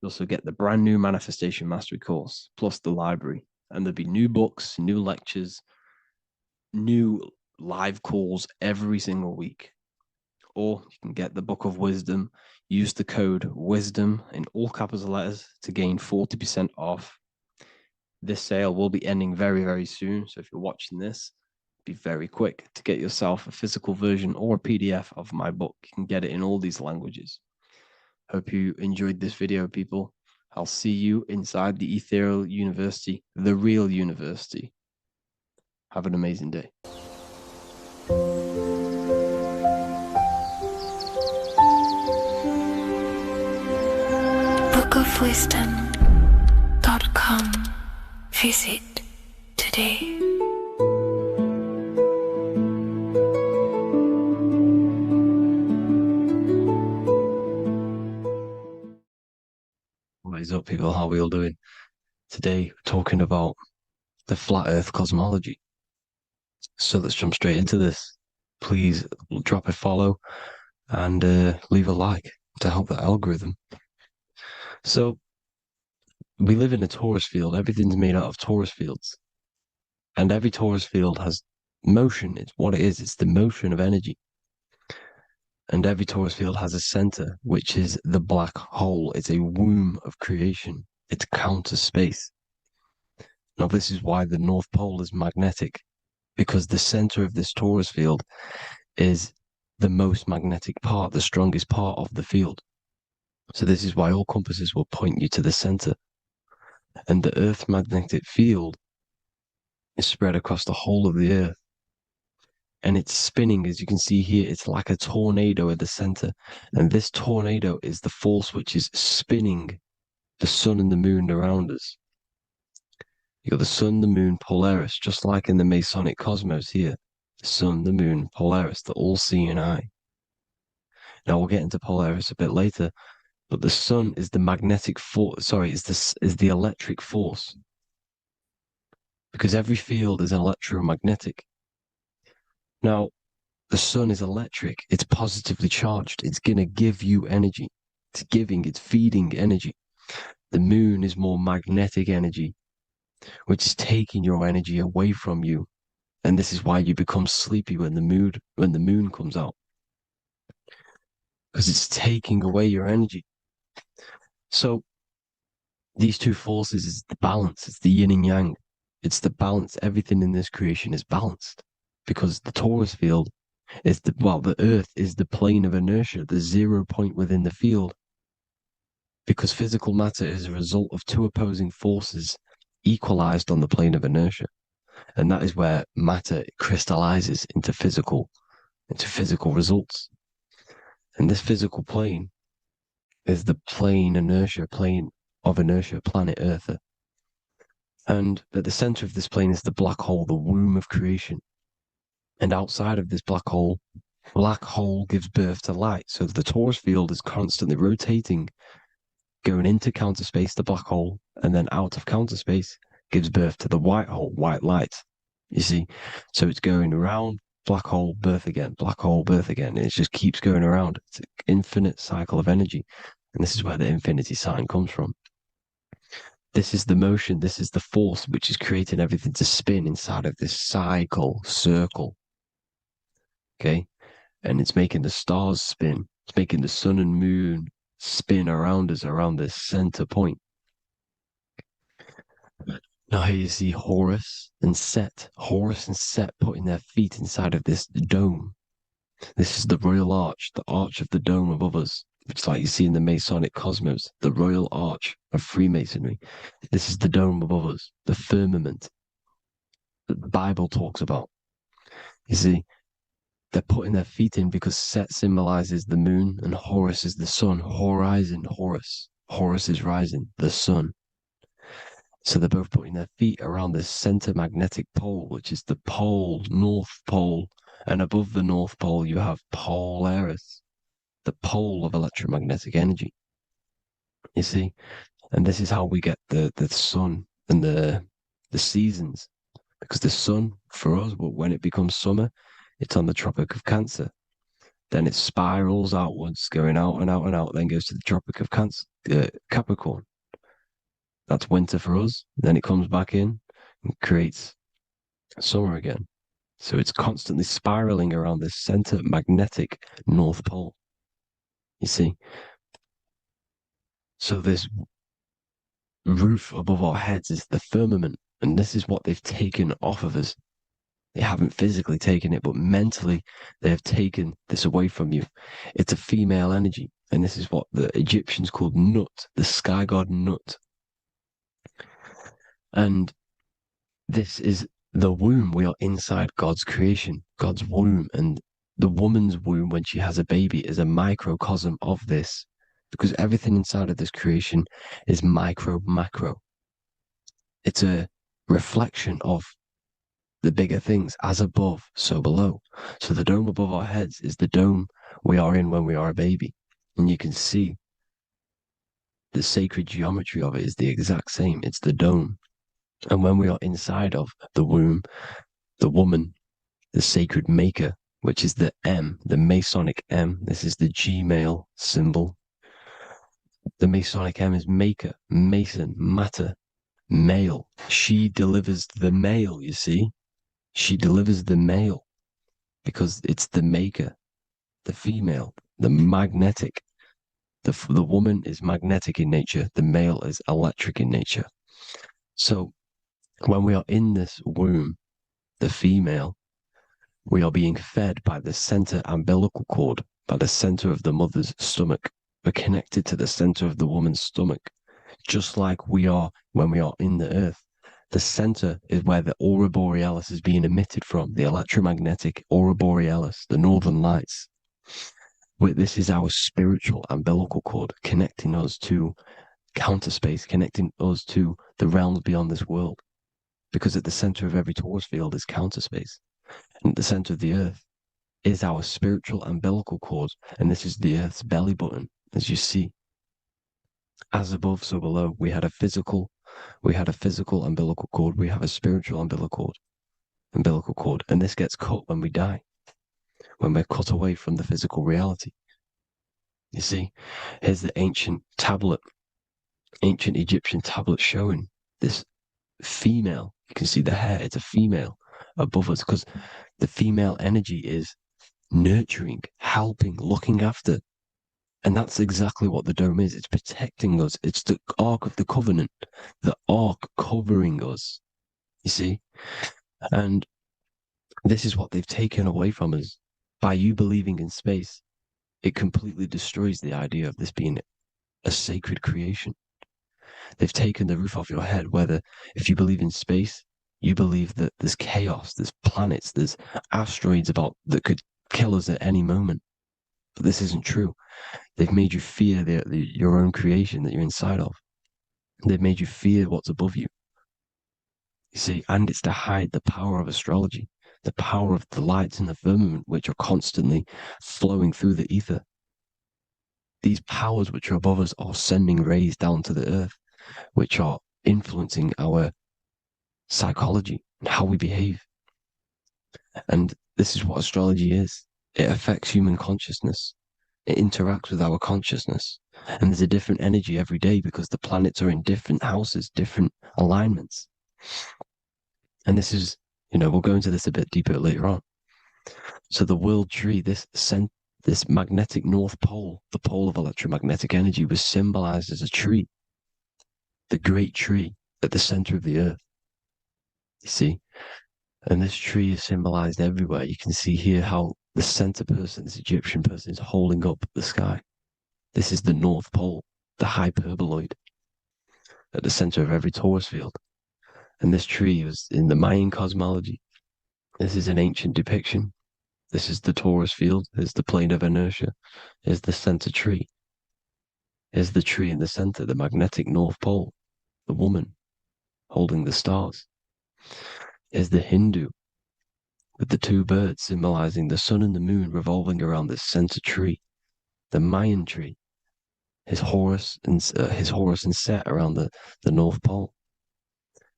You also get the brand new Manifestation Mastery course, plus the library. And there'll be new books, new lectures, new live calls every single week. Or you can get the Book of Wisdom, use the code WISDOM in all capital letters to gain 40% off. This sale will be ending very, very soon. So if you're watching this, be very quick to get yourself a physical version or a PDF of my book. You can get it in all these languages. Hope you enjoyed this video, people. I'll see you inside the Ethereal University, the real university. Have an amazing day. bookofwisdom.com. Visit today. What is up, people? How are we all doing? Today, we're talking about the flat earth cosmology. So let's jump straight into this. Please drop a follow and leave a like to help the algorithm. So we live in a torus field. Everything's made out of torus fields. And every torus field has motion. It's what it is. It's the motion of energy. And every torus field has a center, which is the black hole. It's a womb of creation. It's counter space. Now, this is why the North Pole is magnetic, because the center of this torus field is the most magnetic part, the strongest part of the field. So this is why all compasses will point you to the center. And the Earth's magnetic field is spread across the whole of the Earth. And it's spinning, as you can see here. It's like a tornado at the center. And this tornado is the force which is spinning the sun and the moon around us. You got the sun, the moon, Polaris, just like in the Masonic cosmos here. The sun, the moon, Polaris, the all-seeing eye. Now we'll get into Polaris a bit later, but the sun is the magnetic force. Sorry, is the electric force, because every field is electromagnetic. Now, the sun is electric. It's positively charged. It's gonna give you energy. It's feeding energy. The moon is more magnetic energy, which is taking your energy away from you. And this is why you become sleepy when the moon comes out, because it's taking away your energy. So these two forces is the balance. It's the yin and yang. It's the balance. Everything in this creation is balanced, because the torus field is the Earth is the plane of inertia, the 0 point within the field, because physical matter is a result of two opposing forces equalized on the plane of inertia. And that is where matter crystallizes into physical results. And this physical plane is the plane of inertia, planet Earth. And at the center of this plane is the black hole, the womb of creation. And outside of this black hole gives birth to light. So the torus field is constantly rotating, going into counter space, the black hole, and then out of counter space gives birth to the white hole, white light. You see? So it's going around, black hole, birth again, black hole, birth again. And it just keeps going around. It's an infinite cycle of energy. And this is where the infinity sign comes from. This is the motion, this is the force which is creating everything to spin inside of this circle. Okay? And it's making the stars spin. It's making the sun and moon spin around us, around this center point. Now here you see Horus and Set putting their feet inside of this dome. This is the royal arch, the arch of the dome above us. It's like you see in the Masonic cosmos, the royal arch of Freemasonry. This is the dome above us, the firmament that the Bible talks about. You see, they're putting their feet in because Set symbolizes the moon and Horus is the sun. Horizon, Horus. Horus is rising, the sun. So they're both putting their feet around this center magnetic pole, which is the pole, North Pole. And above the North Pole, you have Polaris, the pole of electromagnetic energy. You see? And this is how we get the sun and the seasons. Because the sun, for us, when it becomes summer, it's on the Tropic of Cancer. Then it spirals outwards, going out and out and out, then goes to the Tropic of Capricorn. That's winter for us. Then it comes back in and creates summer again. So it's constantly spiraling around this center magnetic North Pole. You see? So this roof above our heads is the firmament, and this is what they've taken off of us. They haven't physically taken it, but mentally they have taken this away from you. It's a female energy, and this is what the Egyptians called Nut, the sky god Nut. And this is the womb. We are inside God's creation, God's womb. And the woman's womb, when she has a baby, is a microcosm of this, because everything inside of this creation is macro. It's a reflection of the bigger things, as above, so below. So the dome above our heads is the dome we are in when we are a baby. And you can see the sacred geometry of it is the exact same. It's the dome. And when we are inside of the womb, the woman, the sacred maker, which is the M, the Masonic M, this is the Gmail symbol. The Masonic M is maker, mason, matter, male. She delivers the male, you see. She delivers the male because it's the maker, the female, the magnetic. The woman is magnetic in nature. The male is electric in nature. So when we are in this womb, the female, we are being fed by the center umbilical cord, by the center of the mother's stomach. We're connected to the center of the woman's stomach, just like we are when we are in the earth. The center is where the aurora borealis is being emitted from, the electromagnetic aurora borealis, the northern lights. This is our spiritual umbilical cord, connecting us to counter space, connecting us to the realms beyond this world. Because at the center of every torus field is counter space. And at the center of the earth is our spiritual umbilical cord. And this is the earth's belly button, as you see. As above, so below. We had a physical umbilical cord. We have a spiritual umbilical cord. And this gets cut when we die. When we're cut away from the physical reality. You see, here's the ancient Egyptian tablet showing this female. You can see the hair, it's a female above us, because the female energy is nurturing, helping, looking after. And that's exactly what the dome is. It's protecting us. It's the Ark of the Covenant, the Ark covering us. You see? And this is what they've taken away from us. By you believing in space, it completely destroys the idea of this being a sacred creation. They've taken the roof off your head, whether if you believe in space, You believe that there's chaos, there's planets, there's asteroids about that could kill us at any moment. But this isn't true. They've made you fear your own creation that you're inside of. They've made you fear what's above you. You see, and it's to hide the power of astrology, the power of the lights in the firmament, which are constantly flowing through the ether. These powers which are above us are sending rays down to the earth, which are influencing our psychology and how we behave. And this is what astrology is. It affects human consciousness. It interacts with our consciousness. And there's a different energy every day because the planets are in different houses, different alignments. And this is, we'll go into this a bit deeper later on. So the world tree, this magnetic north pole, the pole of electromagnetic energy, was symbolized as a tree, the great tree at the center of the earth. You see? And this tree is symbolized everywhere. You can see here how the center person, this Egyptian person, is holding up the sky. This is the North Pole, the hyperboloid, at the center of every torus field. And this tree was in the Mayan cosmology. This is an ancient depiction. This is the torus field. There's the plane of inertia. Here's the center tree. Here's the tree in the center, the magnetic North Pole, the woman holding the stars. Here's the Hindu with the two birds symbolizing the sun and the moon revolving around this center tree. The Mayan tree, his Horus and Set around the North Pole.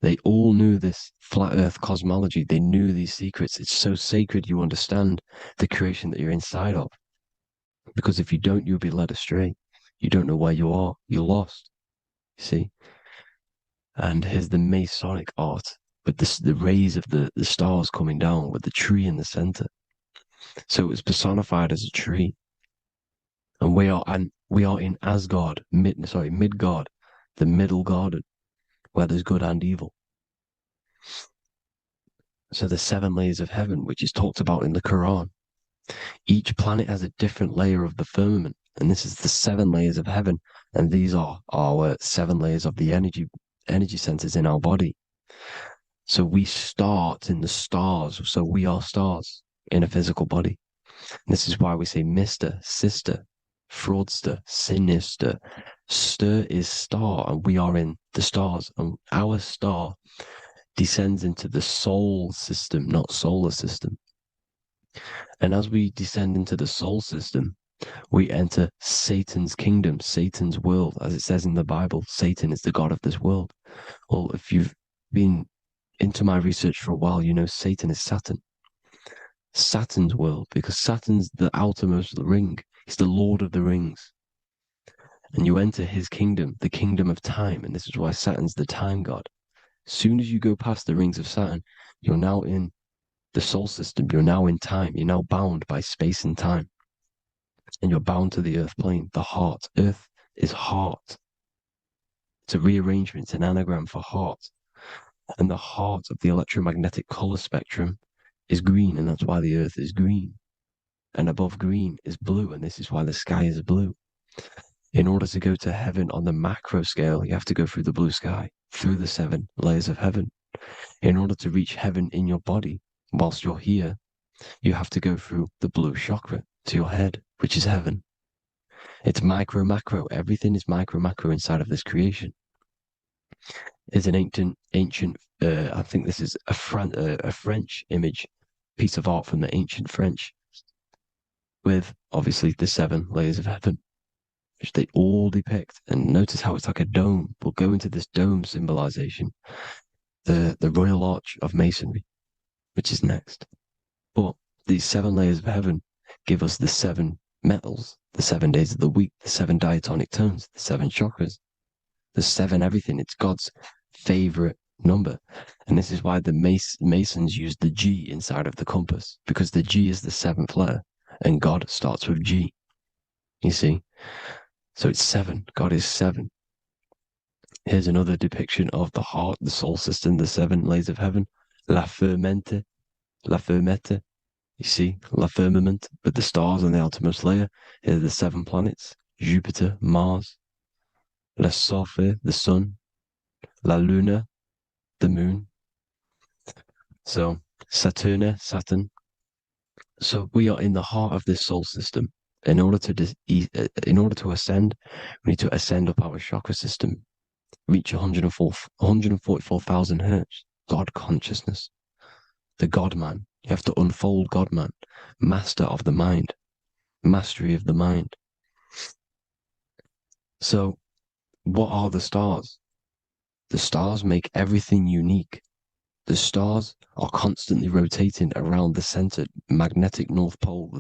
They all knew this flat earth cosmology. They knew these secrets. It's so sacred you understand the creation that you're inside of. Because if you don't, you'll be led astray. You don't know where you are. You're lost. You see? And here's the Masonic art with the rays of the stars coming down with the tree in the center. So it was personified as a tree. And we are in Asgard, Midgard, the middle garden, where there's good and evil. So the 7 layers of heaven, which is talked about in the Quran. Each planet has a different layer of the firmament, and this is the 7 layers of heaven, and these are our 7 layers of the energy centers in our body. So we start in the stars, so we are stars in a physical body. And this is why we say Mr., Sister, Fraudster, Sinister. Stir is star, and we are in the stars, and our star descends into the soul system, not solar system. And as we descend into the soul system, we enter Satan's kingdom, Satan's world. As it says in the Bible, Satan is the god of this world. Well, if you've been into my research for a while, you know Satan is Saturn. Saturn's world, because Saturn's the outermost ring. He's the Lord of the Rings. And you enter his kingdom, the kingdom of time. And this is why Saturn's the time god. As soon as you go past the rings of Saturn, you're now in the soul system. You're now in time. You're now bound by space and time. And you're bound to the earth plane, the heart. Earth is heart. It's a rearrangement, it's an anagram for heart. And the heart of the electromagnetic color spectrum is green, and that's why the earth is green. And above green is blue, and this is why the sky is blue. In order to go to heaven on the macro scale, you have to go through the blue sky, through the 7 layers of heaven. In order to reach heaven in your body, whilst you're here, you have to go through the blue chakra to your head, which is heaven. It's micro, macro. Everything is micro, macro inside of this creation. Is an ancient. I think this is a French image, piece of art from the ancient French, with obviously the 7 layers of heaven, which they all depict. And notice how it's like a dome. We'll go into this dome symbolization, the Royal Arch of Masonry, which is next. But these 7 layers of heaven give us the 7 metals, the 7 days of the week, the 7 diatonic tones, the 7 chakras, the 7 everything. It's God's favorite number. And this is why the Masons use the G inside of the compass, because the G is the 7th letter, and God starts with G. You see? So it's 7. God is 7. Here's another depiction of the heart, the soul system, the 7 layers of heaven. La Fermente. You see, La Firmament, with the stars on the outermost layer. Here are the 7 planets. Jupiter, Mars. La Sophie, the sun. La Luna, the moon. So Saturn. So we are in the heart of this soul system. In order to ascend, we need to ascend up our chakra system, reach 144,000 hertz, God consciousness, the God man. You have to unfold God man, master of the mind, mastery of the mind. So what are the stars? The stars make everything unique. The stars are constantly rotating around the center, magnetic North Pole,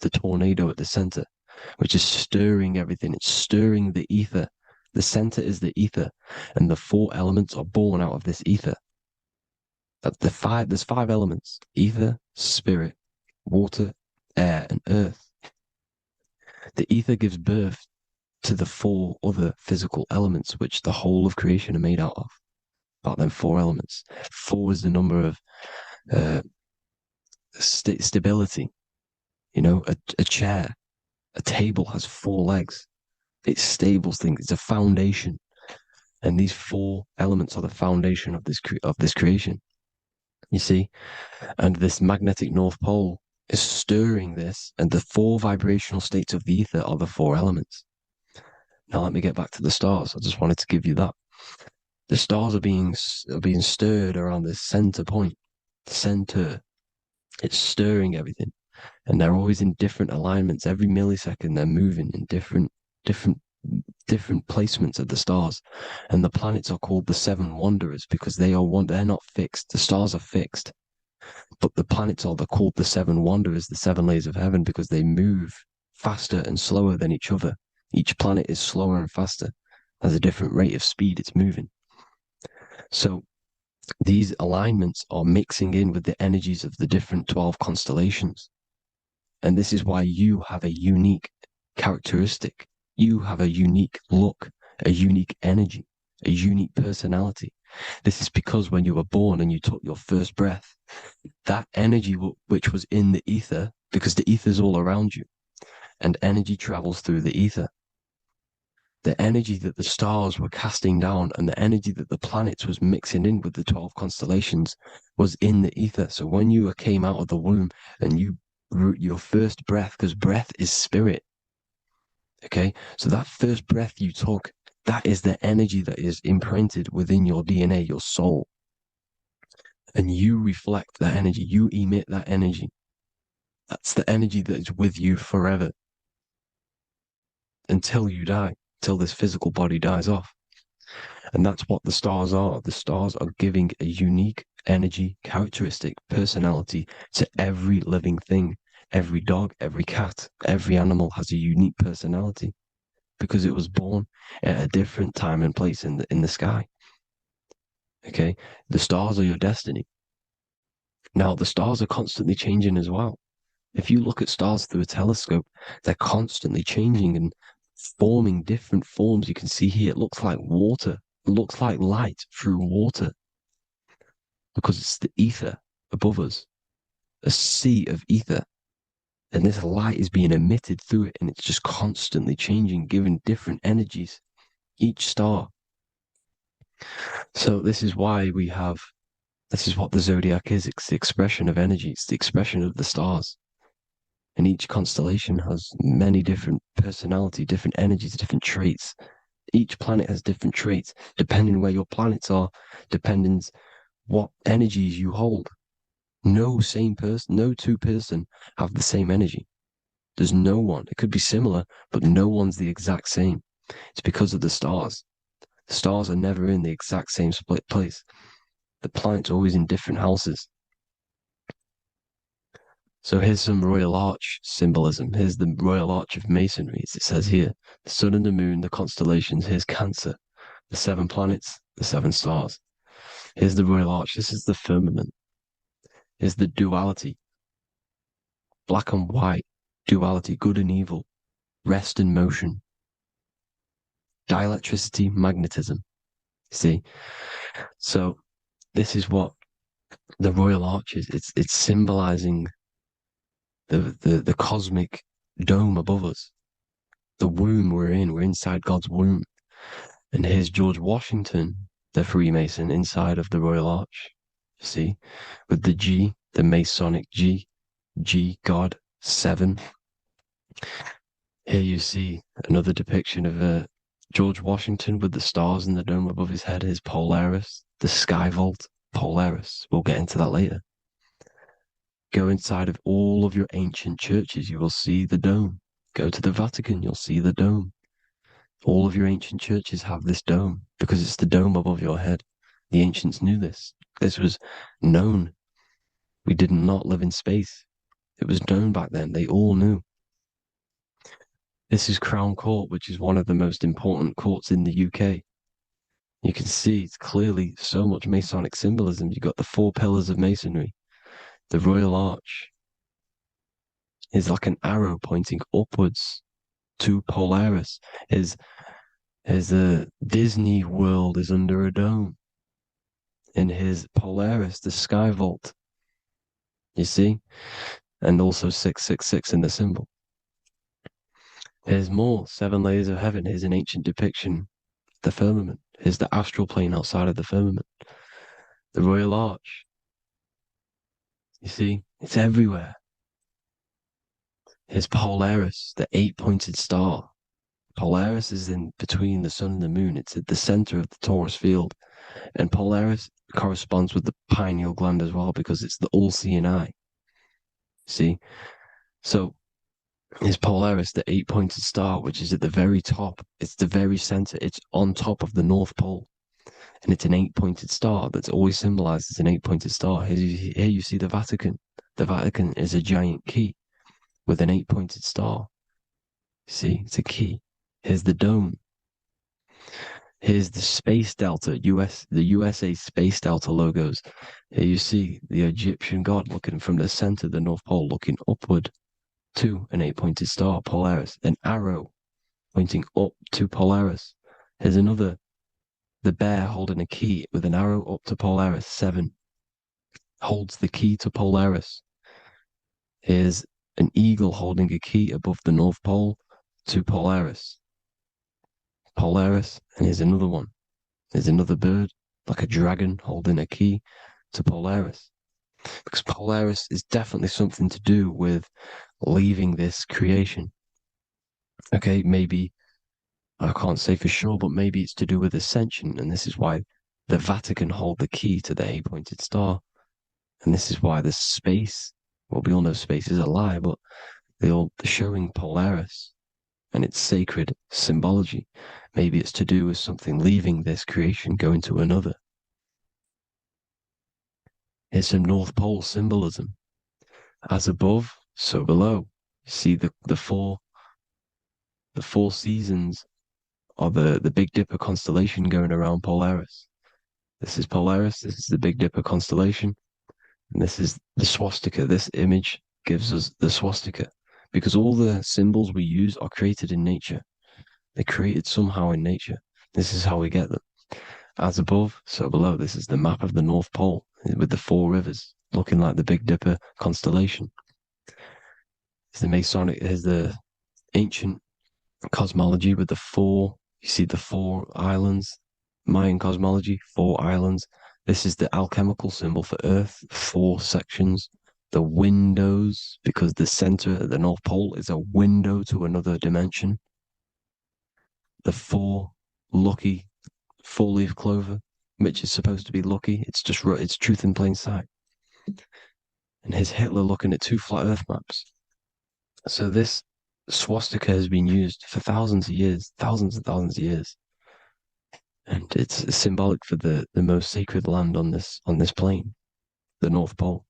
the tornado at the center, which is stirring everything. It's stirring the ether. The center is the ether, and the 4 elements are born out of this ether. There's 5 elements: ether, spirit, water, air, and earth. The ether gives birth to the 4 other physical elements, which the whole of creation are made out of. About them 4 elements. 4 is the number of stability. You know, a chair, a table has 4 legs. It stables things. It's a foundation, and these 4 elements are the foundation of this creation. You see, and this magnetic North Pole is stirring this, and the 4 vibrational states of the ether are the 4 elements. Now let me get back to the stars. I just wanted to give you that. The stars are being stirred around this center point. Center. It's stirring everything. And they're always in different alignments. Every millisecond they're moving in different placements of the stars. And the planets are called the 7 wanderers because they're not fixed. The stars are fixed. But the planets are called the 7 wanderers, the 7 layers of heaven, because they move faster and slower than each other. Each planet is slower and faster. Has a different rate of speed it's moving. So these alignments are mixing in with the energies of the different 12 constellations. And this is why you have a unique characteristic. You have a unique look, a unique energy, a unique personality. This is because when you were born and you took your first breath, that energy which was in the ether, because the ether is all around you, and energy travels through the ether. The energy that the stars were casting down and the energy that the planets was mixing in with the 12 constellations was in the ether. So when you came out of the womb and your first breath, because breath is spirit, okay? So that first breath you took, that is the energy that is imprinted within your DNA, your soul. And you reflect that energy, you emit that energy. That's the energy that is with you forever until you die. Till this physical body dies off. And that's what the stars are. The stars are giving a unique energy, characteristic, personality to every living thing. Every dog, every cat, every animal has a unique personality because it was born at a different time and place in the sky. Okay? The stars are your destiny. Now, the stars are constantly changing as well. If you look at stars through a telescope, they're constantly changing and forming different forms. You can see here, it looks like water. It looks like light through water because it's the ether above us, a sea of ether. And this light is being emitted through it, and it's just constantly changing, giving different energies, each star. So this is why this is what the zodiac is. It's the expression of energy. It's the expression of the stars. And each constellation has many different personality, different energies, different traits. Each planet has different traits, depending where your planets are, depending what energies you hold. No two person have the same energy. There's no one. It could be similar, but no one's the exact same. It's because of the stars. The stars are never in the exact same split place. The planets are always in different houses. So here's some Royal Arch symbolism. Here's the Royal Arch of Masonry, as it says here. The sun and the moon, the constellations. Here's Cancer, the 7 planets, the 7 stars. Here's the Royal Arch. This is the firmament. Here's the duality. Black and white, duality, good and evil, rest and motion. Dielectricity, magnetism. See? So this is what the Royal Arch is. It's symbolizing the cosmic dome above us, the womb we're inside God's womb. And here's George Washington, the Freemason, inside of the Royal Arch. See, with the G, the Masonic G, G God 7. Here you see another depiction of George Washington with the stars in the dome above his head, his Polaris, the sky vault, Polaris. We'll get into that later. Go inside of all of your ancient churches, you will see the dome. Go to the Vatican, you'll see the dome. All of your ancient churches have this dome because it's the dome above your head. The ancients knew this. This was known. We did not live in space. It was known back then. They all knew. This is Crown Court, which is one of the most important courts in the UK. You can see it's clearly so much Masonic symbolism. You've got the 4 pillars of Masonry. The Royal Arch is like an arrow pointing upwards to Polaris. As the Disney World is under a dome. In his Polaris, the sky vault. You see? And also 666 in the symbol. Here's more, 7 layers of heaven. Here's an ancient depiction. The firmament. Here's the astral plane outside of the firmament. The Royal Arch. You see? It's everywhere. Here's Polaris, the 8-pointed star. Polaris is in between the sun and the moon. It's at the center of the Taurus field. And Polaris corresponds with the pineal gland as well because it's the all-seeing eye. See? So, is Polaris, the 8-pointed star, which is at the very top. It's the very center. It's on top of the North Pole. And it's an 8-pointed star that's always symbolized as an 8-pointed star. Here you see the Vatican. The Vatican is a giant key with an 8-pointed star. See, it's a key. Here's the dome. Here's the Space Delta, the USA Space Delta logos. Here you see the Egyptian god looking from the center of the North Pole, looking upward to an 8-pointed star, Polaris. An arrow pointing up to Polaris. Here's another, the bear holding a key with an arrow up to Polaris, 7. Holds the key to Polaris. Here's an eagle holding a key above the North Pole to Polaris. Polaris, and here's another one. There's another bird, like a dragon, holding a key to Polaris. Because Polaris is definitely something to do with leaving this creation. Okay, maybe, I can't say for sure, but maybe it's to do with ascension, and this is why the Vatican hold the key to the 8-pointed star. And this is why the space, well, we all know space is a lie, but they're showing Polaris and its sacred symbology. Maybe it's to do with something leaving this creation, going to another. Here's some North Pole symbolism. As above, so below. You see the four seasons of the Big Dipper constellation going around Polaris. This is Polaris, this is the Big Dipper constellation, and this is the swastika. This image gives us the swastika, because all the symbols we use are created in nature. They're created somehow in nature. This is how we get them. As above, so below. This is the map of the North Pole with the 4 rivers, looking like the Big Dipper constellation. It's the Masonic, here's the ancient cosmology with the 4, you see the 4 islands, Mayan cosmology, 4 islands. This is the alchemical symbol for Earth, 4 sections. The windows, because the center of the North Pole is a window to another dimension. The 4 lucky 4-leaf clover, which is supposed to be lucky. It's just, it's truth in plain sight. And here's Hitler looking at 2 flat Earth maps. So this swastika has been used for thousands of years, thousands and thousands of years. And it's symbolic for the most sacred land on this plane, the North Pole.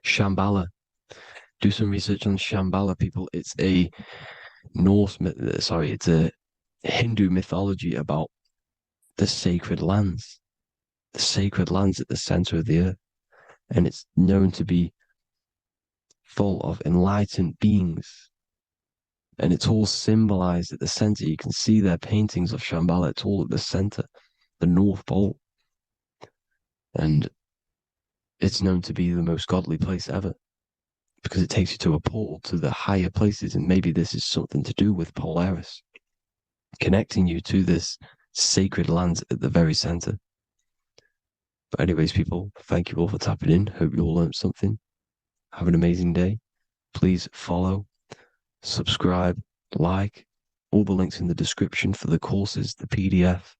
Shambhala. Do some research on Shambhala, people. It's a it's a Hindu mythology about the sacred lands at the center of the earth. And it's known to be full of enlightened beings. And it's all symbolized at the center. You can see their paintings of Shambhala. It's all at the center, the North Pole. And it's known to be the most godly place ever, because it takes you to a portal to the higher places. And maybe this is something to do with Polaris, connecting you to this sacred land at the very center. But anyways, people, thank you all for tapping in. Hope you all learned something. Have an amazing day. Please follow, subscribe, like, all the links in the description for the courses, the PDF.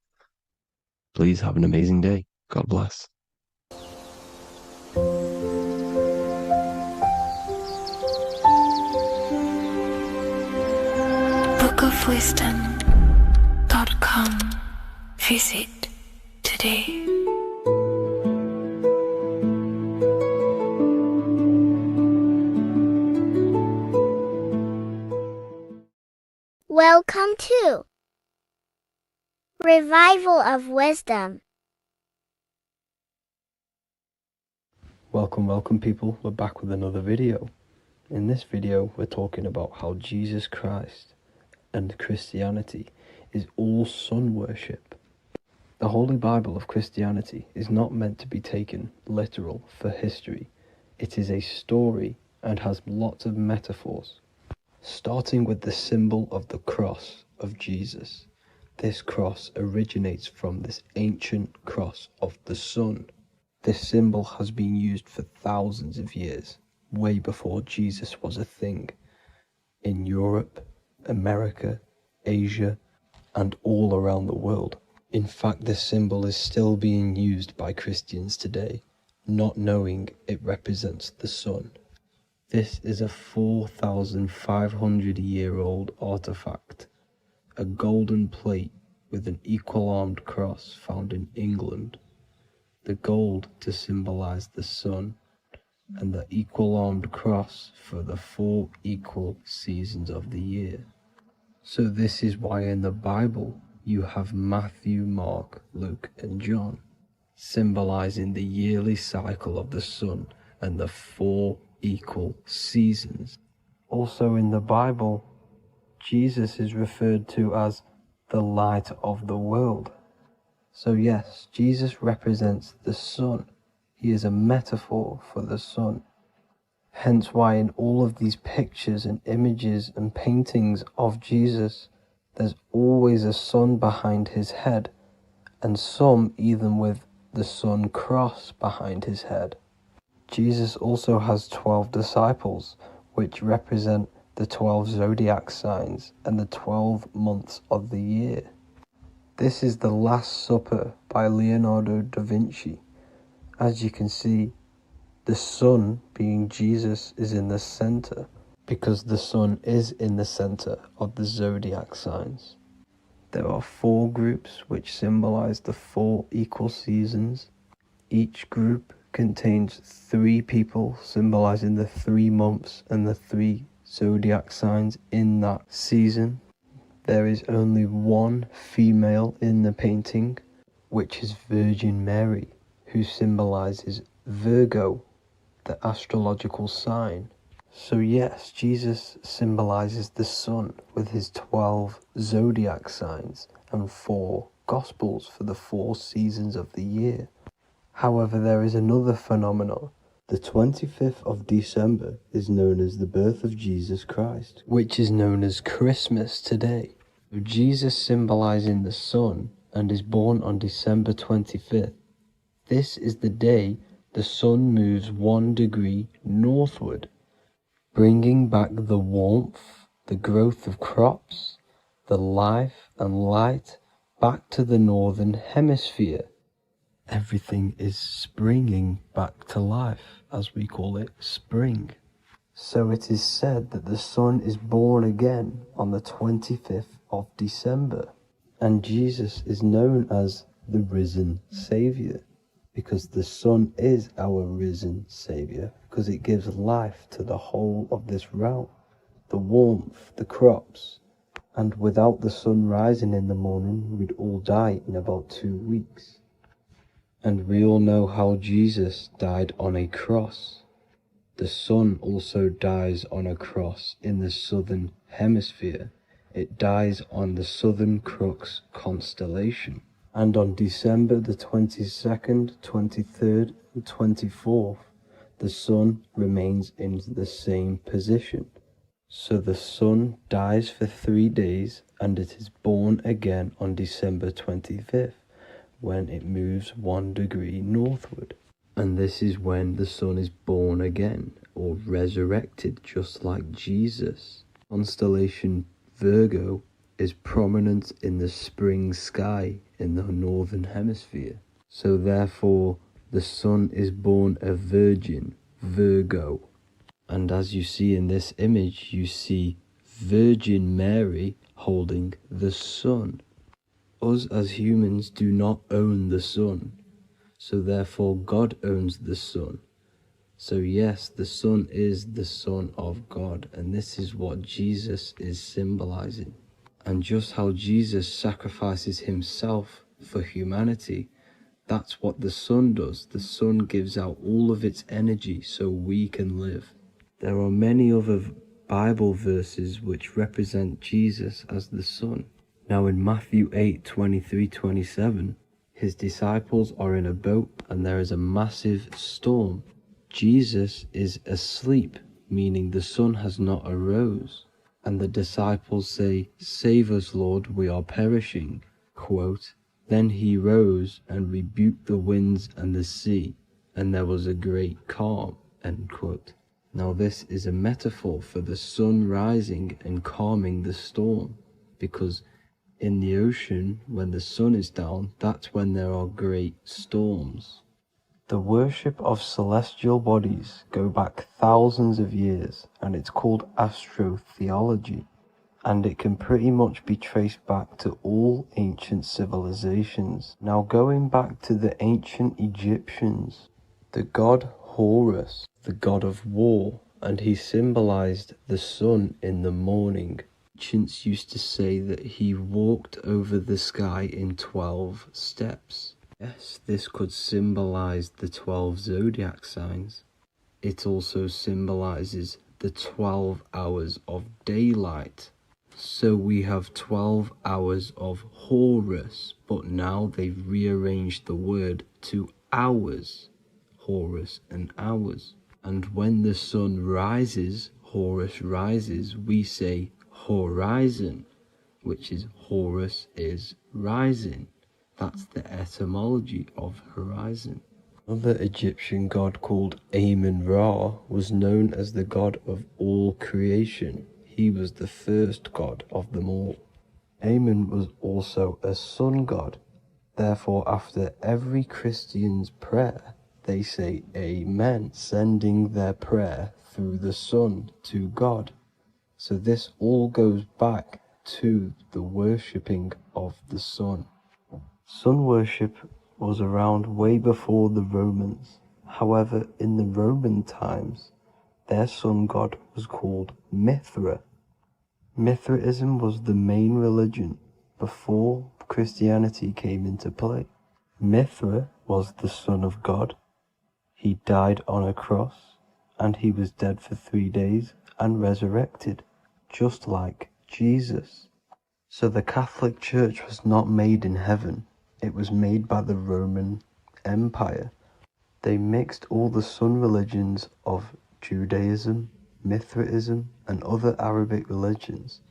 Please have an amazing day. God bless. bookofwisdom.com. Visit today. Welcome to Revival of Wisdom. Welcome people, we're back with another video. In this video we're talking about how Jesus Christ and Christianity is all sun worship. The Holy Bible of Christianity is not meant to be taken literal for history. It is a story and has lots of metaphors. Starting with the symbol of the cross of Jesus. This cross originates from this ancient cross of the sun. This symbol has been used for thousands of years, way before Jesus was a thing, in Europe, America, Asia, and all around the world. In fact, this symbol is still being used by Christians today, not knowing it represents the sun. This is a 4,500-year-old artifact, a golden plate with an equal-armed cross found in England. The gold to symbolize the sun, and the equal-armed cross for the 4 equal seasons of the year. So this is why in the Bible you have Matthew, Mark, Luke, and John, symbolizing the yearly cycle of the sun and the 4 equal seasons. Also in the Bible, Jesus is referred to as the light of the world. So yes, Jesus represents the sun. He is a metaphor for the sun. Hence why in all of these pictures and images and paintings of Jesus, there's always a sun behind his head, and some even with the sun cross behind his head. Jesus also has 12 disciples, which represent the 12 zodiac signs and the 12 months of the year. This is the Last Supper by Leonardo da Vinci. As you can see, the sun, being Jesus, is in the center, because the sun is in the center of the zodiac signs. There are 4 groups which symbolize the 4 equal seasons. Each group contains 3 people symbolizing the 3 months and the 3 zodiac signs in that season. There is only 1 female in the painting, which is Virgin Mary, who symbolizes Virgo, the astrological sign. So yes, Jesus symbolizes the sun with his 12 zodiac signs and 4 gospels for the 4 seasons of the year. However, there is another phenomenon. The 25th of December is known as the birth of Jesus Christ, which is known as Christmas today. Jesus symbolizing the sun and is born on December 25th. This is the day the sun moves 1 degree northward, bringing back the warmth, the growth of crops, the life and light back to the northern hemisphere. Everything is springing back to life, as we call it, spring. So it is said that the sun is born again on the 25th of December, and Jesus is known as the risen Saviour, because the sun is our risen Saviour, because it gives life to the whole of this realm, the warmth, the crops, and without the sun rising in the morning, we'd all die in about 2 weeks. And we all know how Jesus died on a cross. The sun also dies on a cross in the southern hemisphere. It dies on the Southern Crux constellation. And on December the 22nd, 23rd, and 24th, the sun remains in the same position. So the sun dies for 3 days and it is born again on December 25th. when it moves 1 degree northward. And this is when the sun is born again, or resurrected, just like Jesus. Constellation Virgo is prominent in the spring sky in the northern hemisphere. So therefore, the sun is born a virgin, Virgo. And as you see in this image, you see Virgin Mary holding the sun. Us as humans do not own the sun, so therefore God owns the sun. So yes, the sun is the Son of God, and this is what Jesus is symbolizing. And just how Jesus sacrifices himself for humanity, that's what the sun does. The sun gives out all of its energy so we can live. There are many other Bible verses which represent Jesus as the sun. Now in Matthew 8:23-27, his disciples are in a boat and there is a massive storm. Jesus is asleep, meaning the sun has not arose. And the disciples say, "Save us, Lord, we are perishing." Quote, "Then he rose and rebuked the winds and the sea, and there was a great calm." End quote. Now this is a metaphor for the sun rising and calming the storm, because in the ocean, when the sun is down, that's when there are great storms. The worship of celestial bodies go back thousands of years, and it's called astrotheology, and it can pretty much be traced back to all ancient civilizations. Now going back to the ancient Egyptians, the god Horus, the god of war, and he symbolized the sun in the morning. Ancients used to say that he walked over the sky in 12 steps. Yes, this could symbolize the 12 zodiac signs. It also symbolizes the 12 hours of daylight. So we have 12 hours of Horus, but now they've rearranged the word to hours. Horus and hours. And when the sun rises, Horus rises, we say horizon, which is Horus is rising. That's the etymology of horizon. Another Egyptian god called Amun-Ra was known as the god of all creation. He was the first god of them all. Amun was also a sun god. Therefore, after every Christian's prayer, they say Amen, sending their prayer through the sun to God. So this all goes back to the worshipping of the sun. Sun worship was around way before the Romans. However, in the Roman times, their sun god was called Mithra. Mithraism was the main religion before Christianity came into play. Mithra was the son of God. He died on a cross, and he was dead for 3 days and resurrected, just like Jesus. So the Catholic Church was not made in heaven, it was made by the Roman Empire. They mixed all the sun religions of Judaism, Mithraism, and other Arabic religions,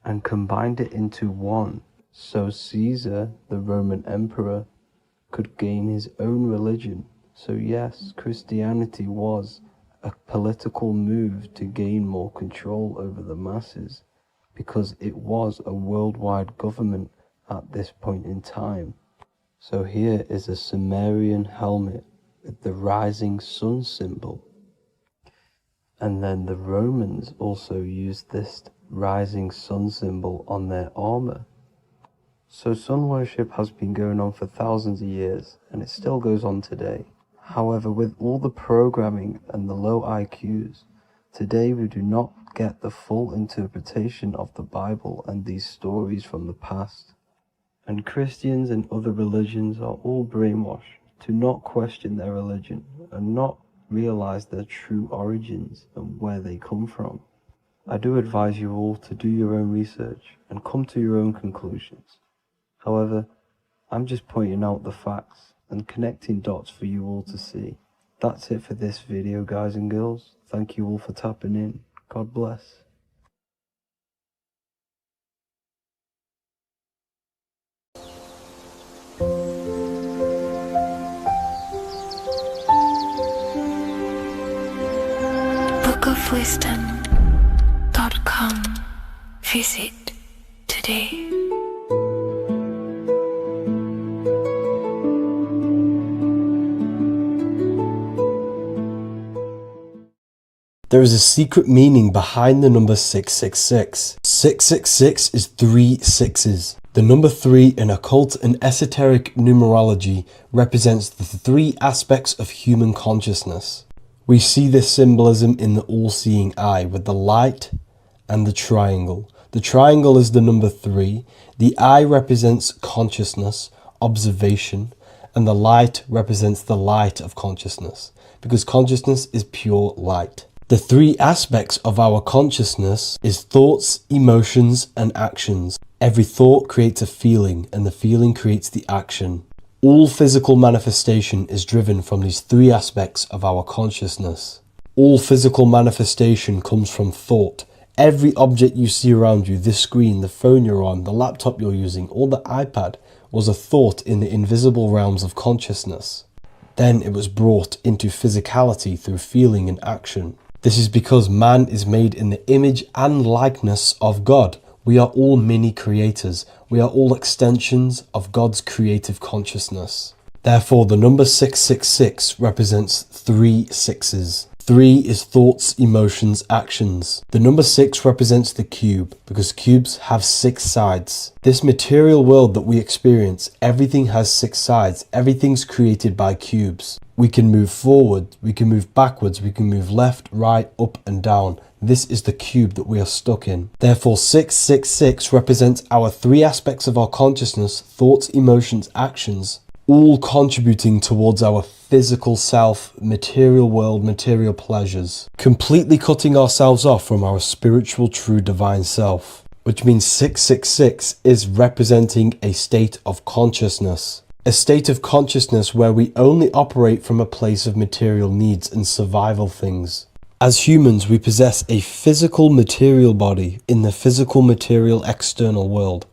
and combined it into one, so Caesar, the Roman emperor, could gain his own religion. So yes, Christianity was a political move to gain more control over the masses, because it was a worldwide government at this point in time. So here is a Sumerian helmet with the rising sun symbol. And then the Romans also used this rising sun symbol on their armor. So sun worship has been going on for thousands of years, and it still goes on today. However, with all the programming and the low IQs, today we do not get the full interpretation of the Bible and these stories from the past. And Christians and other religions are all brainwashed to not question their religion and not realize their true origins and where they come from. I do advise you all to do your own research and come to your own conclusions. However, I'm just pointing out the facts and connecting dots for you all to see. That's it for this video, guys and girls. Thank you all for tapping in. God bless. worldofwisdom.com. Visit today. There is a secret meaning behind the number 666. 666 is 3 sixes. The number 3 in occult and esoteric numerology represents the 3 aspects of human consciousness. We see this symbolism in the all-seeing eye with the light and the triangle. The triangle is the number 3. The eye represents consciousness, observation, and the light represents the light of consciousness, because consciousness is pure light. The 3 aspects of our consciousness is thoughts, emotions, and actions. Every thought creates a feeling, and the feeling creates the action. All physical manifestation is driven from these 3 aspects of our consciousness. All physical manifestation comes from thought. Every object you see around you, this screen, the phone you're on, the laptop you're using, or the iPad, was a thought in the invisible realms of consciousness. Then it was brought into physicality through feeling and action. This is because man is made in the image and likeness of God. We are all mini creators. We are all extensions of God's creative consciousness. Therefore, the number 666 represents 3 sixes. 3 is thoughts, emotions, actions. The number 6 represents the cube, because cubes have 6 sides. This material world that we experience, everything has 6 sides. Everything's created by cubes. We can move forward, we can move backwards, we can move left, right, up and down. This is the cube that we are stuck in. Therefore, 666 represents our 3 aspects of our consciousness, thoughts, emotions, actions, all contributing towards our physical self, material world, material pleasures, completely cutting ourselves off from our spiritual, true, divine self, which means 666 is representing a state of consciousness. A state of consciousness where we only operate from a place of material needs and survival things. As humans, we possess a physical material body in the physical material external world,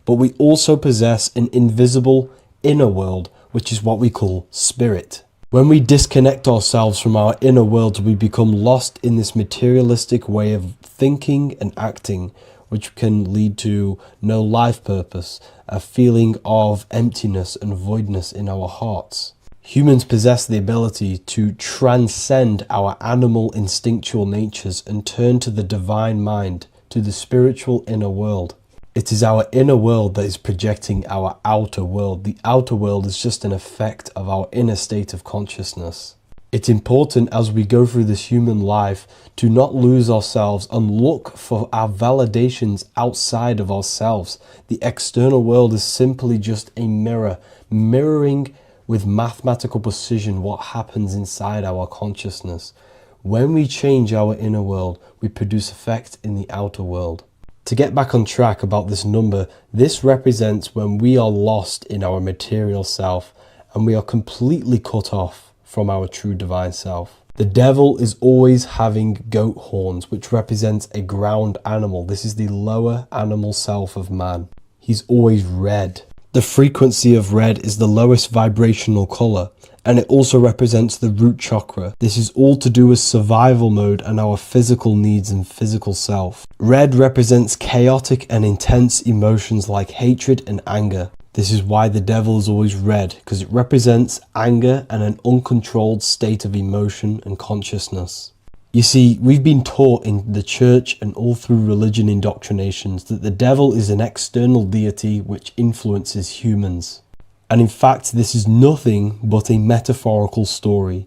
but we also possess an invisible inner world, which is what we call spirit. When we disconnect ourselves from our inner worlds, we become lost in this materialistic way of thinking and acting, which can lead to no life purpose, a feeling of emptiness and voidness in our hearts. Humans possess the ability to transcend our animal instinctual natures and turn to the divine mind, to the spiritual inner world. It is our inner world that is projecting our outer world. The outer world is just an effect of our inner state of consciousness. It's important as we go through this human life to not lose ourselves and look for our validations outside of ourselves. The external world is simply just a mirror, mirroring with mathematical precision what happens inside our consciousness. When we change our inner world, we produce effect in the outer world. To get back on track about this number, this represents when we are lost in our material self and we are completely cut off from our true divine self. The devil is always having goat horns, which represents a ground animal. This is the lower animal self of man. He's always red. The frequency of red is the lowest vibrational color, and it also represents the root chakra. This is all to do with survival mode and our physical needs and physical self. Red represents chaotic and intense emotions like hatred and anger. This is why the devil is always red, because it represents anger and an uncontrolled state of emotion and consciousness. You see, we've been taught in the church and all through religion indoctrinations that the devil is an external deity which influences humans. And in fact, this is nothing but a metaphorical story.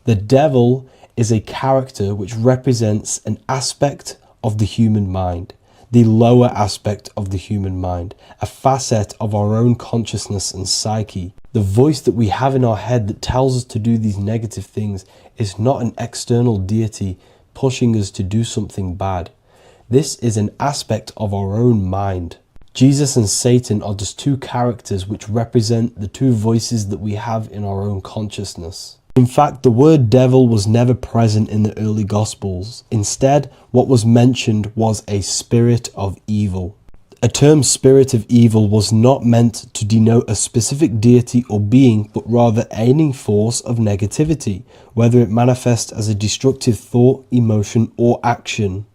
The devil is a character which represents an aspect of the human mind, the lower aspect of the human mind, a facet of our own consciousness and psyche. The voice that we have in our head that tells us to do these negative things is not an external deity pushing us to do something bad. This is an aspect of our own mind. Jesus and Satan are just 2 characters which represent the 2 voices that we have in our own consciousness. In fact, the word devil was never present in the early Gospels. Instead, what was mentioned was a spirit of evil. A term spirit of evil was not meant to denote a specific deity or being, but rather any force of negativity, whether it manifests as a destructive thought, emotion, or action.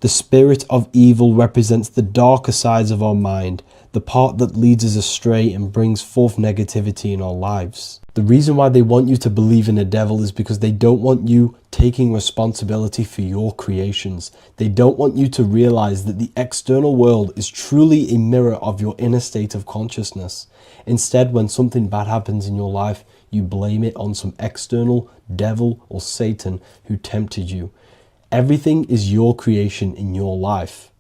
The spirit of evil represents the darker sides of our mind, the part that leads us astray and brings forth negativity in our lives. The reason why they want you to believe in a devil is because they don't want you taking responsibility for your creations. They don't want you to realize that the external world is truly a mirror of your inner state of consciousness. Instead, when something bad happens in your life, you blame it on some external devil or Satan who tempted you. Everything is your creation in your life.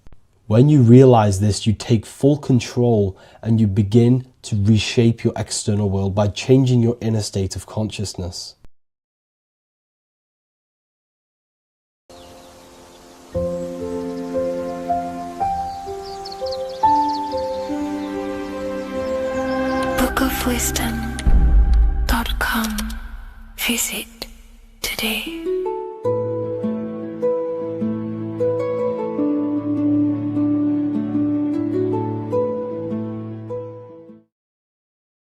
When you realize this, you take full control and you begin to reshape your external world by changing your inner state of consciousness. bookofwisdom.com. Visit today.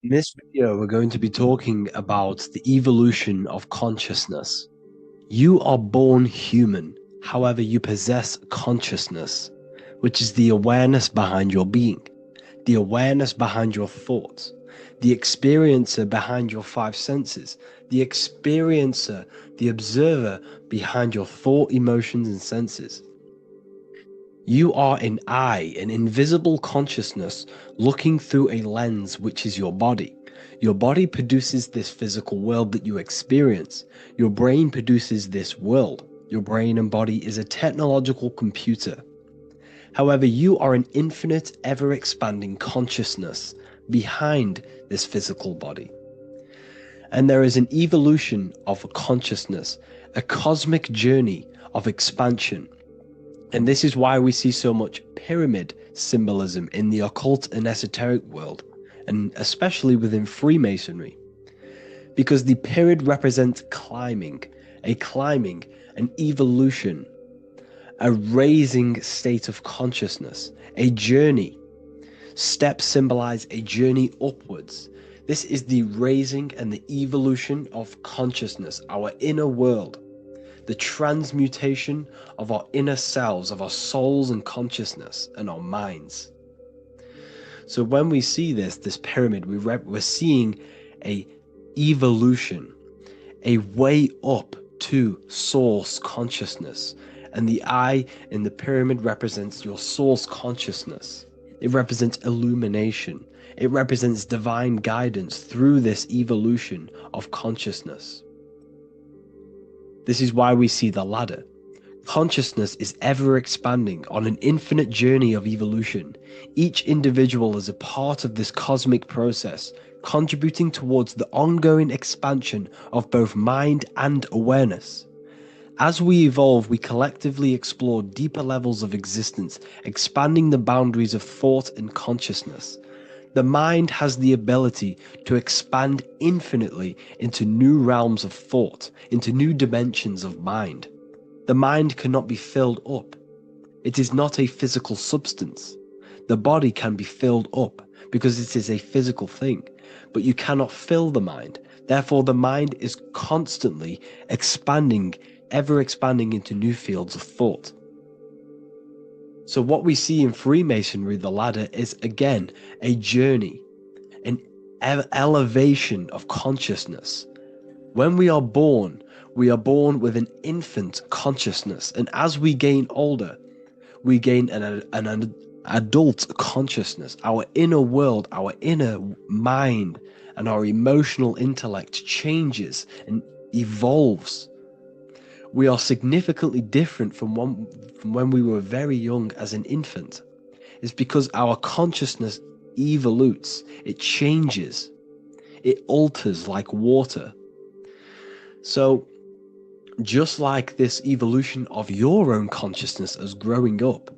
In this video, we're going to be talking about the evolution of consciousness. You are born human, however you possess consciousness, which is the awareness behind your being, the awareness behind your thoughts, the experiencer behind your five senses, the experiencer, the observer behind your thought, emotions, and senses. You are an eye, an invisible consciousness looking through a lens which is your body. Your body produces this physical world that you experience. Your brain produces this world. Your brain and body is a technological computer. However, you are an infinite, ever-expanding consciousness behind this physical body. And there is an evolution of consciousness, a cosmic journey of expansion. And this is why we see so much pyramid symbolism in the occult and esoteric world, and especially within Freemasonry. Because the pyramid represents climbing, an evolution, a raising state of consciousness, a journey. Steps symbolize a journey upwards. This is the raising and the evolution of consciousness, our inner world. The transmutation of our inner selves, of our souls and consciousness and our minds. So when we see this pyramid, we're seeing a evolution, a way up to source consciousness. And the eye in the pyramid represents your source consciousness. It represents illumination. It represents divine guidance through this evolution of consciousness. This is why we see the ladder. Consciousness is ever expanding on an infinite journey of evolution. Each individual is a part of this cosmic process, contributing towards the ongoing expansion of both mind and awareness. As we evolve, we collectively explore deeper levels of existence, expanding the boundaries of thought and consciousness. The mind has the ability to expand infinitely into new realms of thought, into new dimensions of mind. The mind cannot be filled up. It is not a physical substance. The body can be filled up because it is a physical thing, but you cannot fill the mind. Therefore, the mind is constantly expanding, ever expanding into new fields of thought. So what we see in Freemasonry, the ladder, is again a journey, an elevation of consciousness. When we are born with an infant consciousness, and as we gain older, we gain an adult consciousness. Our inner world, our inner mind, and our emotional intellect changes and evolves. We are significantly different from when we were very young as an infant. It's because our consciousness evolutes, it changes, it alters like water. So just like this evolution of your own consciousness as growing up,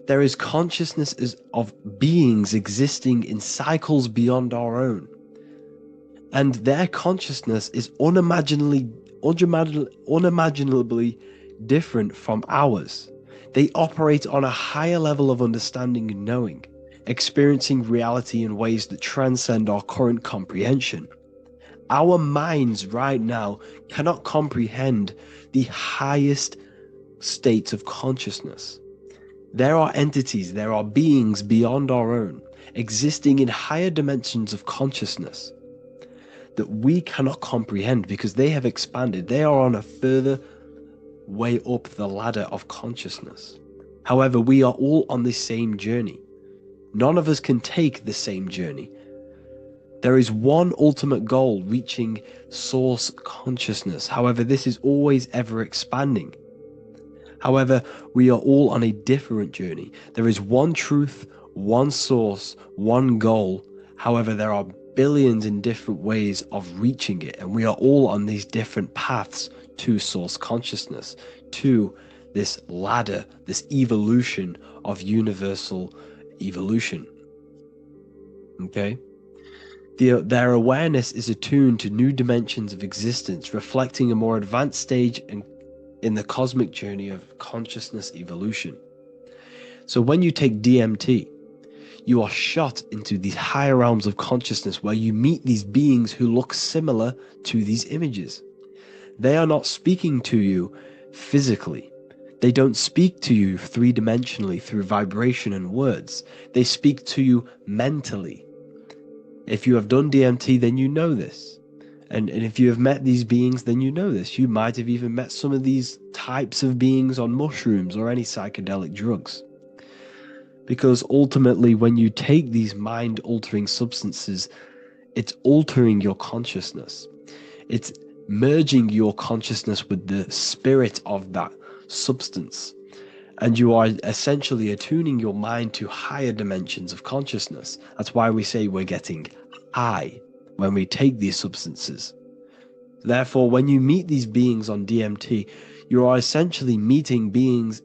there is consciousness of beings existing in cycles beyond our own. And their consciousness is unimaginably different from ours. They operate on a higher level of understanding and knowing, experiencing reality in ways that transcend our current comprehension. Our minds right now cannot comprehend the highest states of consciousness. There are entities, there are beings beyond our own, existing in higher dimensions of consciousness that we cannot comprehend because they have expanded. They are on a further way up the ladder of consciousness. However, we are all on this same journey. None of us can take the same journey. There is one ultimate goal, reaching source consciousness. However, this is always ever expanding. However, we are all on a different journey. There is one truth, one source, one goal. However, there are billions in different ways of reaching it, and we are all on these different paths to source consciousness, to this ladder, this evolution of universal evolution. Okay? Their awareness is attuned to new dimensions of existence, reflecting a more advanced stage in the cosmic journey of consciousness evolution. So when you take DMT, you are shot into these higher realms of consciousness where you meet these beings who look similar to these images. They are not speaking to you physically. They don't speak to you three-dimensionally through vibration and words. They speak to you mentally. If you have done DMT, then you know this. And if you have met these beings, then you know this. You might have even met some of these types of beings on mushrooms or any psychedelic drugs. Because ultimately, when you take these mind-altering substances, it's altering your consciousness. It's merging your consciousness with the spirit of that substance. And you are essentially attuning your mind to higher dimensions of consciousness. That's why we say we're getting high when we take these substances. Therefore, when you meet these beings on DMT, you are essentially meeting beings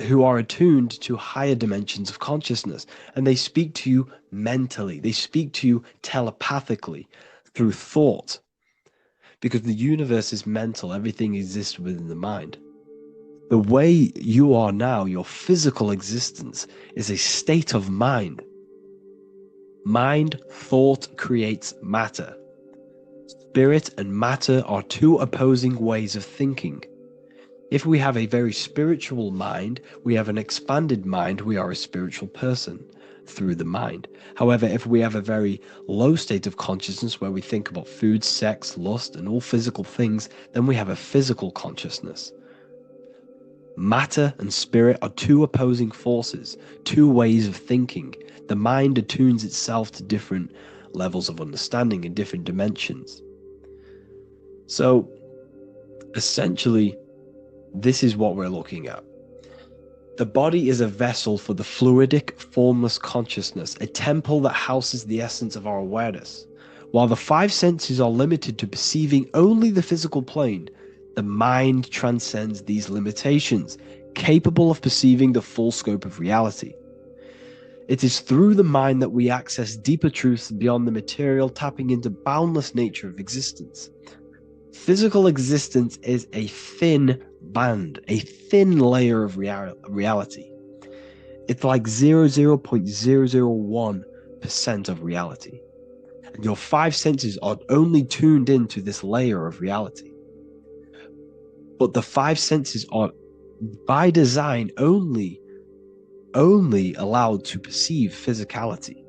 who are attuned to higher dimensions of consciousness, and they speak to you mentally. They speak to you telepathically through thought, because the universe is mental. Everything exists within the mind. The way you are now, your physical existence, is a state of mind. Mind, thought creates matter. Spirit and matter are two opposing ways of thinking. If we have a very spiritual mind, we have an expanded mind, we are a spiritual person through the mind. However, if we have a very low state of consciousness where we think about food, sex, lust, and all physical things, then we have a physical consciousness. Matter and spirit are two opposing forces, two ways of thinking. The mind attunes itself to different levels of understanding in different dimensions. So, essentially, this is what we're looking at. The body is a vessel for the fluidic, formless consciousness, a temple that houses the essence of our awareness. While the five senses are limited to perceiving only the physical plane, the mind transcends these limitations, capable of perceiving the full scope of reality. It is through the mind that we access deeper truths beyond the material, tapping into boundless nature of existence. Physical existence is a thin band, a thin layer of reality. It's like 0.001% of reality. And your five senses are only tuned into this layer of reality. But the five senses are, by design, only allowed to perceive physicality.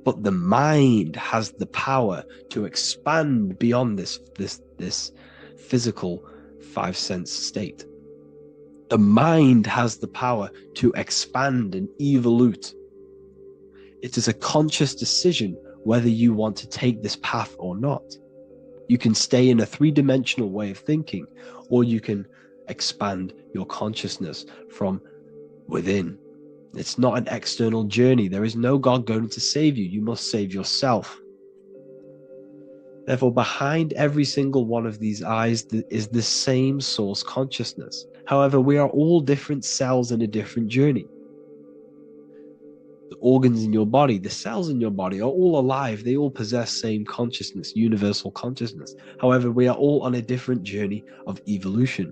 But the mind has the power to expand beyond this physical five-sense state. The mind has the power to expand and evolute. It is a conscious decision whether you want to take this path or not. You can stay in a three-dimensional way of thinking, or you can expand your consciousness from within. It's not an external journey. There is no God going to save you. You must save yourself. Therefore, behind every single one of these eyes is the same source consciousness. However, we are all different cells in a different journey. The organs in your body, the cells in your body are all alive. They all possess same consciousness, universal consciousness. However, we are all on a different journey of evolution.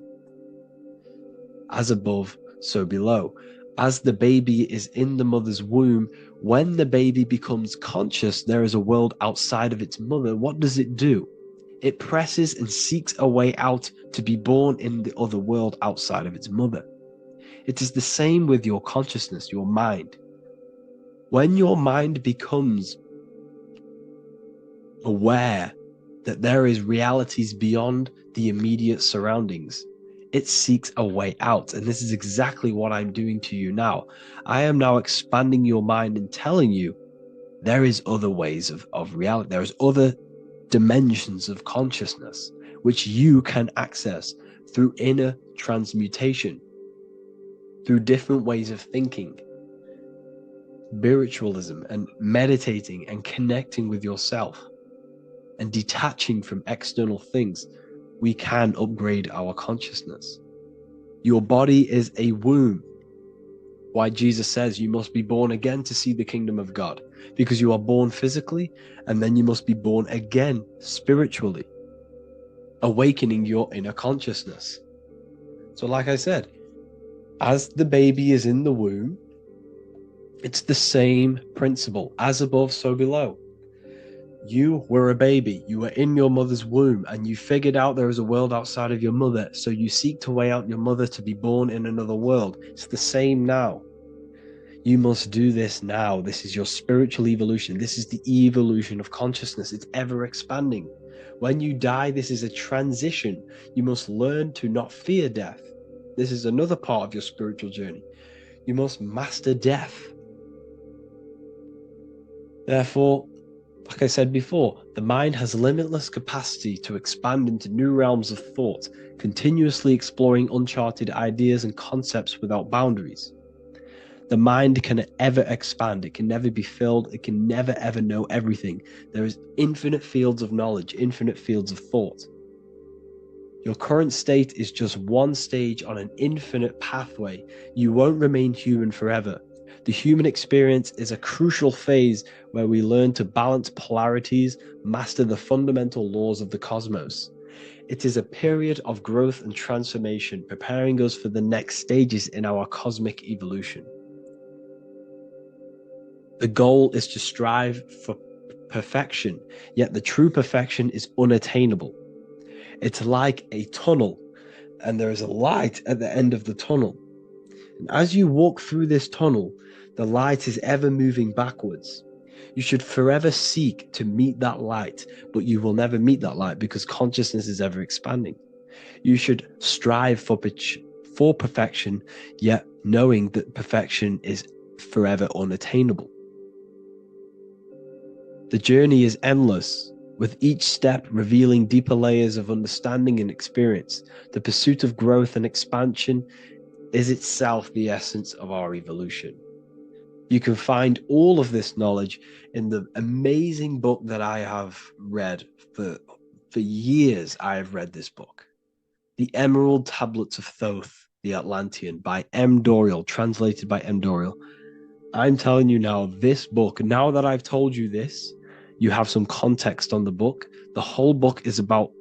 As above, so below. As the baby is in the mother's womb, when the baby becomes conscious, there is a world outside of its mother. What does it do? It presses and seeks a way out to be born in the other world outside of its mother. It is the same with your consciousness, your mind. When your mind becomes aware that there is realities beyond the immediate surroundings, it seeks a way out. And this is exactly what I'm doing to you now. I am now expanding your mind and telling you there is other ways of reality. There's other dimensions of consciousness which you can access through inner transmutation, through different ways of thinking, spiritualism, and meditating and connecting with yourself and detaching from external things. We can upgrade our consciousness. Your body is a womb. Why Jesus says you must be born again to see the kingdom of God, because you are born physically and then you must be born again spiritually, awakening your inner consciousness. So like I said, as the baby is in the womb, it's the same principle. As above, so below. You were a baby, you were in your mother's womb, and you figured out there is a world outside of your mother, so you seek to way out your mother to be born in another world. It's the same now. You must do this now. This is your spiritual evolution. This is the evolution of consciousness. It's ever expanding. When you die, this is a transition. You must learn to not fear death. This is another part of your spiritual journey. You must master death. Therefore, like I said before, the mind has limitless capacity to expand into new realms of thought, continuously exploring uncharted ideas and concepts without boundaries. The mind can ever expand. It can never be filled. It can never ever know everything. There is infinite fields of knowledge, infinite fields of thought. Your current state is just one stage on an infinite pathway. You won't remain human forever. The human experience is a crucial phase where we learn to balance polarities, master the fundamental laws of the cosmos. It is a period of growth and transformation, preparing us for the next stages in our cosmic evolution. The goal is to strive for perfection, yet the true perfection is unattainable. It's like a tunnel, and there is a light at the end of the tunnel. And as you walk through this tunnel, the light is ever moving backwards. You should forever seek to meet that light, but you will never meet that light because consciousness is ever expanding. You should strive for perfection, yet knowing that perfection is forever unattainable. The journey is endless, with each step revealing deeper layers of understanding and experience. The pursuit of growth and expansion is itself the essence of our evolution. You can find all of this knowledge in the amazing book that I have read for years. I have read this book, The Emerald Tablets of Thoth, the Atlantean, by M. Dorial, translated by M. Dorial. I'm telling you now, this book, now that I've told you this, you have some context on the book. The whole book is about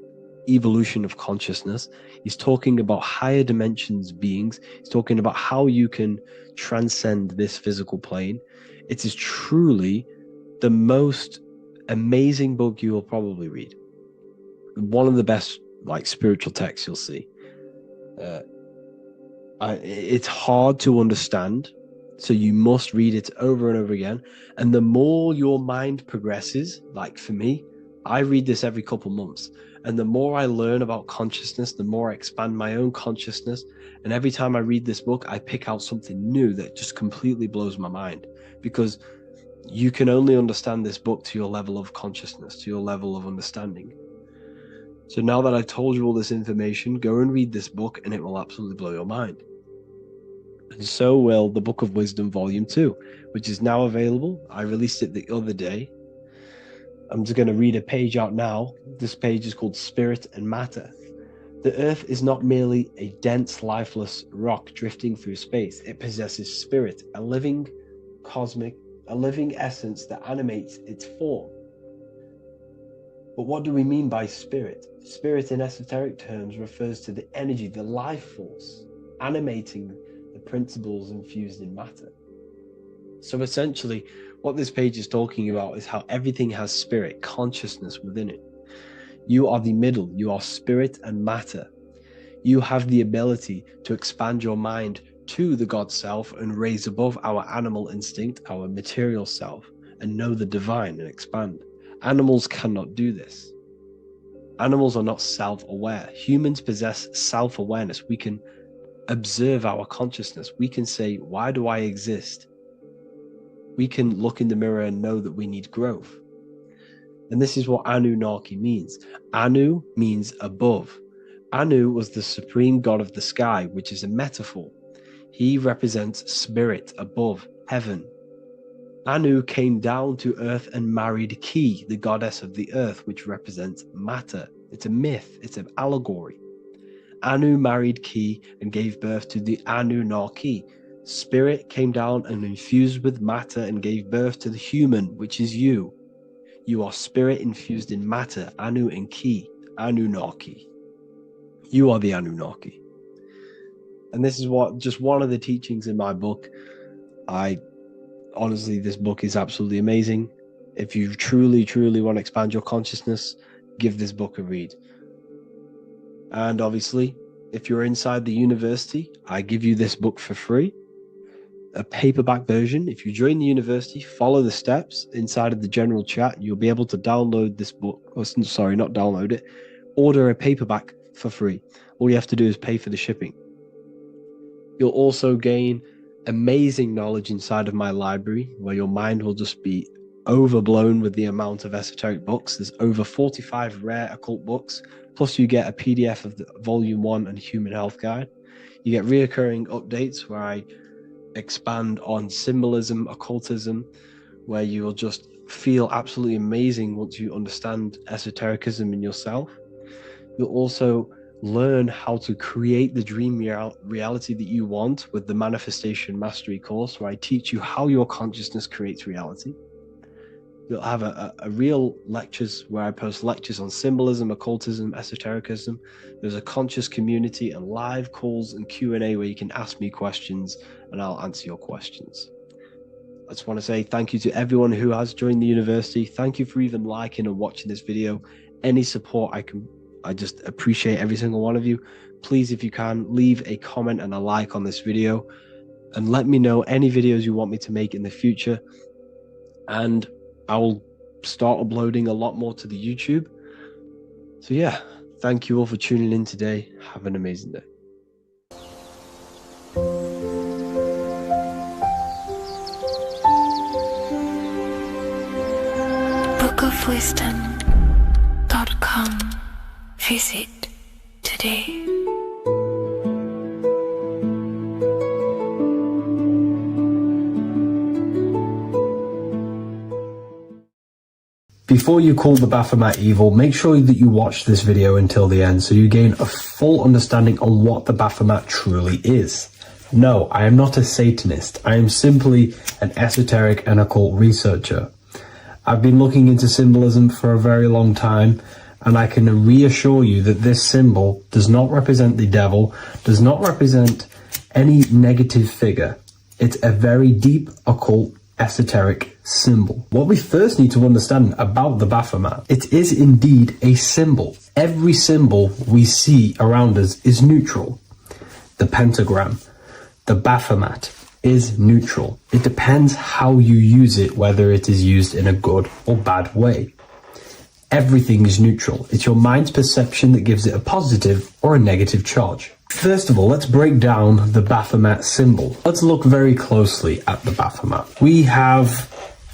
evolution of consciousness. He's talking about higher dimensions beings. He's talking about how you can transcend this physical plane. It is truly the most amazing book you will probably read. One of the best spiritual texts you'll see. It's hard to understand, so you must read it over and over again. And the more your mind progresses, like for me, I read this every couple months. And the more I learn about consciousness, the more I expand my own consciousness. And every time I read this book, I pick out something new that just completely blows my mind. Because you can only understand this book to your level of consciousness, to your level of understanding. So now that I've told you all this information, go and read this book and it will absolutely blow your mind. And so will the Book of Wisdom Volume 2, which is now available. I released it the other day. I'm just going to read a page out now. This page is called Spirit and Matter. The Earth is not merely a dense, lifeless rock drifting through space. It possesses spirit, a living essence that animates its form. But what do we mean by spirit? Spirit in esoteric terms refers to the energy, the life force, animating the principles infused in matter. So essentially, what this page is talking about is how everything has spirit, consciousness within it. You are the middle, you are spirit and matter. You have the ability to expand your mind to the God self and raise above our animal instinct, our material self, and know the divine and expand. Animals cannot do this. Animals are not self-aware. Humans possess self-awareness. We can observe our consciousness. We can say, why do I exist? We can look in the mirror and know that we need growth. And this is what Anunnaki means. Anu means above. Anu was the supreme god of the sky, which is a metaphor. He represents spirit above, heaven. Anu came down to earth and married Ki, the goddess of the earth, which represents matter. It's a myth, it's an allegory. Anu married Ki and gave birth to the Anunnaki. Spirit came down and infused with matter and gave birth to the human, which is you. You are spirit infused in matter, Anu and Ki, Anunnaki. You are the Anunnaki. And this is just one of the teachings in my book. Honestly, this book is absolutely amazing. If you truly, truly want to expand your consciousness, give this book a read. And obviously, if you're inside the university, I give you this book for free. A paperback version. If you join the university, follow the steps inside of the general chat, you'll be able to download this book. Sorry, not download it. Order a paperback for free. All you have to do is pay for the shipping. You'll also gain amazing knowledge inside of my library, where your mind will just be overblown with the amount of esoteric books. There's over 45 rare occult books, plus you get a PDF of the Volume 1 and Human Health Guide. You get reoccurring updates where I expand on symbolism, occultism, where you will just feel absolutely amazing once you understand esotericism in yourself. You'll also learn how to create the dream reality that you want with the Manifestation Mastery course, where I teach you how your consciousness creates reality. You'll have a real lectures where I post lectures on symbolism, occultism, esotericism. There's a conscious community and live calls and Q&A where you can ask me questions and I'll answer your questions. I just want to say thank you to everyone who has joined the university. Thank you for even liking and watching this video. Any support I just appreciate every single one of you. Please, if you can, leave a comment and a like on this video and let me know any videos you want me to make in the future. And I will start uploading a lot more to the YouTube. So yeah, thank you all for tuning in today. Have an amazing day. bookofwisdom.com. Visit today. Before you call the Baphomet evil, make sure that you watch this video until the end so you gain a full understanding on what the Baphomet truly is. No, I am not a Satanist. I am simply an esoteric and occult researcher. I've been looking into symbolism for a very long time, and I can reassure you that this symbol does not represent the devil, does not represent any negative figure. It's a very deep, occult, esoteric symbol. What we first need to understand about the Baphomet, it is indeed a symbol. Every symbol we see around us is neutral. The pentagram, the Baphomet, is neutral. It depends how you use it, whether it is used in a good or bad way. Everything is neutral. It's your mind's perception that gives it a positive or a negative charge. First of all, let's break down the Baphomet symbol. Let's look very closely at the Baphomet. We have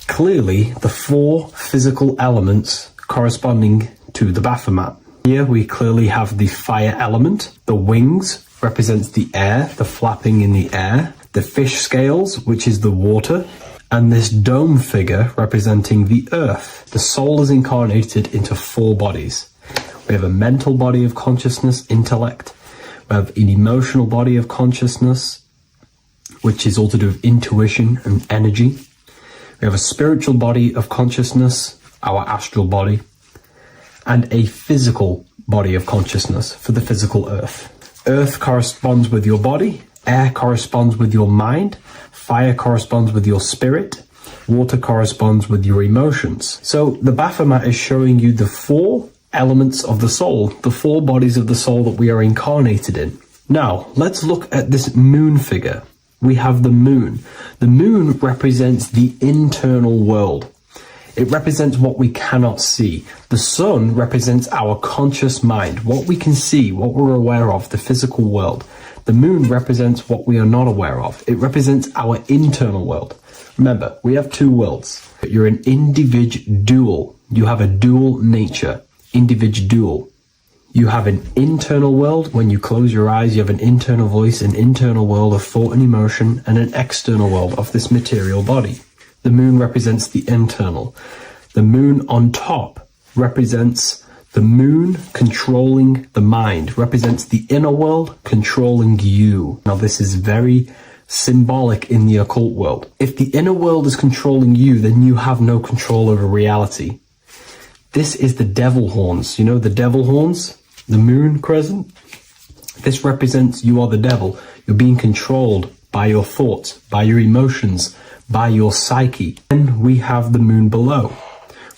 clearly the 4 physical elements corresponding to the Baphomet. Here we clearly have the fire element. The wings represents the air, the flapping in the air. The fish scales, which is the water. And this dome figure representing the earth. The soul is incarnated into 4 bodies. We have a mental body of consciousness, intellect. We have an emotional body of consciousness, which is all to do with intuition and energy. We have a spiritual body of consciousness, our astral body, and a physical body of consciousness for the physical earth. Earth corresponds with your body, Air corresponds with your mind, fire corresponds with your spirit, water corresponds with your emotions. So the Baphomet is showing you the 4 elements of the soul, the 4 bodies of the soul that we are incarnated in. Now, let's look at this moon figure. We have the moon. The moon represents the internal world. It represents what we cannot see. The sun represents our conscious mind, what we can see, what we're aware of, the physical world. The moon represents what we are not aware of. It represents our internal world. Remember, we have 2 worlds. You're an individual. You have a dual nature. Individual. You have an internal world. When you close your eyes, you have an internal voice, an internal world of thought and emotion, and an external world of this material body. The moon represents the internal. The moon on top represents the moon controlling the mind, represents the inner world controlling you. Now, this is very symbolic in the occult world. If the inner world is controlling you, then you have no control over reality. This is the devil horns. You know the devil horns? The moon crescent? This represents you are the devil. You're being controlled by your thoughts, by your emotions, by your psyche. Then we have the moon below,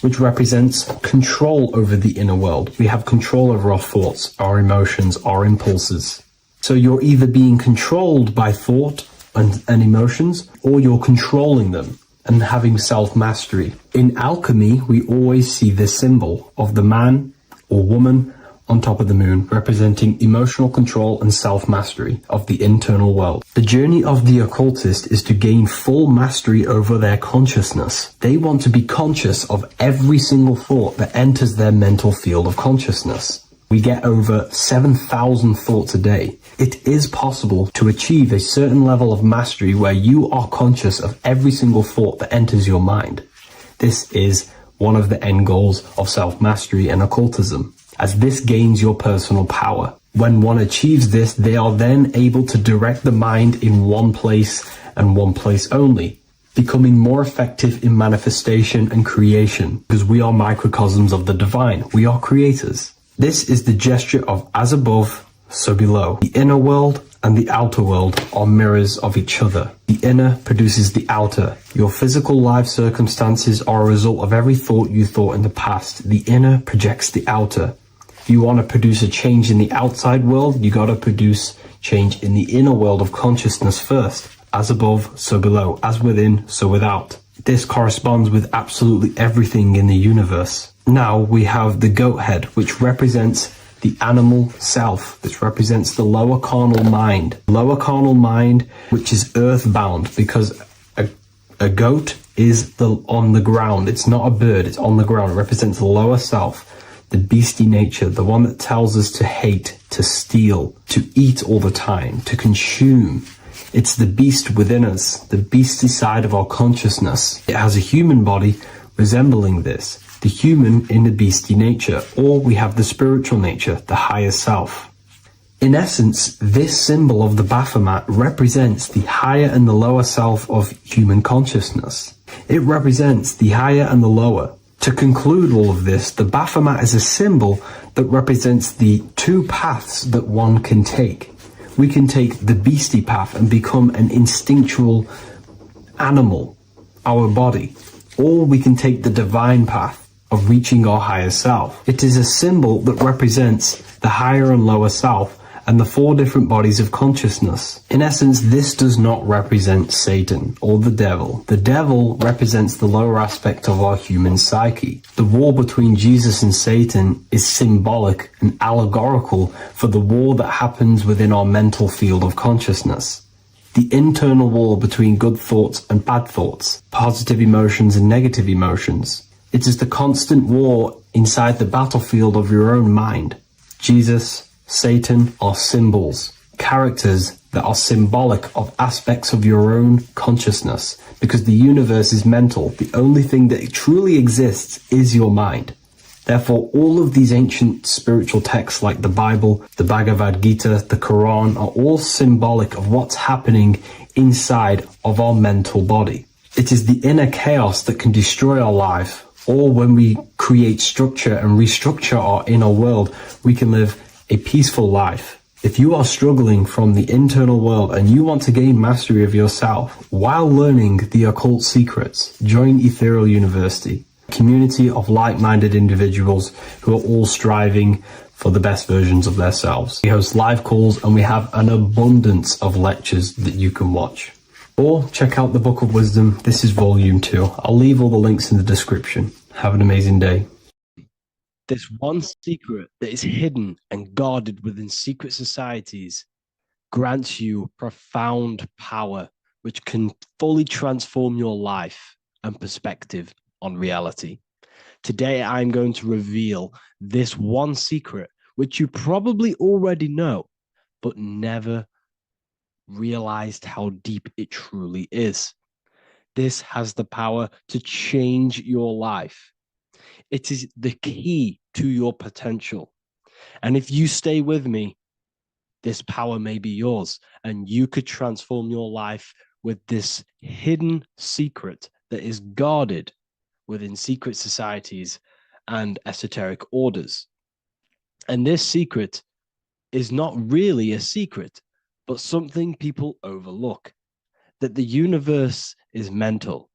which represents control over the inner world. We have control over our thoughts, our emotions, our impulses. So you're either being controlled by thought and emotions, or you're controlling them and having self-mastery. In alchemy, we always see this symbol of the man or woman on top of the moon, representing emotional control and self-mastery of the internal world. The journey of the occultist is to gain full mastery over their consciousness. They want to be conscious of every single thought that enters their mental field of consciousness. We get over 7,000 thoughts a day. It is possible to achieve a certain level of mastery where you are conscious of every single thought that enters your mind. This is one of the end goals of self-mastery and occultism, as this gains your personal power. When one achieves this, they are then able to direct the mind in one place and one place only, becoming more effective in manifestation and creation, because we are microcosms of the divine. We are creators. This is the gesture of as above, so below. The inner world and the outer world are mirrors of each other. The inner produces the outer. Your physical life circumstances are a result of every thought you thought in the past. The inner projects the outer. If you want to produce a change in the outside world, you got to produce change in the inner world of consciousness first. As above, so below. As within, so without. This corresponds with absolutely everything in the universe. Now we have the goat head, which represents the animal self. This represents the lower carnal mind. Lower carnal mind, which is earthbound, because a goat is on the ground. It's not a bird, it's on the ground. It represents the lower self, the beastie nature, the one that tells us to hate, to steal, to eat all the time, to consume. It's the beast within us, the beastie side of our consciousness. It has a human body resembling this. The human in the beastie nature, or we have the spiritual nature, the higher self. In essence, this symbol of the Baphomet represents the higher and the lower self of human consciousness. It represents the higher and the lower. To conclude all of this, the Baphomet is a symbol that represents the 2 paths that one can take. We can take the beastie path and become an instinctual animal, our body, or we can take the divine path of reaching our higher self. It is a symbol that represents the higher and lower self and the 4 different bodies of consciousness. In essence, this does not represent Satan or the devil. The devil represents the lower aspect of our human psyche. The war between Jesus and Satan is symbolic and allegorical for the war that happens within our mental field of consciousness. The internal war between good thoughts and bad thoughts, positive emotions and negative emotions. It is the constant war inside the battlefield of your own mind. Jesus, Satan are symbols, characters that are symbolic of aspects of your own consciousness, because the universe is mental. The only thing that truly exists is your mind. Therefore, all of these ancient spiritual texts like the Bible, the Bhagavad Gita, the Quran are all symbolic of what's happening inside of our mental body. It is the inner chaos that can destroy our life, or when we create structure and restructure our inner world, we can live a peaceful life. If you are struggling from the internal world and you want to gain mastery of yourself while learning the occult secrets, join Ethereal University, a community of like-minded individuals who are all striving for the best versions of themselves. We host live calls and we have an abundance of lectures that you can watch. Or check out the Book of Wisdom. This is volume 2. I'll leave all the links in the description. Have an amazing day. This one secret that is hidden and guarded within secret societies grants you profound power, which can fully transform your life and perspective on reality. Today, I'm going to reveal this one secret, which you probably already know, but never realized how deep it truly is. This has the power to change your life. It is the key to your potential. And if you stay with me, this power may be yours, and you could transform your life with this hidden secret that is guarded within secret societies and esoteric orders. And this secret is not really a secret, but something people overlook, that the universe is mental.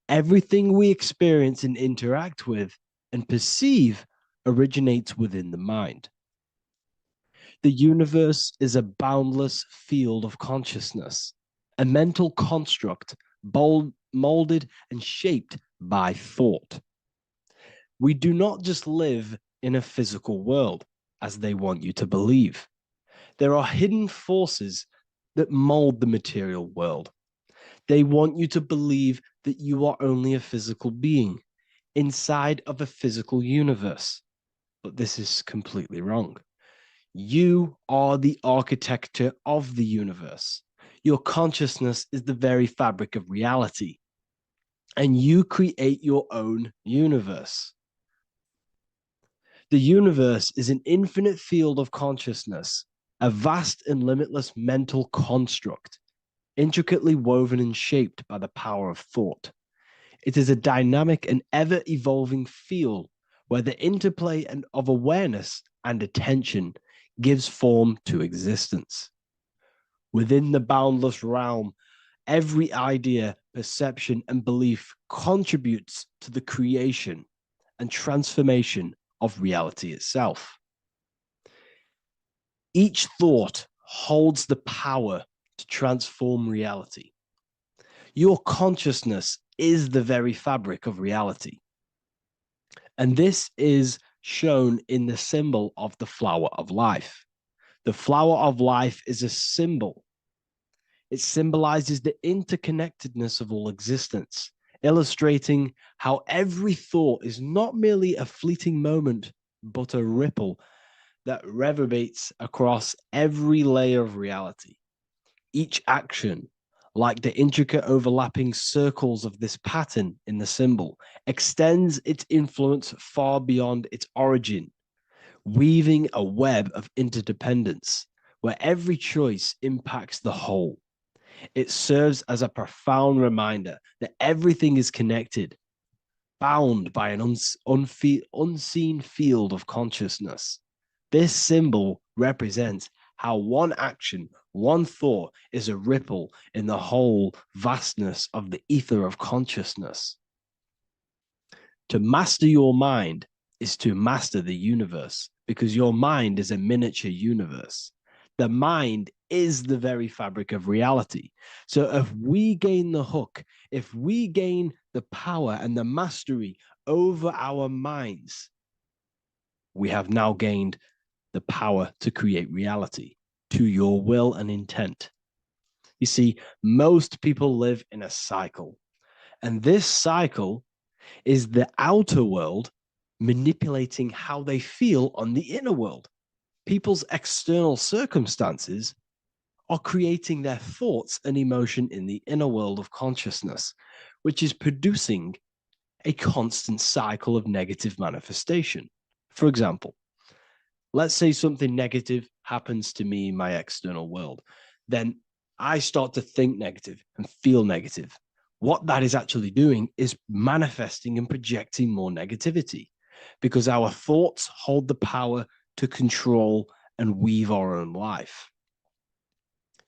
Everything we experience and interact with and perceive originates within the mind. The universe is a boundless field of consciousness, a mental construct molded and shaped by thought. We do not just live in a physical world, as they want you to believe. There are hidden forces that mold the material world. They want you to believe that you are only a physical being inside of a physical universe. But this is completely wrong. You are the architecture of the universe. Your consciousness is the very fabric of reality, and you create your own universe. The universe is an infinite field of consciousness, a vast and limitless mental construct, intricately woven and shaped by the power of thought. It is a dynamic and ever-evolving field where the interplay of awareness and attention gives form to existence. Within the boundless realm, every idea, perception, and belief contributes to the creation and transformation of reality itself. Each thought holds the power to transform reality. Your consciousness is the very fabric of reality. And this is shown in the symbol of the flower of life. The flower of life is a symbol. It symbolizes the interconnectedness of all existence, illustrating how every thought is not merely a fleeting moment, but a ripple that reverberates across every layer of reality. Each action, like the intricate overlapping circles of this pattern in the symbol, extends its influence far beyond its origin, weaving a web of interdependence where every choice impacts the whole. It serves as a profound reminder that everything is connected, bound by an unseen field of consciousness. This symbol represents how one action, one thought is a ripple in the whole vastness of the ether of consciousness. To master your mind is to master the universe, because your mind is a miniature universe. The mind is the very fabric of reality. So if we gain the hook, if we gain the power and the mastery over our minds, we have now gained the power to create reality to your will and intent. You see, most people live in a cycle, and this cycle is the outer world manipulating how they feel on the inner world. People's external circumstances are creating their thoughts and emotion in the inner world of consciousness, which is producing a constant cycle of negative manifestation. For example, let's say something negative happens to me in my external world. Then I start to think negative and feel negative. What that is actually doing is manifesting and projecting more negativity, because our thoughts hold the power to control and weave our own life.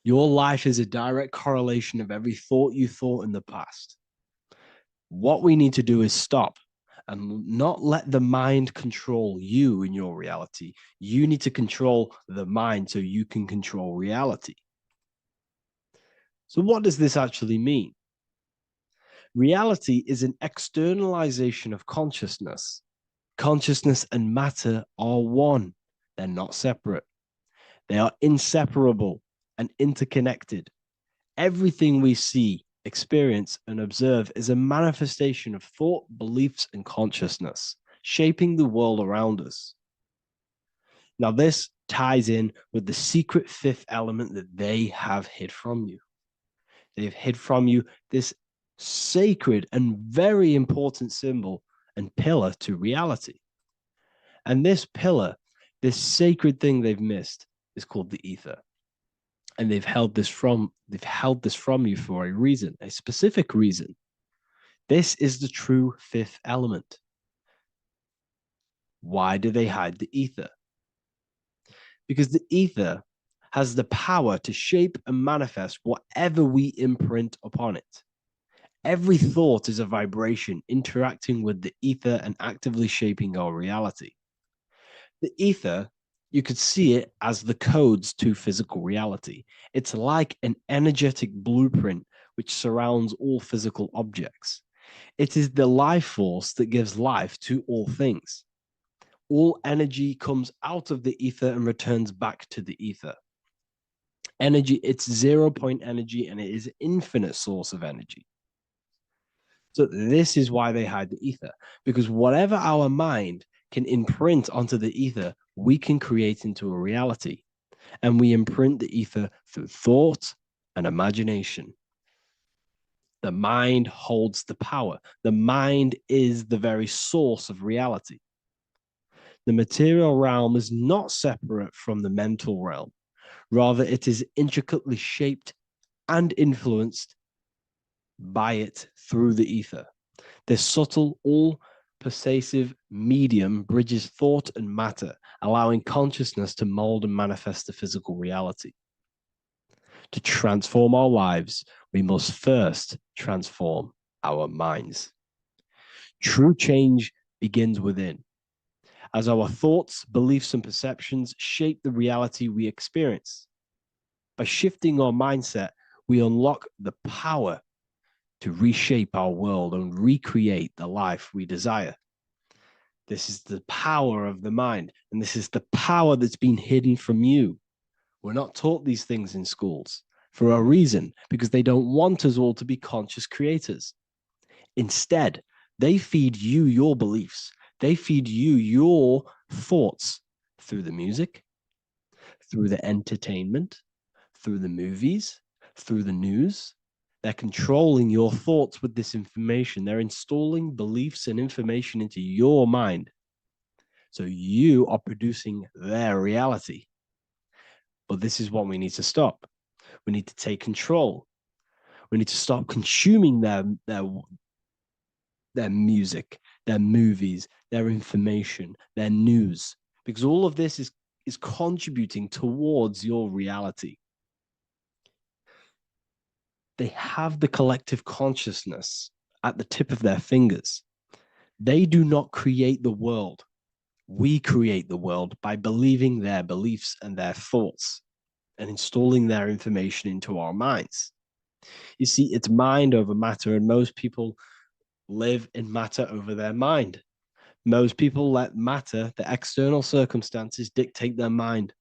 Your life is a direct correlation of every thought you thought in the past. What we need to do is stop and not let the mind control you in your reality. You need to control the mind so you can control reality. So what does this actually mean? Reality is an externalization of consciousness. Consciousness and matter are one. They're not separate. They are inseparable and interconnected. Everything we see, experience, and observe is a manifestation of thought, beliefs, and consciousness, shaping the world around us. Now, this ties in with the secret fifth element that they have hid from you. They've hid from you this sacred and very important symbol and pillar to reality. And this pillar, this sacred thing they've missed, is called the ether. And they've held this from you for a reason, a specific reason. This is the true fifth element. Why do they hide the ether? Because the ether has the power to shape and manifest whatever we imprint upon it. Every thought is a vibration interacting with the ether and actively shaping our reality. The ether, you could see it as the codes to physical reality. It's like an energetic blueprint which surrounds all physical objects. It is the life force that gives life to all things. All energy comes out of the ether and returns back to the ether. Energy, it's 0-point energy, and it is an infinite source of energy. So this is why they hide the ether, because whatever our mind can imprint onto the ether, we can create into a reality. And we imprint the ether through thought and imagination. The mind holds the power. The mind is the very source of reality. The material realm is not separate from the mental realm. Rather, it is intricately shaped and influenced by it through the ether. This subtle, all-pervasive medium bridges thought and matter, allowing consciousness to mold and manifest the physical reality. To transform our lives, we must first transform our minds. True change begins within, as our thoughts, beliefs, and perceptions shape the reality we experience. By shifting our mindset, we unlock the power to reshape our world and recreate the life we desire. This is the power of the mind, and this is the power that's been hidden from you. We're not taught these things in schools for a reason, because they don't want us all to be conscious creators. Instead, they feed you your beliefs. They feed you your thoughts through the music, through the entertainment, through the movies, through the news. They're controlling your thoughts with this information. They're installing beliefs and information into your mind. So you are producing their reality. But this is what we need to stop. We need to take control. We need to stop consuming their music, their movies, their information, their news, because all of this is contributing towards your reality. They have the collective consciousness at the tip of their fingers. They do not create the world. We create the world by believing their beliefs and their thoughts and installing their information into our minds. You see, it's mind over matter, and most people live in matter over their mind. Most people let matter, the external circumstances, dictate their mind,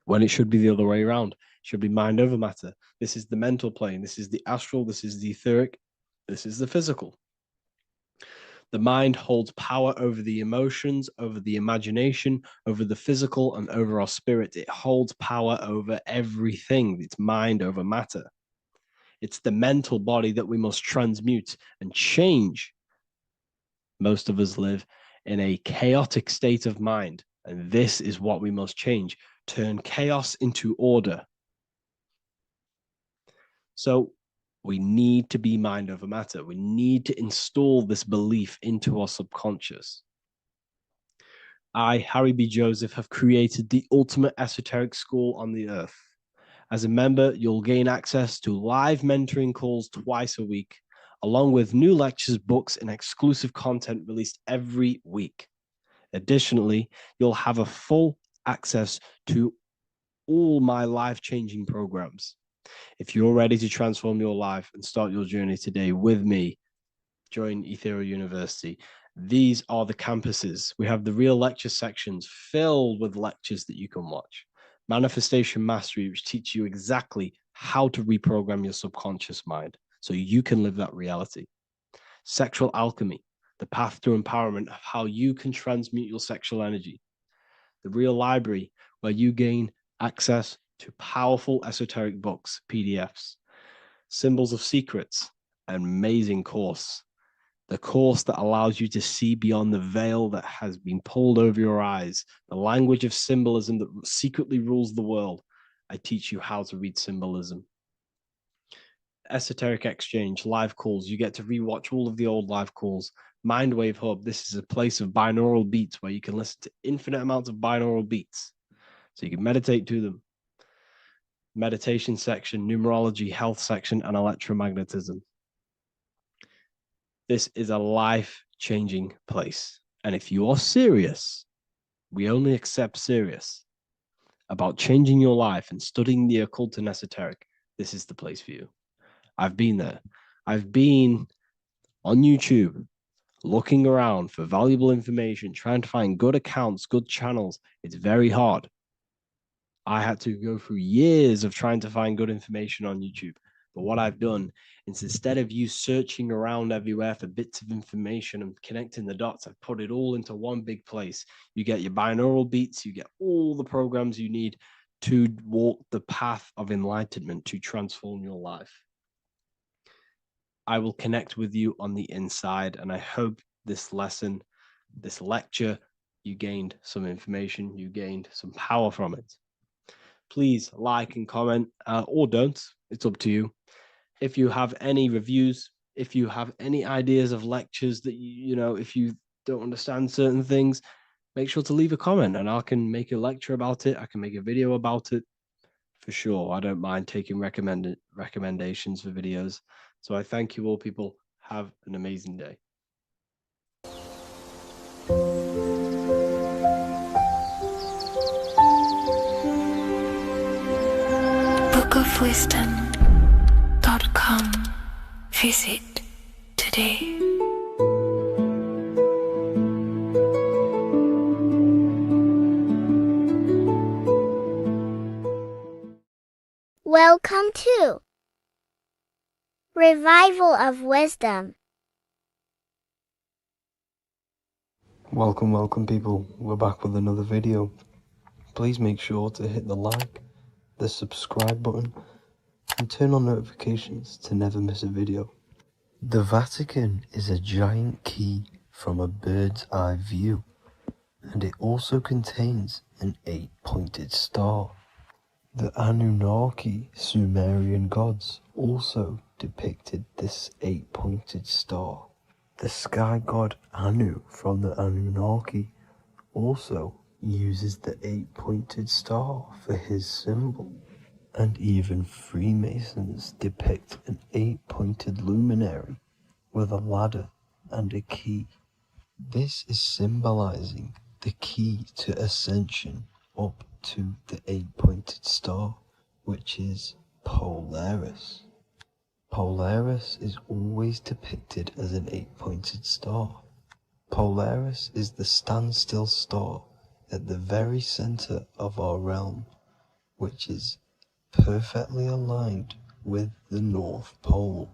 when it should be the other way around. It should be mind over matter. This is the mental plane. This is the astral. This is the etheric. This is the physical. The mind holds power over the emotions, over the imagination, over the physical, and over our spirit. It holds power over everything. It's mind over matter. It's the mental body that we must transmute and change. Most of us live in a chaotic state of mind, and this is what we must change. Turn chaos into order. So we need to be mind over matter. We need to install this belief into our subconscious. I, Harry B. Joseph, have created the ultimate esoteric school on the earth. As a member, you'll gain access to live mentoring calls twice a week, along with new lectures, books, and exclusive content released every week. Additionally, you'll have a full access to all my life-changing programs. If you're ready to transform your life and start your journey today with me, join Ethereal University. These are the campuses. We have the real lecture sections filled with lectures that you can watch. Manifestation Mastery, which teach you exactly how to reprogram your subconscious mind so you can live that reality. Sexual Alchemy, the path to empowerment of how you can transmute your sexual energy. The Real Library, where you gain access to powerful esoteric books, PDFs. Symbols of Secrets, an amazing course. The course that allows you to see beyond the veil that has been pulled over your eyes, the language of symbolism that secretly rules the world. I teach you how to read symbolism. Esoteric Exchange, live calls. You get to rewatch all of the old live calls. Mindwave Hub, this is a place of binaural beats where you can listen to infinite amounts of binaural beats. So you can meditate to them. Meditation section, numerology, health section, and electromagnetism. This is a life-changing place. And if you are serious, we only accept serious about changing your life and studying the occult and esoteric, this is the place for you. I've been there. I've been on YouTube looking around for valuable information, trying to find good accounts, good channels. It's very hard. I had to go through years of trying to find good information on YouTube. But what I've done is instead of you searching around everywhere for bits of information and connecting the dots, I've put it all into one big place. You get your binaural beats, you get all the programs you need to walk the path of enlightenment to transform your life. I will connect with you on the inside, and I hope this lesson, this lecture, you gained some information, you gained some power from it. Please like and comment, or don't. It's up to you. If you have any reviews, if you have any ideas of lectures that you know, if you don't understand certain things, make sure to leave a comment and I can make a lecture about it. I can make a video about it for sure. I don't mind taking recommendations for videos. So I thank you all, people. Have an amazing day. bookofwisdom.com. Visit today. Welcome to Revival of Wisdom. Welcome people, we're back with another video. Please make sure to hit the like, the subscribe button, and turn on notifications to never miss a video. The Vatican is a giant key from a bird's eye view, and it also contains an 8-pointed star. The Anunnaki Sumerian gods also depicted this 8-pointed star. The sky god Anu from the Anunnaki also uses the 8-pointed star for his symbol. And even Freemasons depict an 8-pointed luminary with a ladder and a key. This is symbolizing the key to ascension up to the 8-pointed star, which is Polaris. Polaris is always depicted as an 8-pointed star. Polaris is the standstill star at the very center of our realm, which is perfectly aligned with the North Pole.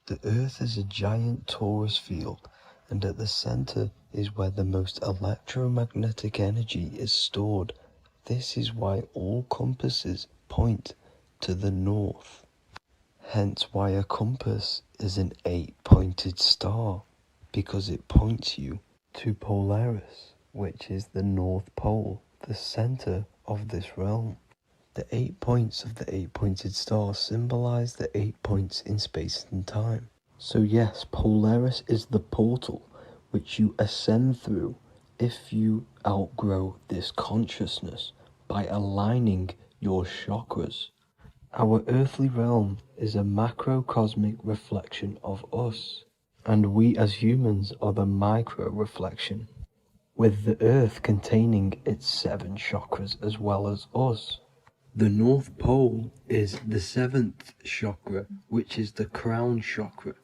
The Earth is a giant torus field, and at the center is where the most electromagnetic energy is stored. This is why all compasses point to the north. Hence why a compass is an 8-pointed star, because it points you to Polaris, which is the North Pole, the center of this realm. The 8 points of the 8-pointed star symbolize the 8 points in space and time. So yes, Polaris is the portal which you ascend through if you outgrow this consciousness by aligning your chakras. Our earthly realm is a macrocosmic reflection of us, and we as humans are the micro reflection, with the earth containing its 7 chakras as well as us. The North Pole is the 7th chakra, which is the crown chakra.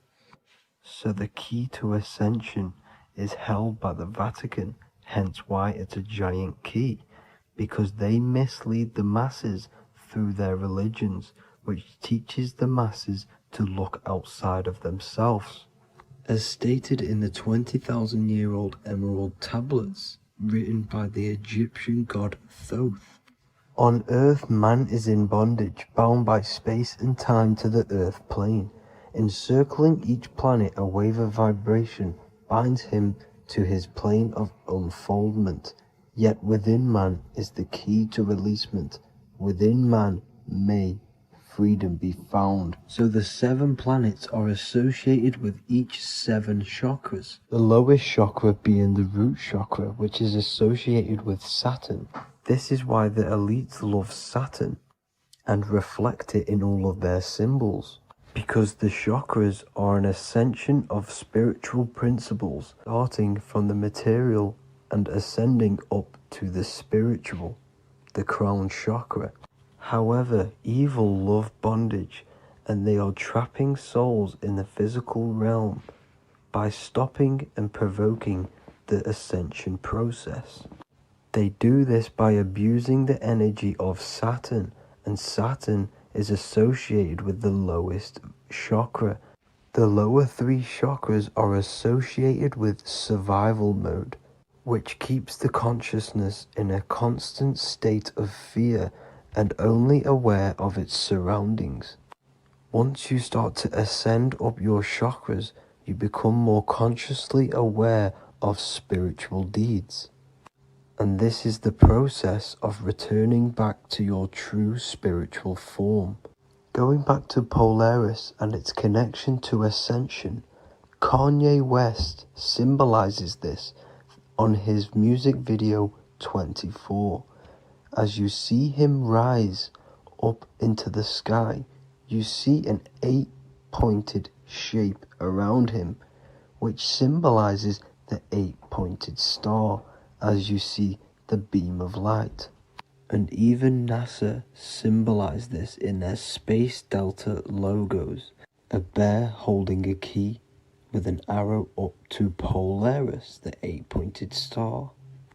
So the key to ascension is held by the Vatican, hence why it's a giant key, because they mislead the masses through their religions, which teaches the masses to look outside of themselves. As stated in the 20,000-year-old Emerald tablets, written by the Egyptian god Thoth, on Earth man is in bondage, bound by space and time to the Earth plane. Encircling each planet, a wave of vibration binds him to his plane of unfoldment. Yet within man is the key to releasement. Within man may freedom be found. So the 7 planets are associated with each 7 chakras. The lowest chakra being the root chakra, which is associated with Saturn. This is why the elites love Saturn and reflect it in all of their symbols. Because the chakras are an ascension of spiritual principles, starting from the material and ascending up to the spiritual, the crown chakra. However, evil love bondage, and they are trapping souls in the physical realm by stopping and provoking the ascension process. They do this by abusing the energy of Saturn, and Saturn is associated with the lowest chakra. The lower 3 chakras are associated with survival mode, which keeps the consciousness in a constant state of fear and only aware of its surroundings. Once you start to ascend up your chakras, you become more consciously aware of spiritual deeds. And this is the process of returning back to your true spiritual form. Going back to Polaris and its connection to ascension, Kanye West symbolizes this on his music video 24. As you see him rise up into the sky, you see an 8-pointed shape around him, which symbolizes the 8-pointed star, as you see the beam of light. And even NASA symbolize this in their Space Delta logos, a bear holding a key with an arrow up to Polaris, the 8-pointed star.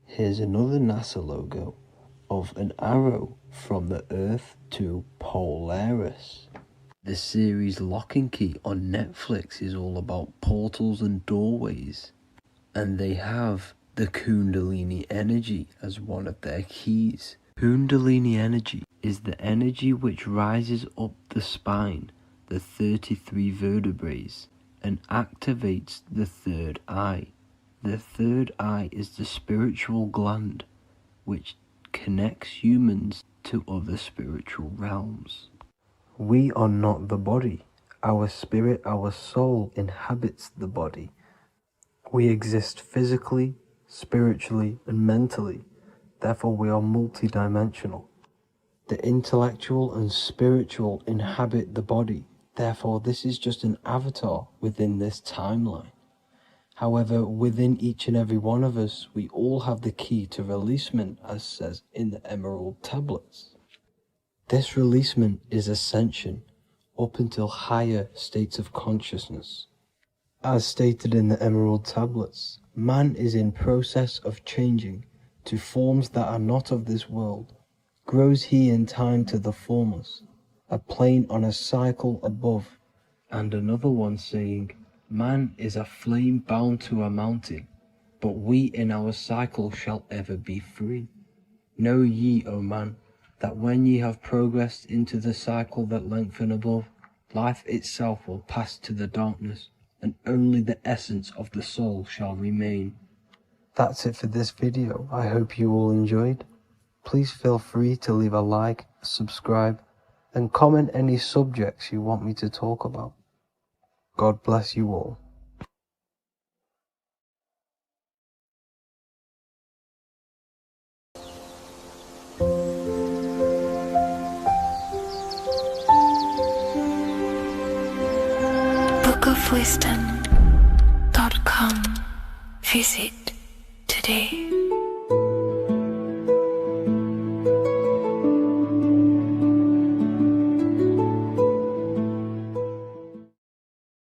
Here's another NASA logo of an arrow from the Earth to Polaris. The series Lock and Key on Netflix is all about portals and doorways, and they have the Kundalini energy as one of their keys. Kundalini energy is the energy which rises up the spine, the 33 vertebrae, and activates the third eye. The third eye is the spiritual gland which connects humans to other spiritual realms. We are not the body. Our spirit, our soul inhabits the body. We exist physically, spiritually, and mentally. Therefore, we are multidimensional. The intellectual and spiritual inhabit the body. Therefore, this is just an avatar within this timeline. However, within each and every one of us, we all have the key to releasement, as says in the Emerald tablets. This releasement is ascension, up until higher states of consciousness. As stated in the Emerald tablets, man is in process of changing to forms that are not of this world. Grows he in time to the formless, a plane on a cycle above. And another one saying, man is a flame bound to a mountain, but we in our cycle shall ever be free. Know ye, O man, that when ye have progressed into the cycle that lengthen above, life itself will pass to the darkness, and only the essence of the soul shall remain. That's it for this video. I hope you all enjoyed. Please feel free to leave a like, subscribe, and comment any subjects you want me to talk about. God bless you all. www.wellofwisdom.com. Visit today.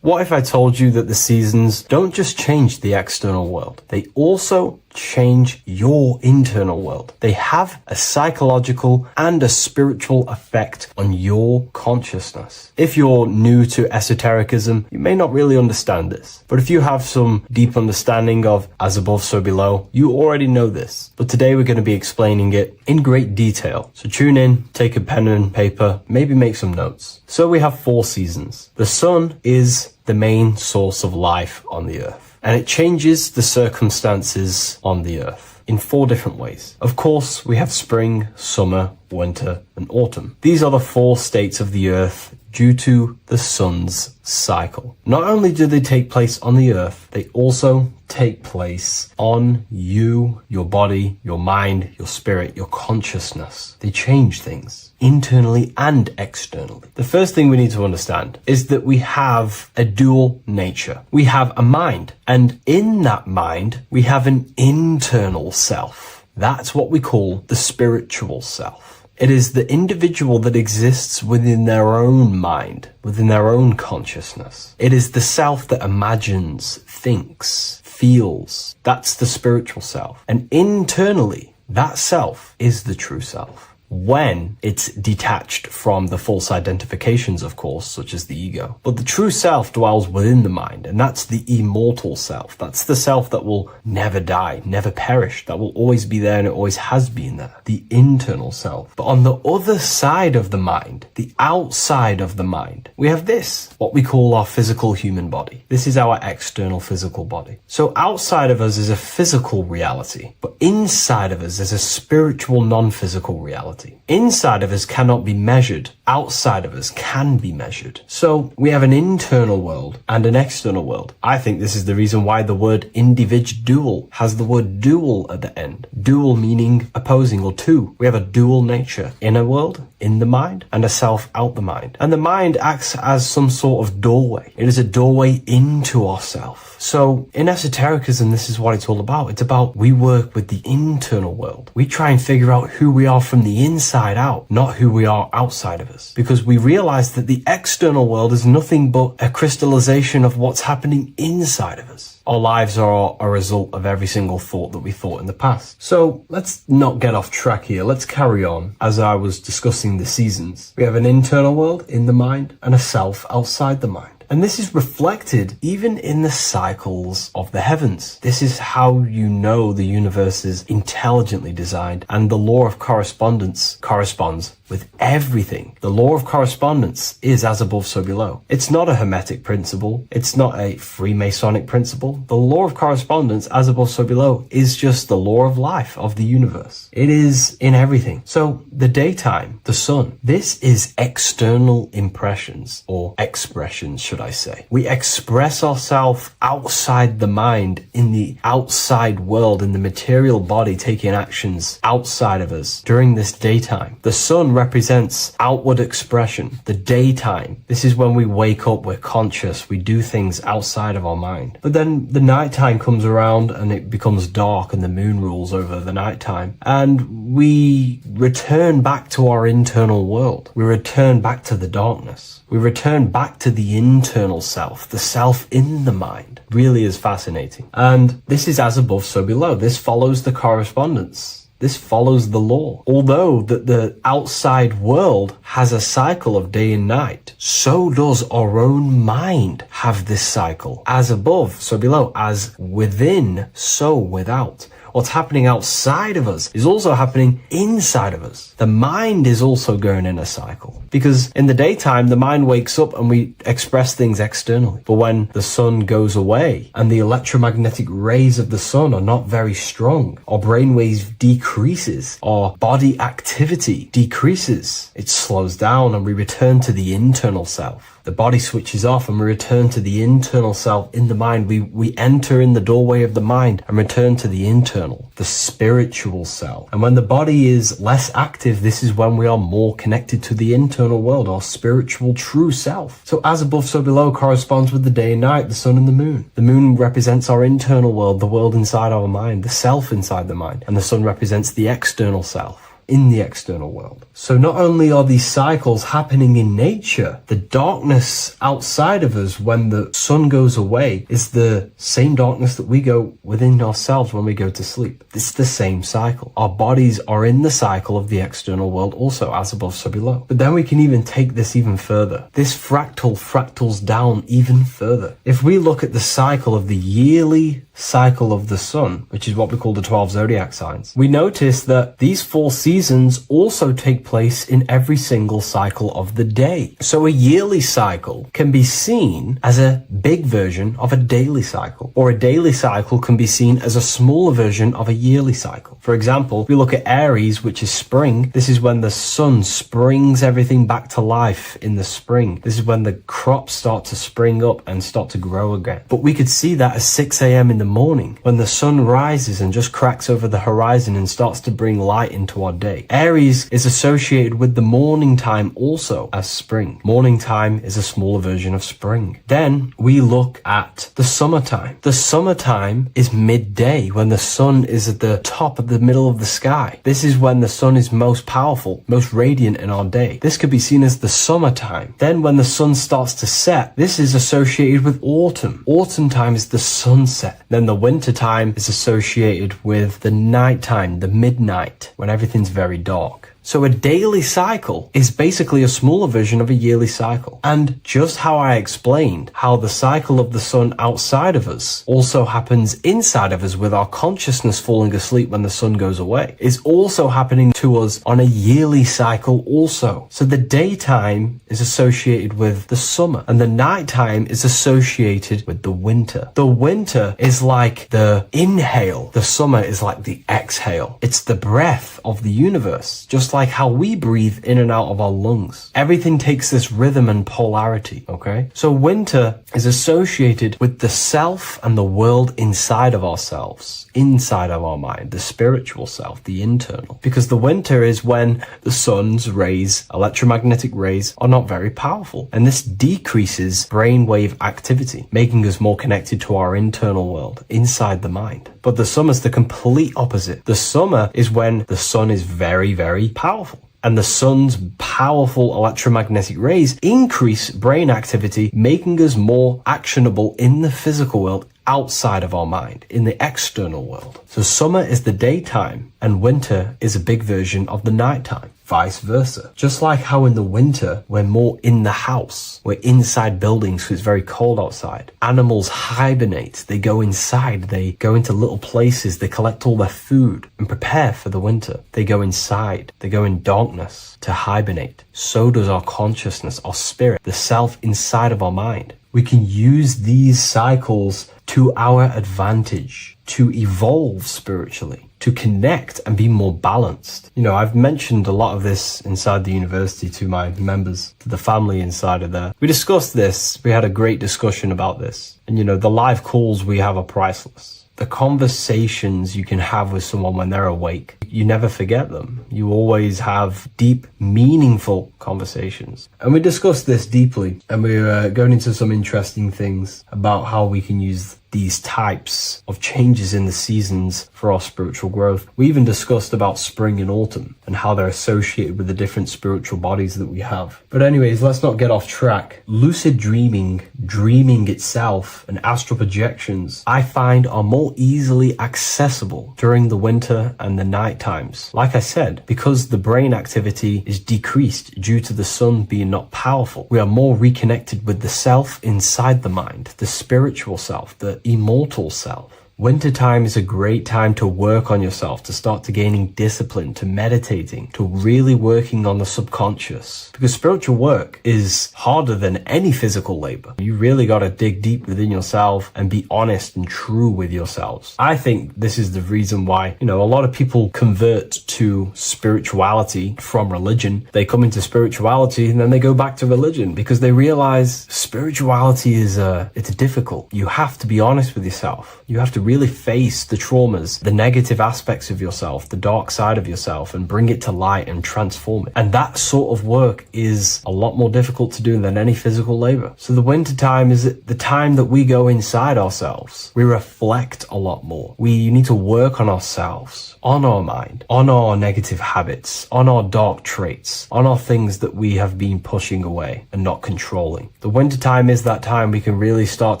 What if I told you that the seasons don't just change the external world, they also change your internal world? They have a psychological and a spiritual effect on your consciousness. If you're new to esotericism, you may not really understand this. But if you have some deep understanding of as above, so below, you already know this. But today we're going to be explaining it in great detail. So tune in, take a pen and paper, maybe make some notes. So we have 4 seasons. The sun is the main source of life on the earth, and it changes the circumstances on the earth in 4 different ways. Of course, we have spring, summer, winter, and autumn. These are the 4 states of the earth due to the sun's cycle. Not only do they take place on the earth, they also take place on you, your body, your mind, your spirit, your consciousness. They change things internally and externally. The first thing we need to understand is that we have a dual nature. We have a mind, and in that mind, we have an internal self. That's what we call the spiritual self. It is the individual that exists within their own mind, within their own consciousness. It is the self that imagines, thinks, feels. That's the spiritual self. And internally, that self is the true self. When it's detached from the false identifications, of course, such as the ego. But the true self dwells within the mind, and that's the immortal self. That's the self that will never die, never perish, that will always be there, and it always has been there. The internal self. But on the other side of the mind, the outside of the mind, we have this, what we call our physical human body. This is our external physical body. So outside of us is a physical reality, but inside of us is a spiritual, non-physical reality. Inside of us cannot be measured. Outside of us can be measured. So we have an internal world and an external world. I think this is the reason why the word individual has the word dual at the end. Dual meaning opposing or two. We have a dual nature. Inner world, in the mind, and a self out the mind. And the mind acts as some sort of doorway. It is a doorway into ourself. So in esotericism, this is what it's all about. It's about we work with the internal world. We try and figure out who we are from the inside out, not who we are outside of us. Because we realize that the external world is nothing but a crystallization of what's happening inside of us. Our lives are a result of every single thought that we thought in the past. So let's not get off track here. Let's carry on. As I was discussing the seasons, we have an internal world in the mind and a self outside the mind. And this is reflected even in the cycles of the heavens. This is how you know the universe is intelligently designed, and the law of correspondence corresponds with everything. The law of correspondence is as above, so below. It's not a Hermetic principle. It's not a Freemasonic principle. The law of correspondence, as above, so below, is just the law of life of the universe. It is in everything. So the daytime, the sun, this is external impressions or expressions, should I say. We express ourselves outside the mind, in the outside world, in the material body, taking actions outside of us during this daytime. The sun represents outward expression, the daytime. This is when we wake up, we're conscious, we do things outside of our mind. But then the nighttime comes around and it becomes dark and the moon rules over the nighttime, and we return back to our internal world. We return back to the darkness. We return back to the internal self, the self in the mind. Really is fascinating. And this is as above, so below. This follows the correspondence. This follows the law. Although that the outside world has a cycle of day and night, so does our own mind have this cycle. As above, so below. As within, so without. What's happening outside of us is also happening inside of us. The mind is also going in a cycle. Because in the daytime, the mind wakes up and we express things externally. But when the sun goes away and the electromagnetic rays of the sun are not very strong, our brainwave decreases, our body activity decreases. It slows down and we return to the internal self. The body switches off and we return to the internal self in the mind. We enter in the doorway of the mind and return to the internal. external, the spiritual self. And when the body is less active, this is when we are more connected to the internal world, our spiritual true self. So as above, so below corresponds with the day and night, the sun and the moon. The moon represents our internal world, the world inside our mind, the self inside the mind. And the sun represents the external self in the external world. So not only are these cycles happening in nature, the darkness outside of us when the sun goes away is the same darkness that we go within ourselves when we go to sleep. It's the same cycle. Our bodies are in the cycle of the external world also, as above, so below. But then we can even take this even further. This fractals down even further. If we look at the cycle of the yearly cycle of the sun, which is what we call the 12 zodiac signs, we notice that these 4 seasons also take place in every single cycle of the day. So a yearly cycle can be seen as a big version of a daily cycle, or a daily cycle can be seen as a smaller version of a yearly cycle. For example, if we look at Aries, which is spring, this is when the sun springs everything back to life in the spring. This is when the crops start to spring up and start to grow again. But we could see that at 6 a.m. in the morning, when the sun rises and just cracks over the horizon and starts to bring light into our day. Aries is associated with the morning time also as spring. Morning time is a smaller version of spring. Then we look at the summertime. The summertime is midday, when the sun is at the top of the middle of the sky. This is when the sun is most powerful, most radiant in our day. This could be seen as the summertime. Then when the sun starts to set, this is associated with autumn. Autumn time is the sunset. Then the winter time is associated with the nighttime, the midnight, when everything's very dark. So a daily cycle is basically a smaller version of a yearly cycle. And just how I explained how the cycle of the sun outside of us also happens inside of us with our consciousness falling asleep when the sun goes away, is also happening to us on a yearly cycle also. So the daytime is associated with the summer and the nighttime is associated with the winter. The winter is like the inhale. The summer is like the exhale. It's the breath of the universe, just like how we breathe in and out of our lungs. Everything takes this rhythm and polarity, okay? So winter is associated with the self and the world inside of ourselves, inside of our mind, the spiritual self, the internal. Because the winter is when the sun's rays, electromagnetic rays, are not very powerful. And this decreases brainwave activity, making us more connected to our internal world, inside the mind. But the summer's the complete opposite. The summer is when the sun is very, very powerful. And the sun's powerful electromagnetic rays increase brain activity, making us more actionable in the physical world outside of our mind, in the external world. So summer is the daytime and winter is a big version of the nighttime. Vice versa. Just like how in the winter, we're more in the house. We're inside buildings because it's very cold outside. Animals hibernate. They go inside. They go into little places. They collect all their food and prepare for the winter. They go inside. They go in darkness to hibernate. So does our consciousness, our spirit, the self inside of our mind. We can use these cycles to our advantage, to evolve spiritually, to connect and be more balanced. You know, I've mentioned a lot of this inside the university to my members, to the family inside of there. We discussed this. We had a great discussion about this. And, you know, the live calls we have are priceless. The conversations you can have with someone when they're awake, you never forget them. You always have deep, meaningful conversations. And we discussed this deeply, and we were going into some interesting things about how we can use these types of changes in the seasons for our spiritual growth. We even discussed about spring and autumn and how they're associated with the different spiritual bodies that we have. But anyways, let's not get off track. Lucid dreaming, dreaming itself, and astral projections, I find are more easily accessible during the winter and the night times. Like I said, because the brain activity is decreased due to the sun being not powerful, we are more reconnected with the self inside the mind, the spiritual self, the immortal self. Wintertime is a great time to work on yourself, to start to gaining discipline, to meditating, to really working on the subconscious. Because spiritual work is harder than any physical labor. You really got to dig deep within yourself and be honest and true with yourselves. I think this is the reason why, you know, a lot of people convert to spirituality from religion. They come into spirituality and then they go back to religion because they realize spirituality is it's difficult. You have to be honest with yourself. You have to really face the traumas, the negative aspects of yourself, the dark side of yourself, and bring it to light and transform it. And that sort of work is a lot more difficult to do than any physical labor. So the winter time is the time that we go inside ourselves. We reflect a lot more. We need to work on ourselves, on our mind, on our negative habits, on our dark traits, on our things that we have been pushing away and not controlling. The winter time is that time we can really start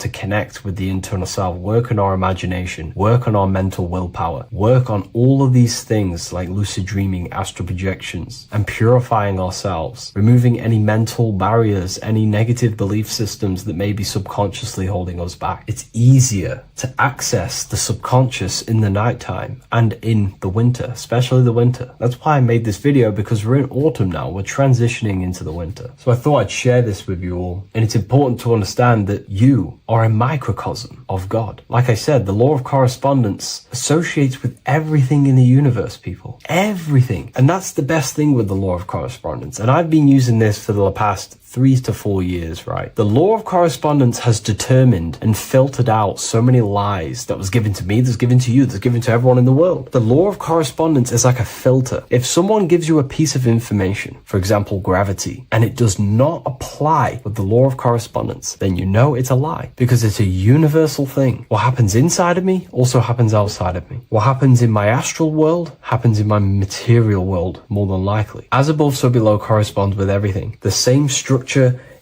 to connect with the internal self, work on our imagination, work on our mental willpower, work on all of these things like lucid dreaming, astral projections, and purifying ourselves, removing any mental barriers, any negative belief systems that may be subconsciously holding us back. It's easier to access the subconscious in the nighttime and in the winter, especially the winter. That's why I made this video, because we're in autumn now. We're transitioning into the winter. So I thought I'd share this with you all. And it's important to understand that you are a microcosm of God. Like I said, the law of correspondence associates with everything in the universe, people. Everything. And that's the best thing with the law of correspondence. And I've been using this for the past 3 to 4 years, right? The law of correspondence has determined and filtered out so many lies that was given to me, that's given to you, that's given to everyone in the world. The law of correspondence is like a filter. If someone gives you a piece of information, for example, gravity, and it does not apply with the law of correspondence, then you know it's a lie, because it's a universal thing. What happens inside of me also happens outside of me. What happens in my astral world happens in my material world, more than likely. As above, so below corresponds with everything. The same structure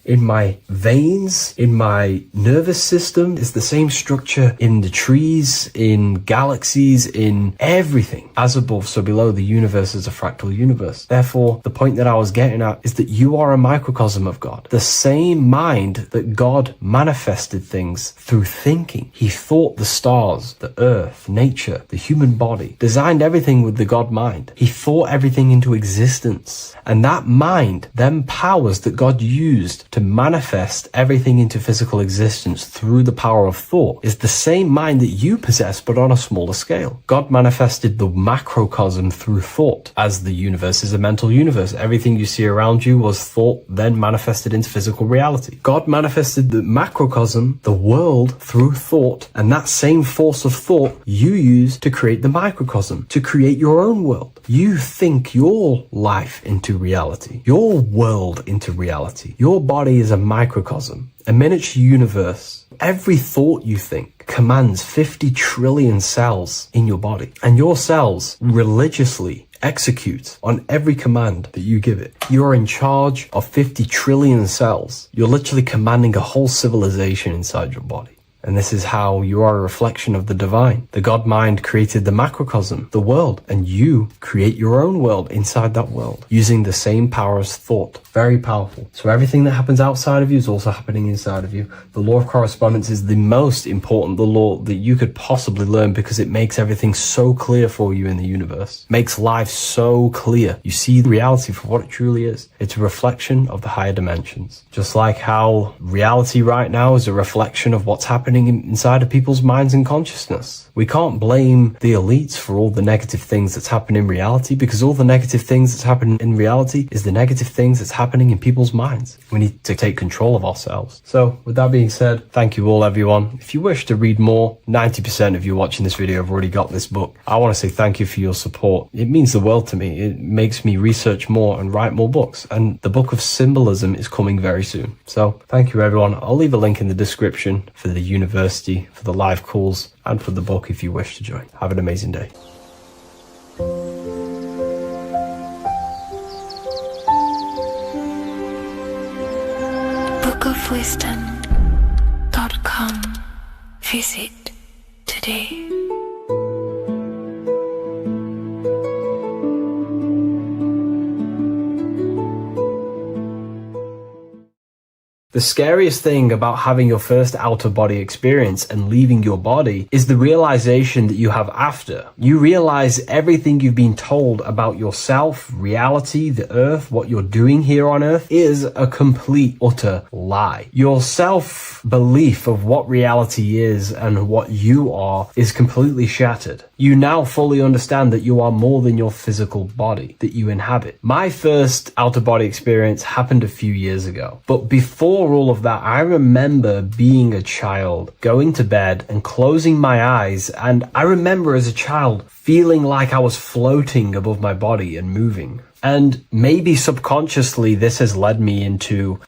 in my veins, in my nervous system, is the same structure in the trees, in galaxies, in everything. As above, so below, the universe is a fractal universe. Therefore, the point that I was getting at is that you are a microcosm of God. The same mind that God manifested things through thinking. He thought the stars, the earth, nature, the human body, designed everything with the God mind. He thought everything into existence. And that mind, them powers that God used to manifest everything into physical existence through the power of thought, is the same mind that you possess, but on a smaller scale. God manifested the macrocosm through thought, as the universe is a mental universe. Everything you see around you was thought, then manifested into physical reality. God manifested the macrocosm, the world, through thought, and that same force of thought you use to create the microcosm, to create your own world. You think your life into reality, your world into reality. Your body is a microcosm, a miniature universe. Every thought you think commands 50 trillion cells in your body, and your cells religiously execute on every command that you give it. You're in charge of 50 trillion cells. You're literally commanding a whole civilization inside your body. And this is how you are a reflection of the divine. The God mind created the macrocosm, the world, and you create your own world inside that world using the same power as thought. Very powerful. So everything that happens outside of you is also happening inside of you. The law of correspondence is the most important, the law that you could possibly learn, because it makes everything so clear for you in the universe. Makes life so clear. You see reality for what it truly is. It's a reflection of the higher dimensions. Just like how reality right now is a reflection of what's happening inside of people's minds and consciousness. We can't blame the elites for all the negative things that's happening in reality, because all the negative things that's happening in reality is the negative things that's happening in people's minds. We need to take control of ourselves. So with that being said, thank you all, everyone. If you wish to read more, 90% of you watching this video have already got this book. I want to say thank you for your support. It means the world to me. It makes me research more and write more books. And the book of symbolism is coming very soon. So thank you, everyone. I'll leave a link in the description for the university, for the live calls, and for the book if you wish to join. Have an amazing day. bookofwisdom.com. Visit today. The scariest thing about having your first out-of-body experience and leaving your body is the realization that you have after. You realize everything you've been told about yourself, reality, the earth, what you're doing here on earth is a complete, utter lie. Your self-belief of what reality is and what you are is completely shattered. You now fully understand that you are more than your physical body that you inhabit. My first out-of-body experience happened a few years ago, but before before all of that, I remember being a child, going to bed and closing my eyes. And I remember as a child feeling like I was floating above my body and moving. And maybe subconsciously, this has led me into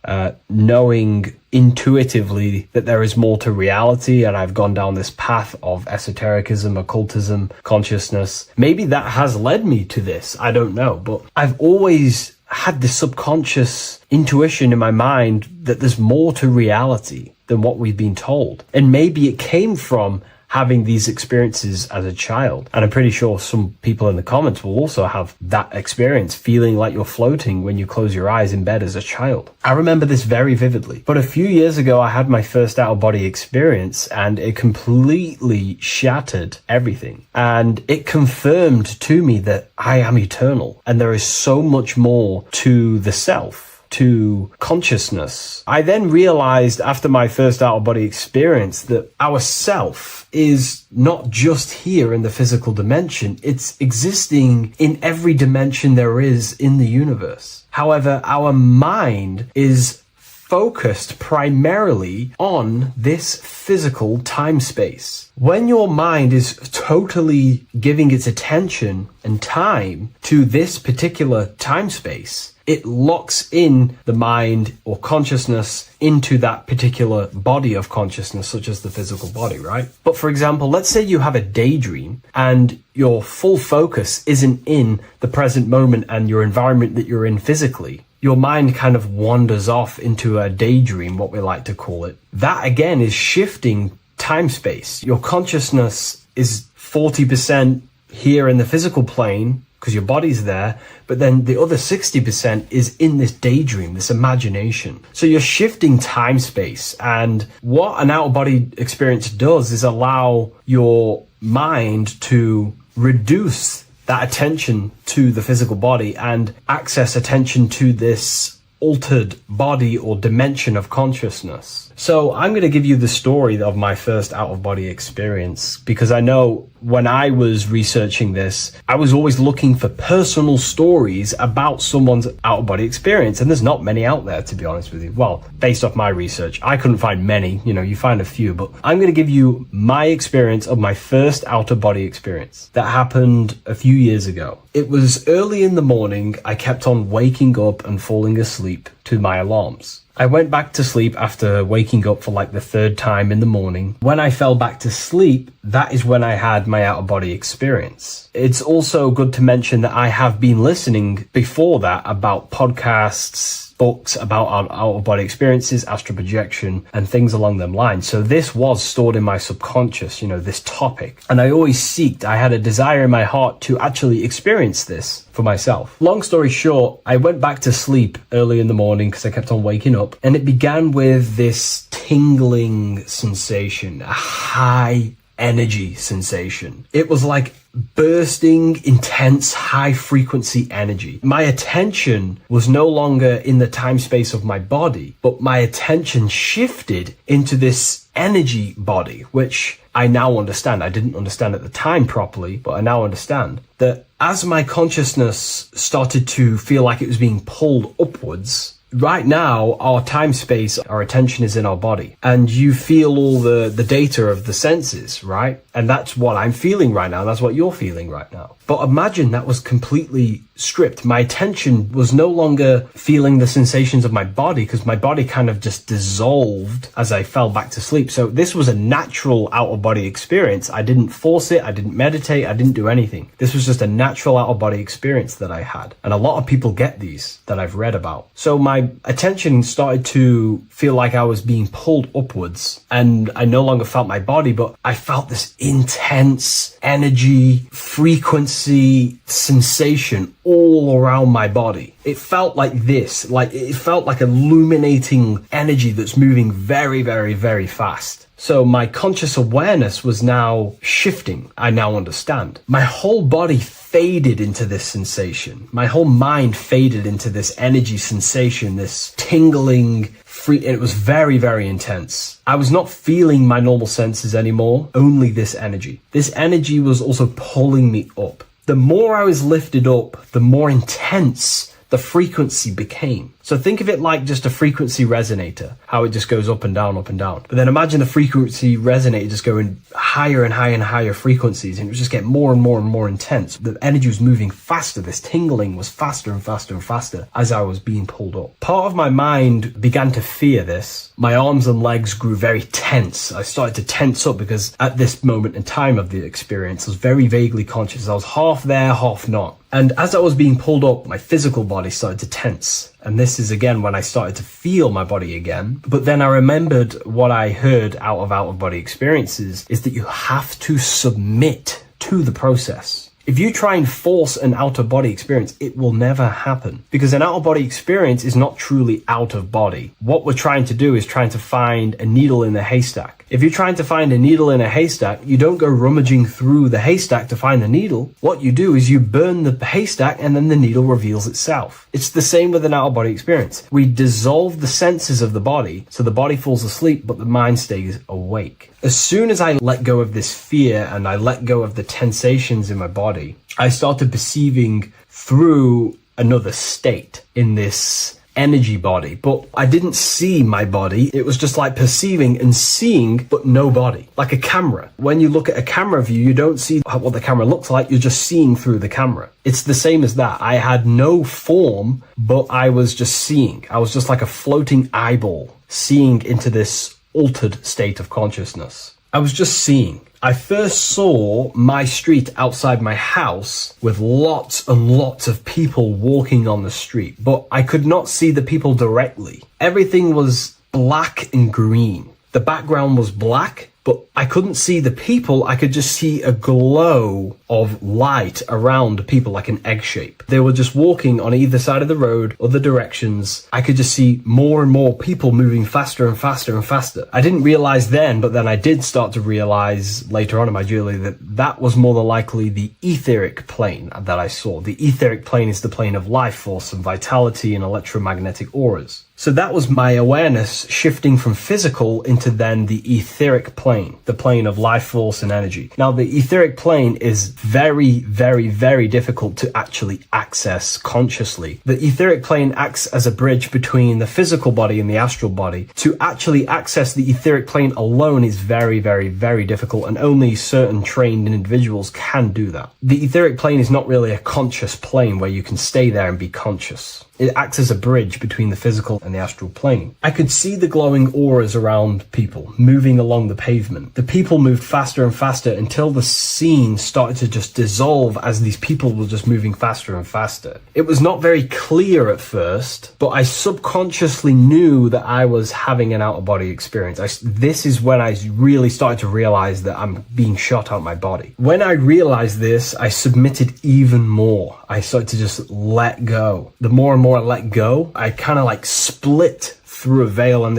knowing intuitively that there is more to reality, and I've gone down this path of esotericism, occultism, consciousness. Maybe that has led me to this, I don't know, but I've always had this subconscious intuition in my mind that there's more to reality than what we've been told. And maybe it came from having these experiences as a child. And I'm pretty sure some people in the comments will also have that experience, feeling like you're floating when you close your eyes in bed as a child. I remember this very vividly. But a few years ago, I had my first out-of-body experience, and it completely shattered everything. And it confirmed to me that I am eternal, and there is so much more to the self, to consciousness. I then realized after my first out-of-body experience that our self is not just here in the physical dimension, it's existing in every dimension there is in the universe. However, our mind is focused primarily on this physical time space. When your mind is totally giving its attention and time to this particular time space, it locks in the mind or consciousness into that particular body of consciousness, such as the physical body, right? But for example, let's say you have a daydream and your full focus isn't in the present moment and your environment that you're in physically. Your mind kind of wanders off into a daydream, what we like to call it. That again is shifting time space. Your consciousness is 40% here in the physical plane, because your body's there, but then the other 60% is in this daydream, this imagination. So you're shifting time space, and what an out-of-body experience does is allow your mind to reduce that attention to the physical body and access attention to this altered body or dimension of consciousness. So I'm going to give you the story of my first out-of-body experience, because I know when I was researching this, I was always looking for personal stories about someone's out-of-body experience, and there's not many out there, to be honest with you. Well, based off my research, I couldn't find many, you find a few, but I'm going to give you my experience of my first out-of-body experience that happened a few years ago. It was early in the morning. I kept on waking up and falling asleep to my alarms. I went back to sleep after waking up for like the third time in the morning. When I fell back to sleep, that is when I had my out-of-body experience. It's also good to mention that I have been listening before that about podcasts, books about our out-of-body experiences, astral projection, and things along them lines. So this was stored in my subconscious, this topic. And I had a desire in my heart to actually experience this for myself. Long story short, I went back to sleep early in the morning because I kept on waking up, and it began with this tingling sensation, a high energy sensation. It was like bursting, intense, high frequency energy. My attention was no longer in the time space of my body, but my attention shifted into this energy body, which I now understand. I didn't understand at the time properly, but I now understand that as my consciousness started to feel like it was being pulled upwards, right now, our time space, our attention is in our body, and you feel all the data of the senses, right? And that's what I'm feeling right now. That's what you're feeling right now. But imagine that was completely stripped. My attention was no longer feeling the sensations of my body, because my body kind of just dissolved as I fell back to sleep. So this was a natural out-of-body experience. I didn't force it. I didn't meditate. I didn't do anything. This was just a natural out-of-body experience that I had. And a lot of people get these that I've read about. So my attention started to feel like I was being pulled upwards, and I no longer felt my body, but I felt this intense energy, frequency, sensation all around my body. It felt like this, it felt like illuminating energy that's moving very, very, very fast. So my conscious awareness was now shifting. I now understand. My whole body faded into this sensation. My whole mind faded into this energy sensation, this tingling, it was very, very intense. I was not feeling my normal senses anymore, only this energy. This energy was also pulling me up. The more I was lifted up, the more intense the frequency became. So think of it like just a frequency resonator, how it just goes up and down, up and down. But then imagine the frequency resonator just going higher and higher and higher frequencies, and it would just get more and more and more intense. The energy was moving faster. This tingling was faster and faster and faster as I was being pulled up. Part of my mind began to fear this. My arms and legs grew very tense. I started to tense up because at this moment in time of the experience, I was very vaguely conscious. I was half there, half not. And as I was being pulled up, my physical body started to tense. And this is again when I started to feel my body again. But then I remembered what I heard out of body experiences is that you have to submit to the process. If you try and force an out-of-body experience, it will never happen. Because an out-of-body experience is not truly out of body. What we're trying to do is trying to find a needle in a haystack. If you're trying to find a needle in a haystack, you don't go rummaging through the haystack to find the needle. What you do is you burn the haystack and then the needle reveals itself. It's the same with an out-of-body experience. We dissolve the senses of the body, so the body falls asleep, but the mind stays awake. As soon as I let go of this fear and I let go of the tensations in my body, I started perceiving through another state in this energy body, but I didn't see my body. It was just like perceiving and seeing, but no body, like a camera. When you look at a camera view, you don't see what the camera looks like. You're just seeing through the camera. It's the same as that. I had no form, but I was just seeing. I was just like a floating eyeball, seeing into this altered state of consciousness. I was just seeing. I first saw my street outside my house with lots and lots of people walking on the street, but I could not see the people directly. Everything was black and green. The background was black, but I couldn't see the people. I could just see a glow of light around people like an egg shape. They were just walking on either side of the road, other directions. I could just see more and more people moving faster and faster and faster. I didn't realize then, but then I did start to realize later on in my journey that that was more than likely the etheric plane that I saw. The etheric plane is the plane of life force and vitality and electromagnetic auras. So that was my awareness shifting from physical into then the etheric plane, the plane of life force and energy. Now, the etheric plane is very, very, very difficult to actually access consciously. The etheric plane acts as a bridge between the physical body and the astral body. To actually access the etheric plane alone is very, very, very difficult, and only certain trained individuals can do that. The etheric plane is not really a conscious plane where you can stay there and be conscious. It acts as a bridge between the physical and the astral plane. I could see the glowing auras around people moving along the pavement. The people moved faster and faster until the scene started to just dissolve as these people were just moving faster and faster. It was not very clear at first, but I subconsciously knew that I was having an out-of-body experience. This is when I really started to realize that I'm being shot out my body. When I realized this, I submitted even more. I started to just let go. The more and more I let go, I kind of like split through a veil, and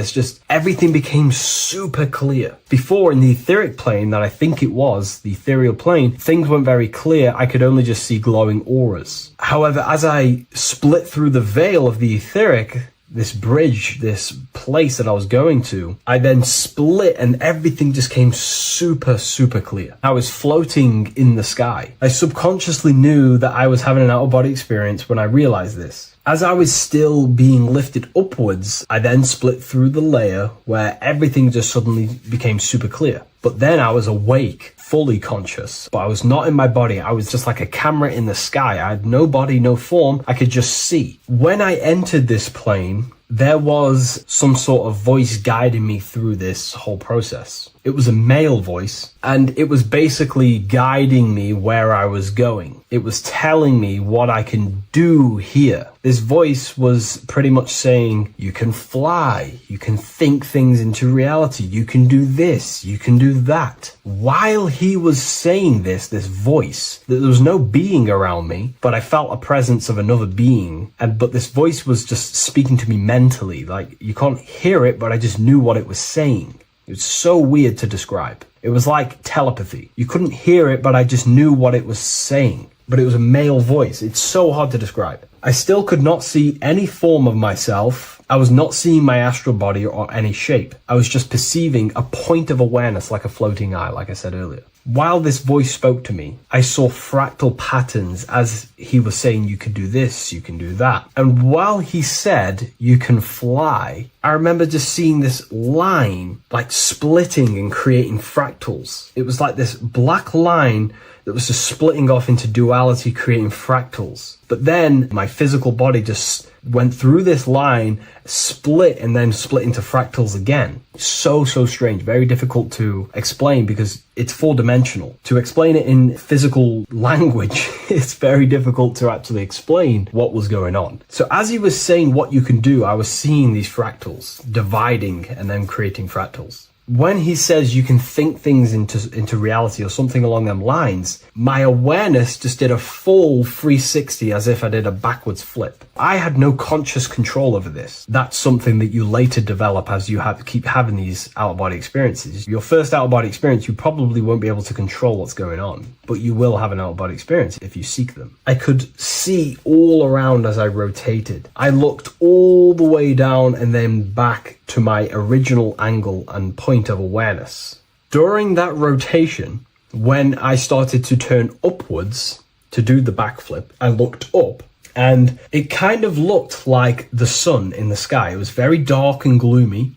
everything became super clear. Before, in the etheric plane that I think it was, the ethereal plane, things weren't very clear. I could only just see glowing auras. However, as I split through the veil of the etheric, this bridge, this place that I was going to, I then split and everything just came super, super clear. I was floating in the sky. I subconsciously knew that I was having an out-of-body experience when I realized this. As I was still being lifted upwards, I then split through the layer where everything just suddenly became super clear. But then I was awake, fully conscious, but I was not in my body. I was just like a camera in the sky. I had no body, no form. I could just see. When I entered this plane, there was some sort of voice guiding me through this whole process. It was a male voice, and it was basically guiding me where I was going. It was telling me what I can do here. This voice was pretty much saying, you can fly, you can think things into reality, you can do this, you can do that. While he was saying this voice, there was no being around me, but I felt a presence of another being. But this voice was just speaking to me mentally. Like, you can't hear it, but I just knew what it was saying. It was so weird to describe. It was like telepathy. You couldn't hear it, but I just knew what it was saying. But it was a male voice. It's so hard to describe. I still could not see any form of myself. I was not seeing my astral body or any shape. I was just perceiving a point of awareness like a floating eye, like I said earlier. While this voice spoke to me, I saw fractal patterns as he was saying, you can do this, you can do that. And while he said, you can fly, I remember just seeing this line like splitting and creating fractals. It was like this black line that was just splitting off into duality, creating fractals. But then my physical body just went through this line, split, and then split into fractals again. So strange, very difficult to explain because it's four-dimensional. To explain it in physical language, it's very difficult to actually explain what was going on. So as he was saying what you can do, I was seeing these fractals dividing and then creating fractals. When he says you can think things into reality or something along them lines, my awareness just did a full 360 as if I did a backwards flip. I had no conscious control over this. That's something that you later develop as you keep having these out-of-body experiences. Your first out-of-body experience, you probably won't be able to control what's going on, but you will have an out-of-body experience if you seek them. I could see all around as I rotated. I looked all the way down and then back to my original angle and point of awareness. During that rotation, when I started to turn upwards to do the backflip, I looked up and it kind of looked like the sun in the sky. It was very dark and gloomy.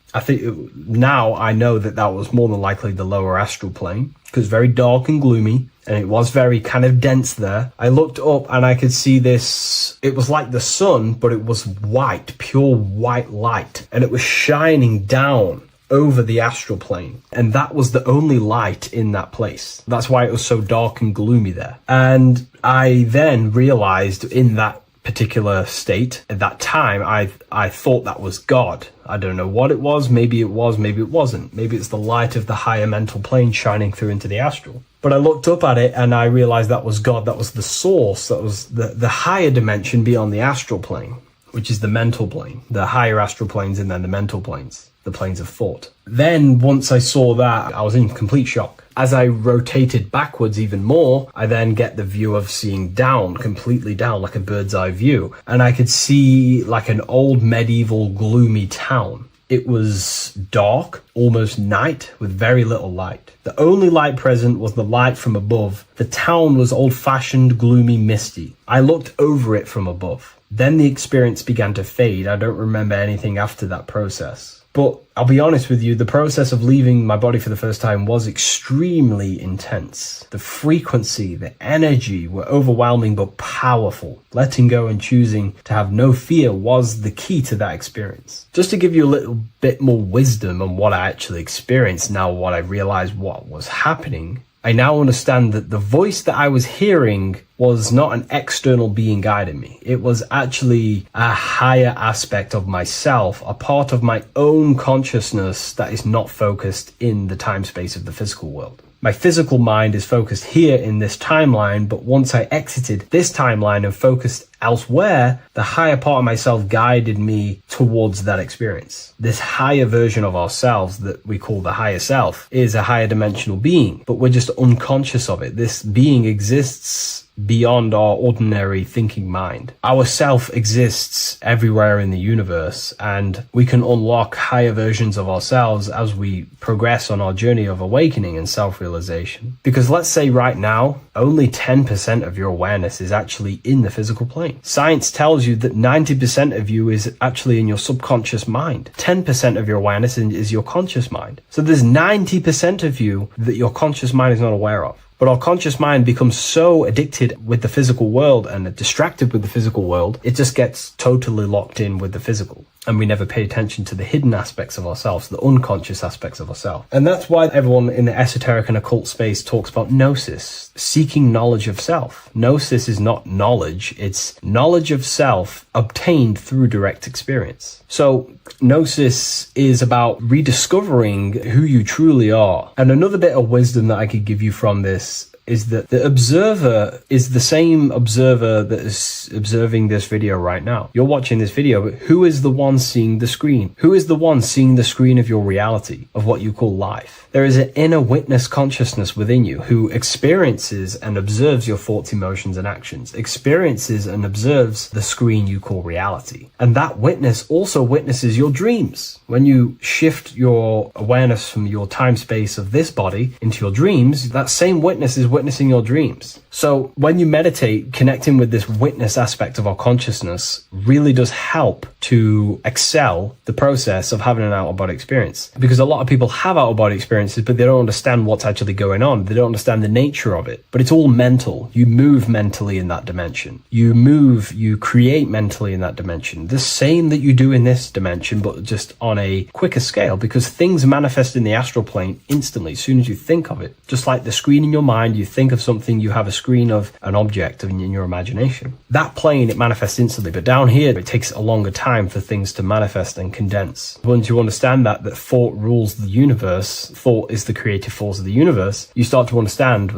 Now I know that was more than likely the lower astral plane because very dark and gloomy. And it was very kind of dense there. I looked up and I could see this. It was like the sun, but it was white, pure white light. And it was shining down over the astral plane. And that was the only light in that place. That's why it was so dark and gloomy there. And I then realized in that particular state, at that time, I thought that was God. I don't know what it was. Maybe it was, maybe it wasn't. Maybe it's the light of the higher mental plane shining through into the astral. But I looked up at it and I realized that was God. That was the source. That was the higher dimension beyond the astral plane, which is the mental plane, the higher astral planes and then the mental planes, the planes of thought. Then once I saw that, I was in complete shock. As I rotated backwards even more, I then get the view of seeing down, completely down, like a bird's eye view. And I could see like an old medieval gloomy town. It was dark, almost night, with very little light. The only light present was the light from above. The town was old-fashioned, gloomy, misty. I looked over it from above. Then the experience began to fade. I don't remember anything after that process. But I'll be honest with you, the process of leaving my body for the first time was extremely intense. The frequency, the energy were overwhelming but powerful. Letting go and choosing to have no fear was the key to that experience. Just to give you a little bit more wisdom on what I actually experienced now, what I realized what was happening, I now understand that the voice that I was hearing was not an external being guiding me. It was actually a higher aspect of myself, a part of my own consciousness that is not focused in the time space of the physical world. My physical mind is focused here in this timeline, but once I exited this timeline and focused elsewhere, the higher part of myself guided me towards that experience. This higher version of ourselves that we call the higher self is a higher dimensional being, but we're just unconscious of it. This being exists beyond our ordinary thinking mind. Our self exists everywhere in the universe, and we can unlock higher versions of ourselves as we progress on our journey of awakening and self-realization. Because let's say right now, only 10% of your awareness is actually in the physical plane. Science tells you that 90% of you is actually in your subconscious mind. 10% of your awareness is your conscious mind. So there's 90% of you that your conscious mind is not aware of. But our conscious mind becomes so addicted with the physical world and distracted with the physical world, it just gets totally locked in with the physical. And we never pay attention to the hidden aspects of ourselves, the unconscious aspects of ourselves. And that's why everyone in the esoteric and occult space talks about gnosis, seeking knowledge of self. Gnosis is not knowledge, it's knowledge of self obtained through direct experience. So gnosis is about rediscovering who you truly are. And another bit of wisdom that I could give you from this is that the observer is the same observer that is observing this video right now. You're watching this video, but who is the one seeing the screen? Who is the one seeing the screen of your reality, of what you call life? There is an inner witness consciousness within you who experiences and observes your thoughts, emotions, and actions, experiences and observes the screen you call reality. And that witness also witnesses your dreams. When you shift your awareness from your time space of this body into your dreams, that same witness is witnessing your dreams. So when you meditate, connecting with this witness aspect of our consciousness really does help to excel the process of having an out-of-body experience. Because a lot of people have out-of-body experiences, but they don't understand what's actually going on. They don't understand the nature of it. But it's all mental. You move mentally in that dimension. You create mentally in that dimension. The same that you do in this dimension, but just on a quicker scale, because things manifest in the astral plane instantly as soon as you think of it. Just like the screen in your mind, you think of something, you have a screen of an object in your imagination. That plane, it manifests instantly, but down here, it takes a longer time for things to manifest and condense. Once you understand that thought rules the universe, thought is the creative force of the universe, you start to understand,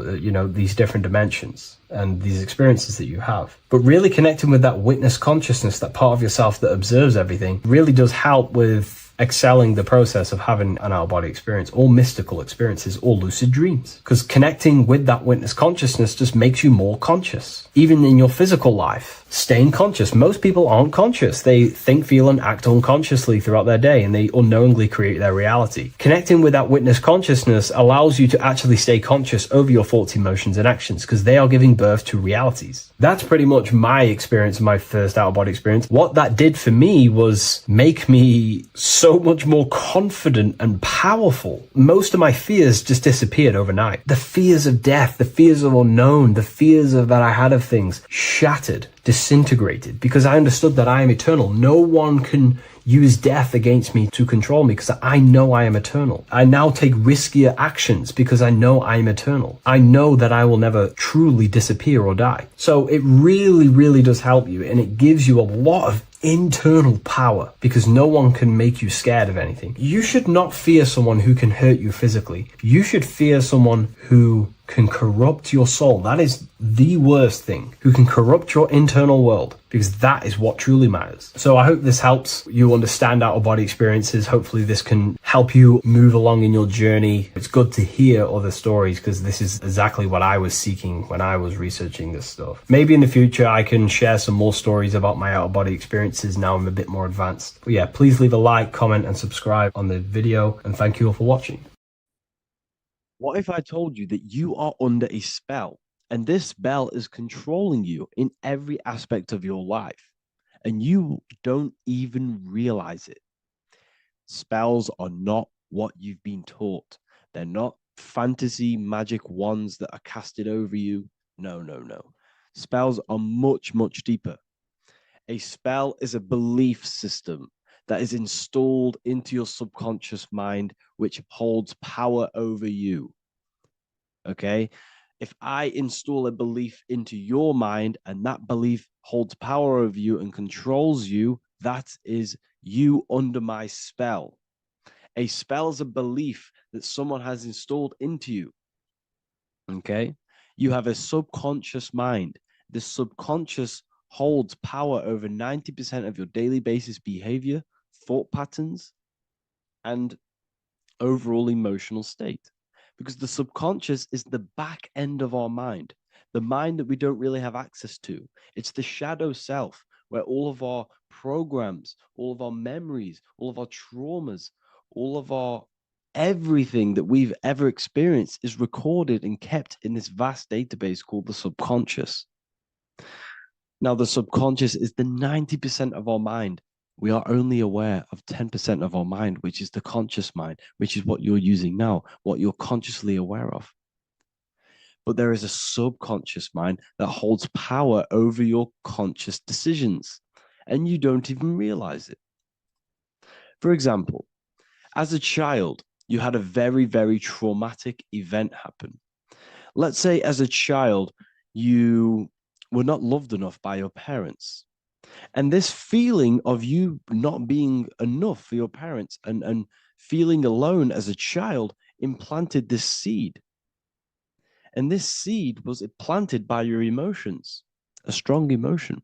these different dimensions and these experiences that you have. But really connecting with that witness consciousness, that part of yourself that observes everything, really does help with excelling the process of having an out-of-body experience, or mystical experiences, or lucid dreams. Because connecting with that witness consciousness just makes you more conscious. Even in your physical life, staying conscious. Most people aren't conscious. They think, feel, and act unconsciously throughout their day, and they unknowingly create their reality. Connecting with that witness consciousness allows you to actually stay conscious over your thoughts, emotions, and actions, because they are giving birth to realities. That's pretty much my experience, my first out-of-body experience. What that did for me was make me so much more confident and powerful. Most of my fears just disappeared overnight. The fears of death, the fears of unknown, the fears of that I had of things shattered, disintegrated, because I understood that I am eternal. No one can use death against me to control me, because I know I am eternal. I now take riskier actions because I know I am eternal. I know that I will never truly disappear or die. So it really, really does help you, and it gives you a lot of internal power, because no one can make you scared of anything. You should not fear someone who can hurt you physically. You should fear someone who can corrupt your soul. That is the worst thing, who can corrupt your internal world, because that is what truly matters. So I hope this helps you understand out-of-body experiences. Hopefully this can help you move along in your journey. It's good to hear other stories, because this is exactly what I was seeking when I was researching this stuff. Maybe in the future I can share some more stories about my out-of-body experiences now I'm a bit more advanced. But yeah, please leave a like, comment, and subscribe on the video, and thank you all for watching. What if I told you that you are under a spell, and this spell is controlling you in every aspect of your life, and you don't even realize it? Spells are not what you've been taught. They're not fantasy magic wands that are casted over you. No, no, no. Spells are much, much deeper. A spell is a belief system that is installed into your subconscious mind, which holds power over you. Okay? If I install a belief into your mind and that belief holds power over you and controls you, that is you under my spell. A spell is a belief that someone has installed into you. Okay? You have a subconscious mind. The subconscious holds power over 90% of your daily basis behavior, thought patterns, and overall emotional state. Because the subconscious is the back end of our mind, the mind that we don't really have access to. It's the shadow self, where all of our programs, all of our memories, all of our traumas, all of our everything that we've ever experienced is recorded and kept in this vast database called the subconscious. Now, the subconscious is the 90% of our mind. We are only aware of 10% of our mind, which is the conscious mind, which is what you're using now, what you're consciously aware of. But there is a subconscious mind that holds power over your conscious decisions, and you don't even realize it. For example, as a child, you had a very, very traumatic event happen. Let's say as a child, you were not loved enough by your parents. And this feeling of you not being enough for your parents and feeling alone as a child implanted this seed. And this seed was planted by your emotions, a strong emotion.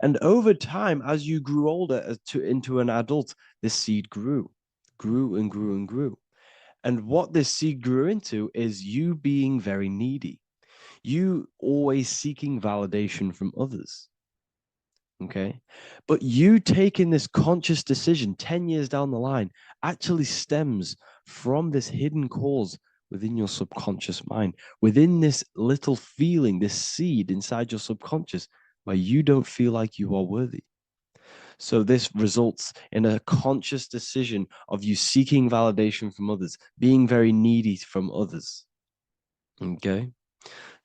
And over time, as you grew older into an adult, this seed grew and grew and grew. And what this seed grew into is you being very needy, you always seeking validation from others. Okay. But you taking this conscious decision 10 years down the line actually stems from this hidden cause within your subconscious mind, within this little feeling, this seed inside your subconscious where you don't feel like you are worthy. So this results in a conscious decision of you seeking validation from others, being very needy from others. Okay.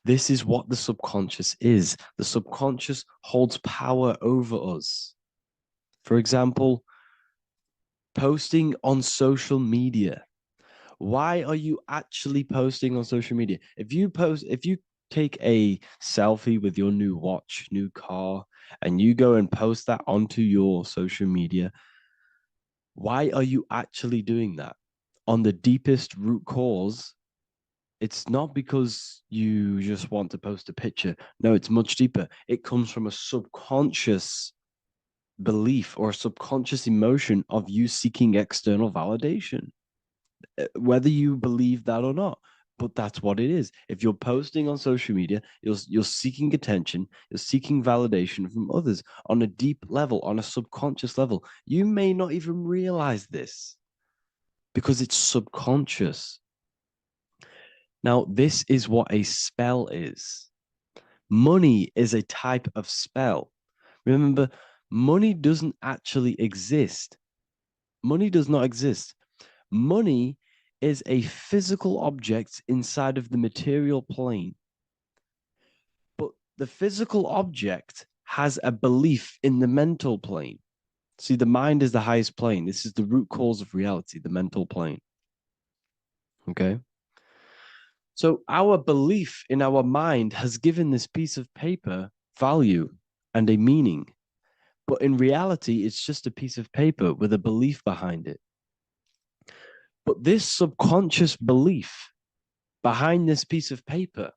This is what the subconscious is. The subconscious holds power over us. For example, posting on social media. Why are you actually posting on social media? If you take a selfie with your new watch, new car, and you go and post that onto your social media, why are you actually doing that? On the deepest root cause, it's not because you just want to post a picture. No, it's much deeper. It comes from a subconscious belief or a subconscious emotion of you seeking external validation, whether you believe that or not. But that's what it is. If you're posting on social media, you're seeking attention, you're seeking validation from others on a deep level, on a subconscious level. You may not even realize this because it's subconscious. Now, this is what a spell is. Money is a type of spell. Remember, money doesn't actually exist. Money does not exist. Money is a physical object inside of the material plane. But the physical object has a belief in the mental plane. See, the mind is the highest plane. This is the root cause of reality, the mental plane. Okay? So our belief in our mind has given this piece of paper value and a meaning. But in reality, it's just a piece of paper with a belief behind it. But this subconscious belief behind this piece of paper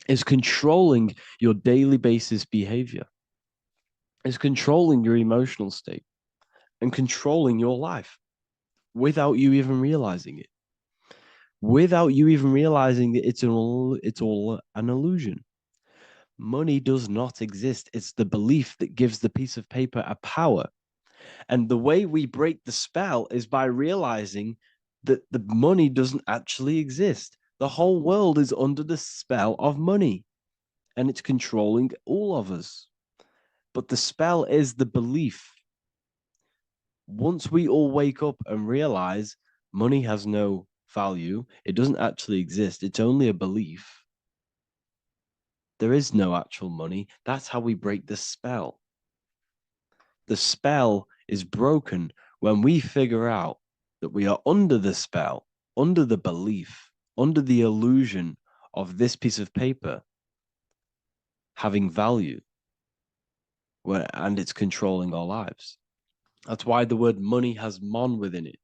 is controlling your daily basis behavior, is controlling your emotional state and controlling your life without you even realizing it. Without you even realizing that it's all an illusion. Money does not exist. It's the belief that gives the piece of paper a power. And the way we break the spell is by realizing that the money doesn't actually exist. The whole world is under the spell of money, and it's controlling all of us. But the spell is the belief. Once we all wake up and realize money has no value, it doesn't actually exist, it's only a belief. There is no actual money. That's how we break the spell. The spell is broken when we figure out that we are under the spell, under the belief, under the illusion of this piece of paper having value, and it's controlling our lives. That's why the word money has mon within it.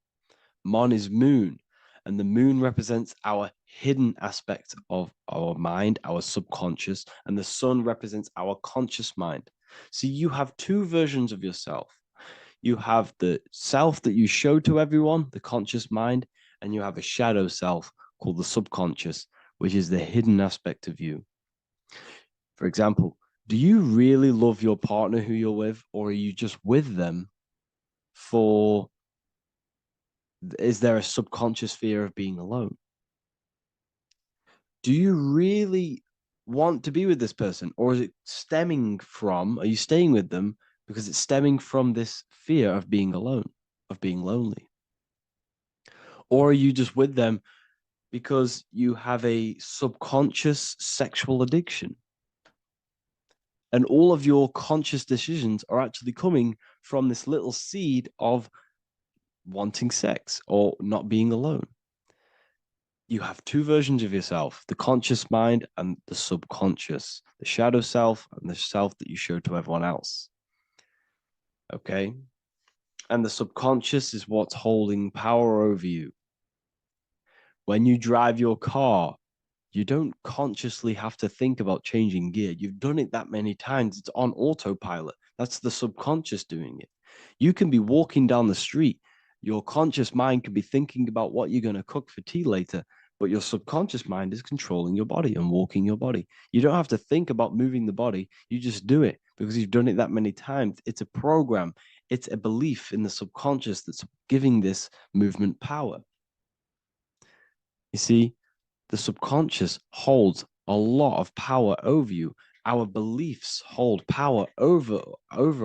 Mon is moon, and the moon represents our hidden aspect of our mind, our subconscious, and the sun represents our conscious mind. So you have two versions of yourself. You have the self that you show to everyone, the conscious mind, and you have a shadow self called the subconscious, which is the hidden aspect of you. For example, do you really love your partner who you're with, or are you just with them is there a subconscious fear of being alone? Do you really want to be with this person, or is it stemming from, are you staying with them because it's stemming from this fear of being alone, of being lonely? Or are you just with them because you have a subconscious sexual addiction? And all of your conscious decisions are actually coming from this little seed of wanting sex or not being alone. You have two versions of yourself, the conscious mind and the subconscious, the shadow self and the self that you show to everyone else. Okay? And the subconscious is what's holding power over you. When you drive your car, You don't consciously have to think about changing gear. You've done it that many times. It's on autopilot. That's the subconscious doing it. You can be walking down the street. Your conscious mind can be thinking about what you're going to cook for tea later, but your subconscious mind is controlling your body and walking your body. You don't have to think about moving the body. You just do it because you've done it that many times. It's a program. It's a belief in the subconscious that's giving this movement power. You see, the subconscious holds a lot of power over you. Our beliefs hold power over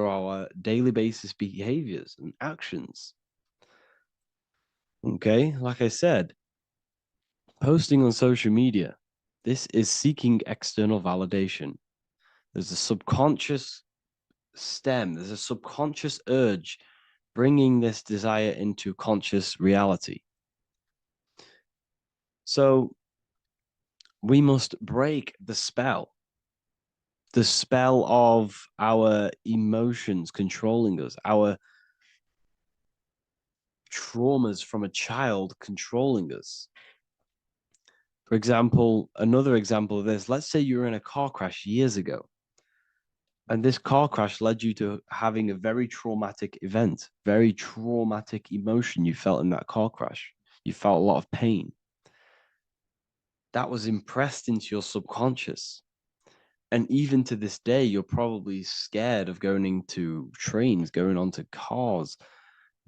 our daily basis behaviors and actions. Okay, like I said, posting on social media, this is seeking external validation. There's a subconscious stem, there's a subconscious urge bringing this desire into conscious reality. So we must break the spell of our emotions controlling us, our traumas from a child controlling us. For example, another example of this, let's say you were in a car crash years ago, and this car crash led you to having a very traumatic event, very traumatic emotion you felt in that car crash. You felt a lot of pain. That was impressed into your subconscious. And even to this day, you're probably scared of going into trains, going onto cars,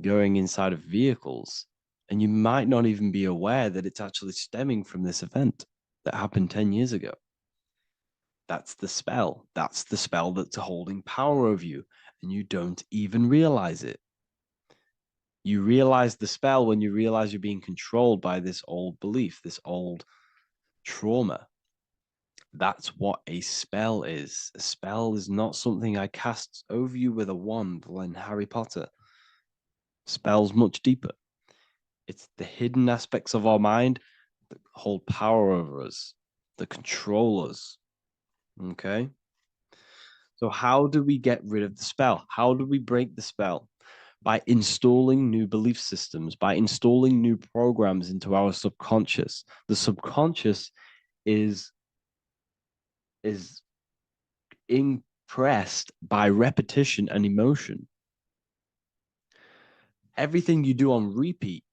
going inside of vehicles. And you might not even be aware that it's actually stemming from this event that happened 10 years ago. That's the spell. That's the spell that's holding power over you. And you don't even realize it. You realize the spell when you realize you're being controlled by this old belief, this old trauma. That's what a spell is. A spell is not something I cast over you with a wand like Harry Potter. Spell's much deeper. It's the hidden aspects of our mind that hold power over us, that control us. Okay? So how do we get rid of the spell? How do we break the spell? By installing new belief systems, by installing new programs into our subconscious. The subconscious is impressed by repetition and emotion. Everything you do on repeat,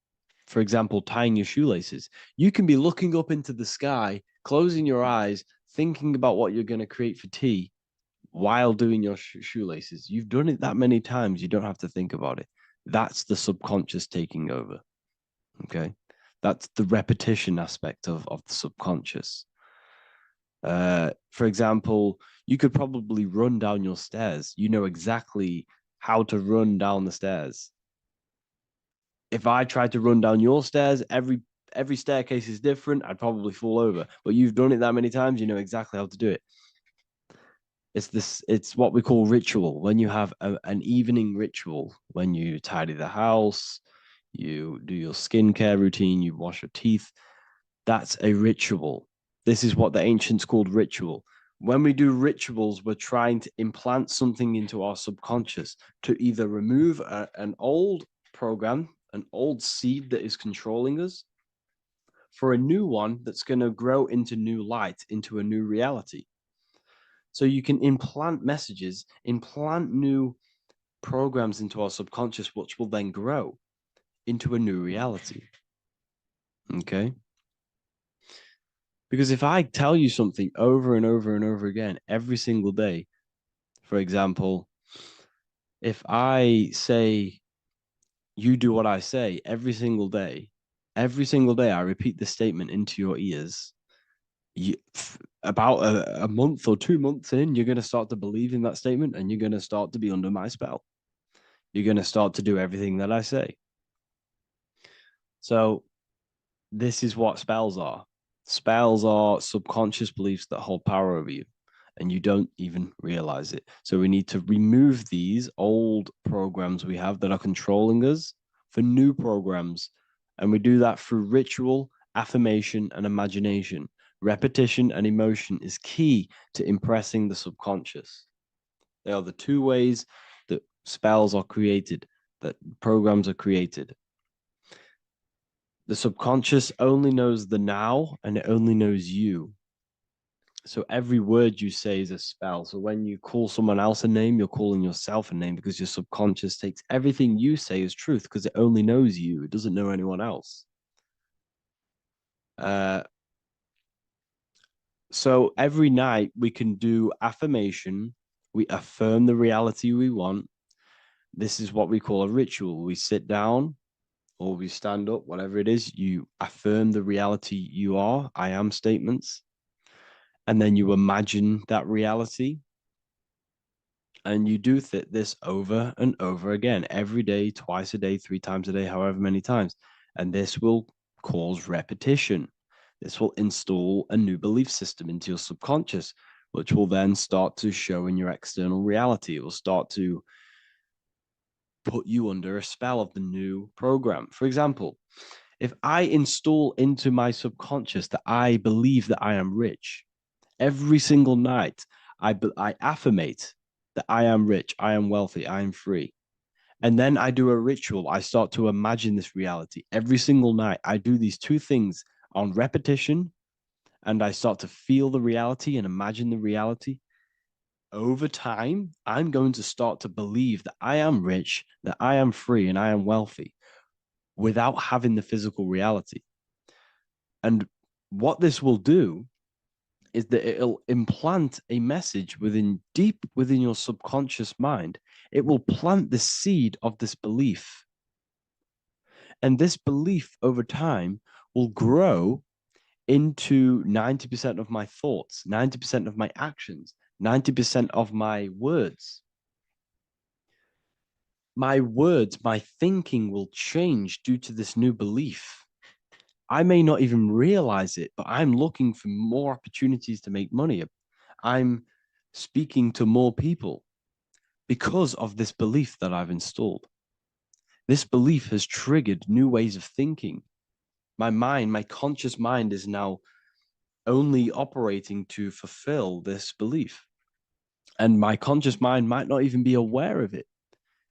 for example, tying your shoelaces, you can be looking up into the sky, closing your eyes, thinking about what you're going to create for tea while doing your shoelaces. You've done it that many times, you don't have to think about it. That's the subconscious taking over. Okay? That's the repetition aspect of the subconscious. For example, you could probably run down your stairs. You know exactly how to run down the stairs. If I tried to run down your stairs, every staircase is different. I'd probably fall over. But you've done it that many times, you know exactly how to do it. It's what we call ritual. When you have an evening ritual, when you tidy the house, you do your skincare routine, you wash your teeth, that's a ritual. This is what the ancients called ritual. When we do rituals, we're trying to implant something into our subconscious to either remove an old program, an old seed that is controlling us, for a new one that's going to grow into new light, into a new reality. So you can implant messages, implant new programs into our subconscious, which will then grow into a new reality. Okay? Because if I tell you something over and over and over again every single day, for example, if I say, you do what I say every single day I repeat this statement into your ears, about a month or 2 months in, you're going to start to believe in that statement and you're going to start to be under my spell. You're going to start to do everything that I say. So this is what spells are. Spells are subconscious beliefs that hold power over you, and you don't even realize it. So we need to remove these old programs we have that are controlling us for new programs. And we do that through ritual, affirmation, and imagination. Repetition and emotion is key to impressing the subconscious. They are the two ways that spells are created, that programs are created. The subconscious only knows the now, and it only knows you. So every word you say is a spell. So when you call someone else a name, you're calling yourself a name, because your subconscious takes everything you say as truth, because it only knows you. It doesn't know anyone else. So every night we can do affirmation. We affirm the reality we want. This is what we call a ritual. We sit down or we stand up, whatever it is. You affirm the reality you are, I am statements. And then you imagine that reality. And you do this over and over again, every day, twice a day, 3 times a day, however many times. And this will cause repetition. This will install a new belief system into your subconscious, which will then start to show in your external reality. It will start to put you under a spell of the new program. For example, if I install into my subconscious that I believe that I am rich, every single night I affirmate that I am rich, I am wealthy, I am free. And then I do a ritual. I start to imagine this reality. Every single night, I do these 2 things on repetition, and I start to feel the reality and imagine the reality. Over time, I'm going to start to believe that I am rich, that I am free, and I am wealthy without having the physical reality. And what this will do is that it'll implant a message deep within your subconscious mind. It will plant the seed of this belief. And this belief over time will grow into 90% of my thoughts, 90% of my actions, 90% of my words. My words, my thinking will change due to this new belief. I may not even realize it, but I'm looking for more opportunities to make money. I'm speaking to more people because of this belief that I've installed. This belief has triggered new ways of thinking. My mind, my conscious mind, is now only operating to fulfill this belief. And my conscious mind might not even be aware of it.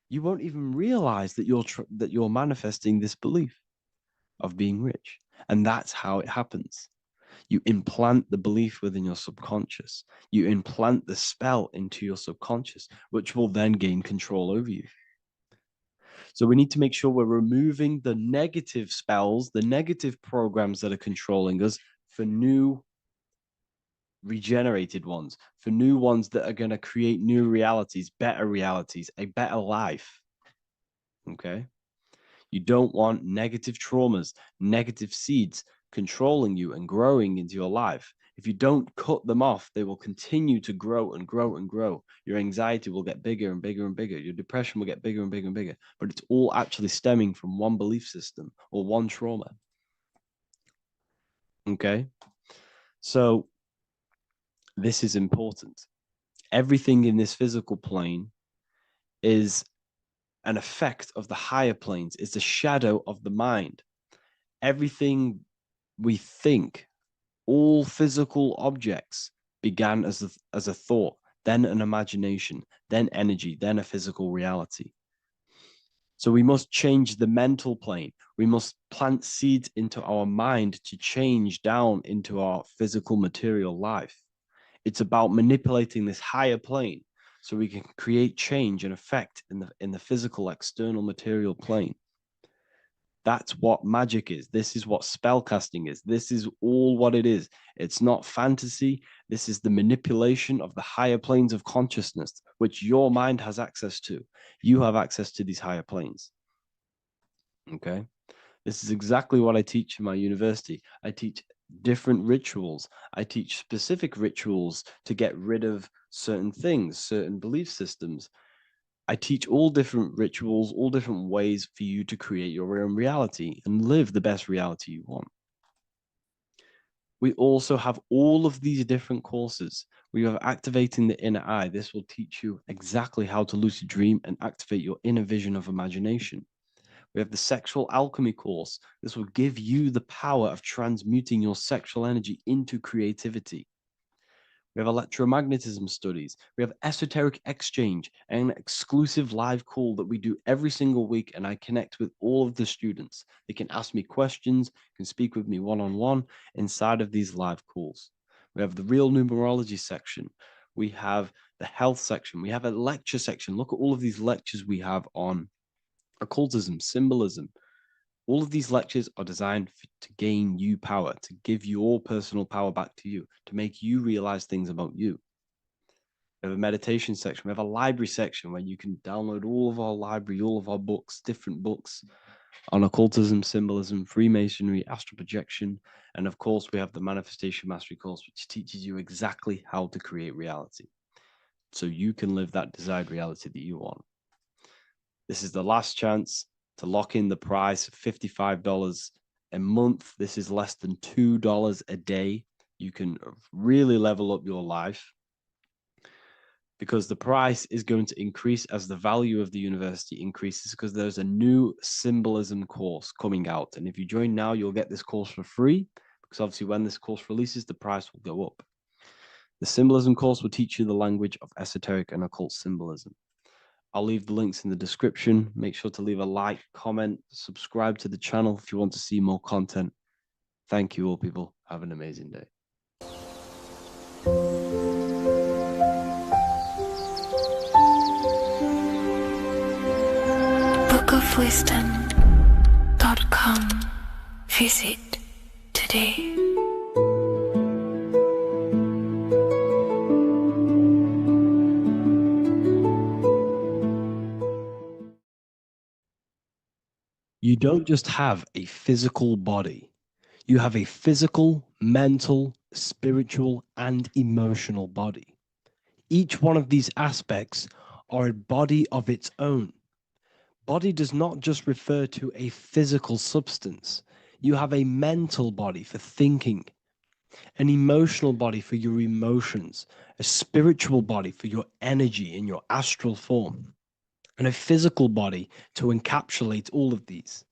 You won't even realize that you're manifesting this belief of being rich. And that's how it happens. You implant the belief within your subconscious. You implant the spell into your subconscious, which will then gain control over you. So we need to make sure we're removing the negative spells, the negative programs that are controlling us, for new regenerated ones, for new ones that are going to create new realities, a better life. Okay? You don't want negative traumas, negative seeds controlling you and growing into your life. If you don't cut them off, they will continue to grow and grow and grow. Your anxiety will get bigger and bigger and bigger. Your depression will get bigger and bigger and bigger. But it's all actually stemming from one belief system or one trauma. Okay? So this is important. Everything in this physical plane is an effect of the higher planes. It's a shadow of the mind. Everything we think, all physical objects, began as a thought, then an imagination, then energy, then a physical reality. So we must change the mental plane. We must plant seeds into our mind to change down into our physical material life. It's about manipulating this higher plane so we can create change and effect in the physical external material plane. That's what magic is. This is what spellcasting is. This is all what it is. It's not fantasy. This is the manipulation of the higher planes of consciousness, which your mind has access to. You have access to these higher planes. Okay? This is exactly what I teach in my university. I teach different rituals. I teach specific rituals to get rid of certain things, certain belief systems. I teach all different rituals, all different ways for you to create your own reality and live the best reality you want. We also have all of these different courses. We have activating the inner eye. This will teach you exactly how to lucid dream and activate your inner vision of imagination. We have the sexual alchemy course. This will give you the power of transmuting your sexual energy into creativity. We have electromagnetism studies. We have esoteric exchange, an exclusive live call that we do every single week, and I connect with all of the students. They can ask me questions, can speak with me one-on-one inside of these live calls. We have the real numerology section. We have the health section. We have a lecture section. Look at all of these lectures we have on occultism, symbolism. All of these lectures are designed to gain you power, to give your personal power back to you, to make you realize things about you. We have a meditation section. We have a library section where you can download all of our library, all of our books, different books on occultism, symbolism, Freemasonry, astral projection. And of course, we have the Manifestation Mastery course, which teaches you exactly how to create reality so you can live that desired reality that you want. This is the last chance to lock in the price of $55 a month. This is less than $2 a day. You can really level up your life because the price is going to increase as the value of the university increases, because there's a new symbolism course coming out. And if you join now, you'll get this course for free, because obviously when this course releases, the price will go up. The symbolism course will teach you the language of esoteric and occult symbolism. I'll leave the links in the description. Make sure to leave a like, comment, subscribe to the channel if you want to see more content. Thank you all, people. Have an amazing day. bookofwisdom.com. Visit today. You don't just have a physical body. You have a physical, mental, spiritual, and emotional body. Each one of these aspects are a body of its own. Body does not just refer to a physical substance. You have a mental body for thinking, an emotional body for your emotions, a spiritual body for your energy in your astral form, and a physical body to encapsulate all of these.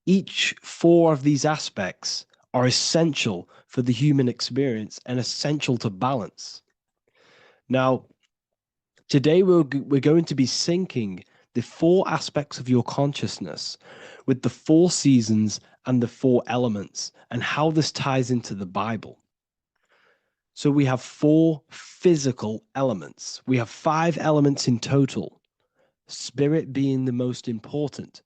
Each four of these aspects are essential for the human experience and essential to balance. Now, today we're going to be syncing the four aspects of your consciousness with the four seasons and the four elements, and how this ties into the Bible. So we have four physical elements. We have 5 elements in total, spirit being the most important,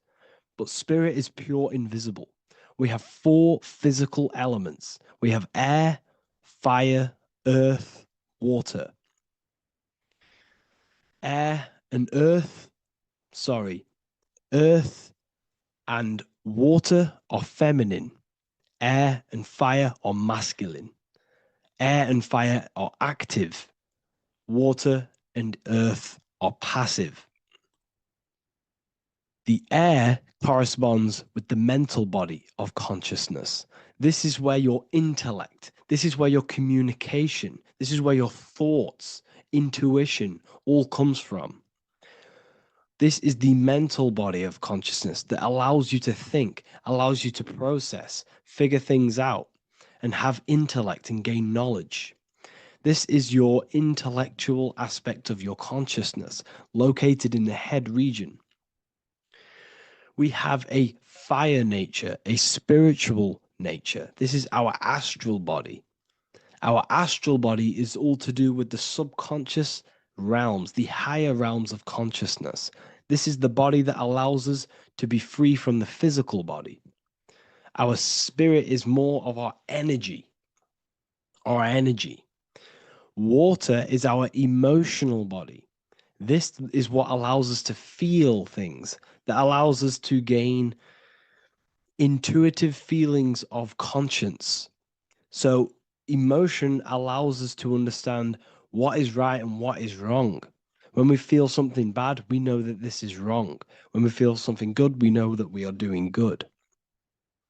but spirit is pure invisible. We have 4 physical elements. We have air, fire, earth, water. Earth and water are feminine. Air and fire are masculine. Air and fire are active. Water and earth are passive. The air corresponds with the mental body of consciousness. This is where your intellect, this is where your communication, this is where your thoughts, intuition all comes from. This is the mental body of consciousness that allows you to think, allows you to process, figure things out, and have intellect and gain knowledge. This is your intellectual aspect of your consciousness, located in the head region. We have a fire nature, a spiritual nature. This is our astral body. Our astral body is all to do with the subconscious realms, the higher realms of consciousness. This is the body that allows us to be free from the physical body. Our spirit is more of our energy. Water is our emotional body. This is what allows us to feel things, that allows us to gain intuitive feelings of conscience. So emotion allows us to understand what is right and what is wrong. When we feel something bad, we know that this is wrong. When we feel something good, we know that we are doing good.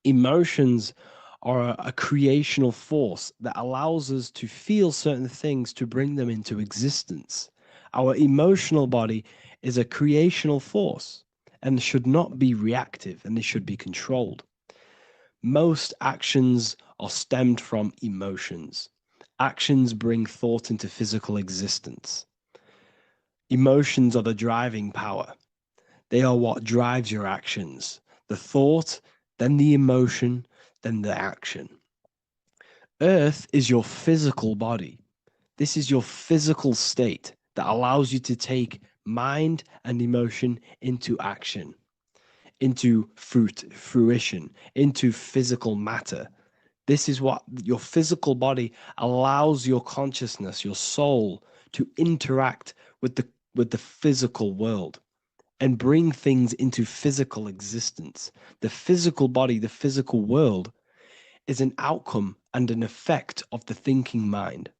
Emotions are a creational force that allows us to feel certain things to bring them into existence. Our emotional body is a creational force and should not be reactive, and it should be controlled. Most actions are stemmed from emotions, Actions bring thought into physical existence. Emotions are the driving power. They are what drives your actions. The thought, then the emotion, then the action. Earth is your physical body. This is your physical state that allows you to take mind and emotion into action, into fruition, into physical matter. This is what your physical body allows your consciousness, your soul, to interact with the physical world and bring things into physical existence. The physical body, the physical world, is an outcome and an effect of the thinking mind.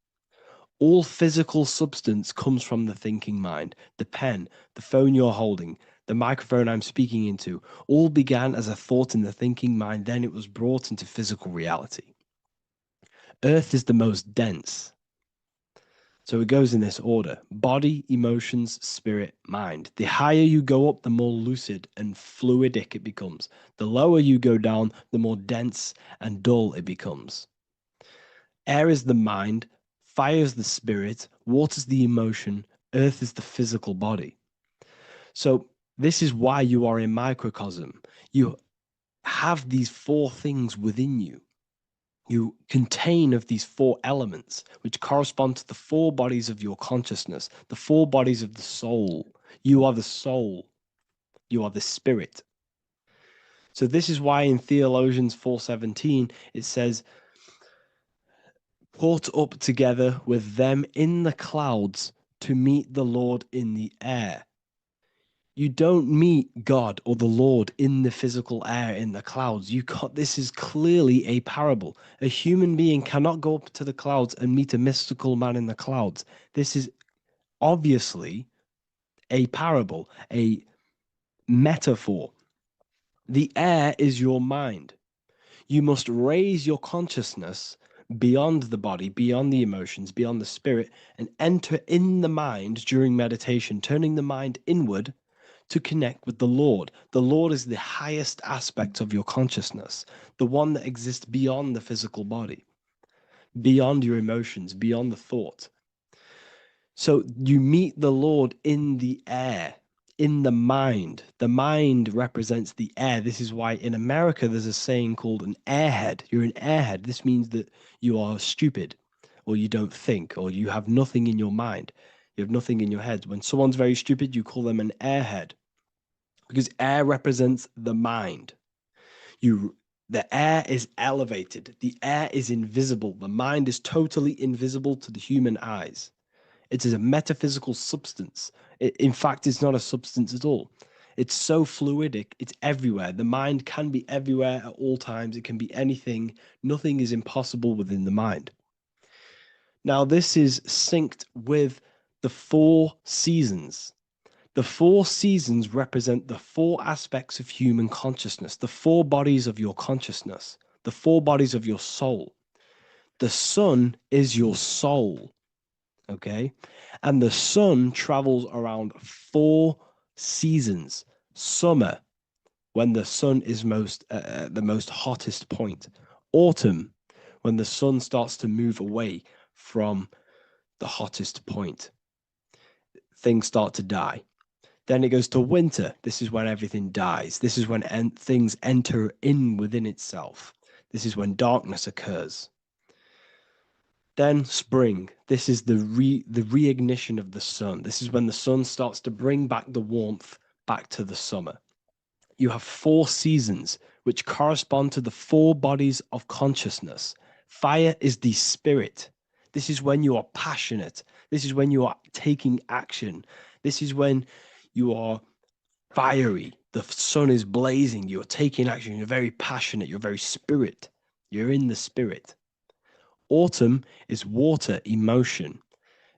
All physical substance comes from the thinking mind. The pen, the phone you're holding, the microphone I'm speaking into, all began as a thought in the thinking mind, then it was brought into physical reality. Earth is the most dense. So it goes in this order: body, emotions, spirit, mind. The higher you go up, the more lucid and fluidic it becomes. The lower you go down, the more dense and dull it becomes. Air is the mind, fire is the spirit, water is the emotion, earth is the physical body. So this is why you are a microcosm. You have these four things within you. You contain of these four elements, which correspond to the four bodies of your consciousness, the four bodies of the soul. You are the soul. You are the spirit. So this is why in Theologians 4:17 it says, "Caught up together with them in the clouds to meet the Lord in the air." You don't meet God or the Lord in the physical air, in the clouds. This is clearly a parable. A human being cannot go up to the clouds and meet a mystical man in the clouds. This is obviously a parable, a metaphor. The air is your mind. You must raise your consciousness beyond the body, beyond the emotions, beyond the spirit, and enter in the mind during meditation, turning the mind inward to connect with the Lord. The Lord is the highest aspect of your consciousness, the one that exists beyond the physical body, beyond your emotions, beyond the thought. So you meet the Lord in the air, in the mind. The mind represents the air. This is why in America there's a saying called an airhead. You're an airhead. This means that you are stupid, or you don't think, or you have nothing in your mind. You have nothing in your head. When someone's very stupid, you call them an airhead, because air represents the mind. The air is elevated. The air is invisible. The mind is totally invisible to the human eyes. It is a metaphysical substance. In fact, it's not a substance at all. It's so fluidic. It's everywhere. The mind can be everywhere at all times. It can be anything. Nothing is impossible within the mind. Now, this is synced with the four seasons. The four seasons represent the four aspects of human consciousness, the four bodies of your consciousness, the four bodies of your soul. The sun is your soul, okay? And the sun travels around four seasons. Summer, when the sun is the most hottest point. Autumn, when the sun starts to move away from the hottest point. Things start to die. Then it goes to winter. This is when everything dies. This is when things enter in within itself. This is when darkness occurs. Then spring. This is the reignition of the sun. This is when the sun starts to bring back the warmth back to the summer. You have four seasons which correspond to the four bodies of consciousness. Fire is the spirit. This is when you are passionate. This is when you are taking action. This is when you are fiery. The sun is blazing. You're taking action. You're very passionate. You're very spirit. You're in the spirit. Autumn is water, emotion.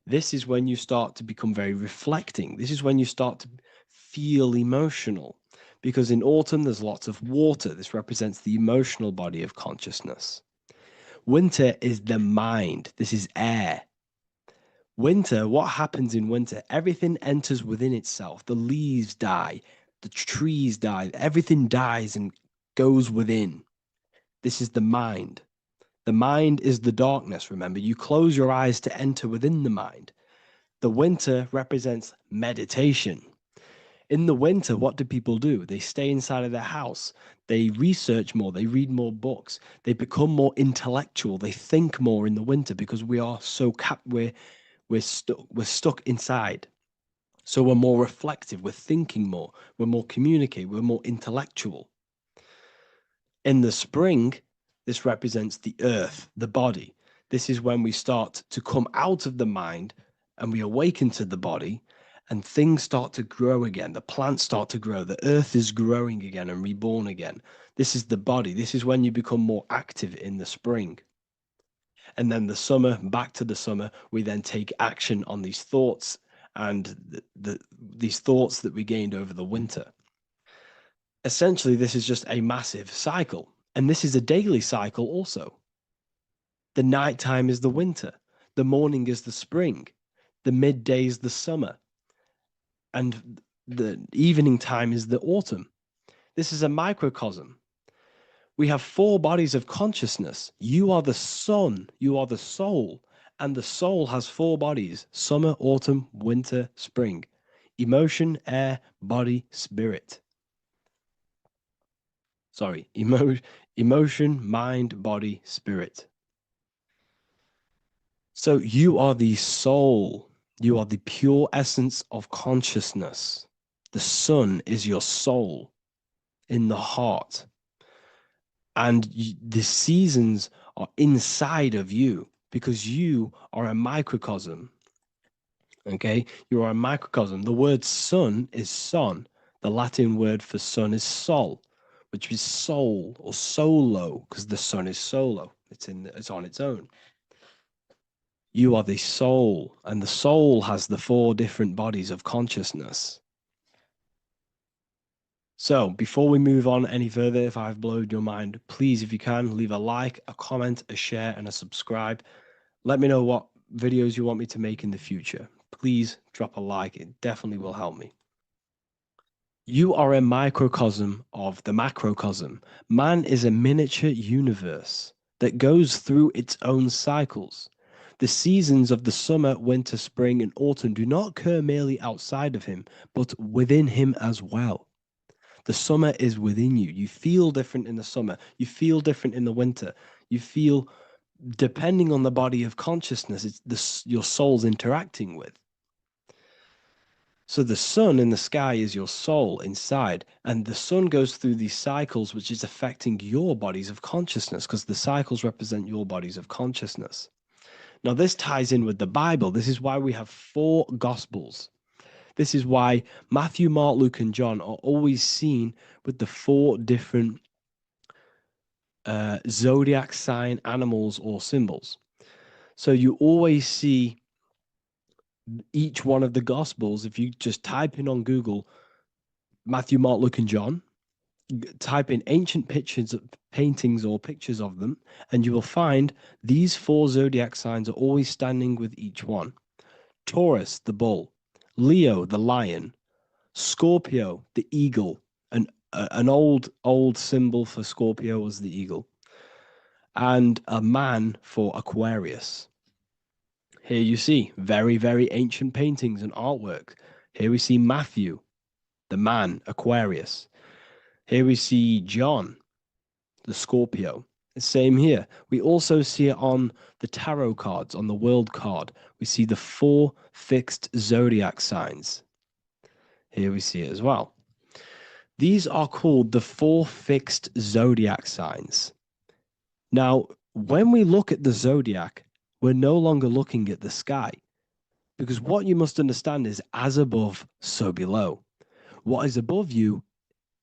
This is when you start to become very reflecting. This is when you start to feel emotional. Because in autumn, there's lots of water. This represents the emotional body of consciousness. Winter is the mind. This is air. Winter, what happens in winter? Everything enters within itself. The leaves die. The trees die. Everything dies and goes within. This is the mind. The mind is the darkness, remember. You close your eyes to enter within the mind. The winter represents meditation. In the winter, what do people do? They stay inside of their house. They research more. They read more books. They become more intellectual. They think more in the winter because we are so we're stuck inside. So we're more reflective. We're thinking more. We're more communicative. We're more intellectual. In the spring, this represents the earth, the body. This is when we start to come out of the mind and we awaken to the body, and things start to grow again. The plants start to grow. The earth is growing again and reborn again. This is the body. This is when you become more active in the spring. And then the summer, back to the summer, we then take action on these thoughts and these thoughts that we gained over the winter. Essentially, this is just a massive cycle. And this is a daily cycle also. The nighttime is the winter. The morning is the spring. The midday is the summer. And the evening time is the autumn. This is a microcosm. We have 4 bodies of consciousness. You are the sun, you are the soul, and the soul has 4 bodies: summer, autumn, winter, spring. Emotion, air, body, spirit. Sorry, emotion, mind, body, spirit. So you are the soul. You are the pure essence of consciousness. The sun is your soul in the heart. And the seasons are inside of you because you are a microcosm. Okay? You are a microcosm. The word sun is son. The Latin word for sun is sol, which is soul or solo, because the sun is solo. It's on its own. You are the soul, and the soul has the 4 different bodies of consciousness. So before we move on any further, if I've blown your mind, please, if you can, leave a like, a comment, a share, and a subscribe. Let me know what videos you want me to make in the future. Please drop a like. It definitely will help me. You are a microcosm of the macrocosm. Man is a miniature universe that goes through its own cycles. The seasons of the summer, winter, spring, and autumn do not occur merely outside of him, but within him as well. The summer is within you. You feel different in the summer. You feel different in the winter. You feel, depending on the body of consciousness, it's your soul's interacting with. So the sun in the sky is your soul inside, and the sun goes through these cycles, which is affecting your bodies of consciousness, because the cycles represent your bodies of consciousness. Now, this ties in with the Bible. This is why we have 4 Gospels. This is why Matthew, Mark, Luke, and John are always seen with the 4 different zodiac sign animals or symbols. So you always see each one of the Gospels. If you just type in on Google Matthew, Mark, Luke, and John, type in ancient pictures, paintings or pictures of them, and you will find these 4 zodiac signs are always standing with each one. Taurus, the bull; Leo, the lion; Scorpio, the eagle. An old symbol for Scorpio was the eagle, and a man for Aquarius. Here you see very, very ancient paintings and artwork. Here we see Matthew, the man, Aquarius. Here we see John, the Scorpio. The same here. We also see it on the tarot cards, on the world card. We see the 4 fixed zodiac signs. Here we see it as well. These are called the 4 fixed zodiac signs. Now, when we look at the zodiac, we're no longer looking at the sky, because what you must understand is as above, so below. What is above you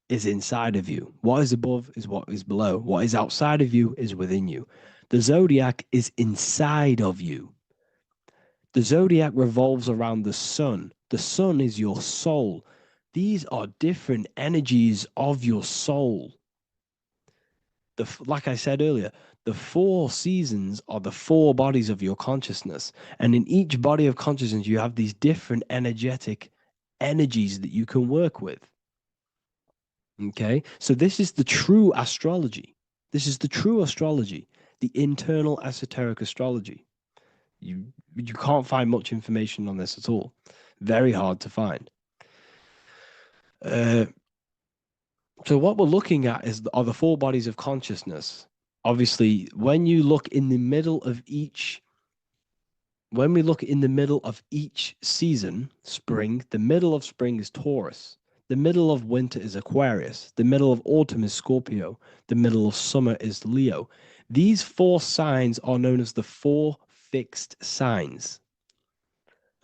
is inside of you. What is above is what is below. What is outside of you is within you. The zodiac is inside of you. The zodiac revolves around the sun. The sun is your soul. These are different energies of your soul. Like I said earlier, the 4 seasons are the 4 bodies of your consciousness. And in each body of consciousness, you have these different energetic energies that you can work with. Okay, so this is the true astrology. This is the true astrology. the internal esoteric astrology. You can't find much information on this at all. Very hard to find. So what we're looking at are the four bodies of consciousness. Obviously, when you look in the middle of each, when we look in the middle of each season, spring, the middle of spring is Taurus. The middle of winter is Aquarius. The middle of autumn is Scorpio. The middle of summer is Leo. These four signs are known as the four fixed signs.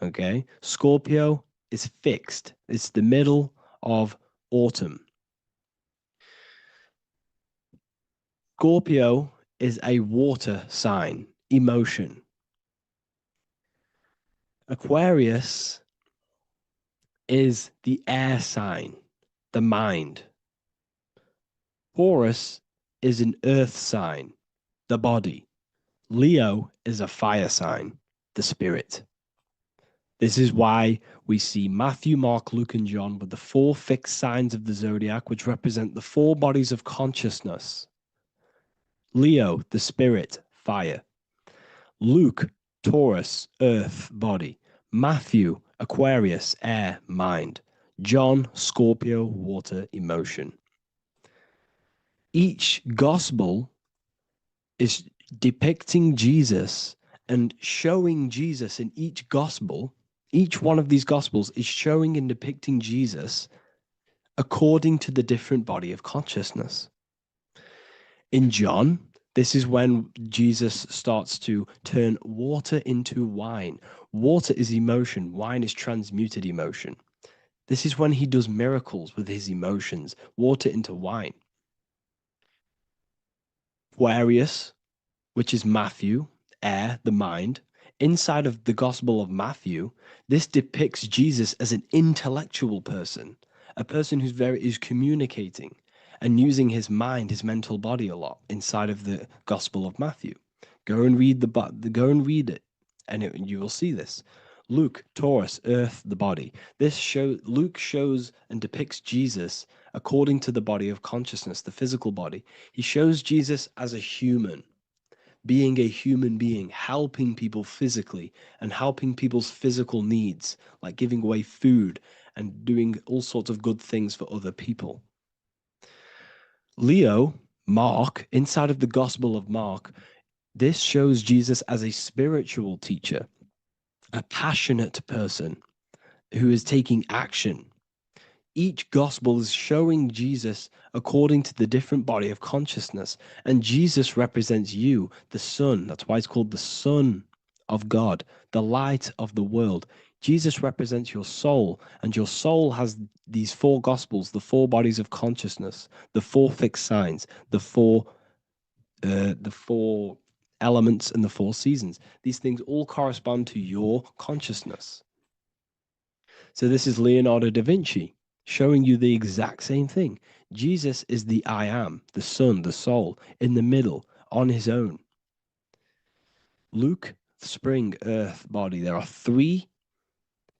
Okay, Scorpio is fixed. It's the middle of autumn. Scorpio is a water sign, emotion. Aquarius is the air sign, the mind. Taurus is an earth sign, the body. Leo is a fire sign, the spirit. This is why we see Matthew, Mark, Luke, and John with the four fixed signs of the zodiac, which represent the four bodies of consciousness. Leo, the spirit, fire. Luke, Taurus, earth, body. Matthew, Aquarius, air, mind. John, Scorpio, water, emotion. Each gospel is depicting Jesus and showing Jesus in each gospel. Each one of these gospels is showing and depicting Jesus according to the different body of consciousness. In John, this is when Jesus starts to turn water into wine. Water is emotion. Wine is transmuted emotion. This is when he does miracles with his emotions, water into wine. Aquarius, which is Matthew, air, the mind. Inside of the Gospel of Matthew, this depicts Jesus as an intellectual person, a person who's communicating and using his mind, his mental body a lot inside of the Gospel of Matthew. Go and read it, and you will see this. Luke, Taurus, earth, the body. Luke shows and depicts Jesus according to the body of consciousness, the physical body. He shows Jesus as a human, being a human being, helping people physically and helping people's physical needs, like giving away food and doing all sorts of good things for other people. Leo, Mark, inside of the Gospel of Mark, this shows Jesus as a spiritual teacher, a passionate person who is taking action. Each gospel is showing Jesus according to the different body of consciousness. And Jesus represents you, the Son. That's why it's called the Son of God, the light of the world. Jesus represents your soul, and your soul has these four gospels, the four bodies of consciousness, the four fixed signs, the four elements, and the four seasons. These things all correspond to your consciousness. So this is Leonardo da Vinci showing you the exact same thing. Jesus is the I am, the Son, the soul, in the middle, on his own. Luke, spring, earth, body. There are three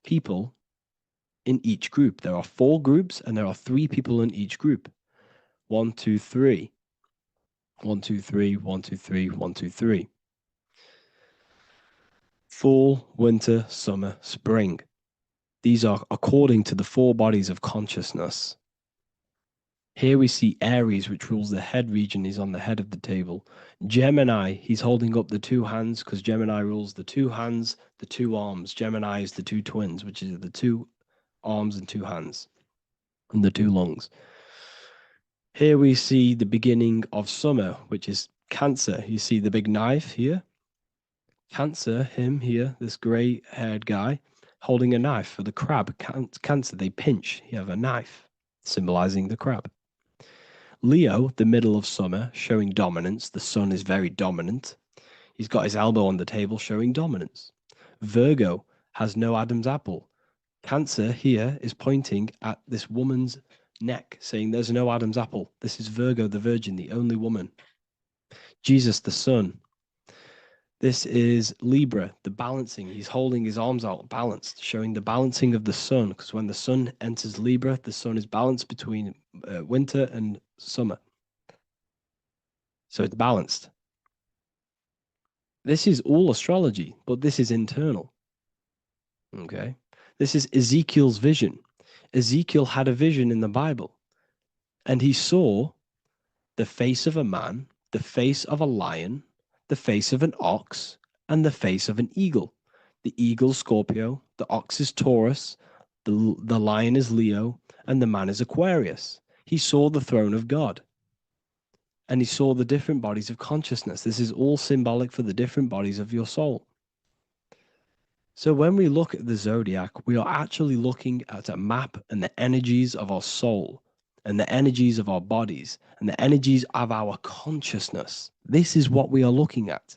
people in each group. There are four groups, and there are three people in each group. 1, 2, 3. 1, 2, 3, 1, 2, 3, 1, 2, 3. Fall, winter, summer, spring. These are according to the four bodies of consciousness. Here we see Aries, which rules the head region. He's on the head of the table. Gemini, he's holding up the two hands because Gemini rules the two hands, the two arms. Gemini is the two twins, which is the two arms and two hands, and the two lungs. Here we see the beginning of summer, which is Cancer. You see the big knife here. Cancer, him here, this gray-haired guy, holding a knife for the crab. Cancer, they pinch. You have a knife, symbolizing the crab. Leo, the middle of summer, showing dominance. The sun is very dominant. He's got his elbow on the table, showing dominance. Virgo has no Adam's apple. Cancer here is pointing at this woman's neck, saying there's no Adam's apple. This is Virgo, the virgin, the only woman. Jesus, the sun. This is Libra, the balancing. He's holding his arms out, balanced, showing the balancing of the sun, because when the sun enters Libra, the sun is balanced between winter and summer. So it's balanced. This is all astrology, but this is internal. Okay? This is Ezekiel's vision. Ezekiel had a vision in the Bible, and he saw the face of a man, the face of a lion, the face of an ox, and the face of an eagle. The eagle, Scorpio, the ox is Taurus, the lion is Leo, and the man is Aquarius. He saw the throne of God, and he saw the different bodies of consciousness. This is all symbolic for the different bodies of your soul. So when we look at the zodiac, we are actually looking at a map and the energies of our soul, and the energies of our bodies, and the energies of our consciousness. This is what we are looking at.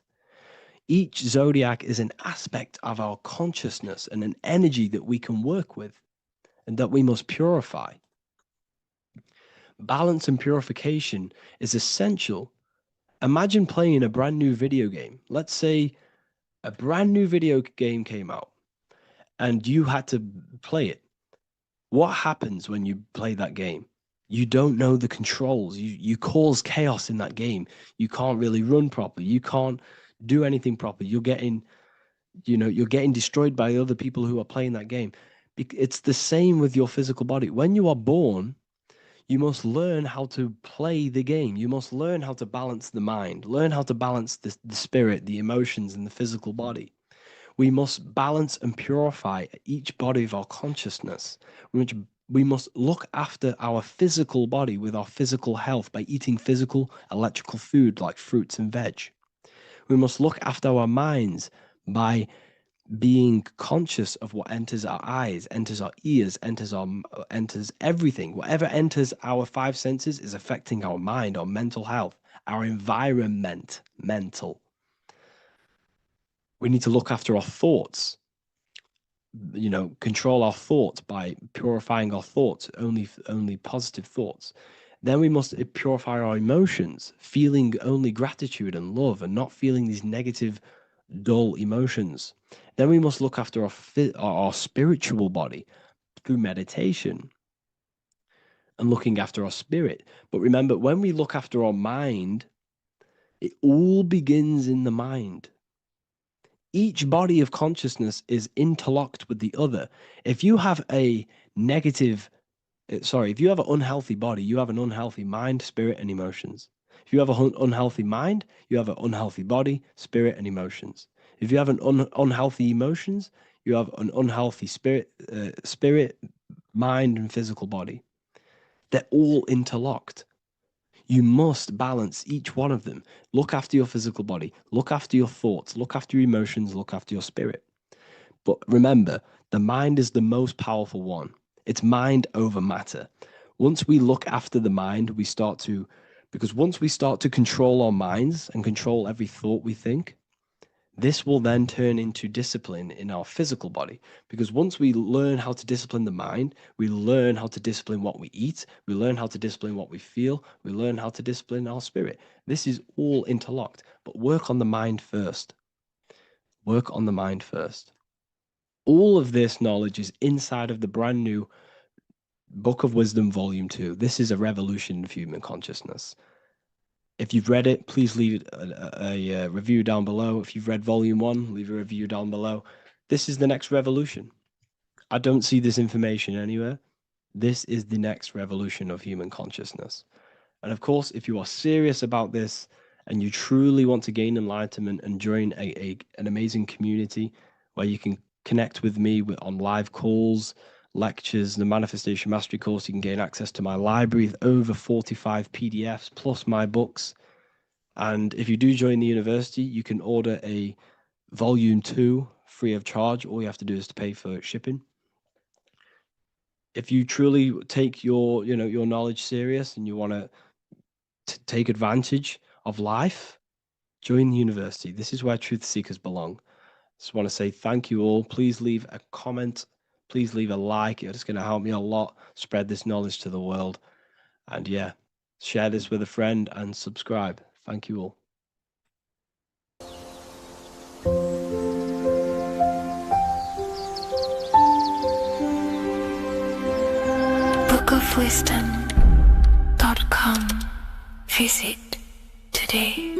Each zodiac is an aspect of our consciousness and an energy that we can work with and that we must purify. Balance and purification is essential. Imagine playing a brand new video game. Let's say a brand new video game came out and you had to play it. What happens when you play that game? You don't know the controls. You cause chaos in that game. You can't really run properly. You can't do anything properly. You're getting destroyed by other people who are playing that game. It's the same with your physical body. When you are born, you must learn how to play the game. You must learn how to balance the mind, learn how to balance the spirit, the emotions, and the physical body. We must balance and purify each body of our consciousness, which we must look after our physical body with our physical health by eating physical, electrical food like fruits and veg. We must look after our minds by being conscious of what enters our eyes, enters our ears, enters everything. Whatever enters our five senses is affecting our mind, our mental health, our environment, mental. We need to look after our thoughts, control our thoughts by purifying our thoughts, only positive thoughts. Then we must purify our emotions, feeling only gratitude and love and not feeling these negative, dull emotions. Then we must look after our spiritual body through meditation and looking after our spirit. But remember, when we look after our mind, it all begins in the mind. Each body of consciousness is interlocked with the other. If you have an unhealthy body, you have an unhealthy mind, spirit, and emotions. If you have an unhealthy mind, you have an unhealthy body, spirit, and emotions. If you have an unhealthy emotions, you have an unhealthy spirit, mind, and physical body. They're all interlocked. You must balance each one of them. Look after your physical body. Look after your thoughts. Look after your emotions. Look after your spirit. But remember, the mind is the most powerful one. It's mind over matter. Once we look after the mind, because once we start to control our minds and control every thought we think, this will then turn into discipline in our physical body. Because once we learn how to discipline the mind, we learn how to discipline what we eat, we learn how to discipline what we feel, we learn how to discipline our spirit. This is all interlocked, but work on the mind first. Work on the mind first. All of this knowledge is inside of the brand new Book of Wisdom, Volume 2. This is a revolution of human consciousness. If you've read it, please leave a review down below. If you've read Volume 1, leave a review down below. This is the next revolution. I don't see this information anywhere. This is the next revolution of human consciousness. And of course, if you are serious about this and you truly want to gain enlightenment and join an amazing community where you can connect with me on live calls, lectures, the Manifestation Mastery course, you can gain access to my library with over 45 PDFs plus my books. And if you do join the university, you can order a Volume 2 free of charge. All you have to do is to pay for shipping. If you truly take your knowledge serious and you want to take advantage of life, join the university. This is where truth seekers belong. Just want to say thank you all. Please leave a comment. Please leave a like. It's going to help me a lot spread this knowledge to the world. And yeah, share this with a friend and subscribe. Thank you all. bookofwisdom.com. Visit today.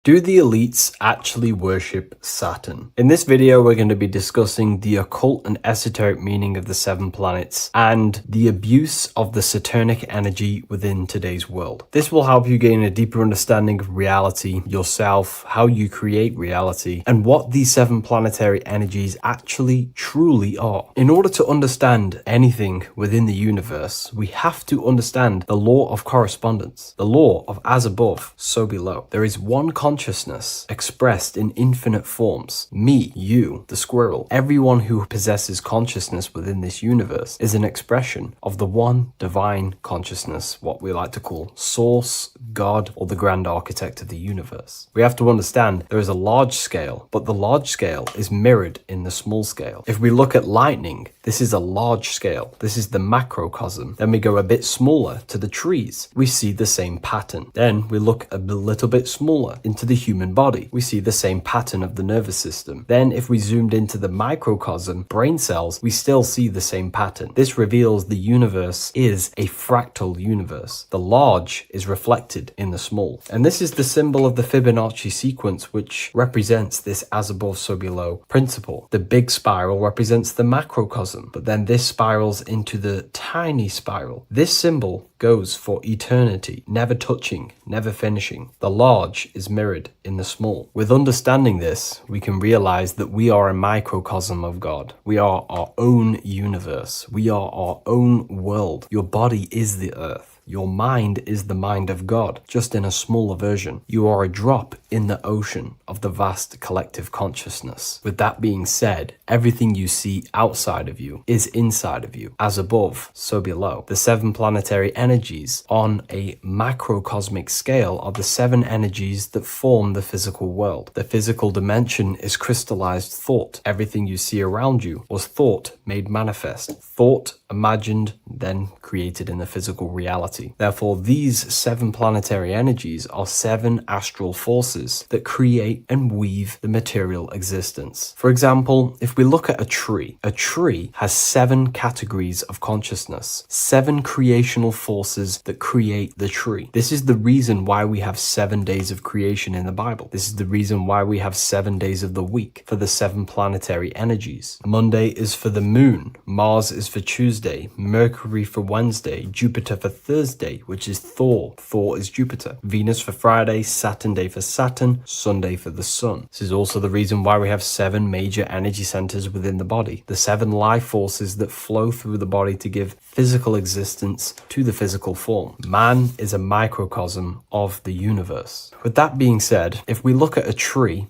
Do the elites actually worship Saturn? In this video, we're going to be discussing the occult and esoteric meaning of the 7 planets and the abuse of the Saturnic energy within today's world. This will help you gain a deeper understanding of reality, yourself, how you create reality, and what these 7 planetary energies actually truly are. In order to understand anything within the universe, we have to understand the law of correspondence, the law of as above, so below. There is one consciousness expressed in infinite forms. Me, you, the squirrel, everyone who possesses consciousness within this universe is an expression of the one divine consciousness, what we like to call Source, God, or the grand architect of the universe. We have to understand there is a large scale, but the large scale is mirrored in the small scale. If we look at lightning, this is a large scale. This is the macrocosm. Then we go a bit smaller to the trees. We see the same pattern. Then we look a little bit smaller into the human body. We see the same pattern of the nervous system. Then if we zoomed into the microcosm, brain cells, we still see the same pattern. This reveals the universe is a fractal universe. The large is reflected in the small. And this is the symbol of the Fibonacci sequence, which represents this as above, so below principle. The big spiral represents the macrocosm, but then this spirals into the tiny spiral. This symbol goes for eternity, never touching, never finishing. The large is mirrored in the small. With understanding this, we can realize that we are a microcosm of God. We are our own universe. We are our own world. Your body is the earth. Your mind is the mind of God, just in a smaller version. You are a drop in the ocean of the vast collective consciousness. With that being said, everything you see outside of you is inside of you. As above, so below. The 7 planetary energies on a macrocosmic scale are the 7 energies that form the physical world. The physical dimension is crystallized thought. Everything you see around you was thought made manifest. Thought imagined, then created in the physical reality. Therefore, these 7 planetary energies are 7 astral forces that create and weave the material existence. For example, if we look at a tree has 7 categories of consciousness, 7 creational forces that create the tree. This is the reason why we have 7 days of creation in the Bible. This is the reason why we have 7 days of the week for the 7 planetary energies. Monday is for the moon, Mars is for Tuesday, Mercury for Wednesday, Jupiter for Thursday, which is Thor. Thor is Jupiter. Venus for Friday, Saturn day for Saturn, Sunday for the sun. This is also the reason why we have 7 major energy centers within the body. The 7 life forces that flow through the body to give physical existence to the physical form. Man is a microcosm of the universe. With that being said, if we look at a tree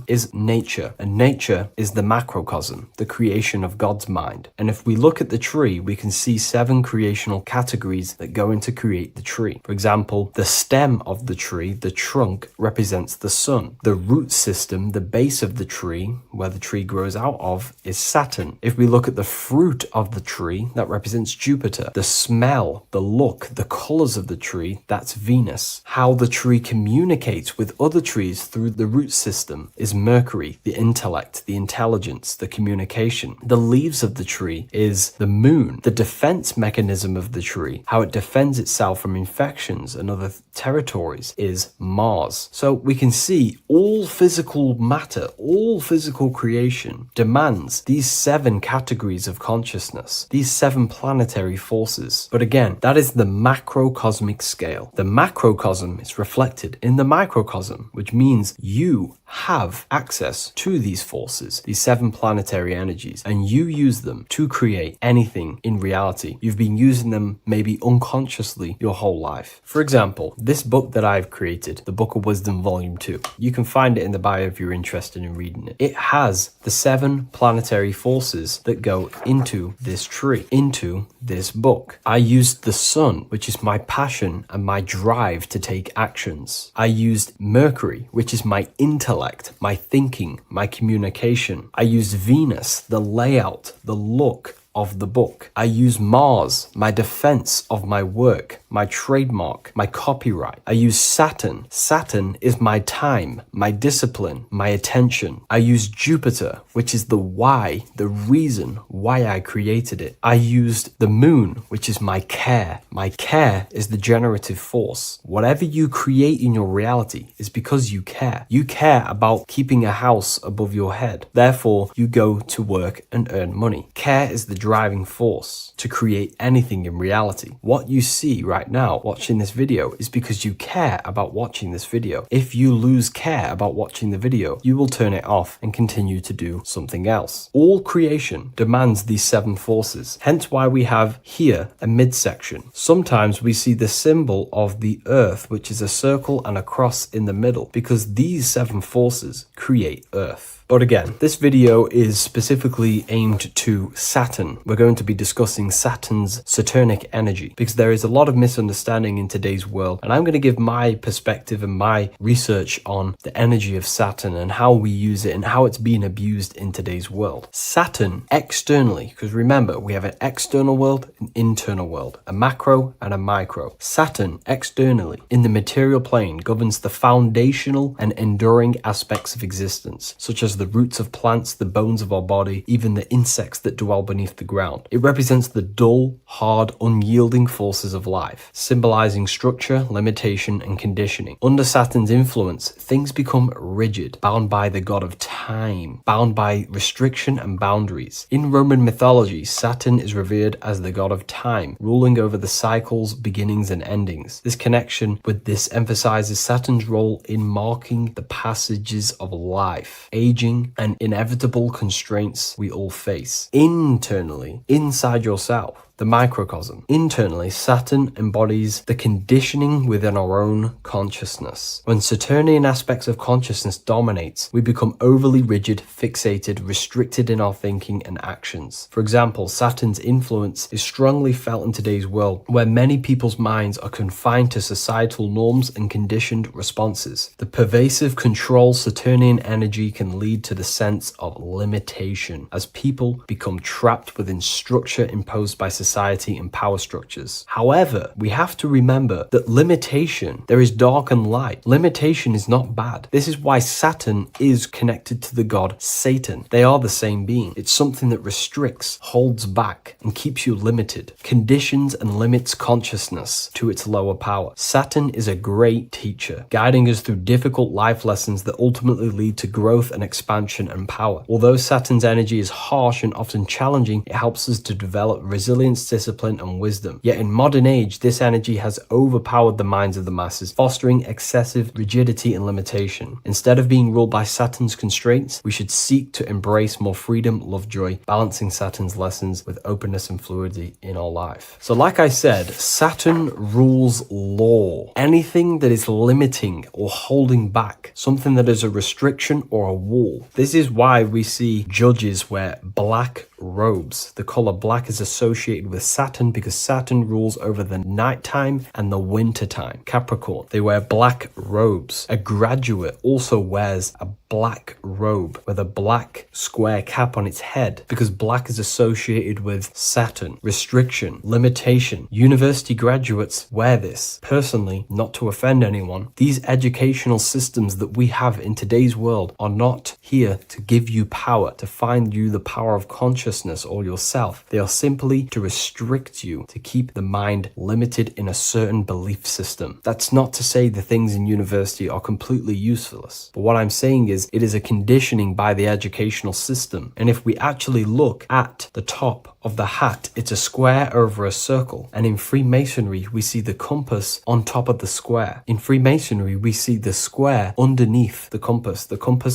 is nature, and nature is the macrocosm, the creation of God's mind. And if we look at the tree, we can see 7 creational categories that go into create the tree. For example, the stem of the tree, the trunk, represents the sun. The root system, the base of the tree, where the tree grows out of, is Saturn. If we look at the fruit of the tree, that represents Jupiter. The smell, the look, the colors of the tree, that's Venus. How the tree communicates with other trees through the root system is Mercury, the intellect, the intelligence, the communication. The leaves of the tree is the moon. The defense mechanism of the tree, how it defends itself from infections and other territories, is Mars. So we can see all physical matter, all physical creation demands these 7 categories of consciousness, these 7 planetary forces. But again, that is the macrocosmic scale. The macrocosm is reflected in the microcosm, which means you have access to these forces, these 7 planetary energies, and you use them to create anything in reality. You've been using them maybe unconsciously your whole life. For example, this book that I've created, the Book of Wisdom Volume 2, you can find it in the bio if you're interested in reading it. It has the 7 planetary forces that go into this tree, into this book. I used the sun, which is my passion and my drive to take actions. I used Mercury, which is my intellect, my thinking, my communication. I used Venus, the layout, the look of the book. I use Mars, my defense of my work, my trademark, my copyright. I use Saturn. Saturn is my time, my discipline, my attention. I use Jupiter, which is the why, the reason why I created it. I used the moon, which is my care. My care is the generative force. Whatever you create in your reality is because you care. You care about keeping a house above your head. Therefore, you go to work and earn money. Care is the driving force to create anything in reality. What you see right now watching this video is because you care about watching this video. If you lose care about watching the video, you will turn it off and continue to do something else. All creation demands these 7 forces, hence why we have here a midsection. Sometimes we see the symbol of the earth, which is a circle and a cross in the middle, because these 7 forces create earth. But again, this video is specifically aimed to Saturn. We're going to be discussing Saturn's Saturnic energy because there is a lot of misunderstanding in today's world, and I'm going to give my perspective and my research on the energy of Saturn and how we use it and how it's being abused in today's world. Saturn externally, because remember, we have an external world, an internal world, a macro and a micro. Saturn externally in the material plane governs the foundational and enduring aspects of existence, such as the roots of plants, the bones of our body, even the insects that dwell beneath the ground. It represents the dull, hard, unyielding forces of life, symbolizing structure, limitation, and conditioning. Under Saturn's influence, things become rigid, bound by the god of time, bound by restriction and boundaries. In Roman mythology, Saturn is revered as the god of time, ruling over the cycles, beginnings, and endings. This connection with this emphasizes Saturn's role in marking the passages of life, aging, and inevitable constraints we all face. Internally, inside yourself, the microcosm. Internally, Saturn embodies the conditioning within our own consciousness. When Saturnian aspects of consciousness dominates, we become overly rigid, fixated, restricted in our thinking and actions. For example, Saturn's influence is strongly felt in today's world, where many people's minds are confined to societal norms and conditioned responses. The pervasive control Saturnian energy can lead to the sense of limitation, as people become trapped within structure imposed by society and power structures. However, we have to remember that limitation, there is dark and light. Limitation is not bad. This is why Saturn is connected to the god Satan. They are the same being. It's something that restricts, holds back, and keeps you limited, conditions and limits consciousness to its lower power. Saturn is a great teacher, guiding us through difficult life lessons that ultimately lead to growth and expansion and power. Although Saturn's energy is harsh and often challenging, it helps us to develop resilience, discipline, and wisdom. Yet in modern age, this energy has overpowered the minds of the masses, fostering excessive rigidity and limitation. Instead of being ruled by Saturn's constraints, we should seek to embrace more freedom, love, joy, balancing Saturn's lessons with openness and fluidity in our life. So like I said, Saturn rules law. Anything that is limiting or holding back, something that is a restriction or a wall. This is why we see judges wear black robes. The color black is associated with Saturn because Saturn rules over the nighttime and the winter time. Capricorn, they wear black robes. A graduate also wears a black robe with a black square cap on its head because black is associated with Saturn, restriction, limitation. University graduates wear this. Personally, not to offend anyone, these educational systems that we have in today's world are not here to give you power, to find you the power of consciousness or yourself. They are simply to restrict you, to keep the mind limited in a certain belief system. That's not to say the things in university are completely useless, but what I'm saying is it is a conditioning by the educational system. And if we actually look at the top of the hat, it's a square over a circle. And in Freemasonry, we see the compass on top of the square. In Freemasonry, we see the square underneath the compass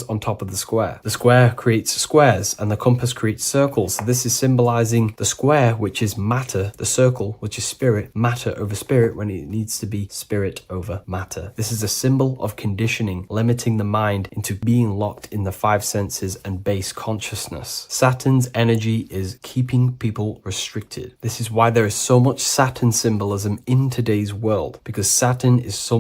on top of the square. The square creates squares and the compass creates circles. So this is symbolizing the square, which is matter, the circle, which is spirit, matter over spirit when it needs to be spirit over matter. This is a symbol of conditioning, limiting the mind into being locked in the 5 senses and base consciousness. Saturn's energy is keeping people restricted. This is why there is so much Saturn symbolism in today's world, because Saturn is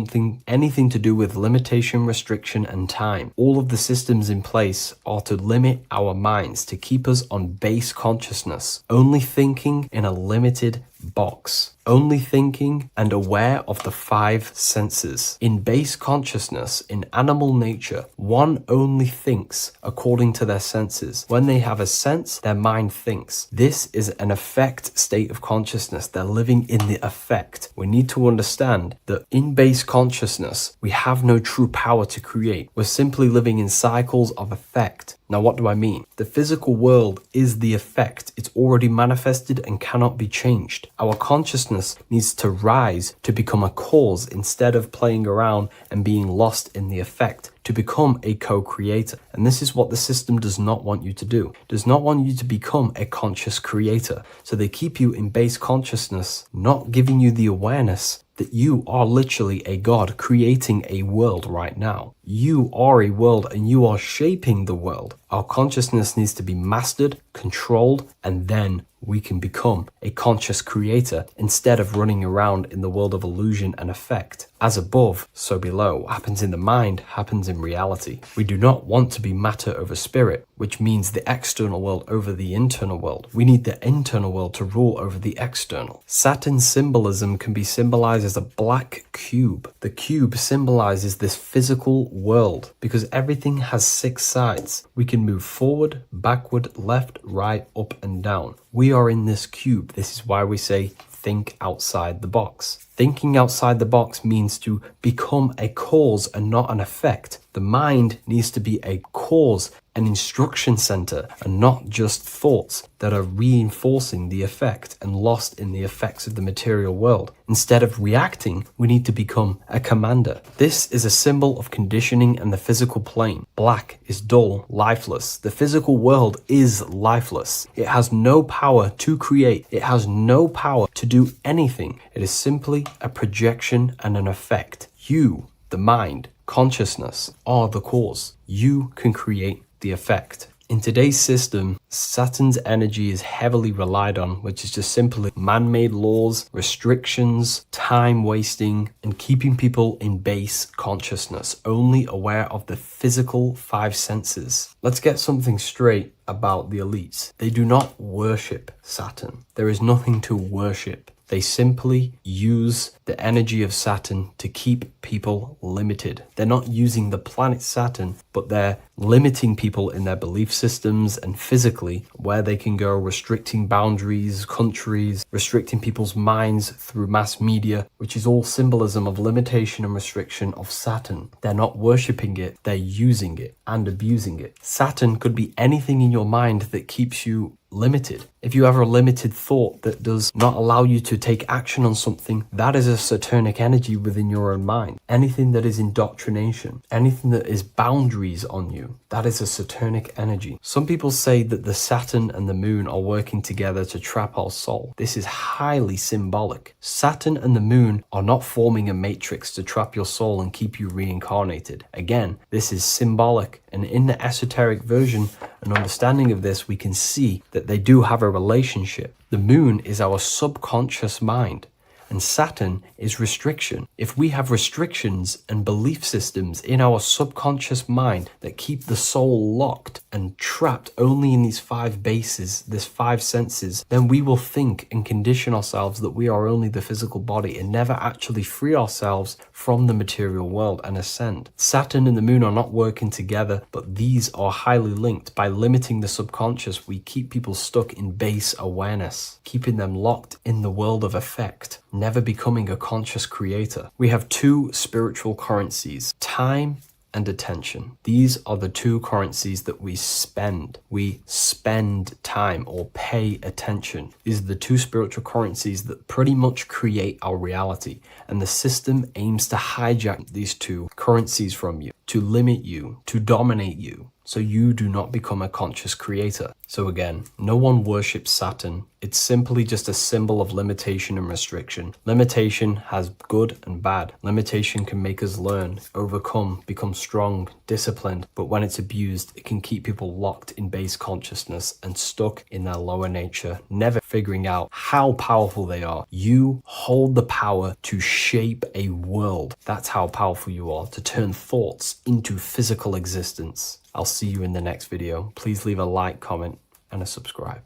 anything to do with limitation, restriction, and time. All of the systems in place are to limit our minds, to keep us on base consciousness, only thinking in a limited box, only thinking and aware of the 5 senses. In base consciousness, in animal nature, one only thinks according to their senses. When they have a sense, their mind thinks. This is an affect state of consciousness. They're living in the affect. We need to understand that in base consciousness, we have no true power to create. We're simply living in cycles of affect. Now, what do I mean? The physical world is the effect. It's already manifested and cannot be changed. Our consciousness needs to rise to become a cause instead of playing around and being lost in the effect, to become a co-creator. And this is what the system does not want you to do. It does not want you to become a conscious creator. So they keep you in base consciousness, not giving you the awareness that you are literally a god creating a world right now. You are a world and you are shaping the world. Our consciousness needs to be mastered, controlled, and then we can become a conscious creator instead of running around in the world of illusion and effect. As above, so below. What happens in the mind happens in reality. We do not want to be matter over spirit, which means the external world over the internal world. We need the internal world to rule over the external. Saturn's symbolism can be symbolized as a black cube. The cube symbolizes this physical world because everything has 6 sides. We can move forward, backward, left, right, up, and down. We are in this cube. This is why we say think outside the box. Thinking outside the box means to become a cause and not an effect. The mind needs to be a cause, an instruction center, and not just thoughts that are reinforcing the effect and lost in the effects of the material world. Instead of reacting, we need to become a commander. This is a symbol of conditioning and the physical plane. Black is dull, lifeless. The physical world is lifeless. It has no power to create. It has no power to do anything. It is simply a projection and an effect. You, the mind, consciousness, are the cause. You can create the effect. In today's system, Saturn's energy is heavily relied on, which is just simply man-made laws, restrictions, time wasting, and keeping people in base consciousness, only aware of the physical 5 senses. Let's get something straight about the elites. They do not worship Saturn. There is nothing to worship. They simply use the energy of Saturn to keep people limited. They're not using the planet Saturn, but they're limiting people in their belief systems and physically where they can go, restricting boundaries, countries, restricting people's minds through mass media, which is all symbolism of limitation and restriction of Saturn. They're not worshipping it, they're using it and abusing it. Saturn could be anything in your mind that keeps you limited. If you have a limited thought that does not allow you to take action on something, that is a Saturnic energy within your own mind. Anything that is indoctrination, anything that is boundaries on you, that is a Saturnic energy. Some people say that the Saturn and the moon are working together to trap our soul. This is highly symbolic. Saturn and the moon are not forming a matrix to trap your soul and keep you reincarnated. Again, this is symbolic, and in the esoteric version and understanding of this, we can see that they do have a relationship. The moon is our subconscious mind, and Saturn is restriction. If we have restrictions and belief systems in our subconscious mind that keep the soul locked and trapped only in these 5 bases, this 5 senses, then we will think and condition ourselves that we are only the physical body and never actually free ourselves from the material world and ascend. Saturn and the moon are not working together, but these are highly linked. By limiting the subconscious, we keep people stuck in base awareness, keeping them locked in the world of effect, never becoming a conscious creator. We have 2 spiritual currencies, time and attention. These are the 2 currencies that we spend. We spend time or pay attention. These are the 2 spiritual currencies that pretty much create our reality. And the system aims to hijack these 2 currencies from you, to limit you, to dominate you, so you do not become a conscious creator. So again, no one worships Saturn. It's simply just a symbol of limitation and restriction. Limitation has good and bad. Limitation can make us learn, overcome, become strong, disciplined. But when it's abused, it can keep people locked in base consciousness and stuck in their lower nature, never figuring out how powerful they are. You hold the power to shape a world. That's how powerful you are, to turn thoughts into physical existence. I'll see you in the next video. Please leave a like, comment, and a subscribe.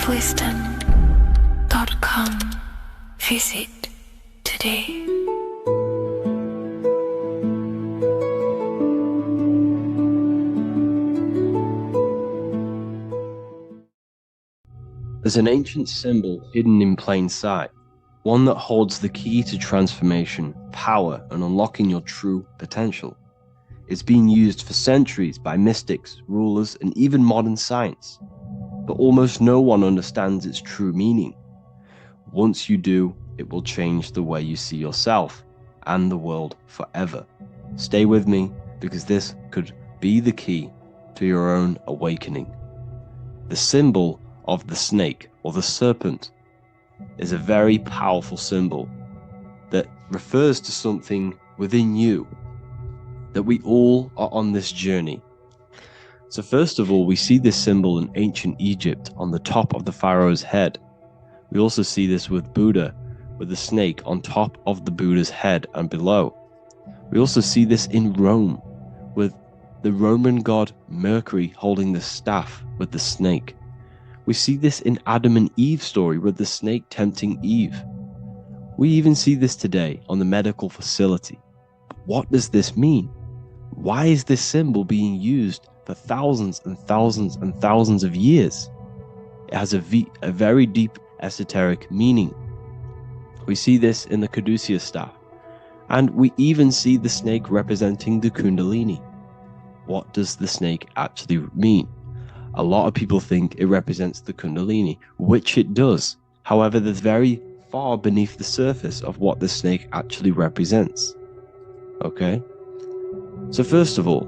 wisdom.com. Visit today. There's an ancient symbol hidden in plain sight, one that holds the key to transformation, power, and unlocking your true potential. It's been used for centuries by mystics, rulers, and even modern science, but almost no one understands its true meaning. Once you do, it will change the way you see yourself and the world forever. Stay with me, because this could be the key to your own awakening. The symbol of the snake, or the serpent, is a very powerful symbol that refers to something within you, that we all are on this journey. So first of all, we see this symbol in ancient Egypt on the top of the pharaoh's head. We also see this with Buddha, with the snake on top of the Buddha's head and below. We also see this in Rome, with the Roman god Mercury holding the staff with the snake. We see this in Adam and Eve's story with the snake tempting Eve. We even see this today on the medical facility. But what does this mean? Why is this symbol being used for thousands and thousands and thousands of years? It has a very deep esoteric meaning. We see this in the caduceus staff, and we even see the snake representing the Kundalini. What does the snake actually mean? A lot of people think it represents the Kundalini, which it does. However, there's very far beneath the surface of what the snake actually represents. Okay? So first of all,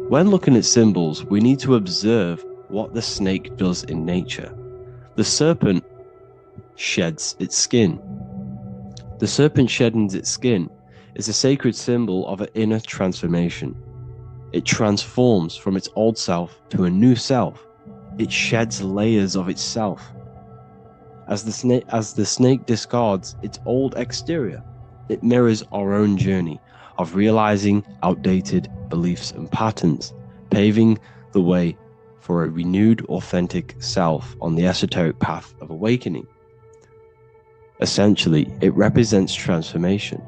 when looking at symbols, we need to observe what the snake does in nature. The serpent sheds its skin. The serpent shedding its skin is a sacred symbol of an inner transformation. It transforms from its old self to a new self. It sheds layers of itself. As the snake discards its old exterior, it mirrors our own journey of realizing outdated beliefs and patterns, paving the way for a renewed, authentic self on the esoteric path of awakening. Essentially, it represents transformation,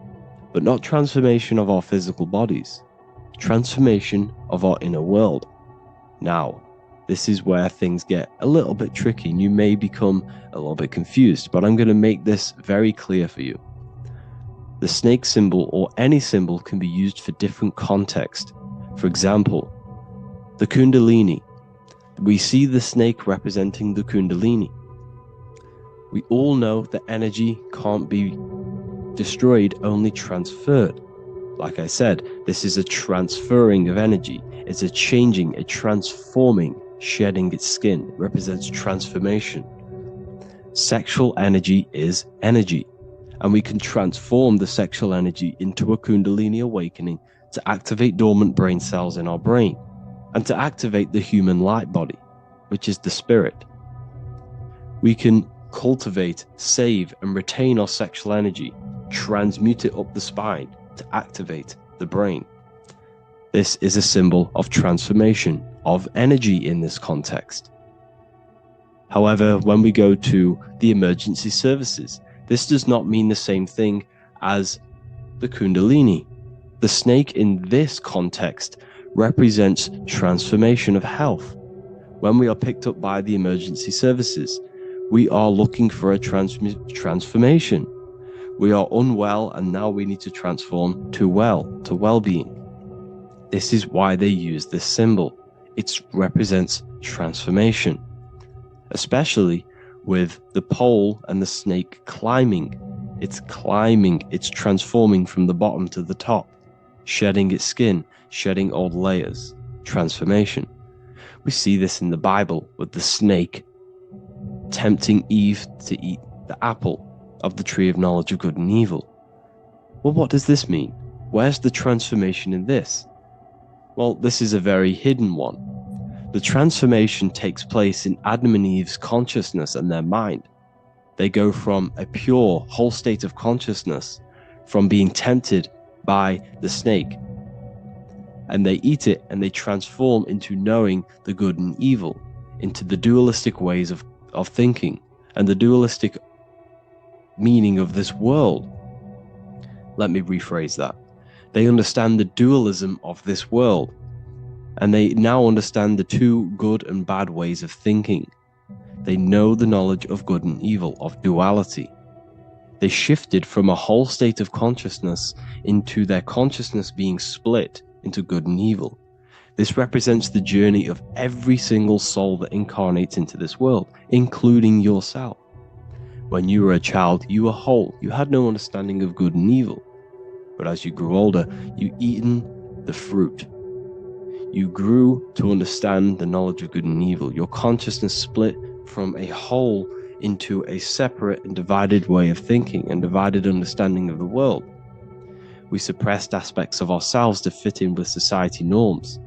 but not transformation of our physical bodies. Transformation of our inner world. Now, this is where things get a little bit tricky and you may become a little bit confused, but I'm going to make this very clear for you. The snake symbol, or any symbol, can be used for different context. For example, the Kundalini. We see the snake representing the Kundalini. We all know that energy can't be destroyed, only transferred. Like I said, this is a transferring of energy. It's a changing, a transforming, shedding its skin. It represents transformation. Sexual energy is energy, and we can transform the sexual energy into a Kundalini awakening to activate dormant brain cells in our brain, and to activate the human light body, which is the spirit. We can cultivate, save, and retain our sexual energy, transmute it up the spine, to activate the brain. This is a symbol of transformation, of energy in this context. However, when we go to the emergency services, this does not mean the same thing as the Kundalini. The snake in this context represents transformation of health. When we are picked up by the emergency services, we are looking for a transformation. We are unwell, and now we need to transform to well-being. This is why they use this symbol. It represents transformation, especially with the pole and the snake climbing. It's transforming from the bottom to the top, shedding its skin, shedding old layers, transformation. We see this in the Bible with the snake tempting Eve to eat the apple of the tree of knowledge of good and evil. Well, what does this mean? Where's the transformation in this? Well, this is a very hidden one. The transformation takes place in Adam and Eve's consciousness and their mind. They go from a pure, whole state of consciousness, from being tempted by the snake, and they eat it and they transform into knowing the good and evil, into the dualistic ways of of thinking and the dualistic meaning of this world. Let me rephrase that. They understand the dualism of this world, and they now understand the two good and bad ways of thinking. They know the knowledge of good and evil, of duality. They shifted from a whole state of consciousness into their consciousness being split into good and evil. This represents the journey of every single soul that incarnates into this world, including yourself. When you were a child, you were whole. You had no understanding of good and evil. But as you grew older, you eaten the fruit. You grew to understand the knowledge of good and evil. Your consciousness split from a whole into a separate and divided way of thinking and divided understanding of the world. We suppressed aspects of ourselves to fit in with society norms.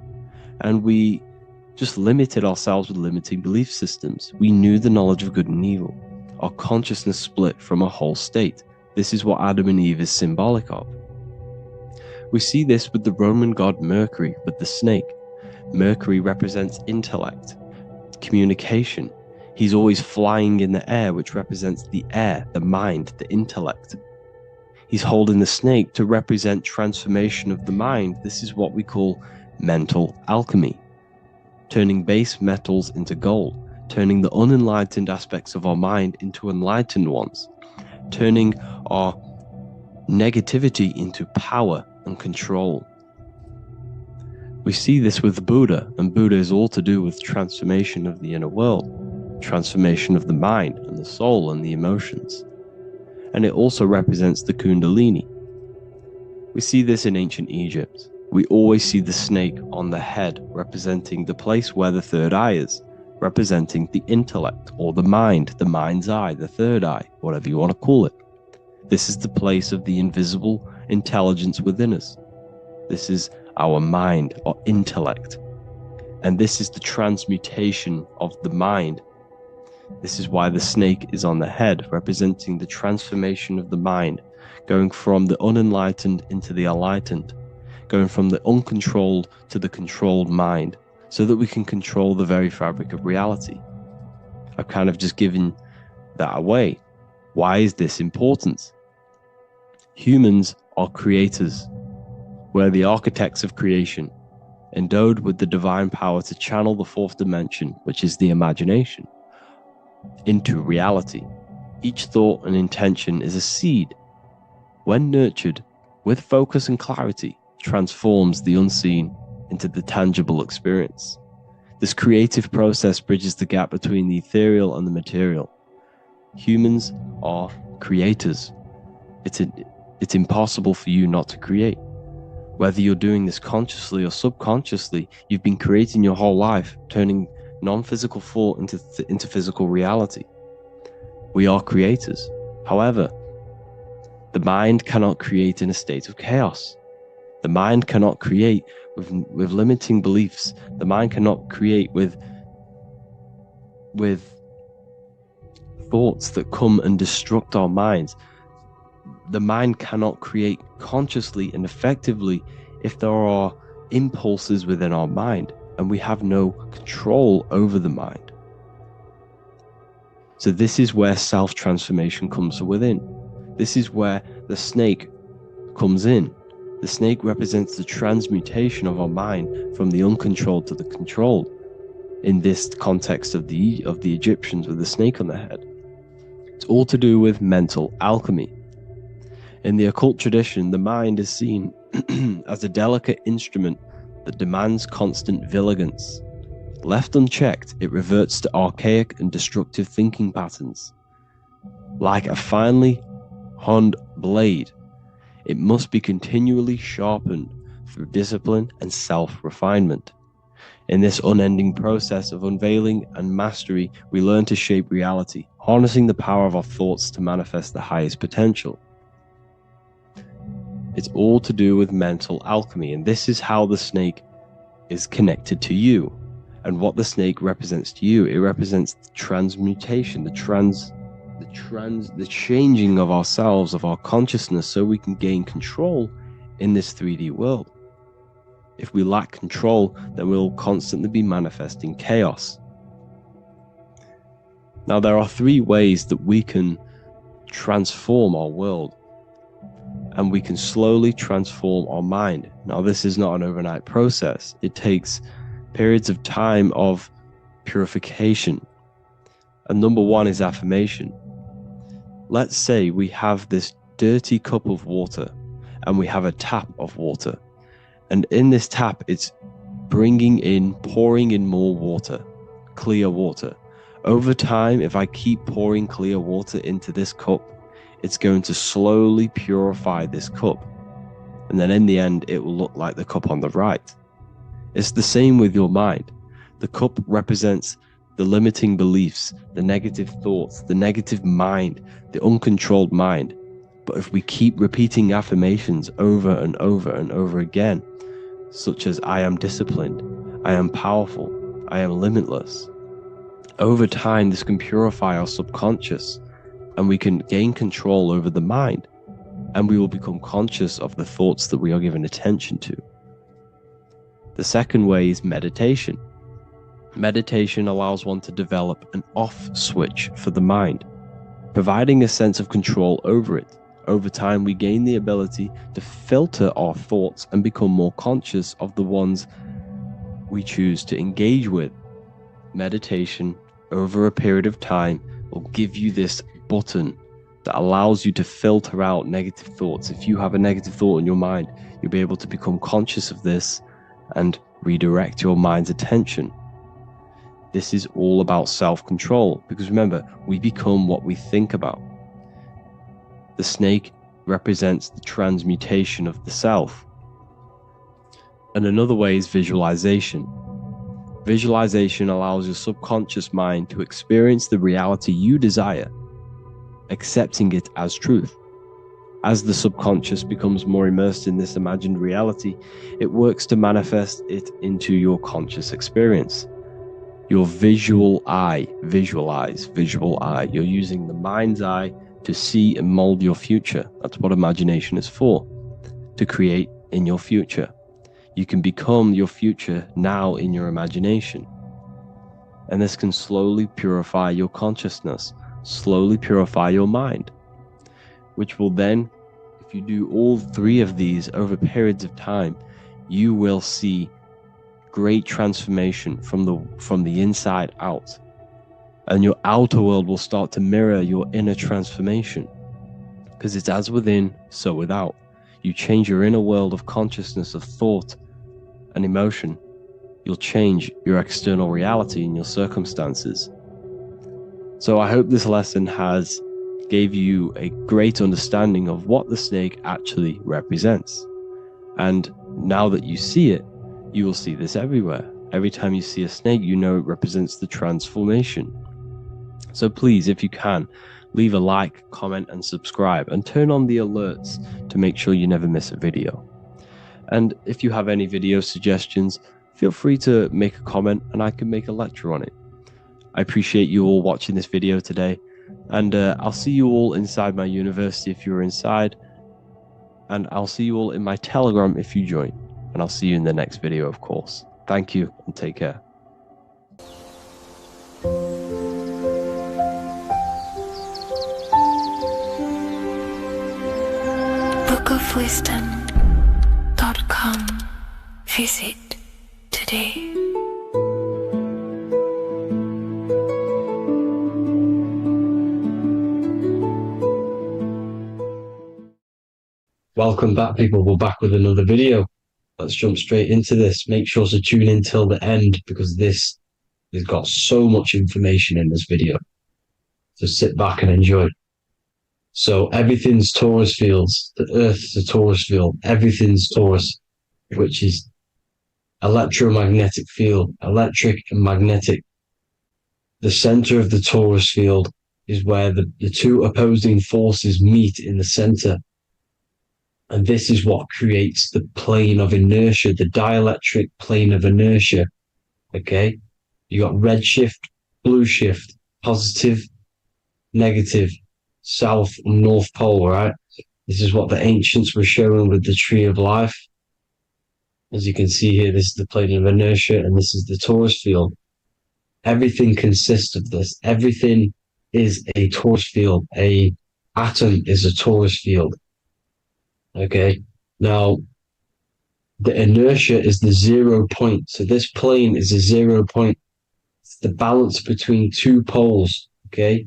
And we just limited ourselves with limiting belief systems. We knew the knowledge of good and evil. Our consciousness split from a whole state. This is what Adam and Eve is symbolic of. We see this with the Roman god Mercury, with the snake. Mercury represents intellect, communication. He's always flying in the air, which represents the air, the mind, the intellect. He's holding the snake to represent transformation of the mind. This is what we call mental alchemy. Turning base metals into gold, turning the unenlightened aspects of our mind into enlightened ones, turning our negativity into power and control. We see this with Buddha, and Buddha is all to do with transformation of the inner world, transformation of the mind and the soul and the emotions. And it also represents the Kundalini. We see this in ancient Egypt. We always see the snake on the head, representing the place where the third eye is, representing the intellect or the mind's eye, the third eye, whatever you want to call it. This is the place of the invisible intelligence within us. This is our mind or intellect. And this is the transmutation of the mind. This is why the snake is on the head, representing the transformation of the mind, going from the unenlightened into the enlightened, going from the uncontrolled to the controlled mind, so that we can control the very fabric of reality. I've kind of just given that away. Why is this important? Humans are creators. We're the architects of creation, endowed with the divine power to channel the fourth dimension, which is the imagination, into reality. Each thought and intention is a seed. When nurtured with focus and clarity, transforms the unseen into the tangible experience. This creative process bridges the gap between the ethereal and the material. Humans are creators. It's impossible for you not to create. Whether you're doing this consciously or subconsciously, you've been creating your whole life, turning non-physical thought into physical reality. We are creators. However, the mind cannot create in a state of chaos. The mind cannot create with limiting beliefs. The mind cannot create with thoughts that come and destruct our minds. The mind cannot create consciously and effectively if there are impulses within our mind and we have no control over the mind. So this is where self-transformation comes from within. This is where the snake comes in. The snake represents the transmutation of our mind from the uncontrolled to the controlled. In this context of the Egyptians with the snake on their head. It's all to do with mental alchemy. In the occult tradition, the mind is seen as a delicate instrument that demands constant vigilance. Left unchecked, it reverts to archaic and destructive thinking patterns. Like a finely honed blade, it must be continually sharpened through discipline and self-refinement. In this unending process of unveiling and mastery, we learn to shape reality, harnessing the power of our thoughts to manifest the highest potential. It's all to do with mental alchemy, and this is how the snake is connected to you. And what the snake represents to you, it represents the transmutation, the changing of ourselves, of our consciousness, so we can gain control in this 3D world. If we lack control, then we'll constantly be manifesting chaos. Now, there are three ways that we can transform our world, and we can slowly transform our mind. Now, this is not an overnight process. It takes periods of time of purification. And number one is affirmation. Let's say we have this dirty cup of water and we have a tap of water. And in this tap, it's pouring in more water, clear water. Over time, if I keep pouring clear water into this cup, it's going to slowly purify this cup. And then in the end, it will look like the cup on the right. It's the same with your mind. The cup represents the limiting beliefs, the negative thoughts, the negative mind, the uncontrolled mind. But if we keep repeating affirmations over and over and over again, such as I am disciplined, I am powerful, I am limitless, over time this can purify our subconscious and we can gain control over the mind, and we will become conscious of the thoughts that we are giving attention to. The second way is meditation. Meditation allows one to develop an off switch for the mind, providing a sense of control over it. Over time, we gain the ability to filter our thoughts and become more conscious of the ones we choose to engage with. Meditation, over a period of time, will give you this button that allows you to filter out negative thoughts. If you have a negative thought in your mind, you'll be able to become conscious of this and redirect your mind's attention. This is all about self-control, because remember, we become what we think about. The snake represents the transmutation of the self. And another way is visualization. Visualization allows your subconscious mind to experience the reality you desire, accepting it as truth. As the subconscious becomes more immersed in this imagined reality, it works to manifest it into your conscious experience. Your visual eye, visual eye. You're using the mind's eye to see and mold your future. That's what imagination is for, to create in your future. You can become your future now in your imagination. And this can slowly purify your consciousness, slowly purify your mind, which will then, if you do all three of these over periods of time, you will see great transformation from the inside out. And your outer world will start to mirror your inner transformation, because it's as within, so without. You change your inner world of consciousness, of thought and emotion, you'll change your external reality and your circumstances. So I hope this lesson has gave you a great understanding of what the snake actually represents. And now that you see it, you will see this everywhere. Every time you see a snake, you know it represents the transformation. So please, if you can, leave a like, comment, and subscribe, and turn on the alerts to make sure you never miss a video. And if you have any video suggestions, feel free to make a comment and I can make a lecture on it. I appreciate you all watching this video today, and I'll see you all inside my university if you're inside, and I'll see you all in my Telegram if you join, and I'll see you in the next video, of course. Thank you and take care. bookofwisdom.com. Visit today. Welcome back, people. We're back with another video. Let's jump straight into this. Make sure to tune in till the end, because this has got so much information in this video. So sit back and enjoy. So everything's Taurus fields. The Earth's a Taurus field. Everything's Taurus, which is electromagnetic field, electric and magnetic. The center of the Taurus field is where the two opposing forces meet in the center. And this is what creates the plane of inertia, the dielectric plane of inertia. Okay? You got red shift, blue shift, positive, negative, south and north pole, right? This is what the ancients were showing with the tree of life. As you can see here, this is the plane of inertia and this is the Taurus field. Everything consists of this. Everything is a torus field. A atom is a torus field. Okay. Now, the inertia is the 0 point. So this plane is a 0 point. It's the balance between two poles. Okay.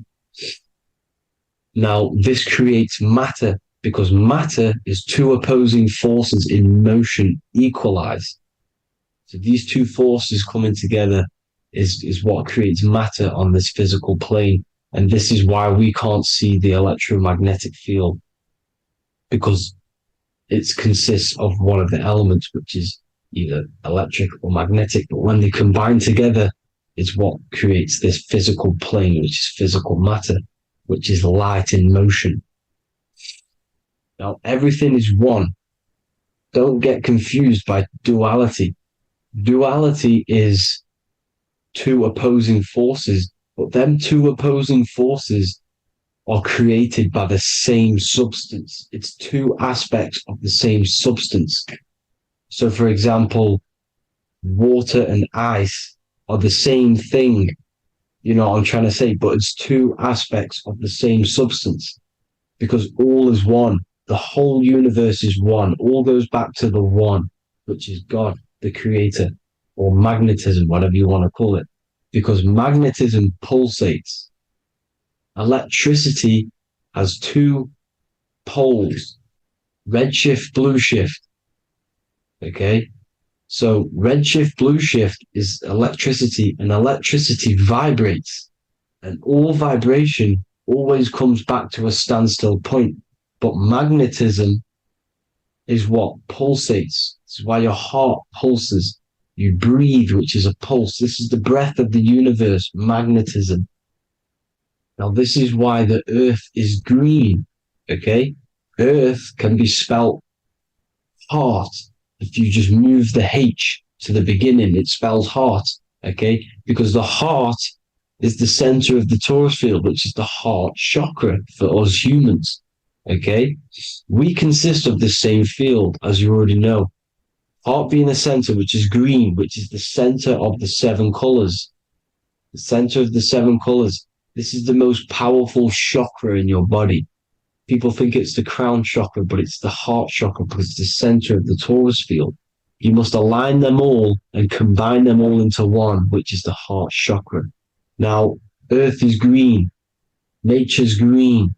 Now, this creates matter because matter is two opposing forces in motion equalized. So these two forces coming together is what creates matter on this physical plane. And this is why we can't see the electromagnetic field, because it consists of one of the elements, which is either electric or magnetic. But when they combine together, it's what creates this physical plane, which is physical matter, which is light in motion. Now, everything is one. Don't get confused by duality. Duality is two opposing forces, but them two opposing forces are created by the same substance. It's two aspects of the same substance. So, for example, water and ice are the same thing, you know what I'm trying to say, but it's two aspects of the same substance, because all is one. The whole universe is one. All goes back to the one, which is God, the creator, or magnetism, whatever you want to call it, because magnetism pulsates. Electricity has two poles, red shift, blue shift. Okay, so red shift, blue shift is electricity, and electricity vibrates, and all vibration always comes back to a standstill point. But magnetism is what pulsates. This is why your heart pulses. You breathe, which is a pulse. This is the breath of the universe, magnetism. Now, this is why the earth is green, okay? Earth can be spelt heart. If you just move the H to the beginning, it spells heart, okay? Because the heart is the center of the torus field, which is the heart chakra for us humans, okay? We consist of the same field, as you already know. Heart being the center, which is green, which is the center of the seven colors. The center of the seven colors. This is the most powerful chakra in your body. People think it's the crown chakra, but it's the heart chakra because it's the center of the torus field. You must align them all and combine them all into one, which is the heart chakra. Now, earth is green. Nature's green.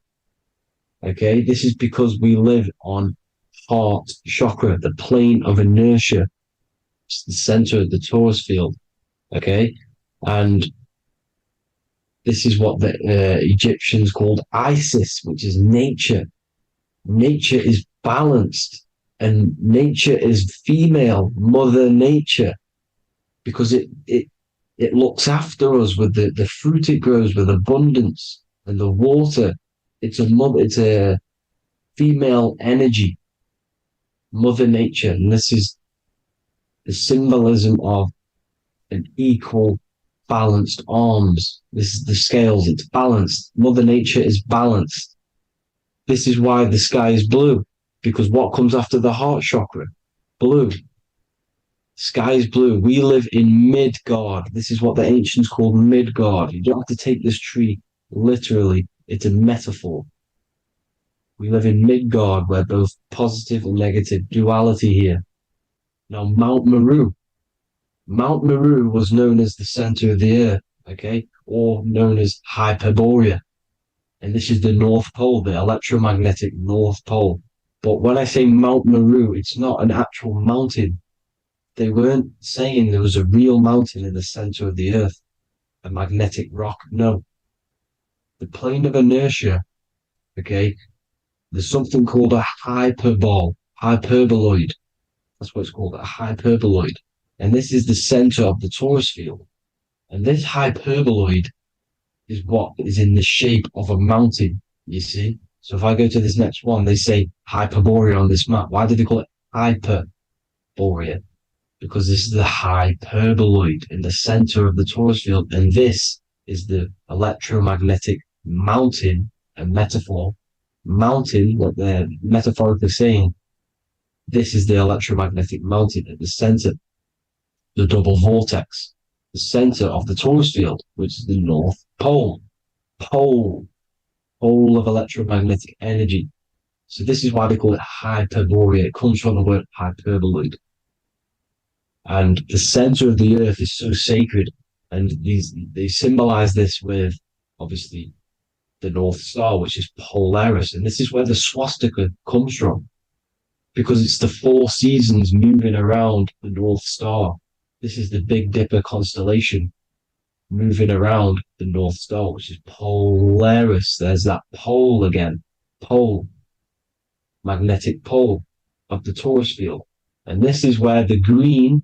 Okay, this is because we live on heart chakra, the plane of inertia. It's the center of the torus field. Okay, and this is what the Egyptians called Isis, which is nature. Nature is balanced, and nature is female, Mother Nature, because it looks after us with the fruit it grows with abundance, and the water. It's a female energy, Mother Nature, and this is the symbolism of an equal, balanced arms. This is the scales, it's balanced. Mother Nature is balanced. This is why the sky is blue, because what comes after the heart chakra? Blue. Sky is blue. We live in Midgard. This is what the ancients called Midgard. You don't have to take this tree literally. It's a metaphor. We live in Midgard, where both positive and negative duality here. Now, Mount Meru. Mount Meru was known as the center of the earth, okay, or known as Hyperborea. And this is the North Pole, the electromagnetic North Pole. But when I say Mount Meru, it's not an actual mountain. They weren't saying there was a real mountain in the center of the earth, a magnetic rock. No. The plane of inertia, okay, there's something called a hyperboloid. That's what it's called, a hyperboloid. And this is the center of the torus field. And this hyperboloid is what is in the shape of a mountain, you see? So if I go to this next one, they say Hyperborea on this map. Why did they call it Hyperborea? Because this is the hyperboloid in the center of the torus field. And this is the electromagnetic mountain, a metaphor. Mountain, what they're metaphorically saying, this is the electromagnetic mountain at the center, the double vortex. the center of the torus field, which is the North Pole. Pole of electromagnetic energy. So this is why they call it Hyperborea. It comes from the word hyperboloid. And the center of the earth is so sacred, and they symbolize this with, obviously, the North Star, which is Polaris. And this is where the swastika comes from, because it's the 4 seasons moving around the North Star. This is the Big Dipper constellation moving around the North Star, which is Polaris. There's that pole again. Pole. Magnetic pole of the torus field. And this is where the green,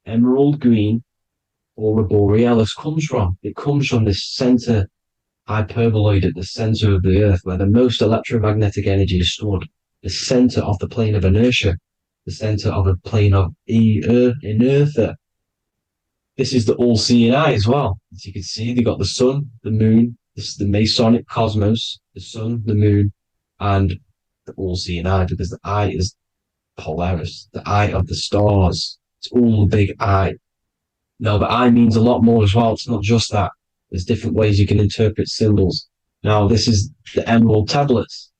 emerald green, aurora borealis comes from. It comes from this center hyperboloid at the center of the earth, where the most electromagnetic energy is stored. The center of the plane of inertia. The center of a plane of inertia. This is the all-seeing eye as well. As you can see, they got the sun, the moon, this is the Masonic cosmos, the sun, the moon, and the all-seeing eye, because the eye is Polaris, the eye of the stars. It's all a big eye. Now, the eye means a lot more as well. It's not just that. There's different ways you can interpret symbols. Now, this is the emerald tablets.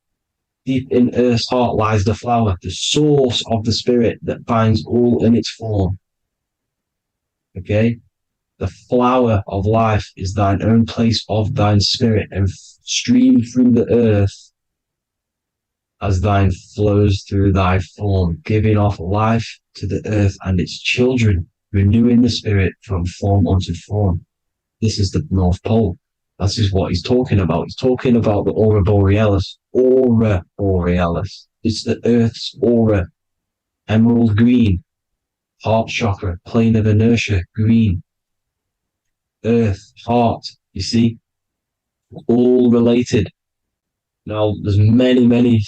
Deep in Earth's heart lies the flower, the source of the spirit that binds all in its form. Okay? The flower of life is thine own place of thine spirit, and stream through the earth as thine flows through thy form, giving off life to the earth and its children, renewing the spirit from form unto form. This is the North Pole. That is what he's talking about. He's talking about the aurora borealis. Aurora borealis. It's the earth's aura. Emerald green. Heart chakra. Plane of inertia. Green. Earth. Heart. You see? All related. Now, there's many